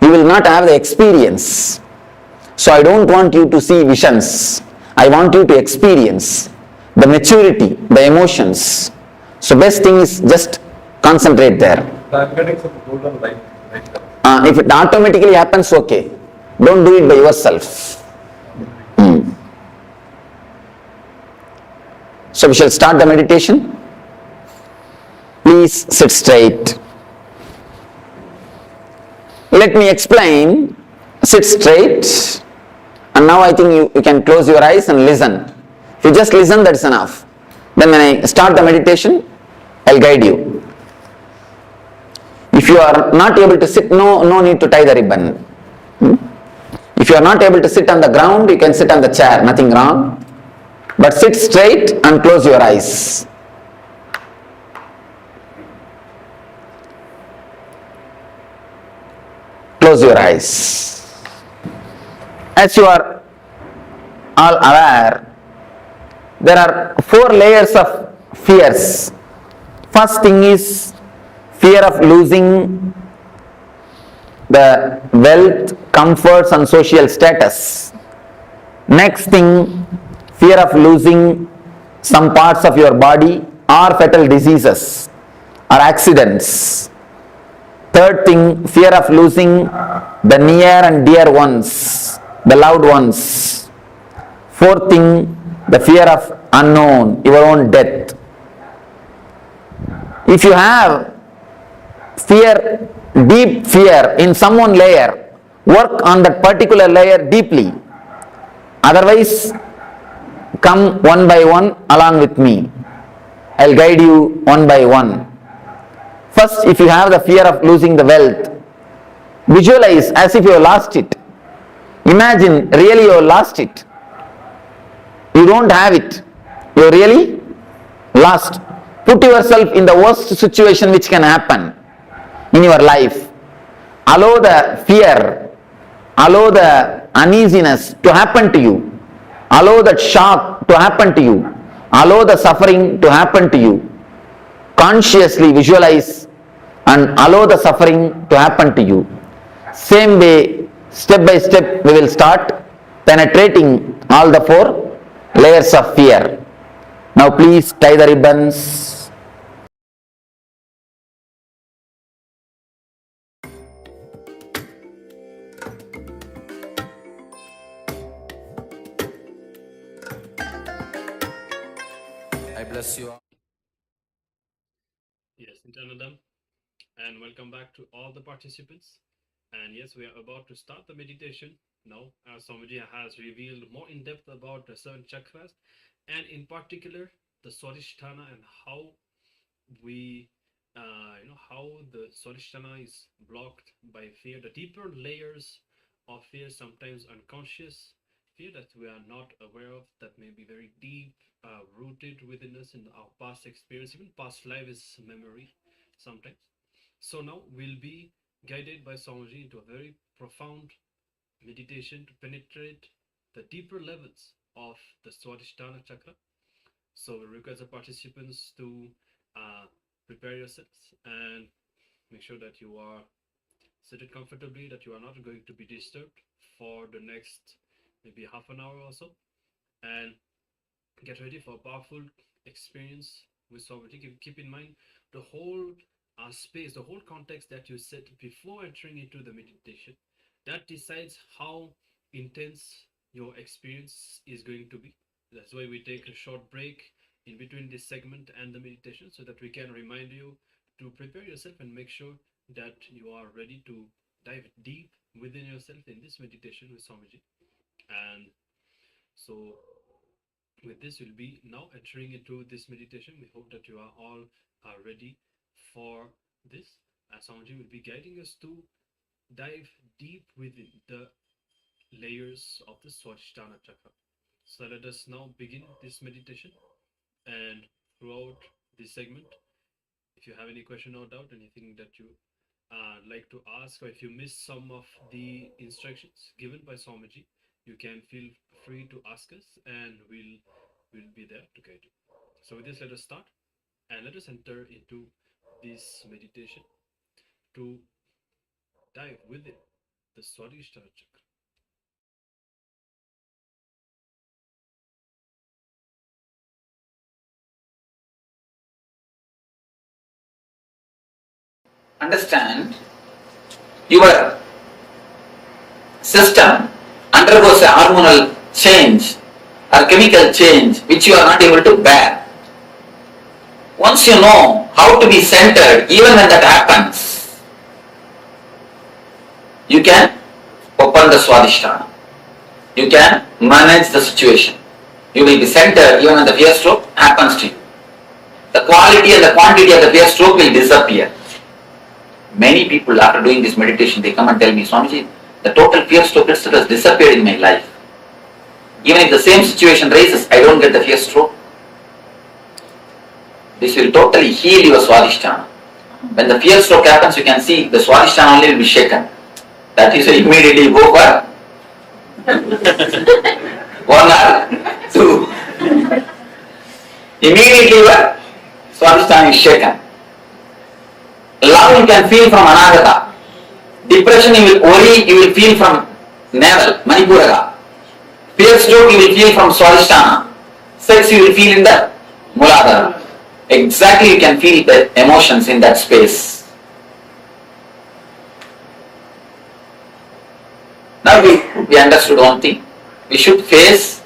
You will not have the experience. So I don't want you to see visions. I want you to experience the maturity, the emotions. So best thing is just concentrate there. I'm getting some golden light. If it automatically happens, okay. Don't do it by yourself. So we shall start the meditation. Please sit straight. Let me explain. Sit straight. And now I think you can close your eyes and listen. If you just listen, that's enough. Then when I start the meditation, I'll guide you. If you are not able to sit, no need to tie the ribbon. If you are not able to sit on the ground, you can sit on the chair, nothing wrong. But sit straight and close your eyes. Close your eyes. As you are all aware, there are 4 layers of fears. First thing is fear of losing the wealth, comforts and social status. Next thing, fear of losing some parts of your body or fatal diseases or accidents. Third thing, fear of losing the near and dear ones, the loved ones. Fourth thing, the fear of unknown, your own death. If you have fear, deep fear in some one layer, work on that particular layer deeply. Otherwise, come one by one along with me. I'll guide you one by one. First, if you have the fear of losing the wealth, visualize as if you have lost it. Imagine really you have lost it. You don't have it. You are really lost. Put yourself in the worst situation which can happen in your life. Allow the fear, allow the uneasiness to happen to you. Allow that shock to happen to you. Allow the suffering to happen to you. Consciously visualize and allow the suffering to happen to you. Same way, step by step, we will start penetrating all the 4 layers of fear. Now please tie the ribbons. I bless you all. Yes, Nadan, and welcome back to all the participants. And yes, we are about to start the meditation now, as Swamiji has revealed more in depth about the 7 chakras, and in particular the Swadhisthana and how we, how the Swadhisthana is blocked by fear, the deeper layers of fear, sometimes unconscious fear that we are not aware of, that may be very deep rooted within us in our past experience, even past life is memory sometimes. So now we'll be guided by Swamiji into a very profound meditation to penetrate the deeper levels of the Swadhisthana chakra. So we request the participants to prepare yourselves and make sure that you are seated comfortably, that you are not going to be disturbed for the next maybe half an hour or so, and get ready for a powerful experience with Swamiji. Keep in mind the whole space, the whole context that you set before entering into the meditation. That decides how intense your experience is going to be. That's why we take a short break in between this segment and the meditation, so that we can remind you to prepare yourself and make sure that you are ready to dive deep within yourself in this meditation with Swamiji. And so with this, we'll be now entering into this meditation. We hope that you are all ready for this, as Swamiji will be guiding us to dive deep within the layers of the Swadhisthana chakra. So let us now begin this meditation, and throughout this segment, if you have any question or doubt, anything that you like to ask, or if you miss some of the instructions given by Swamiji, you can feel free to ask us, and we'll be there to guide you. So with this, let us start, and let us enter into this meditation to dive within the Swadhisthana chakra. Understand, your system undergoes a hormonal change or chemical change which you are not able to bear. Once you know how to be centered, even when that happens, you can open the Swadhisthana. You can manage the situation. You will be centered even when the fear stroke happens to you. The quality and the quantity of the fear stroke will disappear. Many people, after doing this meditation, they come and tell me, Swamiji, the total fear stroke itself has disappeared in my life. Even if the same situation rises, I don't get the fear stroke. This will totally heal your Swadhisthana. When the fear stroke happens, you can see the Swadhisthana only will be shaken. That is, immediately you go for 1 or 2. Immediately your Swadhisthana is shaken. Love you can feel from Ananda. Depression you will worry, you will feel from navel, Manipuraga. Fear stroke you will feel from Swadhisthana. Sex you will feel in the Muladhara. Exactly, you can feel the emotions in that space. Now we understood one thing. We should face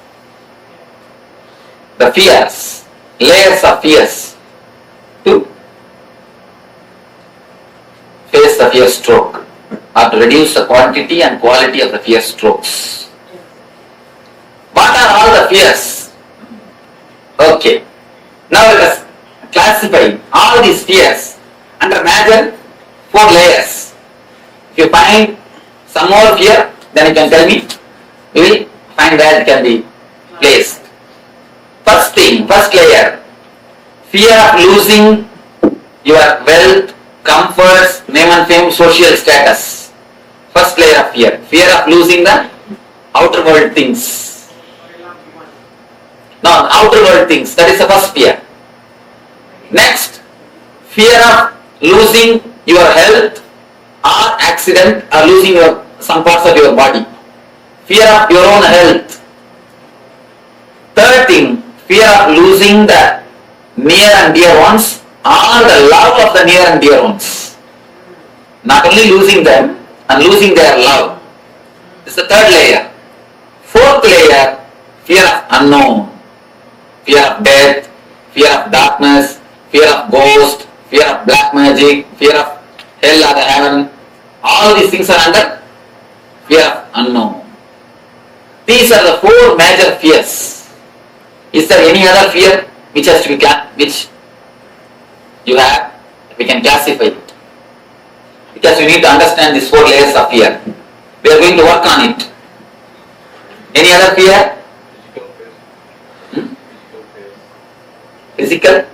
the fears, layers of fears, to face the fear stroke, or to reduce the quantity and quality of the fear strokes. What are all the fears? Okay. Now let us classify all these fears under major 4 layers. If you find some more fear, then you can tell me. We will find where it can be placed. First thing, first layer, fear of losing your wealth, comforts, name and fame, social status. First layer of fear. Fear of losing the outer world things. No, outer world things. That is the first fear. Next, fear of losing your health or accident or losing some parts of your body. Fear of your own health. Third thing, fear of losing the near and dear ones or the love of the near and dear ones. Not only losing them and losing their love. This is the third layer. Fourth layer, fear of unknown. Fear of death, fear of darkness, fear of ghost, fear of black magic, fear of hell or the heaven. All these things are under fear of unknown. These are the 4 major fears. Is there any other fear which has to be which you have? We can classify it. Because we need to understand these 4 layers of fear. We are going to work on it. Any other fear? Physical?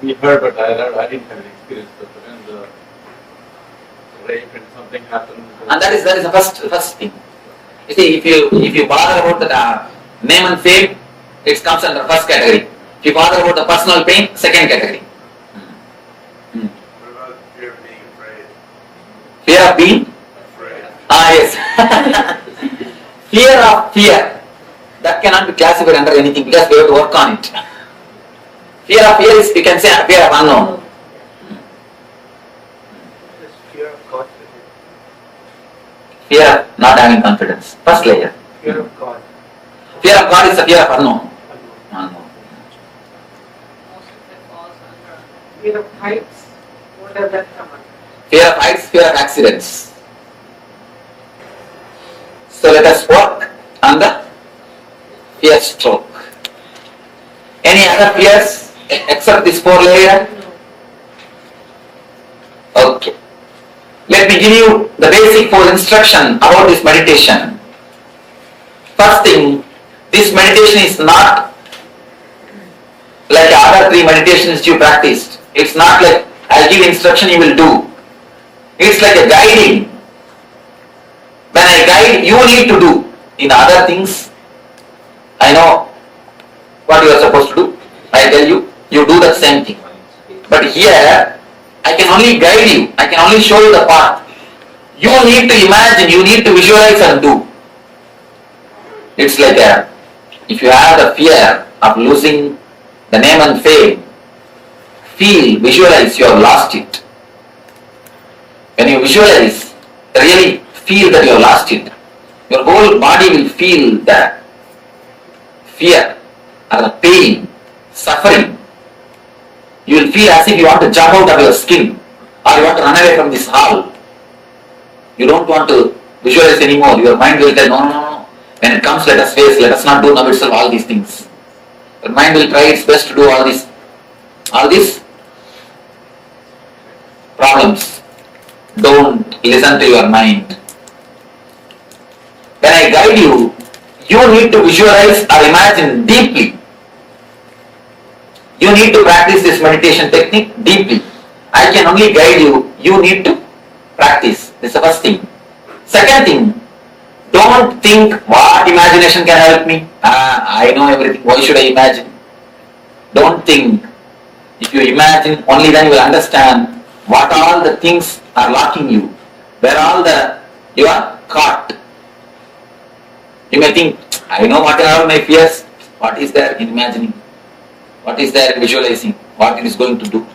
We heard, but I didn't have an experience. But when the rape and something happened, and that is the first thing. You see, if you bother about the name and fame, it comes under first category. If you bother about the personal pain, second category. What about fear of being afraid? Fear of being? Afraid. Yes. Fear of fear. That cannot be classified under anything because we have to work on it. Fear of fear is, you can say, fear of unknown. Fear of God. Fear of not having confidence. First layer. Fear of God. Fear of God is the fear of unknown. Unknown. Fear of heights, what does that come under? Fear of heights, fear of accidents. So let us work on the fear stroke. Any other fears except this 4 layer? Okay. Let me give you the basic 4 instruction about this meditation. First thing, this meditation is not like other 3 meditations you practiced. It's not like I'll give instruction you will do. It's like a guiding. When I guide, you need to do. In other things, I know what you are supposed to do. I tell you, you do the same thing. But here, I can only guide you. I can only show you the path. You need to imagine, you need to visualize and do. It's like if you have the fear of losing the name and fame, visualize you have lost it. When you visualize, really feel that you have lost it, your whole body will feel the fear or the pain, suffering. You will feel as if you want to jump out of your skin or you want to run away from this hall. You don't want to visualize anymore. Your mind will tell, no. When it comes, let us face, let us not do now itself all these things. Your mind will try its best to do all these problems. Don't listen to your mind. When I guide you, you need to visualize or imagine deeply. You need to practice this meditation technique deeply. I can only guide you. You need to practice. This is the first thing. Second thing, don't think what imagination can help me. I know everything. Why should I imagine? Don't think. If you imagine, only then you will understand what all the things are locking you. Where all you are caught. You may think, I know what are all my fears. What is there in imagining? What is there in visualizing? What it is going to do?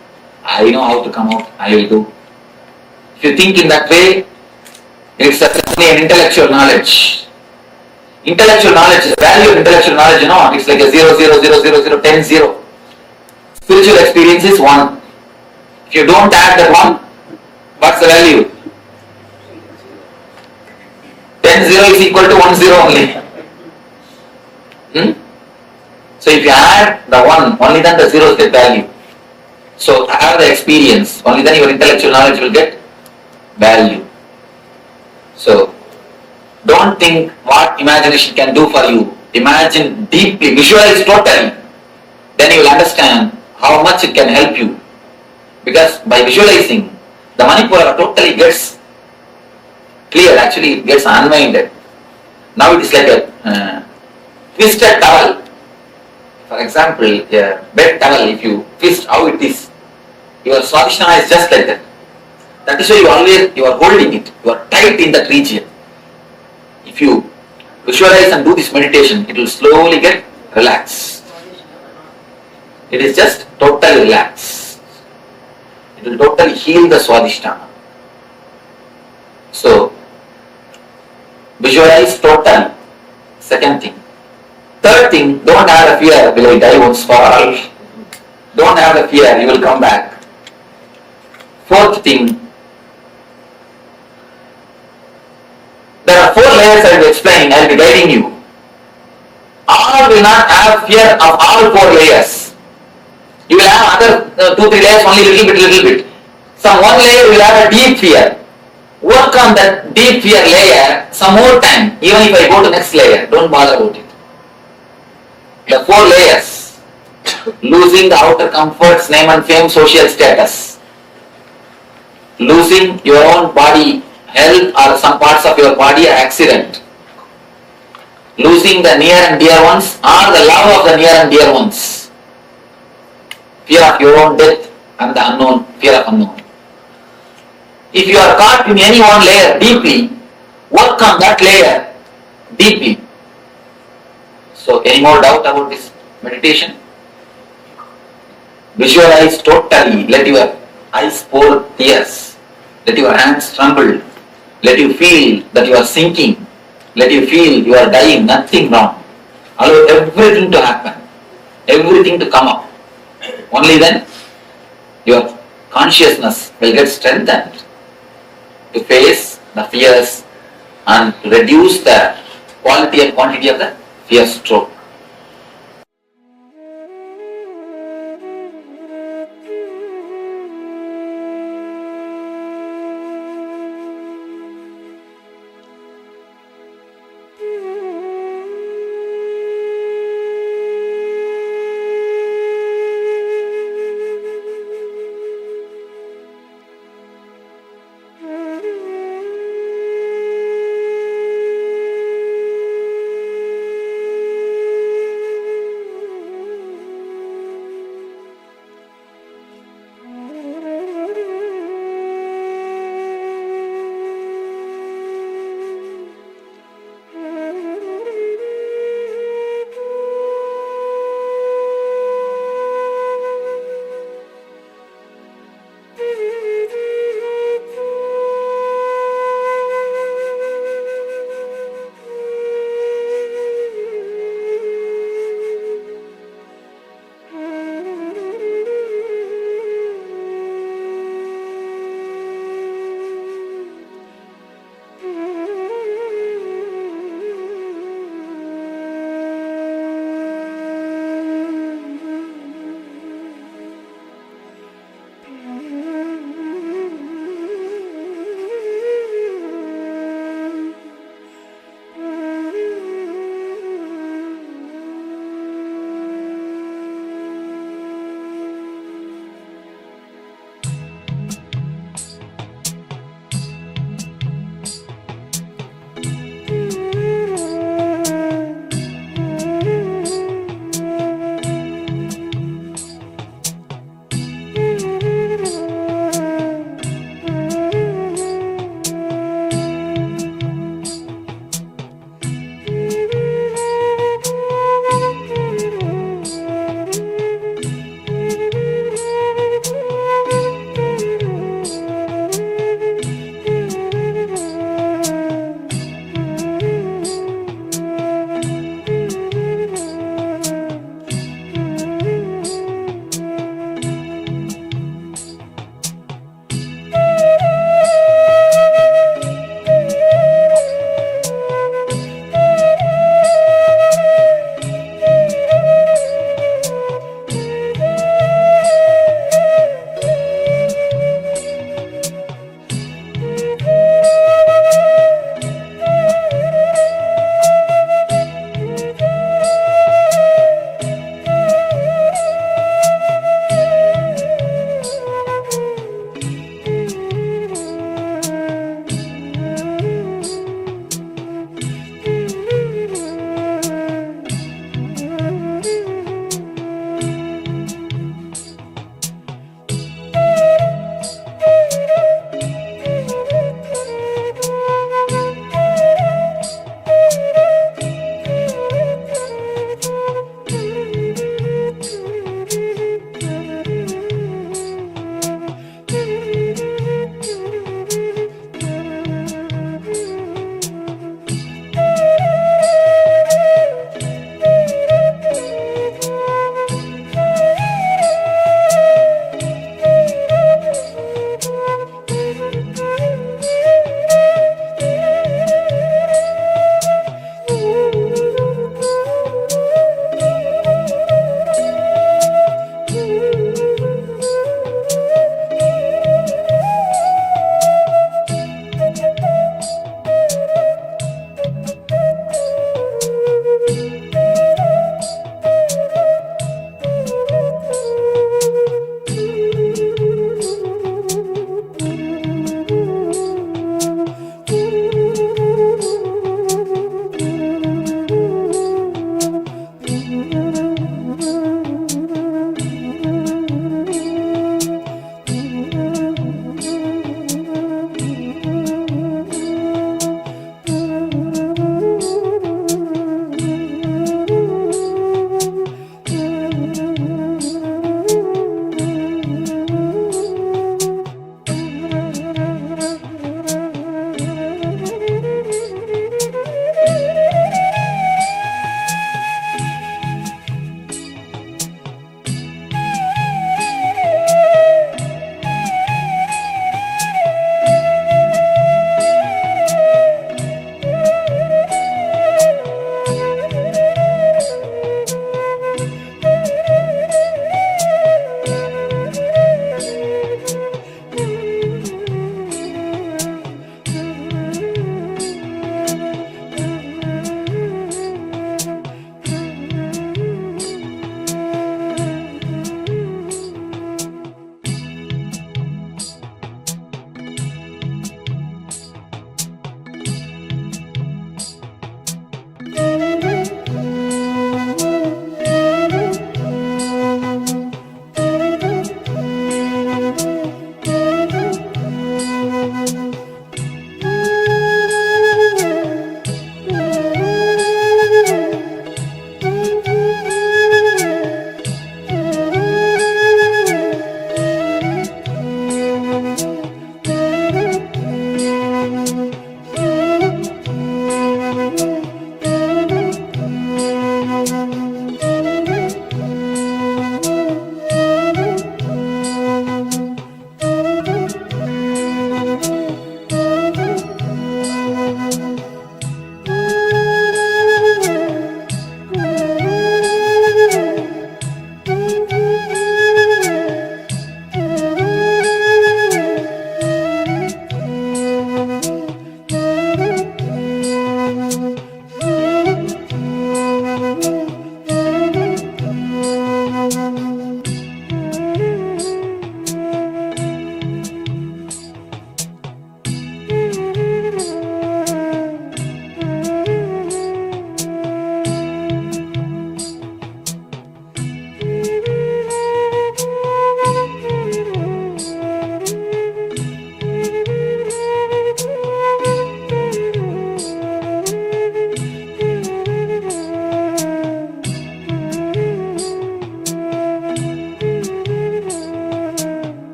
I know how to come out. I will do. If you think in that way, it's only an intellectual knowledge. Intellectual knowledge, the value of intellectual knowledge, it's like a 0, 0, 0, 0, 0, 10, 0. Spiritual experience is 1. If you don't add that 1, what's the value? 10, 0 is equal to 1, 0 only. So if you add the 1, only then the zeros get value. So have the experience, only then your intellectual knowledge will get value. So don't think what imagination can do for you. Imagine deeply, visualize totally. Then you will understand how much it can help you. Because by visualizing, the Manipura totally gets clear, actually it gets unwinded. Now it is like a twisted towel. For example, a bed towel, if you twist how it is, your Swadhisthana is just like that. That is why you are holding it, you are tight in that region. If you visualize and do this meditation, it will slowly get relaxed. It is just totally relaxed. It will totally heal the Swadhisthana. So, visualize totally. Second thing. Third thing, don't have a fear, will I die once for all? Don't have the fear, you will come back. Fourth thing, there are 4 layers I will be explaining, I will be guiding you. All will not have fear of all 4 layers. You will have other 2-3 layers, only little bit. Some 1 layer will have a deep fear. work on that deep fear layer some more time. Even if I go to next layer, don't bother about it. The 4 layers. Losing the outer comforts, name and fame, social status. Losing your own body health or some parts of your body are accident. Losing the near and dear ones or the love of the near and dear ones. Fear of your own death and the unknown, fear of unknown. If you are caught in any one layer deeply, work on that layer deeply. So, any more doubt about this meditation? Visualize totally, let your eyes pour tears, let your hands tremble, let you feel that you are sinking, let you feel you are dying, nothing wrong. Allow everything to happen, everything to come up. Only then your consciousness will get strengthened to face the fears and reduce the quality and quantity of the fear stroke.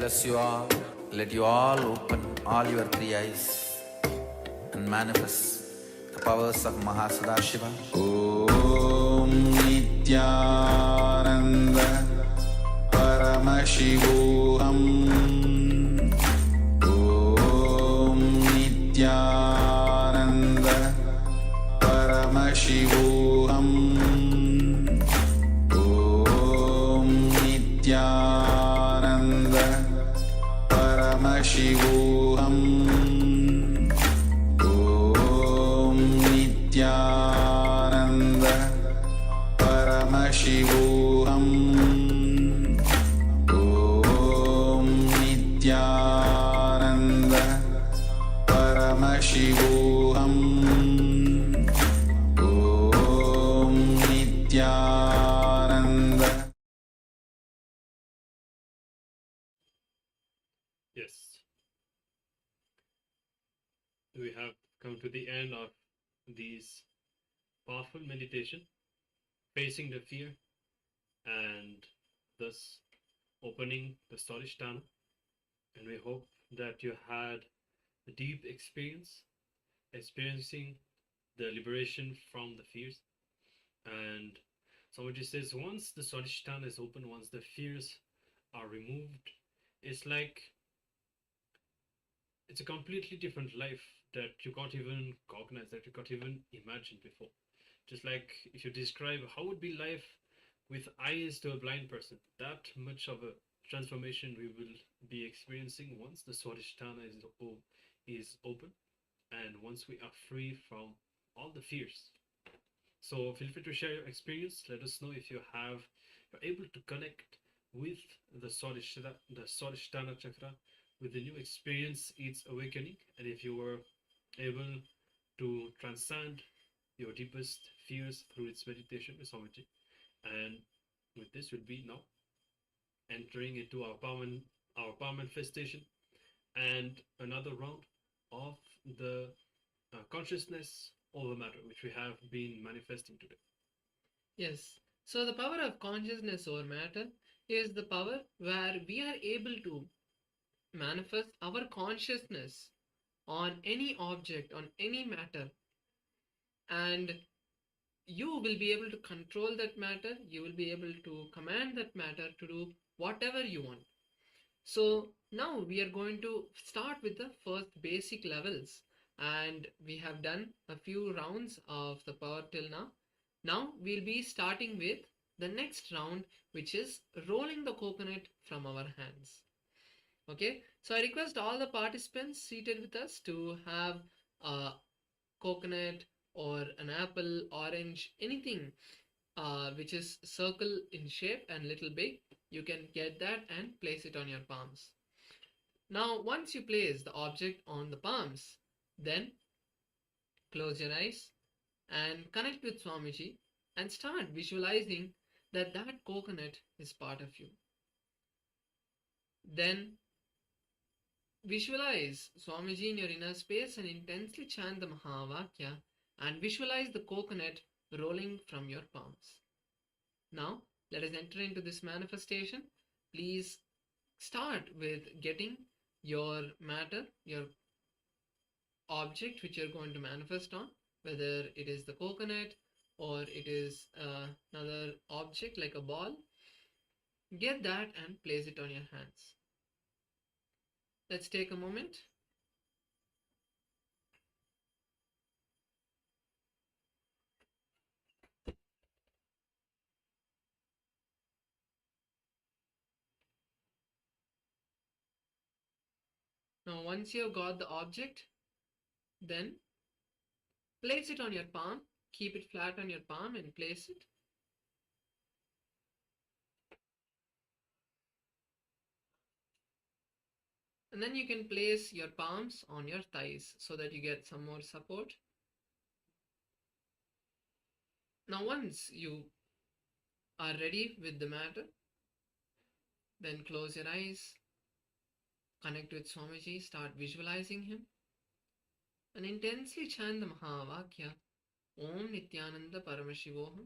bless you all. Let you all open all your three eyes and manifest the powers of Mahasadashiva. Om Nityananda Paramashivoham. Om Nityananda Paramashivoham. Om Nityananda Paramashivoham. Om Nityananda Paramashivoham. Om Nityananda Paramashivoham. Om Nityananda. Yes. We have come to the end of these powerful meditation, facing the fear and thus opening the Swadhisthana. And we hope that you had a deep experience, experiencing the liberation from the fears. And somebody says, once the Swadhisthana is open, once the fears are removed, it's like it's a completely different life that you can't even cognize, that you can't even imagine before. Just like if you describe how would be life with eyes to a blind person, that much of a transformation we will be experiencing once the Swadhisthana is open and once we are free from all the fears. So feel free to share your experience. Let us know if you're able to connect with the Swadhisthana chakra, with the new experience, its awakening, and if you were able to transcend your deepest fears through its meditation with Swamiji. And with this, we'll be now entering into our power manifestation and another round of the consciousness over matter, which we have been manifesting today. Yes. So the power of consciousness over matter is the power where we are able to manifest our consciousness on any object, on any matter, and you will be able to control that matter, you will be able to command that matter to do whatever you want. So now we are going to start with the first basic levels, and we have done a few rounds of the power till now. Now we'll be starting with the next round, which is rolling the coconut from our hands. Okay, so I request all the participants seated with us to have a coconut or an apple, orange, anything which is circle in shape and little big. You can get that and place it on your palms. Now once you place the object on the palms, then close your eyes and connect with Swamiji and start visualizing that that coconut is part of you. Then visualize Swamiji in your inner space and intensely chant the Mahavakya and visualize the coconut rolling from your palms. Now let us enter into this manifestation. Please start with getting your matter, your object which you're going to manifest on, whether it is the coconut or it is another object like a ball. Get that and place it on your hands. Let's take a moment. Now once you have got the object, then place it on your palm. Keep it flat on your palm and place it. And then you can place your palms on your thighs so that you get some more support. Now once you are ready with the matter, then close your eyes, connect with Swamiji, start visualizing him, and intensely chant the Mahavakya, Om Nityananda Paramashivoham.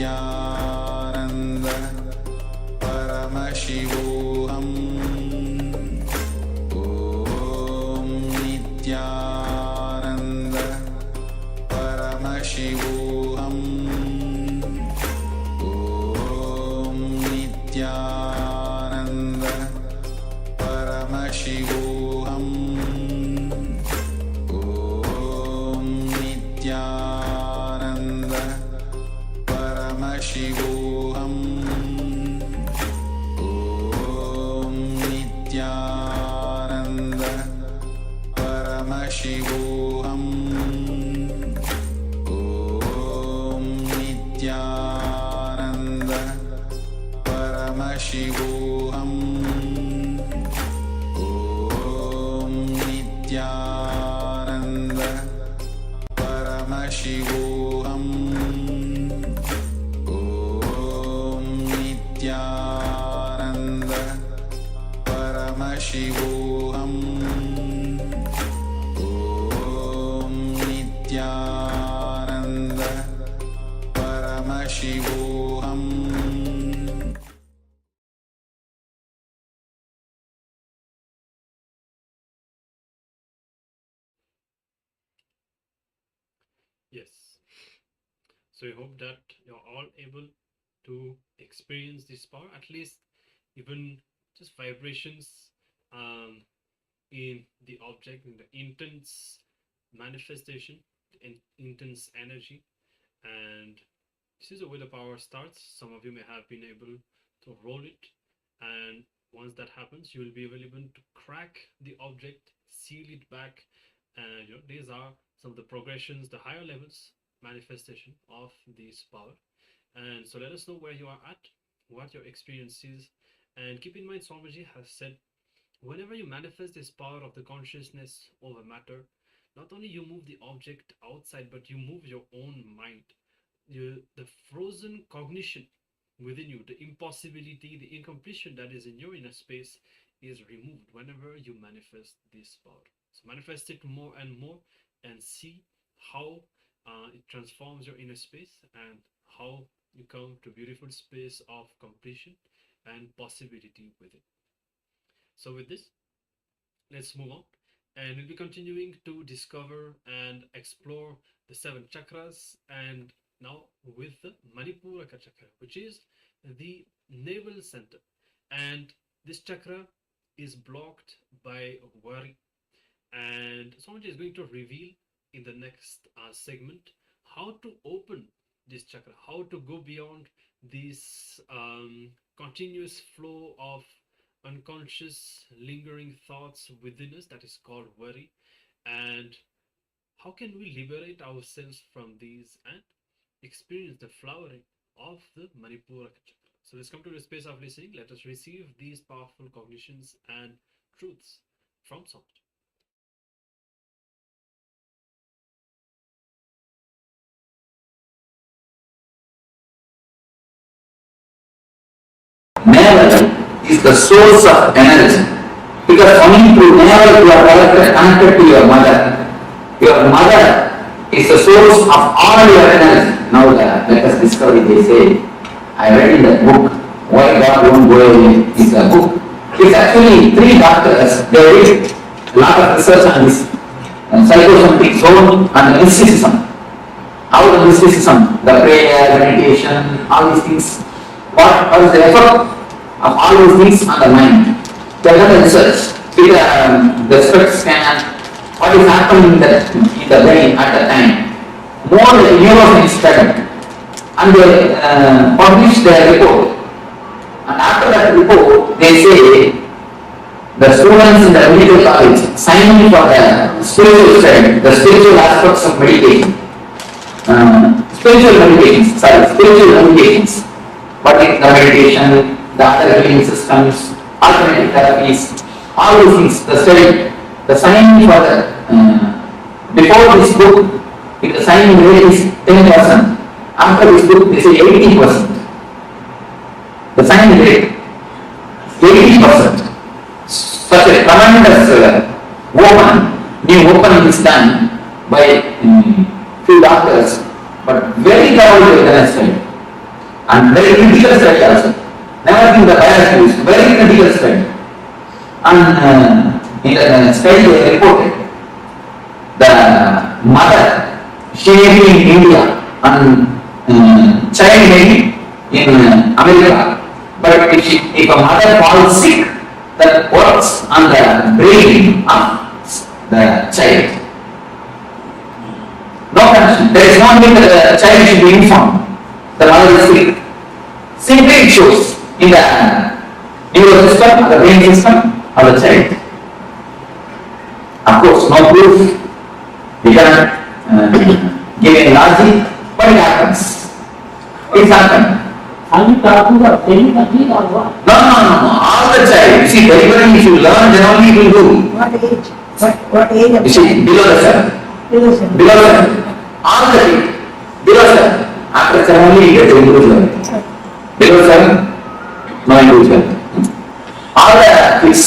Nityananda Paramashivoham Om Nityananda Paramashivoham Om Nityananda Paramashivoham Om Nityananda Paramashivoham Om Nityananda Paramashivoham Om Nityananda Paramashivoham Om Nityananda Paramashivoham Om Nityananda Paramashivoham Om Nityananda Paramashivoham. Yes. So I hope that you're all able to experience this power, at least even just vibrations in the object, in the intense manifestation, intense energy. And this is where the power starts. Some of you may have been able to roll it, and once that happens, you will be able to crack the object, seal it back, and these are some of the progressions, the higher levels manifestation of this power. And so let us know where you are at, what your experience is, and keep in mind Swamiji has said, whenever you manifest this power of the consciousness over matter, not only you move the object outside, but you move your own mind. The frozen cognition within you, the impossibility, the incompletion that is in your inner space is removed whenever you manifest this power. So manifest it more and more and see how it transforms your inner space and how you come to a beautiful space of completion and possibility with it. So with this, let's move on, and we'll be continuing to discover and explore the 7 chakras, and now with the Manipuraka chakra, which is the navel center. And this chakra is blocked by worry, and Swamiji is going to reveal in the next segment how to open this chakra, how to go beyond this continuous flow of unconscious lingering thoughts within us that is called worry, and how can we liberate ourselves from these and experience the flowering of the Manipuraka chakra. So let's come to the space of listening. Let us receive these powerful cognitions and truths from Swamiji. Navel is the source of energy. Because only through navel you are connected to your mother. Your mother is the source of all your energy. Now let us discover it, they say. I read in the book, Why God Won't Go Away is a book. It's actually 3 doctors, they did a lot of research on this psychosomatic zone and the mysticism. How the mysticism, the prayer, meditation, all these things, what is the effect of all these things on the mind? They have done the research with the SPECT scan, what is happening in the brain at the time. More neuroscience study, and they publish their report. And after that report, they say the students in the medical college signing for the spiritual study, the spiritual aspects of meditation. Spiritual meditations. But in the meditation, the other healing systems, alternative therapies, all these things, the study, the signing for the, before this book, the signing rate is 10%. After this book, they say 80%. The signing rate, 80%. Such a tremendous new opening is done by few doctors, but very thoroughly organized study. and very critical study also. Never think the bias views, very critical study. And in the study they reported the mother, she may be in India and child may be in America. But if a mother falls sick, that works on the brain of the child. No connection. There is no need that the child should be informed. The mother is sick. Simply it shows in the neural system, the brain system of the child. Of course, no proof. We cannot give any logic, but it happens. It happens. Are you talking about any country or what? No. All the child. You see, delivery, if you learn, then only you will do. What age? What age of You see, below the 7. Below 7. Below 7. All the age. Below 7. After 7 only you get the individual. Below 7, no individual. All the kids.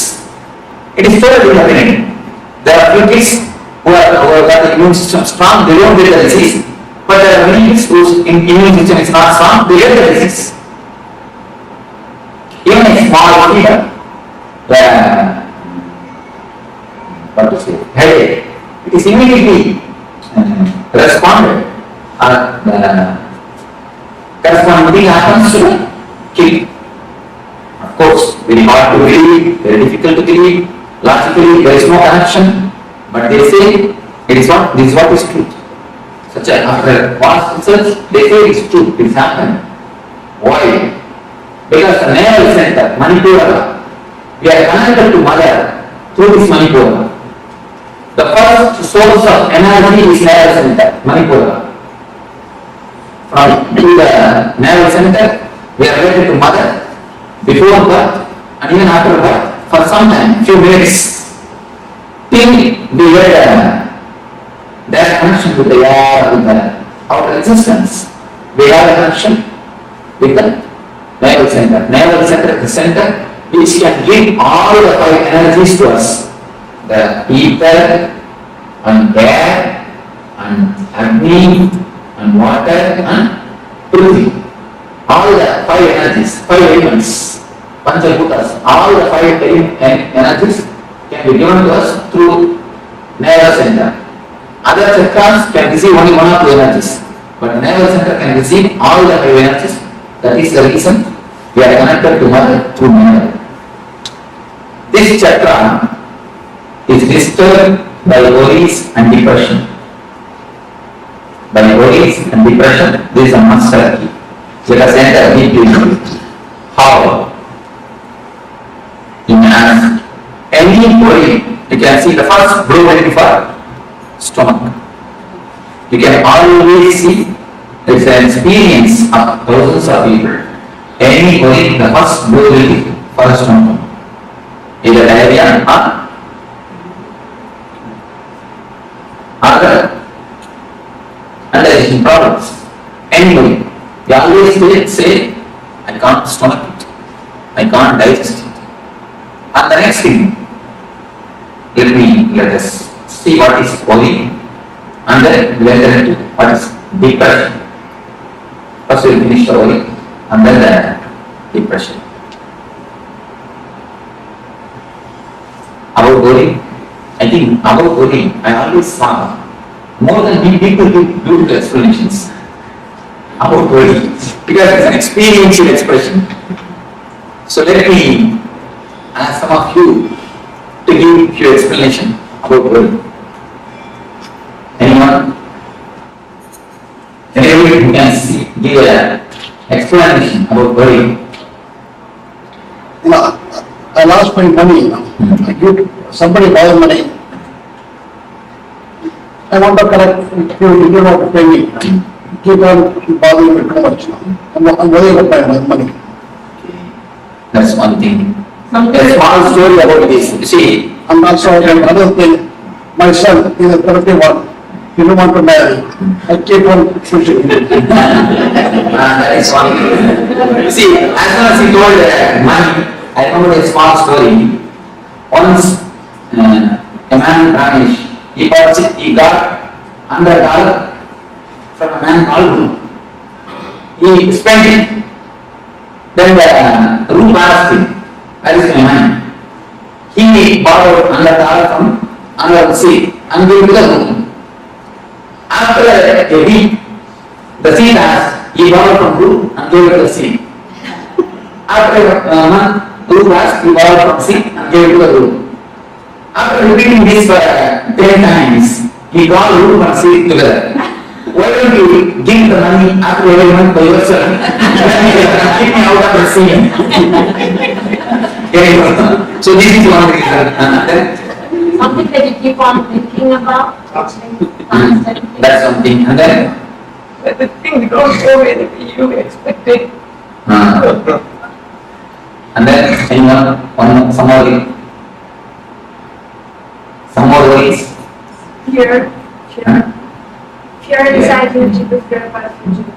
It is totally happening. There are few kids who have got the immune system strong, they don't get the disease. But there are many kids whose immune system is not strong, they get the disease. Even a small fever, what to say, headache, it is immediately responded. The corresponding thing happens to the kid. Of course, very hard to believe, very difficult to believe. Logically, there is no connection, but they say it is what this is what is truth. Such a after past research, they say it is true. It is happened. Why? Because the nerve center, Manipura, we are connected to mother through this Manipura. The first source of energy is nerve center, Manipura. From the nerve center, we are related to mother before birth and even after birth for some time, few minutes, till we get that connection with the air, with the outer existence. We have a connection with the navel center. Navel center is the center which can give all the 5 energies to us. The ether and air and Agni and water and Prithvi. All the 5 energies, 5 elements, Panchabhutas, all the 5 energies can be given to us through navel center. Other chakras can receive only 1 or 2 energies, but the navel center can receive all the 5 energies. That is the reason we are connected to mother through navel. This chakra is disturbed by worries and depression. By worries and depression, there is a master key. Let us enter deeply. How? You may ask, any worry, you can see the first blueprint for stomach. You can always see it's an experience of thousands of people. Any worry, the first blueprint for stomach. Either diarrhea or other digestion problems. Anyway, you always say, I can't stomach it, I can't digest it. And the next thing, let us see what is worry, and then let us do what is depression. First we will finish the worry, and then the depression. About worry, I think about worry, I always saw more than people give beautiful explanations about worry, because it's an experiential expression. So let me ask some of you to give your explanation about worry. Anyone? Anybody who can give an explanation about worry? I lost my money. I give somebody borrow money. I want to collect, you don't have to pay me. Keep on bothering me too much. I'm worried about my money. That's one thing. A small story about this. You see, and also another thing, my son is a 31. He don't want to marry. I keep on pushing him. That is one thing. You see, as soon as he told money, I remember a small story. Once a man Ramesh, he got $100 from a man called Guru. He spent it Then the room asked him, where is my mind? He borrowed $100 from another seat and gave to the room. After a week, the seat asked, he borrowed from room and gave to the seat. After a month, room asked, he borrowed from seat and gave to the room. After repeating this for 10 times, he called room and seat together. Why don't you give the money after every month by yourself? Keep me out of the scene. So this is one reason. Something that you keep on thinking about, constantly. That's something. And then? But the things don't go away the way you expected. And then, anyone, some more worries? Fear. Fear inside you, to fear about future.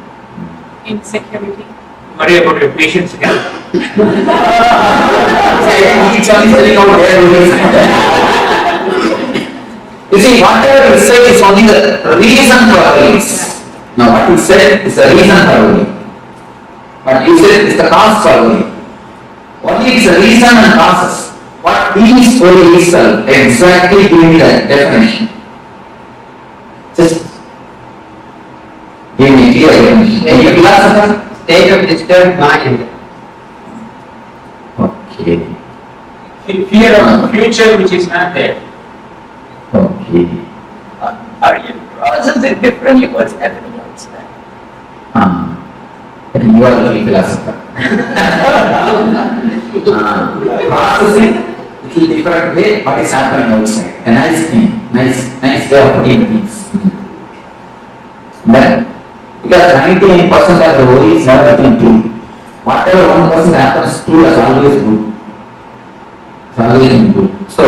Insecurity. Worry about your patience again. You see, whatever he said is only the reason for worries. Now, what he said is the reason for worry. What he said is the cause for worry. Only is the reason and causes. What is worry itself, exactly giving the definition. Just give me a clear definition. Any philosopher, state of disturbed mind. Okay. Fear of the future which is not there. Okay. Are you processing differently what's happening outside? You are the philosopher. Processing little different way what is happening outside. A nice thing, nice way of putting things. But because 99% of the worry is never nothing true. Whatever 1% happens true is always good. It's always good. So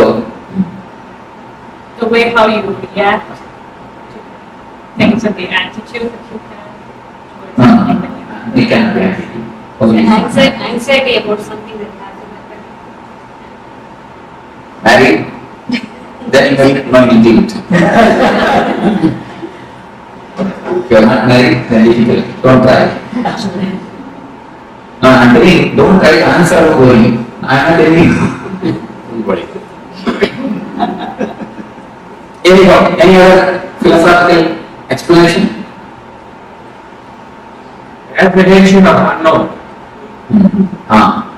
The way how you react to things and the attitude that you have towards something that you have. we can react. Anxiety about something that hasn't happened. Married? Then you do it. If you are not married, then difficult. Don't try. No, I'm telling you, don't try to answer worry. I'm not telling you. Worry. Anyhow, any other philosophical explanation? Apprehension of unknown.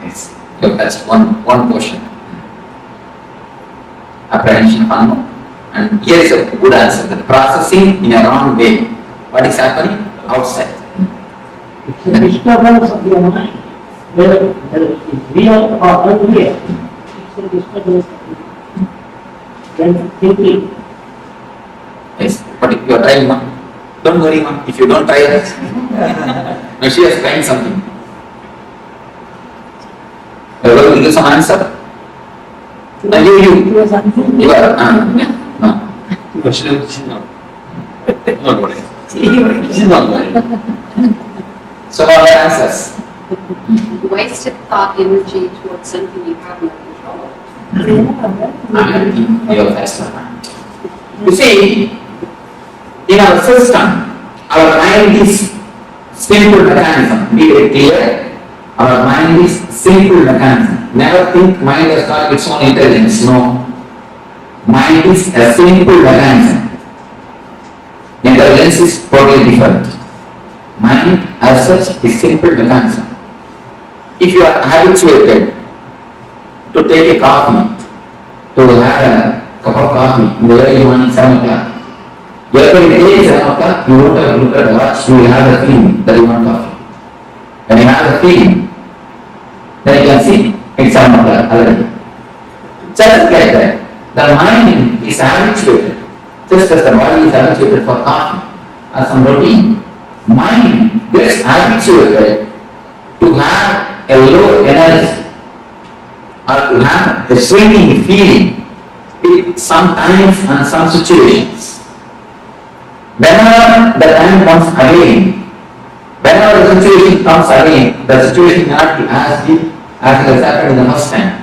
Yes. So that's one portion. Apprehension of unknown. And here is a good answer. The processing in a wrong way. What is happening outside? It's a disturbance of your mind, whether it's real or unreal. It's a disturbance of your mind. When thinking. Yes, but if you are trying, don't worry, ma'am. If you don't try it, now she is trying something. You are going to give some answer? I give you. You are, no. She is not. Not worrying. She's not worrying. So what are the answers? Wasted thought energy towards something you have no control of. You see, in our system, our mind is simple mechanism. Be very clear. Our mind is simple mechanism. Never think mind has got its own intelligence. No. Mind is a simple mechanism. Intelligence is totally different. Mind as such is simple mechanism. If you are habituated to take a coffee, to have a cup of coffee in the early morning 7 o'clock, every day 7 o'clock, you won't have looked at the watch, you will have the feeling that you want coffee. When you have the feeling, then you can see it's 7 o'clock already. Just like that, the mind is habituated, just as the body is habituated for coffee or some routine. Mind gets habituated to have a low energy or to have a swinging feeling with some times and some situations. Whenever the time comes again, whenever the situation comes again, the situation cannot be as deep as it has happened in the first time.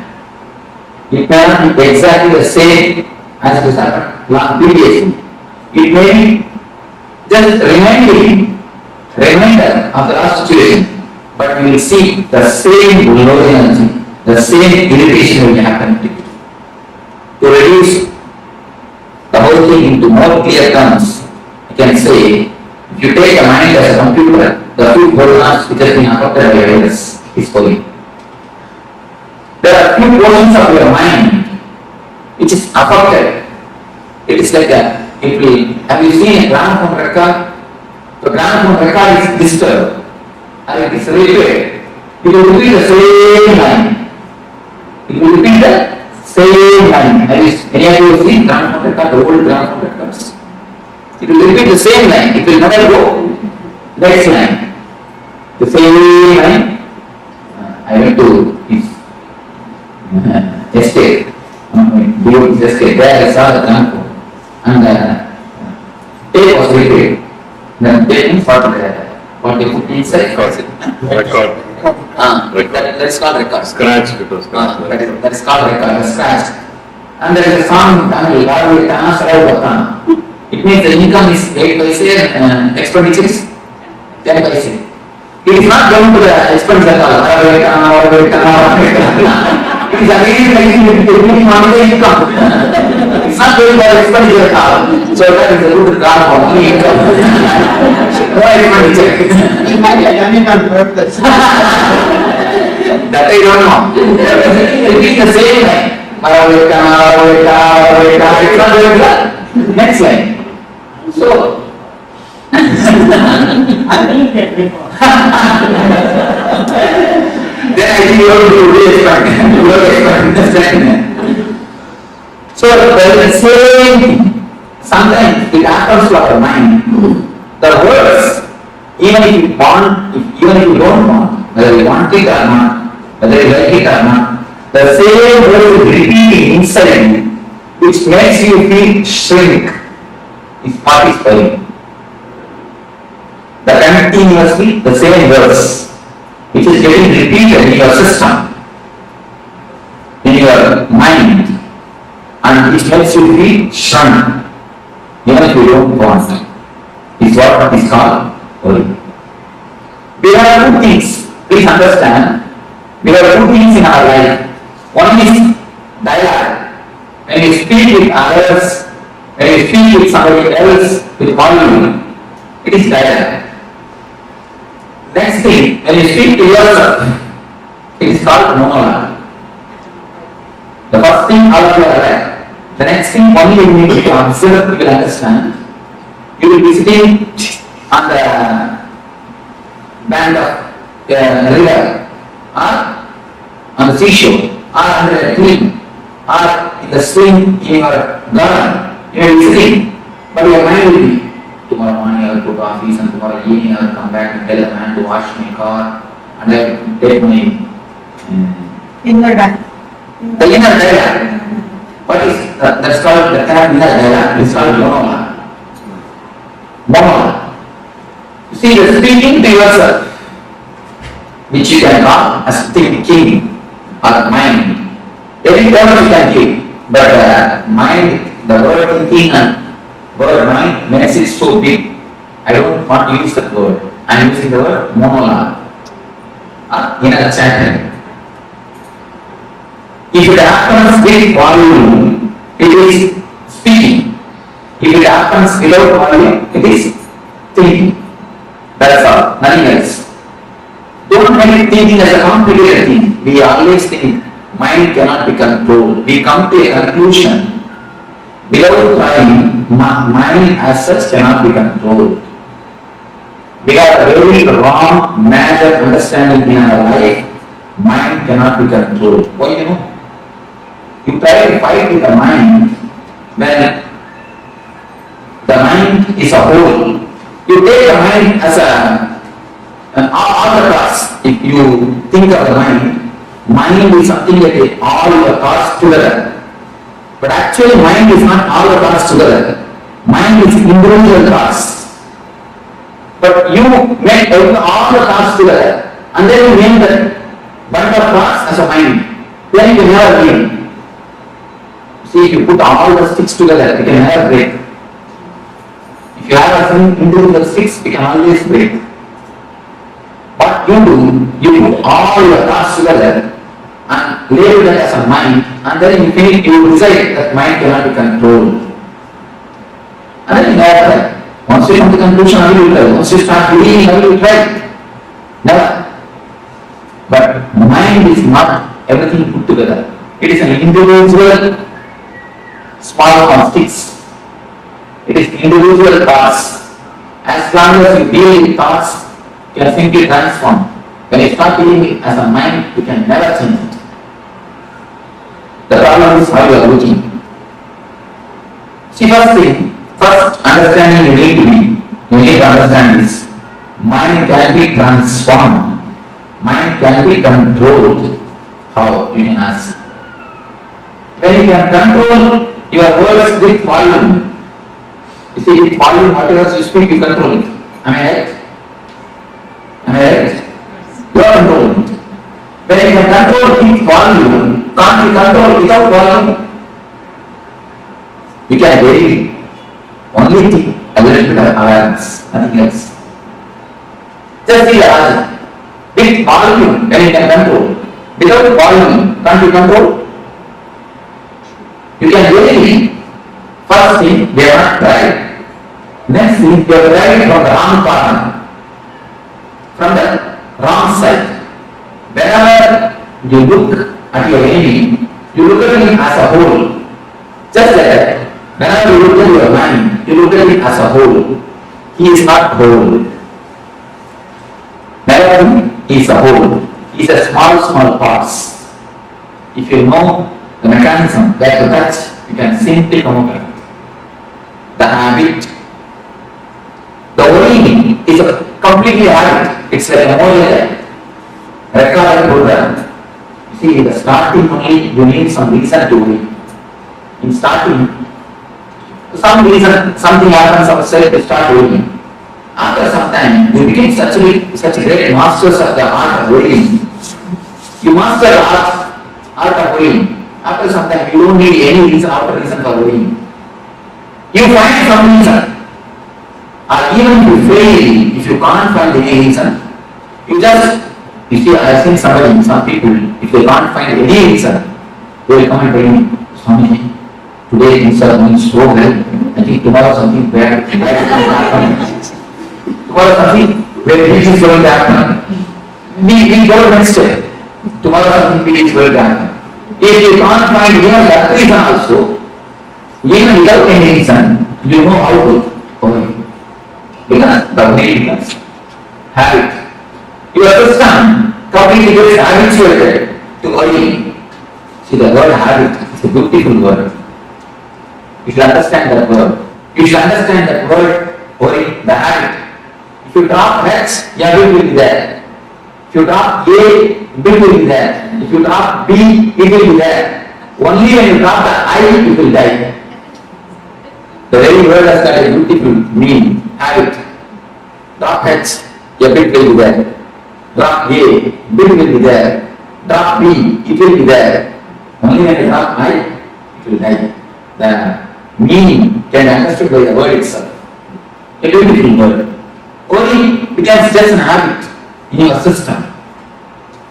It cannot be exactly the same as it has happened long previously. It may be just reminder of the last situation. but you will see the same low energy, the same irritation will happen to you. To reduce the whole thing into more clear terms, you can say, if you take the mind as a computer, the few programs which has been affected by virus is for you. There are few portions of your mind which is affected. It is like a, it will, have you seen a gramophone record? The gramophone record is disturbed and it is repaired. It will repeat the same line. It will repeat the same line. Have you, any of you seen gramophone record, the old gramophone records? It will repeat the same line. It will never go next line. The same line. I went to his estate. His estate. There I saw the gramophone. And tape was repaired. Then tape means what they put inside. Record. That's called record. Scratch. It was scratched. That is called record. Scratched. And there is a song in Tamil. It means the income is 8 paise and expenditure is 10 paise. It is not going to the expenditure at all. It is again taking on the income. It is not going to the expenditure at all. So that is a good card for only income. No expenditure. It might be done on purpose. That I don't know. It is the same line. It's not going to the next line. So, I believe that before. Then I think you have to understand. So, the same thing. Sometimes it happens to our mind. The words, even if you want, even if you don't want, whether you want it or not, whether you like it or not, the same words is repeating inside you, which makes you feel shrink. Is participating. The continuously the same words, which is getting repeated in your system, in your mind, and which makes you feel shrunk, even if you don't want it, is what is called worry. There are two things, please understand, there are two things in our life. One is dialogue. When you speak with others, when you speak with somebody else with volume, it is dialogue. Next thing, when you speak to yourself, it is called monologue. The first thing, all of you are aware. The next thing, only you need to observe, you will understand. You will be sitting on the bank of a river, or on the seashore, or under a tree, or in the swing in your garden. You will be sitting, but your mind will be, tomorrow morning I will go to office and tomorrow evening I will come back and tell the man to wash my car and I will take my inner dialogue. The inner dialogue. What is that's called the term inner dialogue? It's called monologue. Monologue. You see, the speaking to yourself, which you can call as thinking or mind. Every term you can give, but mind. The word thinking and word mind makes it so big. I don't want to use that word. I am using the word monologue. Inner chanting. If it happens with volume, it is speaking. If it happens without volume, it is thinking. That's all, nothing else. Don't make thinking as a complicated thing. We always think mind cannot be controlled. We come to a conclusion. Without trying, mind as such cannot be controlled. We have a very wrong major understanding in our life. Mind cannot be controlled. Why you know? You try to fight with the mind when the mind is a whole. You take the mind as all the thoughts. If you think of the mind is something like all the thoughts together. But actually mind is not all the thoughts together. Mind is individual thoughts. But you make all the thoughts together and then you name that bunch of thoughts as a mind. Then you can never break. See, if you put all the sticks together, you can never break. If you have a individual sticks, you can always break. But you do, you put all your thoughts together and label that as a mind, and then you feel you decide that mind cannot be controlled. And then you have that. Once you come to conclusion, how will you try? Once you start believing, how will you try? Never. But mind is not everything put together. It is an individual small constituents. It is individual thoughts. As long as you deal with thoughts, you can simply transform. When you start dealing with as a mind, you can never change it. The problem is how you are looking. See, first understanding you need to understand this. Mind can be transformed. Mind can be controlled. How? You can ask. When you can control your words with volume. You see, with volume, whatever you speak, you control it. Am I right? Am I right? You are controlling it. When you can control with volume, can't you control without volume? You can vary. Only thing, a little bit of awareness, nothing else. Just the other. With volume, when you can control. Without volume, can't you control? You can vary. First thing, they are not tried. Next thing, they are tried from the wrong corner. From the wrong side. Whenever you look at your enemy, you look at him as a whole. Just like that. Whenever you look at your mind, you look at it as a whole. He is not whole. Never he is a whole. He is a small parts. If you know the mechanism where to touch, you can simply come over. The habit. The worrying is a completely habit. It's like a more recorded program. You see, in the starting only you need some reason to worry. In starting, some reason, something happens outside, you start worrying. After some time, you become such great masters of the art of worrying. You master the art of worrying. After some time, you don't need any reason after reason for worrying. You find some reason. Or even if you fail, if you can't find any reason, you see, I have seen some people, if they can't find any reason, they will come and tell me, Swami, today things are going so well, I think tomorrow something bad is going to happen. Tomorrow something very big is going to happen. We go next step. Tomorrow something big is going to happen. If you can't find even that reason also, even without any reason, you know how to worry. Because the way becomes habit. Your system completely gets habituated to worrying. See, the word habit is a beautiful word. You should understand that word. You should understand that word, worry, the habit. If you drop H, your will be there. If you drop A, will be there. If you drop B, it will be there. Only when you drop the I, it will die. The very word has got a beautiful meaning, habit. Drop H, your bit will be there. Drop A, bit will be there. Drop B, it will be there. Only when you drop I, it will die. The meaning can be understood by the word itself. A beautiful word. Worry becomes just an habit in your system.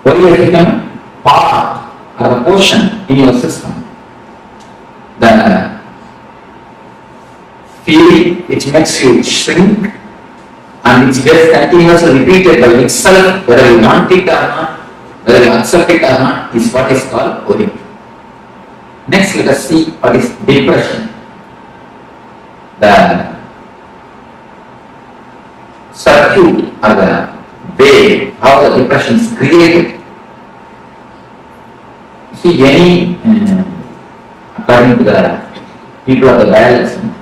Worry has become part or a portion in your system. The feeling which makes you shrink and which gets continuously repeated by itself, whether you want it or not, whether you accept it or not, is what is called worry. Next, let us see what is depression. The circuit or the way how the depression is created. See, according to the people of the biology,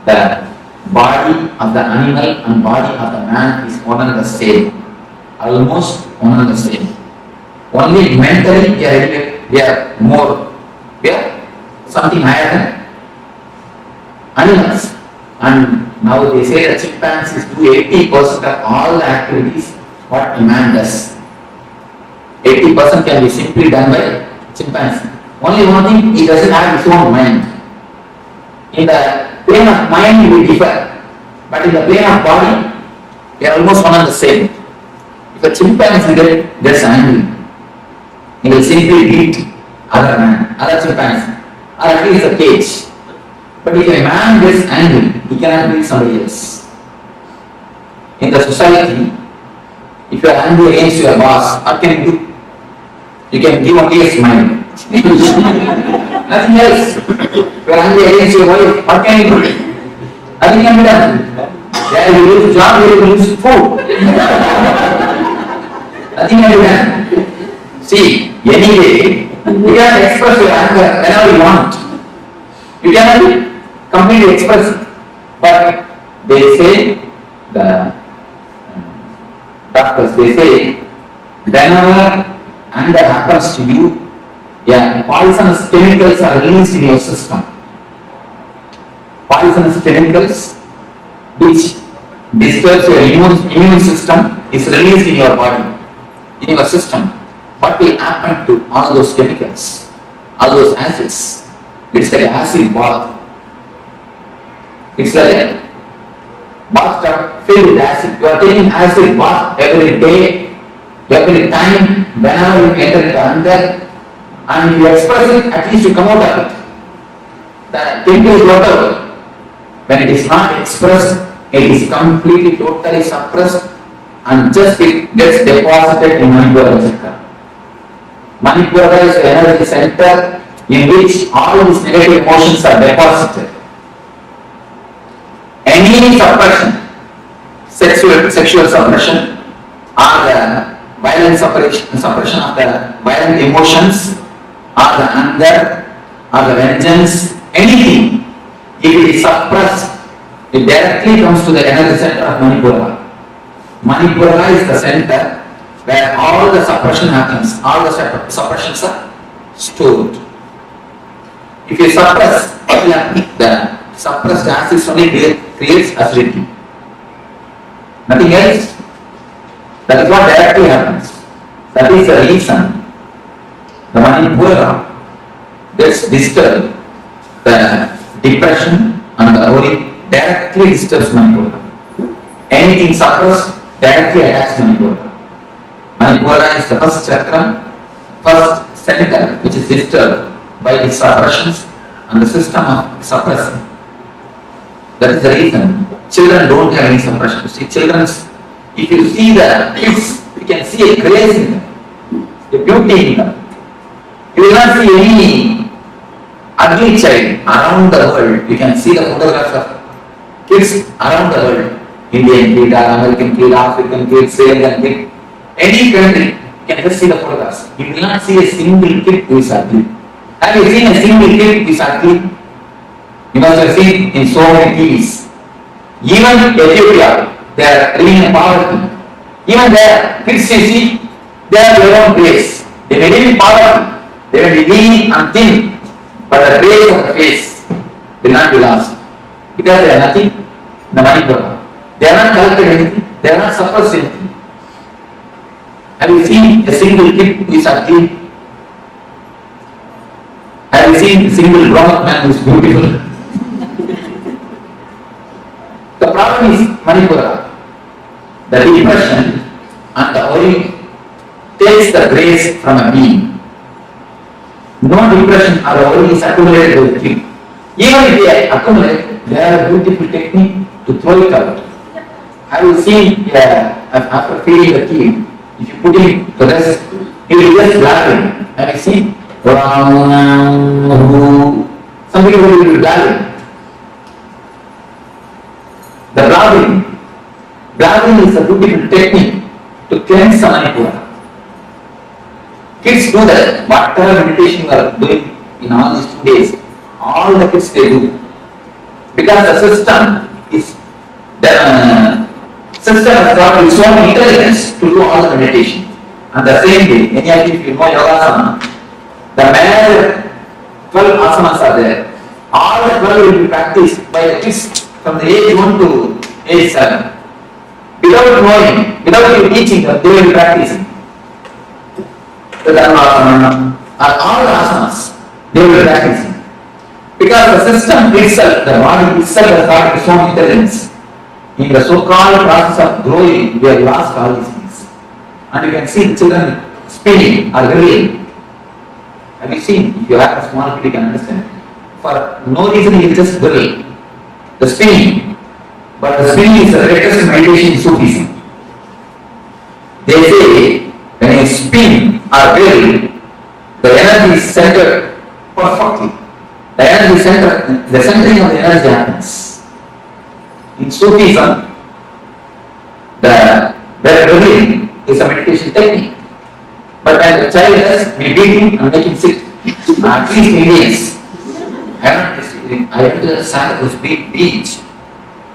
the body of the animal and body of the man is one and the same, almost one and the same. Only mentally we are something higher than animals. And now they say that chimpanzees do 80% of all the activities what a man does. 80% can be simply done by chimpanzee. Only one thing, he doesn't have his own mind. In the plane of mind we differ, but in the plane of body we are almost one and the same. If The chimpanzee gets angry. He will simply beat other chimpanzee, or at least a cage. But if a man gets angry, he cannot beat somebody else. In the society, if you are angry against your boss, what can you do? You can give only a smile. Nothing else. If you are angry against your wife, what can you do? Nothing can be done. Yeah, you lose job, you lose food. Nothing can be done. See, anyway, you can express your anger whenever you want. You cannot completely express it. But they say, the doctors, they say, whenever anger happens to you, poisonous chemicals are released in your system. Poisonous chemicals which disturbs your immune system is released in your body, in your system. What will happen to all those chemicals, all those acids? It's like acid bath. It's like a bathtub filled with acid. You are taking acid bath every day, every time, whenever you enter into anger, and you express it, at least you come out of it. The chemical is whatever. When it is not expressed, it is completely, totally suppressed, and just it gets deposited in Manipura Chakra. Manipura is the energy center in which all these negative emotions are deposited. Any suppression, sexual suppression, or the violent suppression of the violent emotions, or the anger, or the vengeance, anything, if it is suppressed, it directly comes to the energy center of Manipura. Manipura is the center where all the suppression happens, all the suppressions are stored. If you suppress, the suppressed acid only creates acidity. Nothing else. That is what directly happens. That is the reason the Manipura gets disturbed. The depression and the worry directly disturbs Manipura. Anything suppressed directly attacks Manipura. Manipura is the first chakra, first center which is disturbed by its suppressions and the system of suppressing. That is the reason children don't have any suppression. See, if you see the kids, you can see a grace in them, a beauty in them. You will not see any ugly child around the world. You can see the photographs of kids around the world. Indian kid, American kid, African kid, Sri Lankan kid, any country, you can just see the photographs. You will not see a single kid who is ugly. Have you seen a single kid who is ugly? You must have seen in so many TVs. Even Ethiopia, they are living in poverty. Even there, kids you see, they have their own grace. They may live in poverty, they may be lean and thin, but the grace of the face will not be lost. Because they are nothing in the Manipura. They are not collected anything, they are not suppressed anything. Have you seen a single kid who is ugly? Have you seen a single grown-up man who is beautiful? The problem is Manipura. The depression and the worry takes the grace from a being. No depression or worry is accumulated with the kid. Even if they accumulate, they have a beautiful technique to throw it out. Have you seen after feeding the kid, if you put him to rest, he will just laughing. Have you seen? Some people will be laughing. The blabbing is a beautiful technique to cleanse the Manipura. Kids do that. Whatever meditation you are doing in all these 2 days, all the kids they do. Because the system has got its own intelligence to do all the meditation. And the same way, any of you, if you know Yoga Asana, the major 12 asanas are there. All the 12 will be practiced by the kids from the age 1 to age 7. Without knowing, without you teaching them, they will be practicing. The Dharma Asana, all the asanas, they will be practicing. Because the system itself, the body itself has got its own intelligence. In the so-called process of growing, we have lost all these things. and you can see the children spinning or whirling. Have you seen? If you have a small kid, you can understand. For no reason, he will just whirl. The spinning. But the spinning is the greatest meditation in Sufism. They say when you spin or whirl, the energy is centered perfectly. The energy center, the centering of the energy happens. In Sufism, the whirling is a meditation technique. But when the child does, we beat him and make him sit. At least millions. I went to the Santa beach.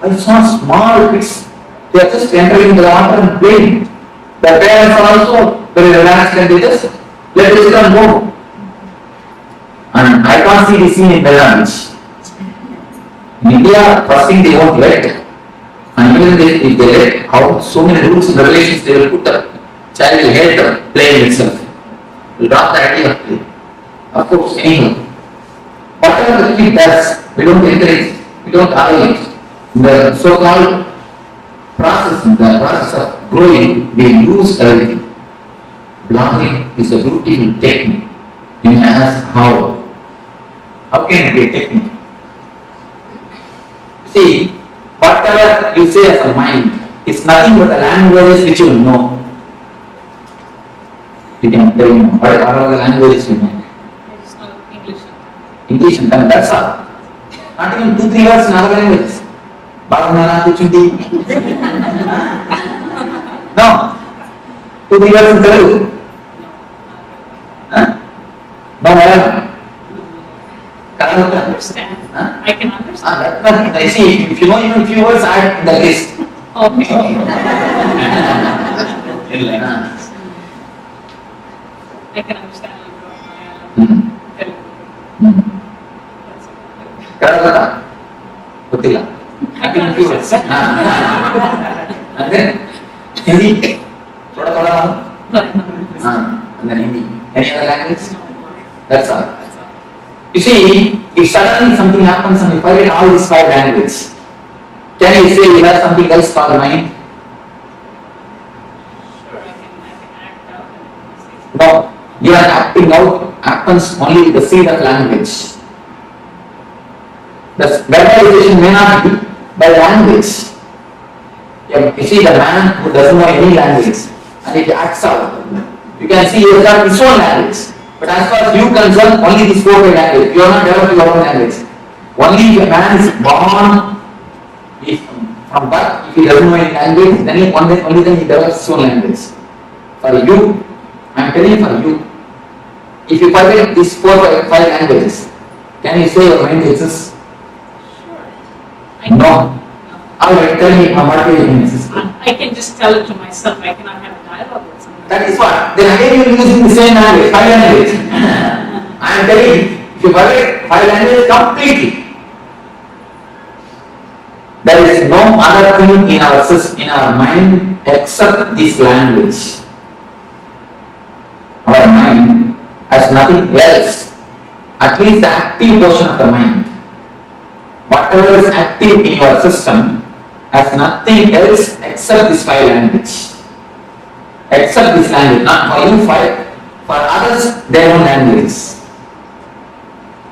I saw small kids. They are just entering the water and playing. The parents are also very relaxed and they just let the children go. And I can't see the scene in Belarus. In India, first thing they won't let. And even if they let out so many rules and regulations, they will put the child will hate the playing itself. Will drop the idea of play. Of course, anyhow. Whatever the kid does, we don't encourage, we don't allow it. The so-called process of growing, we lose everything. Blocking is a beautiful technique. You may ask how? How can it be a technique? See, whatever you say as a mind, it's nothing but the languages which you know. You can tell me what are the languages you know? English and Tamil, that's all. Not even 2-3 words in other languages. Bhavanana, Kuchundi. No. 2-3 words in Telugu. No, Malayalam. I can understand. I can understand. I see, if you know even a few words, add in the list. Okay. I can understand. Karakata. Putila. I can understand. And then Hindi. And then Hindi. Any other language? That's all. You see, if suddenly something happens and you forget all these 5 languages, can you say you have something else called mind? No. Your acting out happens only with the seed of language. The verbalization may not be by language. You see the man who doesn't know any language and it acts out. You can see he has got his own language. But as far as you concern, only this 4 language. You are not developed your own language. Only if a man is born from birth, if he doesn't know any language, then only then he develops his own language. For you, I am telling you for you. If you forget these 4 or 5 languages, can you say your mind exists? Sure. No. Alright, tell me what your mind exists. I can just tell it to myself. I cannot have a dialogue with someone. That is what. Then again you are using the same language, 5 languages. I am telling you, if you forget 5 languages completely, there is no other thing in our mind except this language. Our mind has nothing else, at least the active portion of the mind. Whatever is active in your system has nothing else except this 5 language. Except this language, not for you 5, for others their own language.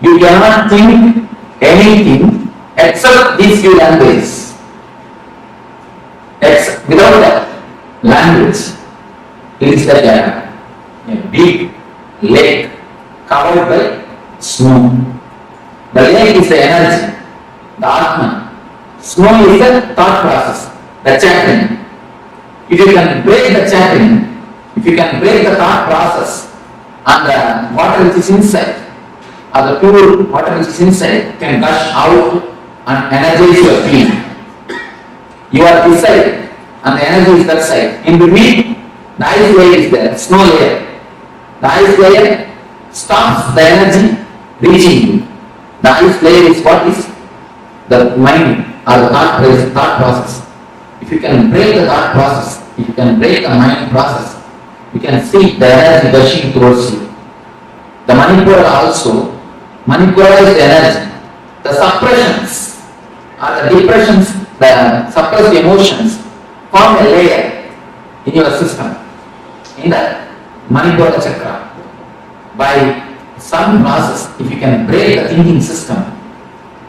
You cannot think anything except these few languages. Without that language, it is like a big lake covered by snow. The lake is the energy, the Atman. Snow is the thought process, the chanting. If you can break the chanting, if you can break the thought process, and the water which is inside, or the pure water which is inside can gush out and energize your feeling. You are this side and the energy is that side. In between, the ice layer is there, snow layer. The ice layer stops the energy reaching you. The ice layer is what is the mind or the thought process. If you can break the thought process, if you can break the mind process, you can see the energy gushing towards you. The Manipura also, Manipura is the energy. The suppressions or the depressions, the suppressed emotions form a layer in your system. in the Manipura chakra. By some process, if you can break the thinking system,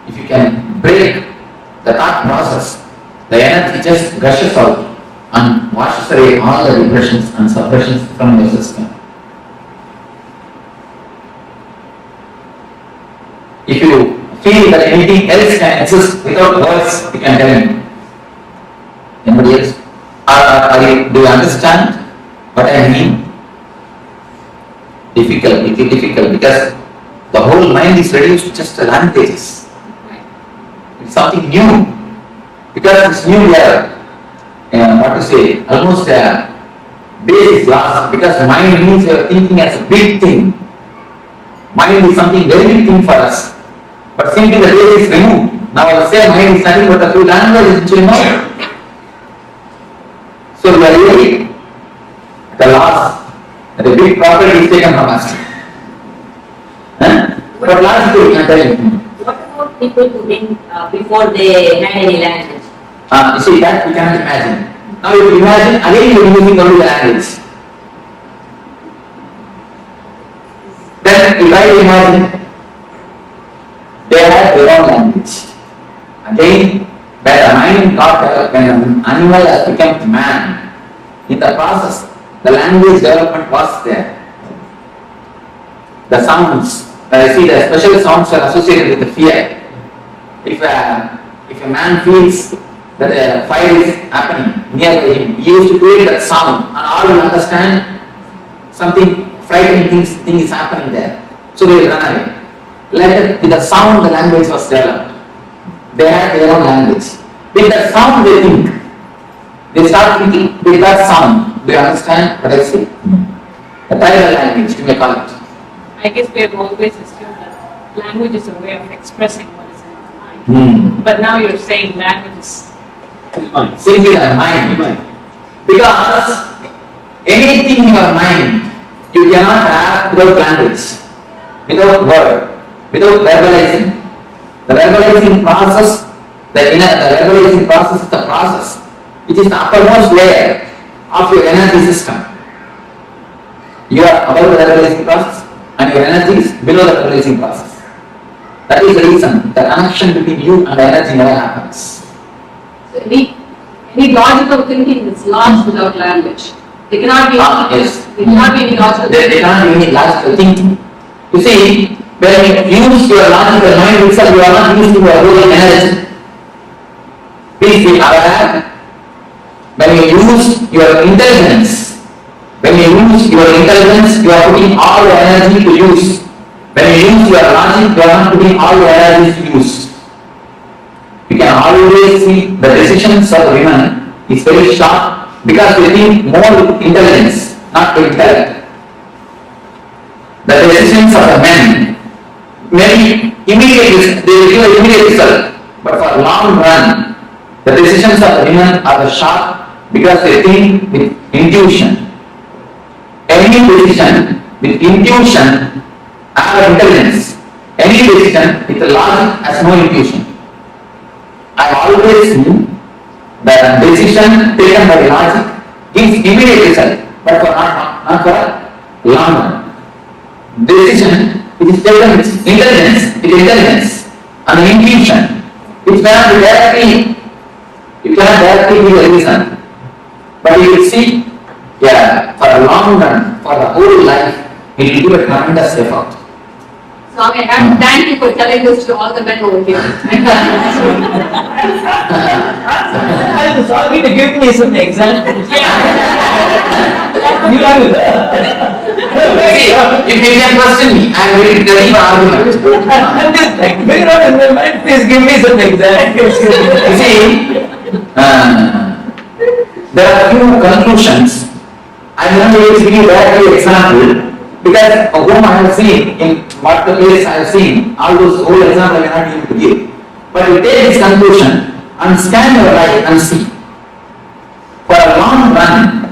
if you can break the thought process, the energy just gushes out and washes away all the depressions and suppressions from your system. If you feel that anything else can exist without words, you can tell me. Anybody else? Do you understand what I mean? Difficult because the whole mind is reduced to just languages. It's something new. Because it's new, we are, almost base is lost. Because mind means we are thinking as a big thing. Mind is something very big thing for us. But simply the base is removed. Now I will say mind is nothing but a few languages which you know. So we are really at the loss. The big property is taken from us. But last two, I tell you. What about people who think before they had any language? You see, that we cannot imagine. Now if you imagine, again you are using only the language. Then if I imagine, they had their own language. Again, when the mind got, when an animal has become man, in the process, the language development was there. The sounds, see the special sounds are associated with the fear. If a man feels that a fire is happening near him, he used to create that sound and all will understand something frightening thing is happening there. So they will run away. Like with the sound the language was developed. They had their own language. With that sound they think. They start thinking with that sound. Do you understand what I say? The tribal language, you may call it. I guess we have always assumed that language is a way of expressing what is in our mind. But now you're saying language is simply the mind. Because anything in your mind you cannot have without language, without word, without verbalizing. The verbalizing process, the verbalizing process is the process which is the uppermost layer of your energy system. You are above the verbalizing process and your energy is below the verbalizing process. That is the reason the connection between you and the energy never happens. So any logical thinking is lost without language. There cannot be there cannot be any logical thinking. There cannot be any logical thinking. You see, when you use your logical mind itself, you are not using your whole energy. Please be aware. When you use your intelligence, you are putting all your energy to use. When you use your logic, you are not putting all your energy to use. You can always see the decisions of women is very sharp because they think more with intelligence, not with intellect. The decisions of the men, maybe immediate, they will give an immediate result, but for long run, the decisions of the women are the sharp because they think with intuition. Any decision with intuition has intelligence. Any decision with logic has no intuition. I always seen that decision taken by logic gives immediate result, but for not for long run. Decision which is taken with intelligence and intuition, which cannot be directly, you cannot directly give a reason. But you will see, for a long run, for the whole life, it will give a tremendous effort. Swami, I have to thank you for telling this to all the men over here. I'm sorry to give me some examples. You are if you can question me, I am ready to tell you argument. I'm just like, figure out in my mind, please give me some examples. You see, there are few conclusions. I am not able to give you directly example because of whom I have seen, in what the place I have seen, all those whole examples I cannot be able to give. But you take this conclusion and scan your life and see. For a long run,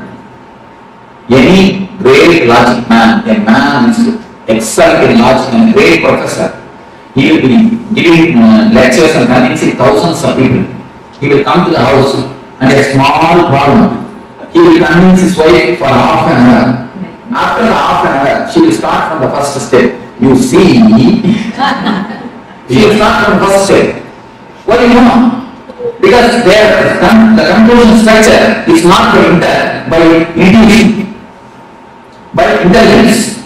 any great logic man, a man is excellent in logic and a great professor, he will be giving lectures and convincing thousands of people. He will come to the house and a small problem, he will convince his wife for half an hour. After half an hour, she will start from the first step. You see, she will start from the first step. What do you know? Because the conclusion structure is not by intuition, by intelligence.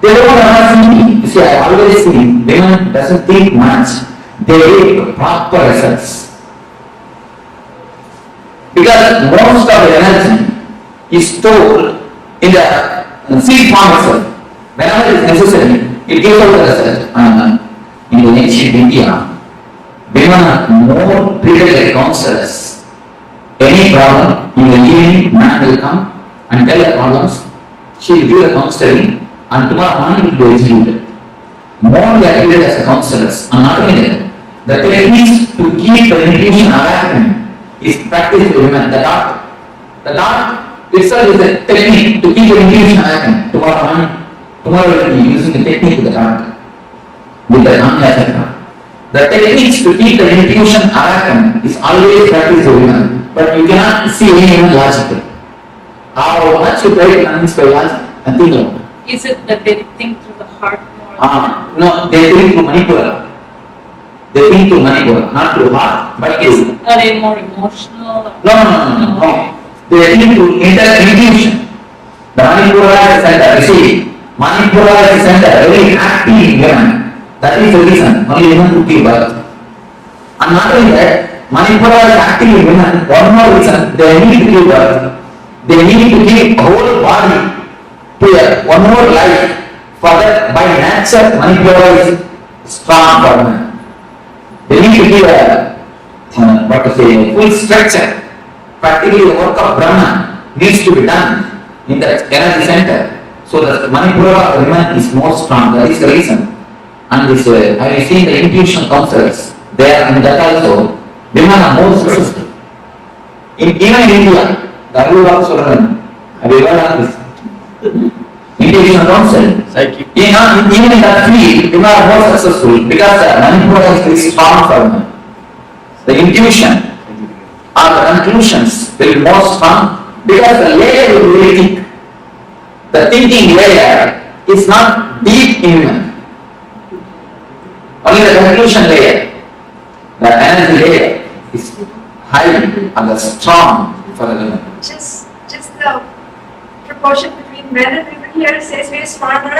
They don't have thinking. You see, I always think women doesn't think much. They take proper results. Because most of the energy is stored in the seed form itself. Whenever it is necessary, it gives out the result. In the ancient India, women are more treated like counselors. Any problem, in the evening, man will come and tell the problems. She will give the counseling, and tomorrow morning it will be executed. More they are treated as counselors, and not only that, the techniques to keep the intuition awakened is practiced by women. The dark itself is a technique to keep the intuition awakened. Tomorrow we will be using the technique with the dark, with the Ananda Chakra. The techniques to keep the intuition awakened is always practiced by women, but you cannot see any women logically. How much you try to convince by logic and think about it. Is it that they think through the heart more? No, they think through Manipura. They think through Manipura, not through heart, but Are they more emotional? No. They think through intuition. The Manipura is the center. You see, Manipura is the center, very active women. That is the reason only women could give birth. And not only that, Manipura is active in women. One more reason, they need to give birth. They need to give whole body to one more life. For that, by nature, Manipura is strong for women. They need to give a full structure. Practically, the work of Brahman needs to be done in the energy center. So the Manipura of women is more strong. That is the reason. And this, I have seen the intuition counselors. They are in that also. Women are more successful. Even in India, the Guru of Suraran, have you heard of this? Intuition counsel. Even in that field, women are more successful because the Manipura is very strong for women. The intuition or the conclusions will be more strong because the layer will be very thick. The thinking layer is not deep in women. Only the conclusion layer, the energy layer is high and strong for the women. Just the proportion between men and women here says we are smarter.